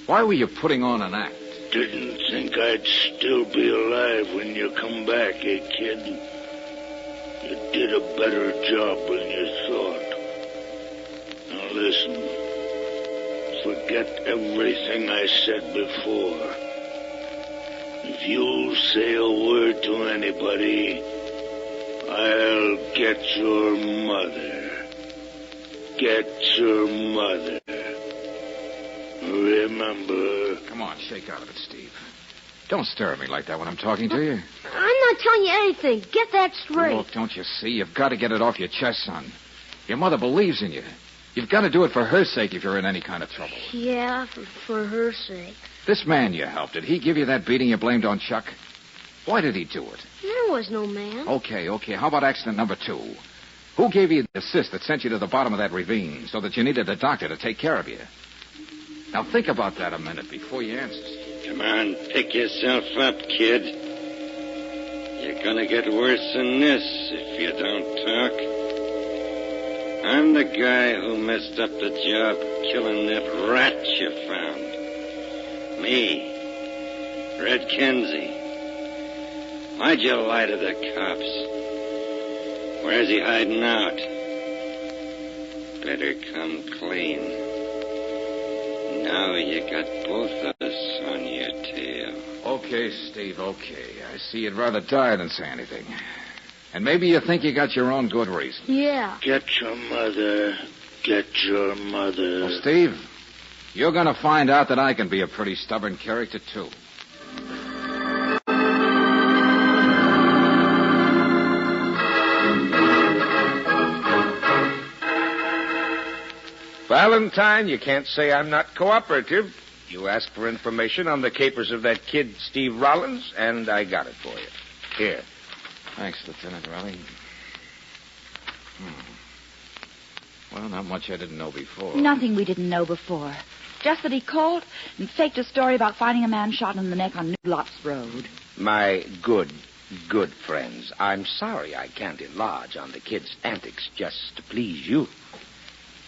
B: Why were you putting on an act?
G: Didn't think I'd still be alive when you come back, eh, kid? You did a better job than you thought. Now listen. Forget everything I said before. If you say a word to anybody, I'll get your mother. Get your mother. Remember.
B: Come on, shake out of it, Steve. Don't stare at me like that when I'm talking to you.
O: I'm not telling you anything. Get that straight.
B: Look, don't you see? You've got to get it off your chest, son. Your mother believes in you. You've got to do it for her sake if you're in any kind of trouble.
O: Yeah, for her sake.
B: This man you helped, did he give you that beating you blamed on Chuck? Why did he do it?
O: There was no man.
B: Okay. How about accident number 2? Who gave you the assist that sent you to the bottom of that ravine so that you needed a doctor to take care of you? Now, think about that a minute before you answer.
G: Come on, pick yourself up, kid. You're gonna get worse than this if you don't talk. I'm the guy who messed up the job killing that rat you found. Me, Red Kenzie. Why'd you lie to the cops? Where's he hiding out? Better come clean. Now you got both of us on your tail.
B: Okay, Steve, okay. I see you'd rather die than say anything. And maybe you think you got your own good reason.
O: Yeah.
G: Get your mother. Get your mother.
B: Well, Steve, you're going to find out that I can be a pretty stubborn character, too.
R: Valentine, you can't say I'm not cooperative. You asked for information on the capers of that kid, Steve Rollins, and I got it for you. Here.
B: Thanks, Lieutenant Riley. Well, not much I didn't know before.
D: Nothing we didn't know before. Just that he called and faked a story about finding a man shot in the neck on New Lots Road.
S: My good friends, I'm sorry I can't enlarge on the kid's antics just to please you.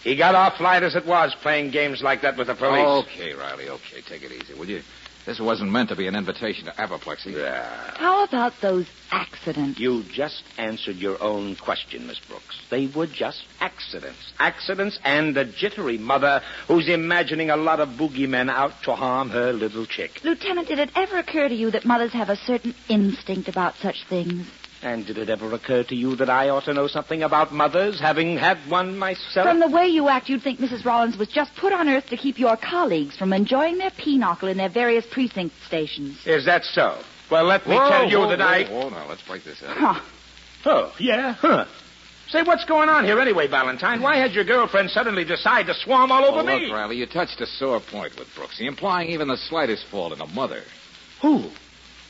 S: He got off light as it was, playing games like that with the police.
B: Okay, Riley, okay. Take it easy, will you? This wasn't meant to be an invitation to apoplexy.
S: Yeah.
D: How about those accidents?
S: You just answered your own question, Miss Brooks. They were just accidents. Accidents and a jittery mother who's imagining a lot of boogeymen out to harm her little chick.
D: Lieutenant, did it ever occur to you that mothers have a certain instinct about such things?
S: And did it ever occur to you that I ought to know something about mothers, having had one myself?
D: From the way you act, you'd think Mrs. Rollins was just put on earth to keep your colleagues from enjoying their pinochle in their various precinct stations.
S: Is that so? Well, let me tell you that I...
B: Whoa, now, let's break this up.
D: Huh.
S: Oh, yeah? Huh. Say, what's going on here anyway, Valentine? Why had your girlfriend suddenly decide to swarm all over me?
B: Look, Riley, you touched a sore point with Brooksy, implying even the slightest fault in a mother.
S: Who?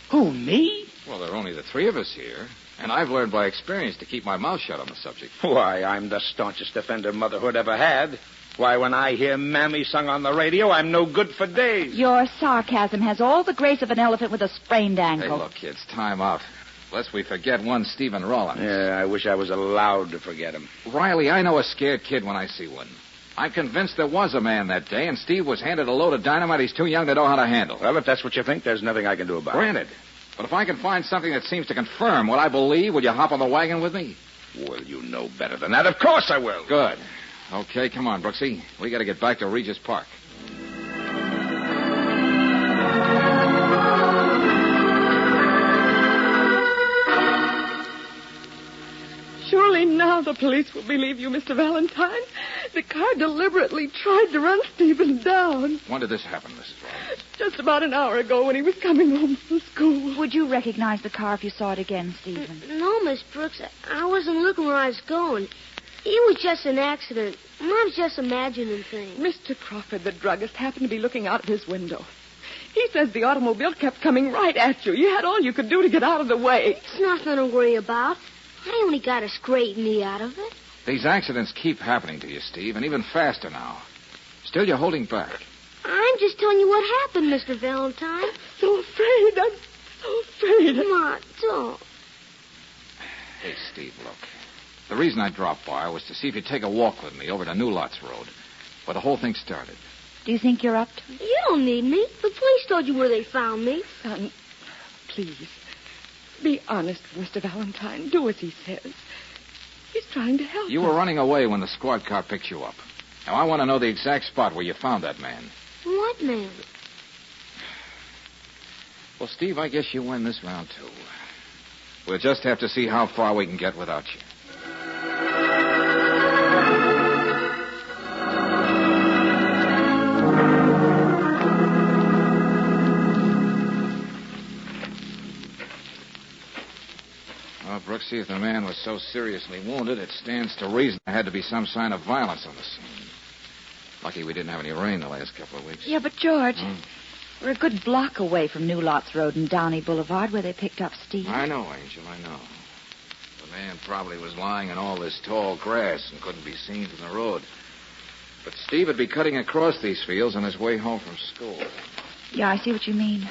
S: Who, me?
B: Well, there are only the three of us here. And I've learned by experience to keep my mouth shut on the subject.
S: Why, I'm the staunchest defender motherhood ever had. Why, when I hear Mammy sung on the radio, I'm no good for days.
D: Your sarcasm has all the grace of an elephant with a sprained ankle.
B: Hey, look, kids, time out. Lest we forget one Stephen Rollins.
S: Yeah, I wish I was allowed to forget him.
B: Riley, I know a scared kid when I see one. I'm convinced there was a man that day, and Steve was handed a load of dynamite he's too young to know how to handle.
S: Well, if that's what you think, there's nothing I can do about it.
B: Granted. But if I can find something that seems to confirm what I believe, will you hop on the wagon with me?
S: Well, you know better than that. Of course I will.
B: Good. Okay, come on, Brooksy. We got to get back to Regis Park.
L: Surely now the police will believe you, Mr. Valentine. The car deliberately tried to run Stephen down.
B: When did this happen, Mrs. Rollins?
L: Just about an hour ago when he was coming home from school.
D: Would you recognize the car if you saw it again, Stephen?
O: No, Miss Brooks. I wasn't looking where I was going. It was just an accident. I was just imagining things.
L: Mr. Crawford, the druggist, happened to be looking out of his window. He says the automobile kept coming right at you. You had all you could do to get out of the way.
O: It's nothing to worry about. I only got a scraped knee out of it.
B: These accidents keep happening to you, Steve, and even faster now. Still, you're holding back.
O: I'm just telling you what happened, Mr. Valentine.
L: So afraid. I'm so afraid.
O: Come on, don't.
B: Hey, Steve, look. The reason I dropped by was to see if you'd take a walk with me over to New Lots Road, where the whole thing started.
D: Do you think you're up to it?
O: You don't need me. The police told you where they found me.
L: Son, please. Be honest with Mr. Valentine. Do as he says. He's trying to help
B: You were running away when the squad car picked you up. Now, I want to know the exact spot where you found that man.
O: What man?
B: Well, Steve, I guess you win this round, too. We'll just have to see how far we can get without you. Well, Brooksy, if the man was so seriously wounded, it stands to reason there had to be some sign of violence on the scene. Lucky we didn't have any rain the last couple of weeks.
D: Yeah, but George, we're a good block away from New Lots Road and Downey Boulevard where they picked up Steve.
B: I know, Angel, I know. The man probably was lying in all this tall grass and couldn't be seen from the road. But Steve would be cutting across these fields on his way home from school.
D: Yeah, I see what you mean.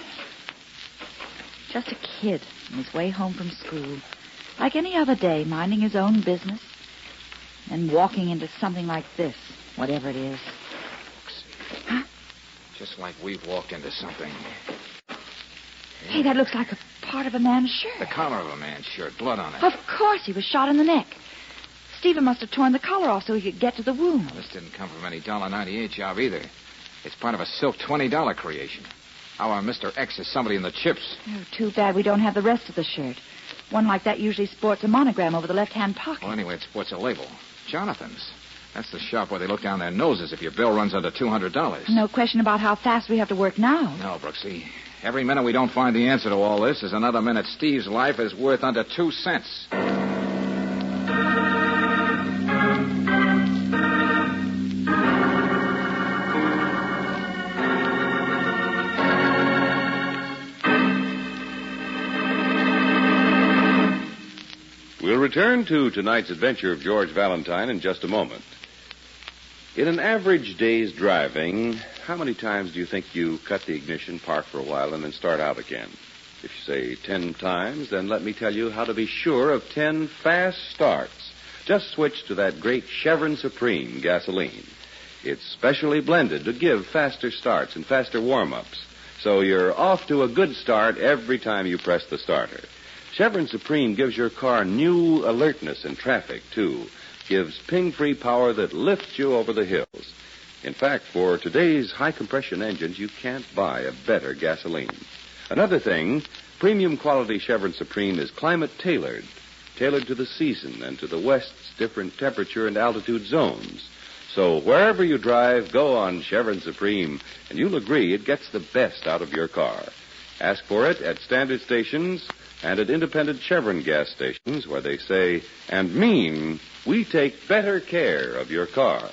D: Just a kid on his way home from school. Like any other day, minding his own business. And walking into something like this, whatever it is.
B: Huh? Just like we've walked into something.
D: Hey, that looks like a part of a man's shirt.
B: The collar of a man's shirt, blood on it.
D: Of course, he was shot in the neck. Stephen must have torn the collar off so he could get to the wound.
B: Well, this didn't come from any $1.98 job either. It's part of a silk $20 creation. Our Mr. X is somebody in the chips.
D: Oh, too bad we don't have the rest of the shirt. One like that usually sports a monogram over the left-hand pocket.
B: Well, anyway, it sports a label. Jonathan's. That's the shop where they look down their noses if your bill runs under $200.
D: No question about how fast we have to work now.
B: No, Brooksy. Every minute we don't find the answer to all this is another minute Steve's life is worth under 2 cents.
E: We'll return to tonight's adventure of George Valentine in just a moment. In an average day's driving, how many times do you think you cut the ignition, park for a while, and then start out again? If you say 10 times, then let me tell you how to be sure of 10 fast starts. Just switch to that great Chevron Supreme gasoline. It's specially blended to give faster starts and faster warm-ups. So you're off to a good start every time you press the starter. Chevron Supreme gives your car new alertness in traffic, too. Gives ping-free power that lifts you over the hills. In fact, for today's high-compression engines, you can't buy a better gasoline. Another thing, premium quality Chevron Supreme is climate-tailored. Tailored to the season and to the West's different temperature and altitude zones. So wherever you drive, go on Chevron Supreme, and you'll agree it gets the best out of your car. Ask for it at standard stations and at independent Chevron gas stations where they say and mean, we take better care of your car.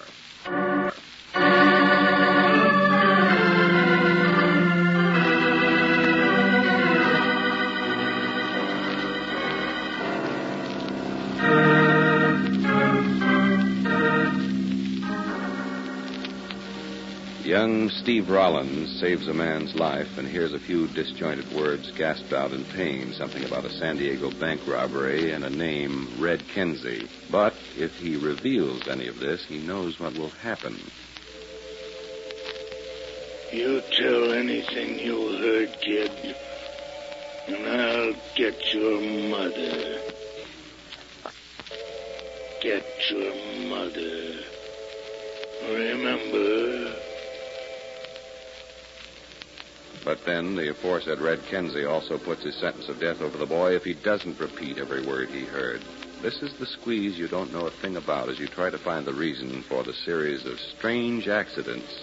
E: Young Steve Rollins saves a man's life and hears a few disjointed words gasped out in pain, something about a San Diego bank robbery and a name, Red Kenzie. But if he reveals any of this, he knows what will happen.
G: You tell anything you heard, kid, and I'll get your mother. Get your mother. Remember...
E: But then the aforesaid Red Kenzie also puts his sentence of death over the boy if he doesn't repeat every word he heard. This is the squeeze you don't know a thing about as you try to find the reason for the series of strange accidents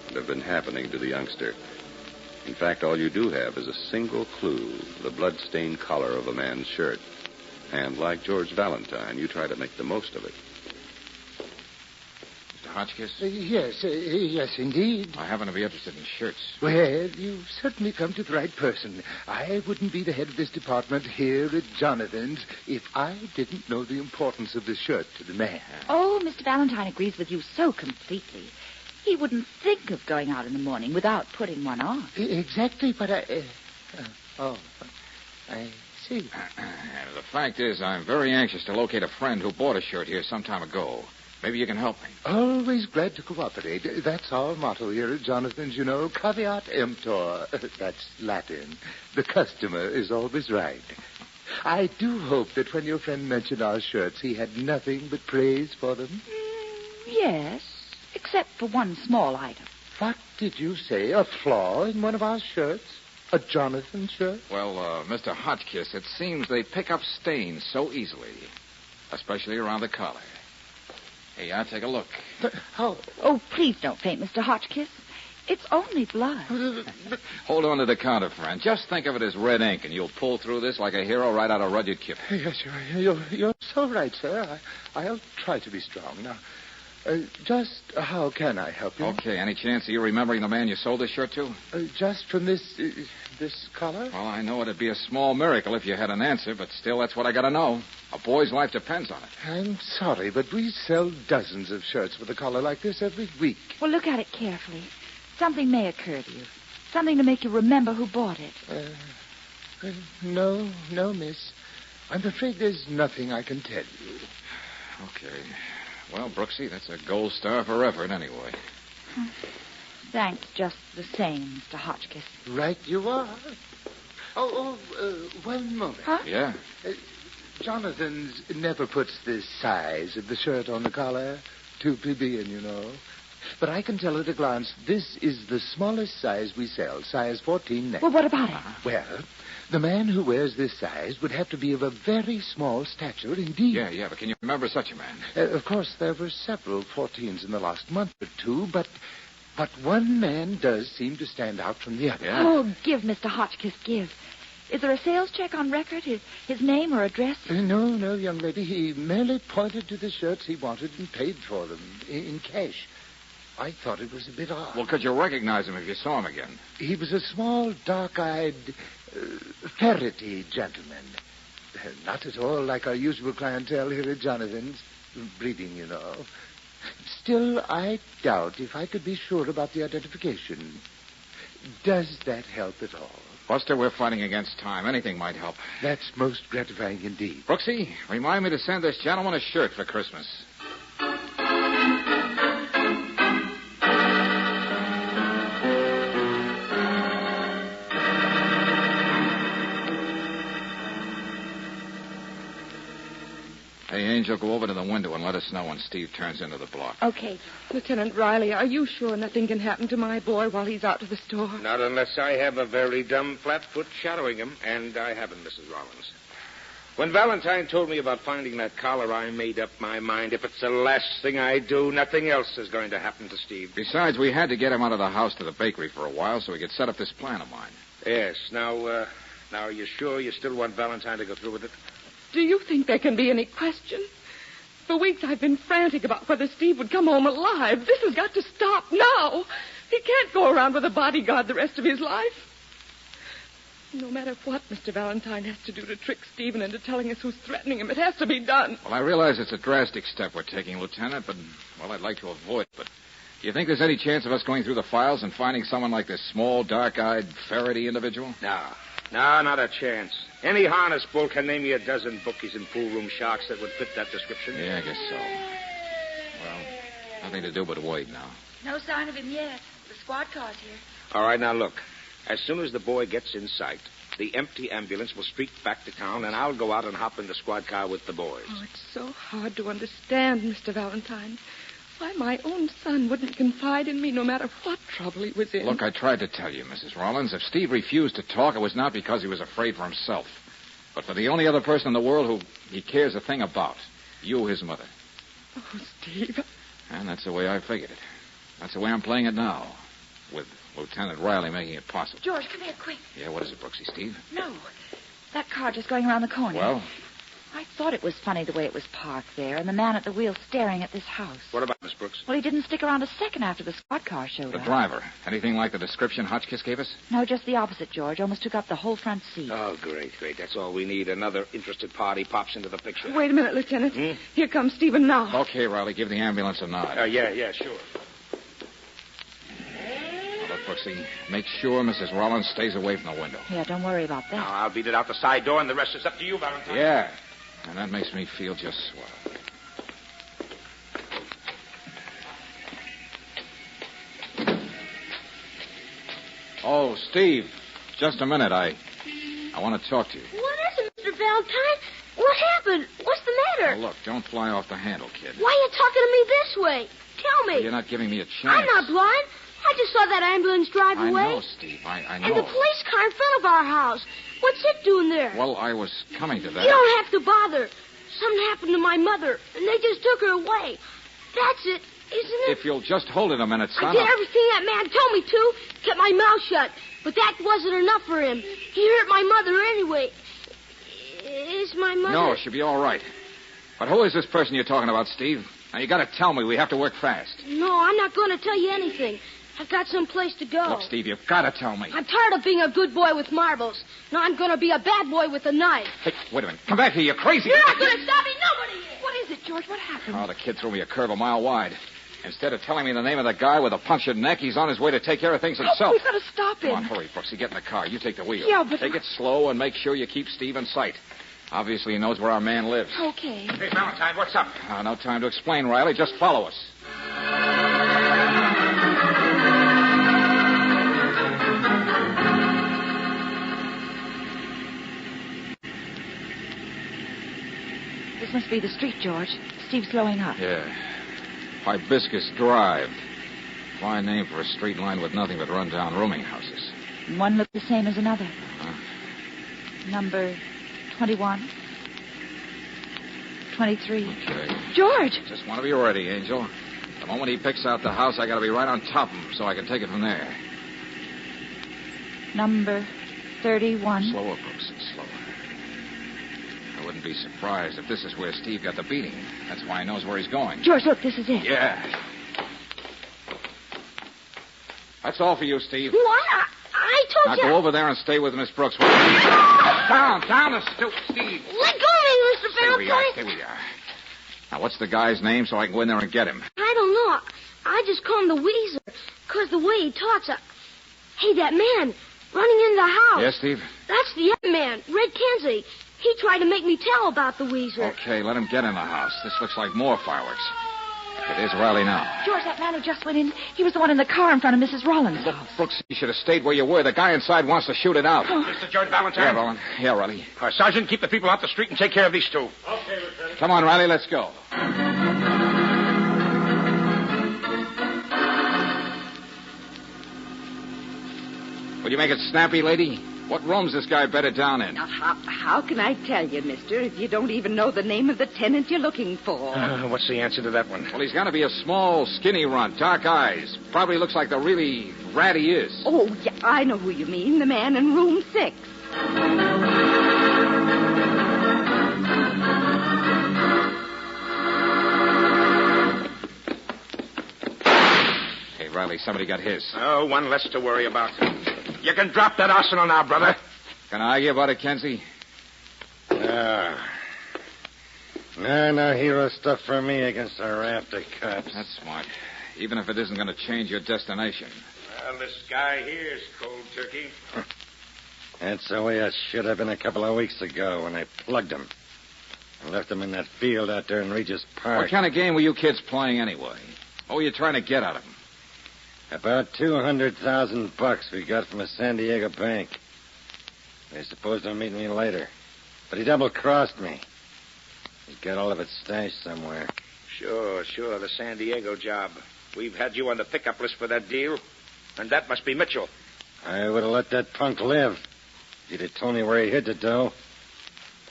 E: that have been happening to the youngster. In fact, all you do have is a single clue, the blood-stained collar of a man's shirt. And like George Valentine, you try to make the most of it.
B: Mr. Hotchkiss?
A: Yes, indeed.
B: I happen to be interested in shirts.
A: Well, you've certainly come to the right person. I wouldn't be the head of this department here at Jonathan's if I didn't know the importance of the shirt to the man.
D: Oh, Mr. Valentine agrees with you so completely. He wouldn't think of going out in the morning without putting one on.
A: Exactly, but I see.
B: The fact is, I'm very anxious to locate a friend who bought a shirt here some time ago. Maybe you can help me.
A: Always glad to cooperate. That's our motto here at Jonathan's, you know. Caveat emptor. That's Latin. The customer is always right. I do hope that when your friend mentioned our shirts, he had nothing but praise for them.
D: Yes, except for one small item.
A: What did you say? A flaw in one of our shirts? A Jonathan shirt?
B: Well, Mr. Hotchkiss, it seems they pick up stains so easily, especially around the collar. Hey, I'll take a look.
A: How?
D: Oh, please don't faint, Mr. Hotchkiss. It's only blood.
B: Hold on to the counter, friend. Just think of it as red ink, and you'll pull through this like a hero right out of Rudyard Kipling.
A: Yes, you're so right, sir. I'll try to be strong. Now, just how can I help you?
B: Okay, any chance of you remembering the man you sold this shirt to?
A: Just from this collar?
B: Well, I know it'd be a small miracle if you had an answer, but still, that's what I gotta know. A boy's life depends on it.
A: I'm sorry, but we sell dozens of shirts with a collar like this every week.
D: Well, look at it carefully. Something may occur to you. Something to make you remember who bought it.
A: No, miss. I'm afraid there's nothing I can tell you.
B: Okay. Well, Brooksy, that's a gold star for effort anyway.
D: Thanks just the same, Mr. Hotchkiss.
A: Right you are. One moment.
D: Huh?
B: Yeah?
A: Jonathan's never puts the size of the shirt on the collar. Too plebeian, you know. But I can tell at a glance, this is the smallest size we sell, size 14 neck.
D: Well, what about it?
A: Well, the man who wears this size would have to be of a very small stature indeed.
B: Yeah, but can you remember such a man?
A: Of course, there were several 14s in the last month or two, but one man does seem to stand out from the other.
B: Yeah.
D: Oh, give, Mr. Hotchkiss, give. Is there a sales check on record? His name or address?
A: No, young lady. He merely pointed to the shirts he wanted and paid for them in cash. I thought it was a bit odd.
B: Well, could you recognize him if you saw him again?
A: He was a small, dark-eyed, ferrety gentleman. Not at all like our usual clientele here at Jonathan's. Breeding, you know. Still, I doubt if I could be sure about the identification. Does that help at all?
B: Buster, we're fighting against time. Anything might help.
A: That's most gratifying indeed.
B: Brooksy, remind me to send this gentleman a shirt for Christmas. Hey, Angel, go over to the window and let us know when Steve turns into the block.
L: Okay. Lieutenant Riley, are you sure nothing can happen to my boy while he's out to the store?
R: Not unless I have a very dumb flatfoot shadowing him, and I haven't, Mrs. Rollins. When Valentine told me about finding that collar, I made up my mind. If it's the last thing I do, nothing else is going to happen to Steve.
B: Besides, we had to get him out of the house to the bakery for a while so we could set up this plan of mine.
R: Yes. Now, are you sure you still want Valentine to go through with it?
L: Do you think there can be any question? For weeks I've been frantic about whether Steve would come home alive. This has got to stop now. He can't go around with a bodyguard the rest of his life. No matter what Mr. Valentine has to do to trick Stephen into telling us who's threatening him, it has to be done.
B: Well, I realize it's a drastic step we're taking, Lieutenant, but, well, I'd like to avoid it. But do you think there's any chance of us going through the files and finding someone like this small, dark-eyed, ferrety individual?
R: No, not a chance. Any harness bull can name me a dozen bookies and pool-room sharks that would fit that description.
B: Yeah, I guess so. Well, nothing to do but wait now.
O: No sign of him yet. The squad car's here.
R: All right, now look. As soon as the boy gets in sight, the empty ambulance will streak back to town, and I'll go out and hop in the squad car with the boys.
L: Oh, it's so hard to understand, Mr. Valentine. Why my own son wouldn't confide in me no matter what trouble he was in.
B: Look, I tried to tell you, Mrs. Rollins. If Steve refused to talk, it was not because he was afraid for himself, but for the only other person in the world who he cares a thing about. You, his mother.
L: Oh, Steve.
B: And that's the way I figured it. That's the way I'm playing it now, with Lieutenant Riley making it possible.
T: George, come here, quick.
B: Yeah, what is it, Brooksy? Steve?
T: No. That car just going around the corner.
B: Well?
T: I thought it was funny the way it was parked there, and the man at the wheel staring at this house.
R: What about Miss Brooks?
T: Well, he didn't stick around a second after the squad car showed
B: The
T: up.
B: driver. Anything like the description Hotchkiss gave us?
T: No, just the opposite, George. Almost took up the whole front seat.
R: Oh, great. That's all we need. Another interested party pops into the picture.
L: Wait a minute, Lieutenant. Here comes Stephen now.
B: Okay, Riley, give the ambulance a nod.
R: Yeah, sure.
B: Now, look, Brooksy, make sure Mrs. Rollins stays away from the window.
T: Yeah, don't worry about that.
R: Now, I'll beat it out the side door, and the rest is up to you, Valentine.
B: Yeah, and that makes me feel just swell. Oh, Steve, just a minute. I want to talk to you.
O: What is it, Mr. Valentine? What happened? What's the matter?
B: Now, look, don't fly off the handle, kid.
O: Why are you talking to me this way? Tell me.
B: You're not giving me a chance.
O: I'm not blind. I just saw that ambulance drive away.
B: I know, Steve. I know.
O: And the police car in front of our house. What's it doing there?
B: Well, I was coming to that.
O: You don't have to bother. Something happened to my mother, and they just took her away. That's it, isn't it?
B: If you'll just hold it a minute, son.
O: I did everything that man told me to. Kept my mouth shut. But that wasn't enough for him. He hurt my mother anyway. Is my mother...
B: No, she'll be all right. But who is this person you're talking about, Steve? Now, you got to tell me. We have to work fast.
O: No, I'm not going to tell you anything. I've got some place to go.
B: Look, Steve, you've got to tell me.
O: I'm tired of being a good boy with marbles. Now I'm going to be a bad boy with a knife.
B: Hey, wait a minute. Come back here. You're crazy.
O: You're not going to stop me. Nobody is.
T: What is it, George? What happened?
B: Oh, the kid threw me a curve a mile wide. Instead of telling me the name of the guy with a punctured neck, he's on his way to take care of things himself.
T: We've got to stop him.
B: Come on, hurry, Brooksy. Get in the car. You take the wheel.
T: Yeah, but...
B: Take it slow and make sure you keep Steve in sight. Obviously, he knows where our man lives.
T: Okay.
R: Hey, Valentine, what's up?
B: No time to explain, Riley. Just follow us.
T: This must be the street, George. Steve's slowing up.
B: Yeah. Hibiscus Drive. Fine name for a street lined with nothing but run-down rooming houses.
T: One looked the same as another. Number 21. 23.
B: Okay.
T: George!
B: Just want to be ready, Angel. The moment he picks out the house, I got to be right on top of him so I can take it from there.
T: Number 31.
B: Slower, Brooks. Slower. I wouldn't be surprised if this is where Steve got the beating. That's why he knows where he's going.
T: George, look, this is it.
B: Yeah. That's all for you, Steve.
O: What? I told you...
B: Now go over there and stay with Miss Brooks. Down the stoop, Steve.
O: Let go of me, Mr.
B: Stay where you are,
O: Valentine.
B: stay where you are. Now, what's the guy's name so I can go in there and get him?
O: I don't know. I just call him the Weezer, 'cause the way he talks. Hey, that man running into the house.
B: Yes, Steve?
O: That's the other man, Red Kinsey. He tried to make me tell about the Weezer.
B: Okay, let him get in the house. This looks like more fireworks. It is Riley now.
T: George, that man who just went in, he was the one in the car in front of Mrs. Rollins.
B: Brooks, you should have stayed where you were. The guy inside wants to shoot it out.
R: Mr. George Valentine?
B: Yeah, Roland. Yeah, Riley.
R: Sergeant, keep the people off the street and take care of these two.
G: Okay, Lieutenant.
B: Come on, Riley, let's go. Will you make it snappy, lady? What room's this guy bedded down in?
J: Now, how can I tell you, mister, if you don't even know the name of the tenant you're looking for?
R: What's the answer to that one?
B: Well, he's got to be a small, skinny runt, dark eyes. Probably looks like the really rat he is.
J: Oh, yeah, I know who you mean, the man in room 6.
B: Hey, Riley, somebody got his.
R: Oh, one less to worry about. You can drop that arsenal now, brother.
B: Can I argue about it, Kenzie?
V: No, hero stuff for me against a raft of cops.
B: That's smart. Even if it isn't going to change your destination.
R: Well, this guy here is cold turkey.
V: That's the way I should have been a couple of weeks ago when I plugged him. I left him in that field out there in Regis Park.
B: What kind of game were you kids playing anyway? What were you trying to get out of him?
V: About $200,000 we got from a San Diego bank. They supposed to meet me later. But he double-crossed me. He's got all of it stashed somewhere.
R: Sure, the San Diego job. We've had you on the pickup list for that deal. And that must be Mitchell.
V: I would have let that punk live. He'd have told me where he hid the dough.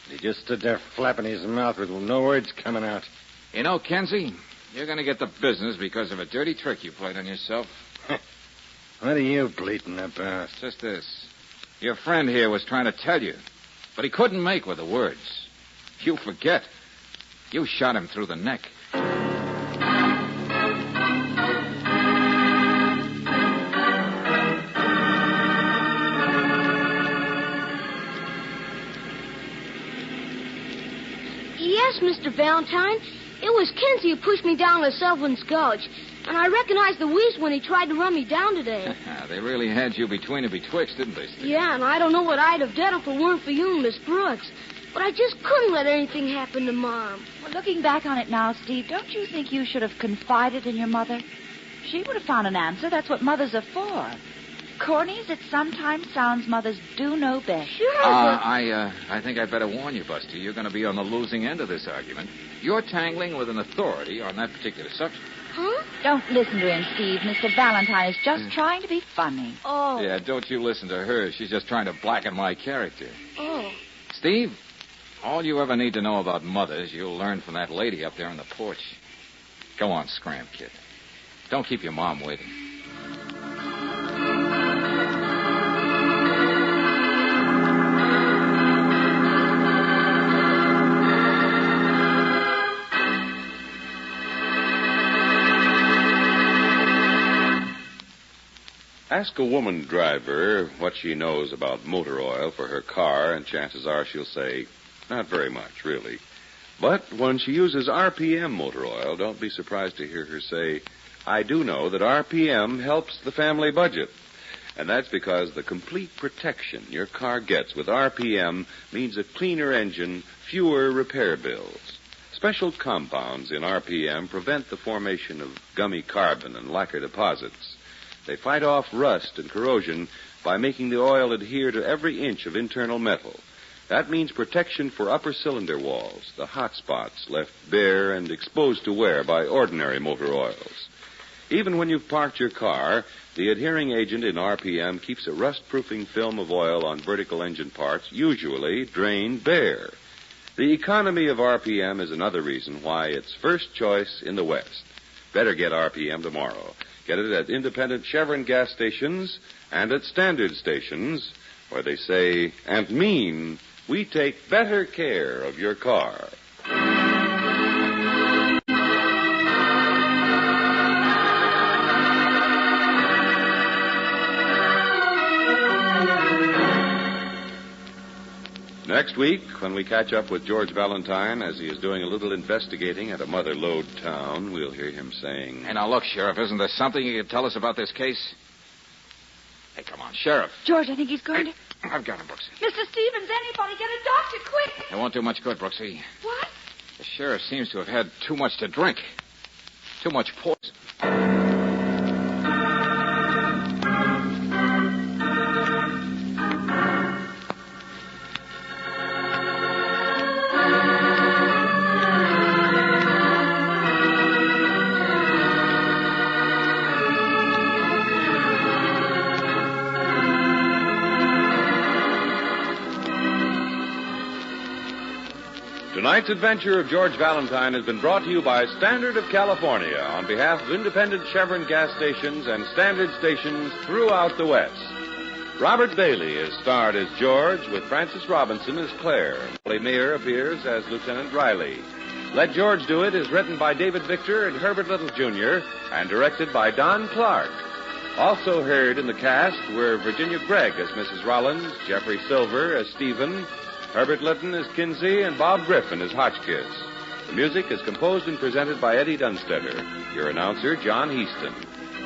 V: But he just stood there flapping his mouth with no words coming out.
B: You know, Kenzie, you're going to get the business because of a dirty trick you played on yourself.
V: What are you bleating about?
B: Just this. Your friend here was trying to tell you, but he couldn't make with the words. You forget. You shot him through the neck.
O: Yes, Mr. Valentine. It was Kinsey who pushed me down to Selvins Gulch. And I recognized the wheeze when he tried to run me down today.
B: They really had you between and betwixt, didn't they, Steve?
O: Yeah, and I don't know what I'd have done if it weren't for you and Miss Brooks. But I just couldn't let anything happen to Mom.
T: Well, looking back on it now, Steve, don't you think you should have confided in your mother? She would have found an answer. That's what mothers are for. Corny as it sometimes sounds, mothers do know best.
O: Sure.
B: I think I'd better warn you, Buster. You're going to be on the losing end of this argument. You're tangling with an authority on that particular subject.
O: Huh?
T: Don't listen to him, Steve. Mr. Valentine is just trying to be funny.
O: Oh.
B: Yeah, don't you listen to her. She's just trying to blacken my character.
O: Oh.
B: Steve, all you ever need to know about mothers, you'll learn from that lady up there on the porch. Go on, scram, kid. Don't keep your mom waiting.
E: Ask a woman driver what she knows about motor oil for her car, and chances are she'll say, not very much, really. But when she uses RPM motor oil, don't be surprised to hear her say, I do know that RPM helps the family budget. And that's because the complete protection your car gets with RPM means a cleaner engine, fewer repair bills. Special compounds in RPM prevent the formation of gummy carbon and lacquer deposits. They fight off rust and corrosion by making the oil adhere to every inch of internal metal. That means protection for upper cylinder walls, the hot spots left bare and exposed to wear by ordinary motor oils. Even when you've parked your car, the adhering agent in RPM keeps a rust-proofing film of oil on vertical engine parts, usually drained bare. The economy of RPM is another reason why it's first choice in the West. Better get RPM tomorrow. Get it at independent Chevron gas stations and at standard stations, where they say and mean we take better care of your car. Next week, when we catch up with George Valentine as he is doing a little investigating at a mother lode town, we'll hear him saying...
M: Hey, now look, Sheriff, isn't there something you could tell us about this case? Hey, come on, Sheriff.
K: George, I think he's going to...
M: I've got him, Brooksy.
J: Mr. Stevens, anybody get a doctor, quick!
M: It won't do much good, Brooksy.
J: What?
M: The sheriff seems to have had too much to drink. Too much poison.
E: Tonight's adventure of George Valentine has been brought to you by Standard of California on behalf of independent Chevron gas stations and Standard stations throughout the West. Robert Bailey is starred as George with Frances Robinson as Claire. Molly Meir appears as Lieutenant Riley. Let George Do It is written by David Victor and Herbert Little, Jr. and directed by Don Clark. Also heard in the cast were Virginia Gregg as Mrs. Rollins, Jeffrey Silver as Stephen, Herbert Litton as Kinsey, and Bob Griffin as Hotchkiss. The music is composed and presented by Eddie Dunstetter. Your announcer, John Heaston.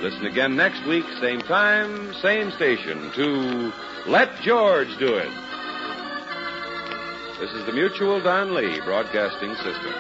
E: Listen again next week, same time, same station, to Let George Do It. This is the Mutual Don Lee Broadcasting System.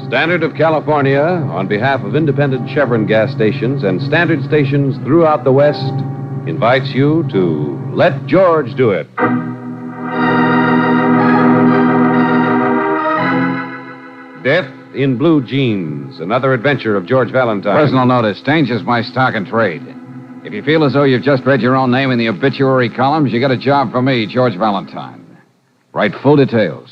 E: Standard of California, on behalf of independent Chevron gas stations and Standard stations throughout the West, invites you to Let George Do It. Death in Blue Jeans, another adventure of George Valentine.
B: Personal notice. Danger's my stock and trade. If you feel as though you've just read your own name in the obituary columns, you got a job for me, George Valentine. Write full details.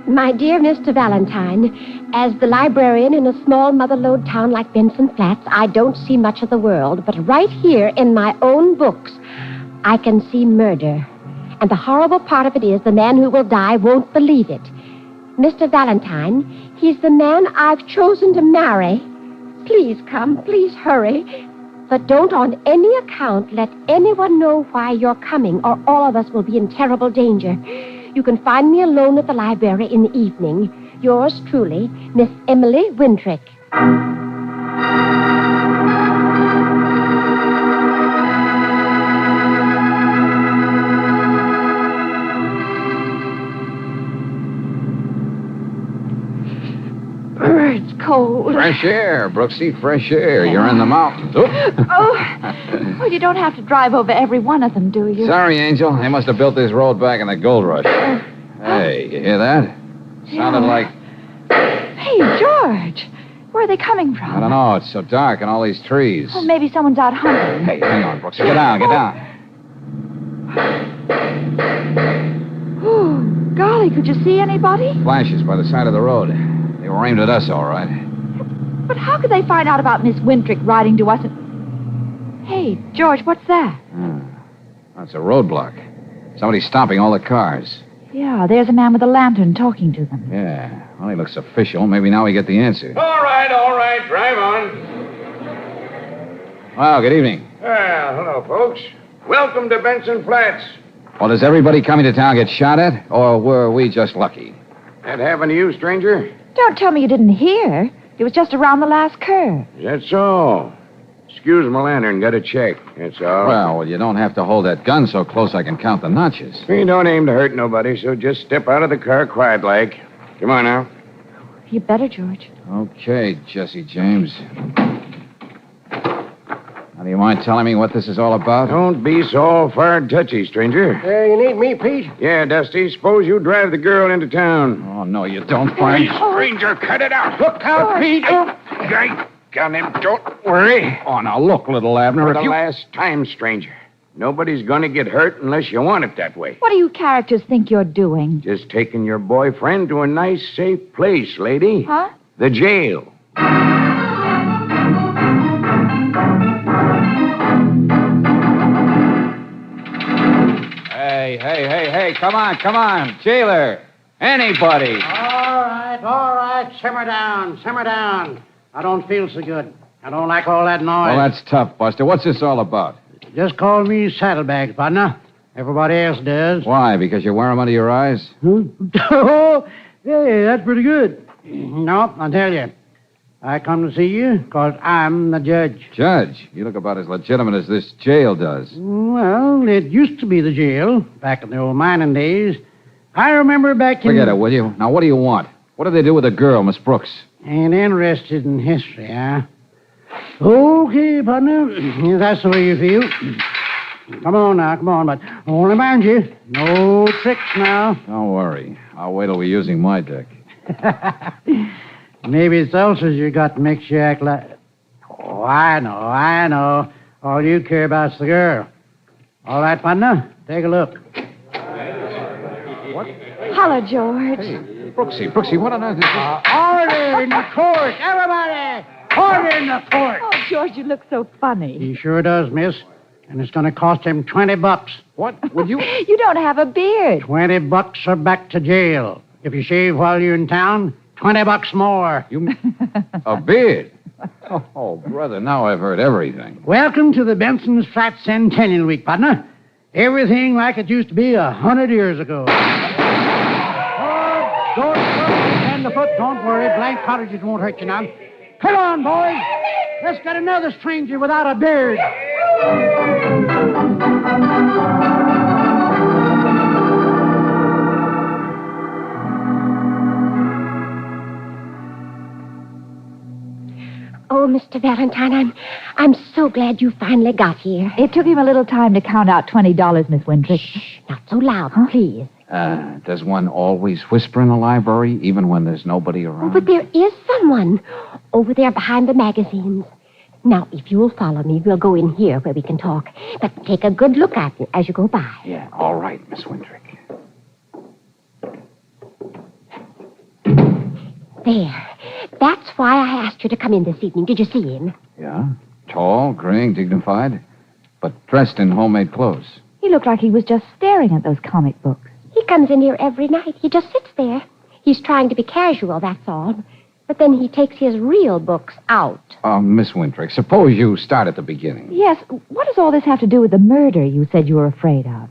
H: My dear Mr. Valentine, as the librarian in a small mother-lode town like Benson Flats, I don't see much of the world, but right here in my own books, I can see murder. And the horrible part of it is the man who will die won't believe it. Mr. Valentine, he's the man I've chosen to marry. Please come, please hurry. But don't on any account let anyone know why you're coming, or all of us will be in terrible danger. You can find me alone at the library in the evening. Yours truly, Miss Emily Wintrick. It's cold.
B: Fresh air, Brooksy, fresh air. You're in the mountains.
D: Oh, you don't have to drive over every one of them, do you?
B: Sorry, Angel. They must have built this road back in the gold rush. Hey, you hear that? Sounded like...
D: Hey, George. Where are they coming from?
B: I don't know. It's so dark and all these trees.
D: Well, maybe someone's out hunting.
B: Hey, hang on, Brooksy. Get down, get down.
D: Oh, golly, could you see anybody?
B: Flashes by the side of the road. They were aimed at us, all right.
D: But how could they find out about Miss Wintrick riding to us and... Hey, George, what's that?
B: That's a roadblock. Somebody's stopping all the cars.
D: Yeah, there's a man with a lantern talking to them.
B: Yeah. Well, he looks official. Maybe now we get the answer.
R: All right. Drive on.
B: Well, good evening.
R: Well, hello, folks. Welcome to Benson Flats.
B: Well, does everybody coming to town get shot at, or were we just lucky?
R: That happen to you, stranger?
D: Don't tell me you didn't hear. It was just around the last curve.
R: Is that so? Excuse my lantern. Got to check. That's all.
B: Well, you don't have to hold that gun so close I can count the notches.
R: We don't aim to hurt nobody, so just step out of the car quiet-like. Come on now.
D: You better, George.
B: Okay, Jesse James. How do you mind telling me what this is all about?
S: Don't be so all-fired touchy, stranger.
I: You need me, Pete?
S: Yeah, Dusty. Suppose you drive the girl into town.
B: Oh, no, you don't, Frank.
S: Stranger, cut it out.
I: Look out, Pete.
S: I got him. Don't worry.
B: Oh, now look, little Abner,
S: For
B: if
S: the
B: you...
S: last time, stranger. Nobody's going to get hurt unless you want it that way.
D: What do you characters think you're doing?
S: Just taking your boyfriend to a nice, safe place, lady.
D: Huh?
S: The jail.
B: Hey, come on. Jailer. Anybody.
I: All right. Simmer down. I don't feel so good. I don't like all that noise.
B: Well, that's tough, Buster. What's this all about?
I: Just call me Saddlebags, partner. Everybody else does.
B: Why? Because you wear them under your eyes?
I: Oh, hey, that's pretty good. No, I'll tell you. I come to see you because I'm the judge.
B: Judge? You look about as legitimate as this jail does.
I: Well, it used to be the jail back in the old mining days. I remember back in...
B: Forget it, will you? Now, what do you want? What did they do with the girl, Miss Brooks?
I: Ain't interested in history, huh? Okay, partner. If that's the way you feel. Come on, but only mind you, no tricks now.
B: Don't worry. I'll wait till we're using my deck.
I: Maybe it's ulcers you got that makes you act like... Oh, I know. All you care about's the girl. All right, partner, take a look.
B: What?
D: Hello, George.
B: Hey, Brooksy, what on earth is this?
I: Order in the court, everybody! Order in the court!
D: Oh, George, you look so funny.
I: He sure does, miss. And it's going to cost him $20.
B: What? Would you...
D: You don't have a beard.
I: $20 or back to jail. If you shave while you're in town, $20 more.
B: A beard? Oh, brother, now I've heard everything.
I: Welcome to the Benson's Flat Centennial Week, partner. Everything like it used to be 100 years ago. Don't stand the foot. Don't worry. Blank cottages won't hurt you now. Come on, boys. Let's get another stranger without a beard.
H: Oh, Mr. Valentine, I'm so glad you finally got here.
D: It took him a little time to count out $20, Miss Wintrick.
H: Shh, not so loud, please.
B: Does one always whisper in the library, even when there's nobody around?
H: Oh, but there is someone over there behind the magazines. Now, if you'll follow me, we'll go in here where we can talk. But take a good look at it as you go by.
B: Yeah, all right, Miss Wintrick.
H: There. That's why I asked you to come in this evening. Did you see him?
B: Yeah, tall, graying, dignified, but dressed in homemade clothes.
D: He looked like he was just staring at those comic books.
H: He comes in here every night. He just sits there. He's trying to be casual, that's all. But then he takes his real books out.
B: Miss Wintrick, suppose you start at the beginning.
D: Yes, what does all this have to do with the murder you said you were afraid of?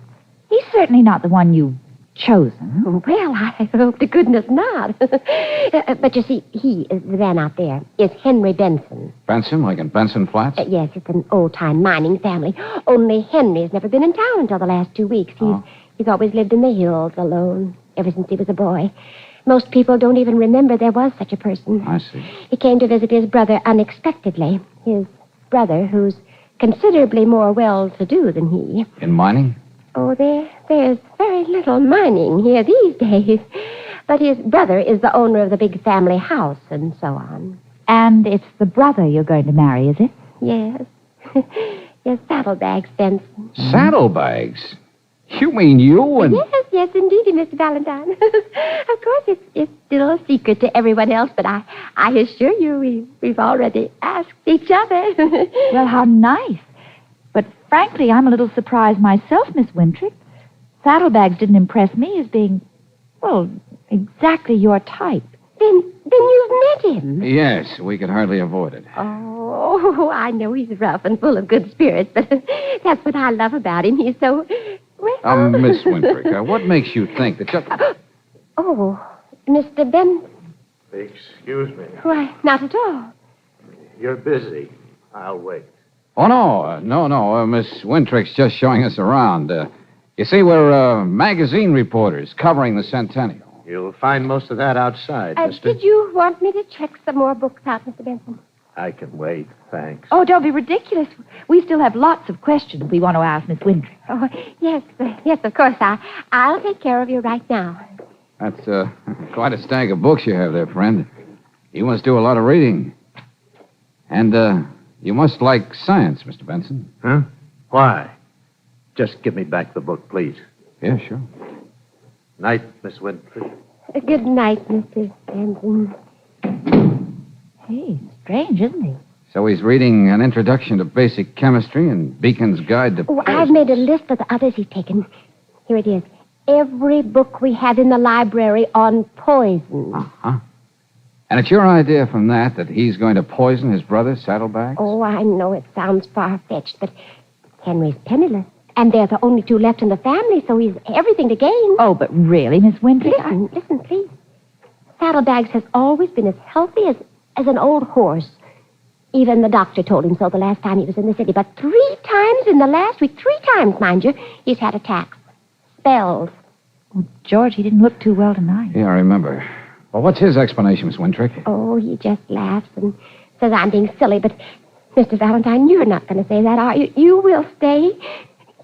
D: He's certainly not the one you've chosen.
H: Well, I hope to goodness not. But you see, the man out there, is Henry Benson.
B: Benson, like in Benson Flats?
H: Yes, it's an old-time mining family. Only Henry's never been in town until the last 2 weeks. He's always lived in the hills alone, ever since he was a boy. Most people don't even remember there was such a person.
B: I see.
H: He came to visit his brother unexpectedly. His brother, who's considerably more well-to-do than he.
B: In mining?
H: Oh, there's very little mining here these days. But his brother is the owner of the big family house and so on.
D: And it's the brother you're going to marry, is it?
H: Yes. Yes, Saddlebags, Benson.
B: Saddlebags? You mean you and...
H: Yes, indeed, Mr. Valentine. Of course, it's still a secret to everyone else, but I assure you we've already asked each other.
D: Well, how nice. But frankly, I'm a little surprised myself, Miss Wintrick. Saddlebags didn't impress me as being, well, exactly your type.
H: Then you've met him.
B: Yes, we could hardly avoid it.
H: Oh, I know he's rough and full of good spirits, but that's what I love about him. He's so... Well...
B: Miss Wintrick, what makes you think that just...
H: Oh, Mr. Ben...
I: Excuse me.
H: Why, not at all.
I: You're busy. I'll wait.
B: Oh, no. Miss Wintrick's just showing us around. You see, we're magazine reporters covering the centennial.
I: You'll find most of that outside, mister.
H: Did you want me to check some more books out, Mr. Benson?
N: I can wait, thanks.
T: Oh, don't be ridiculous. We still have lots of questions we want to ask Miss Winthrop.
H: Oh, yes, of course. I'll take care of you right now.
B: That's quite a stack of books you have there, friend. You must do a lot of reading. And you must like science, Mr. Benson.
N: Huh? Why? Just give me back the book, please.
B: Yeah, sure.
N: Night, Miss Winfrey.
H: Good night, Mr. Benson.
T: Hey, strange, isn't he?
B: So he's reading An Introduction to Basic Chemistry and Beacon's Guide to...
H: Oh, I've made a list of the others he's taken. Here it is. Every book we have in the library on poison.
B: Uh-huh. And it's your idea from that he's going to poison his brother, Saddlebags?
H: Oh, I know it sounds far-fetched, but Henry's penniless. And they're the only two left in the family, so he's everything to gain.
T: Oh, but really, Miss Winthrop?
H: Listen, please. Saddlebags has always been as healthy as an old horse. Even the doctor told him so the last time he was in the city. But 3 times in the last week, 3 times, mind you, he's had attacks. Spells.
T: Oh, George, he didn't look too well tonight.
B: Yeah, I remember. Well, what's his explanation, Miss Wintrick?
H: Oh, he just laughs and says I'm being silly. But, Mr. Valentine, you're not going to say that, are you? You will stay.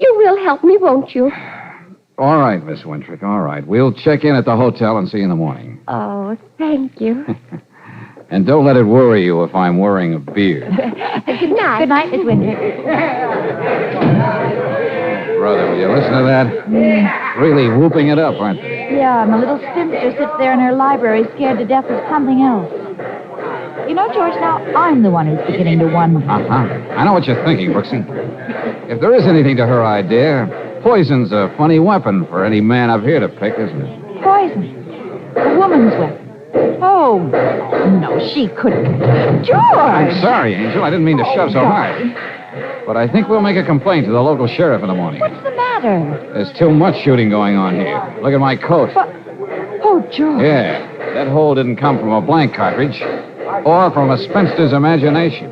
H: You will help me, won't you?
B: All right, Miss Wintrick, all right. We'll check in at the hotel and see you in the morning.
H: Oh, thank you.
B: And don't let it worry you if I'm wearing a beard.
H: Good night.
T: Good night, Miss Winthrop.
B: Brother, will you listen to that? Really whooping it up, aren't they?
T: Yeah, and the little spinster sits there in her library scared to death of something else. You know, George, now I'm the one who's beginning to wonder.
B: Uh-huh. I know what you're thinking, Brooksy. If there is anything to her idea, poison's a funny weapon for any man up here to pick, isn't it?
T: Poison. A woman's weapon. Oh, no, she couldn't. George!
B: I'm sorry, Angel. I didn't mean to shove so hard. But I think we'll make a complaint to the local sheriff in the morning.
T: What's the matter?
B: There's too much shooting going on here. Look at my coat.
T: But, oh, George.
B: Yeah, that hole didn't come from a blank cartridge or from a spinster's imagination.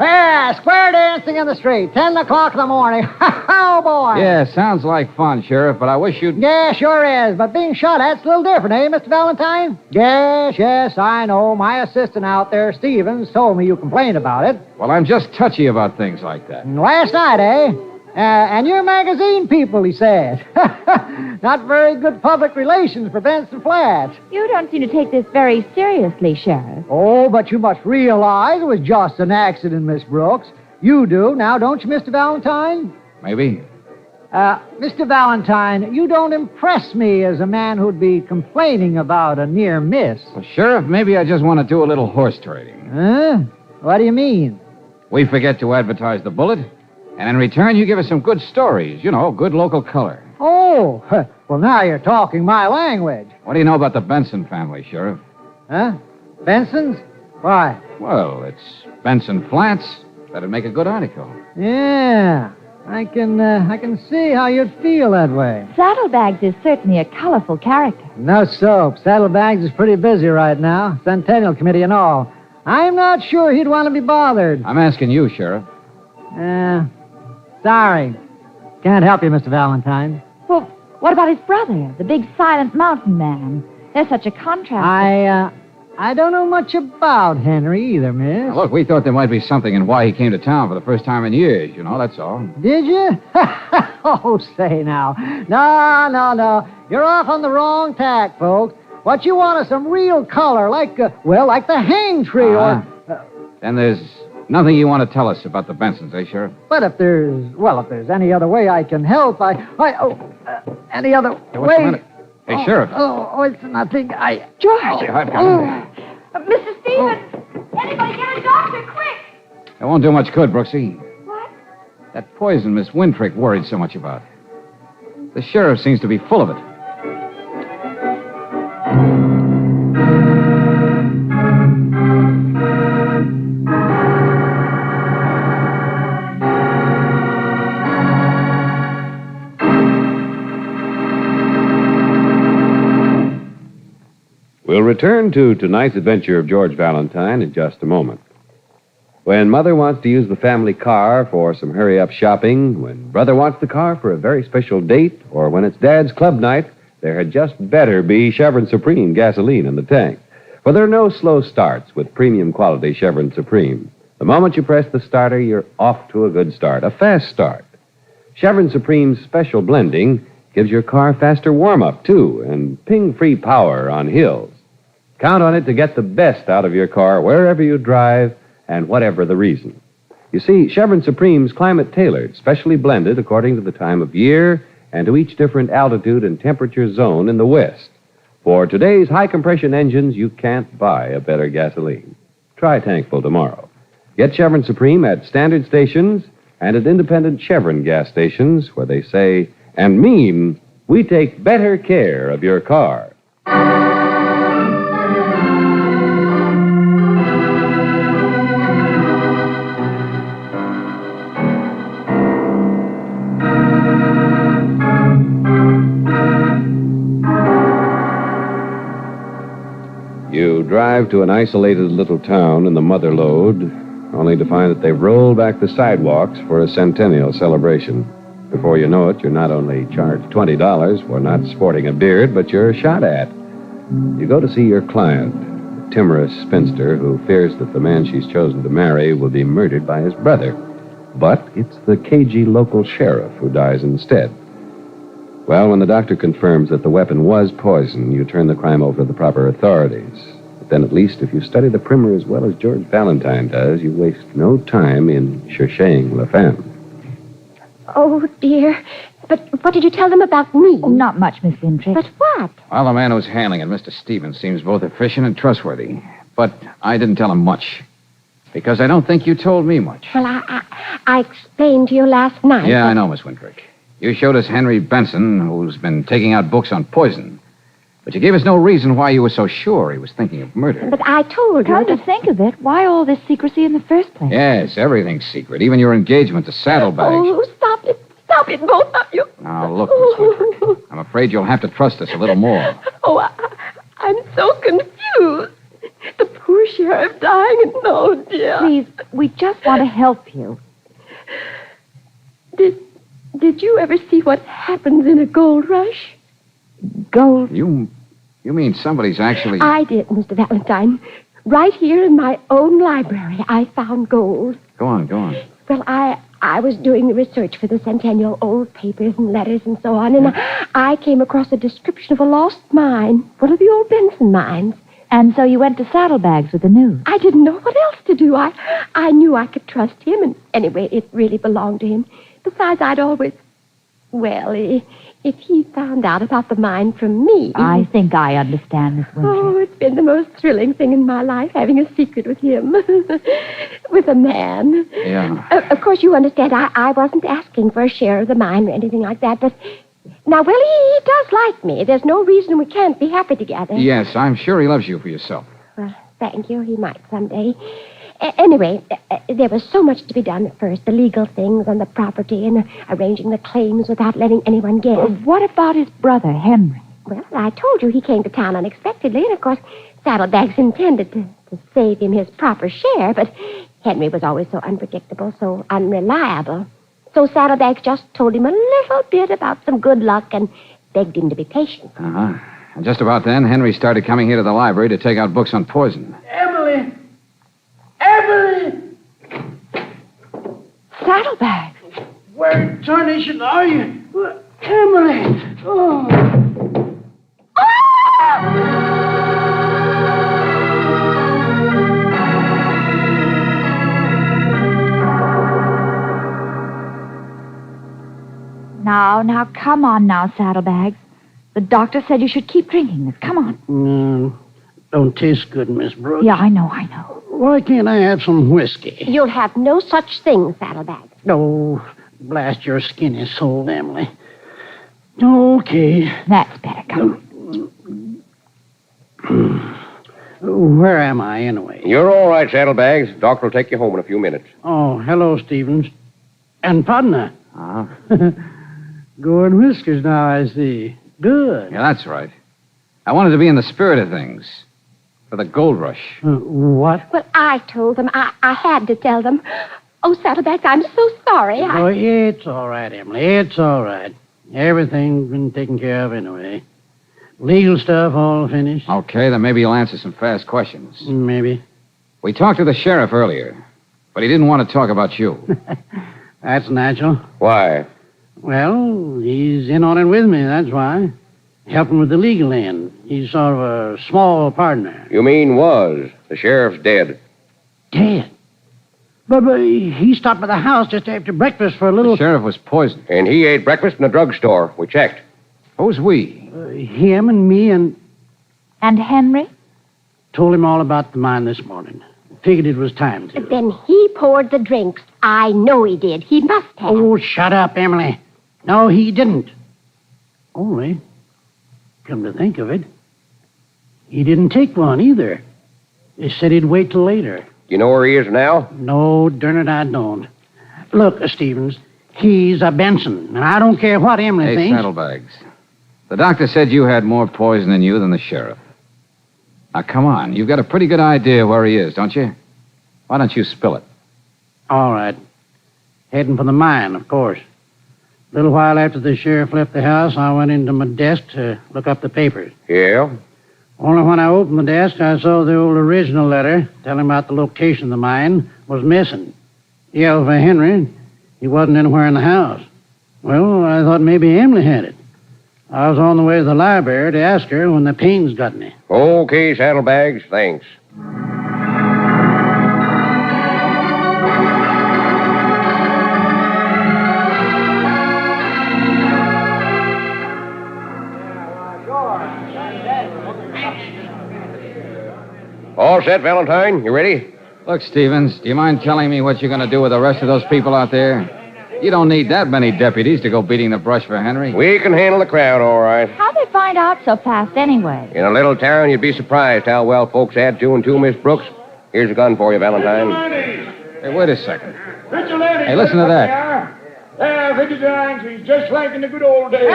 I: Yeah, square dancing in the street, 10 o'clock in the morning. Oh, boy.
B: Yeah, sounds like fun, Sheriff, but I wish you'd...
I: Yeah, sure is, but being shot at's a little different, eh, Mr. Valentine? Yes, I know. My assistant out there, Stevens, told me you complained about it.
B: Well, I'm just touchy about things like that.
I: Last night, eh? And your magazine people, he said. Not very good public relations for Benson Flats.
T: You don't seem to take this very seriously, Sheriff.
I: Oh, but you must realize it was just an accident, Miss Brooks. You do, now, don't you, Mr. Valentine?
B: Maybe.
I: Mr. Valentine, you don't impress me as a man who'd be complaining about a near miss.
B: Well, Sheriff, maybe I just want to do a little horse trading.
I: Huh? What do you mean?
B: We forget to advertise the bullet, and in return, you give us some good stories. You know, good local color.
I: Oh, well, now you're talking my language.
B: What do you know about the Benson family, Sheriff?
I: Huh? Benson's? Why?
B: Well, it's Benson Flats. That'd make a good article.
I: Yeah, I can see how you'd feel that way.
T: Saddlebags is certainly a colorful character.
I: No soap. Saddlebags is pretty busy right now. Centennial Committee and all. I'm not sure he'd want to be bothered.
B: I'm asking you, Sheriff.
I: Sorry. Can't help you, Mr. Valentine.
T: Well, what about his brother, the big silent mountain man? There's such a contrast.
I: I don't know much about Henry either, miss.
B: Now, look, we thought there might be something in why he came to town for the first time in years, you know, that's all.
I: Did you? Oh, say now. No. You're off on the wrong tack, folks. What you want is some real color, like the hang tree or...
B: Then there's nothing you want to tell us about the Bensons, eh, Sheriff?
I: But if there's any other way I can help, any other
B: Hey, what's
I: way...
B: the matter? Hey, Sheriff.
I: It's nothing.
T: George!
B: I've got it.
T: Mr. Stevens! Anybody get a doctor, quick!
B: It won't do much good, Brooksy.
T: What?
B: That poison Miss Wintrick worried so much about. The sheriff seems to be full of it.
E: We'll return return to tonight's adventure of George Valentine in just a moment. When Mother wants to use the family car for some hurry-up shopping, when Brother wants the car for a very special date, or when it's Dad's club night, there had just better be Chevron Supreme gasoline in the tank. For there are no slow starts with premium quality Chevron Supreme. The moment you press the starter, you're off to a good start, a fast start. Chevron Supreme's special blending gives your car faster warm-up, too, and ping-free power on hills. Count on it to get the best out of your car wherever you drive and whatever the reason. You see, Chevron Supreme's climate-tailored, specially blended according to the time of year and to each different altitude and temperature zone in the West. For today's high-compression engines, you can't buy a better gasoline. Try Tankful tomorrow. Get Chevron Supreme at standard stations and at independent Chevron gas stations where they say and mean we take better care of your car. You drive to an isolated little town in the Mother Lode, only to find that they've rolled back the sidewalks for a centennial celebration. Before you know it, you're not only charged $20 for not sporting a beard, but you're shot at. You go to see your client, a timorous spinster who fears that the man she's chosen to marry will be murdered by his brother. But it's the cagey local sheriff who dies instead. Well, when the doctor confirms that the weapon was poison, you turn the crime over to the proper authorities. But then at least if you study the primer as well as George Valentine does, you waste no time in cherching la femme.
H: Oh, dear. But what did you tell them about me?
D: Oh, not much, Miss Vintrick.
H: But what?
B: Well, the man who's handling it, Mr. Stevens, seems both efficient and trustworthy. But I didn't tell him much. Because I don't think you told me much.
H: Well, I explained to you last night.
B: Yeah, I know, Miss Wintrick. You showed us Henry Benson, who's been taking out books on poison. But you gave us no reason why you were so sure he was thinking of murder.
H: But I told you.
D: Come to think of it, why all this secrecy in the first place?
B: Yes, everything's secret. Even your engagement to Saddlebags.
H: Oh, stop it. Stop it, both of you.
B: Now, look, Miss Wintrick. I'm afraid you'll have to trust us a little more.
H: Oh, I'm so confused. The poor sheriff dying and oh, dear.
D: Please, we just want to help you.
H: Did you ever see what happens in a gold rush?
D: Gold?
B: You mean somebody's actually...
H: I did, Mr. Valentine. Right here in my own library, I found gold.
B: Go on.
H: Well, I was doing the research for the Centennial, old papers and letters and so on, and I came across a description of a lost mine, one of the old Benson mines.
D: And so you went to Saddlebags with the news.
H: I didn't know what else to do. I knew I could trust him, and anyway, it really belonged to him. Besides, I'd always... Well, if he found out about the mine from me...
D: I think I understand, Miss Winter.
H: Oh, it's been the most thrilling thing in my life, having a secret with him. With a man.
B: Yeah.
H: Of course, you understand, I wasn't asking for a share of the mine or anything like that, but... Now, well, he does like me. There's no reason we can't be happy together.
B: Yes, I'm sure he loves you for yourself.
H: Well, thank you. He might someday. Anyway, there was so much to be done at first. The legal things on the property and arranging the claims without letting anyone guess.
D: Well, what about his brother, Henry?
H: Well, I told you he came to town unexpectedly, and of course, Saddlebags intended to save him his proper share, but Henry was always so unpredictable, so unreliable. So Saddlebags just told him a little bit about some good luck and begged him to be patient.
B: Uh-huh. And just about then, Henry started coming here to the library to take out books on poison.
I: Emily!
D: Saddlebags!
I: Where in tarnation are you? Emily! Oh.
D: Now, come on now, Saddlebags. The doctor said you should keep drinking this. Come on.
I: No, don't taste good, Miss Brooks.
D: Yeah, I know.
I: Why can't I have some whiskey?
H: You'll have no such thing, Saddlebags.
I: Oh, blast your skinny soul, Emily. Okay.
D: That's better. Come
I: on. Where am I, anyway?
F: You're all right, Saddlebags. Doctor will take you home in a few minutes.
I: Oh, hello, Stevens. And partner.
B: Uh-huh.
I: Going whiskers now, I see. Good.
B: Yeah, that's right. I wanted to be in the spirit of things. for the gold rush.
I: What?
H: Well, I told them. I had to tell them. Oh, Saddleback, I'm so sorry.
I: Oh, it's all right, Emily. It's all right. Everything's been taken care of anyway. Legal stuff all finished.
B: Okay, then maybe you'll answer some fast questions.
I: Maybe.
B: We talked to the sheriff earlier, but he didn't want to talk about you.
I: That's natural.
F: Why?
I: Well, he's in on it with me, that's why. Helping with the legal end. He's sort of a small partner.
F: You mean was. The sheriff's dead.
I: Dead? But he stopped by the house just after breakfast for a little...
B: The sheriff was poisoned.
F: And he ate breakfast in a drugstore. We checked.
B: Who's we?
I: Him and me and...
T: And Henry?
I: Told him all about the mine this morning. Figured it was time to.
H: Then he poured the drinks. I know he did. He must have.
I: Oh, shut up, Emily. No, he didn't. Only, come to think of it, he didn't take one either. He said he'd wait till later.
F: You know where he is now?
I: No, darn it, I don't. Look, Stevens, he's a Benson, and I don't care what Emily thinks.
B: Saddlebags. The doctor said you had more poison in you than the sheriff. Now, come on. You've got a pretty good idea where he is, don't you? Why don't you spill it?
I: All right. Heading for the mine, of course. A little while after the sheriff left the house, I went into my desk to look up the papers.
F: Yeah?
I: Only when I opened the desk, I saw the old original letter telling about the location of the mine was missing. Yelled for Henry. He wasn't anywhere in the house. Well, I thought maybe Emily had it. I was on the way to the library to ask her when the pains got me.
F: Okay, Saddlebags, thanks. All set, Valentine. You ready?
B: Look, Stevens, do you mind telling me what you're going to do with the rest of those people out there? You don't need that many deputies to go beating the brush for Henry.
F: We can handle the crowd, all right.
T: How'd they find out so fast anyway?
F: In a little town, you'd be surprised how well folks add two and two, Miss Brooks. Here's a gun for you, Valentine.
B: Hey, wait a second.
Q: Vigilante.
B: Hey, listen to that.
Q: Vigilante, just like in the good old days.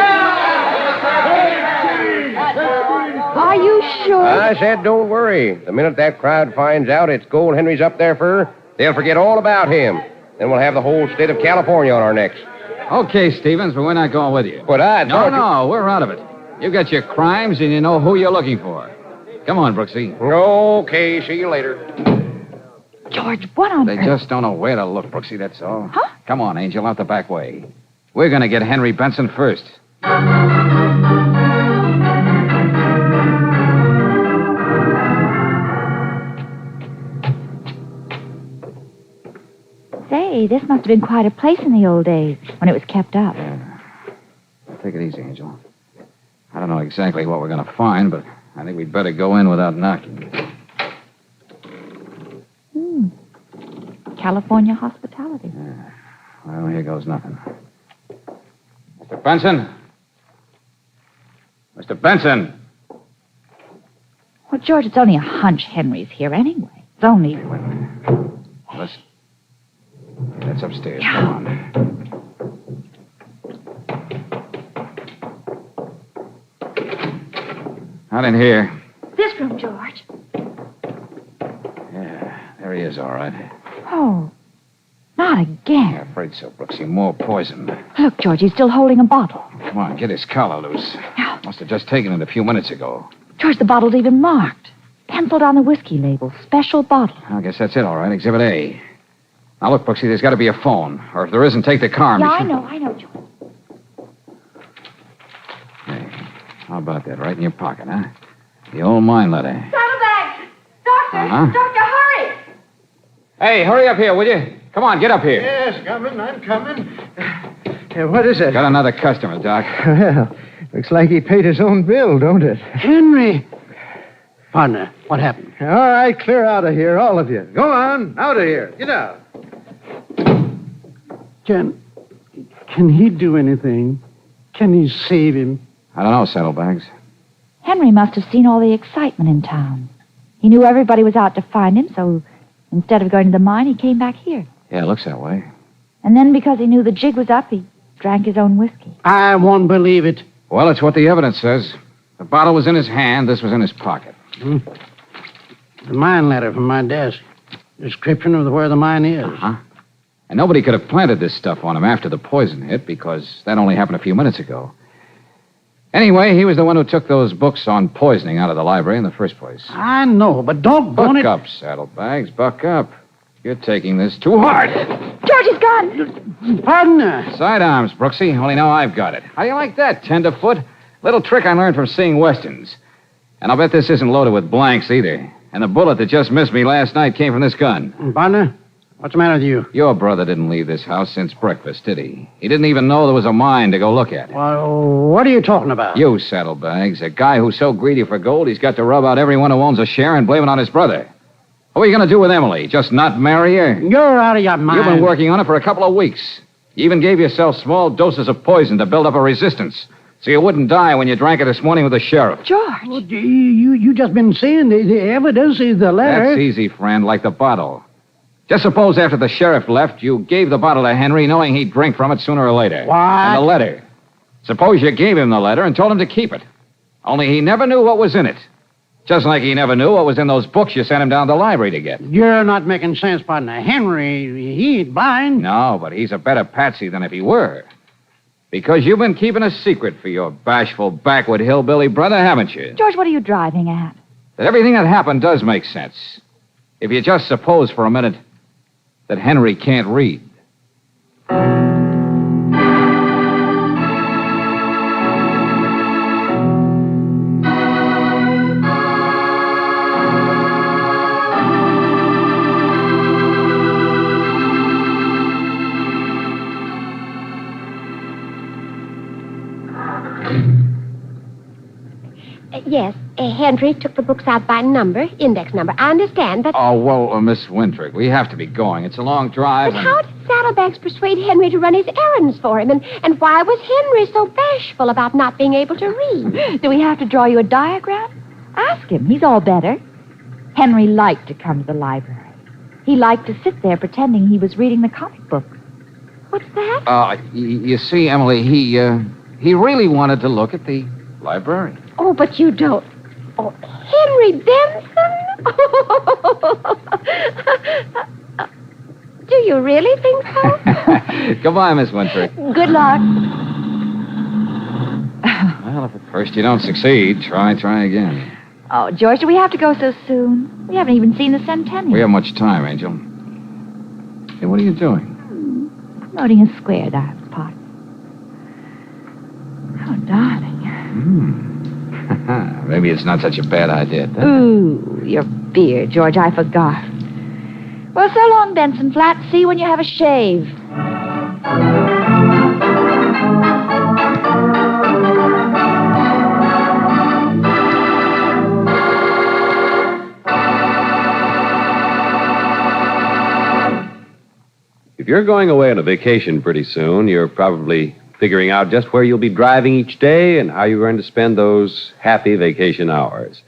T: Are you sure?
F: I said don't worry. The minute that crowd finds out it's Gold Henry's up their fur, they'll forget all about him. Then we'll have the whole state of California on our necks.
B: Okay, Stevens, but we're not going with you.
F: But I thought
B: No, we're out of it. You got your crimes and you know who you're looking for. Come on, Brooksy.
F: Okay, see you later.
T: George, what on
B: They
T: earth?
B: just don't know where to look, Brooksy, that's all.
T: Huh?
B: Come on, Angel, out the back way. We're going to get Henry Benson first.
T: Say, this must have been quite a place in the old days when it was kept up.
B: Yeah. Take it easy, Angel. I don't know exactly what we're going to find, but I think we'd better go in without knocking.
T: California hospitality.
B: Yeah. Well, here goes nothing. Mr. Benson? Mr. Benson!
T: Well, George, it's only a hunch Henry's here anyway. It's only...
B: Hey, wait a minute. Let's... That's upstairs. Come on. Not in here.
T: This room, George.
B: Yeah, there he is, all right.
T: Oh, not again.
B: I'm afraid so, Brooksy. More poison.
T: Look, George, he's still holding a bottle.
B: Come on, get his collar loose. Must have just taken it a few minutes ago.
T: George, the bottle's even marked. Penciled on the whiskey label. Special bottle.
B: I guess that's it, all right. Exhibit A. Now, look, Brooksy, there's got to be a phone. Or if there isn't, take the car and
T: Yeah,
B: be sure.
T: I know, George.
B: Hey, how about that? Right in your pocket, huh? The old mine letter.
C: Saddlebags! Doctor!
B: Uh-huh.
C: Doctor, hurry!
B: Hey, hurry up here, will you? Come on, get up here.
Q: Yes, coming, I'm coming. What is it?
B: Got another customer, Doc.
Q: Well, looks like he paid his own bill, don't it?
I: Henry! Partner, what happened?
Q: All right, clear out of here, all of you. Go on, out of here. Get out.
I: Can he do anything? Can he save him?
B: I don't know, Saddlebags.
T: Henry must have seen all the excitement in town. He knew everybody was out to find him, so instead of going to the mine, he came back here.
B: Yeah, it looks that way.
T: And then because he knew the jig was up, he drank his own whiskey.
I: I won't believe it.
B: Well, it's what the evidence says. The bottle was in his hand. This was in his pocket.
I: The mine letter from my desk. Description of where the mine is.
B: Uh-huh. And nobody could have planted this stuff on him after the poison hit, because that only happened a few minutes ago. Anyway, he was the one who took those books on poisoning out of the library in the first place.
I: I know, but doggone it.
B: Buck up, Saddlebags, buck up. You're taking this too hard.
C: George is gone.
I: Pardon?
B: Sidearms, Brooksy. Only now I've got it. How do you like that, tenderfoot? Little trick I learned from seeing westerns. And I'll bet this isn't loaded with blanks either. And the bullet that just missed me last night came from this gun.
I: Partner, what's the matter with you?
B: Your brother didn't leave this house since breakfast, did he? He didn't even know there was a mine to go look at.
I: Well, what are you talking about?
B: You, Saddlebags. A guy who's so greedy for gold, he's got to rub out everyone who owns a share and blame it on his brother. What are you going to do with Emily? Just not marry her?
I: You're out of your mind.
B: You've been working on it for a couple of weeks. You even gave yourself small doses of poison to build up a resistance, so you wouldn't die when you drank it this morning with the sheriff.
C: George.
I: Well, you just been seeing the evidence is the letter.
B: That's easy, friend, like the bottle. Just suppose after the sheriff left, you gave the bottle to Henry knowing he'd drink from it sooner or later.
I: What?
B: And the letter. Suppose you gave him the letter and told him to keep it. Only he never knew what was in it. Just like he never knew what was in those books you sent him down to the library to get.
I: You're not making sense, partner. Henry, he ain't blind.
B: No, but he's a better patsy than if he were. Because you've been keeping a secret for your bashful, backward hillbilly brother, haven't you?
T: George, what are you driving at?
B: That everything that happened does make sense. If you just suppose for a minute that Henry can't read.
H: Yes, Henry took the books out by number, index number. I understand, but...
B: Oh, well, Miss Wintrick, we have to be going. It's a long drive.
H: But how did Saddlebags persuade Henry to run his errands for him? And why was Henry so bashful about not being able to read?
T: Do we have to draw you a diagram? Ask him. He's all better. Henry liked to come to the library. He liked to sit there pretending he was reading the comic book.
H: What's that?
B: You see, Emily, he really wanted to look at the library.
H: Oh, but you don't. Oh, Henry Benson? Do you really think so?
B: Goodbye, Miss Wintrick.
T: Good luck.
B: Well, if at first you don't succeed, try again.
T: Oh, George, do we have to go so soon? We haven't even seen the centennial.
B: We have much time, Angel. Hey, what are you doing?
T: Loading a square diamond pot. Oh, darling.
B: Maybe it's not such a bad idea.
T: Ooh, your beard, George, I forgot. Well, so long, Benson Flat. See you when you have a shave.
E: If you're going away on a vacation pretty soon, you're probably figuring out just where you'll be driving each day and how you're going to spend those happy vacation hours.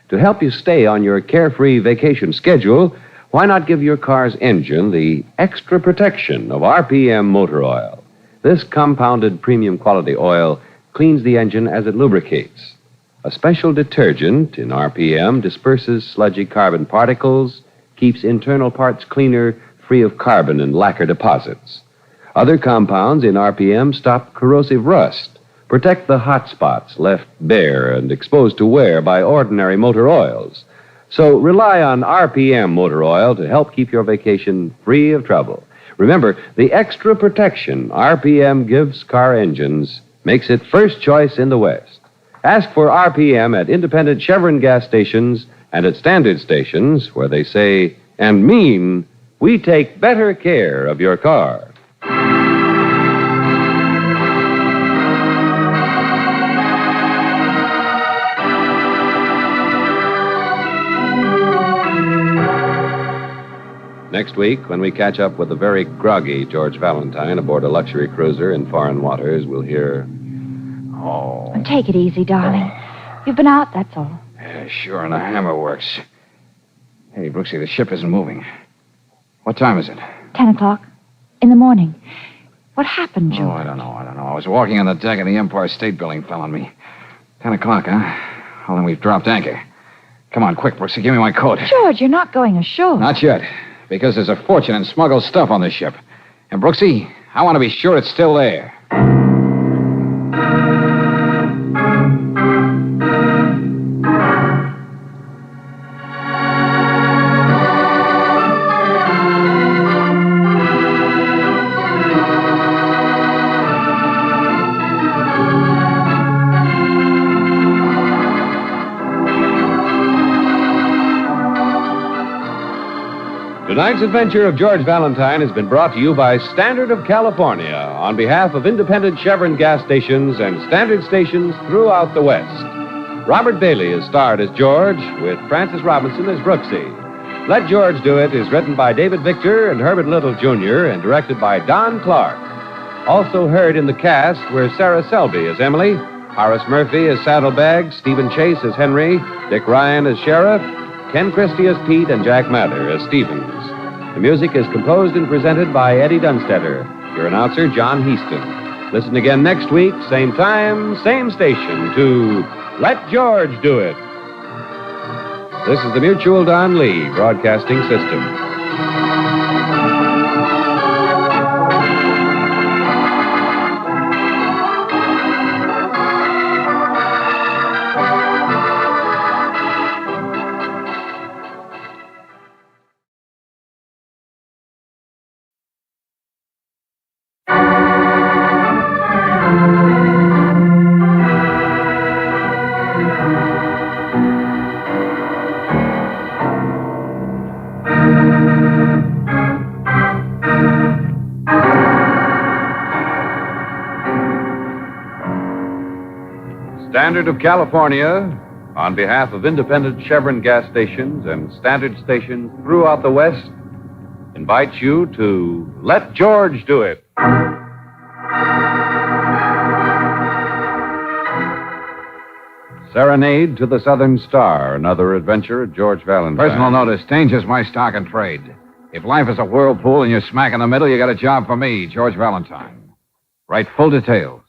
E: To help you stay on your carefree vacation schedule, why not give your car's engine the extra protection of RPM motor oil? This compounded premium quality oil cleans the engine as it lubricates. A special detergent in RPM disperses sludgy carbon particles, keeps internal parts cleaner, free of carbon and lacquer deposits. Other compounds in RPM stop corrosive rust, protect the hot spots left bare and exposed to wear by ordinary motor oils. So rely on RPM motor oil to help keep your vacation free of trouble. Remember, the extra protection RPM gives car engines makes it first choice in the West. Ask for RPM at independent Chevron gas stations and at standard stations where they say and mean, we take better care of your car. Next week, when we catch up with the very groggy George Valentine aboard a luxury cruiser in foreign waters, we'll hear...
B: Oh.
T: Take it easy, darling. You've been out, that's all.
B: Yeah, sure, and the hammer works. Hey, Brooksy, the ship isn't moving. What time is it?
T: 10 o'clock. In the morning. What happened, George?
B: Oh, I don't know. I was walking on the deck and the Empire State Building fell on me. 10 o'clock, huh? Well, then we've dropped anchor. Come on, quick, Brooksy. Give me my coat.
D: George, you're not going ashore.
B: Not yet, because there's a fortune in smuggled stuff on this ship. And, Brooksy, I want to be sure it's still there.
E: Tonight's adventure of George Valentine has been brought to you by Standard of California on behalf of independent Chevron gas stations and Standard stations throughout the West. Robert Bailey is starred as George, with Francis Robinson as Brooksy. Let George Do It is written by David Victor and Herbert Little, Jr. and directed by Don Clark. Also heard in the cast were Sarah Selby as Emily, Horace Murphy as Saddlebags, Stephen Chase as Henry, Dick Ryan as Sheriff, Ken Christie as Pete, and Jack Mather as Stevens. The music is composed and presented by Eddie Dunstetter. Your announcer, John Heaston. Listen again next week, same time, same station, to Let George Do It. This is the Mutual Don Lee Broadcasting System. Standard of California, on behalf of independent Chevron gas stations and Standard stations throughout the West, invites you to Let George Do It. Serenade to the Southern Star, another adventure of George Valentine.
B: Personal notice, danger's my stock and trade. If life is a whirlpool and you're smack in the middle, you got a job for me, George Valentine. Write full details.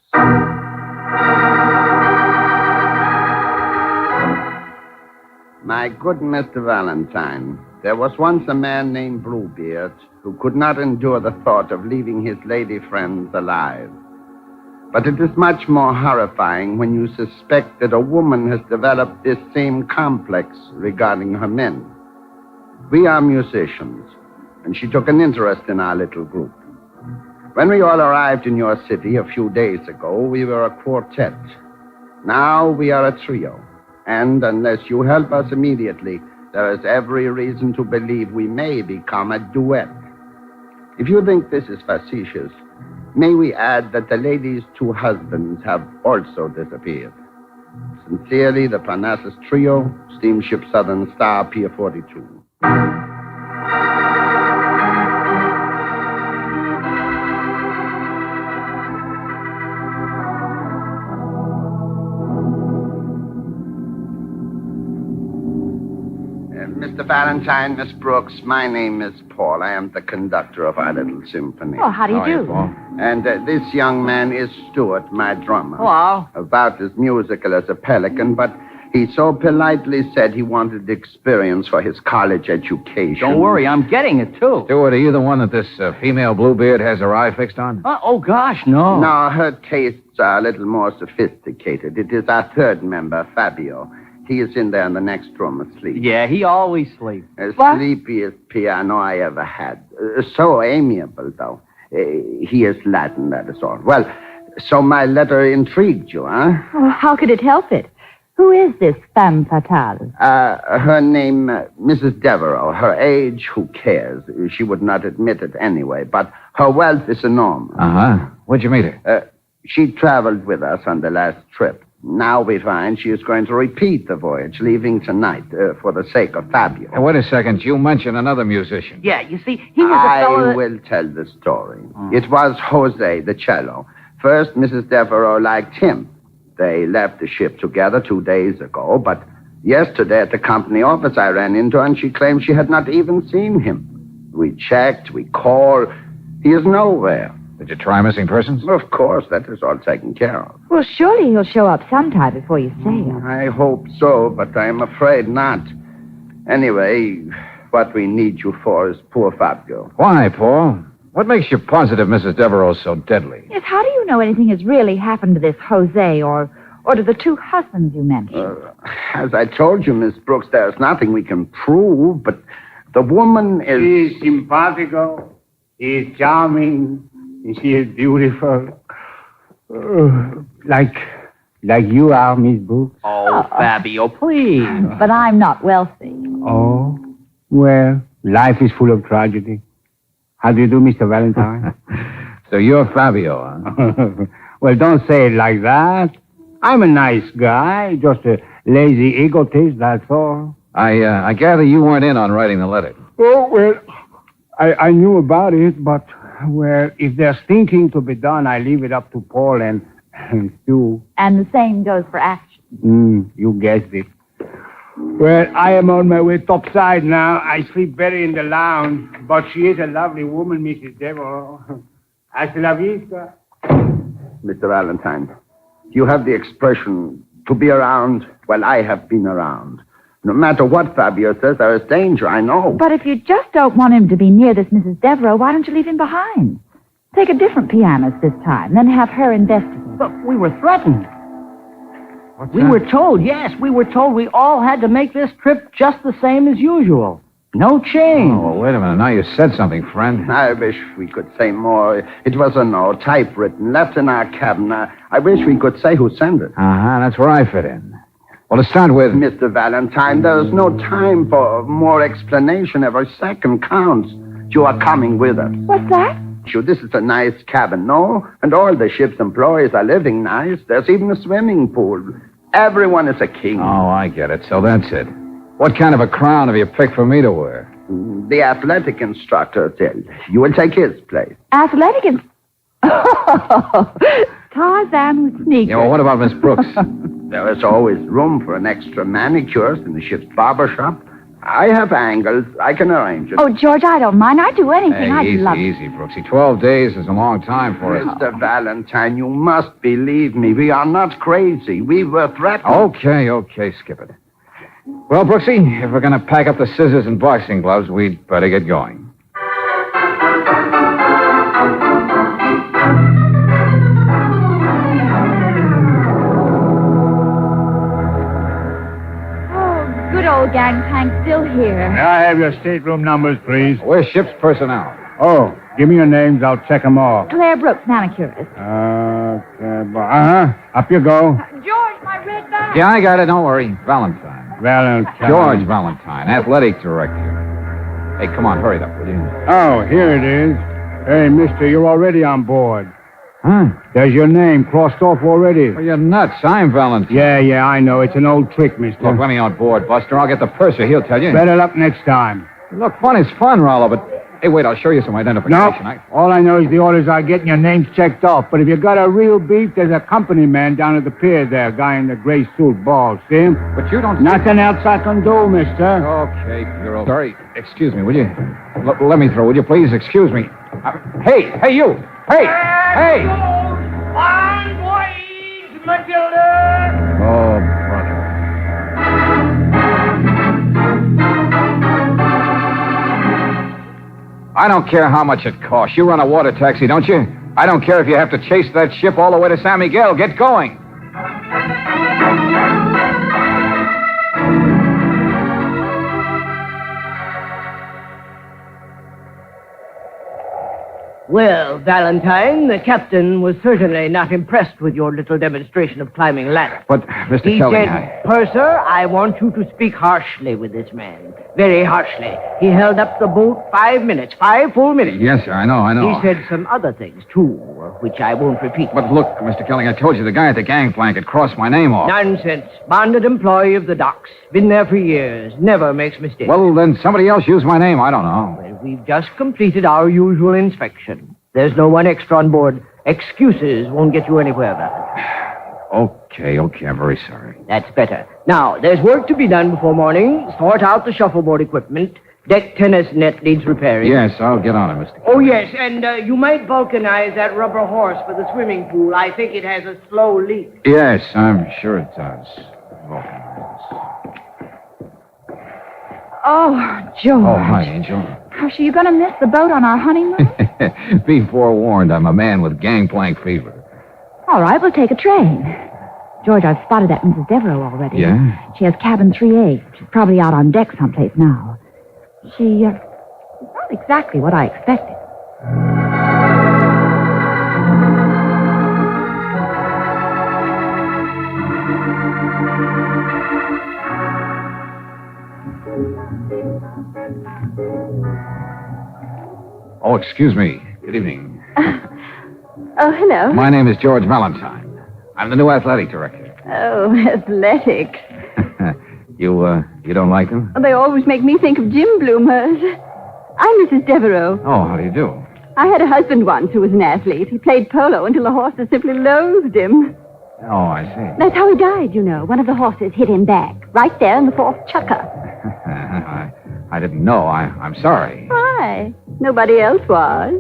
P: My good Mr. Valentine, there was once a man named Bluebeard who could not endure the thought of leaving his lady friends alive. But it is much more horrifying when you suspect that a woman has developed this same complex regarding her men. We are musicians, and she took an interest in our little group. When we all arrived in your city a few days ago, we were a quartet. Now we are a trio. And unless you help us immediately, there is every reason to believe we may become a duet. If you think this is facetious, may we add that the lady's two husbands have also disappeared. Sincerely, the Parnassus Trio, Steamship Southern Star, Pier 42. Mr. Valentine, Miss Brooks, my name is Paul. I am the conductor of our little symphony.
D: Oh, how do you do?
B: Paul?
P: And this young man is Stuart, my drummer.
D: Hello.
P: About as musical as a pelican, but he so politely said he wanted experience for his college education.
U: Don't worry, I'm getting it, too.
B: Stuart, are you the one that this female Bluebeard has her eye fixed on?
U: Oh, gosh, no.
P: No, her tastes are a little more sophisticated. It is our third member, Fabio. He is in there in the next room asleep.
U: Yeah, he always sleeps.
P: Sleepiest piano I ever had. So amiable, though. He is Latin, that is all. Well, so my letter intrigued you, huh?
D: Oh, how could it help it? Who is this femme fatale?
P: Her name, Mrs. Devereaux. Her age, who cares? She would not admit it anyway, but her wealth is enormous.
B: Uh-huh. Where'd you meet her?
P: She traveled with us on the last trip. Now we find she is going to repeat the voyage, leaving tonight for the sake of Fabio.
B: Hey, wait a second. You mentioned another musician.
U: Yeah, you see, he was a fellow
P: I will tell the story. It was Jose, the cello. First, Mrs. Devereaux liked him. They left the ship together 2 days ago, but yesterday at the company office I ran into her, and she claimed she had not even seen him. We checked, we called. He is nowhere.
B: Did you try missing persons?
P: Of course, that is all taken care of.
D: Well, surely he'll show up sometime before you sail.
P: I hope so, but I'm afraid not. Anyway, what we need you for is poor Fabio.
B: Why, Paul? What makes you positive Mrs. Devereaux's so deadly?
D: Yes, how do you know anything has really happened to this Jose or to the two husbands you mentioned?
P: As I told you, Miss Brooks, there's nothing we can prove, but the woman is...
A: She's simpatico. She's charming. She is beautiful. Like you are, Miss Brooks.
U: Oh, Fabio, please.
D: But I'm not wealthy.
A: Oh, well, life is full of tragedy. How do you do, Mr. Valentine?
B: So you're Fabio, huh?
A: Well, don't say it like that. I'm a nice guy, just a lazy egotist, that's all.
B: I gather you weren't in on writing the letter.
A: Oh, well, I knew about it, but, well, if there's thinking to be done, I leave it up to Paul and Stu.
D: And the same goes for action.
A: You guessed it. Well, I am on my way topside now. I sleep better in the lounge, but she is a lovely woman, Mrs. Devereaux. Hasta la vista.
P: Mr. Valentine, you have the expression, to be around, well, I have been around. No matter what Fabio says, there is danger, I know.
D: But if you just don't want him to be near this Mrs. Devereaux, why don't you leave him behind? Take a different pianist this time, then have her investigate.
U: But we were threatened.
B: What's
U: We
B: that?
U: were told we all had to make this trip just the same as usual. No change.
B: Oh, well, wait a minute. Now you said something, friend.
P: I wish we could say more. It was a note, typewritten, left in our cabin. I wish we could say who sent it.
B: Uh-huh, that's where I fit in. Well, to start with...
P: Mr. Valentine, there is no time for more explanation. Every second counts. You are coming with us.
D: What's that?
P: Sure, this is a nice cabin, no? And all the ship's employees are living nice. There's even a swimming pool. Everyone is a king.
B: Oh, I get it. So that's it. What kind of a crown have you picked for me to wear?
P: The athletic instructor said you will take his place.
D: Athletic and... Tarzan with sneakers.
B: Yeah, well, what about Miss Brooks?
P: There is always room for an extra manicurist in the ship's barber shop. I have angles. I can arrange it.
D: Oh, George, I don't mind. I'd do anything.
B: Hey,
D: I'd love it.
B: easy, Brooksy. 12 days is a long time for us.
P: Mr. Valentine, you must believe me. We are not crazy. We were threatened.
B: Okay, skip it. Well, Brooksy, if we're going to pack up the scissors and boxing gloves, we'd better get going.
D: Good old gangplank still here.
A: May I have your stateroom numbers, please?
B: We're ship's personnel.
A: Oh, give me your names. I'll check them off.
D: Claire Brooks, manicurist.
A: Okay. Up you go.
D: George, my red bag.
B: Yeah, I got it. Don't worry. Valentine.
A: Valentine.
B: George Valentine, athletic director. Hey, come on, hurry it up, will you?
A: Oh, here it is. Hey, mister, you're already on board.
B: Huh?
A: There's your name crossed off already.
B: Well, you're nuts. I'm Valentine.
A: Yeah, I know. It's an old trick, mister.
B: Look, let me on board, Buster. I'll get the purser. He'll tell you.
A: Better luck next time.
B: Look, fun is fun, Rollo, but... Hey, wait, I'll show you some identification.
A: No. All I know is the orders are getting your names checked off. But if you got a real beef, there's a company man down at the pier there, guy in the gray suit, bald. See him?
B: But you don't...
A: Nothing else I can do, mister.
B: Okay, Bureau. Sorry, excuse me, will you? Let me through, will you, please? Excuse me. Hey, you! Hey!
U: Fine voyage, Matilda!
B: Oh, brother. I don't care how much it costs. You run a water taxi, don't you? I don't care if you have to chase that ship all the way to San Miguel. Get going.
U: Well, Valentine, the captain was certainly not impressed with your little demonstration of climbing ladder.
B: But, Mr.
U: He
B: Kelly,
U: said, Purser, I want you to speak harshly with this man. Very harshly. He held up the boat 5 minutes, 5 full minutes.
B: Yes, sir, I know.
U: He said some other things, too, which I won't repeat.
B: But look, Mr. Kelly, I told you the guy at the gangplank had crossed my name off.
U: Nonsense. Bonded employee of the docks. Been there for years. Never makes mistakes.
B: Well, then somebody else used my name. I don't know.
U: Well, we've just completed our usual inspection. There's no one extra on board. Excuses won't get you anywhere, Valentine.
B: Okay, I'm very sorry.
U: That's better. Now, there's work to be done before morning. Sort out the shuffleboard equipment. Deck tennis net needs repairing.
B: Yes, I'll get on it, Mr.
U: Oh, yes, and you might vulcanize that rubber horse for the swimming pool. I think it has a slow leak.
B: Yes, I'm sure it does.
D: Oh, George.
B: Oh, hi, Angel.
D: Gosh, are you going to miss the boat on our honeymoon?
B: Be forewarned, I'm a man with gangplank fever.
D: All right, we'll take a train. George, I've spotted that Mrs. Devereaux already.
B: Yeah?
D: She has cabin 3A. She's probably out on deck someplace now. She's not exactly what I expected.
B: Oh, excuse me. Good evening.
G: Oh, hello.
B: My name is George Valentine. I'm the new athletic director.
G: Oh, athletic.
B: You don't like them?
G: They always make me think of Jim Bloomers. I'm Mrs. Devereaux.
B: Oh, how do you do?
G: I had a husband once who was an athlete. He played polo until the horses simply loathed him.
B: Oh, I see.
G: That's how he died, you know. One of the horses hit him back, right there in the fourth chukker.
B: I didn't know. I'm sorry.
G: Why? Nobody else was.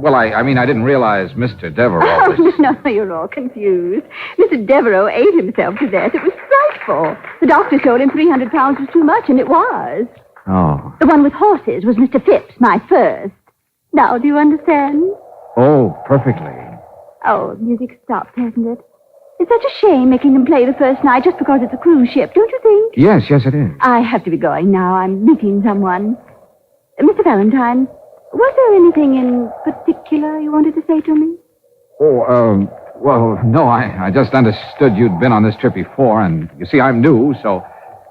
B: Well, I mean, I didn't realize Mr. Devereaux was...
G: No, you're all confused. Mr. Devereaux ate himself to death. It was frightful. The doctor told him 300 pounds was too much, and it was.
B: Oh.
G: The one with horses was Mr. Phipps, my first. Now, do you understand?
B: Oh, perfectly.
G: Oh, the music stopped, hasn't it? It's such a shame making them play the first night just because it's a cruise ship, don't you think?
B: Yes, it is.
G: I have to be going now. I'm meeting someone. Mr. Valentine, was there anything in particular you wanted to say to me?
B: Oh, well, no, I just understood you'd been on this trip before, and you see, I'm new, so...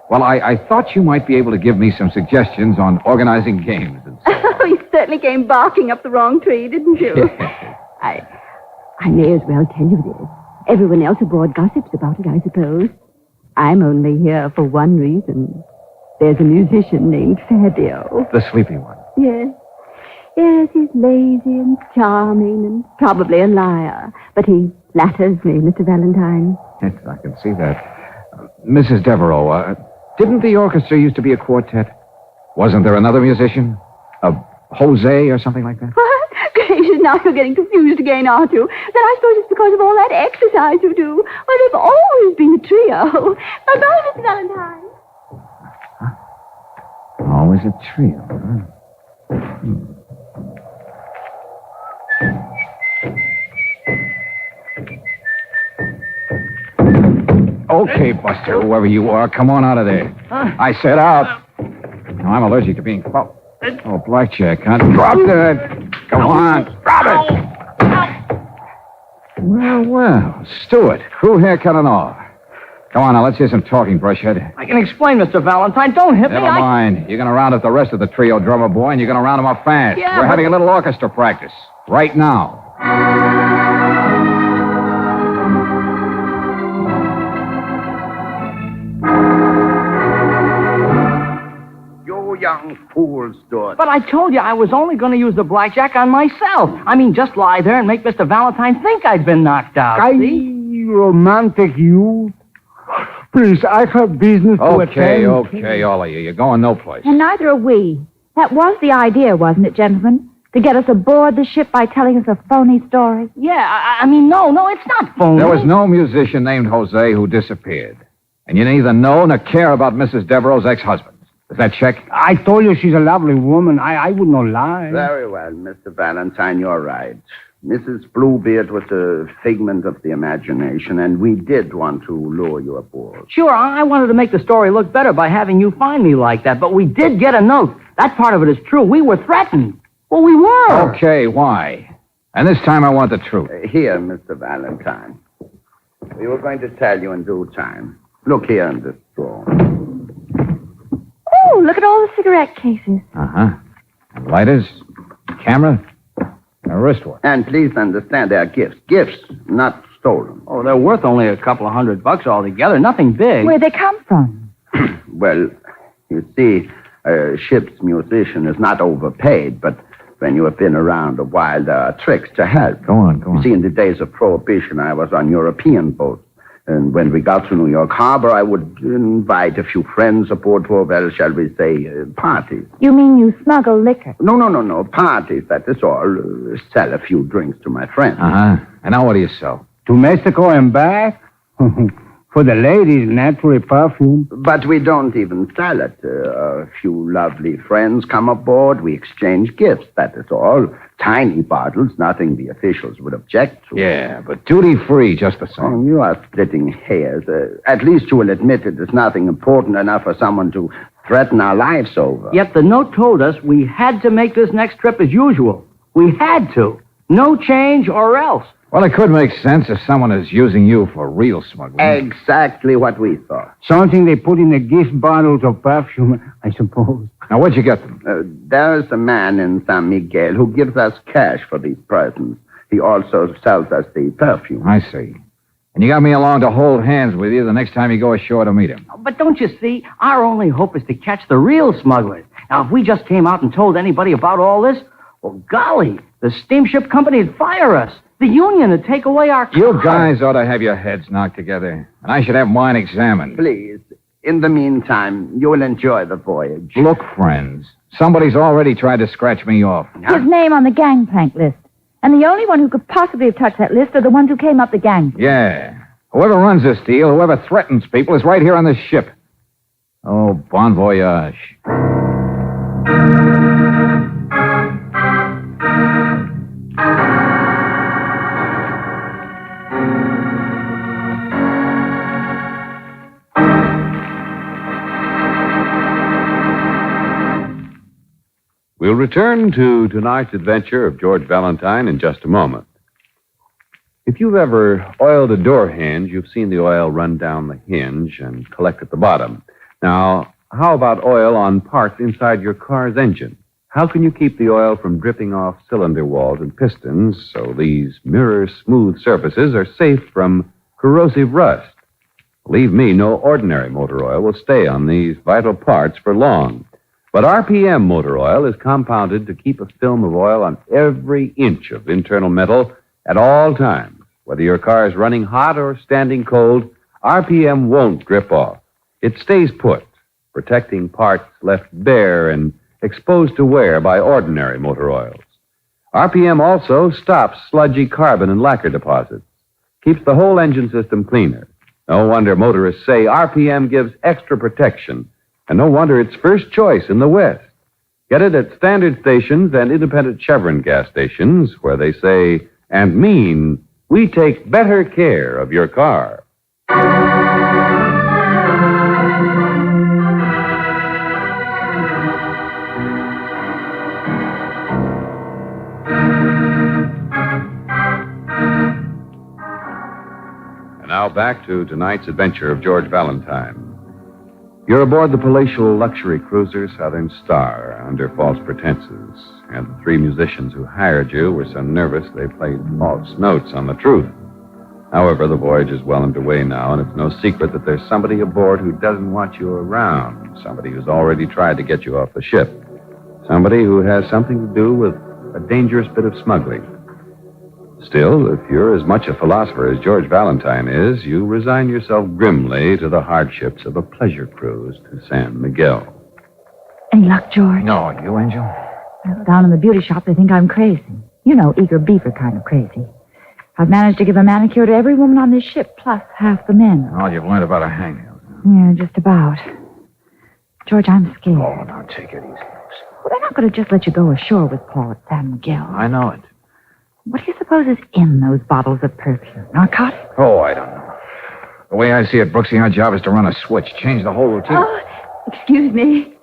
B: Well, I thought you might be able to give me some suggestions on organizing games and so on.
G: Oh, you certainly came barking up the wrong tree, didn't you? I may as well tell you this. Everyone else aboard gossips about it, I suppose. I'm only here for one reason. There's a musician named Fabio.
B: The sleepy one.
G: Yes. Yes, he's lazy and charming and probably a liar. But he flatters me, Mr. Valentine.
B: Yes, I can see that. Mrs. Devereaux, didn't the orchestra used to be a quartet? Wasn't there another musician? A Jose or something like that?
G: What? Gracious, now you're getting confused again, aren't you? Then I suppose it's because of all that exercise you do. Well, they've always been a trio. Bye-bye, Mr. Valentine.
B: Always a trio, huh? Okay, Buster, whoever you are, come on out of there. I said out. No, I'm allergic to being caught. Oh, blackjack, huh? Drop that. Come on. Drop it. Well, Stewart, crew haircut and all. Come on, now, let's hear some talking, brushhead.
U: I can explain, Mr. Valentine. Don't hit me.
B: Never mind. You're going to round up the rest of the trio, drummer boy, and you're going to round them up fast.
U: Yeah,
B: We're having a little orchestra practice. Right now.
P: You young fool, Stuart.
U: But I told you I was only going to use the blackjack on myself. I mean, just lie there and make Mr. Valentine think I'd been knocked out. See?
A: Romantic you. Please, I have business to attend.
B: Okay, all of you. You're going no place.
D: And neither are we. That was the idea, wasn't it, gentlemen? To get us aboard the ship by telling us a phony story?
U: Yeah, I mean, no, it's not phony.
B: There was no musician named Jose who disappeared. And you neither know nor care about Mrs. Devereaux's ex-husband. Does that check?
A: I told you she's a lovely woman. I would not lie.
P: Very well, Mr. Valentine, you're right. Mrs. Bluebeard was a figment of the imagination, and we did want to lure you aboard.
U: Sure, I wanted to make the story look better by having you find me like that, but we did get a note. That part of it is true. We were threatened. Well, we were.
B: Okay, why? And this time I want the truth.
P: Here, Mr. Valentine. We were going to tell you in due time. Look here in this drawer.
G: Oh, look at all the cigarette cases.
B: Uh-huh. And lighters, camera, a wristwatch.
P: And please understand, they are gifts. Gifts, not stolen.
U: Oh, they're worth only a couple of $100 altogether. Nothing big.
D: Where'd they come from?
P: Well, you see, a ship's musician is not overpaid, but when you have been around a while, there are tricks to help.
B: Go on.
P: You see, in the days of Prohibition, I was on European boats. And when we got to New York Harbor, I would invite a few friends aboard for, well, shall we say, parties.
D: You mean you smuggle liquor?
P: No. Parties, that is all. Sell a few drinks to my friends.
B: Uh-huh. And now what do you sell?
A: To Mexico and back? For the ladies, naturally perfume.
P: But we don't even sell it. A few lovely friends come aboard. We exchange gifts, that is all. Tiny bottles, nothing the officials would object to.
B: Yeah, but duty-free just the same.
P: Oh, you are splitting hairs. At least you will admit it is nothing important enough for someone to threaten our lives over.
U: Yet the note told us we had to make this next trip as usual. We had to. No change or else.
B: Well, it could make sense if someone is using you for real smuggling.
P: Exactly what we thought.
A: Something they put in the gift bottles of perfume, I suppose.
B: Now, where'd you get them?
P: There's a man in San Miguel who gives us cash for these presents. He also sells us the perfume.
B: I see. And you got me along to hold hands with you the next time you go ashore to meet him.
U: But don't you see, our only hope is to catch the real smugglers. Now, if we just came out and told anybody about all this, well, golly, the steamship company would fire us. The union would take away our car.
B: You guys ought to have your heads knocked together. And I should have mine examined.
P: Please. In the meantime, you will enjoy the voyage.
B: Look, friends, somebody's already tried to scratch me off.
D: His name on the gangplank list. And the only one who could possibly have touched that list are the ones who came up the gang.
B: Yeah. Whoever runs this deal, whoever threatens people, is right here on this ship. Oh, bon voyage.
E: We'll return to tonight's adventure of George Valentine in just a moment. If you've ever oiled a door hinge, you've seen the oil run down the hinge and collect at the bottom. Now, how about oil on parts inside your car's engine? How can you keep the oil from dripping off cylinder walls and pistons so these mirror-smooth surfaces are safe from corrosive rust? Believe me, no ordinary motor oil will stay on these vital parts for long. But RPM motor oil is compounded to keep a film of oil on every inch of internal metal at all times. Whether your car is running hot or standing cold, RPM won't drip off. It stays put, protecting parts left bare and exposed to wear by ordinary motor oils. RPM also stops sludgy carbon and lacquer deposits, keeps the whole engine system cleaner. No wonder motorists say RPM gives extra protection. And no wonder it's first choice in the West. Get it at standard stations and independent Chevron gas stations where they say and mean, we take better care of your car. And now back to tonight's adventure of George Valentine. You're aboard the palatial luxury cruiser Southern Star under false pretenses, and the three musicians who hired you were so nervous they played false notes on the truth. However, the voyage is well underway now, and it's no secret that there's somebody aboard who doesn't want you around, somebody who's already tried to get you off the ship, somebody who has something to do with a dangerous bit of smuggling. Still, if you're as much a philosopher as George Valentine is, you resign yourself grimly to the hardships of a pleasure cruise to San Miguel.
D: Any luck, George?
B: No, you, Angel?
D: Well, down in the beauty shop, they think I'm crazy. You know, eager beaver kind of crazy. I've managed to give a manicure to every woman on this ship, plus half the men.
B: All you've learned about a hangnail.
D: Yeah, just about. George, I'm scared.
B: Oh, now take it easy.
D: Well, they're not going to just let you go ashore with Paul at San Miguel.
B: I know it.
D: What do you suppose is in those bottles of perfume? Narcotics?
B: Oh, I don't know. The way I see it, Brooksy, our job is to run a switch, change the whole routine.
G: Oh, excuse me.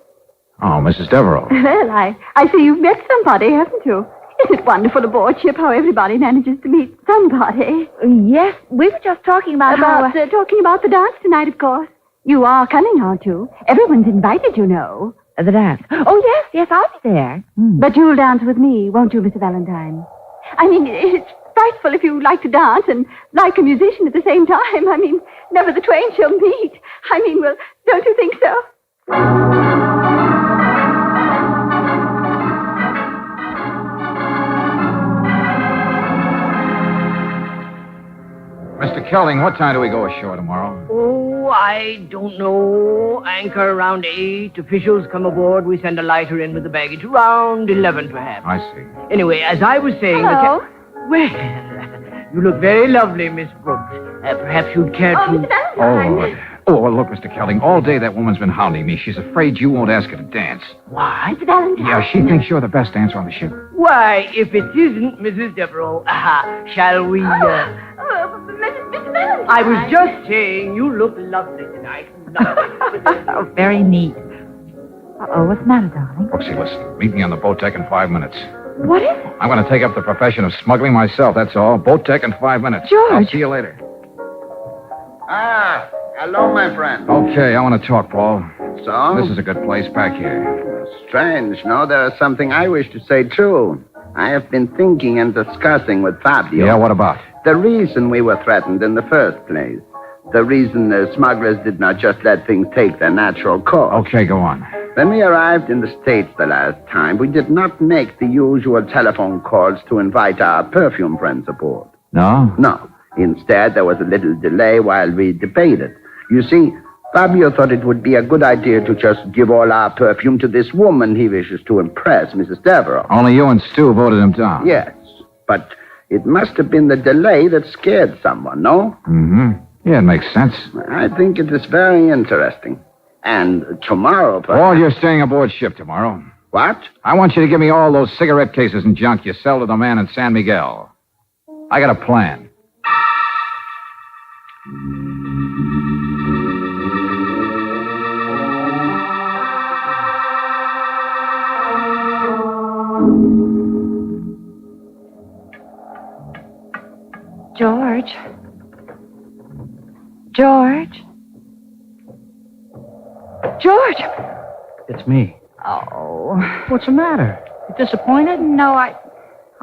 B: Oh, Mrs. Devereaux.
G: Well, I see you've met somebody, haven't you? Isn't it wonderful aboard ship how everybody manages to meet somebody?
D: Yes, we were just talking about
G: talking about the dance tonight, of course. You are coming, aren't you? Everyone's invited, you know.
D: The dance. Oh, yes, I'll be there.
G: But you'll dance with me, won't you, Mr. Valentine? I mean, it's frightful if you like to dance and like a musician at the same time. I mean, never the twain shall meet. I mean, well, don't you think so?
B: Mr. Mr. Kelling, what time do we go ashore tomorrow?
U: Oh, I don't know. Anchor around 8. Officials come aboard. We send a lighter in with the baggage. Around 11, perhaps.
B: I see.
U: Anyway, as I was saying...
C: Hello.
U: Well, you look very lovely, Miss Brooks. Perhaps you'd care to...
C: Mr. Valentine.
B: Oh, look, Mr. Kelling, all day that woman's been hounding me. She's afraid you won't ask her to dance.
U: Why?
C: Mr. Valentine.
B: Yeah, she thinks you're the best dancer on the ship.
U: Why, if it isn't Mrs. Devereaux, shall we,
C: Mr. Valentine.
U: I was just saying, you look lovely tonight. Lovely.
D: Oh, very neat. Uh-oh, what's the matter, darling?
B: Brooksy, listen. Meet me on the boat deck in 5 minutes.
D: What is it?
B: I'm going to take up the profession of smuggling myself, that's all. Boat deck in 5 minutes.
D: George.
B: I'll see you later.
P: Ah, hello, my friend.
B: Okay, I want to talk, Paul.
P: So?
B: This is a good place back here.
P: Strange, no? There's something I wish to say, too. I have been thinking and discussing with Fabio.
B: Yeah, what about?
P: The reason we were threatened in the first place. The reason the smugglers did not just let things take their natural course.
B: Okay, go on.
P: When we arrived in the States the last time, we did not make the usual telephone calls to invite our perfume friends aboard.
B: No?
P: No. Instead, there was a little delay while we debated. You see, Fabio thought it would be a good idea to just give all our perfume to this woman he wishes to impress, Mrs. Devereaux.
B: Only you and Stu voted him down.
P: Yes, but it must have been the delay that scared someone, no?
B: Mm-hmm. Yeah, it makes sense.
P: I think it is very interesting. And tomorrow, perhaps...
B: Paul, you're staying aboard ship tomorrow.
P: What?
B: I want you to give me all those cigarette cases and junk you sell to the man in San Miguel. I got a plan.
D: George? George? George!
U: It's me.
D: Oh.
U: What's the matter? You disappointed?
D: No,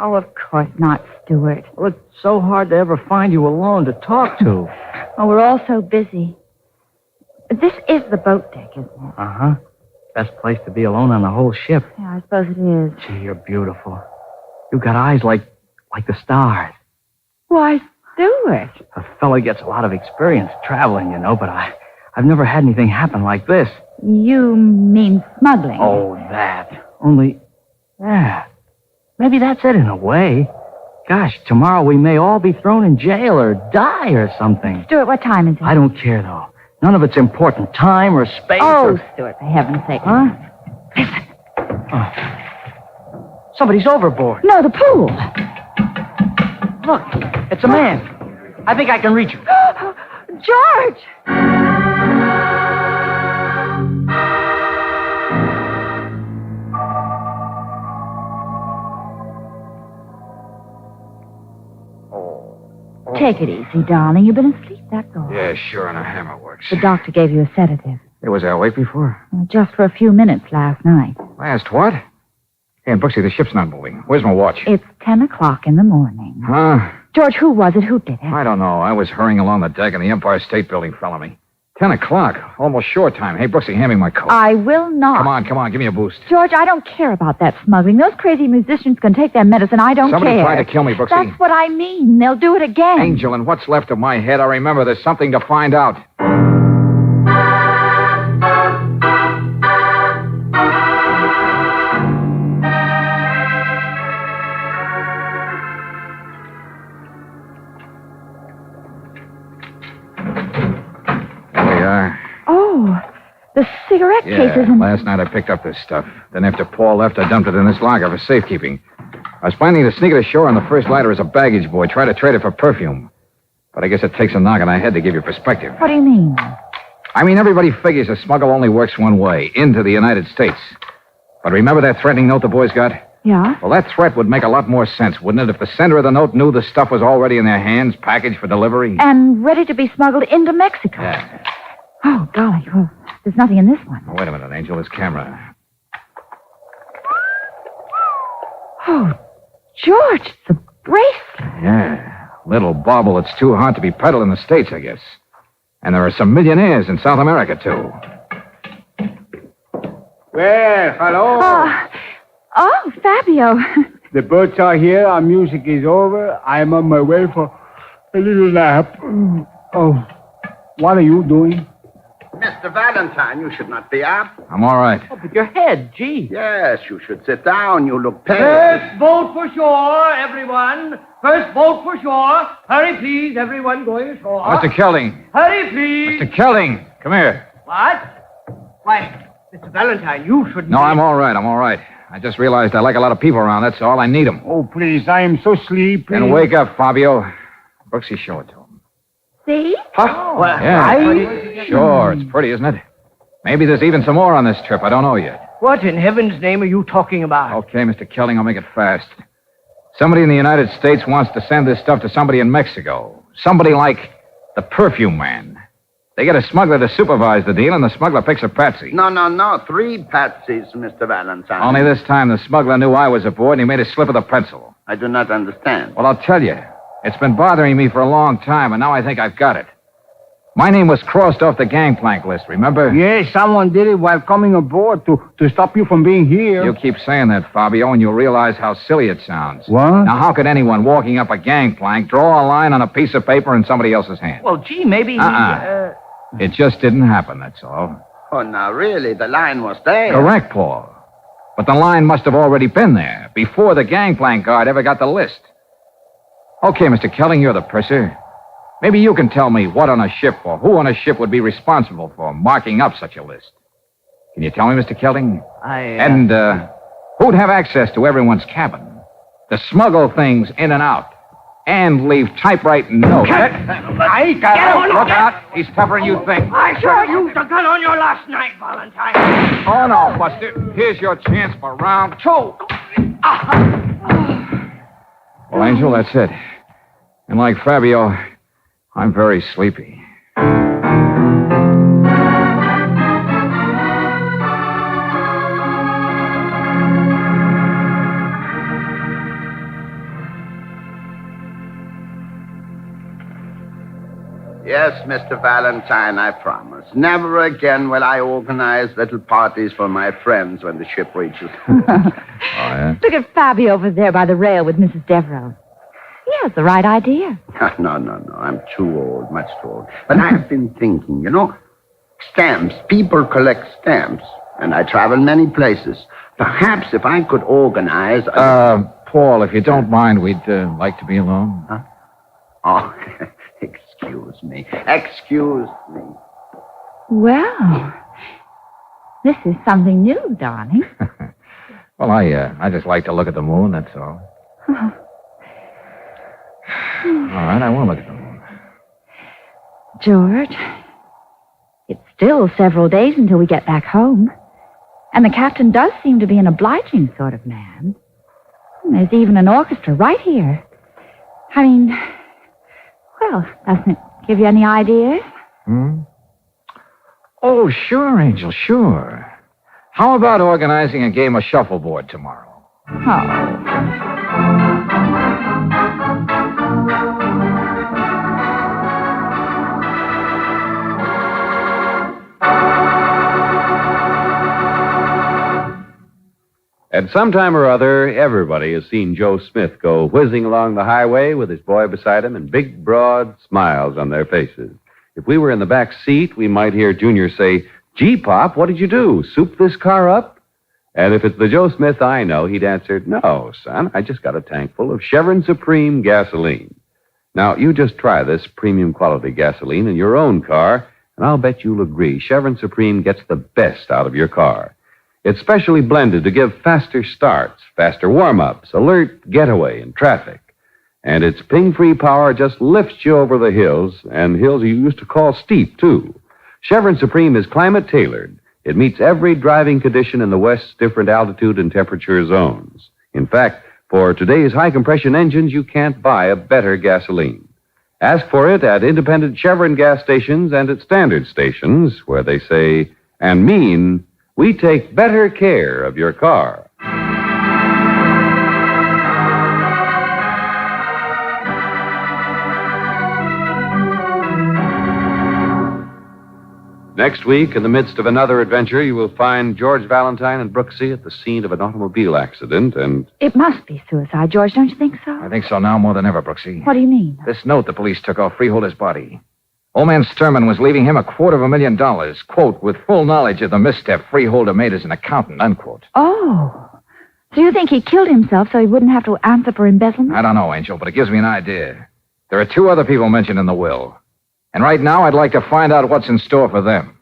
D: Oh, of course not, Stuart.
U: Well, it's so hard to ever find you alone to talk to.
D: Oh, we're all so busy. This is the boat deck, isn't it?
U: Uh-huh. Best place to be alone on the whole ship.
D: Yeah, I suppose it is.
U: Gee, you're beautiful. You've got eyes like the stars.
D: Why, Stuart?
U: A fella gets a lot of experience traveling, you know, but I've never had anything happen like this.
D: You mean smuggling?
U: Oh, that. Only, yeah. Maybe that's it in a way. Gosh, tomorrow we may all be thrown in jail or die or something.
D: Stuart, what time is it?
U: I don't care, though. None of it's important. Time or space
D: Oh, Stuart, for heaven's sake.
U: Huh? Listen. Oh. Somebody's overboard.
D: No, the pool.
U: Look, it's a man. I think I can reach him.
D: George! Take it easy, darling. You've been asleep, that's all.
B: Yeah, sure, and a hammer works.
D: The doctor gave you a sedative.
B: Hey, was I awake before?
D: Just for a few minutes last night.
B: Last what? Hey, Brooksy, the ship's not moving. Where's my watch?
D: It's 10 o'clock in the morning.
B: Huh?
D: George, who was it? Who did it?
B: I don't know. I was hurrying along the deck and the Empire State Building fell on me. 10 o'clock. Almost shore time. Hey, Brooksy, hand me my coat.
D: I will not.
B: Come on. Give me a boost.
D: George, I don't care about that smuggling. Those crazy musicians can take their medicine. I don't
B: Somebody
D: care.
B: tried to kill me, Brooksy.
D: That's what I mean. They'll do it again.
B: Angel, in what's left of my head, I remember there's something to find out.
D: Oh, the cigarette cases
B: Yeah, last night I picked up this stuff. Then after Paul left, I dumped it in this locker for safekeeping. I was planning to sneak it ashore on the first lighter as a baggage boy, try to trade it for perfume. But I guess it takes a knock on the head to give you perspective.
D: What do you mean?
B: I mean, everybody figures a smuggle only works one way, into the United States. But remember that threatening note the boys got?
D: Yeah?
B: Well, that threat would make a lot more sense, wouldn't it, if the sender of the note knew the stuff was already in their hands, packaged for delivery?
D: And ready to be smuggled into Mexico.
B: Yeah.
D: Oh, golly. Well, there's nothing in this one.
B: Oh, wait a minute, Angel. This camera.
D: Oh, George, it's a bracelet.
B: Yeah. Little bauble that's too hot to be peddled in the States, I guess. And there are some millionaires in South America, too.
A: Well, hello.
D: Oh, Fabio.
A: The boats are here. Our music is over. I'm on my way for A little nap. Oh, what are you doing?
P: Mr. Valentine, you should not be up.
B: I'm all right.
U: Oh, but your head, gee.
P: Yes, you should sit down. You look pale.
U: First boat for shore, everyone. First boat for shore. Hurry, please, everyone going ashore.
B: Mr. Kelling.
U: Hurry, please.
B: Mr. Kelling, come here.
U: What? Why, Mr. Valentine, you shouldn't.
B: No, I'm all right. I'm all right. I just realized I like a lot of people around. That's all. I need them.
A: Oh, please, I am so sleepy.
B: Then wake up, Fabio. Brooksy, show it to him.
G: See?
U: Huh? Well,
B: Yeah. Sure, it's pretty, isn't it? Maybe there's even some more on this trip. I don't know yet.
U: What in heaven's name are you talking about?
B: Okay, Mr. Kelling, I'll make it fast. Somebody in the United States wants to send this stuff to somebody in Mexico. Somebody like the perfume man. They get a smuggler to supervise the deal, and the smuggler picks a patsy.
P: No. 3 patsies, Mr. Valentine.
B: Only this time the smuggler knew I was aboard, and he made a slip of the pencil.
P: I do not understand.
B: Well, I'll tell you. It's been bothering me for a long time, and now I think I've got it. My name was crossed off the gangplank list, remember?
A: Yes, someone did it while coming aboard to stop you from being here.
B: You keep saying that, Fabio, and you'll realize how silly it sounds.
A: What?
B: Now, how could anyone walking up a gangplank draw a line on a piece of paper in somebody else's hand?
U: Well, gee, maybe he...
B: It just didn't happen, that's all.
P: Oh, now, really, the line was there.
B: Correct, Paul. But the line must have already been there before the gangplank guard ever got the list. Okay, Mr. Kelling, you're the purser. Maybe you can tell me what on a ship or who on a ship would be responsible for marking up such a list. Can you tell me, Mr. Kelling? And who'd have access to everyone's cabin? To smuggle things in and out. And leave typewriting notes.
U: I got him.
B: Look out. He's tougher than you think.
U: I should have used the gun on you last night, Valentine.
B: Oh, no, Buster. Here's your chance for round 2. Well, Angel, that's it. And like Fabio, I'm very sleepy.
P: Yes, Mr. Valentine, I promise. Never again will I organize little parties for my friends when the ship reaches.
B: Yeah?
D: Look at Fabio over there by the rail with Mrs. Devereaux. He has the right idea.
P: No. I'm too old, much too old. But I've been thinking, stamps. People collect stamps. And I travel many places. Perhaps if I could organize...
B: Paul, if you don't mind, we'd like to be alone.
P: Huh? Oh, excuse me. Excuse me.
D: Well, this is something new, darling.
B: Well, I just like to look at the moon, that's all. All right, I will look at the moon.
D: George, it's still several days until we get back home. And the captain does seem to be an obliging sort of man. There's even an orchestra right here. I mean, well, doesn't it give you any ideas?
B: Oh, sure, Angel, sure. How about organizing a game of shuffleboard tomorrow?
E: At some time or other, everybody has seen Joe Smith go whizzing along the highway with his boy beside him and big, broad smiles on their faces. If we were in the back seat, we might hear Junior say, "Gee, Pop, what did you do? Soup this car up?" And if it's the Joe Smith I know, he'd answer, "No, son, I just got a tank full of Chevron Supreme gasoline." Now, you just try this premium quality gasoline in your own car, and I'll bet you'll agree Chevron Supreme gets the best out of your car. It's specially blended to give faster starts, faster warm-ups, alert getaway in traffic. And its ping-free power just lifts you over the hills, and hills you used to call steep, too. Chevron Supreme is climate-tailored. It meets every driving condition in the West's different altitude and temperature zones. In fact, for today's high-compression engines, you can't buy a better gasoline. Ask for it at independent Chevron gas stations and at standard stations, where they say and mean, "We take better care of your car." Next week, in the midst of another adventure, you will find George Valentine and Brooksy at the scene of an automobile accident, and
D: It must be suicide, George, don't you think so?
B: I think so now more than ever, Brooksy.
D: What do you mean?
B: This note the police took off Freeholder's body. Old man Sturman was leaving him $250,000, quote, with full knowledge of the misstep Freeholder made as an accountant, unquote.
D: Oh. So you think he killed himself so he wouldn't have to answer for embezzlement?
B: I don't know, Angel, but it gives me an idea. There are 2 other people mentioned in the will. And right now, I'd like to find out what's in store for them.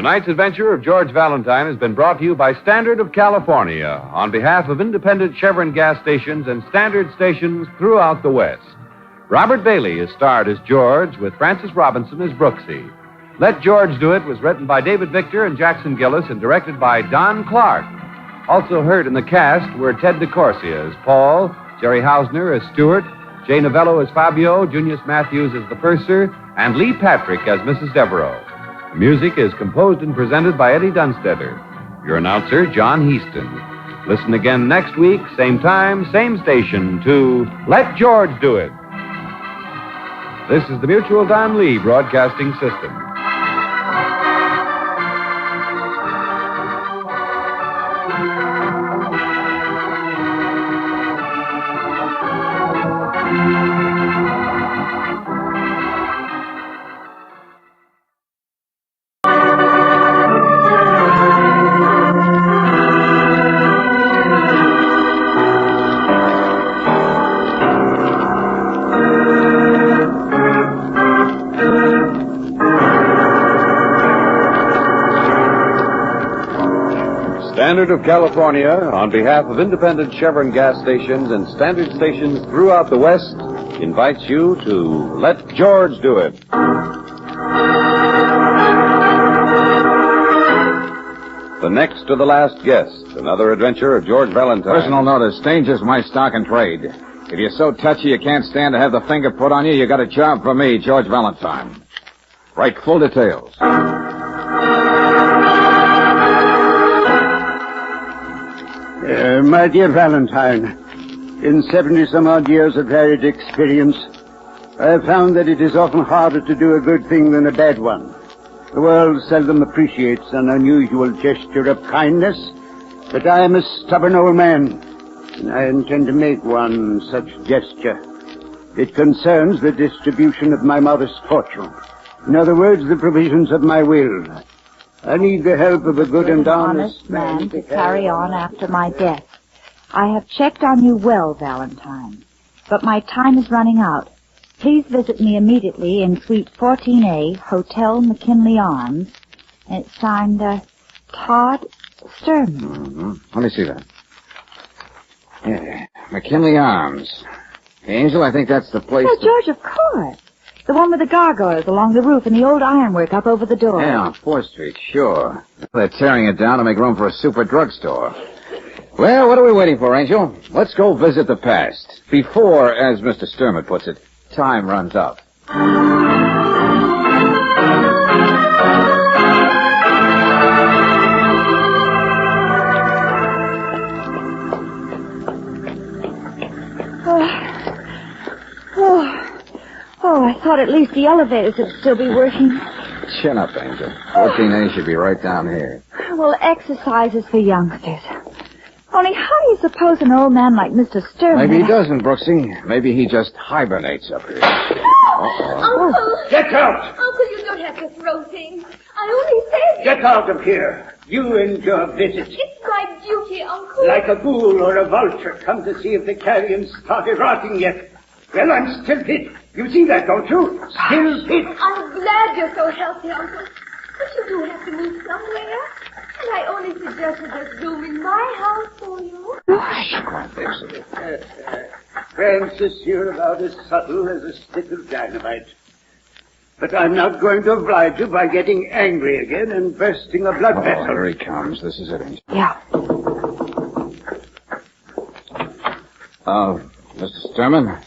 E: tonight's adventure of George Valentine has been brought to you by Standard of California on behalf of independent Chevron gas stations and Standard stations throughout the West. Robert Bailey is starred as George with Francis Robinson as Brooksy. Let George Do It was written by David Victor and Jackson Gillis and directed by Don Clark. Also heard in the cast were Ted DeCorsia as Paul, Jerry Hausner as Stuart, Jay Novello as Fabio, Junius Matthews as the purser, and Lee Patrick as Mrs. Devereaux. The music is composed and presented by Eddie Dunstetter. Your announcer, John Heaston. Listen again next week, same time, same station, to Let George Do It. This is the Mutual Don Lee Broadcasting System. Standard of California, on behalf of independent Chevron gas stations and Standard stations throughout the West, invites you to Let George Do It. The next to the last guest, another adventure of George Valentine.
B: Personal notice, danger's my stock and trade. If you're so touchy you can't stand to have the finger put on you, you got a job for me, George Valentine. Write full details.
L: My dear Valentine, in 70-some-odd years of varied experience, I have found that it is often harder to do a good thing than a bad one. The world seldom appreciates an unusual gesture of kindness, but I am a stubborn old man, and I intend to make one such gesture. It concerns the distribution of my mother's fortune. In other words, the provisions of my will. I need the help of a good and honest
D: man to carry on after my death. I have checked on you well, Valentine, but my time is running out. Please visit me immediately in Suite 14A, Hotel McKinley Arms. And it's signed, Todd Sturman.
B: Mm-hmm. Let me see that. Yeah, McKinley Arms. Angel, I think that's the place.
D: Oh, George, of course. The one with the gargoyles along the roof and the old ironwork up over the door.
B: Yeah, on 4th Street, sure. They're tearing it down to make room for a super drugstore. Well, what are we waiting for, Angel? Let's go visit the past. Before, as Mr. Sturman puts it, time runs out.
D: Oh, I thought at least the elevators would still be working.
B: Chin up, Angel. 14A should be right down here.
D: Well, exercise is for youngsters. Only how do you suppose an old man like Mr. Sturman...
B: Maybe he doesn't, Brooksy. Maybe he just hibernates up here.
O: Uncle!
L: Get out!
O: Uncle, you don't have to throw things. I only said...
L: Get out of here! You and your visit.
O: It's my duty, Uncle.
L: Like a ghoul or a vulture, come to see if the carrion started rotting yet. Well, I'm still fit. You see that, don't you? Still fit.
O: I'm glad you're so healthy, Uncle. But you do have to move somewhere. And I only suggested there's room in my house for you.
L: Francis, you're about as subtle as a stick of dynamite. But I'm not going to oblige you by getting angry again and bursting a blood vessel.
B: Oh, here he comes. This is it, Angel.
D: Yeah.
B: Mr. Sturman?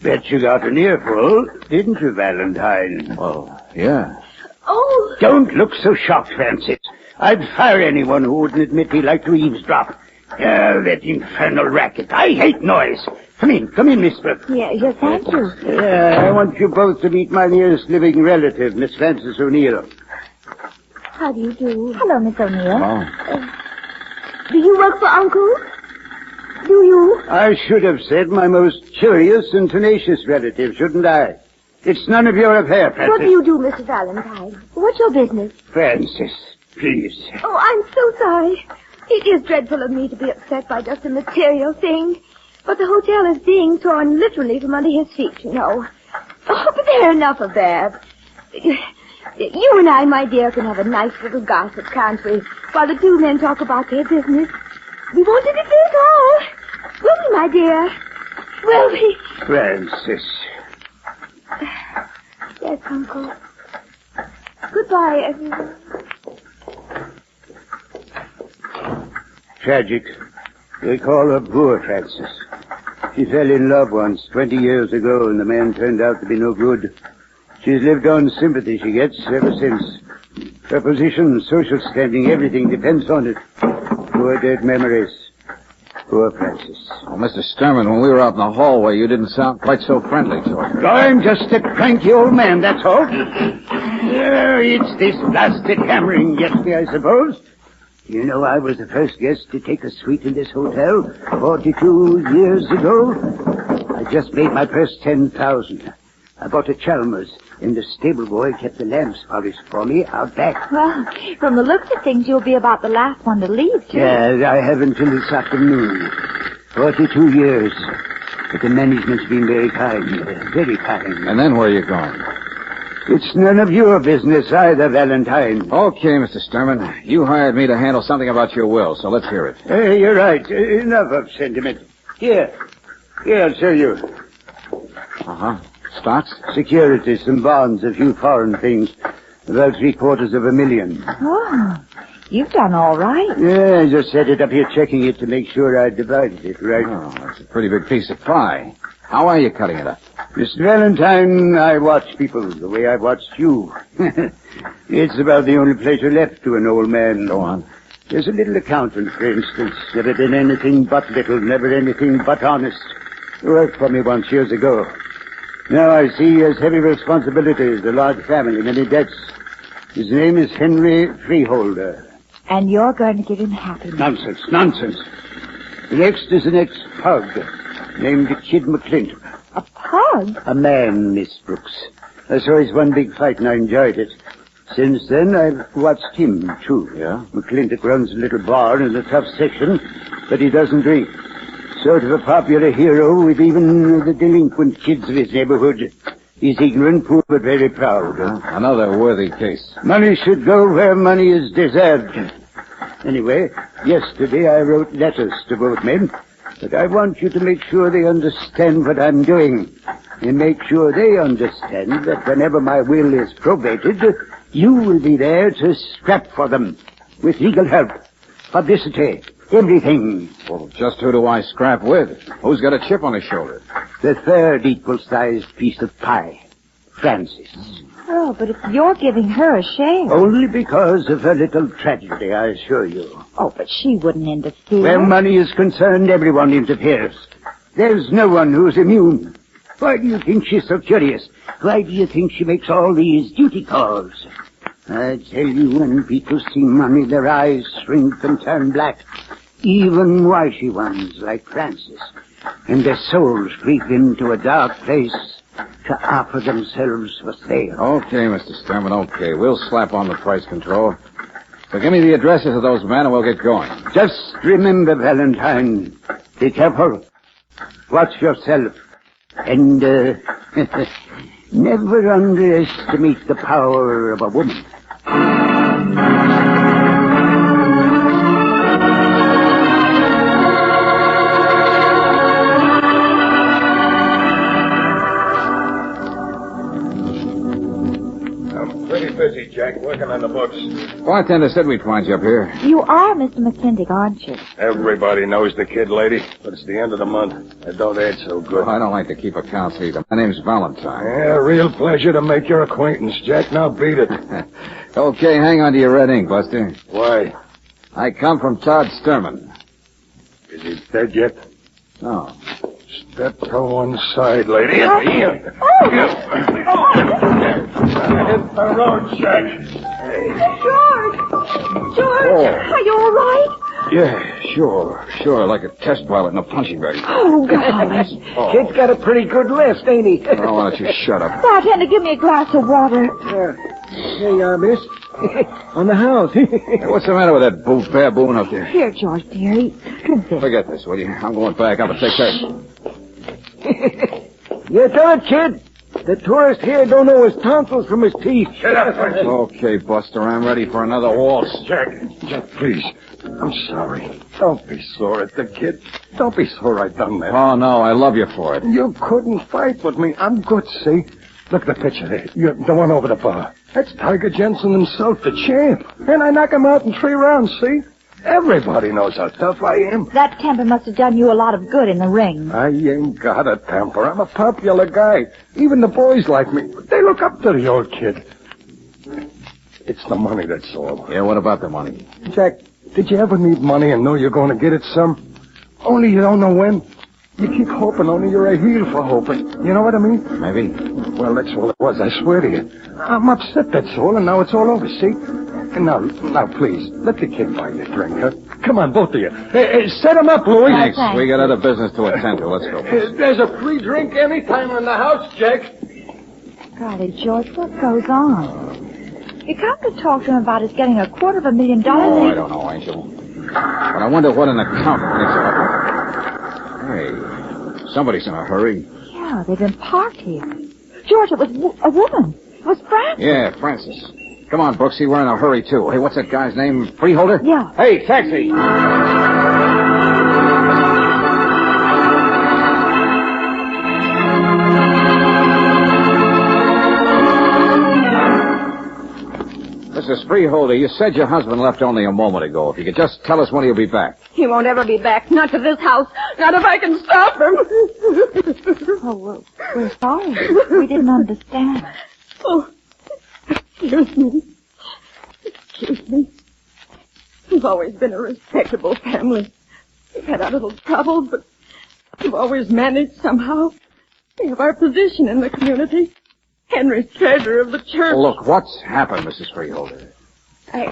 L: Bet you got an earful, didn't you, Valentine?
B: Well, yeah.
O: Oh!
L: Don't look so shocked, Francis. I'd fire anyone who wouldn't admit he liked to eavesdrop. That infernal racket. I hate noise. Come in, Miss Brooks.
O: Yes, thank you.
L: I want you both to meet my nearest living relative, Miss Frances O'Neill.
O: How do you do?
T: Hello, Miss O'Neill.
B: Oh.
O: Do you work for Uncle? Do you?
L: I should have said my most curious and tenacious relative, shouldn't I? It's none of your affair, Francis.
O: What do you do, Mr. Valentine? What's your business?
L: Francis, please.
O: Oh, I'm so sorry. It is dreadful of me to be upset by just a material thing. But the hotel is being torn literally from under his feet, you know. Oh, but there, enough of that. You and I, my dear, can have a nice little gossip, can't we? While the two men talk about their business. We won't interfere at all. Will we, my dear? Will we?
L: Francis.
O: Yes, Uncle. Goodbye, everyone.
L: Tragic. They call her poor Francis. She fell in love once, 20 years ago, and the man turned out to be no good. She's lived on sympathy she gets ever since. Her position, social standing, everything depends on it. Poor dead memories. Poor Francis.
B: Well, Mr. Sturman, when we were out in the hallway, you didn't sound quite so friendly to her.
L: I'm just a cranky old man, that's all. It's this blasted hammering gets me, I suppose. You know, I was the first guest to take a suite in this hotel 42 years ago. I just made my first 10,000. I bought a Chalmers, and the stable boy kept the lamps polished for me out back.
T: Well, from the looks of things, you'll be about the last one to leave, too.
L: Yeah, I have until this afternoon. 42 years. But the management's been very kind, very kind.
B: And then where are you going?
L: It's none of your business either, Valentine.
B: Okay, Mr. Sturman. You hired me to handle something about your will, so let's hear it.
L: You're right. Enough of sentiment. Here, I'll show you.
B: Uh-huh. Stocks?
L: Securities, some bonds, a few foreign things. About $750,000.
T: Oh, you've done all right.
L: Yeah, I just set it up here checking it to make sure I divided it right.
B: Oh, that's a pretty big piece of pie. How are you cutting it up?
L: Mr. Valentine, I watch people the way I've watched you. It's about the only pleasure left to an old man.
B: Go on.
L: There's a little accountant, for instance. Never been anything but little, never anything but honest. Worked for me once years ago. Now I see he has heavy responsibilities, a large family, many debts. His name is Henry Freeholder.
T: And you're going to give him happiness.
L: Nonsense. The next is an ex-pug named Kid McClintock.
T: A pug?
L: A man, Miss Brooks. I saw his one big fight and I enjoyed it. Since then, I've watched him, too.
B: Yeah?
L: McClintock runs a little bar in the tough section, but he doesn't drink. Sort of a popular hero with even the delinquent kids of his neighborhood. He's ignorant, poor, but very proud.
B: Another worthy case.
L: Money should go where money is deserved. Anyway, yesterday I wrote letters to both men, but I want you to make sure they understand what I'm doing. And make sure they understand that whenever my will is probated, you will be there to scrap for them. With legal help, publicity, everything.
B: Well, just who do I scrap with? Who's got a chip on his shoulder?
L: The third equal-sized piece of pie. Francis.
T: Oh, but if you're giving her a share.
L: Only because of her little tragedy, I assure you.
T: Oh, but she wouldn't interfere.
L: Where money is concerned, everyone interferes. There's no one who's immune. Why do you think she's so curious? Why do you think she makes all these duty calls? I tell you, when people see money, their eyes shrink and turn black. Even wishy ones like Francis. And their souls creep into a dark place to offer themselves for sale.
B: Okay, Mr. Sturman, okay. We'll slap on the price control. So give me the addresses of those men and we'll get going.
L: Just remember, Valentine, be careful. Watch yourself. And, never underestimate the power of a woman.
Q: I'm pretty busy, Jack, working on the books.
B: Bartender said we'd find you up here.
D: You are Mr. McClintock, aren't you?
K: Everybody knows the kid, lady, but it's the end of the month. It don't add so good.
B: Well, I don't like to keep accounts either. My name's Valentine.
K: Yeah, real pleasure to make your acquaintance, Jack. Now beat it.
B: Okay, hang on to your red ink, Buster.
K: Why?
B: I come from Todd Sturman.
K: Is he dead yet?
B: No.
K: Step to one side, lady. Hit the road, Jack.
O: George! George,
B: Oh.
O: are you all right?
B: Yeah, sure, like a test pilot in a punching bag.
O: Oh, gosh.
Q: Kid's got a pretty good list, ain't he?
B: Oh, why don't you shut up?
D: Bartender, give me a glass of water.
Q: Here you are, miss. On the house.
B: Hey, what's the matter with that baboon up there?
D: Here, George, dearie. Drink this.
B: Forget this, will you? I'm going back up and take care.
Q: You done it, kid. The tourist here don't know his tonsils from his teeth.
K: Shut up, French.
B: Okay, Buster, I'm ready for another waltz.
K: Jack, please. I'm sorry. Don't be sore at the kid. Don't be sore I done that.
B: Oh, no, I love you for it.
K: You couldn't fight with me. I'm good, see? Look at the picture there. The one over the bar. That's Tiger Jensen himself, the champ. And I knock him out in 3 rounds, see? Everybody knows how tough I am.
D: That temper must have done you a lot of good in the ring.
K: I ain't got a temper. I'm a popular guy. Even the boys like me. They look up to the old kid. It's the money, that's all.
B: Yeah, what about the money?
K: Jack, did you ever need money and know you're going to get it some? Only you don't know when. You keep hoping, only you're a heel for hoping. You know what I mean?
B: Maybe.
K: Well, that's all it was, I swear to you. I'm upset, that's all, and now it's all over, see? And now, please, let the kid buy you a drink, huh? Come on, both of you. Hey, set him up, Louis.
B: Thanks. We got other business to attend to. Let's go.
K: There's a free drink anytime in the house, Jack.
D: Golly, George, what goes on? You come to talk to him about his getting $250,000.
B: Oh, I don't know, Angel. But I wonder what an accountant thinks of it. Hey, somebody's in a hurry.
D: Yeah, they've been parked here. George, it was a woman. It was Frances.
B: Yeah, Francis. Come on, Brooksy, we're in a hurry, too. Hey, what's that guy's name? Freeholder?
D: Yeah.
B: Hey, taxi! Mrs. Freeholder, you said your husband left only a moment ago. If you could just tell us when he'll be back.
G: He won't ever be back. Not to this house. Not if I can stop him.
D: Oh, well, we're sorry. We didn't understand.
G: Oh, excuse me. Excuse me. We've always been a respectable family. We've had our little troubles, but we've always managed somehow. We have our position in the community. Henry's treasurer of the church.
B: Look, what's happened, Mrs. Freeholder?
G: I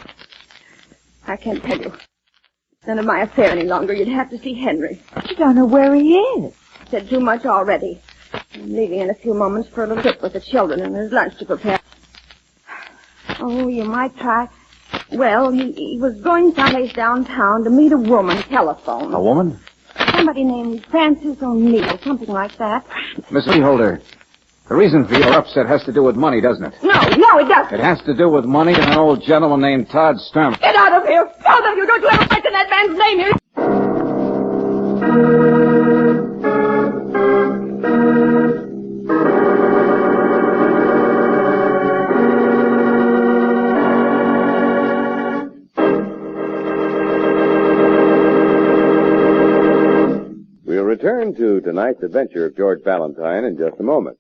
G: can't tell you. It's none of my affair any longer. You'd have to see Henry.
D: You don't know where he is.
G: Said too much already. I'm leaving in a few moments for a little trip with the children, and there's lunch to prepare. Oh, you might try. Well, he was going someplace downtown to meet a woman, telephone.
B: A woman?
G: Somebody named Frances O'Neill, something like that.
B: Miss Freeholder, the reason for your upset has to do with money, doesn't it?
G: No, it doesn't.
B: It has to do with money and an old gentleman named Todd Sturm.
G: Get out of here! Both of you, don't you ever mention that man's name here!
E: We'll return to tonight's adventure of George Valentine in just a moment.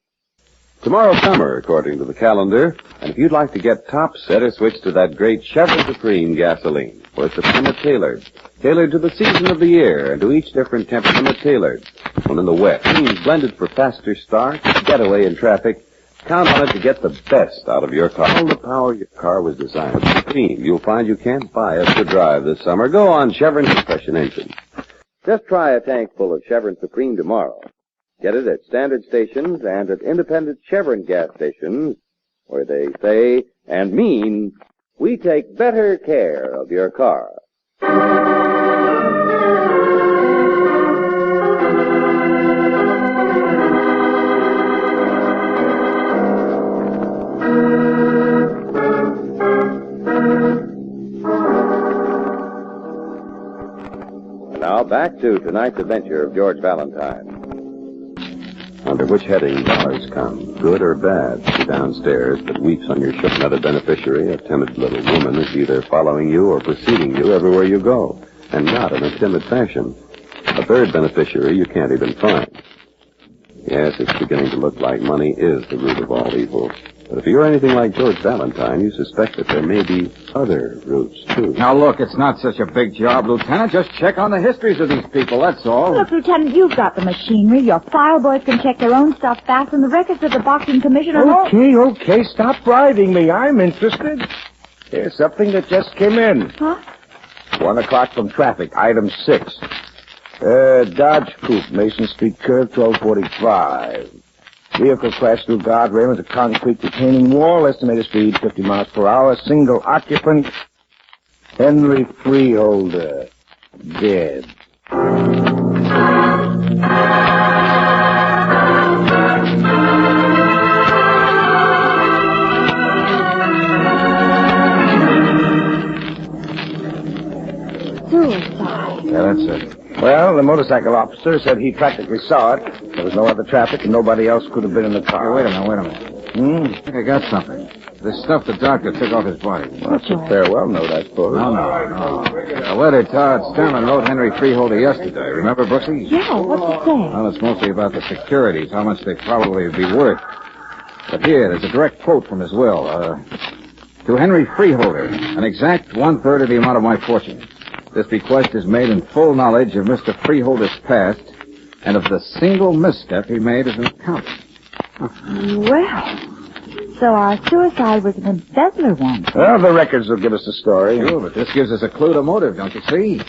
E: Tomorrow's summer, according to the calendar, and if you'd like to get top set or switch to that great Chevron Supreme gasoline, for it's tailored to the season of the year and to each different temperament tailored. When in the wet, means blended for faster start, getaway in traffic, count on it to get the best out of your car. All the power your car was designed with Supreme. You'll find you can't buy us to drive this summer. Go on Chevron compression engine. Just try a tank full of Chevron Supreme tomorrow. Get it at standard stations and at independent Chevron gas stations, where they say and mean, we take better care of your car. Now back to tonight's adventure of George Valentine. Under which heading dollars come, good or bad? The downstairs that weeps on your shook-nutted beneficiary, a timid little woman, is either following you or preceding you everywhere you go, and not in a timid fashion. A third beneficiary you can't even find. Yes, it's beginning to look like money is the root of all evil. But if you're anything like George Valentine, you suspect that there may be other roots, too.
B: Now, look, it's not such a big job, Lieutenant. Just check on the histories of these people, that's all.
D: Look, Lieutenant, you've got the machinery. Your file boys can check their own stuff fast, and the records of the boxing commission are all...
Q: Okay, stop bribing me. I'm interested. Here's something that just came in.
D: Huh?
Q: 1 o'clock from traffic, item 6. Dodge Coupe, Mason Street curve, 1245. Vehicle crashed through guardrail into concrete retaining wall. Estimated speed 50 miles per hour. Single occupant, Henry Freeholder, dead.
D: Suicide.
B: Yeah, that's it.
Q: Well, the motorcycle officer said he practically saw it. There was no other traffic, and nobody else could have been in the car.
B: Hey, wait a minute. I think I got something. The stuff the doctor took off his body.
Q: Well, that's a farewell note, I suppose.
B: No. The letter Todd Sturman wrote Henry Freeholder yesterday. Remember, Brooksy?
D: Yeah, what's it say?
B: Well, it's mostly about the securities, how much they probably would be worth. But here, there's a direct quote from his will. To Henry Freeholder, an exact 1/3 of the amount of my fortune. This bequest is made in full knowledge of Mr. Freeholder's past and of the single misstep he made as an accountant.
D: Well, so our suicide was an embezzler one.
Q: Well, the records will give us the story.
B: Sure, but this gives us a clue to motive, don't you see?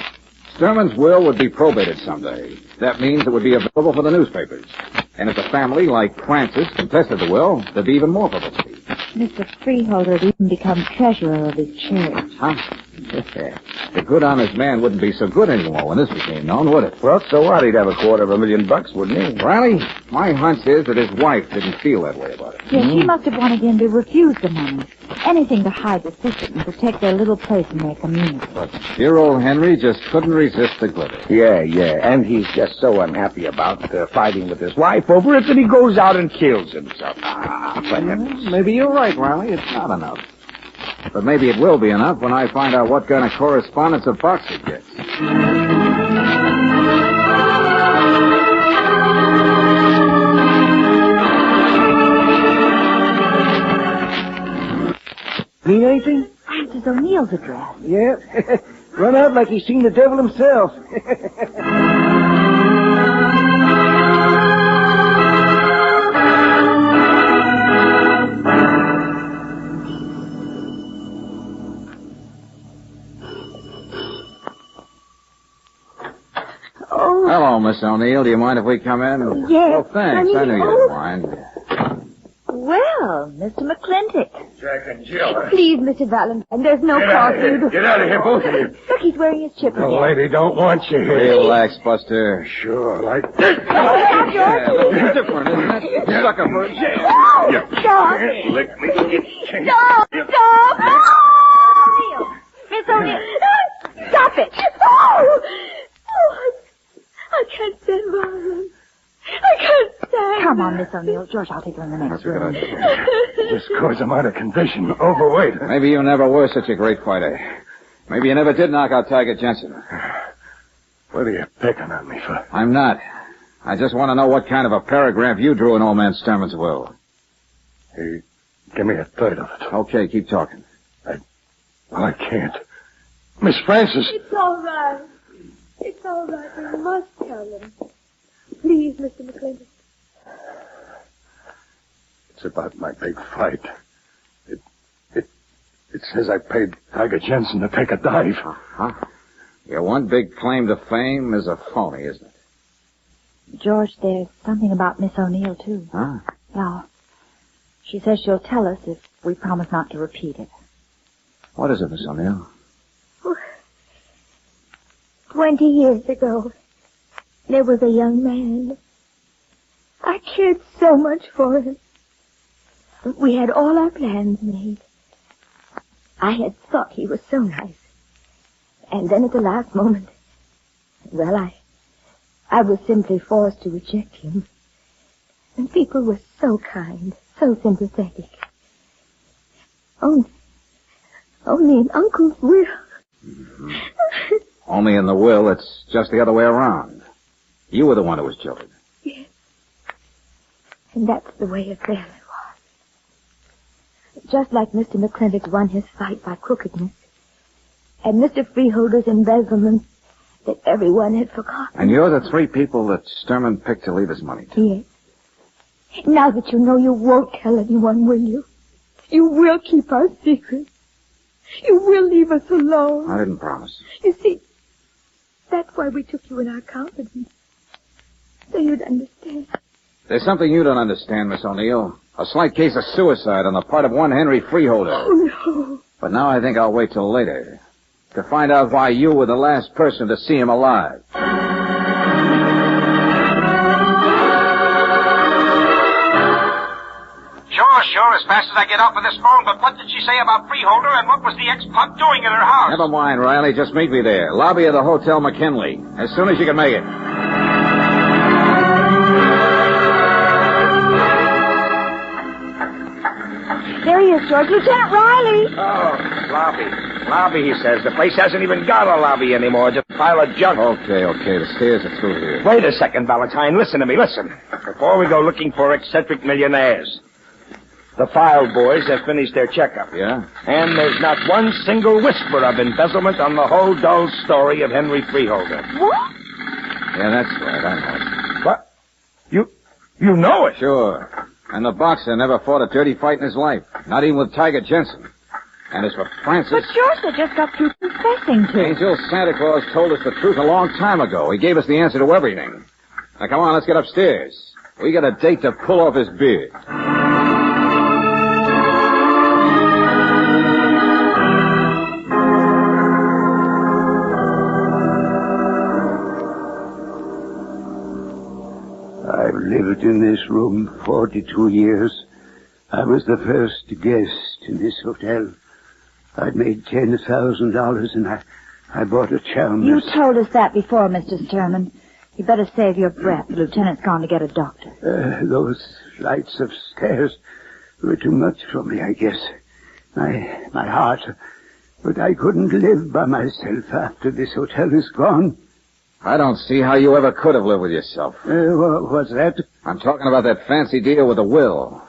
B: Sturman's will would be probated someday. That means it would be available for the newspapers. And if the family, like Francis, contested the will, there'd be even more publicity.
D: Mr. Freeholder would even become treasurer of his church.
B: Huh? The good, honest man wouldn't be so good anymore when this became known, would it?
Q: Well, so what? He'd have $250,000, wouldn't he?
B: Riley, my hunch is that his wife didn't feel that way about it.
D: Yes, she must have wanted him to refuse the money. Anything to hide the secret and protect their little place in their community.
B: But dear old Henry just couldn't resist the glitter.
Q: Yeah. And he's just so unhappy about fighting with his wife over it that he goes out and kills himself.
B: Maybe you're right, Riley. It's not enough. But maybe it will be enough when I find out what kind of correspondence a boxer gets.
Q: Mean anything?
D: Francis O'Neill's address.
Q: Yeah. Run out like he's seen the devil himself.
B: Hello, Miss O'Neill. Do you mind if we come in?
O: Yes.
B: Oh, thanks. I knew you'd mind.
O: Well, Mr. McClintock.
K: Jack and Jill.
O: Please, Mr. Valentine, there's no
K: Get out
O: cause
K: of here.
O: to...
K: Get out of here, both of you.
O: Look, he's wearing his chip
K: The
O: again.
K: lady don't want you here.
B: Relax, Buster.
K: Sure, like this.
O: Stop, George.
B: Yeah, that's different, isn't it?
K: Yeah.
B: Sucker for a jail.
O: Stop.
K: Lick me.
O: Stop! Stop! O'Neill! Miss O'Neill! Stop it! Oh! I can't stand violence. I can't stand
D: Come on, Miss O'Neill. George, I'll take her in the next room.
K: Just cause I'm out of condition, overweight.
B: Maybe you never were such a great fighter. Maybe you never did knock out Tiger Jensen.
K: What are you picking on me for?
B: I'm not. I just want to know what kind of a paragraph you drew in old man Sturman's will.
K: Hey, give me 1/3 of it.
B: Okay, keep talking.
K: I can't. Miss Francis.
O: It's all right. It's all right. We must tell him. Please, Mr. McClintock.
K: It's about my big fight. It says I paid Tiger Jensen to take a dive.
B: Huh? Your one big claim to fame is a phony, isn't it?
D: George, there's something about Miss O'Neill, too.
B: Huh?
D: Yeah. She says she'll tell us if we promise not to repeat it.
B: What is it, Miss O'Neill?
O: 20 years ago, there was a young man. I cared so much for him. We had all our plans made. I had thought he was so nice. And then at the last moment, well, I was simply forced to reject him. And people were so kind, so sympathetic. Only in Uncle's will.
B: Only in the will, it's just the other way around. You were the one who was jilted.
O: Yes. And that's the way it really was. Just like Mr. McClintock won his fight by crookedness. And Mr. Freeholder's embezzlement that everyone had forgotten.
B: And you're the three people that Sturman picked to leave his money to.
O: Yes. Now that you know, you won't tell anyone, will you? You will keep our secret. You will leave us alone.
B: I didn't promise.
O: You see, that's why we took you in our confidence. So you'd understand.
B: There's something you don't understand, Miss O'Neill. A slight case of suicide on the part of one Henry Freeholder.
O: Oh, no.
B: But now I think I'll wait till later to find out why you were the last person to see him alive.
S: Sure, as fast as I get off of this phone, but what did she say about Freeholder and what was the ex-punk doing at her house?
B: Never mind, Riley. Just meet me there. Lobby of the Hotel McKinley. As soon as you can make it.
O: There he is, George. Lieutenant Riley.
R: Oh, lobby, he says. The place hasn't even got a lobby anymore. Just a pile of junk.
B: Okay. The stairs are through here.
R: Wait a second, Valentine. Listen to me, listen. Before we go looking for eccentric millionaires, the file boys have finished their checkup.
B: Yeah?
R: And there's not one single whisper of embezzlement on the whole dull story of Henry Freeholder.
O: What?
B: Yeah, that's right. I know it.
R: What? You know it?
B: Sure. And the boxer never fought a dirty fight in his life. Not even with Tiger Jensen. And as for Francis...
D: But George had just got through confessing to it.
B: Angel, Santa Claus told us the truth a long time ago. He gave us the answer to everything. Now, come on, let's get upstairs. We got a date to pull off his beard.
L: I've lived in this room 42 years. I was the first guest in this hotel. I'd made $10,000 and I bought a Chalmers.
D: You told us that before, Mr. Sturman. You better save your breath. The lieutenant's gone to get a doctor.
L: Those flights of stairs were too much for me, I guess. My heart. But I couldn't live by myself after this hotel is gone.
B: I don't see how you ever could have lived with yourself.
L: What's that?
B: I'm talking about that fancy deal with the will.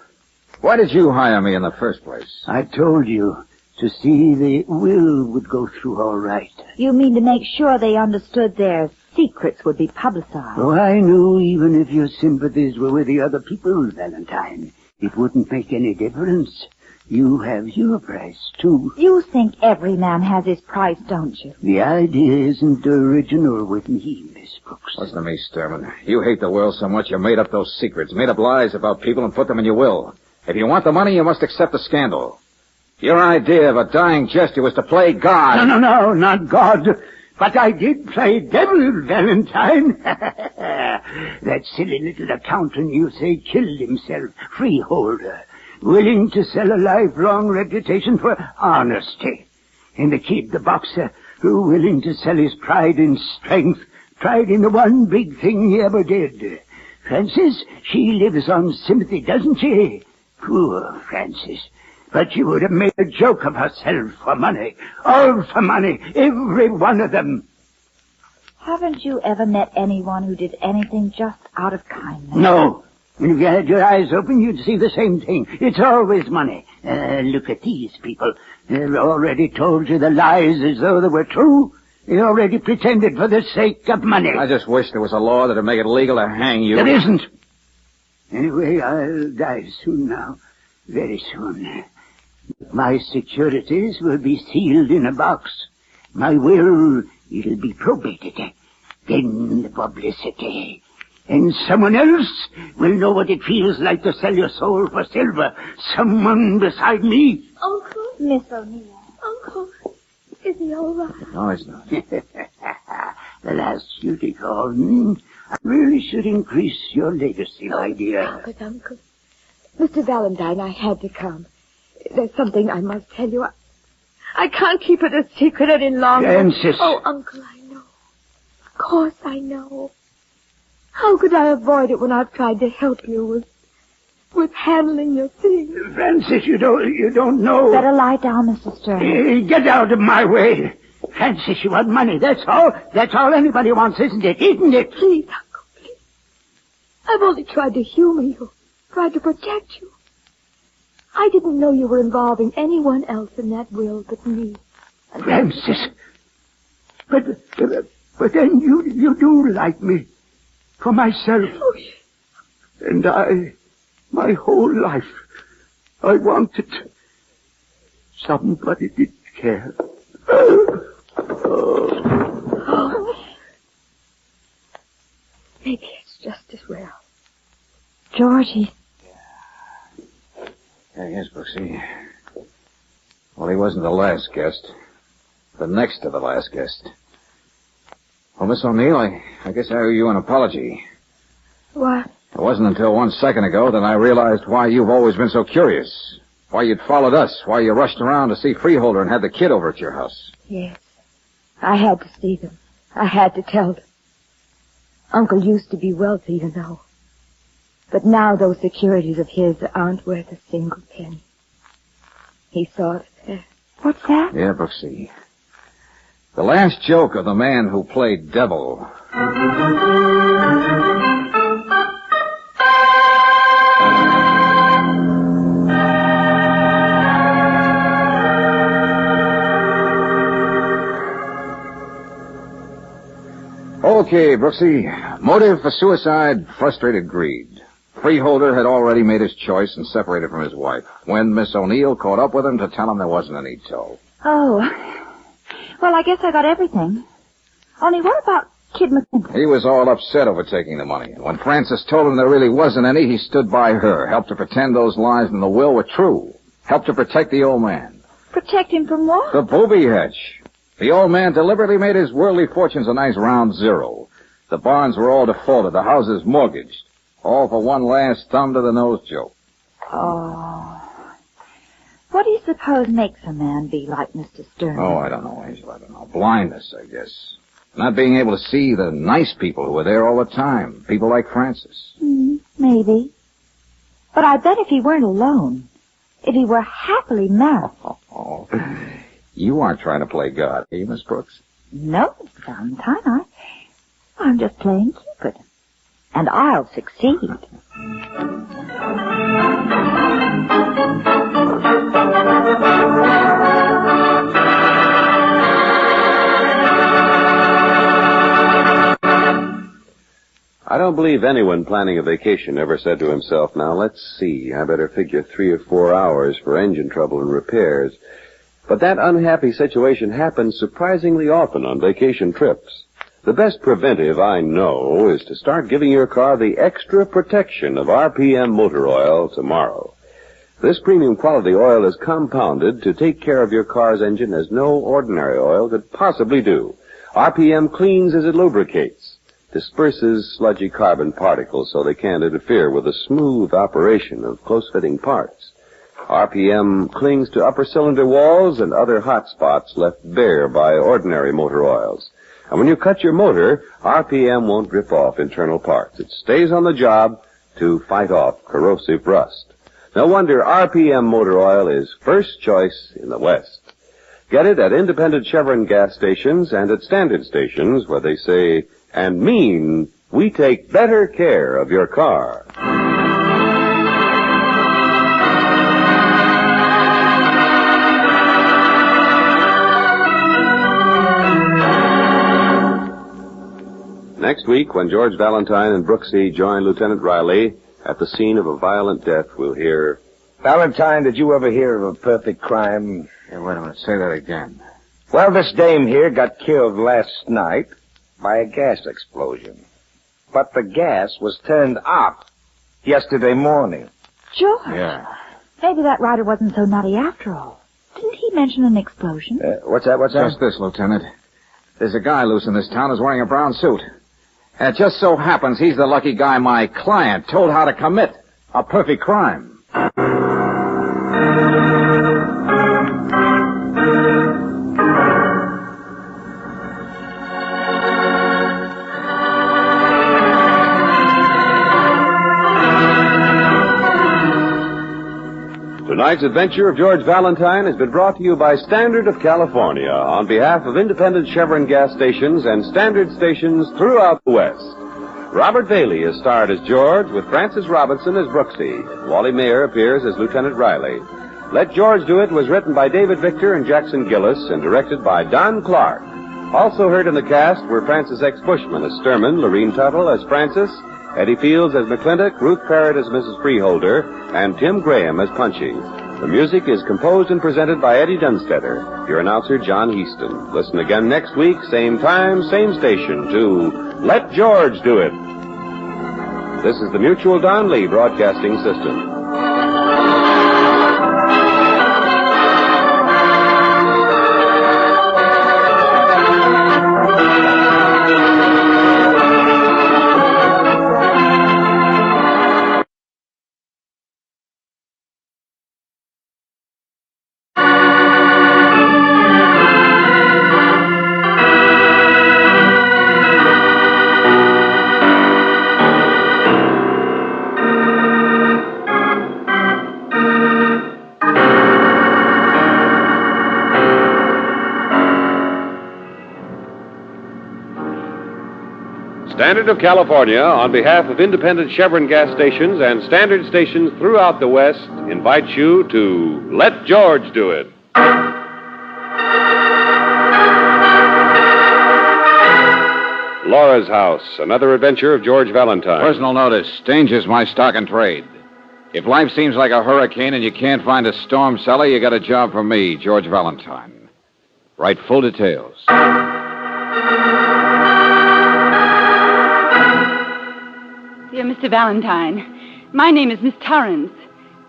B: Why did you hire me in the first place?
L: I told you to see the will would go through all right.
D: You mean to make sure they understood their secrets would be publicized?
L: Oh, I knew even if your sympathies were with the other people, Valentine, it wouldn't make any difference. You have your price, too.
D: You think every man has his price, don't you?
L: The idea isn't original with me, Miss Brooks.
B: Listen to me, Sturman. You hate the world so much you made up those secrets, made up lies about people and put them in your will. If you want the money, you must accept the scandal. Your idea of a dying gesture was to play God.
L: No, not God. But I did play devil, Valentine. That silly little accountant you say killed himself, Freeholder, willing to sell a lifelong reputation for honesty. And the kid, the boxer, who willing to sell his pride and strength, pride in the one big thing he ever did. Francis, she lives on sympathy, doesn't she? Poor Francis. But she would have made a joke of herself for money. All for money. Every one of them.
D: Haven't you ever met anyone who did anything just out of kindness?
L: No. If you had your eyes open, you'd see the same thing. It's always money. Look at these people. They've already told you the lies as though they were true. They already pretended for the sake of money.
B: I just wish there was a law that'd make it legal to hang you.
L: There isn't. Anyway, I'll die soon now. Very soon. My securities will be sealed in a box. My will, it'll be probated. Then the publicity. And someone else will know what it feels like to sell your soul for silver. Someone beside me.
O: Uncle?
D: Miss O'Neill.
O: Uncle, is he all right?
B: No, he's not.
L: The last duty call. I really should increase your legacy, my dear.
O: But, Uncle, Mr. Valentine, I had to come. There's something I must tell you. I can't keep it a secret any longer.
L: Francis.
O: Oh, Uncle, I know. Of course I know. How could I avoid it when I've tried to help you with with handling your things.
J: Francis, you don't know.
T: Better lie down, Mr. Stern.
J: Get out of my way. Francis, you want money, that's all. That's all anybody wants, isn't it? Isn't it?
O: Please, Uncle, please. I've only tried to humor you, tried to protect you. I didn't know you were involving anyone else in that will but me.
J: Francis, but then you do like me. For myself.
O: Oh, yes.
J: And my whole life, I wanted somebody did care.
O: Oh. Maybe it's just as well.
T: Georgie.
B: Yeah, yes, Brooksy. Well, he wasn't the last guest. The next to the last guest. Well, Miss O'Neill, I guess I owe you an apology.
O: What?
B: It wasn't until 1 second ago that I realized why you've always been so curious. Why you'd followed us. Why you rushed around to see Freeholder and had the kid over at your house.
O: Yes. I had to see them. I had to tell them. Uncle used to be wealthy, you know. But now those securities of his aren't worth a single penny. He saw it there.
T: What's that?
B: Yeah, Brooksy. The last joke of the man who played devil. Okay, Brooksy. Motive for suicide, frustrated greed. Freeholder had already made his choice and separated from his wife when Miss O'Neill caught up with him to tell him there wasn't any tow.
T: Oh. Well, I guess I got everything. Only what about Kid McKinley?
B: He was all upset over taking the money. And when Francis told him there really wasn't any, he stood by her, helped to pretend those lies in the will were true, helped to protect the old man.
T: Protect him from what?
B: The booby hatch. The old man deliberately made his worldly fortunes a nice round zero. The barns were all defaulted, the houses mortgaged. All for one last thumb-to-the-nose joke.
T: Oh. What do you suppose makes a man be like Mr. Stern?
B: Oh, I don't know, Angel, I don't know. Blindness, I guess. Not being able to see the nice people who are there all the time. People like Francis.
T: Maybe. But I bet if he weren't alone, if he were happily married...
B: Oh, you aren't trying to play God, are you, Miss Brooks?
T: No, Mr. Valentine, I'm just playing Cupid. And I'll succeed.
E: I don't believe anyone planning a vacation ever said to himself, now let's see, I better figure 3 or 4 hours for engine trouble and repairs. But that unhappy situation happens surprisingly often on vacation trips. The best preventive I know is to start giving your car the extra protection of RPM motor oil tomorrow. This premium quality oil is compounded to take care of your car's engine as no ordinary oil could possibly do. RPM cleans as it lubricates, disperses sludgy carbon particles so they can't interfere with the smooth operation of close-fitting parts. RPM clings to upper cylinder walls and other hot spots left bare by ordinary motor oils. And when you cut your motor, RPM won't rip off internal parts. It stays on the job to fight off corrosive rust. No wonder RPM motor oil is first choice in the West. Get it at independent Chevron gas stations and at standard stations where they say and mean, we take better care of your car. Next week, when George Valentine and Brooksy join Lieutenant Riley at the scene of a violent death, we'll hear...
Q: Valentine, did you ever hear of a perfect crime?
B: Hey, wait a minute, say that again.
Q: Well, this dame here got killed last night by a gas explosion. But the gas was turned off yesterday morning.
T: George.
B: Yeah.
T: Maybe that rider wasn't so nutty after all. Didn't he mention an explosion?
Q: What's that?
B: Just this, Lieutenant. There's a guy loose in this town who's wearing a brown suit. And it just so happens he's the lucky guy my client told how to commit a perfect crime.
E: Tonight's adventure of George Valentine has been brought to you by Standard of California on behalf of independent Chevron gas stations and Standard stations throughout the West. Robert Bailey is starred as George with Francis Robinson as Brooksy. Wally Mayer appears as Lieutenant Riley. Let George Do It was written by David Victor and Jackson Gillis and directed by Don Clark. Also heard in the cast were Francis X. Bushman as Sturman, Lorene Tuttle as Francis, Eddie Fields as McClintock, Ruth Parrott as Mrs. Freeholder, and Tim Graham as Punchy. The music is composed and presented by Eddie Dunstetter. Your announcer, John Heaston. Listen again next week, same time, same station, to Let George Do It. This is the Mutual Don Lee Broadcasting System. Standard of California, on behalf of independent Chevron gas stations and Standard stations throughout the West, invites you to Let George Do It. Laura's House, another adventure of George Valentine.
B: Personal notice. Danger's my stock and trade. If life seems like a hurricane and you can't find a storm cellar, you got a job for me, George Valentine. Write full details.
M: Dear Mr. Valentine, my name is Miss Torrance.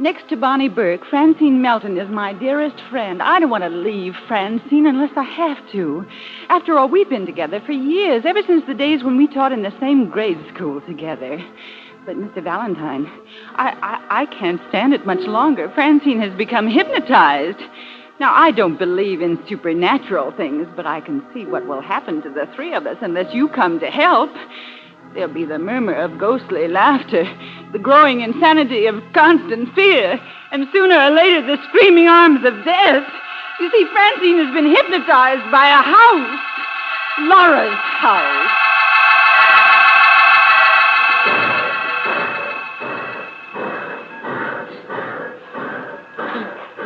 M: Next to Bonnie Burke, Francine Melton is my dearest friend. I don't want to leave Francine unless I have to. After all, we've been together for years, ever since the days when we taught in the same grade school together. But, Mr. Valentine, I can't stand it much longer. Francine has become hypnotized. Now, I don't believe in supernatural things, but I can see what will happen to the three of us unless you come to help. There'll be the murmur of ghostly laughter, the growing insanity of constant fear, and sooner or later the screaming arms of death. You see, Francine has been hypnotized by a house. Laura's house.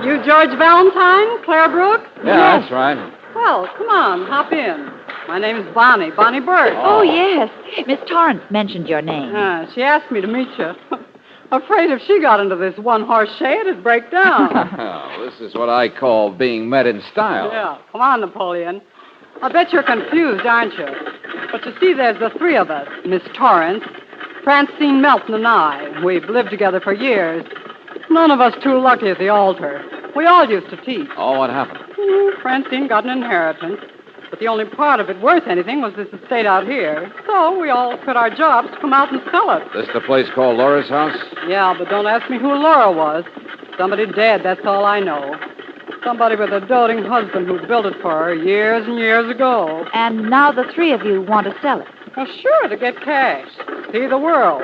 V: You George Valentine, Claire Brooks?
B: Yeah, that's right.
V: Well, come on, hop in. My name's Bonnie Burke.
D: Oh, yes. Miss Torrance mentioned your name.
V: She asked me to meet you. Afraid if she got into this one-horse shay, it'd break down.
B: Oh, this is what I call being met in style.
V: Yeah, come on, Napoleon. I bet you're confused, aren't you? But you see, there's the three of us. Miss Torrance, Francine Melton, and I. We've lived together for years. None of us too lucky at the altar. We all used to teach.
B: Oh, what happened?
V: Francine got an inheritance. But the only part of it worth anything was this estate out here. So we all quit our jobs to come out and sell it.
B: This the place called Laura's house?
V: Yeah, but don't ask me who Laura was. Somebody dead, that's all I know. Somebody with a doting husband who built it for her years and years ago.
D: And now the three of you want to sell it.
V: Well, sure, to get cash. See the world.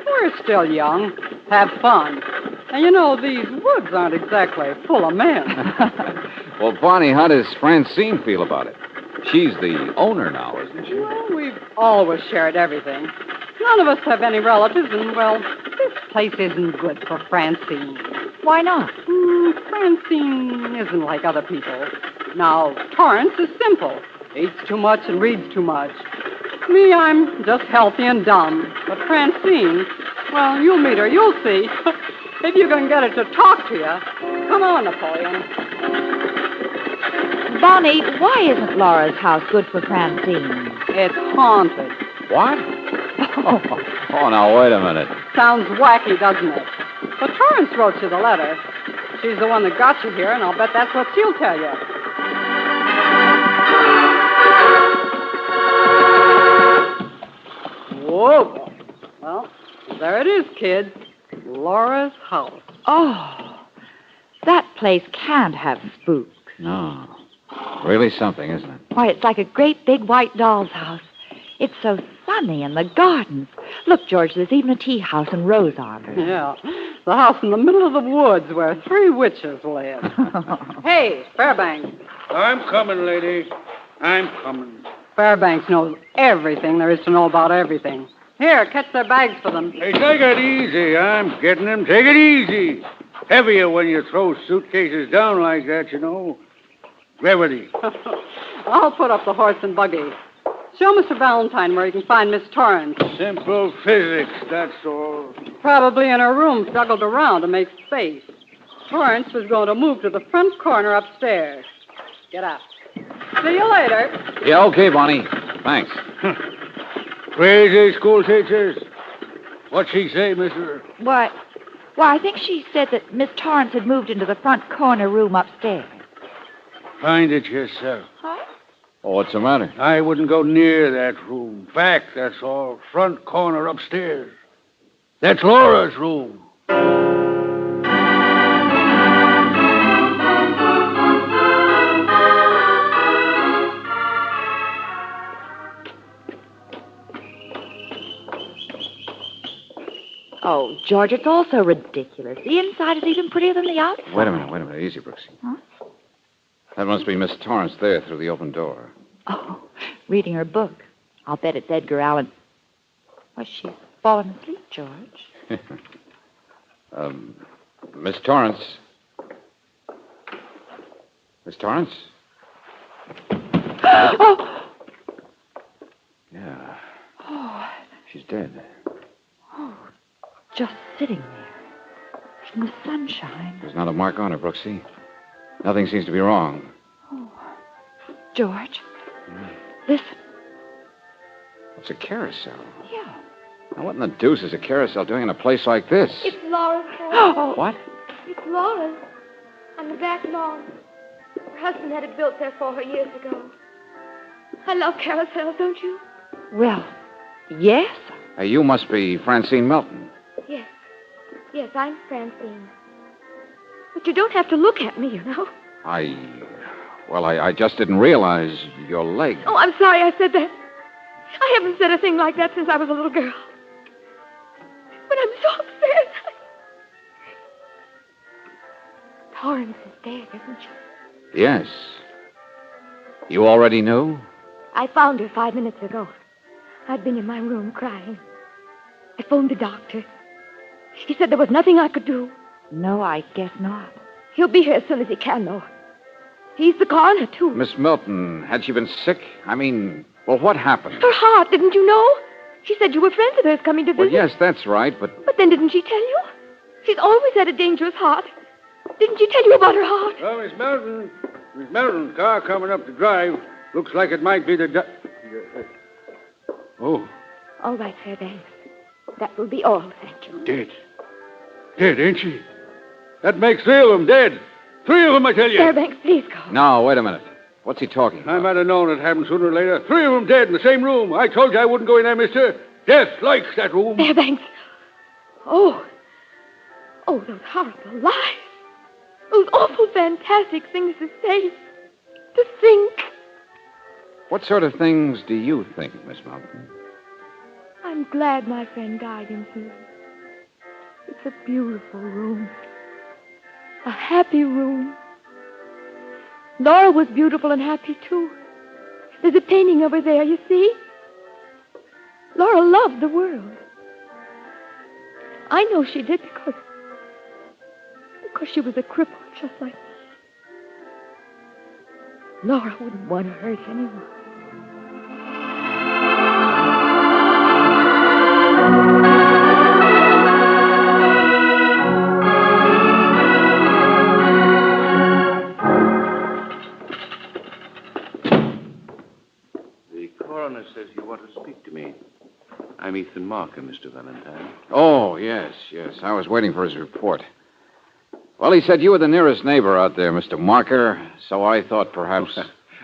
V: We're still young. Have fun. And you know, these woods aren't exactly full of men.
B: Well, Bonnie, how does Francine feel about it? She's the owner now, isn't she?
V: Well, we've always shared everything. None of us have any relatives, and, well, this place isn't good for Francine.
D: Why not?
V: Francine isn't like other people. Now, Torrance is simple. Eats too much and reads too much. Me, I'm just healthy and dumb. But Francine, well, you'll meet her. You'll see. If you can get her to talk to you. Come on, Napoleon.
D: Bonnie, why isn't Laura's house good for Francine?
V: It's haunted.
B: What? Oh, now, wait a minute.
V: Sounds wacky, doesn't it? But Torrance wrote you the letter. She's the one that got you here, and I'll bet that's what she'll tell you. Whoa. Well, there it is, kid. Laura's house.
D: Oh, that place can't have spooks.
B: No. Really something, isn't it?
D: Why, it's like a great big white doll's house. It's so sunny, and the gardens. Look, George, there's even a tea house and rose arbor.
V: Yeah. the house in the middle of the woods where 3 witches live. Hey, Fairbanks.
F: I'm coming, lady. I'm coming.
V: Fairbanks knows everything there is to know about everything. Here, catch their bags for them.
F: Hey, take it easy. I'm getting them. Take it easy. Heavier when you throw suitcases down like that, you know. Gravity.
V: I'll put up the horse and buggy. Show Mr. Valentine where he can find Miss Torrance.
F: Simple physics, that's all.
V: Probably in her room, struggled around to make space. Torrance was going to move to the front corner upstairs. Get up. See you later.
B: Yeah, okay, Bonnie. Thanks.
F: Crazy school teachers. What'd she say, mister?
D: Why, I think she said that Miss Torrance had moved into the front corner room upstairs.
F: Find it yourself.
D: Huh?
B: Oh, what's the matter?
F: I wouldn't go near that room. Back, that's all. Front corner upstairs. That's Laura's room.
T: Oh, George, it's all so ridiculous. The inside is even prettier than the outside.
B: Wait a minute. Easy, Brooksy.
T: Huh?
B: That must be Miss Torrance there through the open door.
T: Oh, reading her book. I'll bet it's Edgar Allan. Why, she's fallen asleep, George.
B: Miss Torrance. Miss Torrance?
T: Oh!
B: Yeah,
T: Oh,
B: she's dead.
T: just sitting there in the sunshine.
B: There's not a mark on her, Brooksy. Nothing seems to be wrong.
T: George, listen.
B: It's a carousel.
T: Yeah.
B: Now, what in the deuce is a carousel doing in a place like this?
O: It's Laura's home.
T: Oh.
B: What?
O: It's Laura's. On the back lawn. Her husband had it built there for her years ago. I love carousels, don't you?
T: Well, yes.
B: You must be Francine Melton.
O: Yes. Yes, I'm Francine. But you don't have to look at me, you know.
B: I just didn't realize your leg.
O: Oh, I'm sorry I said that. I haven't said a thing like that since I was a little girl. But I'm so upset. Torrance is dead, isn't she?
B: Yes. You already knew?
O: I found her 5 minutes ago. I'd been in my room crying. I phoned the doctor. He said there was nothing I could do.
T: No, I guess not.
O: He'll be here as soon as he can, though. He's the coroner, too.
B: Miss Melton, had she been sick? I mean, well, what happened?
O: Her heart, didn't you know? She said you were friends of hers coming to
B: Well,
O: visit.
B: yes, that's right, but...
O: But then didn't she tell you? She's always had a dangerous heart. Didn't she tell you about her heart?
F: Oh, Miss Melton, car coming up the drive. Looks like it might be the... Oh,
O: All right, Fairbanks. That will be all, thank you.
F: dead. Dead, ain't she? That makes 3 of them dead. 3 of them, I tell you.
O: Fairbanks, please go.
B: No, wait a minute. What's he talking about?
F: I might have known it happened sooner or later. 3 of them dead in the same room. I told you I wouldn't go in there, mister. Death likes that room.
O: Fairbanks. Oh, those horrible lies. Those awful, fantastic things to say. To think.
B: What sort of things do you think, Miss Melton?
O: I'm glad my friend died in here. It's a beautiful room. A happy room. Laura was beautiful and happy, too. There's a painting over there, you see? Laura loved the world. I know she did because she was a cripple, just like me. Laura wouldn't want to hurt anyone.
N: The coroner says you want to speak to me. I'm Ethan Marker, Mr. Valentine.
B: Oh, yes. I was waiting for his report. Well, he said you were the nearest neighbor out there, Mr. Marker, so I thought perhaps...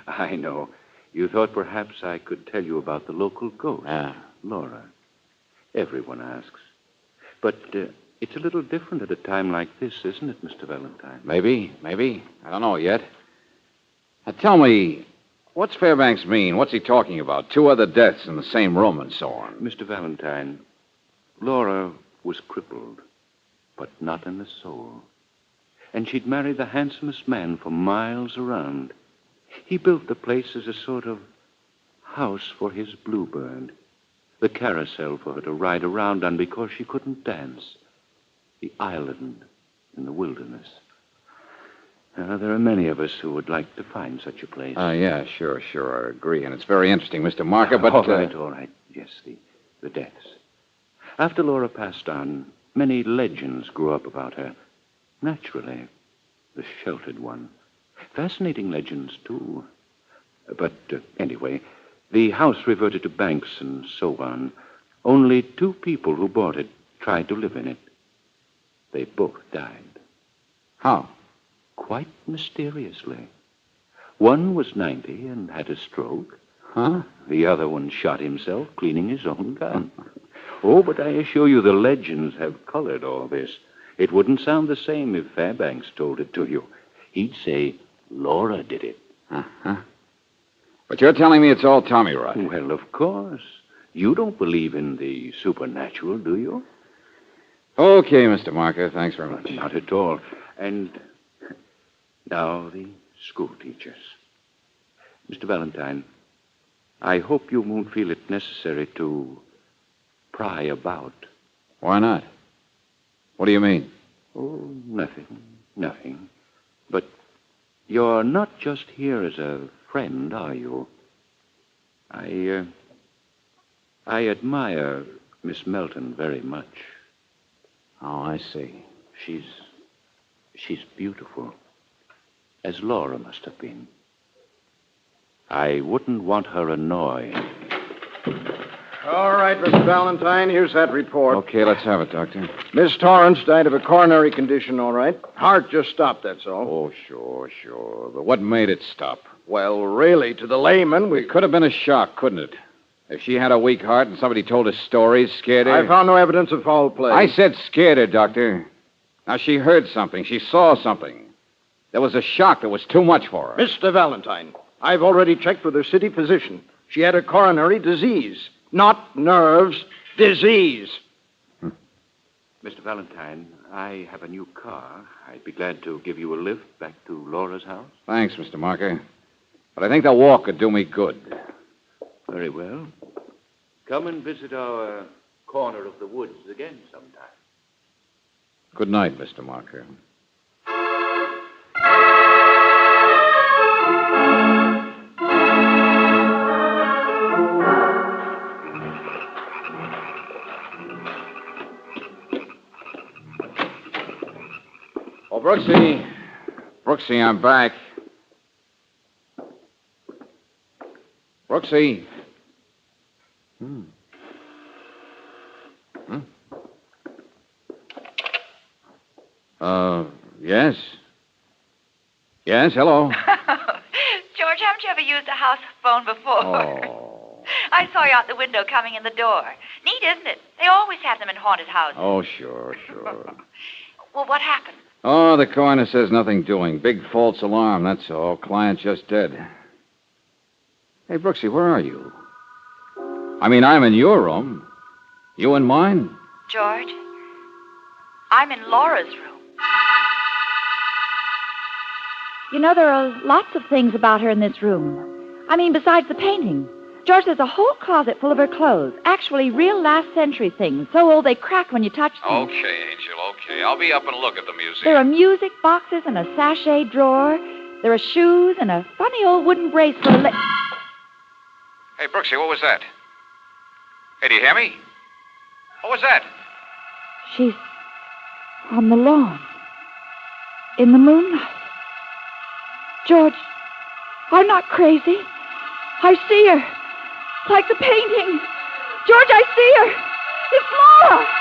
N: I know. You thought perhaps I could tell you about the local ghost. Laura. Everyone asks. But it's a little different at a time like this, isn't it, Mr. Valentine?
B: Maybe. I don't know yet. Now, tell me, what's Fairbanks mean? What's he talking about? 2 other deaths in the same room and so on.
N: Mr. Valentine, Laura was crippled. but not in the soul. And she'd marry the handsomest man for miles around. He built the place as a sort of house for his bluebird, the carousel for her to ride around on because she couldn't dance, the island in the wilderness. There are many of us who would like to find such a place.
B: Yeah, sure, I agree. And it's very interesting, Mr. Marker, but...
N: All right. Yes, the deaths. After Laura passed on, many legends grew up about her. Naturally, the sheltered one. Fascinating legends, too. But anyway, the house reverted to banks and so on. Only 2 people who bought it tried to live in it. They both died.
B: How?
N: Quite mysteriously. One was 90 and had a stroke.
B: Huh?
N: The other one shot himself cleaning his own gun. Oh, but I assure you the legends have colored all this. It wouldn't sound the same if Fairbanks told it to you. He'd say Laura did it.
B: Uh-huh. But you're telling me it's all Tommy rot.
N: Well, of course. You don't believe in the supernatural, do you?
B: Okay, Mr. Marker. Thanks very much.
N: Not at all. And now the school teachers. Mr. Valentine, I hope you won't feel it necessary to pry about.
B: Why not? What do you mean?
N: Oh, nothing. But you're not just here as a friend, are you? I admire Miss Melton very much.
B: Oh, I see.
N: She's beautiful, as Laura must have been. I wouldn't want her annoyed.
Q: All right, Mr. Valentine, here's that report.
B: Okay, let's have it, Doctor.
Q: Miss Torrance died of a coronary condition, all right. Heart just stopped, that's all.
B: Oh, sure. But what made it stop?
Q: Well, really, to the layman,
B: It could have been a shock, couldn't it? If she had a weak heart and somebody told her stories, scared her.
Q: I found no evidence of foul play.
B: I said scared her, Doctor. Now, she heard something. She saw something. There was a shock that was too much for her.
Q: Mr. Valentine, I've already checked with her city physician. She had a coronary disease. Not nerves, disease.
N: Mr. Valentine, I have a new car. I'd be glad to give you a lift back to Laura's house.
B: Thanks, Mr. Marker. But I think the walk could do me good.
N: Very well. Come and visit our corner of the woods again sometime.
B: Good night, Mr. Marker. Oh, Brooksy, I'm back. Brooksy. Yes? Yes, hello.
H: George, haven't you ever used a house phone before?
B: Oh.
H: I saw you out the window coming in the door. Neat, isn't it? They always have them in haunted houses.
B: Oh, sure.
H: Well, what happened?
B: Oh, the coroner says nothing doing. Big false alarm, that's all. Client just dead. Hey, Brooksy, where are you? I mean, I'm in your room. You in mine?
H: George, I'm in Laura's room.
D: You know, there are lots of things about her in this room. I mean, besides the painting. George, there's a whole closet full of her clothes. Actually, real last century things. So old they crack when you touch them.
B: Okay, Angel, okay. I'll be up and look at the museum.
D: There are music boxes and a sachet drawer. There are shoes and a funny old wooden brace for a
B: Hey, Brooksy, what was that? Hey, do you hear me? What was that?
D: She's on the lawn. In the moonlight. George, I'm not crazy. I see her. Like the painting. George, I see her. It's Laura.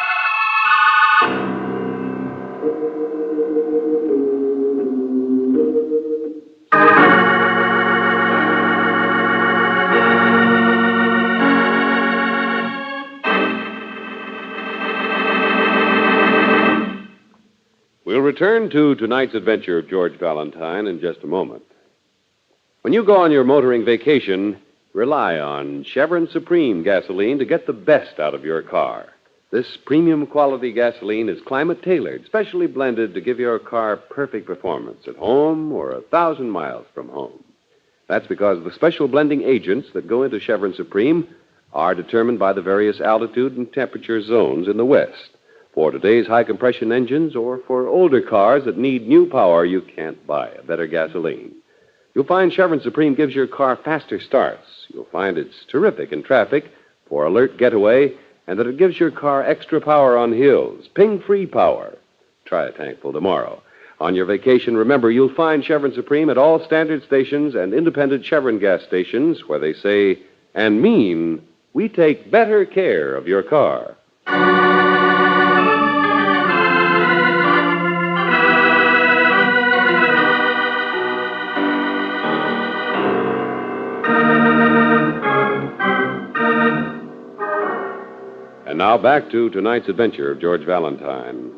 E: We'll return to tonight's adventure of George Valentine in just a moment. When you go on your motoring vacation, rely on Chevron Supreme gasoline to get the best out of your car. This premium quality gasoline is climate tailored, specially blended to give your car perfect performance at home or 1,000 miles from home. That's because the special blending agents that go into Chevron Supreme are determined by the various altitude and temperature zones in the West. For today's high compression engines or for older cars that need new power, you can't buy a better gasoline. You'll find Chevron Supreme gives your car faster starts. You'll find it's terrific in traffic for alert getaway, and that it gives your car extra power on hills, ping-free power. Try a tankful tomorrow. On your vacation, remember, you'll find Chevron Supreme at all standard stations and independent Chevron gas stations where they say and mean, we take better care of your car. And now back to tonight's adventure of George Valentine.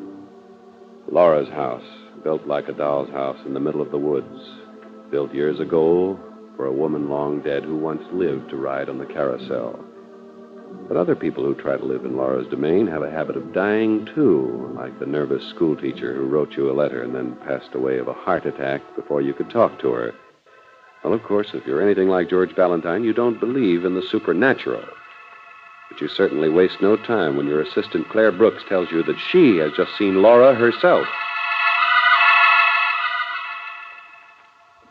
E: Laura's house, built like a doll's house in the middle of the woods. Built years ago for a woman long dead who once lived to ride on the carousel. But other people who try to live in Laura's domain have a habit of dying, too, like the nervous schoolteacher who wrote you a letter and then passed away of a heart attack before you could talk to her. Well, of course, if you're anything like George Valentine, you don't believe in the supernatural. But you certainly waste no time when your assistant, Claire Brooks, tells you that she has just seen Laura herself.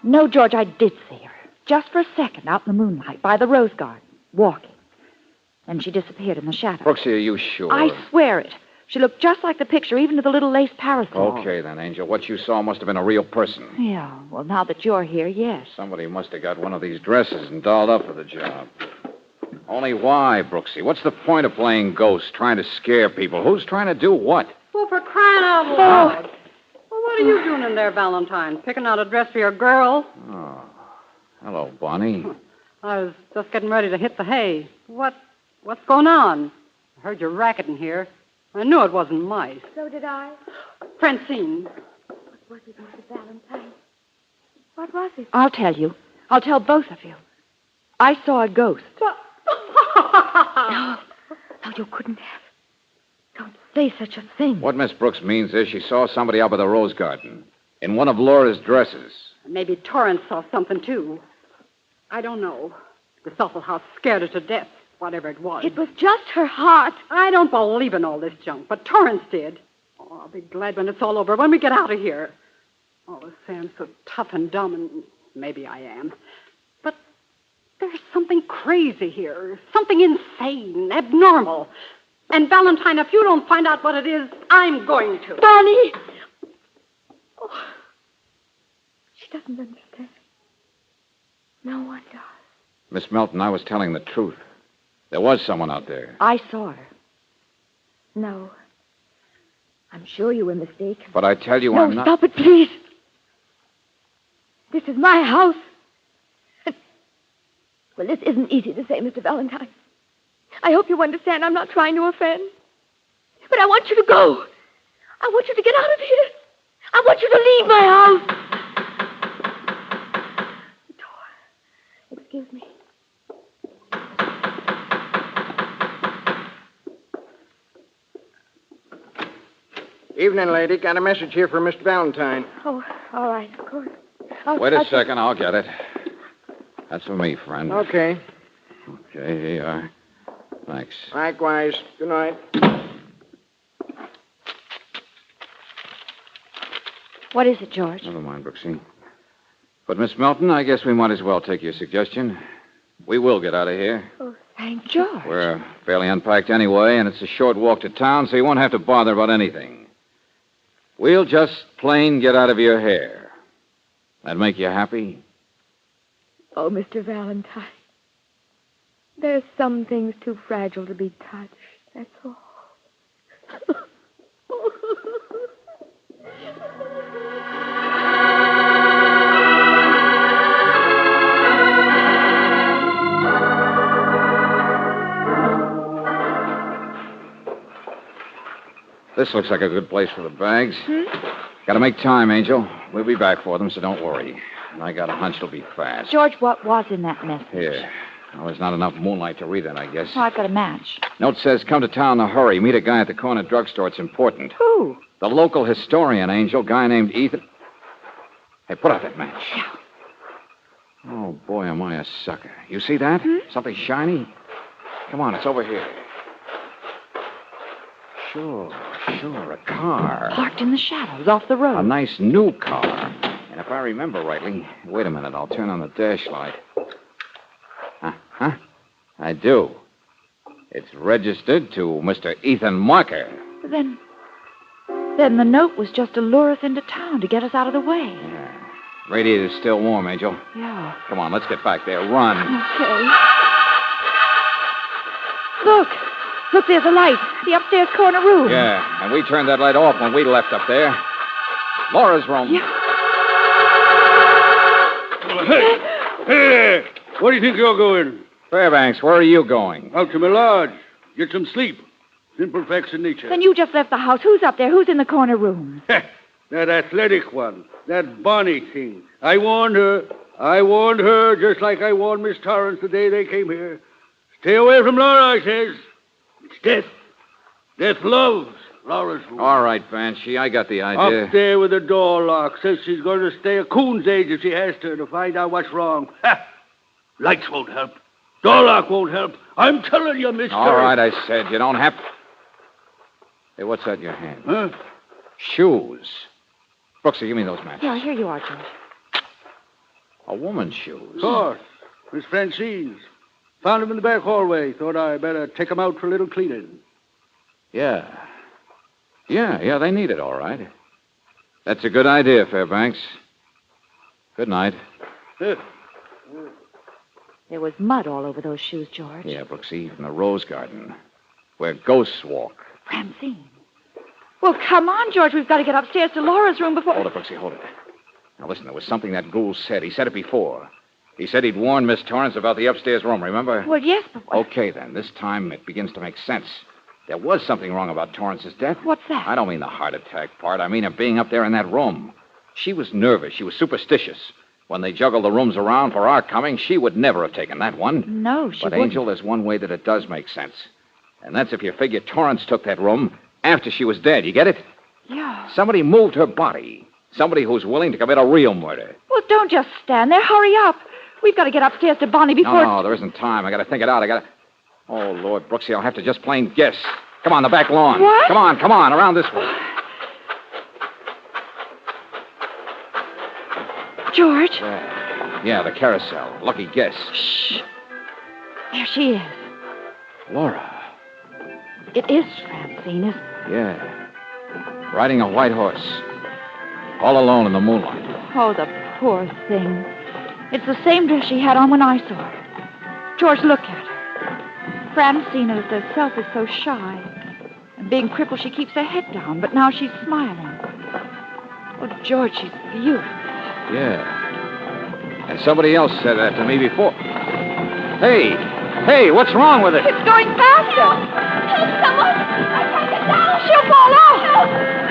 D: No, George, I did see her. Just for a second, out in the moonlight, by the rose garden, walking. Then she disappeared in the shadow.
B: Brooksy, are you sure?
D: I swear it. She looked just like the picture, even to the little lace parasol.
B: Okay, then, Angel. What you saw must have been a real person.
D: Yeah, well, now that you're here, yes.
B: Somebody must have got one of these dresses and dolled up for the job. Only why, Brooksy? What's the point of playing ghost, trying to scare people? Who's trying to do what?
V: Well, for crying out loud. Well, what are you doing in there, Valentine? Picking out a dress for your girl?
B: Oh, hello, Bonnie.
V: I was just getting ready to hit the hay. What's going on? I heard you racketing here. I knew it wasn't mice.
O: So did I.
V: Francine.
O: What was it, Mr. Valentine? What was it?
D: I'll tell you. I'll tell both of you. I saw a ghost. No, you couldn't have. Don't say such a thing.
B: What Miss Brooks means is she saw somebody out by the rose garden in one of Laura's dresses.
V: Maybe Torrance saw something, too. I don't know. This awful house scared her to death, whatever it was.
O: It was just her heart.
V: I don't believe in all this junk, but Torrance did. Oh, I'll be glad when it's all over, when we get out of here. Oh, Sam's so tough and dumb, and maybe I am. But there's something crazy here, something insane, abnormal. And, Valentine, if you don't find out what it is, I'm going to.
O: Bonnie! Oh, she doesn't understand. No one does.
B: Miss Melton, I was telling the truth. There was someone out there.
D: I saw her.
O: No. I'm sure you were mistaken.
B: But I tell you,
O: No,
B: I'm not...
O: stop it, please. This is my house. Well, this isn't easy to say, Mr. Valentine. I hope you understand I'm not trying to offend. But I want you to go. I want you to get out of here. I want you to leave my house. The door. Excuse me.
C: Evening, lady. Got a message here for Mr. Valentine.
O: Oh, all right, of course.
B: Wait a second, I'll get it. That's for me, friend.
C: Okay.
B: Okay, here you are. Thanks.
C: Likewise. Good night.
D: What is it, George?
B: Never mind, Brooksy. But, Miss Melton, I guess we might as well take your suggestion. We will get out of here.
O: Oh, thank you. George.
B: We're fairly unpacked anyway, and it's a short walk to town, so you won't have to bother about anything. We'll just plain get out of your hair. That make you happy?
O: Oh, Mr. Valentine. There's some things too fragile to be touched. That's all.
B: This looks like a good place for the bags. Gotta make time, Angel. We'll be back for them, so don't worry. And I got a hunch it'll be fast.
D: George, what was in that message?
B: Here, Well, there's not enough moonlight to read it, I guess.
D: Oh, I've got a match.
B: Note says, come to town in a hurry. Meet a guy at the corner drugstore. It's important.
D: Who?
B: The local historian, Angel. Guy named Ethan. Hey, put out that match.
D: Yeah.
B: Oh, boy, am I a sucker. You see that? Something shiny? Come on, it's over here. Sure, a car.
D: Parked in the shadows off the road.
B: A nice new car. And if I remember rightly... Wait a minute, I'll turn on the dash light. Huh? I do. It's registered to Mr. Ethan Marker.
D: Then the note was just to lure us into town to get us out of the way.
B: Yeah. Radiator's still warm, Angel.
D: Yeah.
B: Come on, let's get back there. Run.
D: Okay. Look, there's a light. The upstairs corner room.
B: Yeah, and we turned that light off when we left up there. Laura's room.
D: Yeah.
F: Hey, where do you think you're going?
B: Fairbanks, where are you going?
F: Out to my lodge. Get some sleep. Simple facts of nature.
D: Then you just left the house. Who's up there? Who's in the corner room?
F: That athletic one. That Bonnie thing. I warned her just like I warned Miss Torrance the day they came here. Stay away from Laura, I says. It's death. Death loves Laura's room.
B: All right, Banshee, I got the idea.
F: Up there with the door locked. Says she's going to stay a coon's age if she has to find out what's wrong. Ha! Lights won't help. Door lock won't help. I'm telling you, mister.
B: All right, I said. You don't have... Hey, what's that in your hand?
F: Huh?
B: Shoes. Brooksy, give me those matches.
D: Yeah, here you are, George.
B: A woman's shoes.
F: Of course. Miss Francine's. Found them in the back hallway. Thought I better take them out for a little cleaning.
B: Yeah, they need it, all right. That's a good idea, Fairbanks. Good night.
D: There was mud all over those shoes, George.
B: Yeah, Brooksy, from the rose garden, where ghosts walk.
D: Francine. Well, come on, George. We've got to get upstairs to Laura's room before...
B: Hold it, Brooksy, hold it. Now, listen, there was something that ghoul said. He said it before. He said he'd warned Miss Torrance about the upstairs room, remember?
D: Well, yes, but...
B: Okay, then. This time it begins to make sense. There was something wrong about Torrance's death.
D: What's that?
B: I don't mean the heart attack part. I mean her being up there in that room. She was nervous. She was superstitious. When they juggled the rooms around for our coming, she would never have taken that one.
D: No, she
B: But,
D: wouldn't.
B: Angel, there's one way that it does make sense. And that's if you figure Torrance took that room after she was dead. You get it?
D: Yeah.
B: Somebody moved her body. Somebody who's willing to commit a real murder.
D: Well, don't just stand there. Hurry up. We've got to get upstairs to Bonnie before...
B: No, there isn't time. I got to think it out. Oh, Lord, Brooksy, I'll have to just plain guess. Come on, the back lawn.
D: What?
B: Come on, around this way.
D: George?
B: Yeah, the carousel. Lucky guess.
D: Shh. There she is.
B: Laura.
D: It is Francine, isn't it?
B: Yeah. Riding a white horse. All alone in the moonlight.
D: Oh, the poor thing. It's the same dress she had on when I saw her. George, look at her. Francine as herself is so shy. And being crippled, she keeps her head down, but now she's smiling. Oh, George, she's beautiful.
B: Yeah. And somebody else said that to me before. Hey, what's wrong with it?
D: It's going faster.
O: Help someone! I can't get down!
D: She'll fall off!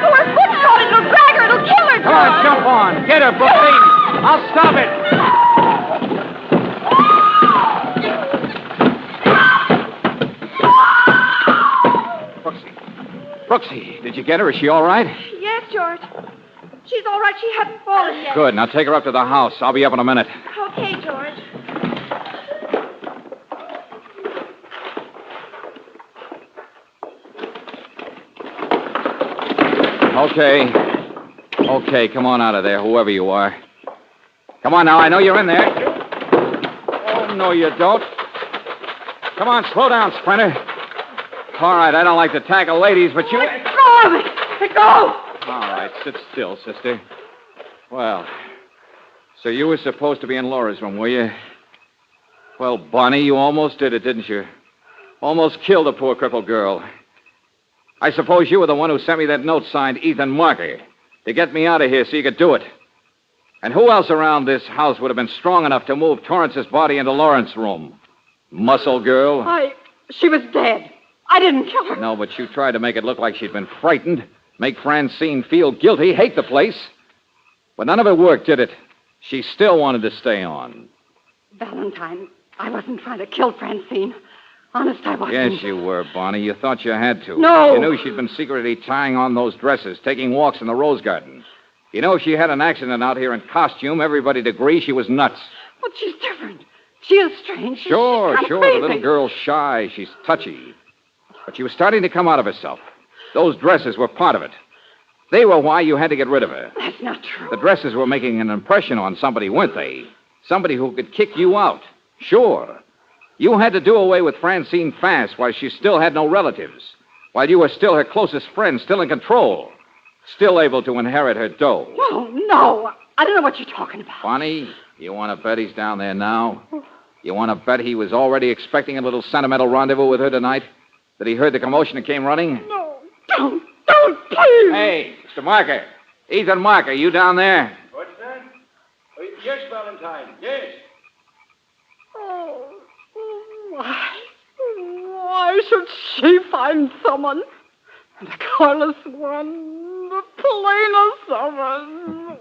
D: Oh, her foot's caught. It'll drag her. It'll kill her,
B: Come on, jump on. Get her, Brooksy. I'll stop it. Brooksy, did you get her? Is she all right?
D: Yes, George. She's all right. She hasn't fallen yet.
B: Good. Now take her up to the house. I'll be up in a minute.
D: Okay, George.
B: Okay, come on out of there, whoever you are. Come on now, I know you're in there. Oh, no, you don't. Come on, slow down, Sprinter. All right, I don't like to tackle ladies, but you...
D: Let go of it! Let go!
B: All right, sit still, sister. Well, so you were supposed to be in Laura's room, were you? Well, Bonnie, you almost did it, didn't you? Almost killed the poor crippled girl. I suppose you were the one who sent me that note signed Ethan Marker to get me out of here so you could do it. And who else around this house would have been strong enough to move Torrance's body into Lawrence's room? Muscle girl?
M: She was dead. I didn't kill her.
B: No, but you tried to make it look like she'd been frightened, make Francine feel guilty, hate the place. But none of it worked, did it? She still wanted to stay on.
M: Valentine,
V: I wasn't trying to kill Francine. Honest, I wasn't.
B: Yes, you were, Bonnie. You thought you had to.
V: No.
B: You knew she'd been secretly tying on those dresses, taking walks in the rose garden. You know, if she had an accident out here in costume, everybody'd agree she was nuts.
V: But she's different. She is strange.
B: Sure.
V: She's
B: The
V: crazy.
B: little girl's shy. She's touchy. But she was starting to come out of herself. Those dresses were part of it. They were why you had to get rid of her.
V: That's not true.
B: The dresses were making an impression on somebody, weren't they? Somebody who could kick you out. Sure. You had to do away with Francine fast while she still had no relatives. While you were still her closest friend, still in control. Still able to inherit her dough.
V: No. I don't know what you're talking about.
B: Bonnie, you want to bet he's down there now? You want to bet he was already expecting a little sentimental rendezvous with her tonight? That he heard the commotion and came running?
V: No, don't, please.
B: Hey, Mr. Marker. Ethan Marker, you down there?
F: What's that? Yes, Valentine, yes.
V: Why should she find someone? The careless one, the plainest of us.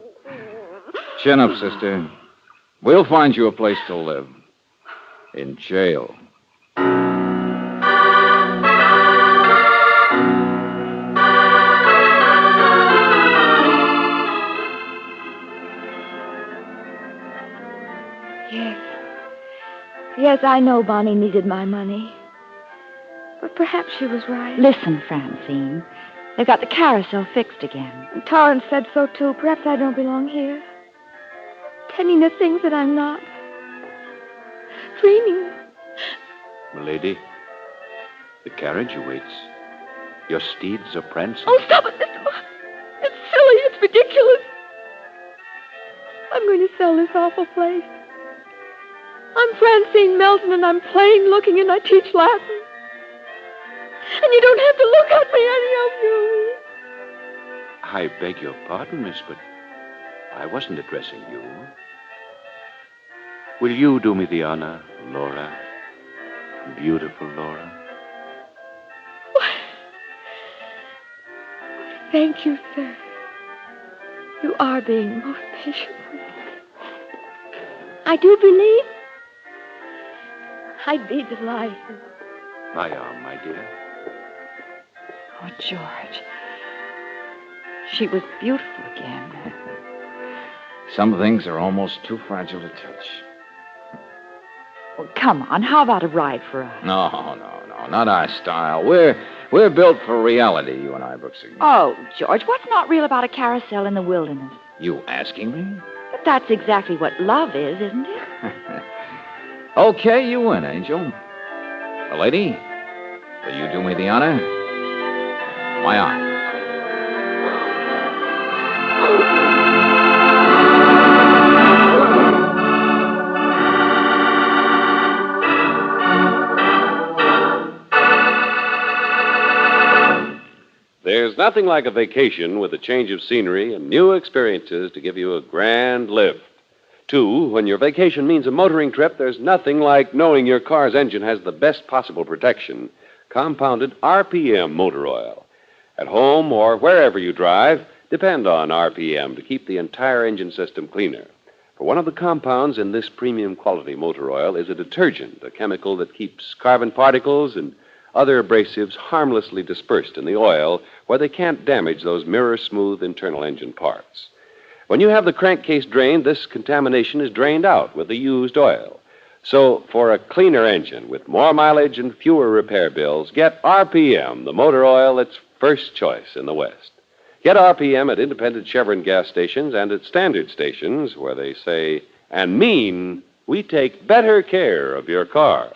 B: Chin up, sister. We'll find you a place to live. In jail.
O: Yes, I know Bonnie needed my money. But perhaps she was right.
D: Listen, Francine. They've got the carousel fixed again.
O: And Torrance said so, too. Perhaps I don't belong here. Telling the things that I'm not. Dreaming.
N: Milady, the carriage awaits. Your steeds are prancing.
O: Oh, stop it, Mr. Mark. It's silly. It's ridiculous. I'm going to sell this awful place. I'm Francine Melton, and I'm plain looking, and I teach Latin. And you don't have to look at me, any of you.
N: I beg your pardon, miss, but I wasn't addressing you. Will you do me the honor, Laura? Beautiful Laura.
O: Thank you, sir. You are being most patient with me. I do believe I'd be delighted.
N: My arm, my dear.
D: Oh, George. She was beautiful again.
B: Some things are almost too fragile to touch.
D: Well, come on. How about a ride for us?
B: No, not our style. We're built for reality, you and I, Brooksy.
D: Oh, George, what's not real about a carousel in the wilderness?
B: You asking me?
D: But that's exactly what love is, isn't it?
B: Okay, you win, Angel. The lady, will you do me the honor? My arm.
E: There's nothing like a vacation with a change of scenery and new experiences to give you a grand lift. Two, when your vacation means a motoring trip, there's nothing like knowing your car's engine has the best possible protection. Compounded RPM motor oil. At home or wherever you drive, depend on RPM to keep the entire engine system cleaner. For one of the compounds in this premium quality motor oil is a detergent, a chemical that keeps carbon particles and other abrasives harmlessly dispersed in the oil where they can't damage those mirror-smooth internal engine parts. When you have the crankcase drained, this contamination is drained out with the used oil. So, for a cleaner engine with more mileage and fewer repair bills, get RPM, the motor oil that's first choice in the West. Get RPM at independent Chevron gas stations and at standard stations where they say and mean we take better care of your car.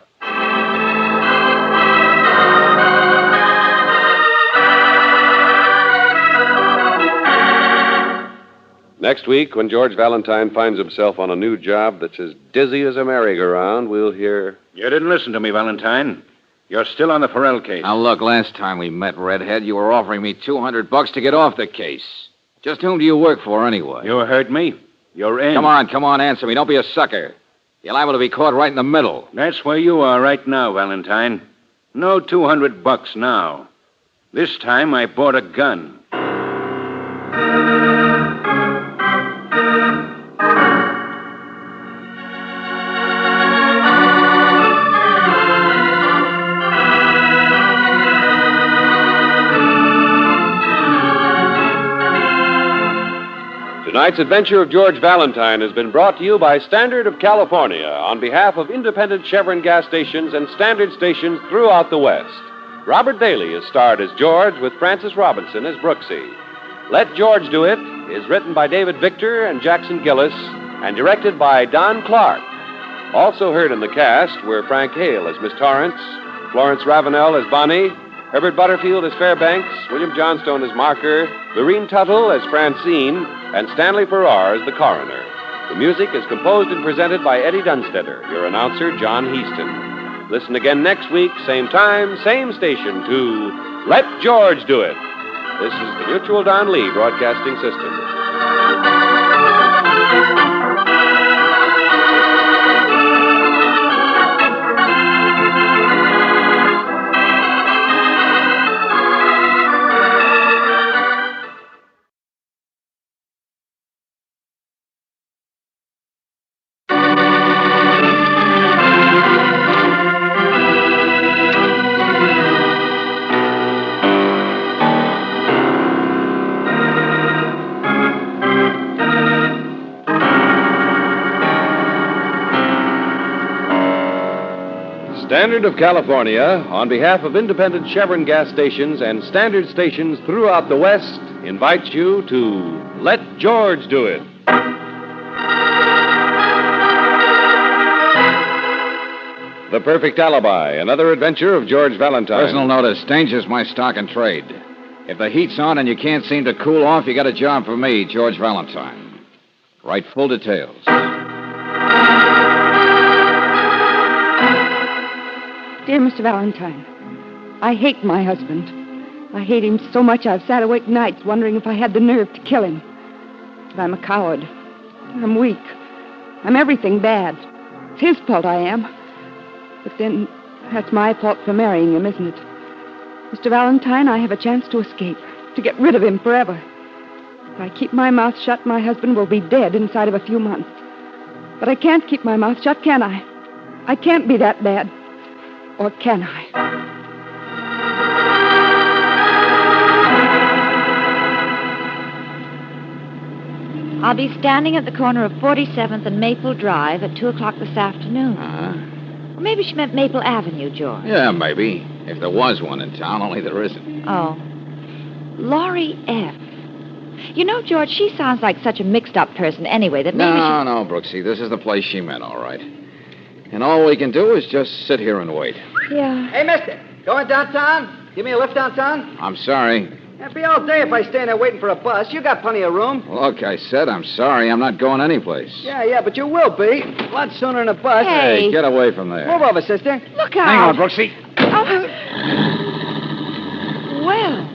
E: Next week, when George Valentine finds himself on a new job that's as dizzy as a merry-go-round, we'll hear...
N: You didn't listen to me, Valentine. You're still on the Farrell case.
B: Now, look, last time we met, Redhead, you were offering me $200 to get off the case. Just whom do you work for, anyway?
N: You heard me. You're in.
B: Come on, answer me. Don't be a sucker. You're liable to be caught right in the middle.
N: That's where you are right now, Valentine. No $200 now. This time I bought a gun.
E: Tonight's adventure of George Valentine has been brought to you by Standard of California on behalf of independent Chevron gas stations and Standard stations throughout the West. Robert Daly is starred as George with Francis Robinson as Brooksy. Let George Do It is written by David Victor and Jackson Gillis and directed by Don Clark. Also heard in the cast were Frank Hale as Miss Torrance, Florence Ravenel as Bonnie, Herbert Butterfield as Fairbanks, William Johnstone as Marker, Lorene Tuttle as Francine, and Stanley Farrar as the coroner. The music is composed and presented by Eddie Dunstetter, your announcer, John Heaston. Listen again next week, same time, same station, to Let George Do It. This is the Mutual Don Lee Broadcasting System. Standard of California, on behalf of independent Chevron gas stations and Standard stations throughout the West, invites you to Let George Do It. The Perfect Alibi, another adventure of George Valentine.
B: Personal notice, danger's my stock and trade. If the heat's on and you can't seem to cool off, you got a job for me, George Valentine. Write full details.
M: Dear Mr. Valentine, I hate my husband. I hate him so much I've sat awake nights wondering if I had the nerve to kill him. But I'm a coward. I'm weak. I'm everything bad. It's his fault I am. But then, that's my fault for marrying him, isn't it? Mr. Valentine, I have a chance to escape, to get rid of him forever. If I keep my mouth shut, my husband will be dead inside of a few months. But I can't keep my mouth shut, can I? I can't be that bad. Or can I?
D: I'll be standing at the corner of 47th and Maple Drive at 2 o'clock this afternoon. Or maybe she meant Maple Avenue, George.
B: Yeah, maybe. If there was one in town, only there isn't.
D: Oh. Laurie F. You know, George, she sounds like such a mixed-up person anyway that maybe
B: No, Brooksy, this is the place she meant, all right. And all we can do is just sit here and wait.
D: Yeah.
C: Hey, mister, going downtown? Give me a lift downtown?
B: I'm sorry.
C: It'd be all day if I stay in there waiting for a bus. You got plenty of room.
B: Look, I said I'm sorry. I'm not going anyplace.
C: Yeah, but you will be. A lot sooner than a bus.
B: Hey, get away from there.
C: Move over, sister.
D: Look out.
B: Hang on, Brooksy.
D: Well,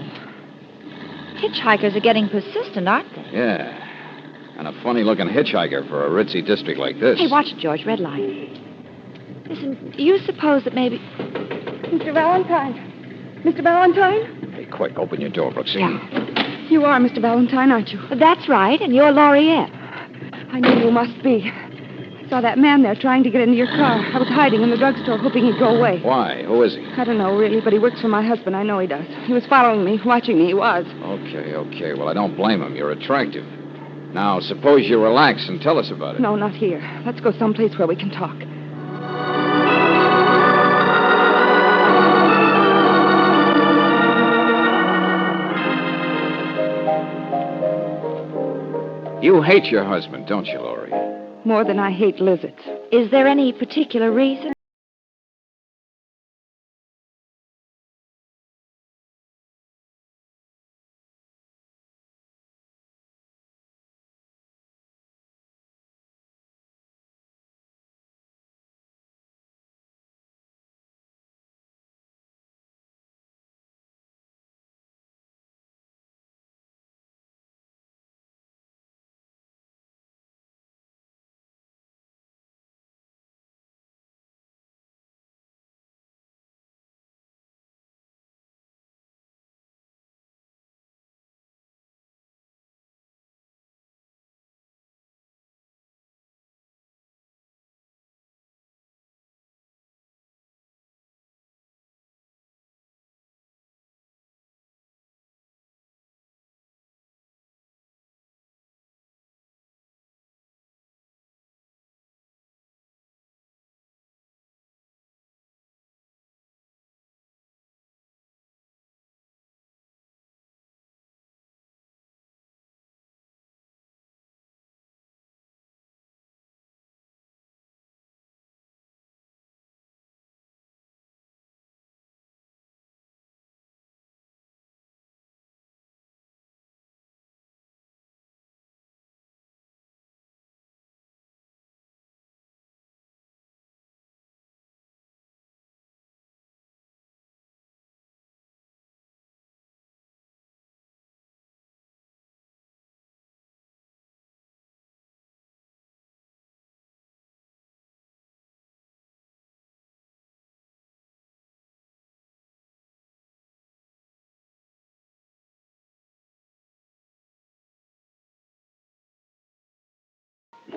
D: hitchhikers are getting persistent, aren't they?
B: Yeah. And a funny-looking hitchhiker for a ritzy district like this.
D: Hey, watch it, George. Red light. Listen, do you suppose that maybe...
M: Mr. Valentine. Mr. Valentine?
B: Hey, quick, open your door, Brooksy.
M: Yeah. You are Mr. Valentine, aren't you?
D: That's right, and you're Lauriette.
M: I knew you must be. I saw that man there trying to get into your car. I was hiding in the drugstore, hoping he'd go away.
B: Why? Who is he?
M: I don't know, really, but he works for my husband. I know he does. He was following me, watching me. He was.
B: Okay. Well, I don't blame him. You're attractive. Now, suppose you relax and tell us about it.
M: No, not here. Let's go someplace where we can talk.
B: You hate your husband, don't you, Laurie?
M: More than I hate lizards.
D: Is there any particular reason?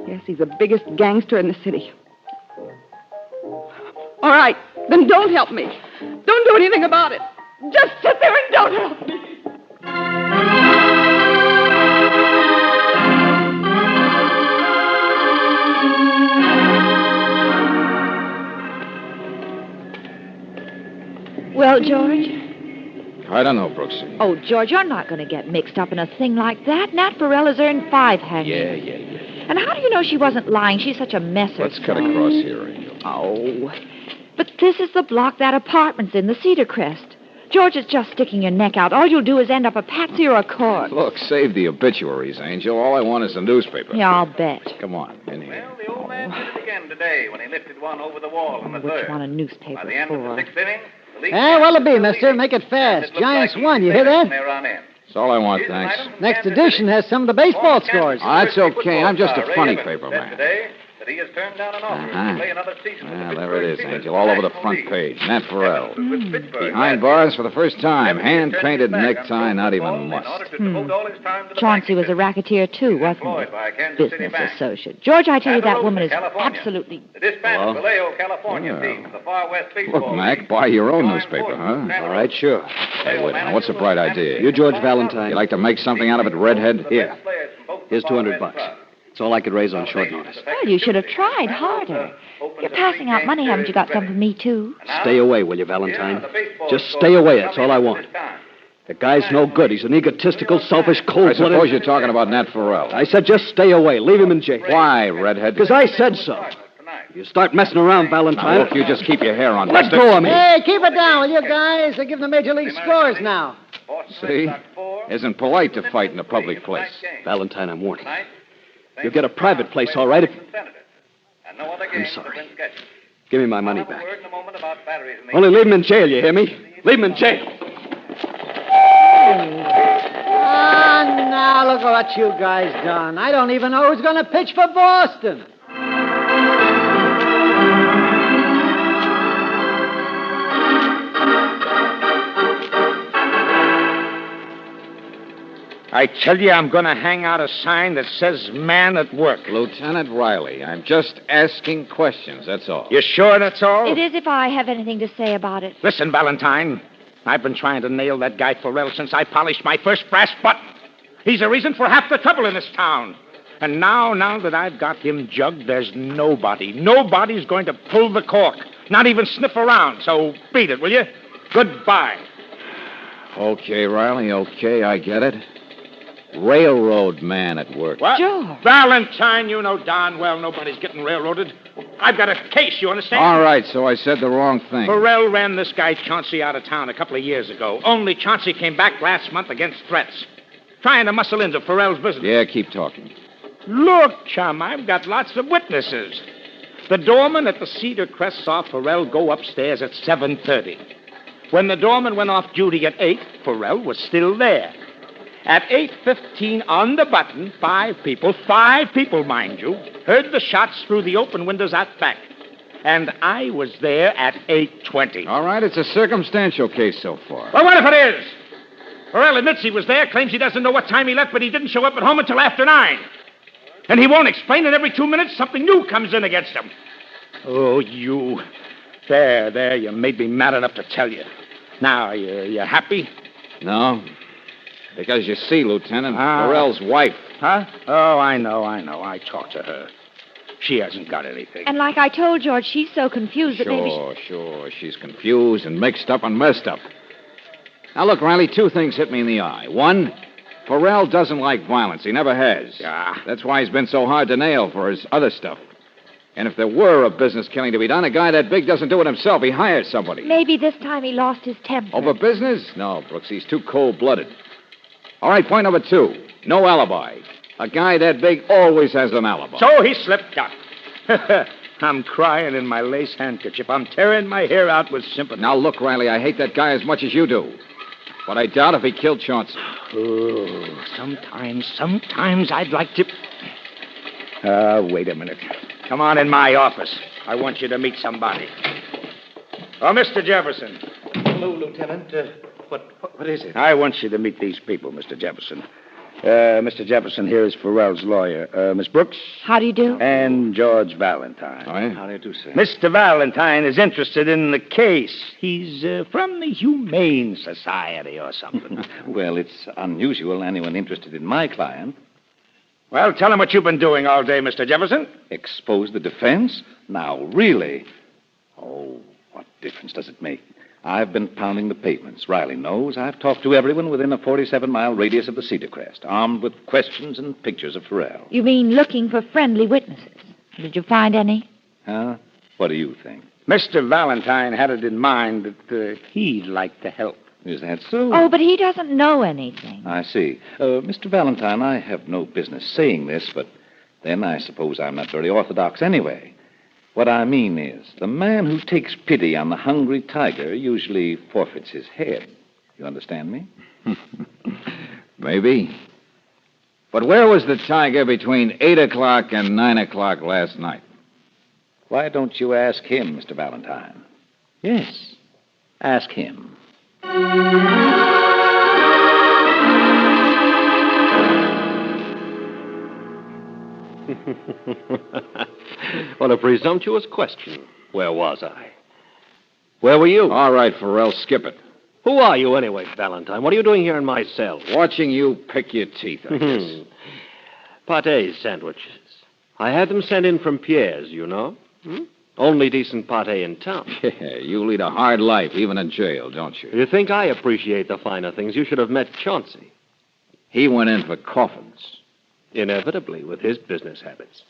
M: Yes, he's the biggest gangster in the city. All right, then don't help me. Don't do anything about it. Just sit there and don't help me.
D: Well, George?
B: I don't know, Brooksy.
D: Oh, George, you're not going to get mixed up in a thing like that. Nat Burrell has earned 5 hangings.
B: Yeah.
D: And how do you know she wasn't lying? She's such a messer.
B: Let's cut across here, Angel.
D: Oh. But this is the block that apartment's in, the Cedar Crest. George is just sticking your neck out. All you'll do is end up a patsy or a corpse.
B: Look, save the obituaries, Angel. All I want is the newspaper.
D: Yeah, I'll bet.
B: Come on, in here.
A: Well, the old man did it again today when he lifted one over the wall in the
D: Which
A: third.
D: one a newspaper
A: By the end of the
D: for?
A: 6th inning, the league
I: What'll it be, mister? Make it fast. Giants won, you hear that?
B: That's all I want, thanks.
I: Next edition has some of the baseball scores.
B: That's okay. I'm just a funny paper man.
A: today that he has turned down an offer to play another season.
B: There it is, Angel. All over the front page. Nat Burrell. Behind bars for the first time. Hand-painted necktie, not even must.
D: Chauncey was a racketeer, too, wasn't he? Business associate. George, I tell you, that woman is absolutely...
A: The dispatch Vallejo, California team for the Far West Baseball
B: Look, Mac, buy your own newspaper, huh?
W: All right, sure.
B: Hey, wait now. What's the bright idea?
W: You're George Valentine.
B: You like to make something out of it, redhead?
W: Here. Here's $200. It's all I could raise on short notice.
D: Well, you should have tried harder. You're passing out money. Haven't you got some for me, too?
W: Stay away, will you, Valentine? Just stay away. That's all I want. The guy's no good. He's an egotistical, selfish,
B: I
W: cold-blooded...
B: suppose you're talking about Nat Burrell.
W: I said just stay away. Leave him in jail.
B: Why, redhead?
W: Because I said so. You start messing around, Valentine...
B: Now, look, you just keep your hair on.
W: Let go of me.
I: Hey, keep it down, will you guys? They give the Major League scores now.
B: See? Isn't polite to fight in a public place.
W: Valentine, I'm warning you. You'll get a private place, all right, if... I'm sorry. Give me my money back. Only leave him in jail, you hear me? Leave him in jail.
I: Ah, now look at what you guys done. I don't even know who's going to pitch for Boston.
S: I tell you, I'm going to hang out a sign that says man at work.
B: Lieutenant Riley, I'm just asking questions, that's all.
S: You sure that's all?
D: It is if I have anything to say about it.
S: Listen, Valentine, I've been trying to nail that guy Farrell since I polished my first brass button. He's the reason for half the trouble in this town. And now that I've got him jugged, there's nobody's going to pull the cork, not even sniff around. So beat it, will you? Goodbye.
B: Okay, Riley, okay, I get it. Railroad man at work.
S: What?
D: George.
S: Valentine, you know darn well nobody's getting railroaded. I've got a case, you understand?
B: All right, so I said the wrong thing.
S: Farrell ran this guy Chauncey out of town a couple of years ago. Only Chauncey came back last month against threats. Trying to muscle into Farrell's business.
B: Yeah, keep talking.
S: Look, chum, I've got lots of witnesses. The doorman at the Cedar Crest saw Farrell go upstairs at 7:30. When the doorman went off duty at 8, Farrell was still there. At 8:15 on the button, 5 people, mind you, heard the shots through the open windows out back. And I was there at 8:20.
B: All right, it's a circumstantial case so far.
S: Well, what if it is? Farrell admits he was there, claims he doesn't know what time he left, but he didn't show up at home until after 9. And he won't explain, and every 2 minutes something new comes in against him. Oh, you. There, you made me mad enough to tell you. Now, you happy?
B: No. Because you see, Lieutenant, Farrell's wife.
S: Huh? Oh, I know. I talked to her. She hasn't got anything.
D: And like I told George, she's so confused that maybe...
B: Sure. She's confused and mixed up and messed up. Now, look, Riley, 2 things hit me in the eye. 1, Farrell doesn't like violence. He never has.
S: Yeah.
B: That's why he's been so hard to nail for his other stuff. And if there were a business killing to be done, a guy that big doesn't do it himself. He hires somebody.
D: Maybe this time he lost his temper.
B: Over business? No, Brooks, he's too cold-blooded. All right, point number 2. No alibi. A guy that big always has an alibi.
S: So he slipped up. I'm crying in my lace handkerchief. I'm tearing my hair out with sympathy.
B: Now, look, Riley, I hate that guy as much as you do. But I doubt if he killed Chauncey.
S: Oh, sometimes I'd like to... wait a minute. Come on in my office. I want you to meet somebody. Oh, Mr. Jefferson.
W: Hello, Lieutenant. What is it?
S: I want you to meet these people, Mr. Jefferson.
Q: Mr. Jefferson here is Farrell's lawyer. Miss Brooks?
D: How do you do?
Q: And George Valentine.
B: Oh, yeah?
Q: How do you do, sir? Mr. Valentine is interested in the case. He's from the Humane Society or something.
A: Well, it's unusual anyone interested in my client.
Q: Well, tell him what you've been doing all day, Mr. Jefferson.
A: Expose the defense? Now, really? Oh, what difference does it make? I've been pounding the pavements. Riley knows. I've talked to everyone within a 47-mile radius of the Cedar Crest, armed with questions and pictures of Farrell.
D: You mean looking for friendly witnesses? Did you find any?
A: Huh? What do you think?
Q: Mr. Valentine had it in mind that he'd like to help.
A: Is that so?
D: Oh, but he doesn't know anything.
A: I see. Mr. Valentine, I have no business saying this, but then I suppose I'm not very orthodox anyway. What I mean is, the man who takes pity on the hungry tiger usually forfeits his head. You understand me?
B: Maybe. But where was the tiger between 8 o'clock and 9 o'clock last night?
A: Why don't you ask him, Mr. Valentine? Yes, ask him.
G: What a presumptuous question. Where was I? Where were you?
B: All right, Farrell, skip it.
G: Who are you anyway, Valentine? What are you doing here in my cell?
B: Watching you pick your teeth, I guess.
G: Pâté sandwiches. I had them sent in from Pierre's, you know. Only decent pâté in town.
B: Yeah, you lead a hard life, even in jail, don't you?
G: You think I appreciate the finer things? You should have met Chauncey.
B: He went in for coffins.
G: Inevitably, with his business habits.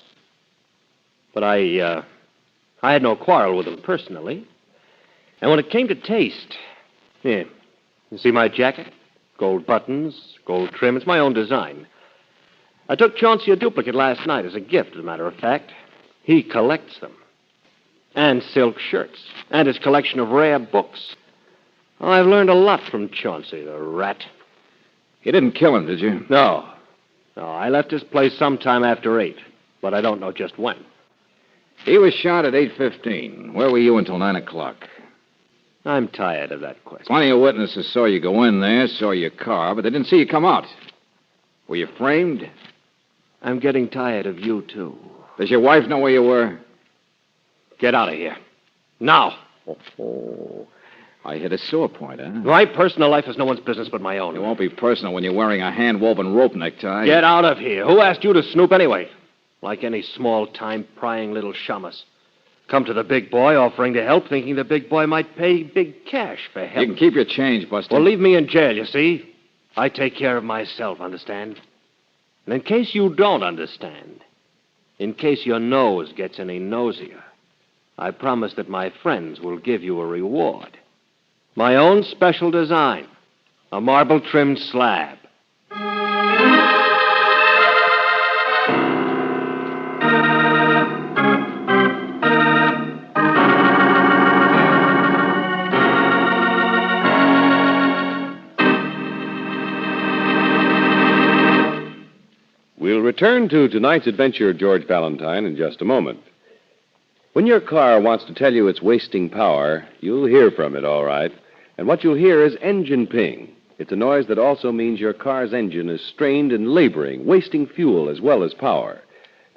G: But I had no quarrel with him personally. And when it came to taste, here, you see my jacket? Gold buttons, gold trim. It's my own design. I took Chauncey a duplicate last night as a gift, as a matter of fact. He collects them. And silk shirts. And his collection of rare books. Oh, I've learned a lot from Chauncey, the rat.
B: You didn't kill him, did you?
G: No. No, I left his place sometime after 8, but I don't know just when.
B: He was shot at 8:15. Where were you until 9 o'clock?
G: I'm tired of that question.
B: Plenty of witnesses saw you go in there, saw your car, but they didn't see you come out. Were you framed?
G: I'm getting tired of you, too.
B: Does your wife know where you were?
G: Get out of here. Now.
B: Oh. I hit a sore point, huh?
G: My personal life is no one's business but my own.
B: It won't be personal when you're wearing a hand-woven rope necktie.
G: Get out of here. Who asked you to snoop anyway? Like any small-time prying little shamus. Come to the big boy offering to help, thinking the big boy might pay big cash for help.
B: You can keep your change, Buster.
G: Well, leave me in jail, you see? I take care of myself, understand? And in case you don't understand, in case your nose gets any nosier, I promise that my friends will give you a reward. My own special design. A marble-trimmed slab.
E: We'll return to tonight's adventure of George Valentine in just a moment. When your car wants to tell you it's wasting power, you'll hear from it, all right. And what you'll hear is engine ping. It's a noise that also means your car's engine is strained and laboring, wasting fuel as well as power.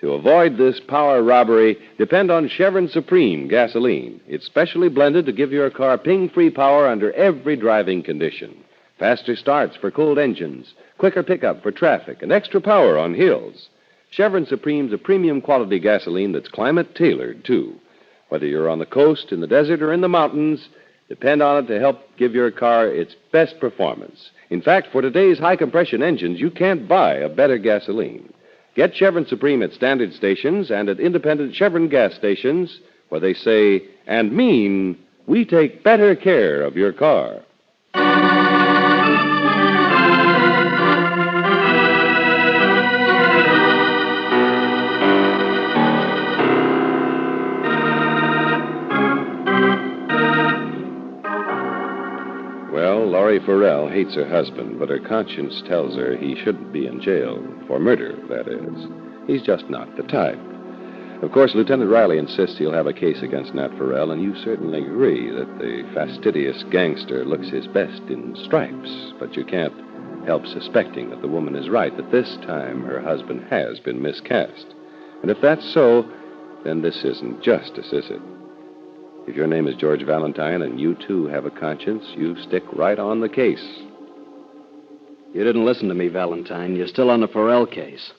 E: To avoid this power robbery, depend on Chevron Supreme gasoline. It's specially blended to give your car ping-free power under every driving condition. Faster starts for cold engines, quicker pickup for traffic, and extra power on hills. Chevron Supreme's a premium quality gasoline that's climate-tailored, too. Whether you're on the coast, in the desert, or in the mountains, depend on it to help give your car its best performance. In fact, for today's high-compression engines, you can't buy a better gasoline. Get Chevron Supreme at standard stations and at independent Chevron gas stations where they say and mean, we take better care of your car. Laurie Farrell hates her husband, but her conscience tells her he shouldn't be in jail. For murder, that is. He's just not the type. Of course, Lieutenant Riley insists he'll have a case against Nat Farrell, and you certainly agree that the fastidious gangster looks his best in stripes. But you can't help suspecting that the woman is right, that this time her husband has been miscast. And if that's so, then this isn't justice, is it? If your name is George Valentine and you, too, have a conscience, you stick right on the case.
G: You didn't listen to me, Valentine. You're still on the Farrell case.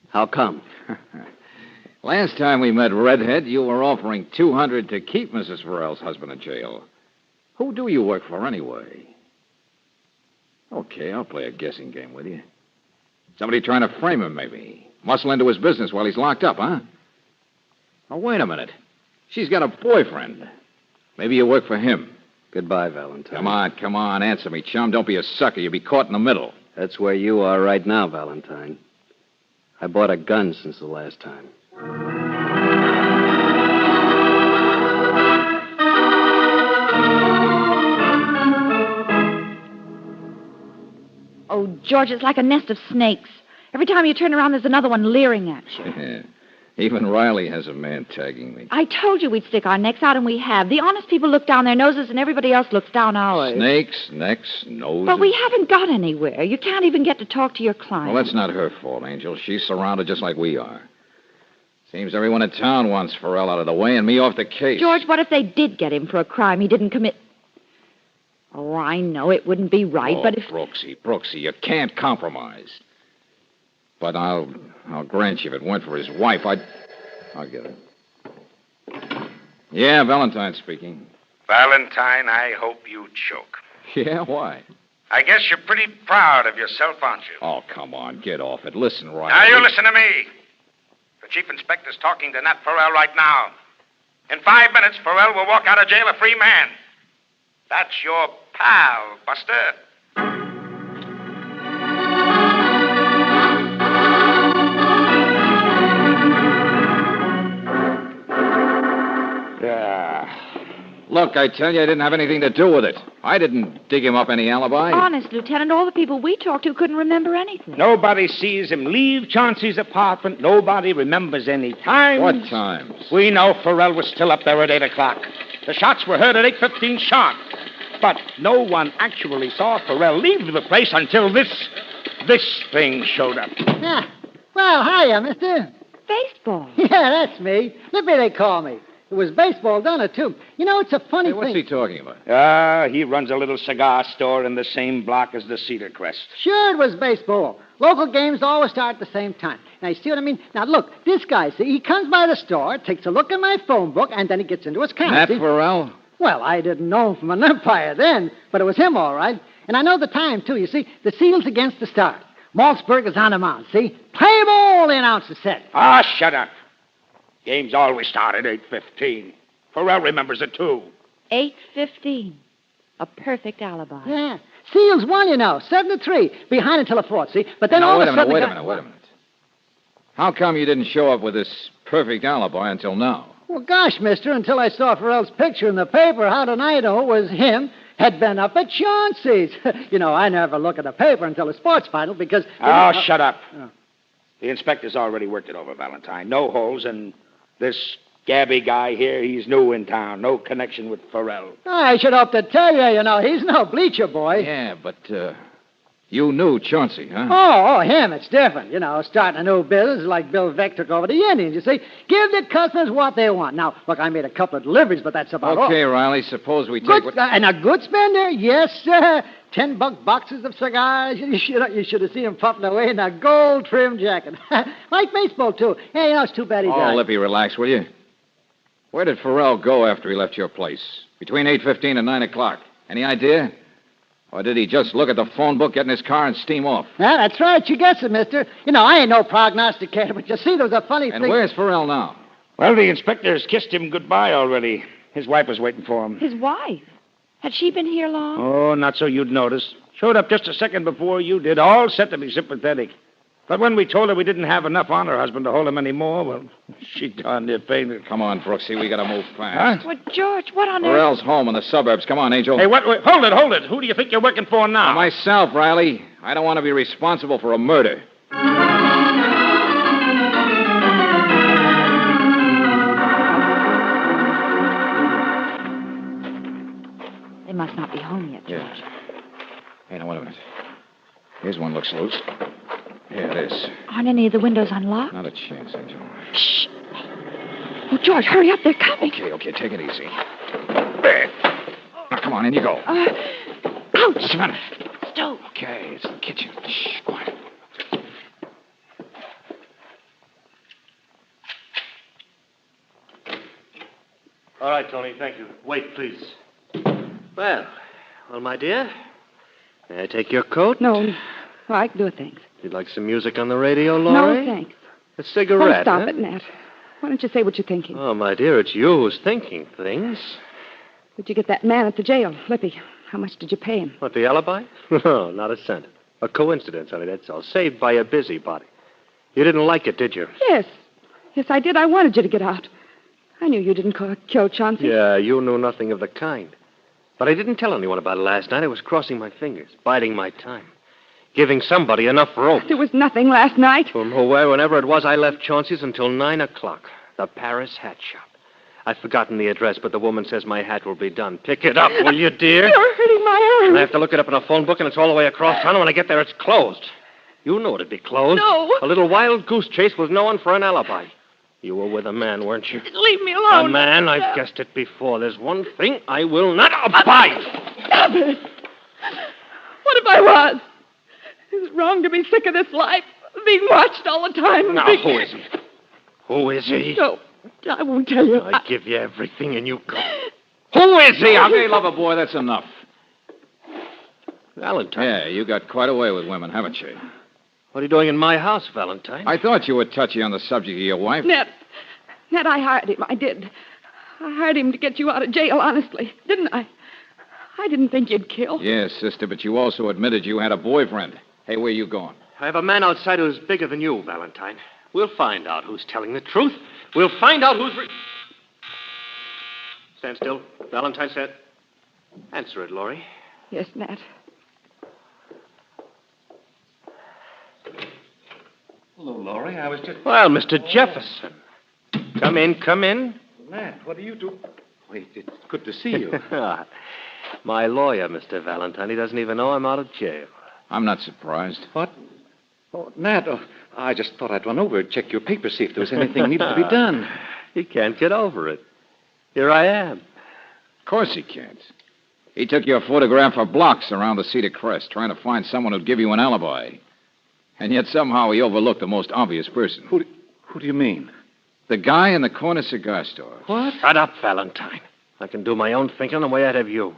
G: How come?
B: Last time we met, Redhead, you were offering $200 to keep Mrs. Farrell's husband in jail. Who do you work for, anyway? Okay, I'll play a guessing game with you. Somebody trying to frame him, maybe. Muscle into his business while he's locked up, huh? Oh, wait a minute. She's got a boyfriend. Maybe you work for him.
G: Goodbye, Valentine.
B: Come on. Answer me, chum. Don't be a sucker. You'll be caught in the middle.
G: That's where you are right now, Valentine. I bought a gun since the last time.
D: Oh, George, it's like a nest of snakes. Every time you turn around, there's another one leering at you.
B: Even Riley has a man tagging me.
D: I told you we'd stick our necks out, and we have. The honest people look down their noses, and everybody else looks down ours.
B: Snakes, necks, noses.
D: But we haven't got anywhere. You can't even get to talk to your client.
B: Well, that's not her fault, Angel. She's surrounded just like we are. Seems everyone in town wants Farrell out of the way and me off the case.
D: George, what if they did get him for a crime he didn't commit? Oh, I know it wouldn't be right, but if...
B: Brooksy, you can't compromise. But I'll grant you if it weren't for his wife, I'll get it. Yeah, Valentine speaking.
R: Valentine, I hope you choke.
B: Yeah, why?
R: I guess you're pretty proud of yourself, aren't you?
B: Oh, come on, get off it. Listen, Riley.
R: Now, you listen to me. The chief inspector's talking to Nat Farrell right now. In 5 minutes, Farrell will walk out of jail a free man. That's your pal, Buster.
B: Look, I tell you, I didn't have anything to do with it. I didn't dig him up any alibi.
D: Honest, Lieutenant, all the people we talked to couldn't remember anything.
S: Nobody sees him leave Chauncey's apartment. Nobody remembers any times.
B: What times?
S: We know Farrell was still up there at 8 o'clock. The shots were heard at 8:15 sharp. But no one actually saw Farrell leave the place until this thing showed up.
I: Yeah. Well, hiya, mister.
D: Baseball.
I: Yeah, that's me. Lippy, they call me. It was baseball done it, too. You know, it's a funny
B: What's
I: thing.
B: he talking about?
S: He runs a little cigar store in the same block as the Cedar Crest.
I: Sure, it was baseball. Local games always start at the same time. Now, you see what I mean? Now, look, this guy, see, he comes by the store, takes a look at my phone book, and then he gets into his account.
B: Nat Farrell?
I: Well, I didn't know him from an umpire then, but it was him, all right. And I know the time, too. You see, the Seals against the Stars. Maltzberg is on the mound, see? Play ball, the announcer said.
S: Ah, shut up. Games always start at 8:15. Farrell remembers it, too.
D: 8:15. A perfect alibi.
I: Yeah. Seals won, you know, 7-3. Behind until the fourth, see? But then
B: now,
I: all
B: wait
I: of a sudden...
B: Wait a minute. How come you didn't show up with this perfect alibi until now?
I: Well, gosh, mister, until I saw Farrell's picture in the paper, how did I know it was him? Had been up at Chauncey's. You know, I never look at the paper until the sports final because...
S: Oh, shut up. Oh. The inspector's already worked it over, Valentine. No holes, and this Gabby guy here, he's new in town. No connection with Farrell.
I: I should hope to tell you, you know, he's no bleacher boy.
B: Yeah, but, you knew Chauncey, huh?
I: Oh, him, it's different. You know, starting a new business is like Bill Veck took over the Indians, you see. Give the customers what they want. Now, look, I made a couple of deliveries, but that's about all.
B: Okay, Riley, suppose we take
I: what... and a good spender? Yes, sir. $10 boxes of cigars. You should have seen him puffing away in a gold trim jacket. Like baseball, too. Hey, you know, it's too bad he died.
B: Oh, Lippy, relax, will you? Where did Farrell go after he left your place? Between 8:15 and 9 o'clock. Any idea? Or did he just look at the phone book, get in his car, and steam off?
I: Yeah, that's right. You guessed it, mister. You know, I ain't no prognosticator, but you see, there was a funny thing.
B: And where's Farrell now?
S: Well, the inspector's kissed him goodbye already. His wife was waiting for him.
D: His wife? Had she been here long?
S: Oh, not so you'd notice. Showed up just a second before you did, all set to be sympathetic. But when we told her we didn't have enough on her husband to hold him anymore, well, she darn near fainted.
B: Come on, Brooksy, we gotta move fast.
S: Huh?
D: Well, George, what on earth?
B: Farrell's home in the suburbs. Come on, Angel.
S: Hey, wait, hold it. Who do you think you're working for now?
B: For myself, Riley. I don't want to be responsible for a murder.
D: They must not be home yet, George.
B: Hey, now, wait a minute. Here's one looks loose. Here it is.
D: Aren't any of the windows unlocked?
B: Not a chance, Angel.
D: Shh. Oh, George, hurry up. They're coming.
B: Okay, take it easy. There. Now, come on, in you go.
D: Ouch.
B: What's the matter?
D: Stove.
B: Okay, it's the kitchen. Shh, quiet.
G: All right, Tony, thank you. Wait, please. Well, my dear, may I take your coat?
V: No, I can do it, thanks.
G: You'd like some music on the radio, Laurie?
V: No, thanks.
G: A cigarette,
V: Oh, stop
G: huh?
V: it, Nat. Why don't you say what you're thinking?
G: Oh, my dear, it's you who's thinking things.
V: Did you get that man at the jail, Lippy? How much did you pay him?
G: What, the alibi? No, not a cent. A coincidence, honey, that's all. Saved by a busybody. You didn't like it, did you?
V: Yes. Yes, I did. I wanted you to get out. I knew you didn't kill Chauncey.
G: Yeah, you knew nothing of the kind. But I didn't tell anyone about it last night. I was crossing my fingers, biding my time, giving somebody enough rope.
V: There was nothing last night.
G: From whenever it was, I left Chauncey's until 9 o'clock. The Paris hat shop. I've forgotten the address, but the woman says my hat will be done. Pick it up, will you, dear?
V: You're hurting my arm.
G: And I have to look it up in a phone book, and it's all the way across town. And when I get there, it's closed. You knew it'd be closed.
V: No.
G: A little wild goose chase with no one for an alibi. You were with a man, weren't you?
V: Leave me alone.
G: A man? I've guessed it before. There's one thing I will not abide.
V: Stop it. What if I was? Is it wrong to be sick of this life? Being watched all the time?
G: Now, who is he? Who is he?
V: No, I won't tell you.
G: I give you everything and you go. Who is he?
B: Okay, lover boy, that's enough.
G: Valentine.
B: Yeah, you got quite a way with women, haven't you?
G: What are you doing in my house, Valentine?
B: I thought you were touchy on the subject of your wife.
V: Ned, I hired him. I did. I hired him to get you out of jail, honestly. Didn't I? I didn't think you'd kill.
B: Yes, sister, but you also admitted you had a boyfriend. Hey, where you going?
G: I have a man outside who's bigger than you, Valentine. We'll find out who's telling the truth. We'll find out who's... Stand still. Valentine said... Answer it, Laurie.
V: Yes, Nat.
A: Hello, Laurie. I was just...
G: Well, Mr. Jefferson. Come in, come in.
A: Matt, what do you do? Wait, it's good to see you.
G: My lawyer, Mr. Valentine. He doesn't even know I'm out of jail.
B: I'm not surprised.
A: What? Oh, Nat, I just thought I'd run over and check your papers, see if there was anything needed to be done.
G: He can't get over it. Here I am.
B: Of course he can't. He took your photograph for blocks around the Cedar Crest, trying to find someone who'd give you an alibi. And yet somehow he overlooked the most obvious person.
A: Who do you mean?
B: The guy in the corner cigar store.
A: What?
G: Shut up, Valentine. I can do my own thinking. I'm way ahead of you.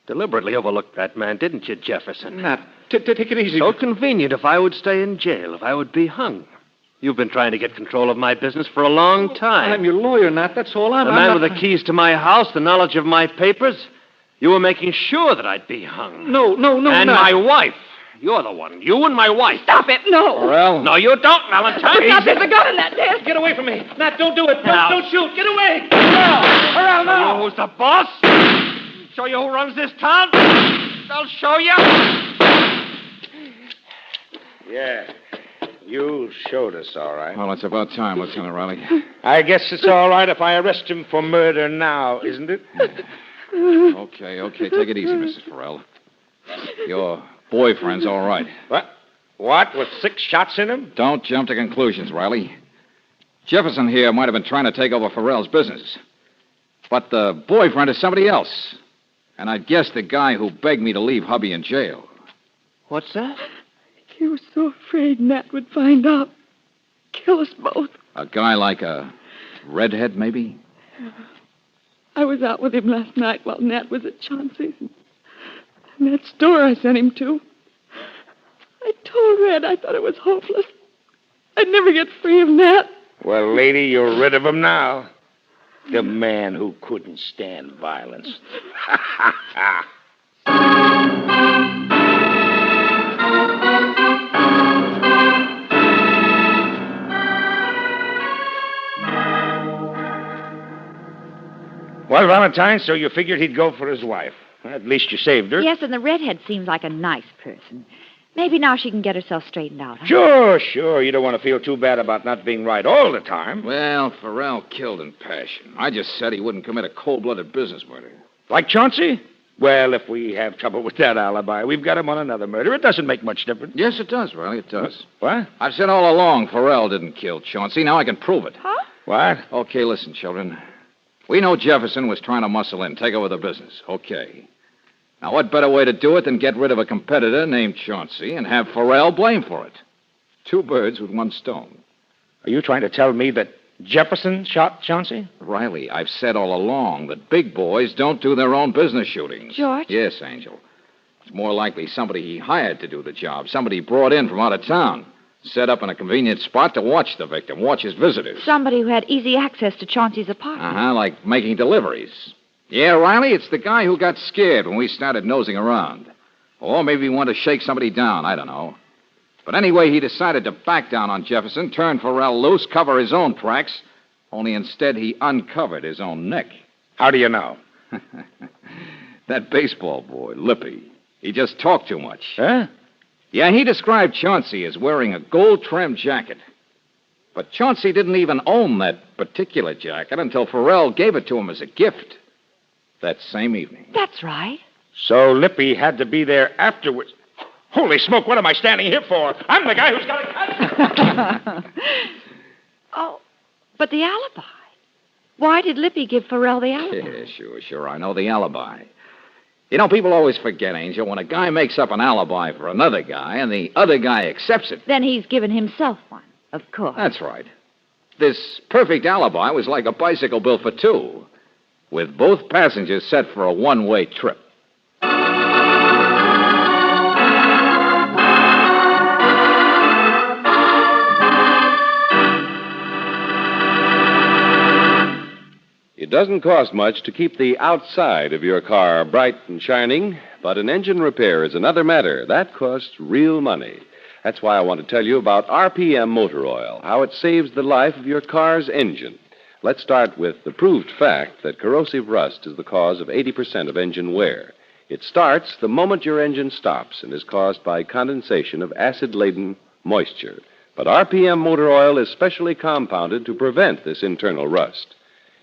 G: Deliberately overlooked that man, didn't you, Jefferson?
A: Nat, take it easy.
G: So convenient if I would stay in jail, if I would be hung. You've been trying to get control of my business for a long time.
A: I'm your lawyer, Nat. That's all I'm...
G: The man with the keys to my house, the knowledge of my papers. You were making sure that I'd be hung.
A: No,
G: And
A: Nat.
G: my wife. You're the one. You and my wife.
V: Stop it, no.
B: Morel.
G: No, you don't, Valentine.
V: Stop, there's a gun in that desk.
A: Get away from me. Nat, don't do it.
G: Now.
A: Don't shoot. Get away.
G: Morel, no. Who's the boss? Show you who runs this town? I'll show you.
R: Yeah. You showed us, all right.
B: Well, it's about time, Lieutenant Riley.
R: I guess it's all right if I arrest him for murder now, isn't it?
B: Okay. Take it easy, Mrs. Farrell. Your boyfriend's all right.
R: What? With 6 shots in him?
B: Don't jump to conclusions, Riley. Jefferson here might have been trying to take over Farrell's business. But the boyfriend is somebody else. And I guess the guy who begged me to leave hubby in jail.
G: What's that?
V: He was so afraid Nat would find out. Kill us both.
B: A guy like a redhead, maybe?
V: I was out with him last night while Nat was at Chauncey's. And that store I sent him to. I told Red I thought it was hopeless. I'd never get free of Nat.
R: Well, lady, you're rid of him now. The man who couldn't stand violence. Well, Valentine, so you figured he'd go for his wife. At least you saved her.
D: Yes, and the redhead seems like a nice person. Maybe now she can get herself straightened out. Huh?
R: Sure. You don't want to feel too bad about not being right all the time.
B: Well, Farrell killed in passion. I just said he wouldn't commit a cold-blooded business murder.
R: Like Chauncey?
S: Well, if we have trouble with that alibi, we've got him on another murder. It doesn't make much difference.
B: Yes, it does, Riley, it does.
S: What?
B: I've said all along Farrell didn't kill Chauncey. Now I can prove it.
H: Huh?
S: What?
B: Okay, listen, children. We know Jefferson was trying to muscle in, take over the business. Okay. Now, what better way to do it than get rid of a competitor named Chauncey and have Farrell blame for it? 2 birds with 1 stone.
S: Are you trying to tell me that Jefferson shot Chauncey?
B: Riley, I've said all along that big boys don't do their own business shootings.
D: George?
B: Yes, Angel. It's more likely somebody he hired to do the job, somebody he brought in from out of town, set up in a convenient spot to watch the victim, watch his visitors.
D: Somebody who had easy access to Chauncey's apartment.
B: Like making deliveries. Yeah, Riley, it's the guy who got scared when we started nosing around. Or maybe he wanted to shake somebody down, I don't know. But anyway, he decided to back down on Jefferson, turn Farrell loose, cover his own tracks, only instead he uncovered his own neck.
S: How do you know?
B: That baseball boy, Lippy, he just talked too much.
S: Huh?
B: Yeah, he described Chauncey as wearing a gold-trimmed jacket. But Chauncey didn't even own that particular jacket until Farrell gave it to him as a gift that same evening.
D: That's right.
S: So Lippy had to be there afterwards. Holy smoke, what am I standing here for? I'm the guy who's got a cut.
D: Oh, but the alibi. Why did Lippy give Farrell the alibi?
B: Yeah, sure. I know the alibi. You know, people always forget, Angel, when a guy makes up an alibi for another guy and the other guy accepts it.
D: Then he's given himself one, of course.
B: That's right. This perfect alibi was like a bicycle built for 2, with both passengers set for a one-way trip.
E: It doesn't cost much to keep the outside of your car bright and shining, but an engine repair is another matter. That costs real money. That's why I want to tell you about RPM motor oil, how it saves the life of your car's engine. Let's start with the proved fact that corrosive rust is the cause of 80% of engine wear. It starts the moment your engine stops and is caused by condensation of acid-laden moisture. But RPM motor oil is specially compounded to prevent this internal rust.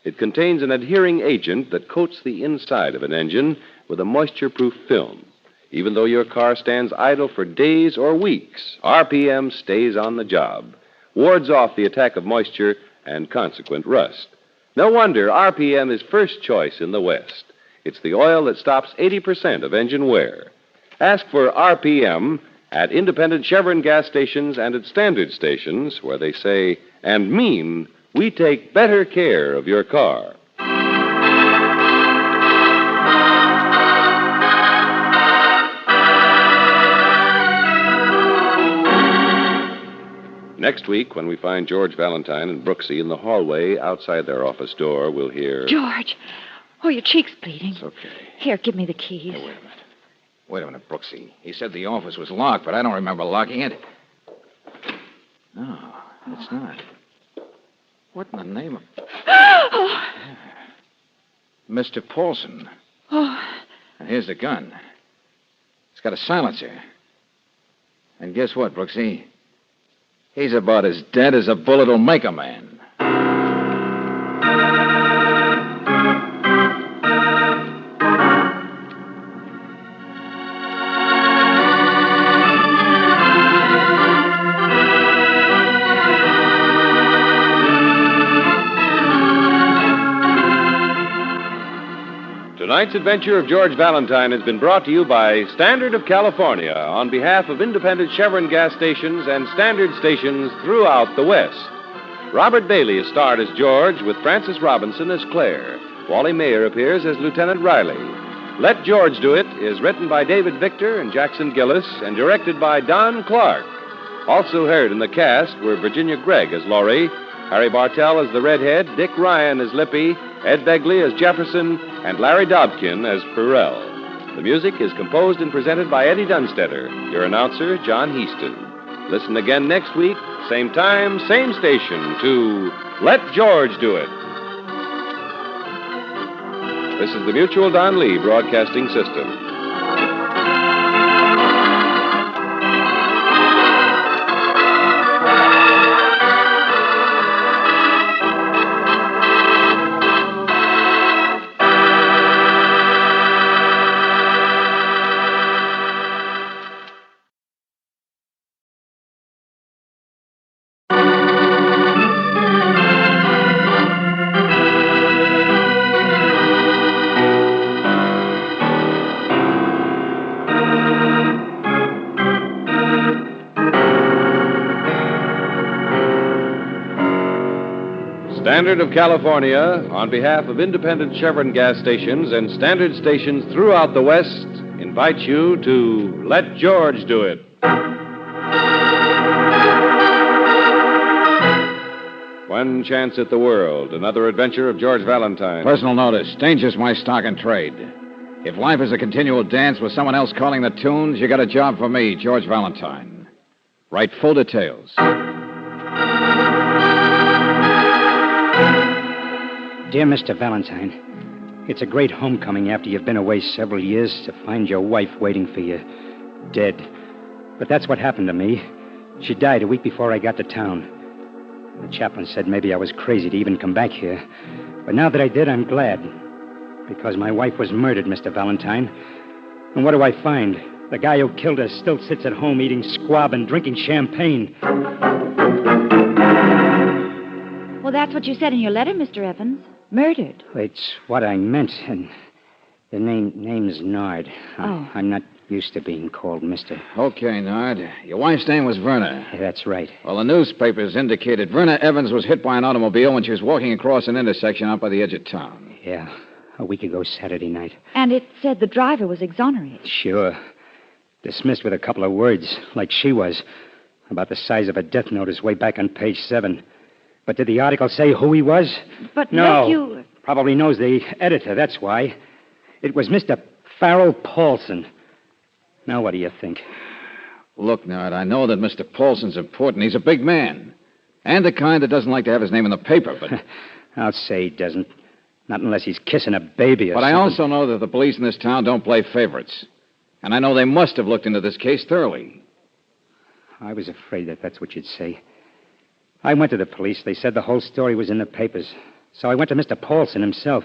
E: It contains an adhering agent that coats the inside of an engine with a moisture-proof film. Even though your car stands idle for days or weeks, RPM stays on the job, wards off the attack of moisture and consequent rust. No wonder RPM is first choice in the West. It's the oil that stops 80% of engine wear. Ask for RPM at independent Chevron gas stations and at standard stations where they say and mean we take better care of your car. Next week, when we find George Valentine and Brooksy in the hallway outside their office door, we'll hear...
D: George! Oh, your cheek's bleeding.
B: It's okay.
D: Here, give me the keys.
B: Hey, wait a minute, Brooksy. He said the office was locked, but I don't remember locking it. No, it's not. What in the name of...
D: Oh.
B: Mr. Paulson.
D: Oh.
B: And here's the gun. It's got a silencer. And guess what, Brooksy? He's about as dead as a bullet will make a man.
E: Tonight's adventure of George Valentine has been brought to you by Standard of California on behalf of independent Chevron gas stations and Standard stations throughout the West. Robert Bailey is starred as George with Frances Robinson as Claire. Wally Mayer appears as Lieutenant Riley. Let George Do It is written by David Victor and Jackson Gillis and directed by Don Clark. Also heard in the cast were Virginia Gregg as Laurie, Harry Bartell as the Redhead, Dick Ryan as Lippy, Ed Begley as Jefferson, and Larry Dobkin as Farrell. The music is composed and presented by Eddie Dunstetter, your announcer, John Heaston. Listen again next week, same time, same station, to Let George Do It. This is the Mutual Don Lee Broadcasting System. Standard of California, on behalf of independent Chevron gas stations and standard stations throughout the West, invites you to Let George Do It. One Chance at the World, another adventure of George Valentine.
B: Personal notice. Danger's my stock and trade. If life is a continual dance with someone else calling the tunes, you got a job for me, George Valentine. Write full details.
K: Dear Mr. Valentine, it's a great homecoming after you've been away several years to find your wife waiting for you, dead. But that's what happened to me. She died a week before I got to town. The chaplain said maybe I was crazy to even come back here. But now that I did, I'm glad. Because my wife was murdered, Mr. Valentine. And what do I find? The guy who killed her still sits at home eating squab and drinking champagne.
D: Well, that's what you said in your letter, Mr. Evans. Murdered.
K: It's what I meant, and the name's Nard. I'm not used to being called Mr.
B: Okay, Nard. Your wife's name was Verna.
K: Yeah, that's right.
B: Well, the newspapers indicated Verna Evans was hit by an automobile when she was walking across an intersection out by the edge of town.
K: Yeah, a week ago Saturday night.
D: And it said the driver was exonerated.
K: Sure. Dismissed with a couple of words, like she was, about the size of a death notice way back on page 7. But did the article say who he was?
D: But
K: no.
D: nephew...
K: Probably knows the editor, that's why. It was Mr. Farrell Paulson. Now what do you think?
B: Look, Nard, I know that Mr. Paulson's important. He's a big man. And the kind that doesn't like to have his name in the paper, but...
K: I'll say he doesn't. Not unless he's kissing a baby or
B: But
K: something.
B: I also know that the police in this town don't play favorites. And I know they must have looked into this case thoroughly.
K: I was afraid that that's what you'd say. I went to the police. They said the whole story was in the papers. So I went to Mr. Paulson himself.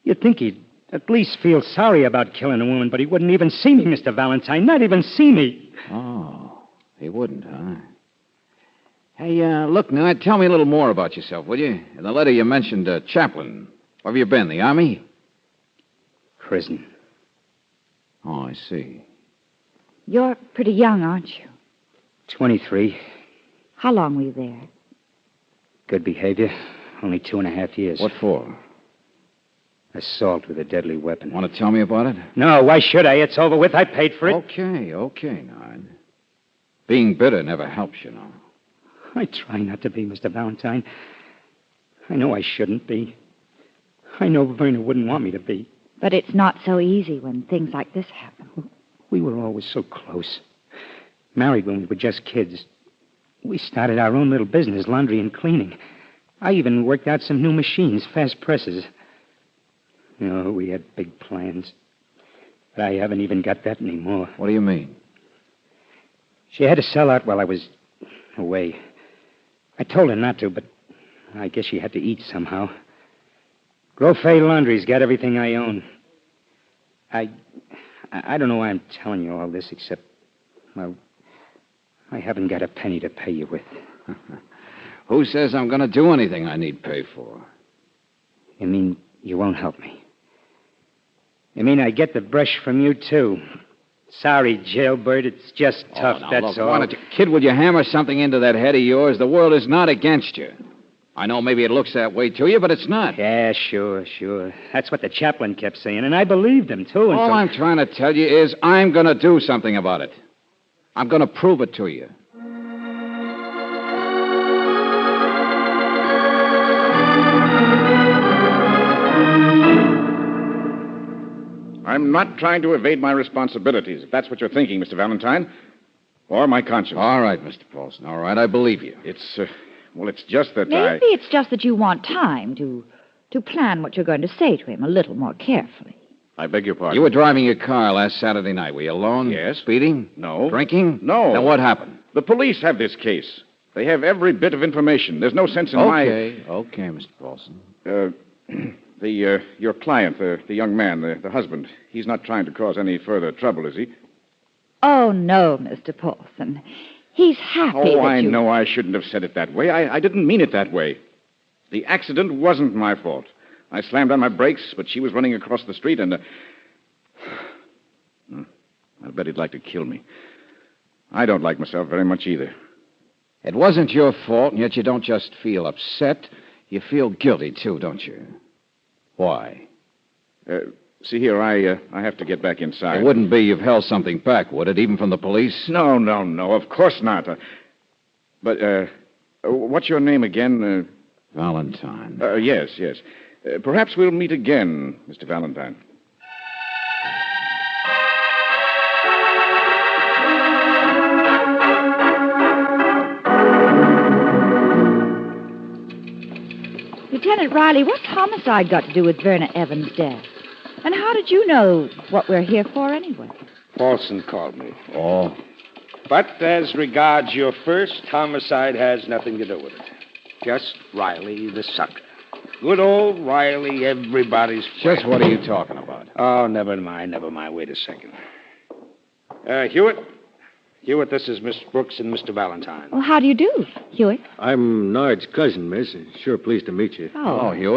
K: You'd think he'd at least feel sorry about killing a woman, but he wouldn't even see me, Mr. Valentine. Not even see me.
B: Oh, he wouldn't, huh? Hey, look, Nard, tell me a little more about yourself, will you? In the letter you mentioned chaplain. Where have you been, the Army?
K: Prison.
B: Oh, I see.
D: You're pretty young, aren't you?
K: 23.
D: How long were you there?
K: Good behavior. Only 2.5 years.
B: What for?
K: Assault with a deadly weapon.
B: Want to tell me about it?
K: No, why should I? It's over with. I paid for it.
B: Okay, Nard. Being bitter never helps, you know.
K: I try not to be, Mr. Valentine. I know I shouldn't be. I know Verna wouldn't want me to be.
D: But it's not so easy when things like this happen.
K: We were always so close. Married when we were just kids. We started our own little business, laundry and cleaning. I even worked out some new machines, fast presses. No, we had big plans. But I haven't even got that anymore.
B: What do you mean?
K: She had to sell out while I was away. I told her not to, but I guess she had to eat somehow. Grove Laundry's got everything I own. I don't know why I'm telling you all this, except, well, I haven't got a penny to pay you with.
B: Who says I'm going to do anything I need pay for?
K: You mean you won't help me? You mean I get the brush from you, too? Sorry, jailbird, it's just tough,
B: now,
K: that's
B: look,
K: all.
B: Why don't you, kid, will you hammer something into that head of yours? The world is not against you. I know maybe it looks that way to you, but it's not.
K: Yeah, sure. That's what the chaplain kept saying, and I believed him, too.
B: All I'm trying to tell you is I'm going to do something about it. I'm going to prove it to you.
P: I'm not trying to evade my responsibilities, if that's what you're thinking, Mr. Valentine. Or my conscience.
B: All right, Mr. Paulson. All right, I believe you.
P: It's just that
D: Maybe it's just that you want time to plan what you're going to say to him a little more carefully.
P: I beg your pardon.
B: You were driving your car last Saturday night. Were you alone?
P: Yes.
B: Speeding?
P: No.
B: Drinking?
P: No.
B: Then what happened?
P: The police have this case. They have every bit of information. There's no sense in
B: Okay, Mr. Paulson.
P: Your client, the young man, the husband, he's not trying to cause any further trouble, is he?
D: Oh, no, Mr. Paulson. He's happy that
P: I
D: you...
P: know I shouldn't have said it that way. I didn't mean it that way. The accident wasn't my fault. I slammed on my brakes, but she was running across the street, and... I bet he'd like to kill me. I don't like myself very much either.
B: It wasn't your fault, and yet you don't just feel upset. You feel guilty, too, don't you? Why?
P: See here, I have to get back inside.
B: It wouldn't be you've held something back, would it, even from the police?
P: No, of course not. But what's your name again?
B: Valentine.
P: Yes. Perhaps we'll meet again, Mr. Valentine.
D: Lieutenant Riley, what's homicide got to do with Verna Evans' death? And how did you know what we're here for anyway?
F: Paulson called me.
B: Oh.
F: But as regards your first, homicide has nothing to do with it. Just Riley the sucker. Good old Riley, everybody's friend.
B: Just what are you talking about?
F: Oh, never mind. Wait a second. Hewitt, this is Miss Brooks and Mr. Valentine.
D: Well, how do you do, Hewitt?
J: I'm Nard's cousin, miss. Sure pleased to meet you.
D: Oh,
B: Hewitt.